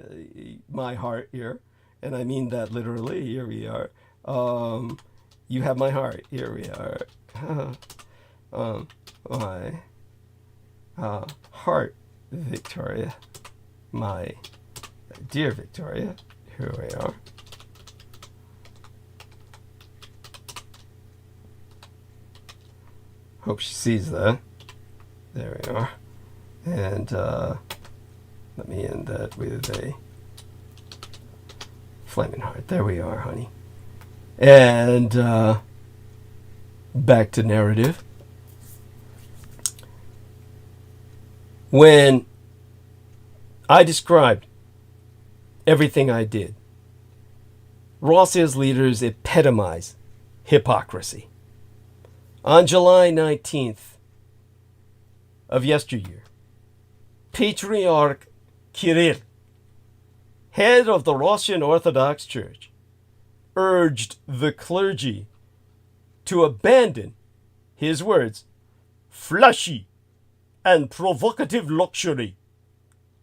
heart here, and I mean that literally. Here we are. You have my heart. Here we are. My heart, Victoria. My dear Victoria. Here we are. Hope she sees that. There we are. And let me end that with a flaming heart. There we are, honey. And back to narrative. When I described everything I did, Russia's leaders epitomize hypocrisy. On July 19th of yesteryear, Patriarch Kirill, head of the Russian Orthodox Church, urged the clergy to abandon, his words, flashy and provocative luxury,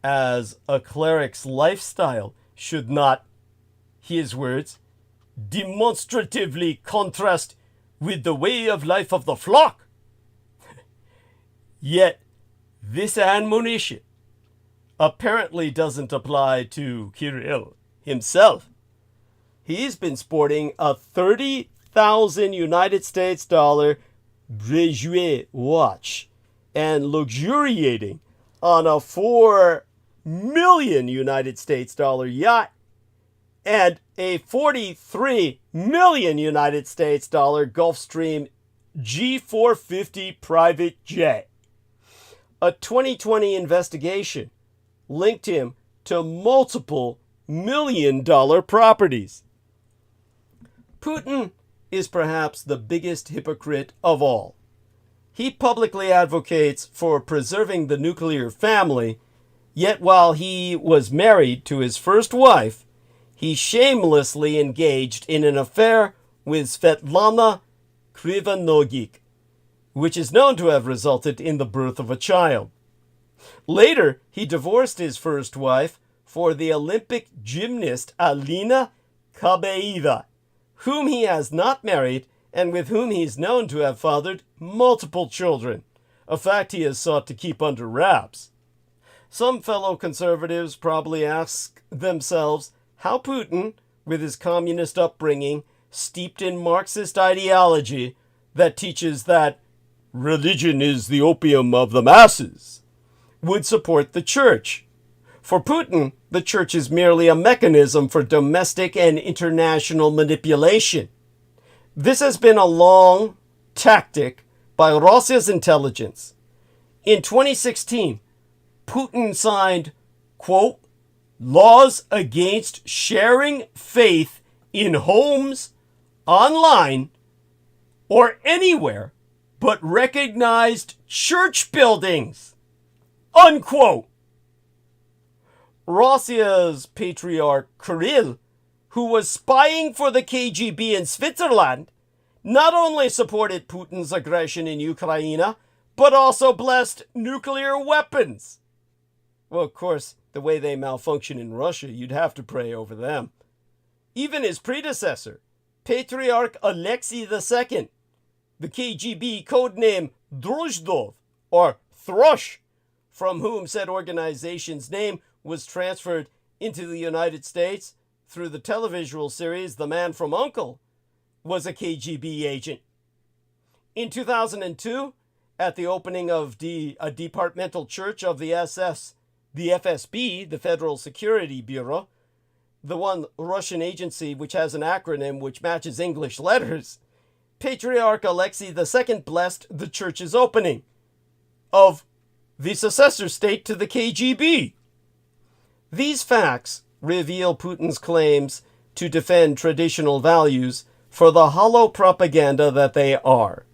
as a cleric's lifestyle should not, his words, demonstratively contrast with the way of life of the flock. Yet, this admonition apparently doesn't apply to Kirill himself. He's been sporting a 30,000 United States dollar Breguet watch and luxuriating on a 4 million United States dollar yacht and a 43 million United States dollar Gulfstream G450 private jet. A 2020 investigation linked him to multiple million-dollar properties. Putin is perhaps the biggest hypocrite of all. He publicly advocates for preserving the nuclear family, yet while he was married to his first wife, he shamelessly engaged in an affair with Svetlana Krivonogic, which is known to have resulted in the birth of a child. Later, he divorced his first wife for the Olympic gymnast Alina Kabaeva, whom he has not married and with whom he is known to have fathered multiple children, a fact he has sought to keep under wraps. Some fellow conservatives probably ask themselves how Putin, with his communist upbringing, steeped in Marxist ideology that teaches that religion is the opium of the masses, would support the church. For Putin, the church is merely a mechanism for domestic and international manipulation. This has been a long tactic by Russia's intelligence. In 2016, Putin signed, quote, laws against sharing faith in homes, online, or anywhere but recognized church buildings, unquote. Russia's Patriarch Kirill, who was spying for the KGB in Switzerland, not only supported Putin's aggression in Ukraine, but also blessed nuclear weapons. Well, of course, the way they malfunction in Russia, you'd have to pray over them. Even his predecessor, Patriarch Alexei II, the KGB codename Drozdov, or Thrush, from whom said organization's name was transferred into the United States through the televisual series The Man from U.N.C.L.E., was a KGB agent. In 2002, at the opening of a departmental church of the FSB, the Federal Security Bureau, the one Russian agency which has an acronym which matches English letters, Patriarch Alexei II blessed the church's opening of the successor state to the KGB. These facts reveal Putin's claims to defend traditional values for the hollow propaganda that they are.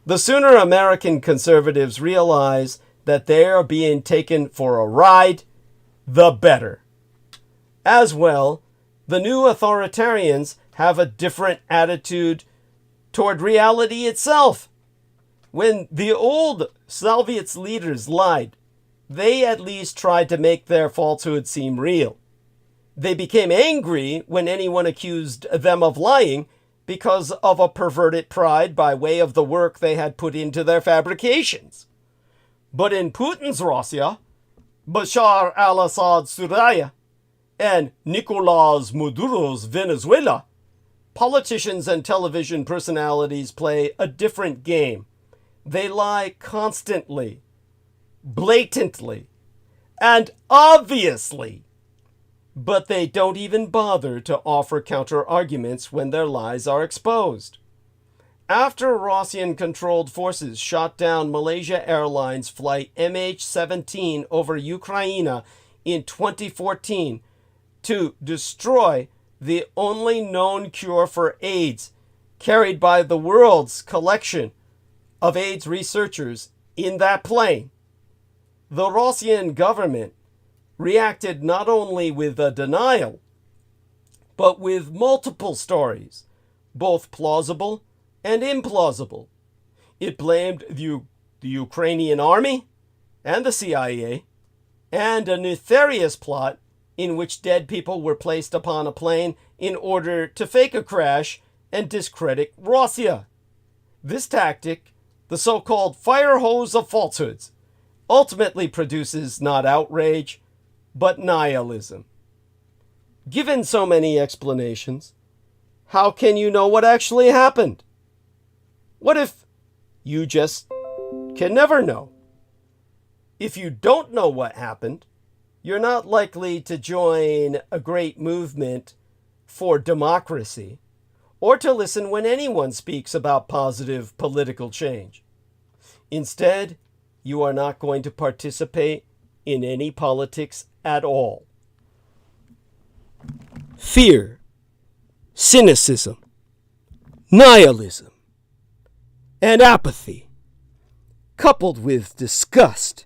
The sooner American conservatives realize that they are being taken for a ride, the better. As well, the new authoritarians have a different attitude toward reality itself. When the old Soviet leaders lied, they at least tried to make their falsehood seem real. They became angry when anyone accused them of lying because of a perverted pride by way of the work they had put into their fabrications. But in Putin's Russia, Bashar al-Assad's Syria, and Nicolás Maduro's Venezuela, politicians and television personalities play a different game. They lie constantly, blatantly, and obviously, but they don't even bother to offer counter-arguments when their lies are exposed. After Russian-controlled forces shot down Malaysia Airlines flight MH17 over Ukraine in 2014 to destroy the only known cure for AIDS carried by the world's collection of AIDS researchers in that plane, the Russian government reacted not only with a denial, but with multiple stories, both plausible and implausible. It blamed the Ukrainian army and the CIA and a nefarious plot in which dead people were placed upon a plane in order to fake a crash and discredit Russia. This tactic, the so-called fire hose of falsehoods, ultimately produces not outrage, but nihilism. Given so many explanations, how can you know what actually happened? What if you just can never know? If you don't know what happened, you're not likely to join a great movement for democracy or to listen when anyone speaks about positive political change. Instead, you are not going to participate in any politics at all. Fear, cynicism, nihilism, and apathy, coupled with disgust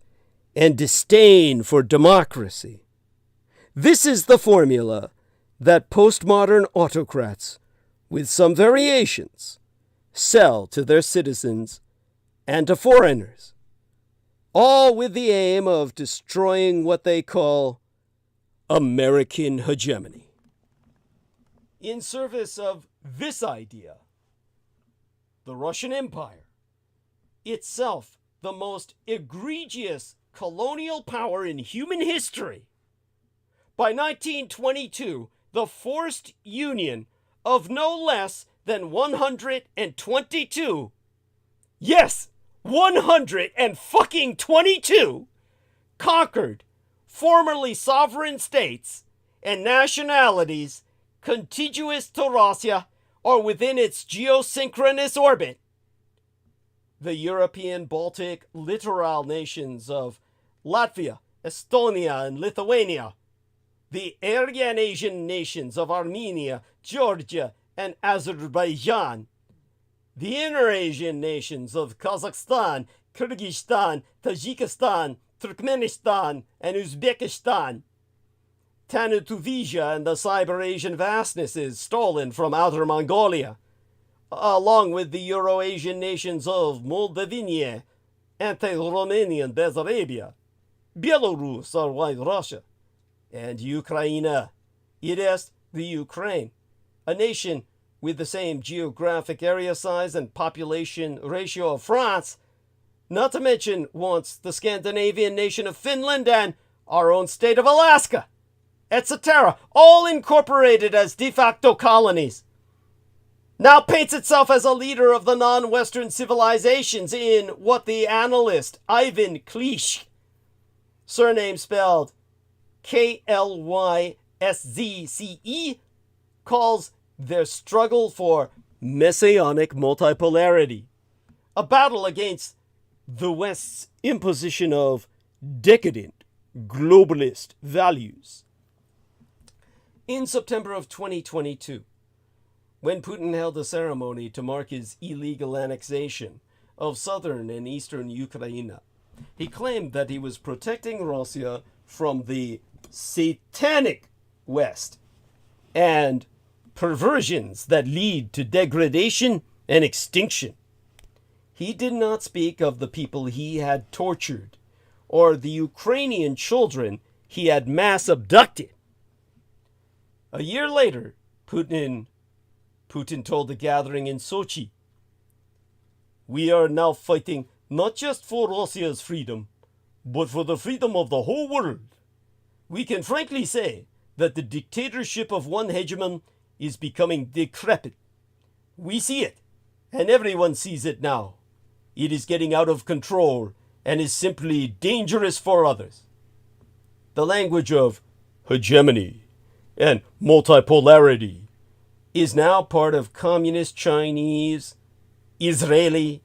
and disdain for democracy. This is the formula that postmodern autocrats, with some variations, sell to their citizens and to foreigners, all with the aim of destroying what they call American hegemony. In service of this idea, the Russian Empire, itself the most egregious colonial power in human history, by 1922, the forced union of no less than 122, yes, 122 conquered formerly sovereign states and nationalities contiguous to Russia or within its geosynchronous orbit. The European Baltic littoral nations of Latvia, Estonia, and Lithuania, the Aryan Asian nations of Armenia, Georgia, and Azerbaijan, the Inner Asian nations of Kazakhstan, Kyrgyzstan, Tajikistan, Turkmenistan, and Uzbekistan, Tanutuvisia and the Siber-Asian vastnesses stolen from Outer Mongolia, along with the Euro-Asian nations of Moldavia, Anti-Romanian Bessarabia, Belarus or White Russia, and Ukraine. It is the Ukraine, a nation with the same geographic area size and population ratio of France, not to mention once the Scandinavian nation of Finland and our own state of Alaska, etc., all incorporated as de facto colonies, now paints itself as a leader of the non-Western civilizations in what the analyst Ivan Klishch, surname spelled K-L-Y-S-Z-C-E, calls their struggle for messianic multipolarity, a battle against the West's imposition of decadent globalist values. In September of 2022, when Putin held a ceremony to mark his illegal annexation of southern and eastern Ukraine, he claimed that he was protecting Russia from the satanic West and perversions that lead to degradation and extinction. He did not speak of the people he had tortured or the Ukrainian children he had mass abducted. A year later, Putin told the gathering in Sochi, "We are now fighting not just for Russia's freedom, but for the freedom of the whole world. We can frankly say that the dictatorship of one hegemon is becoming decrepit. We see it, and everyone sees it now. It is getting out of control and is simply dangerous for others." The language of hegemony and multipolarity is now part of communist Chinese, Israeli,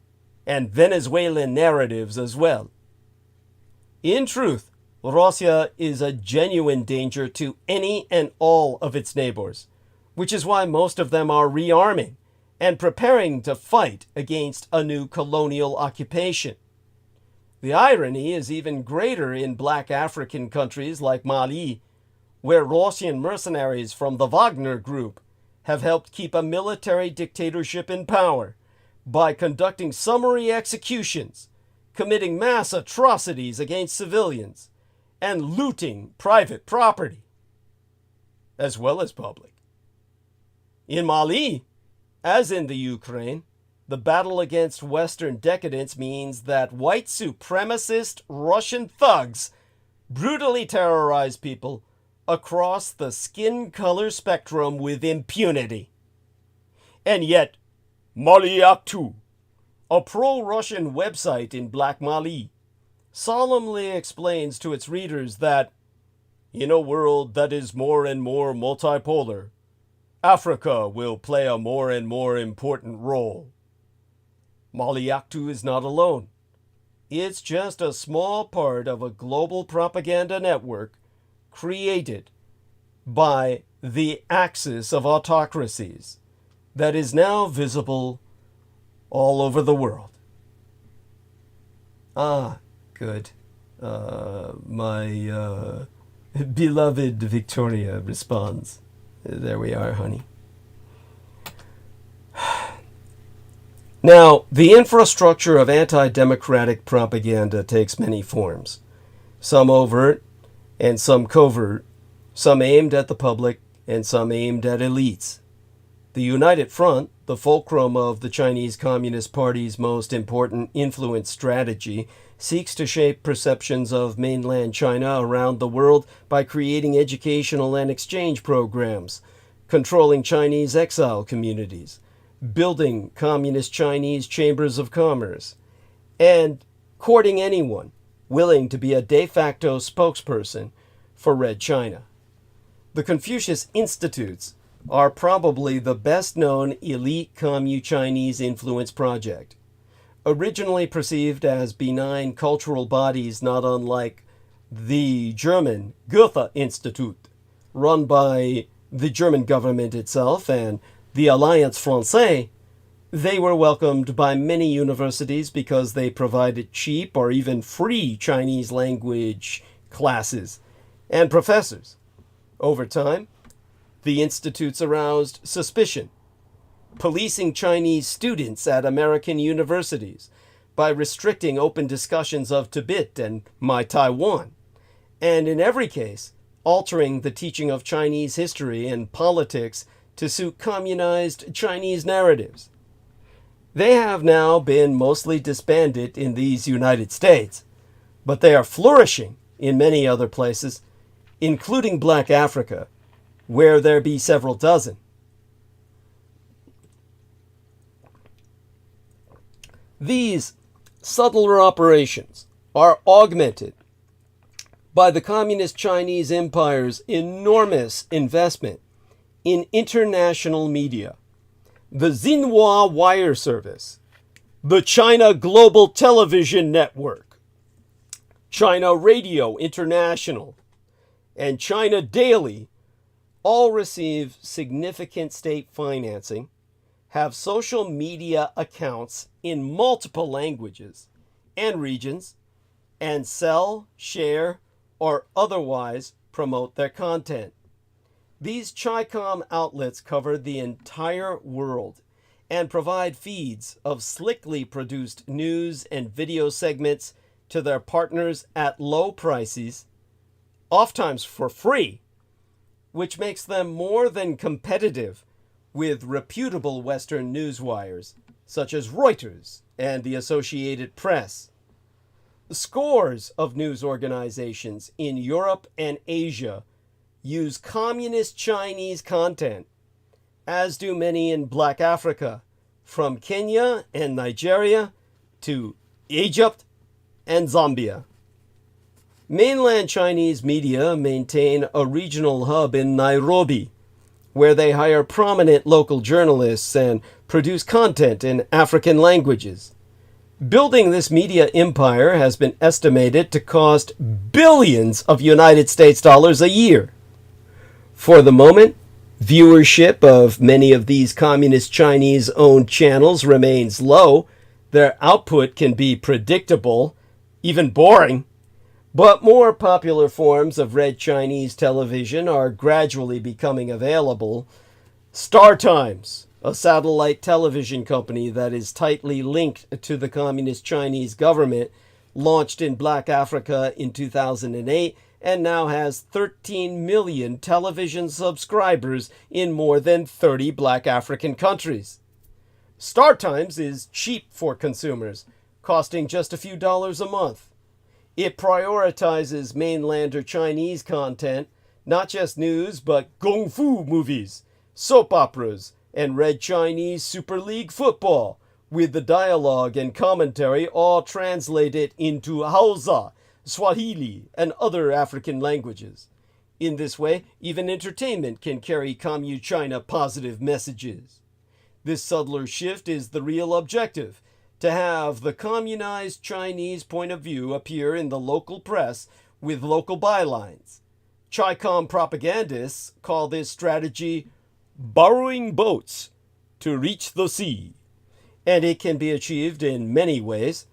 and Venezuelan narratives as well. In truth, Russia is a genuine danger to any and all of its neighbors, which is why most of them are rearming and preparing to fight against a new colonial occupation. The irony is even greater in black African countries like Mali, where Russian mercenaries from the Wagner Group have helped keep a military dictatorship in power by conducting summary executions, committing mass atrocities against civilians, and looting private property. as well as public. In Mali, as in the Ukraine, the battle against Western decadence means that white supremacist Russian thugs brutally terrorize people across the skin color spectrum with impunity. And yet, Maliaktu, a pro-Russian website in Black Mali, solemnly explains to its readers that, in a world that is more and more multipolar, Africa will play a more and more important role. Maliaktu is not alone. It's just a small part of a global propaganda network created by the axis of autocracies that is now visible all over the world. Ah, good. My beloved Victoria responds. There we are, honey. Now, the infrastructure of anti-democratic propaganda takes many forms. Some overt and some covert, some aimed at the public and some aimed at elites. The United Front, the fulcrum of the Chinese Communist Party's most important influence strategy, seeks to shape perceptions of mainland China around the world by creating educational and exchange programs, controlling Chinese exile communities, building communist Chinese chambers of commerce, and courting anyone willing to be a de facto spokesperson for Red China. The Confucius Institutes are probably the best-known elite Commu-Chinese influence project. Originally perceived as benign cultural bodies not unlike the German Goethe Institute, run by the German government itself and the Alliance Française, they were welcomed by many universities because they provided cheap or even free Chinese language classes and professors. Over time, the institutes aroused suspicion, policing Chinese students at American universities by restricting open discussions of Tibet and My Taiwan, and in every case, altering the teaching of Chinese history and politics to suit communized Chinese narratives. They have now been mostly disbanded in these United States, but they are flourishing in many other places, including Black Africa, where there be several dozen. These subtler operations are augmented by the Communist Chinese Empire's enormous investment in international media, the Xinhua Wire Service, the China Global Television Network, China Radio International, and China Daily all receive significant state financing, have social media accounts in multiple languages and regions, and sell, share, or otherwise promote their content. These Chi-Com outlets cover the entire world and provide feeds of slickly produced news and video segments to their partners at low prices, oftentimes for free, which makes them more than competitive with reputable Western newswires such as Reuters and the Associated Press. Scores of news organizations in Europe and Asia use communist Chinese content, as do many in Black Africa, from Kenya and Nigeria to Egypt and Zambia. Mainland Chinese media maintain a regional hub in Nairobi, where they hire prominent local journalists and produce content in African languages. Building this media empire has been estimated to cost billions of United States dollars a year. For the moment, viewership of many of these communist Chinese-owned channels remains low. Their output can be predictable, even boring, but more popular forms of Red Chinese television are gradually becoming available. Star Times, a satellite television company that is tightly linked to the Communist Chinese government, launched in Black Africa in 2008 and now has 13 million television subscribers in more than 30 black African countries. StarTimes is cheap for consumers, costing just a few dollars a month. It prioritizes mainlander Chinese content, not just news, but kung fu movies, soap operas, and Red Chinese Super League football, with the dialogue and commentary all translated into Hausa, Swahili, and other African languages. In this way, even entertainment can carry Communist China positive messages. This subtler shift is the real objective, to have the communized Chinese point of view appear in the local press with local bylines. Chi-Com propagandists call this strategy borrowing boats to reach the sea, and it can be achieved in many ways.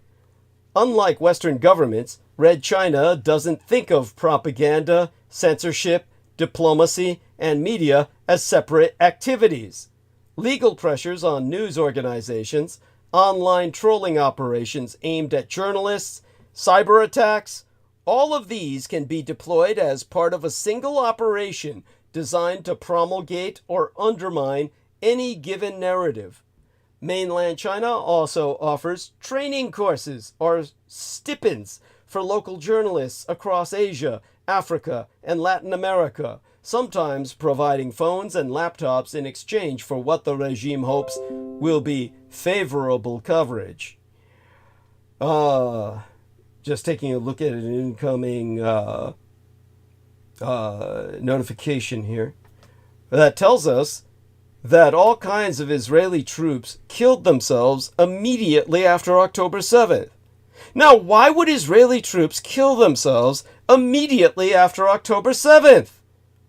Unlike Western governments, Red China doesn't think of propaganda, censorship, diplomacy, and media as separate activities. Legal pressures on news organizations, online trolling operations aimed at journalists, cyber attacks, all of these can be deployed as part of a single operation designed to promulgate or undermine any given narrative. Mainland China also offers training courses or stipends for local journalists across Asia, Africa, and Latin America, sometimes providing phones and laptops in exchange for what the regime hopes will be favorable coverage. Just taking a look at an incoming notification here that tells us that all kinds of Israeli troops killed themselves immediately after October 7th. Now, why would Israeli troops kill themselves immediately after October 7th?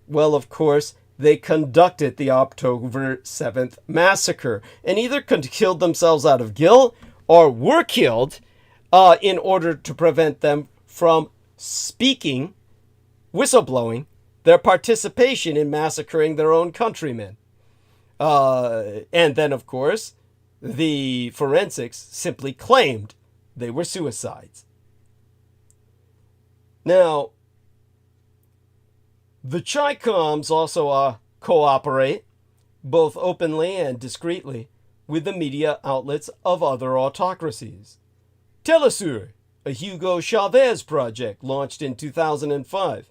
Well, of course, they conducted the October 7th massacre and either killed themselves out of guilt or were killed in order to prevent them from speaking, whistleblowing, their participation in massacring their own countrymen. And then, of course, the forensics simply claimed they were suicides. Now, the Chi-Coms also cooperate, both openly and discreetly, with the media outlets of other autocracies. Telesur, a Hugo Chavez project launched in 2005,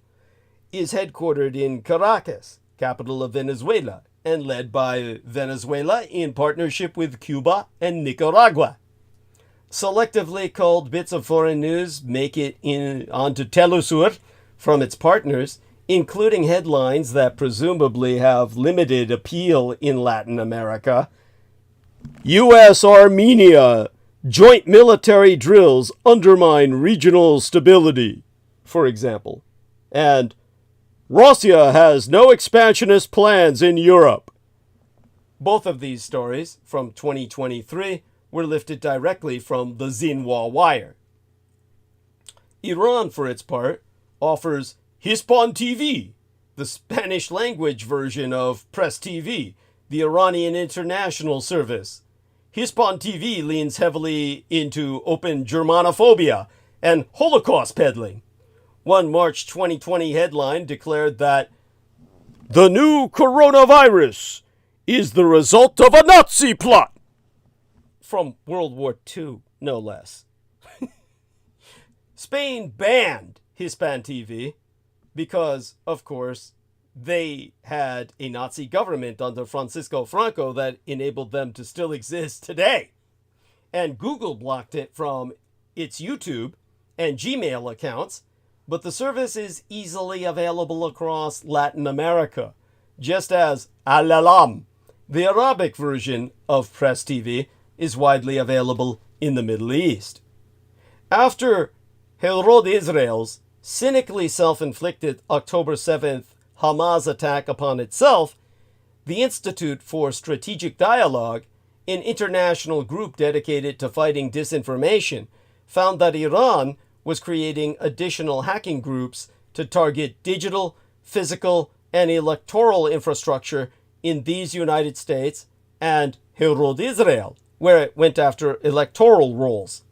is headquartered in Caracas, capital of Venezuela, and led by Venezuela in partnership with Cuba and Nicaragua. Selectively culled bits of foreign news make it onto Telesur from its partners, including headlines that presumably have limited appeal in Latin America. U.S.-Armenia joint military drills undermine regional stability, for example. And Russia has no expansionist plans in Europe. Both of these stories, from 2023, were lifted directly from the Xinhua Wire. Iran, for its part, offers Hispan TV, the Spanish-language version of Press TV, the Iranian international service. Hispan TV leans heavily into open Germanophobia and Holocaust peddling. One March 2020 headline declared that the new coronavirus is the result of a Nazi plot. From World War II, no less. Spain banned Hispan TV because, of course, they had a Nazi government under Francisco Franco that enabled them to still exist today. And Google blocked it from its YouTube and Gmail accounts, but the service is easily available across Latin America, just as Al-Alam, the Arabic version of Press TV, is widely available in the Middle East. After Herod Israel's cynically self-inflicted October 7th Hamas attack upon itself, the Institute for Strategic Dialogue, an international group dedicated to fighting disinformation, found that Iran was creating additional hacking groups to target digital, physical, and electoral infrastructure in these United States and Herod Israel, where it went after electoral rolls.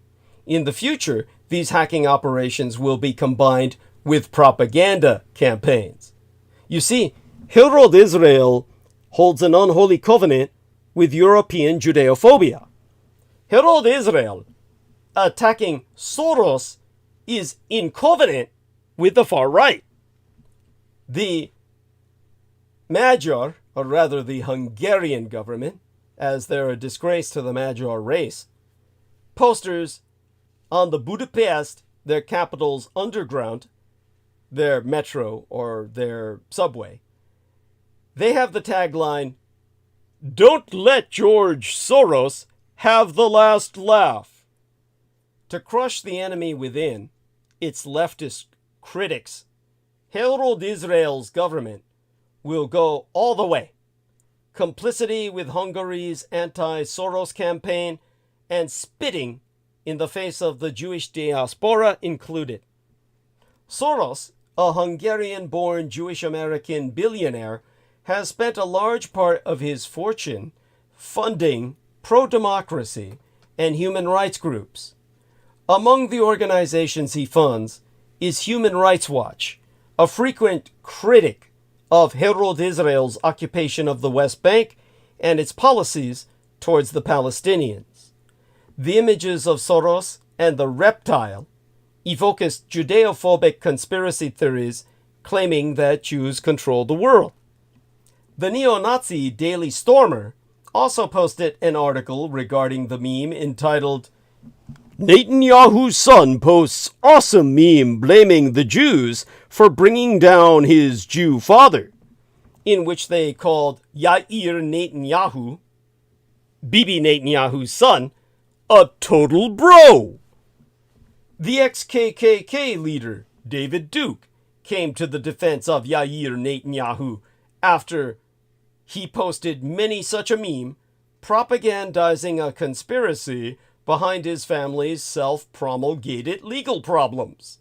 In the future, these hacking operations will be combined with propaganda campaigns. You see, Herod Israel holds an unholy covenant with European Judeophobia. Herod Israel, attacking Soros, is in covenant with the far right. The Magyar, or rather the Hungarian government, as they're a disgrace to the Magyar race, posters on the Budapest, their capital's underground, their metro or their subway. They have the tagline, "Don't let George Soros have the last laugh." To crush the enemy within, its leftist critics, Herod Israel's government will go all the way. Complicity with Hungary's anti-Soros campaign and spitting in the face of the Jewish diaspora included. Soros, a Hungarian-born Jewish-American billionaire, has spent a large part of his fortune funding pro-democracy and human rights groups. Among the organizations he funds is Human Rights Watch, a frequent critic of Herod Israel's occupation of the West Bank and its policies towards the Palestinians. The images of Soros and the reptile evokest Judeophobic conspiracy theories claiming that Jews control the world. The neo-Nazi Daily Stormer also posted an article regarding the meme entitled, "Netanyahu's son posts awesome meme blaming the Jews for bringing down his Jew father," in which they called Yair Netanyahu, Bibi Netanyahu's son, a total bro. The ex-KKK leader, David Duke, came to the defense of Yair Netanyahu after he posted many such a meme propagandizing a conspiracy behind his family's self-promulgated legal problems.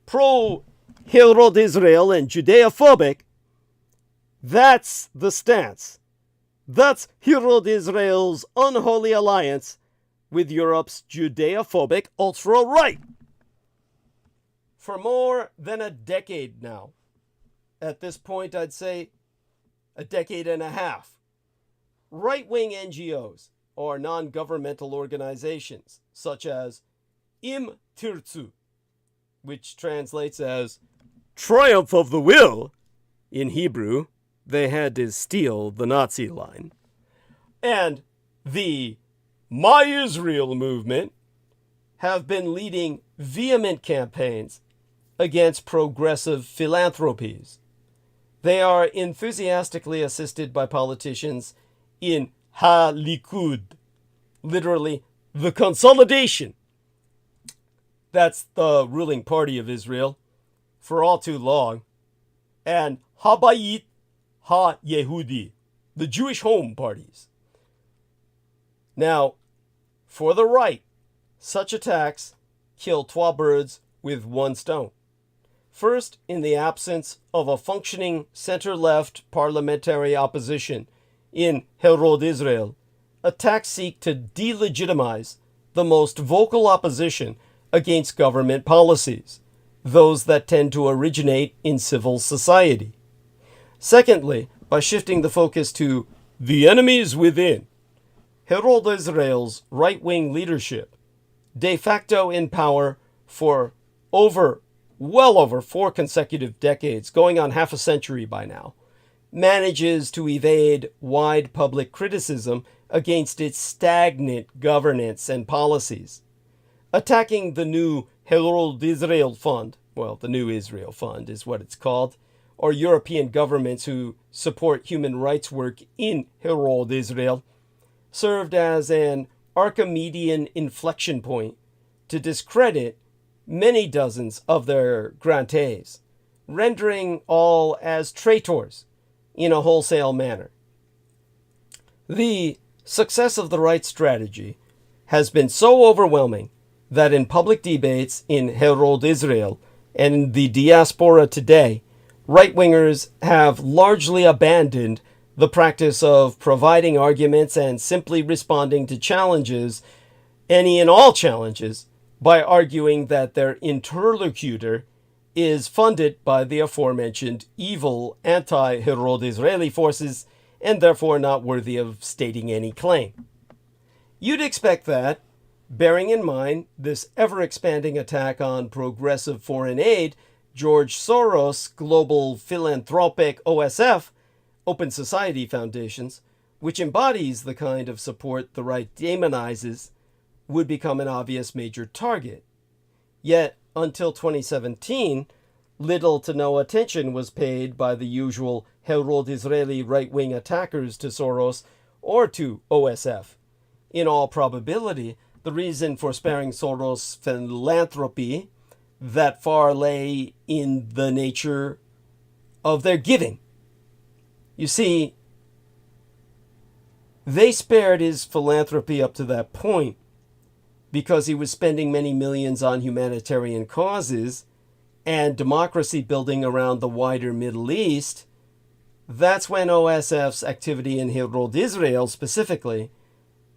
Pro-Herod Israel and Judeophobic, that's the stance. That's Herod Israel's unholy alliance with Europe's Judeophobic ultra-right. For more than a decade now, at this point I'd say a decade and a half, right-wing NGOs or non-governmental organizations such as Im Tirtzu, which translates as Triumph of the Will in Hebrew, they had to steal the Nazi line, and the My Israel movement have been leading vehement campaigns against progressive philanthropies. They are enthusiastically assisted by politicians in Ha-Likud, literally the consolidation. That's the ruling party of Israel for all too long, and Habayit Ha-Yehudi, the Jewish home parties. Now, for the right, such attacks kill two birds with one stone. First, in the absence of a functioning center-left parliamentary opposition in Herod Israel, attacks seek to delegitimize the most vocal opposition against government policies, those that tend to originate in civil society. Secondly, by shifting the focus to the enemies within, Herod Israel's right-wing leadership, de facto in power for well over 4 consecutive decades, going on half a century by now, manages to evade wide public criticism against its stagnant governance and policies. Attacking the new Herod Israel Fund, well, the New Israel Fund is what it's called, or European governments who support human rights work in Herod Israel, served as an Archimedean inflection point to discredit many dozens of their grantees, rendering all as traitors in a wholesale manner. The success of the right strategy has been so overwhelming that in public debates in Herod Israel and in the diaspora today, right-wingers have largely abandoned the practice of providing arguments and simply responding to challenges, any and all challenges, by arguing that their interlocutor is funded by the aforementioned evil anti-Herod Israeli forces and therefore not worthy of stating any claim. You'd expect that, bearing in mind this ever-expanding attack on progressive foreign aid, George Soros' global philanthropic OSF, Open Society Foundations, which embodies the kind of support the right demonizes, would become an obvious major target. Yet, until 2017, little to no attention was paid by the usual Herod Israeli right-wing attackers to Soros or to OSF. In all probability, the reason for sparing Soros' philanthropy that far lay in the nature of their giving. You see, they spared his philanthropy up to that point because he was spending many millions on humanitarian causes and democracy building around the wider Middle East. That's when OSF's activity in Herod Israel specifically,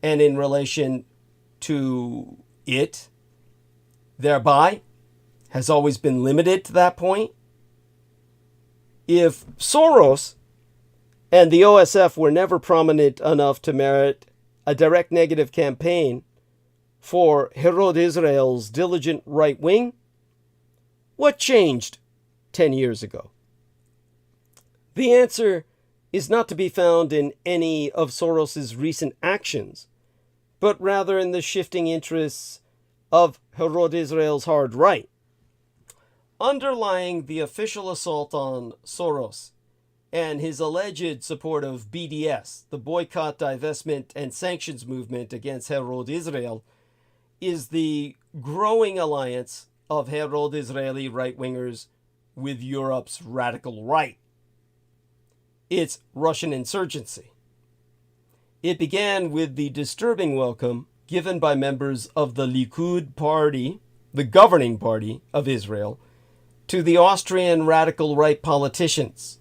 and in relation to it, thereby, has always been limited to that point. If Soros and the OSF were never prominent enough to merit a direct negative campaign for Herod Israel's diligent right wing, what changed 10 years ago? The answer is not to be found in any of Soros's recent actions, but rather in the shifting interests of Herod Israel's hard right. Underlying the official assault on Soros and his alleged support of BDS, the boycott, divestment, and sanctions movement against Herod Israel, is the growing alliance of Herod Israeli right-wingers with Europe's radical right. It's Russian insurgency. It began with the disturbing welcome given by members of the Likud party, the governing party of Israel, to the Austrian radical right politicians.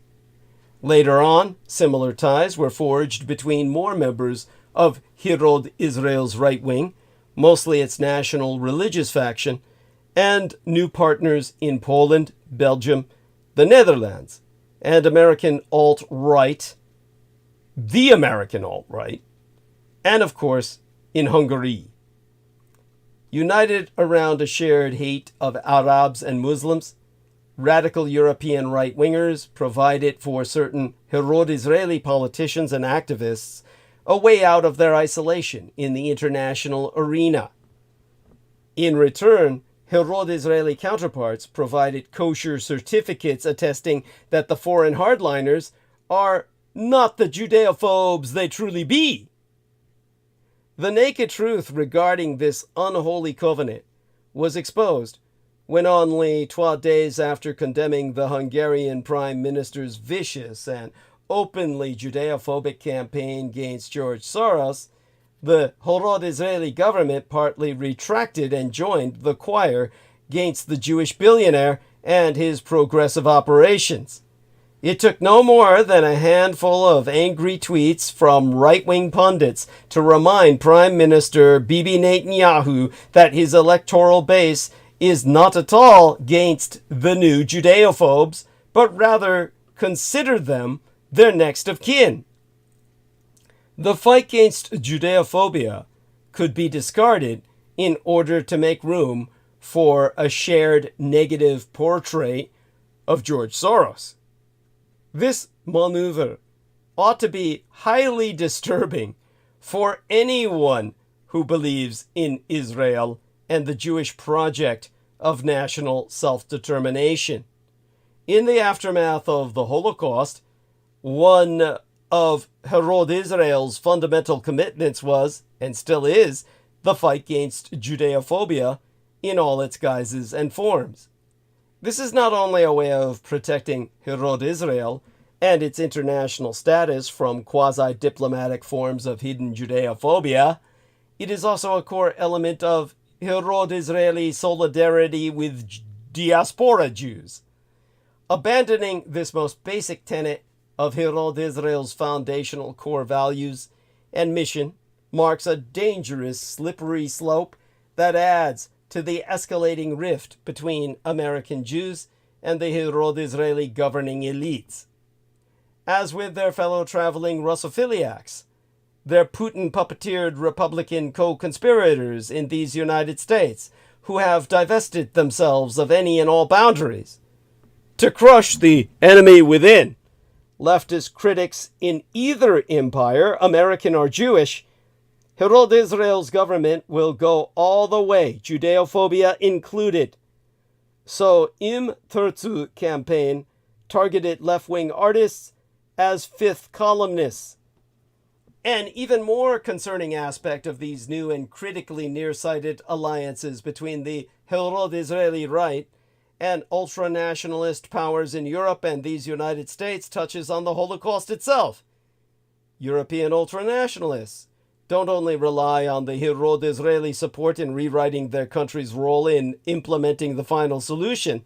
Later on, similar ties were forged between more members of Herod Israel's right wing, mostly its national religious faction, and new partners in Poland, Belgium, the Netherlands, and American alt-right, the American alt-right, and of course, in Hungary. United around a shared hate of Arabs and Muslims, radical European right-wingers provided for certain Herod Israeli politicians and activists a way out of their isolation in the international arena. In return, Herod Israeli counterparts provided kosher certificates attesting that the foreign hardliners are not the Judeophobes they truly be. The naked truth regarding this unholy covenant was exposed when only 12 days after condemning the Hungarian Prime Minister's vicious and openly Judeophobic campaign against George Soros, the Herod Israeli government partly retracted and joined the choir against the Jewish billionaire and his progressive operations. It took no more than a handful of angry tweets from right-wing pundits to remind Prime Minister Bibi Netanyahu that his electoral base is not at all against the new Judeophobes, but rather considered them their next of kin. The fight against Judeophobia could be discarded in order to make room for a shared negative portrait of George Soros. This maneuver ought to be highly disturbing for anyone who believes in Israel and the Jewish project of national self-determination. In the aftermath of the Holocaust, one of Herod Israel's fundamental commitments was, and still is, the fight against Judeophobia in all its guises and forms. This is not only a way of protecting Herod Israel and its international status from quasi-diplomatic forms of hidden Judeophobia, it is also a core element of Herod Israeli solidarity with diaspora Jews. Abandoning this most basic tenet of Herod Israel's foundational core values and mission marks a dangerous, slippery slope that adds to the escalating rift between American Jews and the Herod Israeli governing elites. As with their fellow traveling Russophiliacs, their Putin-puppeteered Republican co-conspirators in these United States, who have divested themselves of any and all boundaries. To crush the enemy within, leftist critics in either empire, American or Jewish, Herod Israel's government will go all the way, Judeophobia included. So Im Ṭarṭūs campaign targeted left-wing artists as fifth columnists. An even more concerning aspect of these new and critically nearsighted alliances between the Herod Israeli right and ultra-nationalist powers in Europe and these United States touches on the Holocaust itself. European ultra-nationalists don't only rely on the Herod Israeli support in rewriting their country's role in implementing the final solution,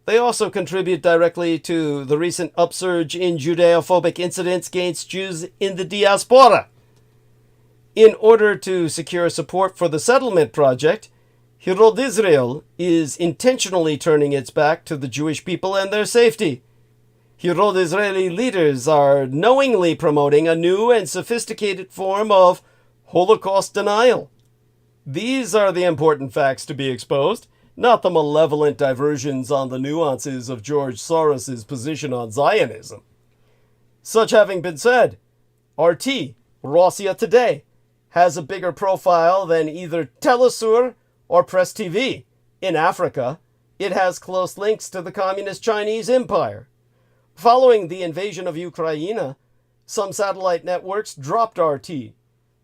they also contribute directly to the recent upsurge in Judeophobic incidents against Jews in the diaspora. In order to secure support for the settlement project, Herod Israel is intentionally turning its back to the Jewish people and their safety. Herod Israeli leaders are knowingly promoting a new and sophisticated form of Holocaust denial. These are the important facts to be exposed, not the malevolent diversions on the nuances of George Soros's position on Zionism. Such having been said, RT, Russia Today, has a bigger profile than either Telesur or Press TV. In Africa, it has close links to the Communist Chinese Empire. Following the invasion of Ukraine, some satellite networks dropped RT,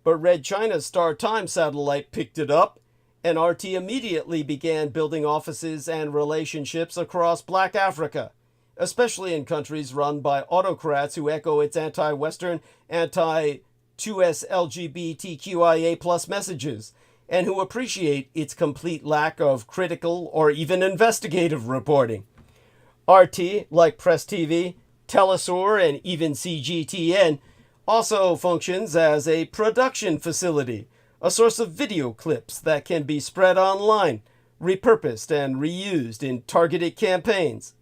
but Red China's Star Times satellite picked it up, and RT immediately began building offices and relationships across Black Africa, especially in countries run by autocrats who echo its anti-Western, anti-2S LGBTQIA+ messages, and who appreciate its complete lack of critical or even investigative reporting. RT, like Press TV, Telesur, and even CGTN, also functions as a production facility, a source of video clips that can be spread online, repurposed and reused in targeted campaigns.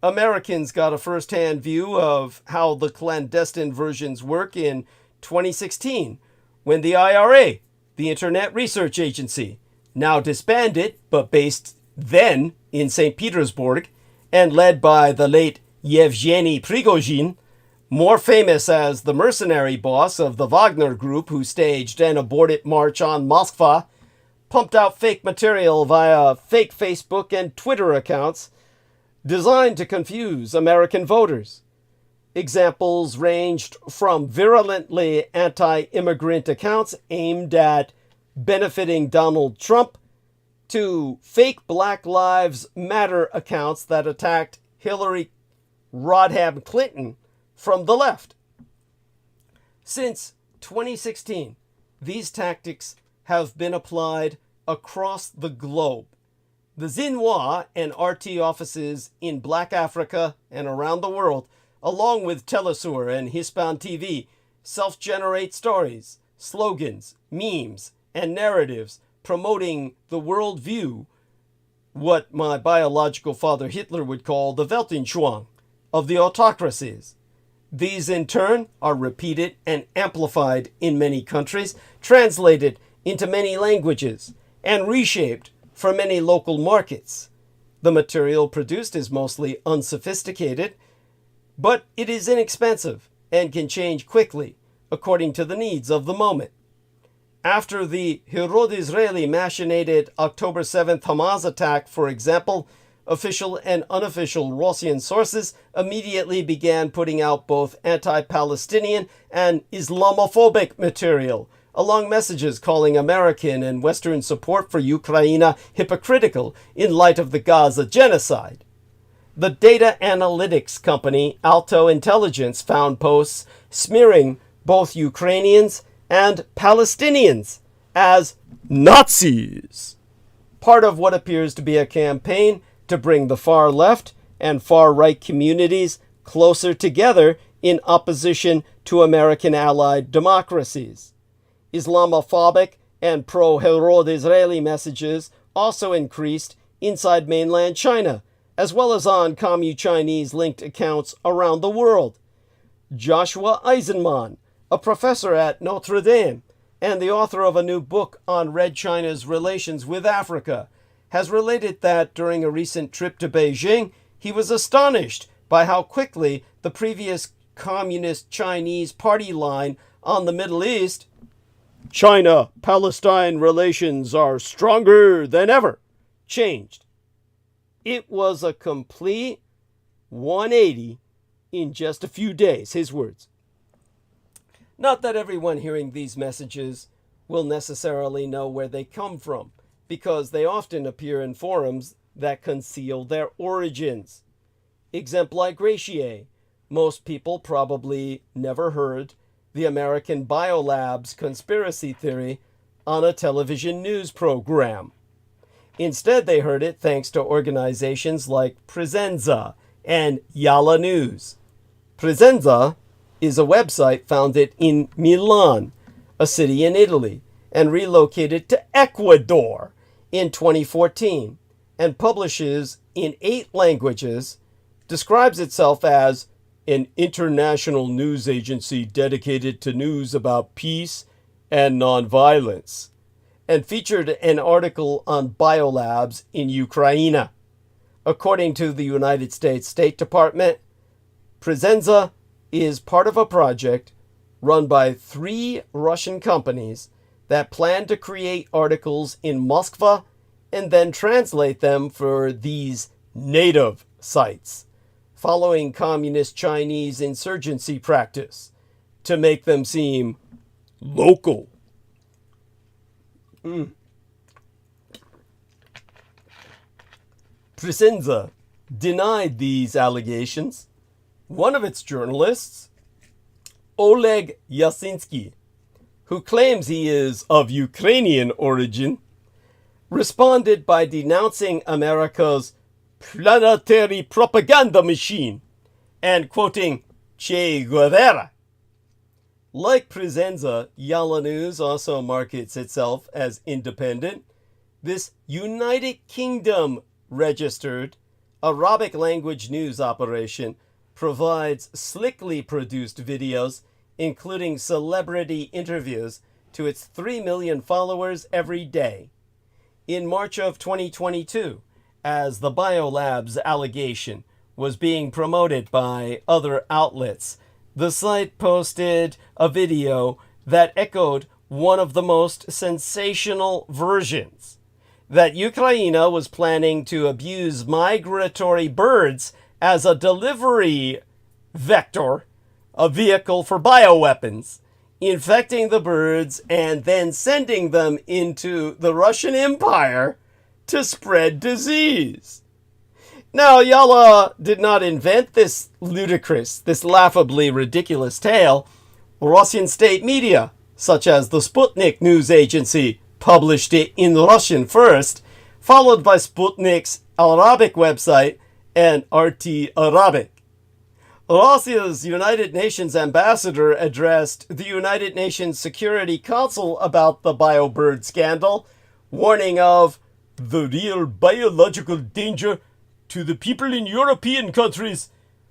Americans got a first-hand view of how the clandestine versions work in 2016, when the IRA, the Internet Research Agency, now disbanded but based then in St. Petersburg and led by the late Yevgeny Prigozhin, more famous as the mercenary boss of the Wagner Group who staged an aborted march on Moscow, pumped out fake material via fake Facebook and Twitter accounts designed to confuse American voters. Examples ranged from virulently anti-immigrant accounts aimed at benefiting Donald Trump to fake Black Lives Matter accounts that attacked Hillary Rodham Clinton from the left. Since 2016, these tactics have been applied across the globe. The Xinhua and RT offices in Black Africa and around the world, along with Telesur and Hispan TV, self-generate stories, slogans, memes, and narratives promoting the worldview, what my biological father Hitler would call the Weltanschauung of the autocracies. These, in turn, are repeated and amplified in many countries, translated into many languages, and reshaped for many local markets. The material produced is mostly unsophisticated, but it is inexpensive and can change quickly according to the needs of the moment. After the Herod Israeli machinated October 7th Hamas attack, for example, official and unofficial Russian sources immediately began putting out both anti-Palestinian and Islamophobic material, along messages calling American and Western support for Ukraine hypocritical in light of the Gaza genocide. The data analytics company Alto Intelligence found posts smearing both Ukrainians and Palestinians as Nazis, part of what appears to be a campaign to bring the far left and far right communities closer together in opposition to American allied democracies. Islamophobic and pro-Herod Israeli messages also increased inside mainland China, as well as on Commu-Chinese-linked accounts around the world. Joshua Eisenman, a professor at Notre Dame and the author of a new book on Red China's relations with Africa, has related that during a recent trip to Beijing, he was astonished by how quickly the previous Communist Chinese party line on the Middle East, China-Palestine relations are stronger than ever, changed. It was a complete 180 in just a few days, his words. Not that everyone hearing these messages will necessarily know where they come from, because they often appear in forums that conceal their origins. Exempli gratiae, most people probably never heard the American Biolabs conspiracy theory on a television news program. Instead, they heard it thanks to organizations like Presenza and Yalla News. Presenza is a website founded in Milan, a city in Italy, and relocated to Ecuador in 2014, and publishes in 8 languages, describes itself as an international news agency dedicated to news about peace and nonviolence, and featured an article on biolabs in Ukraine. According to the United States State Department, Presenza is part of a project run by 3 Russian companies that plan to create articles in Moskva and then translate them for these native sites, following communist Chinese insurgency practice, to make them seem local. Presenza denied these allegations. One of its journalists, Oleg Yasinski, who claims he is of Ukrainian origin, responded by denouncing America's planetary propaganda machine and quoting Che Guevara. Like Presenza, Yalla News also markets itself as independent. This United Kingdom registered Arabic language news operation provides slickly produced videos, including celebrity interviews, to its 3 million followers every day. In March of 2022, as the biolabs allegation was being promoted by other outlets, the site posted a video that echoed one of the most sensational versions, that Ukraine was planning to abuse migratory birds as a delivery vector, a vehicle for bioweapons, infecting the birds and then sending them into the Russian Empire to spread disease. Now, Yalla did not invent this ludicrous, this laughably ridiculous tale. Russian state media, such as the Sputnik news agency, published it in Russian first, followed by Sputnik's Arabic website and RT Arabic. Russia's United Nations ambassador addressed the United Nations Security Council about the biobird scandal, warning of the real biological danger to the people in European countries,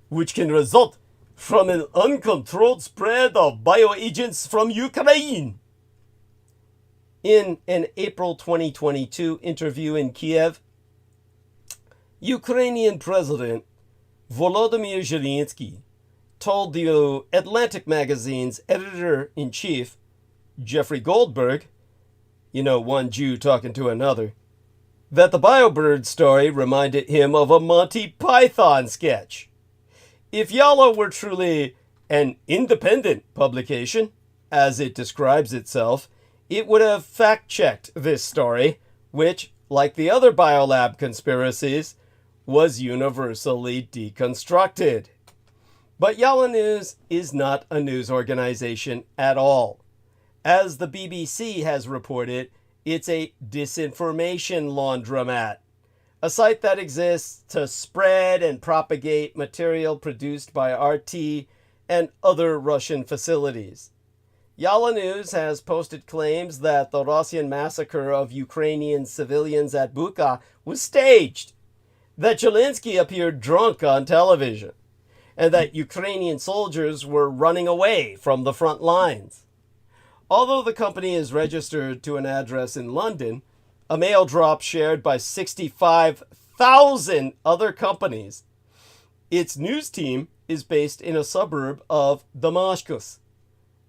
which can result from an uncontrolled spread of bioagents from Ukraine. In an April 2022 interview in Kiev, Ukrainian President Volodymyr Zelensky told the Atlantic magazine's editor-in-chief, Jeffrey Goldberg, one Jew talking to another, that the biobird story reminded him of a Monty Python sketch. If Yalla were truly an independent publication, as it describes itself, it would have fact-checked this story, which, like the other biolab conspiracies, was universally deconstructed. But Yalla News is not a news organization at all. As the BBC has reported, it's a disinformation laundromat, a site that exists to spread and propagate material produced by RT and other Russian facilities. Yalla News has posted claims that the Russian massacre of Ukrainian civilians at Bucha was staged, that Zelensky appeared drunk on television, and that Ukrainian soldiers were running away from the front lines. Although the company is registered to an address in London, a mail drop shared by 65,000 other companies, its news team is based in a suburb of Damascus.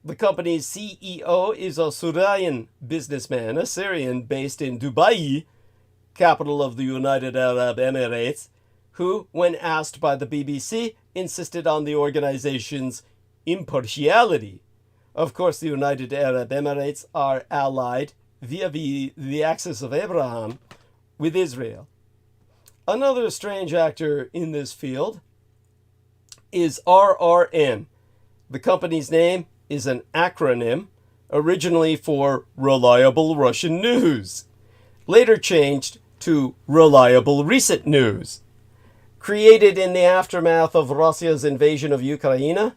The company's CEO is a Syrian businessman, a Syrian based in Dubai, capital of the United Arab Emirates, who, when asked by the BBC, insisted on the organization's impartiality. Of course, the United Arab Emirates are allied via the Axis-of ĀɁbrāhā with Israel. Another strange actor in this field is RRN. The company's name is an acronym, originally for Reliable Russian News, later changed to Reliable Recent News. Created in the aftermath of Russia's invasion of Ukraine,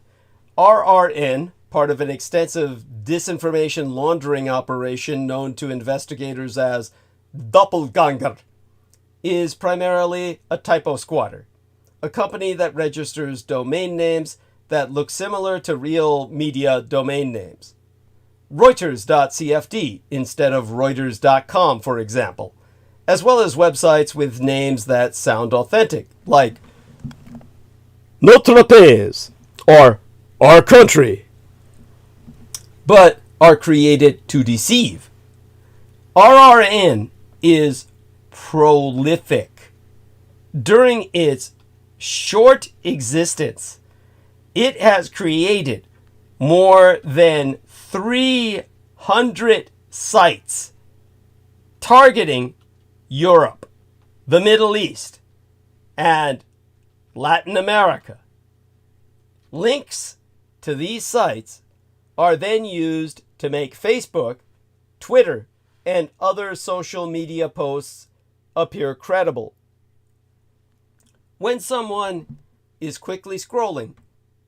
RRN, part of an extensive disinformation laundering operation known to investigators as Doppelganger, is primarily a typo squatter, a company that registers domain names that look similar to real media domain names. Reuters.cfd instead of Reuters.com, for example, as well as websites with names that sound authentic, like Notre Pays or Our Country, but are created to deceive. RRN is prolific. During its short existence, it has created more than 300 sites targeting Europe, the Middle East, and Latin America. Links to these sites are then used to make Facebook, Twitter, and other social media posts appear credible. When someone is quickly scrolling,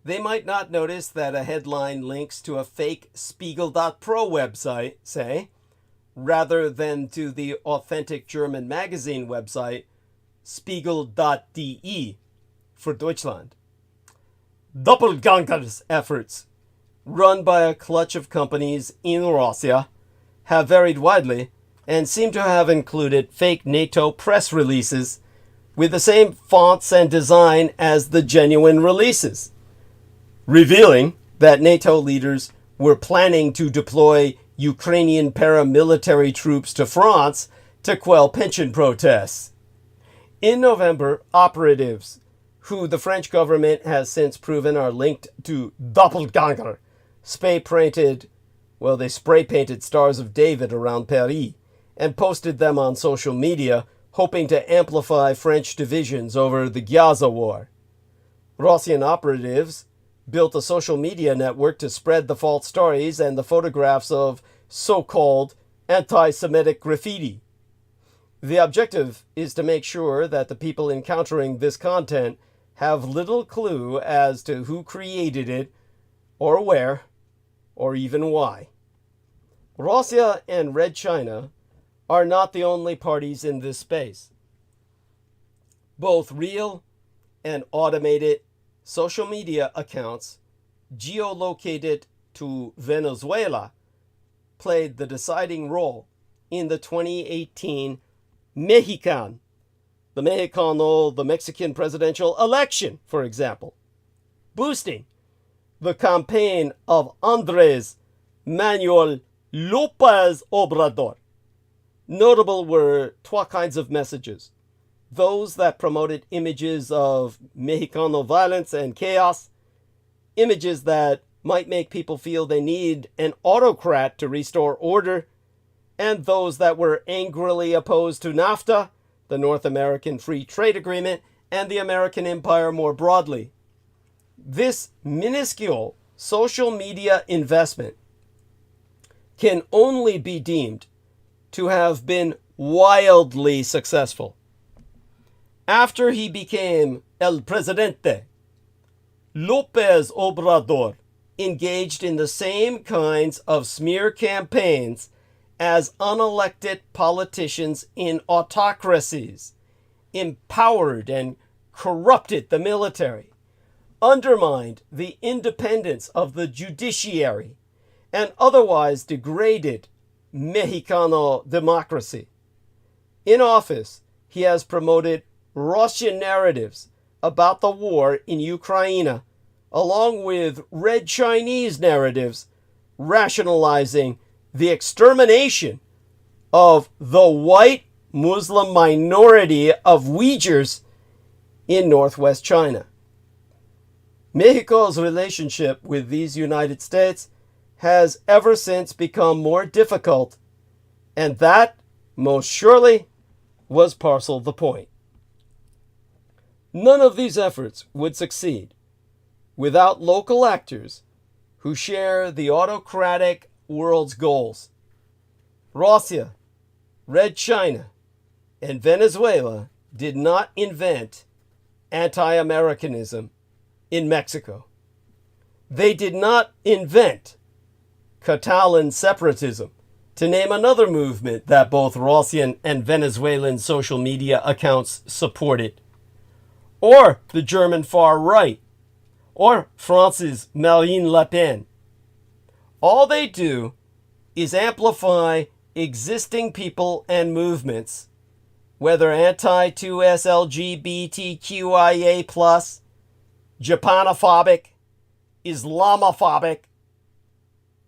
they might not notice that a headline links to a fake Spiegel.pro website, say, rather than to the authentic German magazine website Spiegel.de for Deutschland. Doppelganger's efforts, run by a clutch of companies in Russia, have varied widely and seem to have included fake NATO press releases with the same fonts and design as the genuine releases, revealing that NATO leaders were planning to deploy Ukrainian paramilitary troops to France to quell pension protests. In November, operatives, who the French government has since proven are linked to Doppelganger, spray-painted Stars of David around Paris and posted them on social media, hoping to amplify French divisions over the Gaza war. Russian operatives built a social media network to spread the false stories and the photographs of so-called anti-Semitic graffiti. The objective is to make sure that the people encountering this content have little clue as to who created it, or where, or even why. Russia and Red China are not the only parties in this space. Both real and automated social media accounts geolocated to Venezuela played the deciding role in the 2018 the Mexican presidential election, for example, boosting the campaign of Andrés Manuel López Obrador. Notable were two kinds of messages: those that promoted images of Mexicano violence and chaos, images that might make people feel they need an autocrat to restore order, and those that were angrily opposed to NAFTA, the North American Free Trade Agreement, and the American empire more broadly. This minuscule social media investment can only be deemed to have been wildly successful. After he became El Presidente, López Obrador engaged in the same kinds of smear campaigns as unelected politicians in autocracies, empowered and corrupted the military, undermined the independence of the judiciary, and otherwise degraded Mexicano democracy. In office, he has promoted Russian narratives about the war in Ukraine, along with Red Chinese narratives rationalizing the extermination of the white Muslim minority of Uyghurs in northwest China. Mexico's relationship with these United States has ever since become more difficult, and that, most surely, was parcel the point. None of these efforts would succeed without local actors who share the autocratic world's goals. Russia, Red China, and Venezuela did not invent anti-Americanism in Mexico. They did not invent Catalan separatism, to name another movement that both Russian and Venezuelan social media accounts supported, or the German far right, or France's Marine Le Pen. All they do is amplify existing people and movements, whether anti-2S LGBTQIA+, Japanophobic, Islamophobic,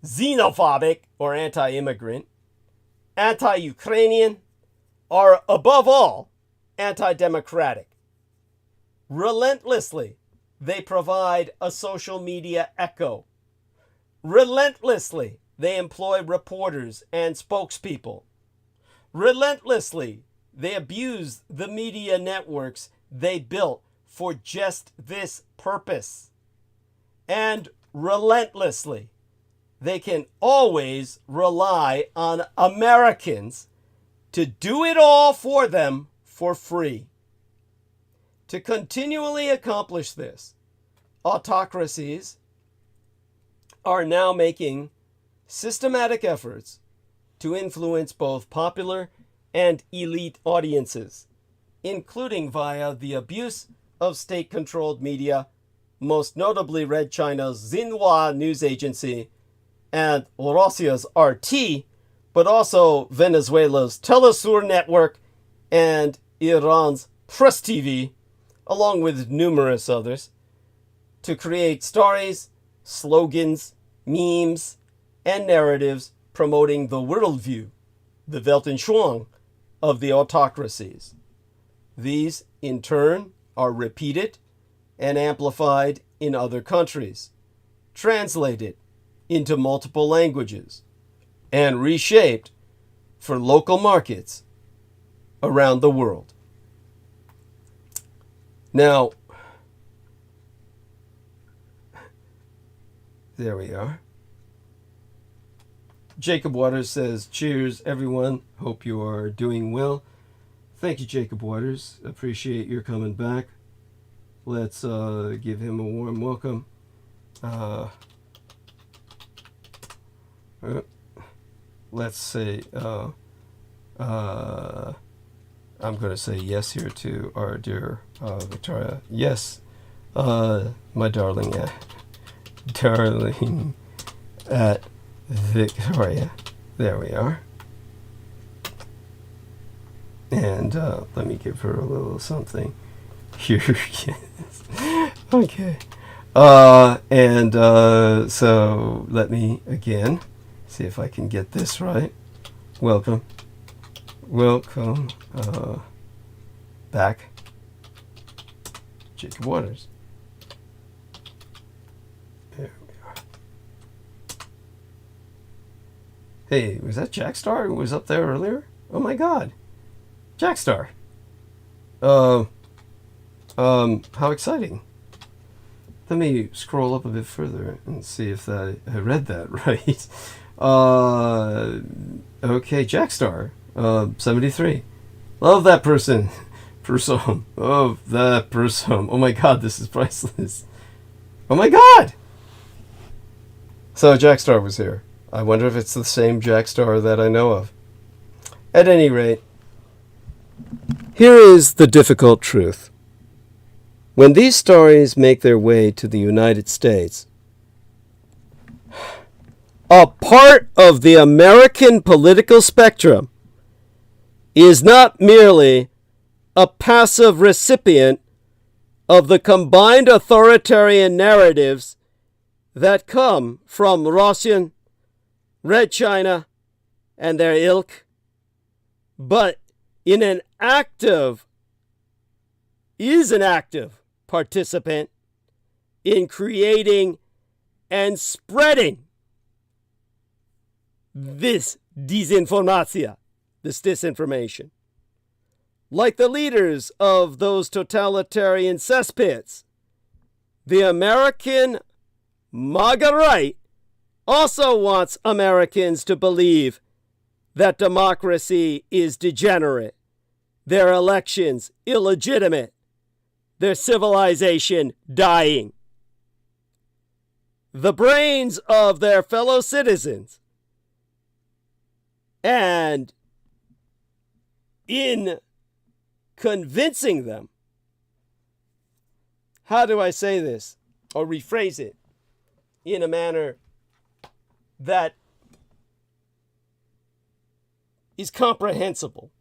xenophobic or anti-immigrant, anti-Ukrainian, or above all, anti-democratic. Relentlessly, they provide a social media echo. Relentlessly, they employ reporters and spokespeople. Relentlessly, they abuse the media networks they built for just this purpose. And relentlessly, they can always rely on Americans to do it all for them for free. To continually accomplish this, autocracies are now making systematic efforts to influence both popular and elite audiences, including via the abuse of state-controlled media, most notably Red China's Xinhua news agency and Russia's RT, but also Venezuela's Telesur network and Iran's Press TV, along with numerous others, to create stories, slogans, memes, and narratives promoting the worldview, the Weltanschauung, of the autocracies. These, in turn, are repeated and amplified in other countries, translated into multiple languages, and reshaped for local markets around the world. Now, there we are. Jacob Waters says, cheers, everyone. Hope you are doing well. Thank you, Jacob Waters. Appreciate your coming back. Let's give him a warm welcome. Let's say, I'm going to say yes here to our dear Victoria. Yes, my darling, darling at Victoria. There we are. And let me give her a little something. Here she is. Okay. So let me again see if I can get this right. Welcome. Welcome back, Jacob Waters. There we are. Hey, was that Jackstar who was up there earlier? Oh my God, Jackstar. How exciting. Let me scroll up a bit further and see if I read that right. Okay, Jackstar, 73. Love that person. Love that person. Oh my God, this is priceless. Oh my God! So Jackstar was here. I wonder if it's the same Jackstar that I know of. At any rate, Here is the difficult truth. When these stories make their way to the United States, a part of the American political spectrum is not merely a passive recipient of the combined authoritarian narratives that come from Russian, Red China, and their ilk, but is an active participant in creating and spreading this disinformation, this disinformation. Like the leaders of those totalitarian cesspits, the American MAGA right also wants Americans to believe that democracy is degenerate, their elections illegitimate, their civilization dying. The brains of their fellow citizens, and in convincing them, how do I say this, or rephrase it in a manner that is comprehensible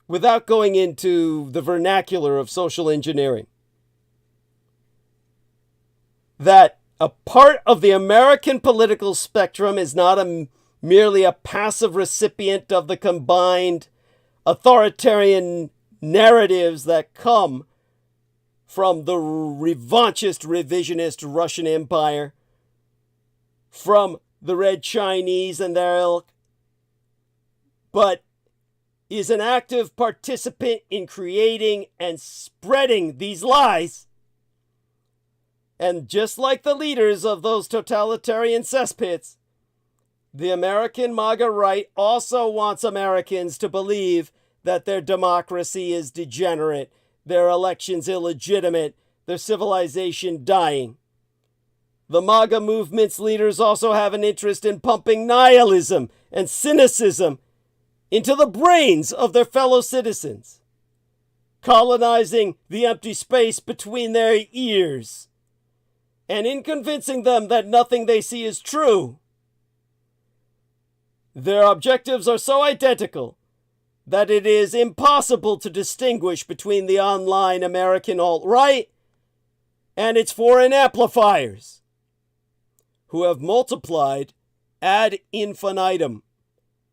without going into the vernacular of social engineering, that a part of the American political spectrum is not merely a passive recipient of the combined authoritarian narratives that come from the revanchist, revisionist Russian Empire, from the Red Chinese and their ilk, but is an active participant in creating and spreading these lies. And just like the leaders of those totalitarian cesspits, the American MAGA right also wants Americans to believe that their democracy is degenerate, their elections illegitimate, their civilization dying. The MAGA movement's leaders also have an interest in pumping nihilism and cynicism into the brains of their fellow citizens, colonizing the empty space between their ears, and in convincing them that nothing they see is true. Their objectives are so identical that it is impossible to distinguish between the online American alt-right and its foreign amplifiers, who have multiplied ad infinitum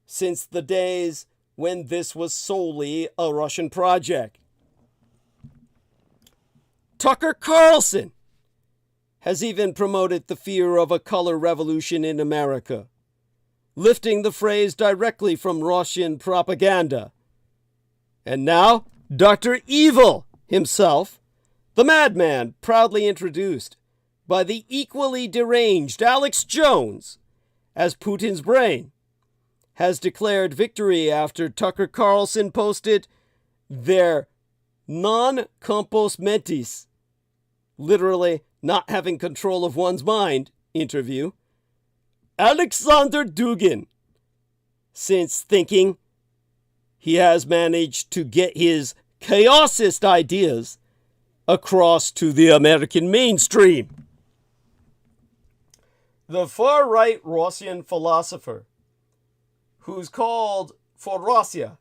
since the days when this was solely a Russian project. Tucker Carlson has even promoted the fear of a color revolution in America, lifting the phrase directly from Russian propaganda. And now, Dr. Evil himself, the madman proudly introduced by the equally deranged Alex Jones as Putin's brain, has declared victory after Tucker Carlson posted their non-compos mentis, literally not having control of one's mind, interview, Alexander Dugin, since thinking he has managed to get his chaosist ideas across to the American mainstream. The far-right Russian philosopher, who's called for Russia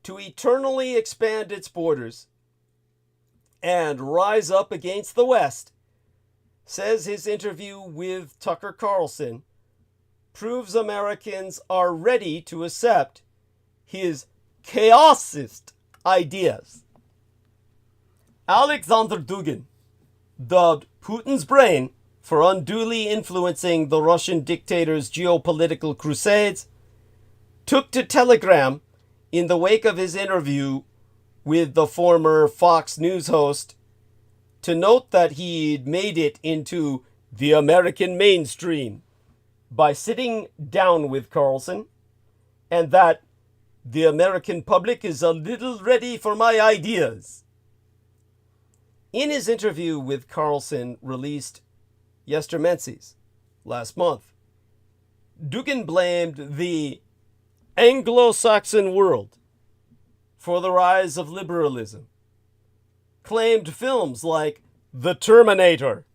to eternally expand its borders and rise up against the West, says his interview with Tucker Carlson proves Americans are ready to accept his chaosist ideas. Alexander Dugin, dubbed Putin's brain for unduly influencing the Russian dictator's geopolitical crusades, took to Telegram in the wake of his interview with the former Fox News host to note that he'd made it into the American mainstream by sitting down with Carlson, and that the American public is a little ready for my ideas. In his interview with Carlson, released yestermensis last month, Dugin blamed the Anglo-Saxon world for the rise of liberalism, claimed films like The Terminator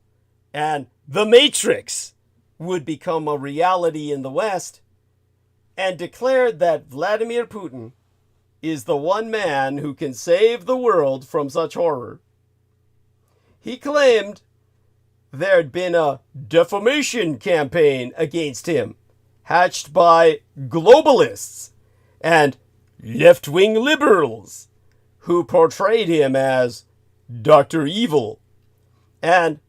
and The Matrix would become a reality in the West, and declared that Vladimir Putin is the one man who can save the world from such horror. He claimed there'd been a defamation campaign against him, hatched by globalists and left-wing liberals who portrayed him as Dr. Evil and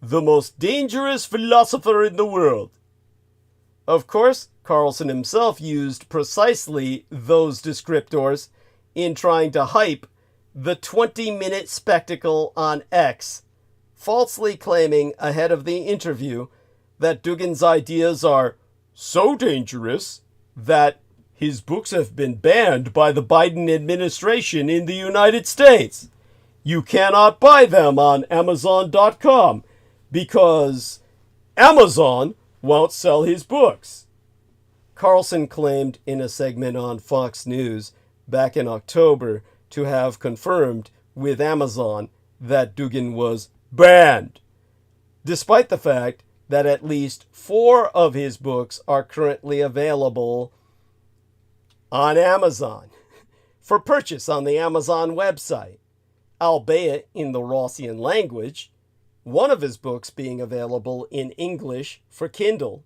the most dangerous philosopher in the world. Of course, Carlson himself used precisely those descriptors in trying to hype the 20-minute spectacle on X, falsely claiming ahead of the interview that Dugin's ideas are so dangerous that his books have been banned by the Biden administration in the United States. You cannot buy them on Amazon.com because Amazon won't sell his books. Carlson claimed in a segment on Fox News back in October to have confirmed with Amazon that Dugin was banned, despite the fact that at least 4 of his books are currently available on Amazon for purchase on the Amazon website, albeit in the Rossian language, one of his books being available in English for Kindle.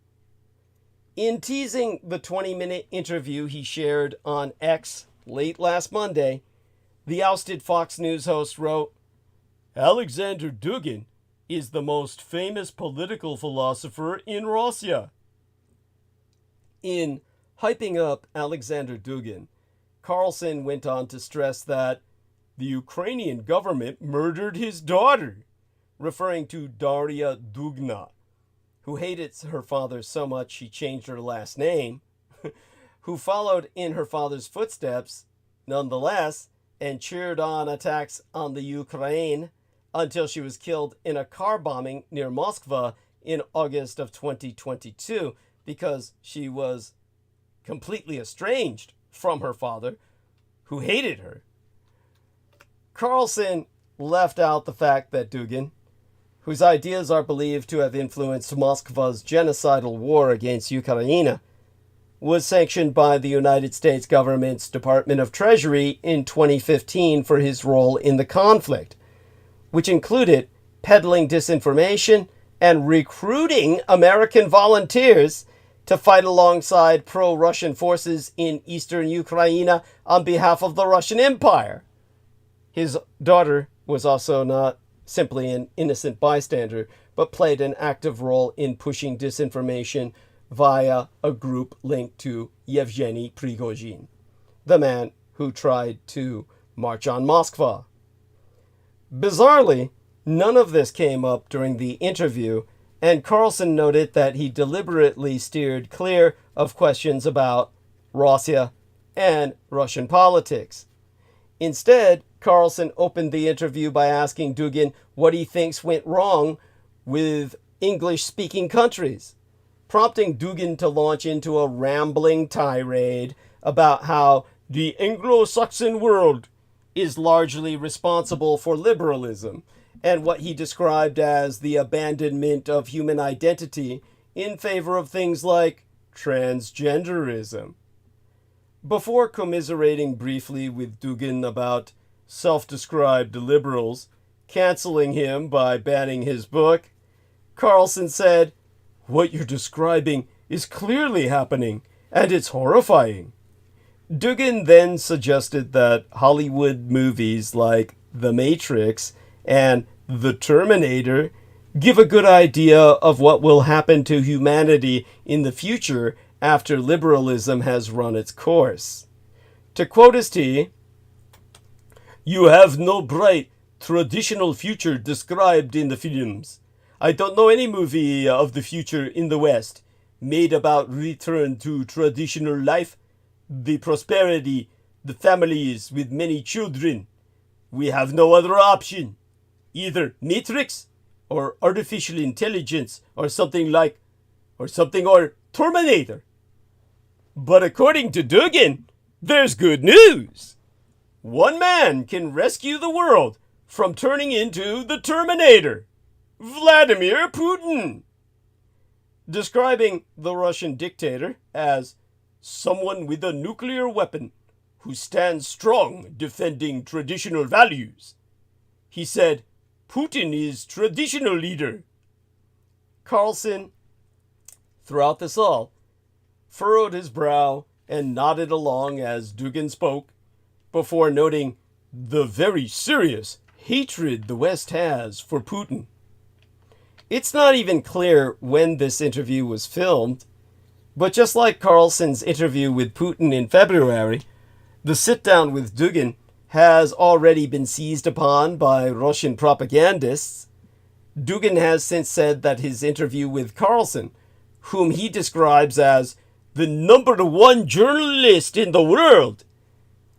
In teasing the 20-minute interview he shared on X late last Monday, the ousted Fox News host wrote, "Alexander Dugin is the most famous political philosopher in Russia." In hyping up Alexander Dugin, Carlson went on to stress that the Ukrainian government murdered his daughter, referring to Daria Dugina, who hated her father so much she changed her last name, who followed in her father's footsteps nonetheless and cheered on attacks on the Ukraine until she was killed in a car bombing near Moscow in August of 2022 because she was completely estranged from her father, who hated her. Carlson left out the fact that Dugin, whose ideas are believed to have influenced Moscow's genocidal war against Ukraine, was sanctioned by the United States government's Department of Treasury in 2015 for his role in the conflict, which included peddling disinformation and recruiting American volunteers to fight alongside pro-Russian forces in eastern Ukraine on behalf of the Russian Empire. His daughter was also not simply an innocent bystander, but played an active role in pushing disinformation via a group linked to Yevgeny Prigozhin, the man who tried to march on Moscow. Bizarrely, none of this came up during the interview, and Carlson noted that he deliberately steered clear of questions about Russia and Russian politics. Instead, Carlson opened the interview by asking Dugin what he thinks went wrong with English-speaking countries, prompting Dugin to launch into a rambling tirade about how the Anglo-Saxon world is largely responsible for liberalism and what he described as the abandonment of human identity in favor of things like transgenderism. Before commiserating briefly with Dugin about self-described liberals canceling him by banning his book, Carlson said, "What you're describing is clearly happening, and it's horrifying." Dugin then suggested that Hollywood movies like The Matrix and The Terminator give a good idea of what will happen to humanity in the future after liberalism has run its course. To quote St, "You have no bright, traditional future described in the films. I don't know any movie of the future in the West made about return to traditional life, the prosperity, the families with many children. We have no other option. Either Matrix or artificial intelligence or Terminator. But according to Dugin, there's good news. one man can rescue the world from turning into the Terminator, Vladimir Putin. Describing the Russian dictator as someone with a nuclear weapon who stands strong defending traditional values. He said, Putin is traditional leader. Carlson, throughout this all, furrowed his brow and nodded along as Dugin spoke, before noting the very serious hatred the West has for Putin. It's not even clear when this interview was filmed, but just like Carlson's interview with Putin in February, the sit-down with Dugin has already been seized upon by Russian propagandists. Dugin has since said that his interview with Carlson, whom he describes as the #1 journalist in the world,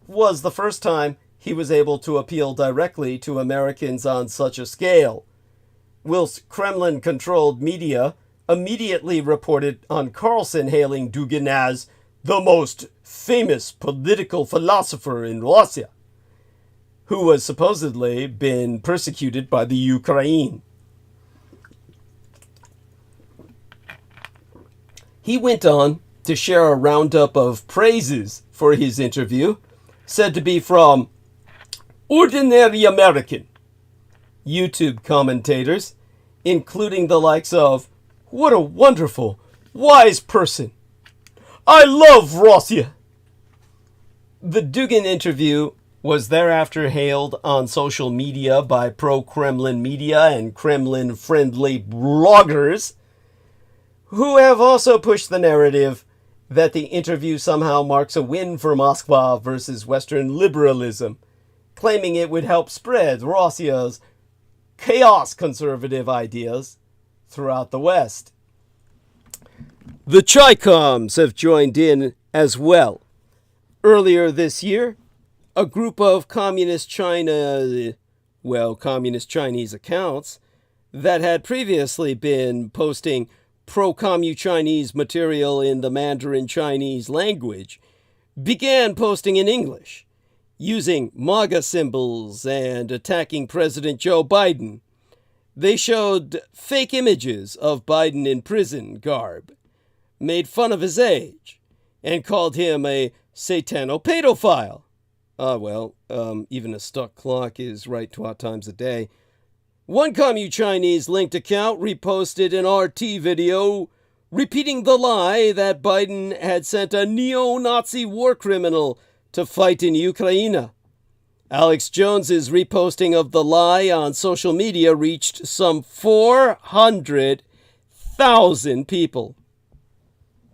was the first time he was able to appeal directly to Americans on such a scale, whilst Kremlin-controlled media immediately reported on Carlson hailing Dugin as the most famous political philosopher in Russia, who was supposedly been persecuted by the Ukraine. He went on to share a roundup of praises for his interview, said to be from ordinary American YouTube commentators, including the likes of, what a wonderful, wise person. I love Russia. The Dugin interview was thereafter hailed on social media by pro-Kremlin media and Kremlin-friendly bloggers, who have also pushed the narrative that the interview somehow marks a win for Moscow versus Western liberalism, claiming it would help spread Russia's chaos conservative ideas throughout the West. The Chicoms have joined in as well. Earlier this year, a group of communist Chinese accounts that had previously been posting pro-commu Chinese material in the Mandarin Chinese language began posting in English, using MAGA symbols and attacking President Joe Biden. They showed fake images of Biden in prison garb, made fun of his age, and called him a satano-pedophile. Even a stuck clock is right 12 times a day. One commu Chinese linked account reposted an RT video repeating the lie that Biden had sent a neo-Nazi war criminal to fight in Ukraine. Alex Jones's reposting of the lie on social media reached some 400,000 people.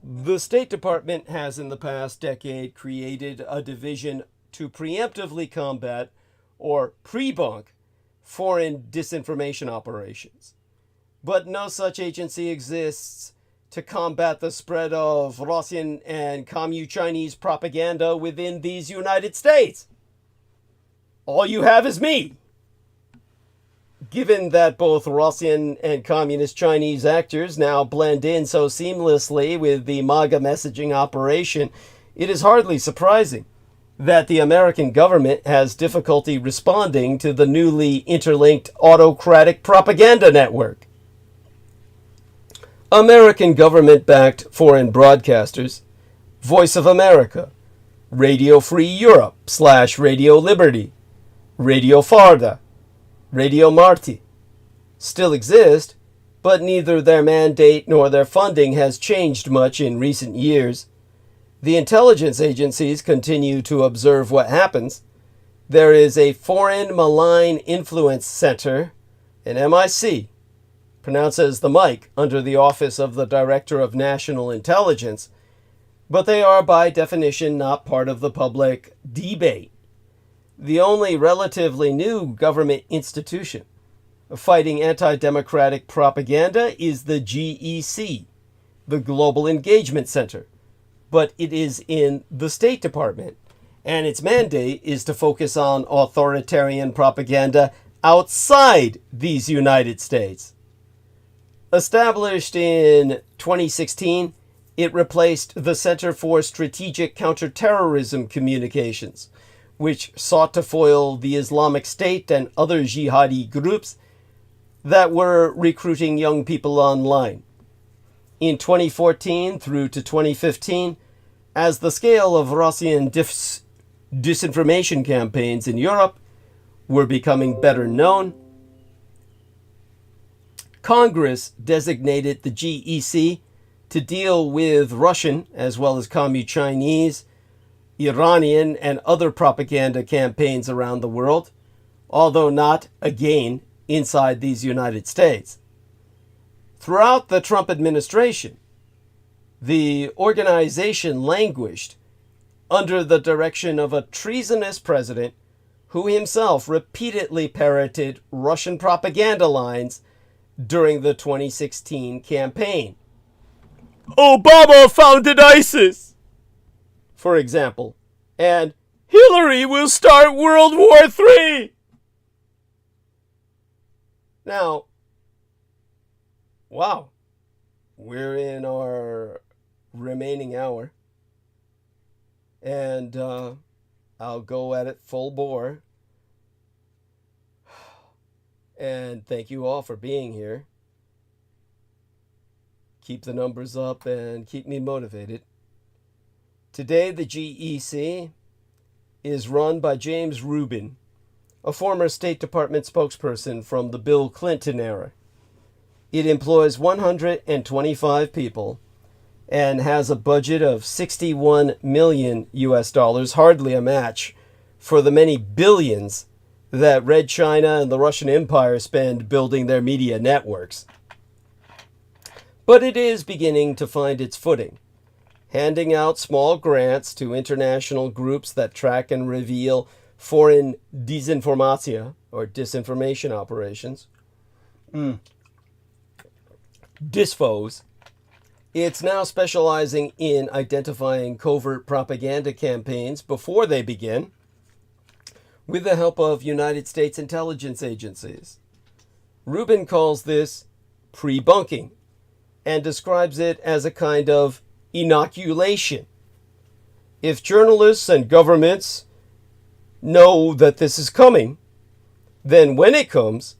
The State Department has in the past decade created a division to preemptively combat or pre-bunk foreign disinformation operations. But no such agency exists to combat the spread of Russian and commu Chinese propaganda within these United States. All you have is me. Given that both Russian and communist Chinese actors now blend in so seamlessly with the MAGA messaging operation, it is hardly surprising that the American government has difficulty responding to the newly interlinked autocratic propaganda network. American government-backed foreign broadcasters, Voice of America, Radio Free Europe / Radio Liberty, Radio Farda, Radio Marti, still exist, but neither their mandate nor their funding has changed much in recent years. The intelligence agencies continue to observe what happens. There is a Foreign Malign Influence Center, an MIC, pronounced as the MIC, under the Office of the Director of National Intelligence, but they are by definition not part of the public debate. The only relatively new government institution fighting anti-democratic propaganda is the GEC, the Global Engagement Center, but it is in the State Department, and its mandate is to focus on authoritarian propaganda outside these United States. Established in 2016, it replaced the Center for Strategic Counterterrorism Communications, which sought to foil the Islamic State and other jihadi groups that were recruiting young people online. In 2014 through to 2015, as the scale of Russian disinformation campaigns in Europe were becoming better known, Congress designated the GEC to deal with Russian as well as Communist Chinese, Iranian, and other propaganda campaigns around the world, although not, again, inside these United States. Throughout the Trump administration, the organization languished under the direction of a treasonous president who himself repeatedly parroted Russian propaganda lines during the 2016 campaign. Obama founded ISIS, for example, and Hillary will start World War III. Now, wow, we're in our remaining hour, and I'll go at it full bore. And thank you all for being here. Keep the numbers up and keep me motivated. Today, the GEC is run by James Rubin, a former State Department spokesperson from the Bill Clinton era. It employs 125 people and has a budget of $61 million US, hardly a match for the many billions that Red China and the Russian Empire spend building their media networks. But it is beginning to find its footing, handing out small grants to international groups that track and reveal foreign disinformatia, or disinformation operations. Disfos. It's now specializing in identifying covert propaganda campaigns before they begin, with the help of United States intelligence agencies. Rubin calls this pre-bunking and describes it as a kind of inoculation. If journalists and governments know that this is coming, then when it comes,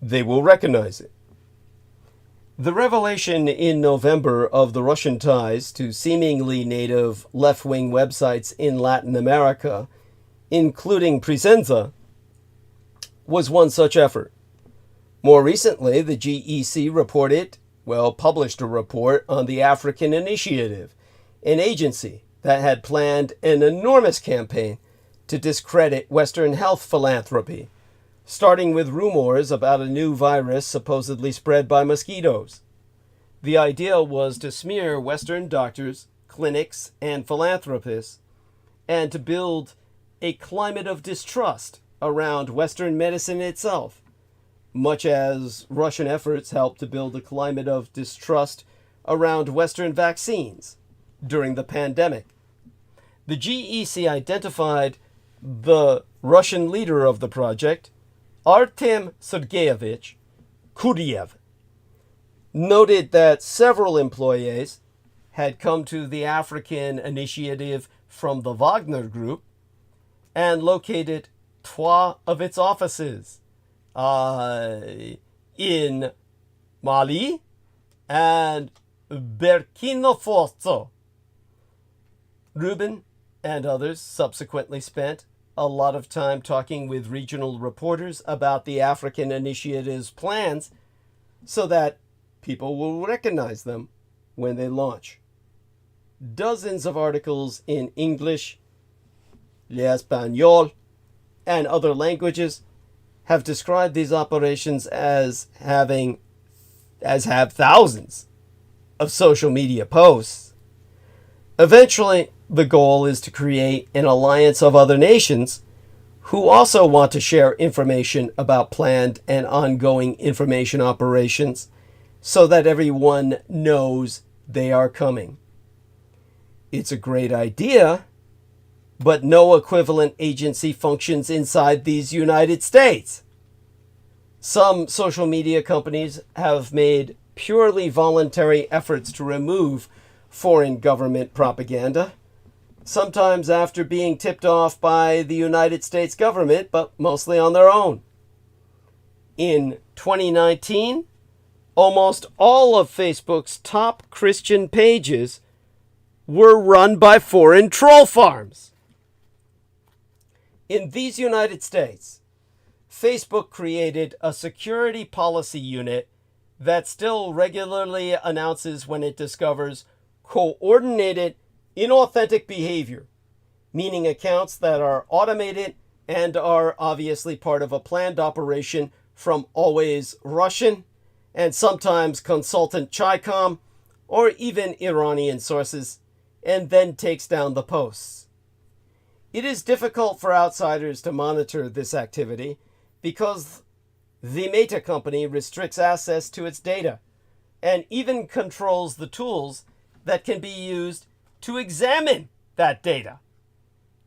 they will recognize it. The revelation in November of the Russian ties to seemingly native left-wing websites in Latin America, including Presenza, was one such effort. More recently, the GEC published a report on the African Initiative, an agency that had planned an enormous campaign to discredit Western health philanthropy, starting with rumors about a new virus supposedly spread by mosquitoes. The idea was to smear Western doctors, clinics, and philanthropists, and to build a climate of distrust around Western medicine itself, much as Russian efforts helped to build a climate of distrust around Western vaccines during the pandemic. The GEC identified the Russian leader of the project, Artem Sergeyevich Kuryev, noted that several employees had come to the African Initiative from the Wagner Group and located 2 of its offices in Mali and Burkina Faso. Rubin and others subsequently spent a lot of time talking with regional reporters about the African Initiative's plans so that people will recognize them when they launch. Dozens of articles in English, l'Espagnol, and other languages have described these operations as have thousands of social media posts. Eventually, the goal is to create an alliance of other nations who also want to share information about planned and ongoing information operations so that everyone knows they are coming. It's a great idea, but no equivalent agency functions inside these United States. Some social media companies have made purely voluntary efforts to remove foreign government propaganda, sometimes after being tipped off by the United States government, but mostly on their own. In 2019, almost all of Facebook's top Christian pages were run by foreign troll farms. In these United States, Facebook created a security policy unit that still regularly announces when it discovers coordinated, inauthentic behavior, meaning accounts that are automated and are obviously part of a planned operation from always Russian and sometimes consultant Chi-Com or even Iranian sources, and then takes down the posts. It is difficult for outsiders to monitor this activity because the Meta company restricts access to its data and even controls the tools that can be used to examine that data.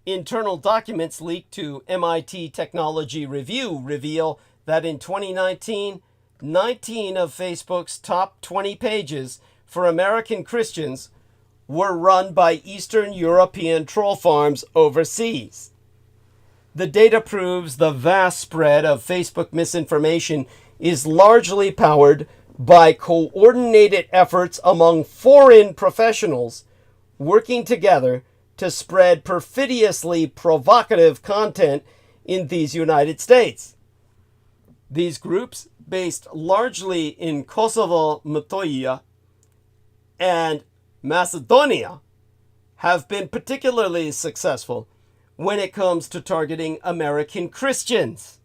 Internal documents leaked to MIT Technology Review reveal that in 2019, 19 of Facebook's top 20 pages for American Christians were run by Eastern European troll farms overseas. The data proves the vast spread of Facebook misinformation is largely powered by coordinated efforts among foreign professionals working together to spread perfidiously provocative content in these United States. These groups, based largely in Kosovo, Metohija, and Macedonia, have been particularly successful when it comes to targeting American Christians.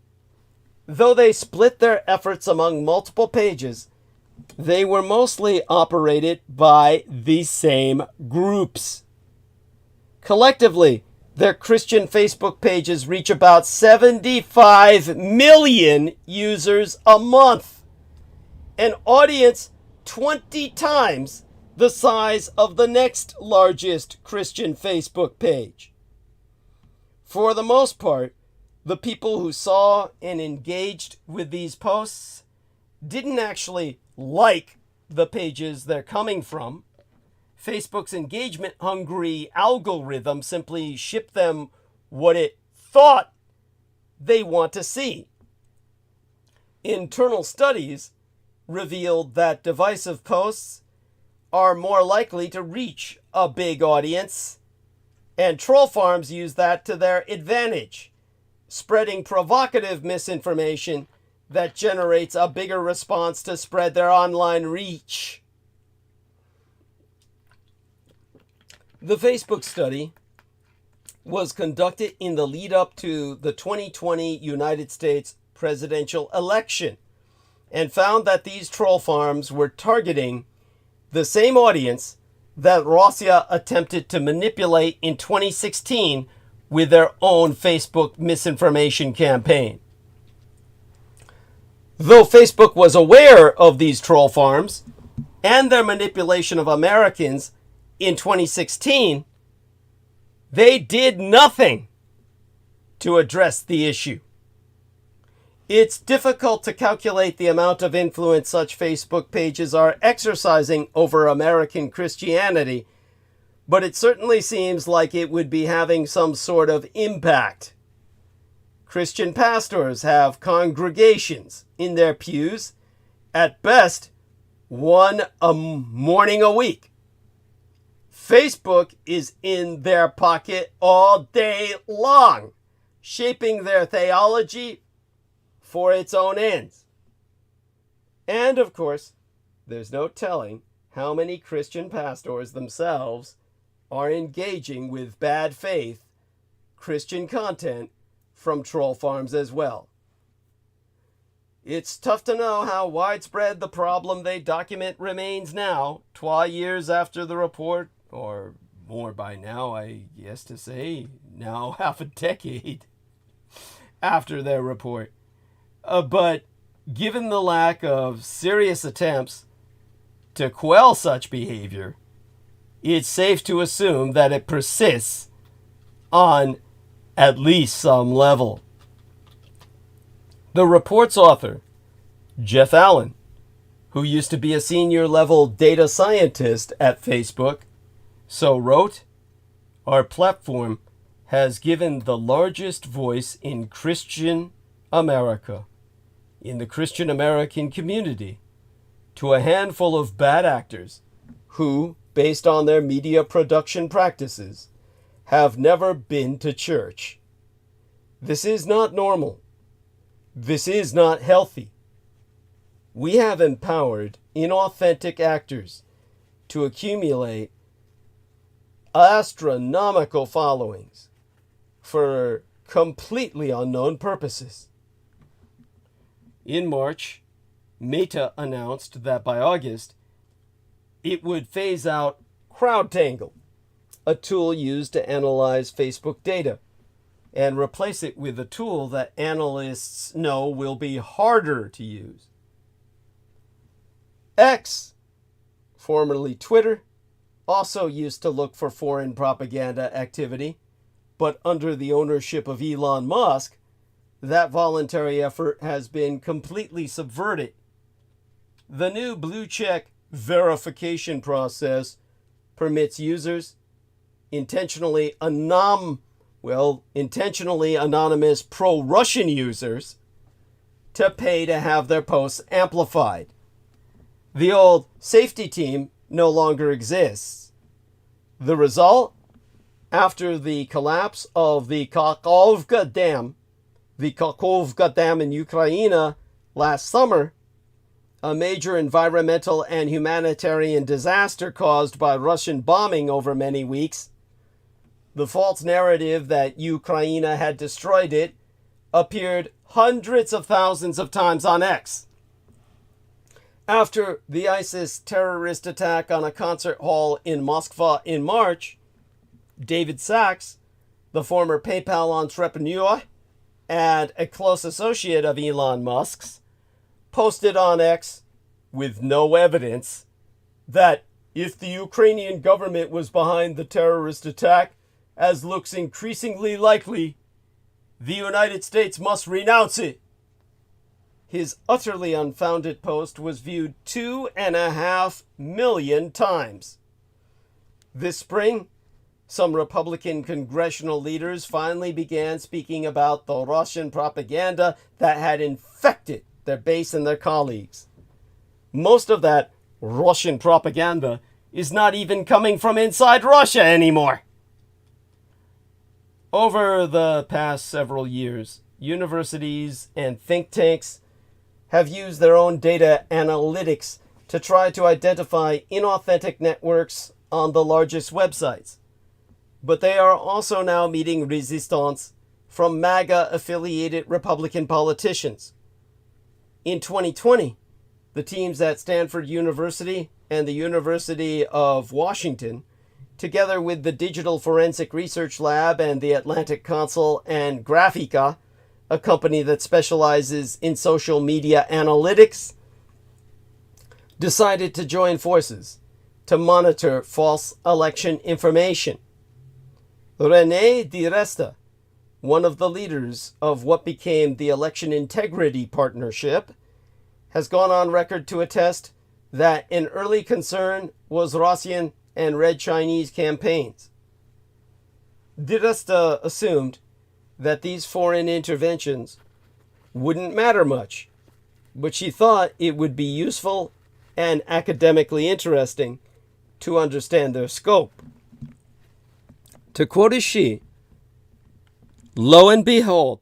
Though they split their efforts among multiple pages, they were mostly operated by the same groups. Collectively, their Christian Facebook pages reach about 75 million users a month, an audience 20 times the size of the next largest Christian Facebook page. For the most part, the people who saw and engaged with these posts didn't actually like the pages they're coming from. Facebook's engagement-hungry algorithm simply shipped them what it thought they want to see. Internal studies revealed that divisive posts are more likely to reach a big audience, and troll farms use that to their advantage, spreading provocative misinformation that generates a bigger response to spread their online reach. The Facebook study was conducted in the lead up to the 2020 United States presidential election and found that these troll farms were targeting the same audience that Russia attempted to manipulate in 2016 with their own Facebook misinformation campaign. Though Facebook was aware of these troll farms and their manipulation of Americans in 2016, they did nothing to address the issue. It's difficult to calculate the amount of influence such Facebook pages are exercising over American Christianity, but it certainly seems like it would be having some sort of impact. Christian pastors have congregations in their pews, at best, one morning a week. Facebook is in their pocket all day long, shaping their theology for its own ends. And of course, there's no telling how many Christian pastors themselves are engaging with bad faith Christian content from troll farms as well. It's tough to know how widespread the problem they document remains now, 12 years after the report, or more by now, I guess to say, now half a decade after their report. But given the lack of serious attempts to quell such behavior, it's safe to assume that it persists on at least some level. The report's author, Jeff Allen, who used to be a senior level data scientist at Facebook, so wrote, Our platform has given the largest voice in Christian America, in the Christian American community, to a handful of bad actors who, based on their media production practices, have never been to church. This is not normal. This is not healthy. We have empowered inauthentic actors to accumulate astronomical followings for completely unknown purposes. In March, Meta announced that by August, it would phase out CrowdTangle, a tool used to analyze Facebook data, and replace it with a tool that analysts know will be harder to use. X, formerly Twitter, also used to look for foreign propaganda activity, but under the ownership of Elon Musk, that voluntary effort has been completely subverted. The new blue check verification process permits users, intentionally anonymous pro-Russian users, to pay to have their posts amplified. The old safety team no longer exists. The result? After the collapse of the Kakhovka Dam in Ukraine last summer, a major environmental and humanitarian disaster caused by Russian bombing over many weeks, the false narrative that Ukraine had destroyed it appeared hundreds of thousands of times on X. After the ISIS terrorist attack on a concert hall in Moscow in March, David Sachs, the former PayPal entrepreneur and a close associate of Elon Musk's, posted on X, with no evidence, that if the Ukrainian government was behind the terrorist attack, as looks increasingly likely, the United States must renounce it. His utterly unfounded post was viewed 2.5 million times. This spring, some Republican congressional leaders finally began speaking about the Russian propaganda that had infected their base and their colleagues. Most of that Russian propaganda is not even coming from inside Russia anymore. Over the past several years, universities and think tanks have used their own data analytics to try to identify inauthentic networks on the largest websites. But they are also now meeting resistance from MAGA-affiliated Republican politicians. In 2020, the teams at Stanford University and the University of Washington, together with the Digital Forensic Research Lab and the Atlantic Council and Graphica, a company that specializes in social media analytics, decided to join forces to monitor false election information. René Di Resta, one of the leaders of what became the Election Integrity Partnership, has gone on record to attest that an early concern was Russian and Red Chinese campaigns. Di Resta assumed that these foreign interventions wouldn't matter much, but she thought it would be useful and academically interesting to understand their scope. To quote she, "Lo and behold,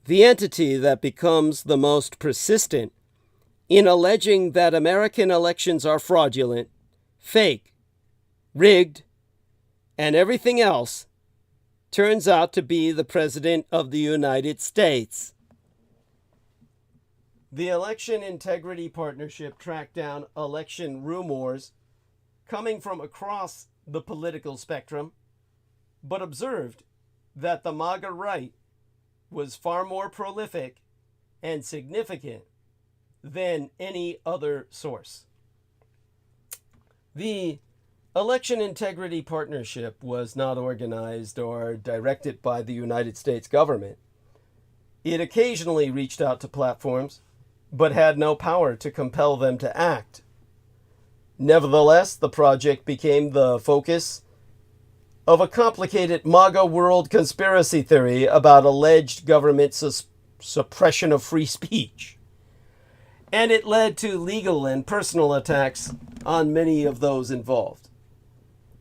the entity that becomes the most persistent in alleging that American elections are fraudulent, fake, rigged, and everything else turns out to be the President of the United States." The Election Integrity Partnership tracked down election rumors coming from across the political spectrum, but observed that the MAGA right was far more prolific and significant than any other source. The Election Integrity Partnership was not organized or directed by the United States government. It occasionally reached out to platforms, but had no power to compel them to act. Nevertheless, the project became the focus of a complicated MAGA world conspiracy theory about alleged government suppression of free speech. And it led to legal and personal attacks on many of those involved.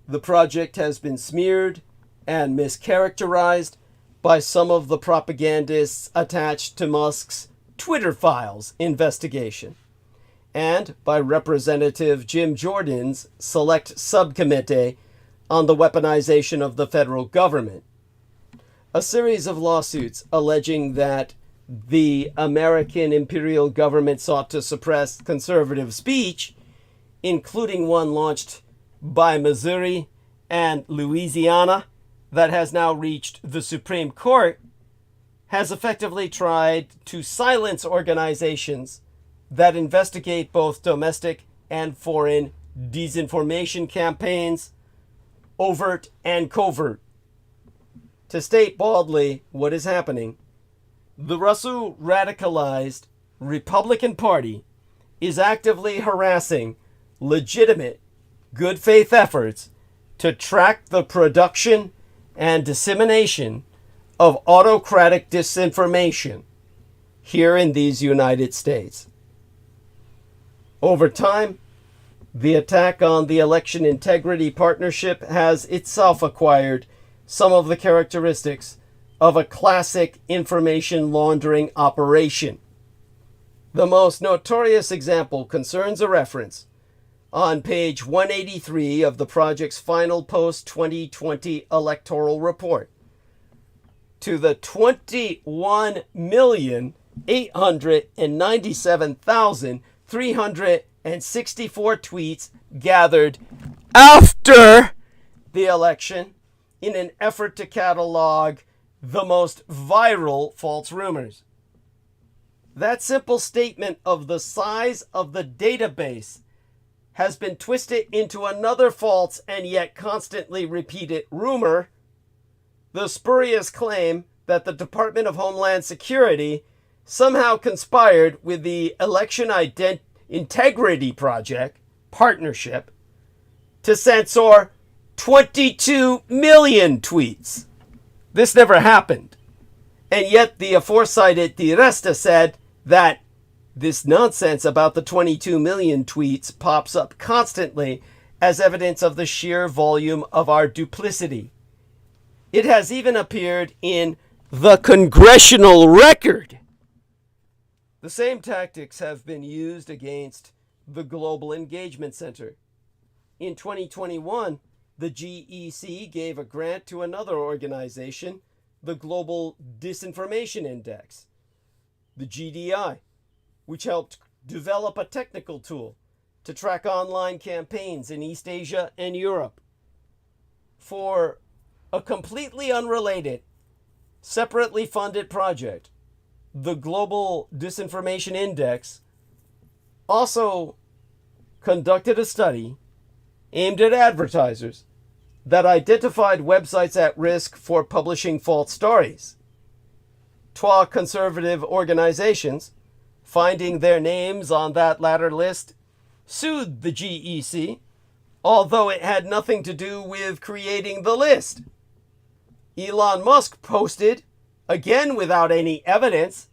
The project has been smeared and mischaracterized by some of the propagandists attached to Musk's Twitter Files investigation, and by Representative Jim Jordan's Select Subcommittee on the Weaponization of the Federal Government. A series of lawsuits alleging that the American imperial government sought to suppress conservative speech, including one launched by Missouri and Louisiana that has now reached the Supreme Court, has effectively tried to silence organizations that investigate both domestic and foreign disinformation campaigns, overt and covert. To state baldly what is happening, the Russo radicalized Republican Party is actively harassing legitimate, good faith efforts to track the production and dissemination of autocratic disinformation here in these United States. Over time, the attack on the Election Integrity Partnership has itself acquired some of the characteristics of a classic information laundering operation. The most notorious example concerns a reference on page 183 of the project's final post-2020 electoral report to the 21,897,364 tweets gathered after the election in an effort to catalog the most viral false rumors. That simple statement of the size of the database has been twisted into another false and yet constantly repeated rumor, the spurious claim that the Department of Homeland Security somehow conspired with the Election Integrity Project partnership to censor 22 million tweets. This never happened. And yet the aforecited Tiresta said that this nonsense about the 22 million tweets pops up constantly as evidence of the sheer volume of our duplicity. It has even appeared in the Congressional Record. The same tactics have been used against the Global Engagement Center. In 2021, the GEC gave a grant to another organization, the Global Disinformation Index, the GDI, which helped develop a technical tool to track online campaigns in East Asia and Europe. For a completely unrelated, separately funded project, the Global Disinformation Index also conducted a study aimed at advertisers that identified websites at risk for publishing false stories. 12 conservative organizations, finding their names on that latter list, sued the GEC, although it had nothing to do with creating the list. Elon Musk posted, again without any evidence,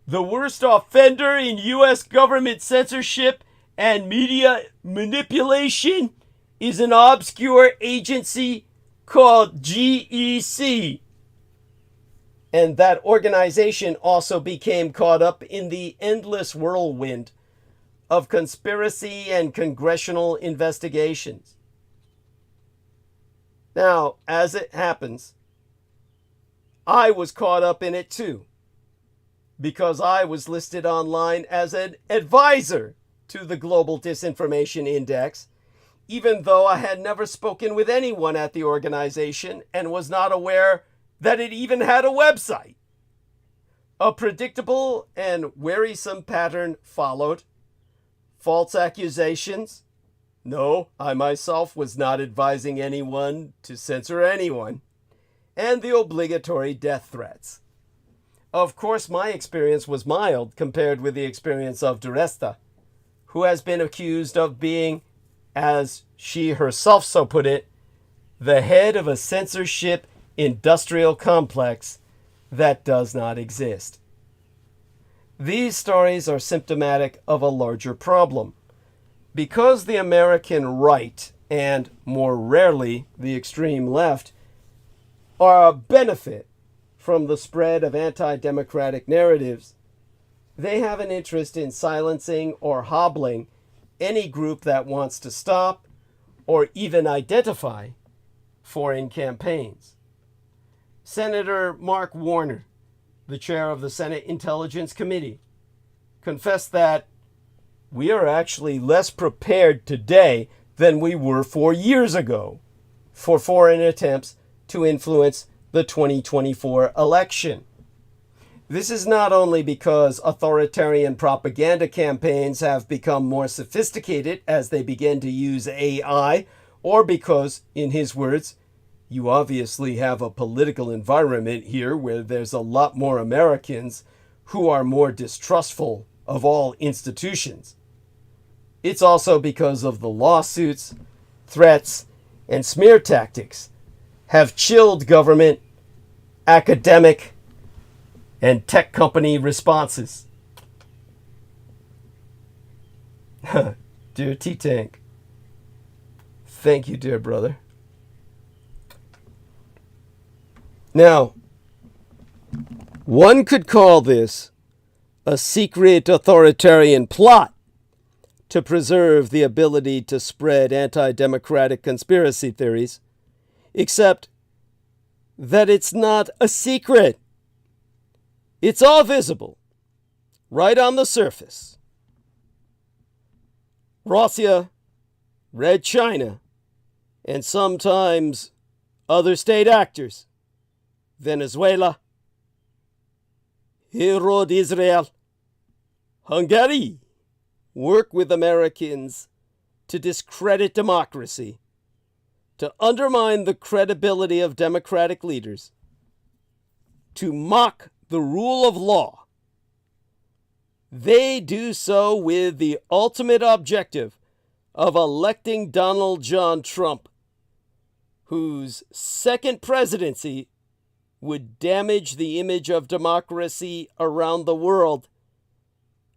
the worst offender in U.S. government censorship and media manipulation is an obscure agency called GEC. And that organization also became caught up in the endless whirlwind of conspiracy and congressional investigations. Now, as it happens, I was caught up in it too, because I was listed online as an advisor to the Global Disinformation Index, even though I had never spoken with anyone at the organization and was not aware that it even had a website. A predictable and wearisome pattern followed. False accusations. No, I myself was not advising anyone to censor anyone. And the obligatory death threats. Of course, my experience was mild compared with the experience of Tiresta, who has been accused of being, as she herself so put it, the head of a censorship industrial complex that does not exist. These stories are symptomatic of a larger problem. Because the American right, and more rarely the extreme left, are a benefit from the spread of anti-democratic narratives, they have an interest in silencing or hobbling any group that wants to stop or even identify foreign campaigns. Senator Mark Warner, the chair of the Senate Intelligence Committee, confessed that we are actually less prepared today than we were 4 years ago for foreign attempts to influence the 2024 election. This is not only because authoritarian propaganda campaigns have become more sophisticated as they begin to use AI, or because, in his words, you obviously have a political environment here where there's a lot more Americans who are more distrustful of all institutions. It's also because of the lawsuits, threats, and smear tactics have chilled government, academic, and tech company responses. Dear T-Tank, thank you, dear brother. Now, one could call this a secret authoritarian plot to preserve the ability to spread anti-democratic conspiracy theories, except that it's not a secret. It's all visible, right on the surface. Russia, Red China, and sometimes other state actors, Venezuela, Herod Israel, Hungary, work with Americans to discredit democracy, to undermine the credibility of democratic leaders, to mock the rule of law. They do so with the ultimate objective of electing Donald John Trump, whose second presidency would damage the image of democracy around the world,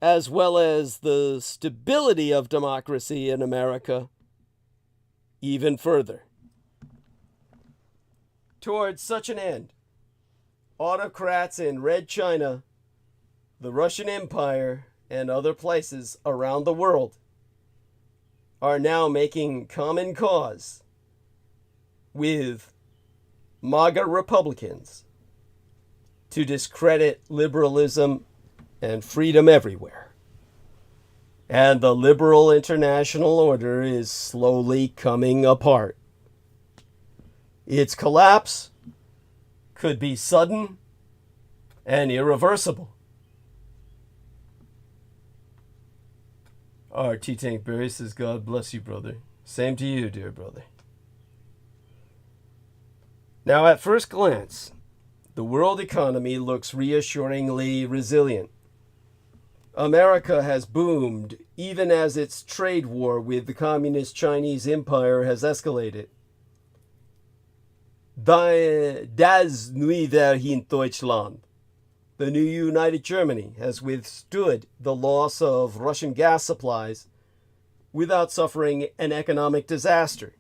as well as the stability of democracy in America, even further. Towards such an end, autocrats in Red China, the Russian Empire, and other places around the world are now making common cause with MAGA Republicans to discredit liberalism and freedom everywhere. And the liberal international order is slowly coming apart. Its collapse could be sudden and irreversible. Our T-Tank Barry says, God bless you, brother. Same to you, dear brother. Now, at first glance, the world economy looks reassuringly resilient. America has boomed even as its trade war with the communist Chinese empire has escalated. Das neue in Deutschland, the new United Germany, has withstood the loss of Russian gas supplies without suffering an economic disaster.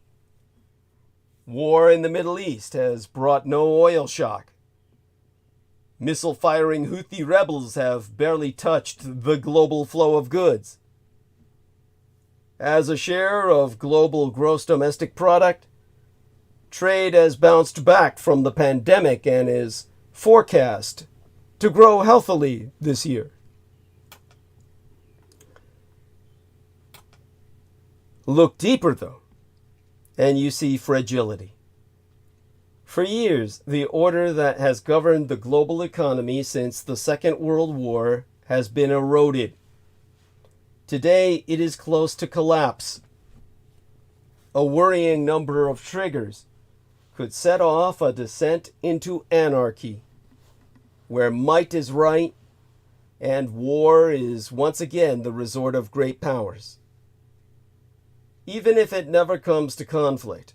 War in the Middle East has brought no oil shock. Missile-firing Houthi rebels have barely touched the global flow of goods. As a share of global gross domestic product, trade has bounced back from the pandemic and is forecast to grow healthily this year. Look deeper, though, and you see fragility. For years, the order that has governed the global economy since the Second World War has been eroded. Today, it is close to collapse. A worrying number of triggers could set off a descent into anarchy, where might is right and war is once again the resort of great powers. Even if it never comes to conflict,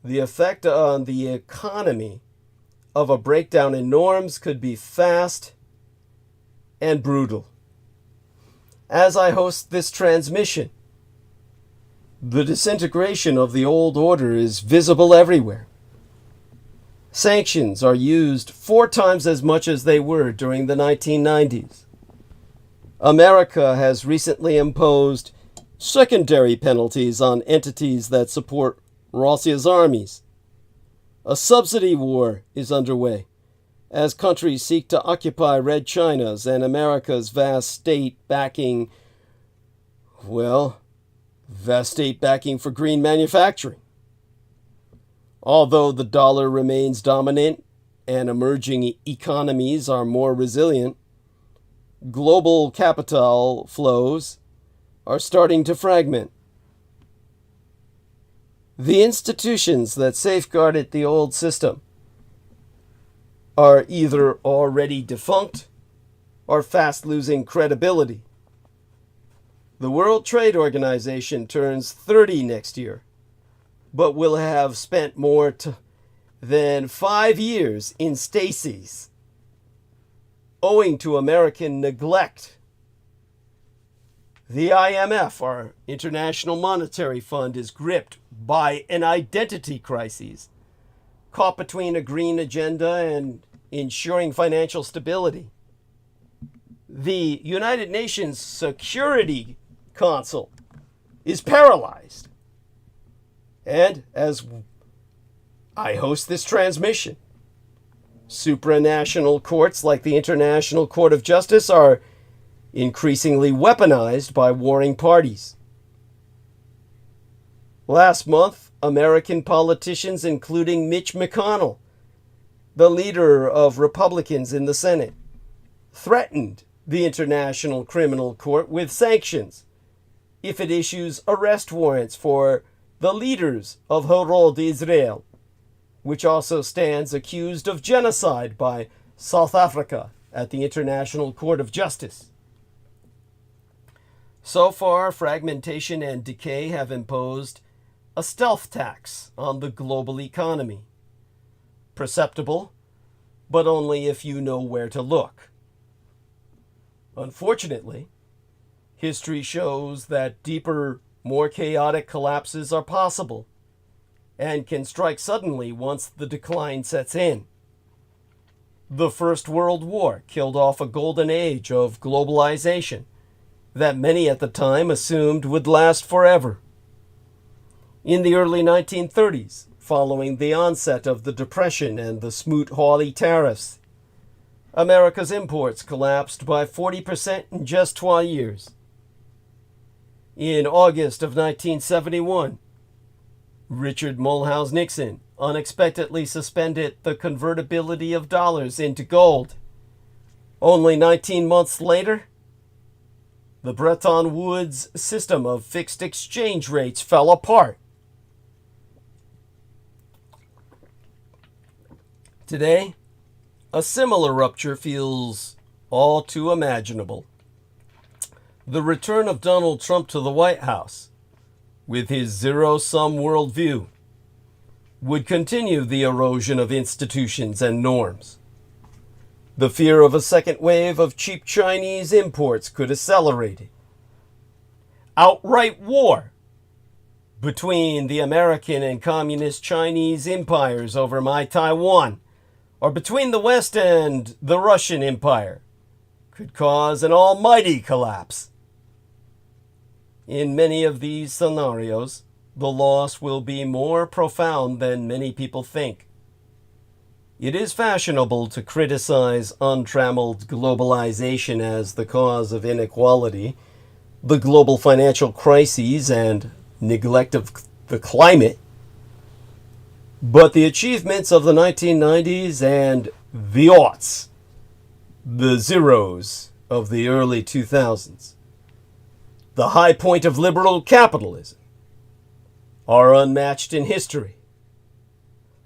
the effect on the economy of a breakdown in norms could be fast and brutal. As I host this transmission, the disintegration of the old order is visible everywhere. Sanctions are used 4 times as much as they were during the 1990s. America has recently imposed secondary penalties on entities that support Russia's armies. A subsidy war is underway as countries seek to occupy Red China's and America's vast state backing for green manufacturing. Although the dollar remains dominant and emerging economies are more resilient, global capital flows are starting to fragment. The institutions that safeguarded the old system are either already defunct or fast losing credibility. The World Trade Organization turns 30 next year, but will have spent more than 5 years in stasis, owing to American neglect. The IMF, our International Monetary Fund, is gripped by an identity crisis, caught between a green agenda and ensuring financial stability. The United Nations Security Council is paralyzed. And as I host this transmission, supranational courts like the International Court of Justice are increasingly weaponized by warring parties. Last month, American politicians, including Mitch McConnell, the leader of Republicans in the Senate, threatened the International Criminal Court with sanctions if it issues arrest warrants for the leaders of Harbored Israel, which also stands accused of genocide by South Africa at the International Court of Justice. So far, fragmentation and decay have imposed a stealth tax on the global economy. Perceptible, but only if you know where to look. Unfortunately, history shows that deeper, more chaotic collapses are possible and can strike suddenly once the decline sets in. The First World War killed off a golden age of globalization that many at the time assumed would last forever. In the early 1930s, following the onset of the Depression and the Smoot-Hawley tariffs, America's imports collapsed by 40% in just 12 years. In August of 1971, Richard Mulhouse Nixon unexpectedly suspended the convertibility of dollars into gold. Only 19 months later, the Bretton Woods system of fixed exchange rates fell apart. Today, a similar rupture feels all too imaginable. The return of Donald Trump to the White House, with his zero-sum worldview, would continue the erosion of institutions and norms. The fear of a second wave of cheap Chinese imports could accelerate it. Outright war between the American and communist Chinese empires over my Taiwan, or between the West and the Russian Empire, could cause an almighty collapse. In many of these scenarios, the loss will be more profound than many people think. It is fashionable to criticize untrammeled globalization as the cause of inequality, the global financial crises, and neglect of the climate. But the achievements of the 1990s and the aughts, the zeros of the early 2000s, the high point of liberal capitalism, are unmatched in history.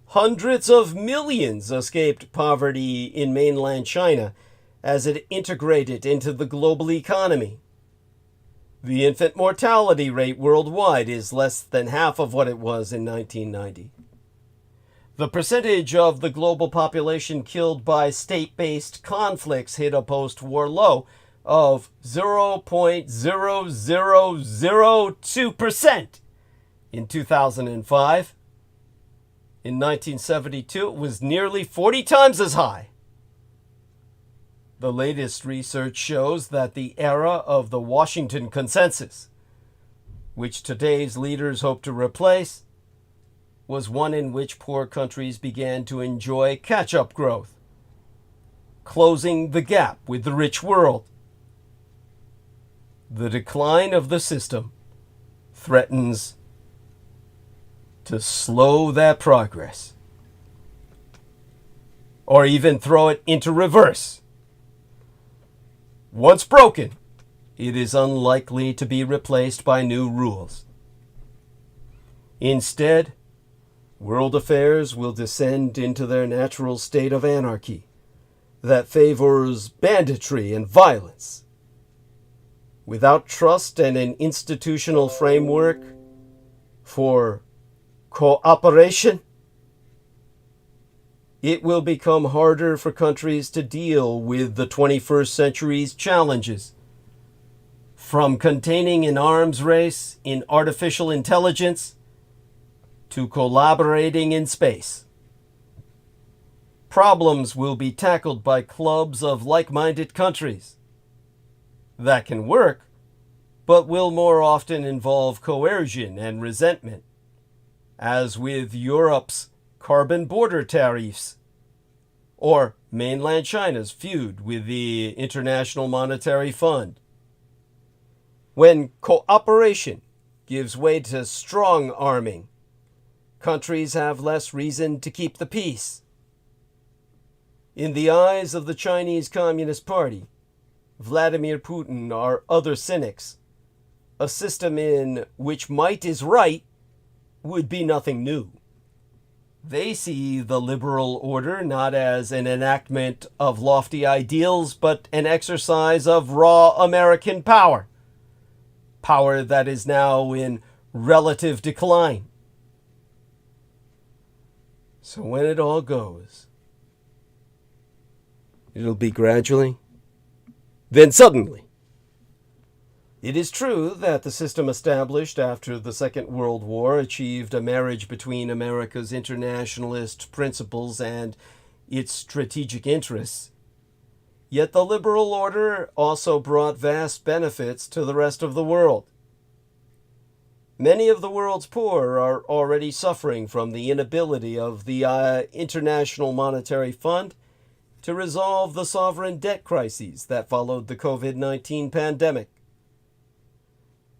Hundreds of millions escaped poverty in mainland China as it integrated into the global economy. The infant mortality rate worldwide is less than half of what it was in 1990. The percentage of the global population killed by state-based conflicts hit a post-war low of 0.0002% in 2005. In 1972, it was nearly 40 times as high. The latest research shows that the era of the Washington Consensus, which today's leaders hope to replace, was one in which poor countries began to enjoy catch-up growth, closing the gap with the rich world. The decline of the system threatens to slow that progress, or even throw it into reverse. Once broken, it is unlikely to be replaced by new rules. Instead, world affairs will descend into their natural state of anarchy that favors banditry and violence. Without trust and an institutional framework for cooperation, it will become harder for countries to deal with the 21st century's challenges, from containing an arms race in artificial intelligence to collaborating in space. Problems will be tackled by clubs of like-minded countries. That can work, but will more often involve coercion and resentment, as with Europe's carbon border tariffs, or mainland China's feud with the International Monetary Fund. When cooperation gives way to strong arming, countries have less reason to keep the peace. In the eyes of the Chinese Communist Party, Vladimir Putin, or other cynics, a system in which might is right would be nothing new. They see the liberal order not as an enactment of lofty ideals, but an exercise of raw American power. Power that is now in relative decline. So when it all goes, it'll be gradually, then suddenly. It is true that the system established after the Second World War achieved a marriage between America's internationalist principles and its strategic interests. Yet the liberal order also brought vast benefits to the rest of the world. Many of the world's poor are already suffering from the inability of the International Monetary Fund to resolve the sovereign debt crises that followed the COVID-19 pandemic.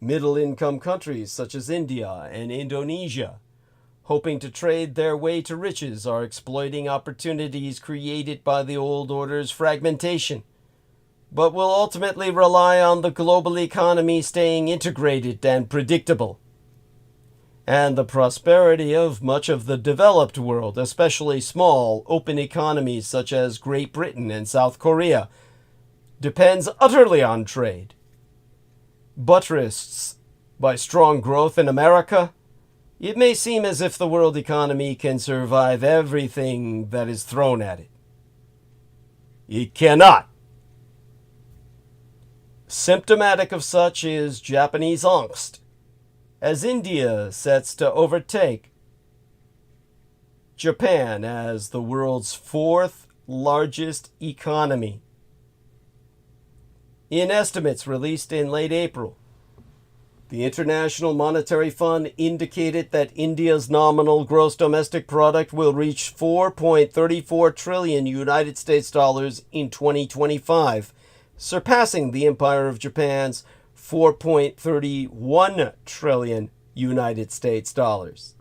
Middle-income countries such as India and Indonesia, hoping to trade their way to riches, are exploiting opportunities created by the old order's fragmentation, but will ultimately rely on the global economy staying integrated and predictable. And the prosperity of much of the developed world, especially small, open economies such as Great Britain and South Korea, depends utterly on trade. Buttressed by strong growth in America, it may seem as if the world economy can survive everything that is thrown at it. It cannot. Symptomatic of such is Japanese angst, as India sets to overtake Japan as the world's fourth largest economy. In estimates released in late April, the International Monetary Fund indicated that India's nominal gross domestic product will reach 4.34 trillion United States dollars in 2025, surpassing the Empire of Japan's 4.31 trillion United States dollars.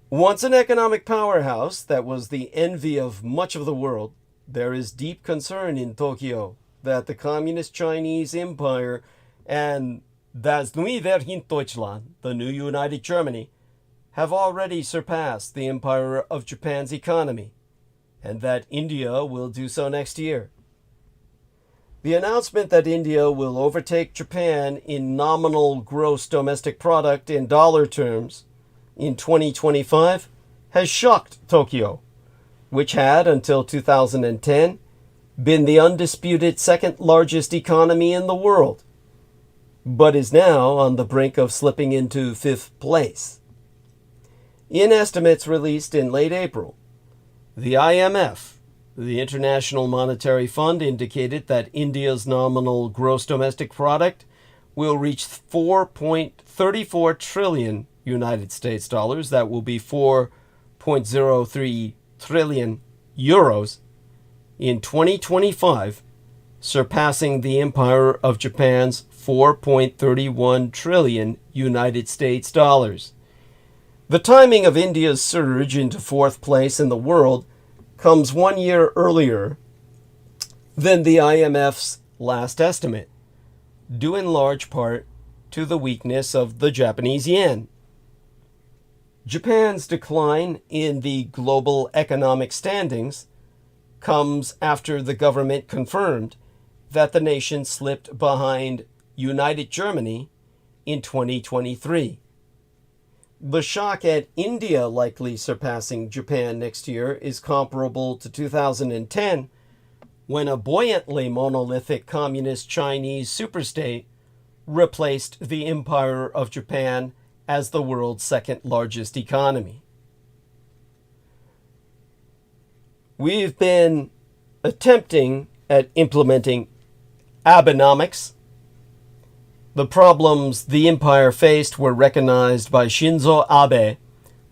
Once an economic powerhouse that was the envy of much of the world, there is deep concern in Tokyo that the Communist Chinese Empire and das neue Deutschland, the new United Germany, have already surpassed the Empire of Japan's economy, and that India will do so next year. The announcement that India will overtake Japan in nominal gross domestic product in dollar terms in 2025 has shocked Tokyo, which had, until 2010, been the undisputed second largest economy in the world, but is now on the brink of slipping into fifth place. In estimates released in late April, the IMF, the International Monetary Fund, indicated that India's nominal gross domestic product will reach 4.34 trillion United States dollars. That will be 4.03 trillion euros in 2025, surpassing the Empire of Japan's 4.31 trillion United States dollars. The timing of India's surge into fourth place in the world comes 1 year earlier than the IMF's last estimate, due in large part to the weakness of the Japanese yen. Japan's decline in the global economic standings comes after the government confirmed that the nation slipped behind United Germany in 2023. The shock at India likely surpassing Japan next year is comparable to 2010, when a buoyantly monolithic communist Chinese superstate replaced the Empire of Japan as the world's second largest economy. We've been attempting at implementing Abenomics. The problems the empire faced were recognized by Shinzo Abe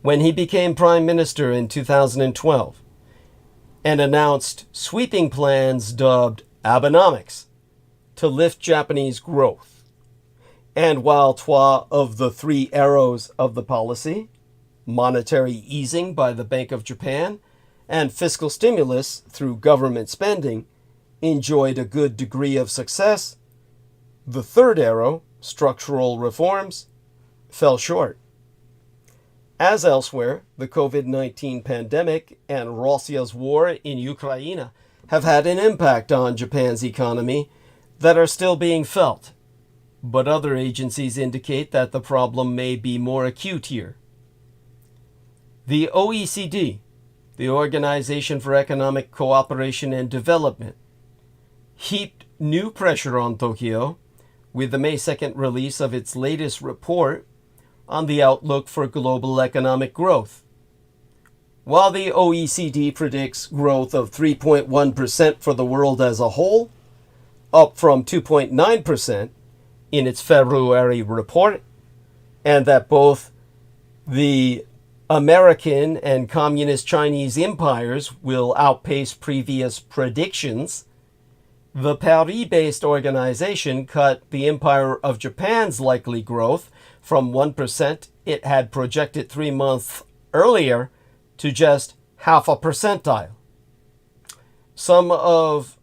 when he became prime minister in 2012 and announced sweeping plans dubbed Abenomics to lift Japanese growth. And while two of the three arrows of the policy, monetary easing by the Bank of Japan and fiscal stimulus through government spending, enjoyed a good degree of success, the third arrow, structural reforms, fell short. As elsewhere, the COVID-19 pandemic and Russia's war in Ukraine have had an impact on Japan's economy that are still being felt, but other agencies indicate that the problem may be more acute here. The OECD, the Organization for Economic Cooperation and Development, heaped new pressure on Tokyo with the May 2nd release of its latest report on the outlook for global economic growth. While the OECD predicts growth of 3.1% for the world as a whole, up from 2.9% in its February report, and that both the American and communist Chinese empires will outpace previous predictions, the Paris-based organization cut the Empire of Japan's likely growth from 1% it had projected 3 months earlier to just 0.5 percentile. Some of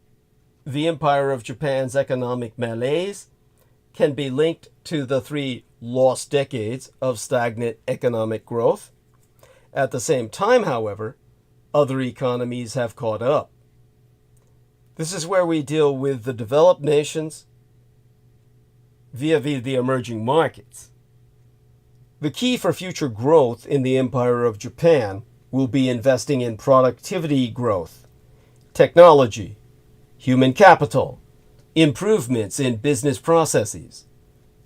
the Empire of Japan's economic malaise can be linked to the 3 lost decades of stagnant economic growth. At the same time, however, other economies have caught up. This is where we deal with the developed nations via the emerging markets. The key for future growth in the Empire of Japan will be investing in productivity growth, technology, human capital, improvements in business processes,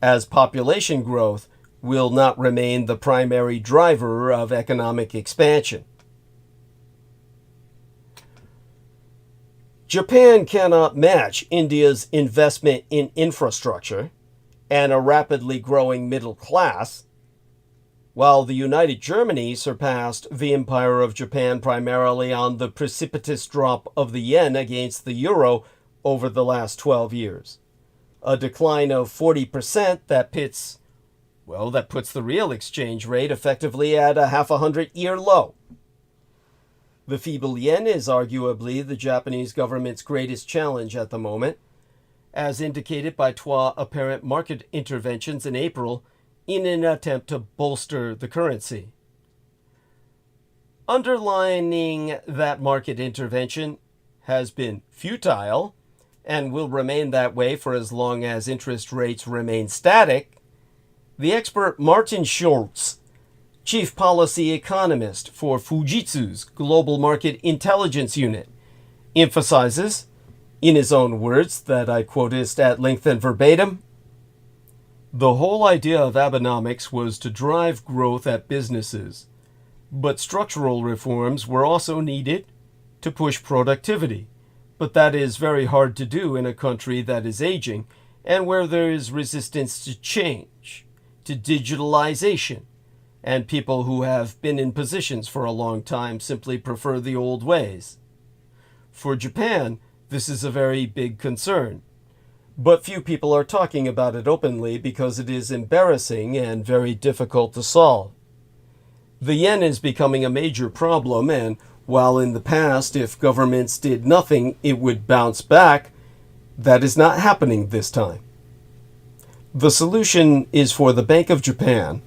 as population growth will not remain the primary driver of economic expansion. Japan cannot match India's investment in infrastructure and a rapidly growing middle class, while the United Germany surpassed the Empire of Japan primarily on the precipitous drop of the yen against the euro over the last 12 years. A decline of 40% that puts the real exchange rate effectively at a 500-year low. The feeble yen is arguably the Japanese government's greatest challenge at the moment, as indicated by two apparent market interventions in April in an attempt to bolster the currency. Underlining that market intervention has been futile and will remain that way for as long as interest rates remain static, the expert Martin Schulz chief policy economist for Fujitsu's Global Market Intelligence Unit, emphasizes, in his own words that I quotist at length and verbatim, "The whole idea of Abenomics was to drive growth at businesses, but structural reforms were also needed to push productivity. But that is very hard to do in a country that is aging and where there is resistance to change, to digitalization, and people who have been in positions for a long time simply prefer the old ways. For Japan, this is a very big concern. But few people are talking about it openly because it is embarrassing and very difficult to solve. The yen is becoming a major problem, and while in the past, if governments did nothing, it would bounce back, that is not happening this time. The solution is for the Bank of Japan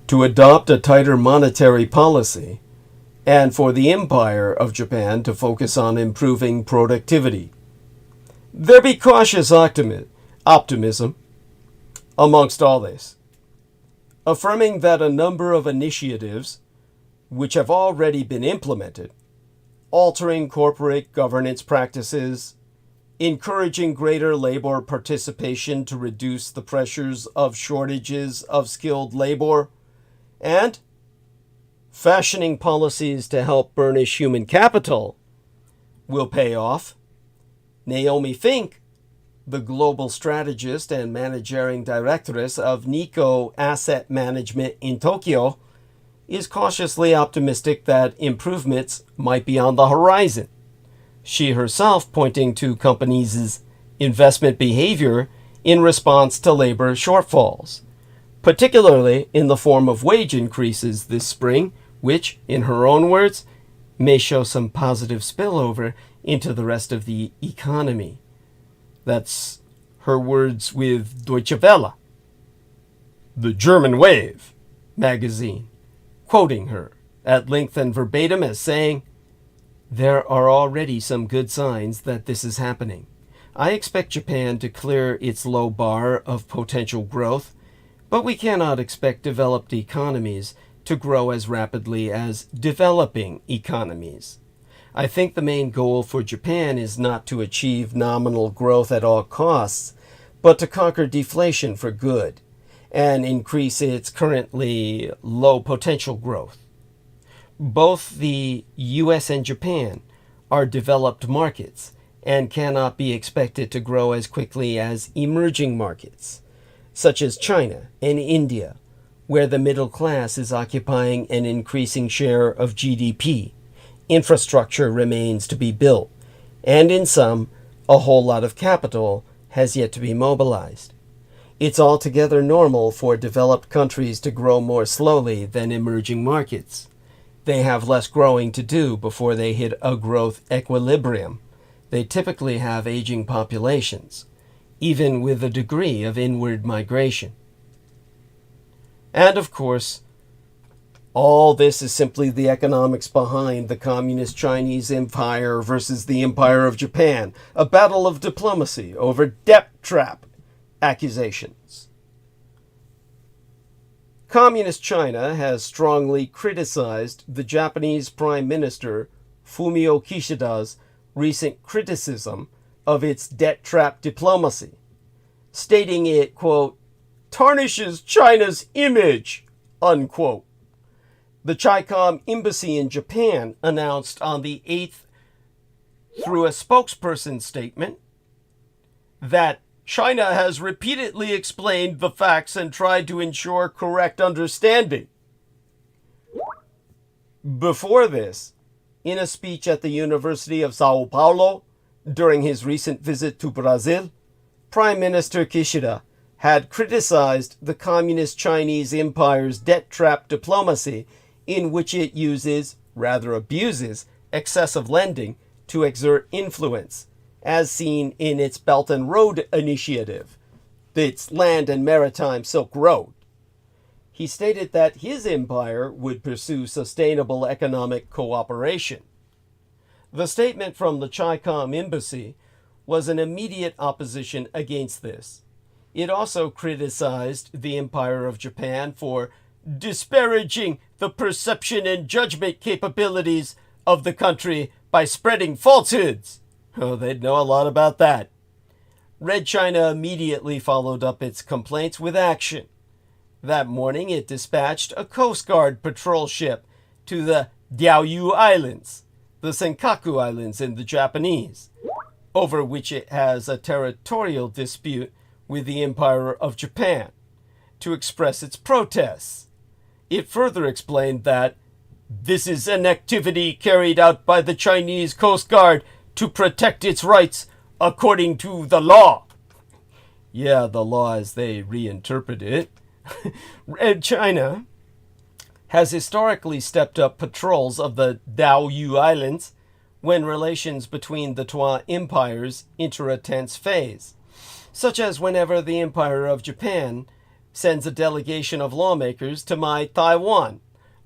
to adopt a tighter monetary policy, and for the Empire of Japan to focus on improving productivity. There be cautious optimism amongst all this, affirming that a number of initiatives which have already been implemented, altering corporate governance practices, encouraging greater labor participation to reduce the pressures of shortages of skilled labor, and fashioning policies to help burnish human capital will pay off. Naomi Fink, the global strategist and managing directress of Nikko Asset Management in Tokyo, is cautiously optimistic that improvements might be on the horizon. She herself pointing to companies' investment behavior in response to labor shortfalls, particularly in the form of wage increases this spring, which, in her own words, may show some positive spillover into the rest of the economy. That's her words with Deutsche Welle, the German Wave magazine, quoting her at length and verbatim as saying, "There are already some good signs that this is happening. I expect Japan to clear its low bar of potential growth, but we cannot expect developed economies to grow as rapidly as developing economies. I think the main goal for Japan is not to achieve nominal growth at all costs, but to conquer deflation for good and increase its currently low potential growth. Both the US and Japan are developed markets and cannot be expected to grow as quickly as emerging markets, such as China and India, where the middle class is occupying an increasing share of GDP. Infrastructure remains to be built, and in some, a whole lot of capital has yet to be mobilized. It's altogether normal for developed countries to grow more slowly than emerging markets. They have less growing to do before they hit a growth equilibrium. They typically have aging populations, even with a degree of inward migration. And of course, all this is simply the economics behind the Communist Chinese Empire versus the Empire of Japan, a battle of diplomacy over debt trap accusations. Communist China has strongly criticized the Japanese Prime Minister Fumio Kishida's recent criticism of its debt trap diplomacy, stating it, quote, tarnishes China's image, unquote. The CHICOM embassy in Japan announced on the 8th, through a spokesperson statement, that China has repeatedly explained the facts and tried to ensure correct understanding. Before this, in a speech at the University of São Paulo during his recent visit to Brazil, Prime Minister Kishida had criticized the Communist Chinese Empire's debt trap diplomacy, in which it uses, rather abuses, excessive lending to exert influence, as seen in its Belt and Road Initiative, its Land and Maritime Silk Road. He stated that his empire would pursue sustainable economic cooperation. The statement from the CHICOM embassy was an immediate opposition against this. It also criticized the Empire of Japan for disparaging the perception and judgment capabilities of the country by spreading falsehoods. Oh, they'd know a lot about that. Red China immediately followed up its complaints with action. That morning, it dispatched a Coast Guard patrol ship to the Diaoyu Islands, the Senkaku Islands in the Japanese, over which it has a territorial dispute with the Empire of Japan, to express its protests. It further explained that this is an activity carried out by the Chinese Coast Guard to protect its rights according to the law. Yeah, the law as they reinterpret it. Red China has historically stepped up patrols of the Diaoyu Islands when relations between the two empires enter a tense phase, such as whenever the Empire of Japan sends a delegation of lawmakers to my Taiwan,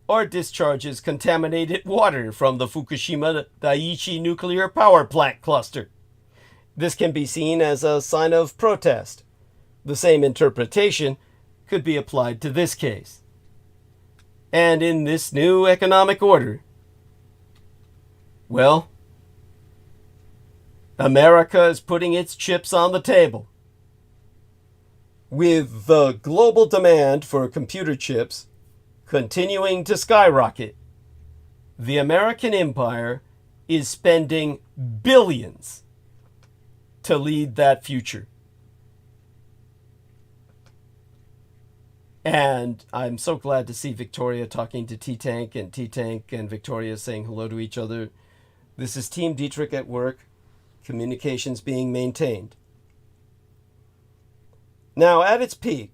or discharges contaminated water from the Fukushima Daiichi nuclear power plant cluster. This can be seen as a sign of protest. The same interpretation could be applied to this case. And in this new economic order, well, America is putting its chips on the table. With the global demand for computer chips continuing to skyrocket, the American empire is spending billions to lead that future. And I'm so glad to see Victoria talking to T-Tank and T-Tank and Victoria saying hello to each other. This is Team Dietrich at work, communications being maintained. Now, at its peak,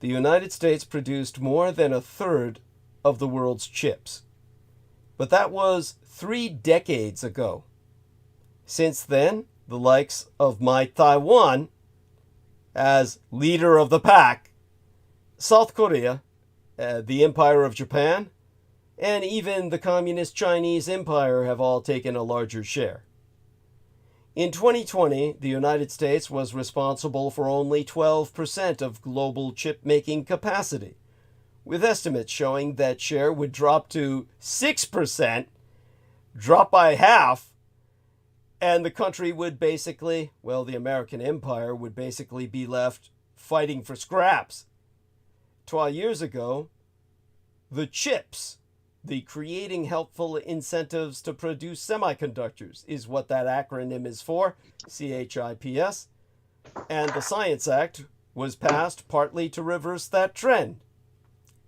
the United States produced more than a third of the world's chips. But that was 3 decades ago. Since then, the likes of my Taiwan, as leader of the pack, South Korea, the Empire of Japan, and even the Communist Chinese Empire have all taken a larger share. In 2020, the United States was responsible for only 12% of global chip-making capacity, with estimates showing that share would drop to 6%, drop by half, and the country would basically, well, the American empire would basically be left fighting for scraps. 12 years ago, the CHIPS, the Creating Helpful Incentives to Produce Semiconductors, is what that acronym is for, CHIPS, and the Science Act was passed partly to reverse that trend.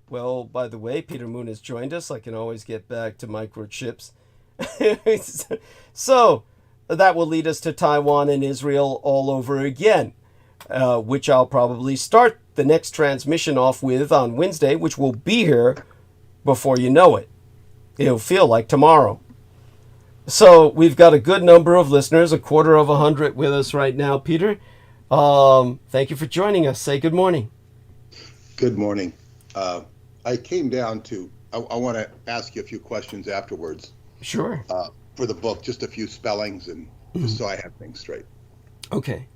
Well, by the way, Peter Moon has joined us. I can always get back to microchips. So, that will lead us to Taiwan and Israel all over again, which I'll probably start the next transmission off with on Wednesday, which will be here before you know it. It'll feel like tomorrow. So we've got a good number of listeners, 250 with us right now. Peter, thank you for joining us. Say good morning. Good morning. I came down to, I want to ask you a few questions afterwards. Sure. For the book, just a few spellings and just so I have things straight. Okay.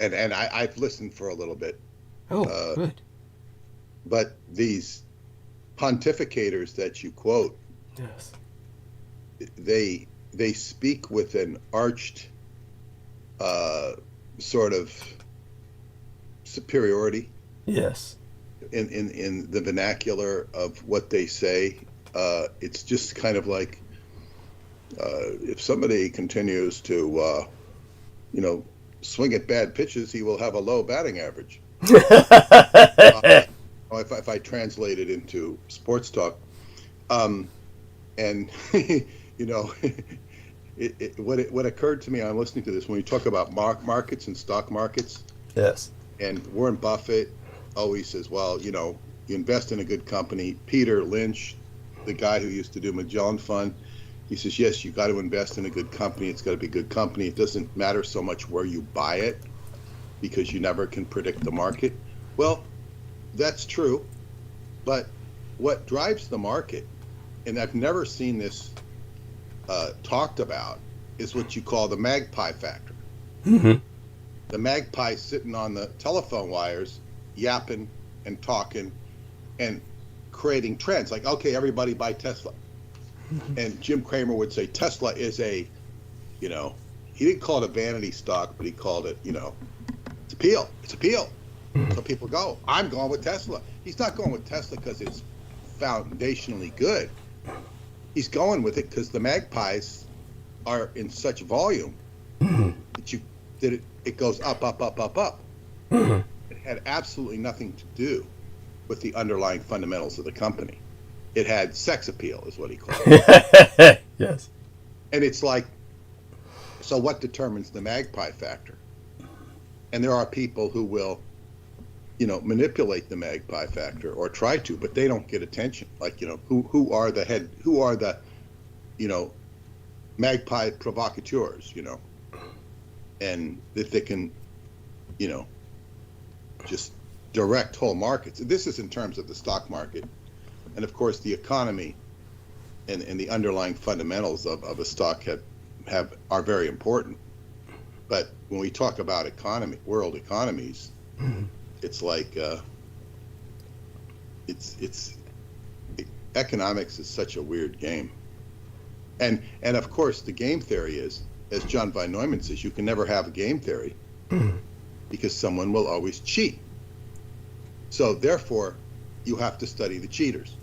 And I've listened for a little bit. Oh, good. But these pontificators that you quote, yes, they speak with an arched sort of superiority. Yes. In the vernacular of what they say, it's just kind of like if somebody continues to, swing at bad pitches, he will have a low batting average. If I translate it into sports talk, and what occurred to me, I'm listening to this when you talk about markets and stock markets. Yes. And Warren Buffett always says, well, you invest in a good company. Peter Lynch, the guy who used to do Magellan Fund, he says, yes, you got to invest in a good company. It's got to be a good company. It doesn't matter so much where you buy it because you never can predict the market. Well, that's true. But what drives the market, and I've never seen this talked about, is what you call the magpie factor. Mm-hmm. The magpie sitting on the telephone wires, yapping and talking, and creating trends. Like, okay, everybody buy Tesla. And Jim Cramer would say Tesla is a, he didn't call it a vanity stock, but he called it, it's appeal. It's appeal. So people go, I'm going with Tesla. He's not going with Tesla because it's foundationally good. He's going with it because the magpies are in such volume that it goes up, up, up, up, up. It had absolutely nothing to do with the underlying fundamentals of the company. It had sex appeal, is what he called it. Yes. And it's like, so what determines the magpie factor? And there are people who will, manipulate the magpie factor or try to, but they don't get attention. Like, who are the magpie provocateurs, and that they can, just direct whole markets. This is in terms of the stock market. And of course, the economy and the underlying fundamentals of a stock are very important. But when we talk about world economies, it's like economics is such a weird game. And of course, the game theory is, as John von Neumann says, you can never have a game theory because someone will always cheat. So therefore, you have to study the cheaters.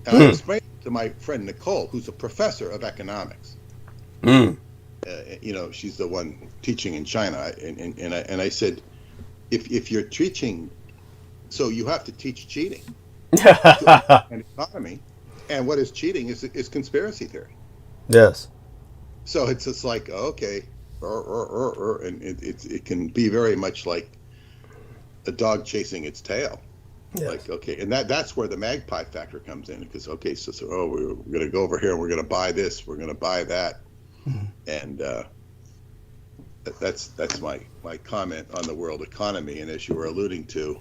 And I explained to my friend Nicole, who's a professor of economics. She's the one teaching in China, and I said, if you're teaching, so you have to teach cheating an economy, and what is cheating is conspiracy theory. Yes. So it's just like, okay, and it can be very much like a dog chasing its tail. Yes. Like, okay, and that's where the magpie factor comes in, because okay, so we're going to go over here and we're going to buy this, we're going to buy that, and that's my comment on the world economy. And as you were alluding to,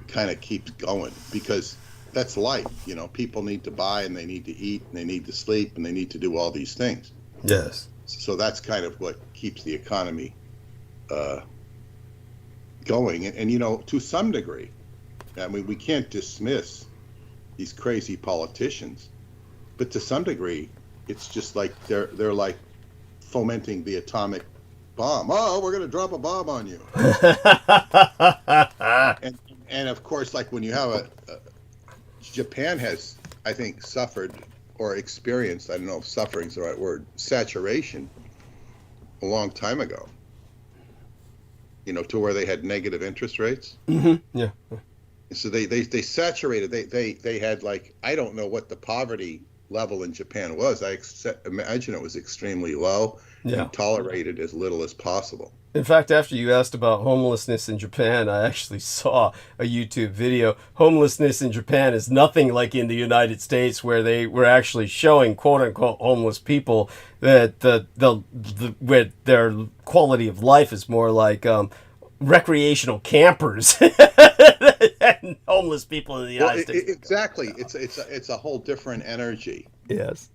kind of keeps going, because that's life. People need to buy, and they need to eat, and they need to sleep, and they need to do all these things. Yes. So that's kind of what keeps the economy going. And to some degree, I mean, we can't dismiss these crazy politicians, but to some degree, it's just like they're like fomenting the atomic bomb. Oh, we're going to drop a bomb on you. and of course, like when you have Japan has, I think, suffered or experienced, I don't know if suffering is the right word, saturation a long time ago, to where they had negative interest rates. Yeah. So they saturated. They had, like, I don't know what the poverty level in Japan was. I imagine it was extremely low, and tolerated as little as possible. In fact, after you asked about homelessness in Japan, I actually saw a YouTube video. Homelessness in Japan is nothing like in the United States, where they were actually showing quote-unquote homeless people that where their quality of life is more like recreational campers and homeless people in the United States. Exactly. It's a whole different energy. Yes.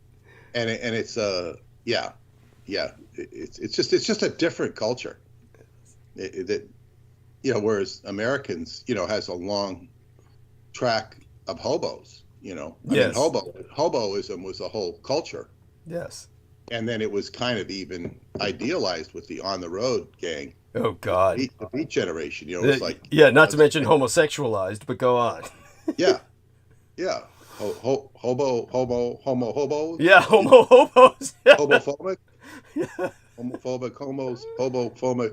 And it's it's just a different culture. Whereas Americans, has a long track of hobos. I mean, hoboism was a whole culture. Yes. And then it was kind of even idealized with the on the road gang. Oh God. The beat generation, it was like, not to mention homosexualized, but go on. Yeah. Hobo. Yeah, homo hobos. Homophobic. Yeah. Homophobic homos, hobophobic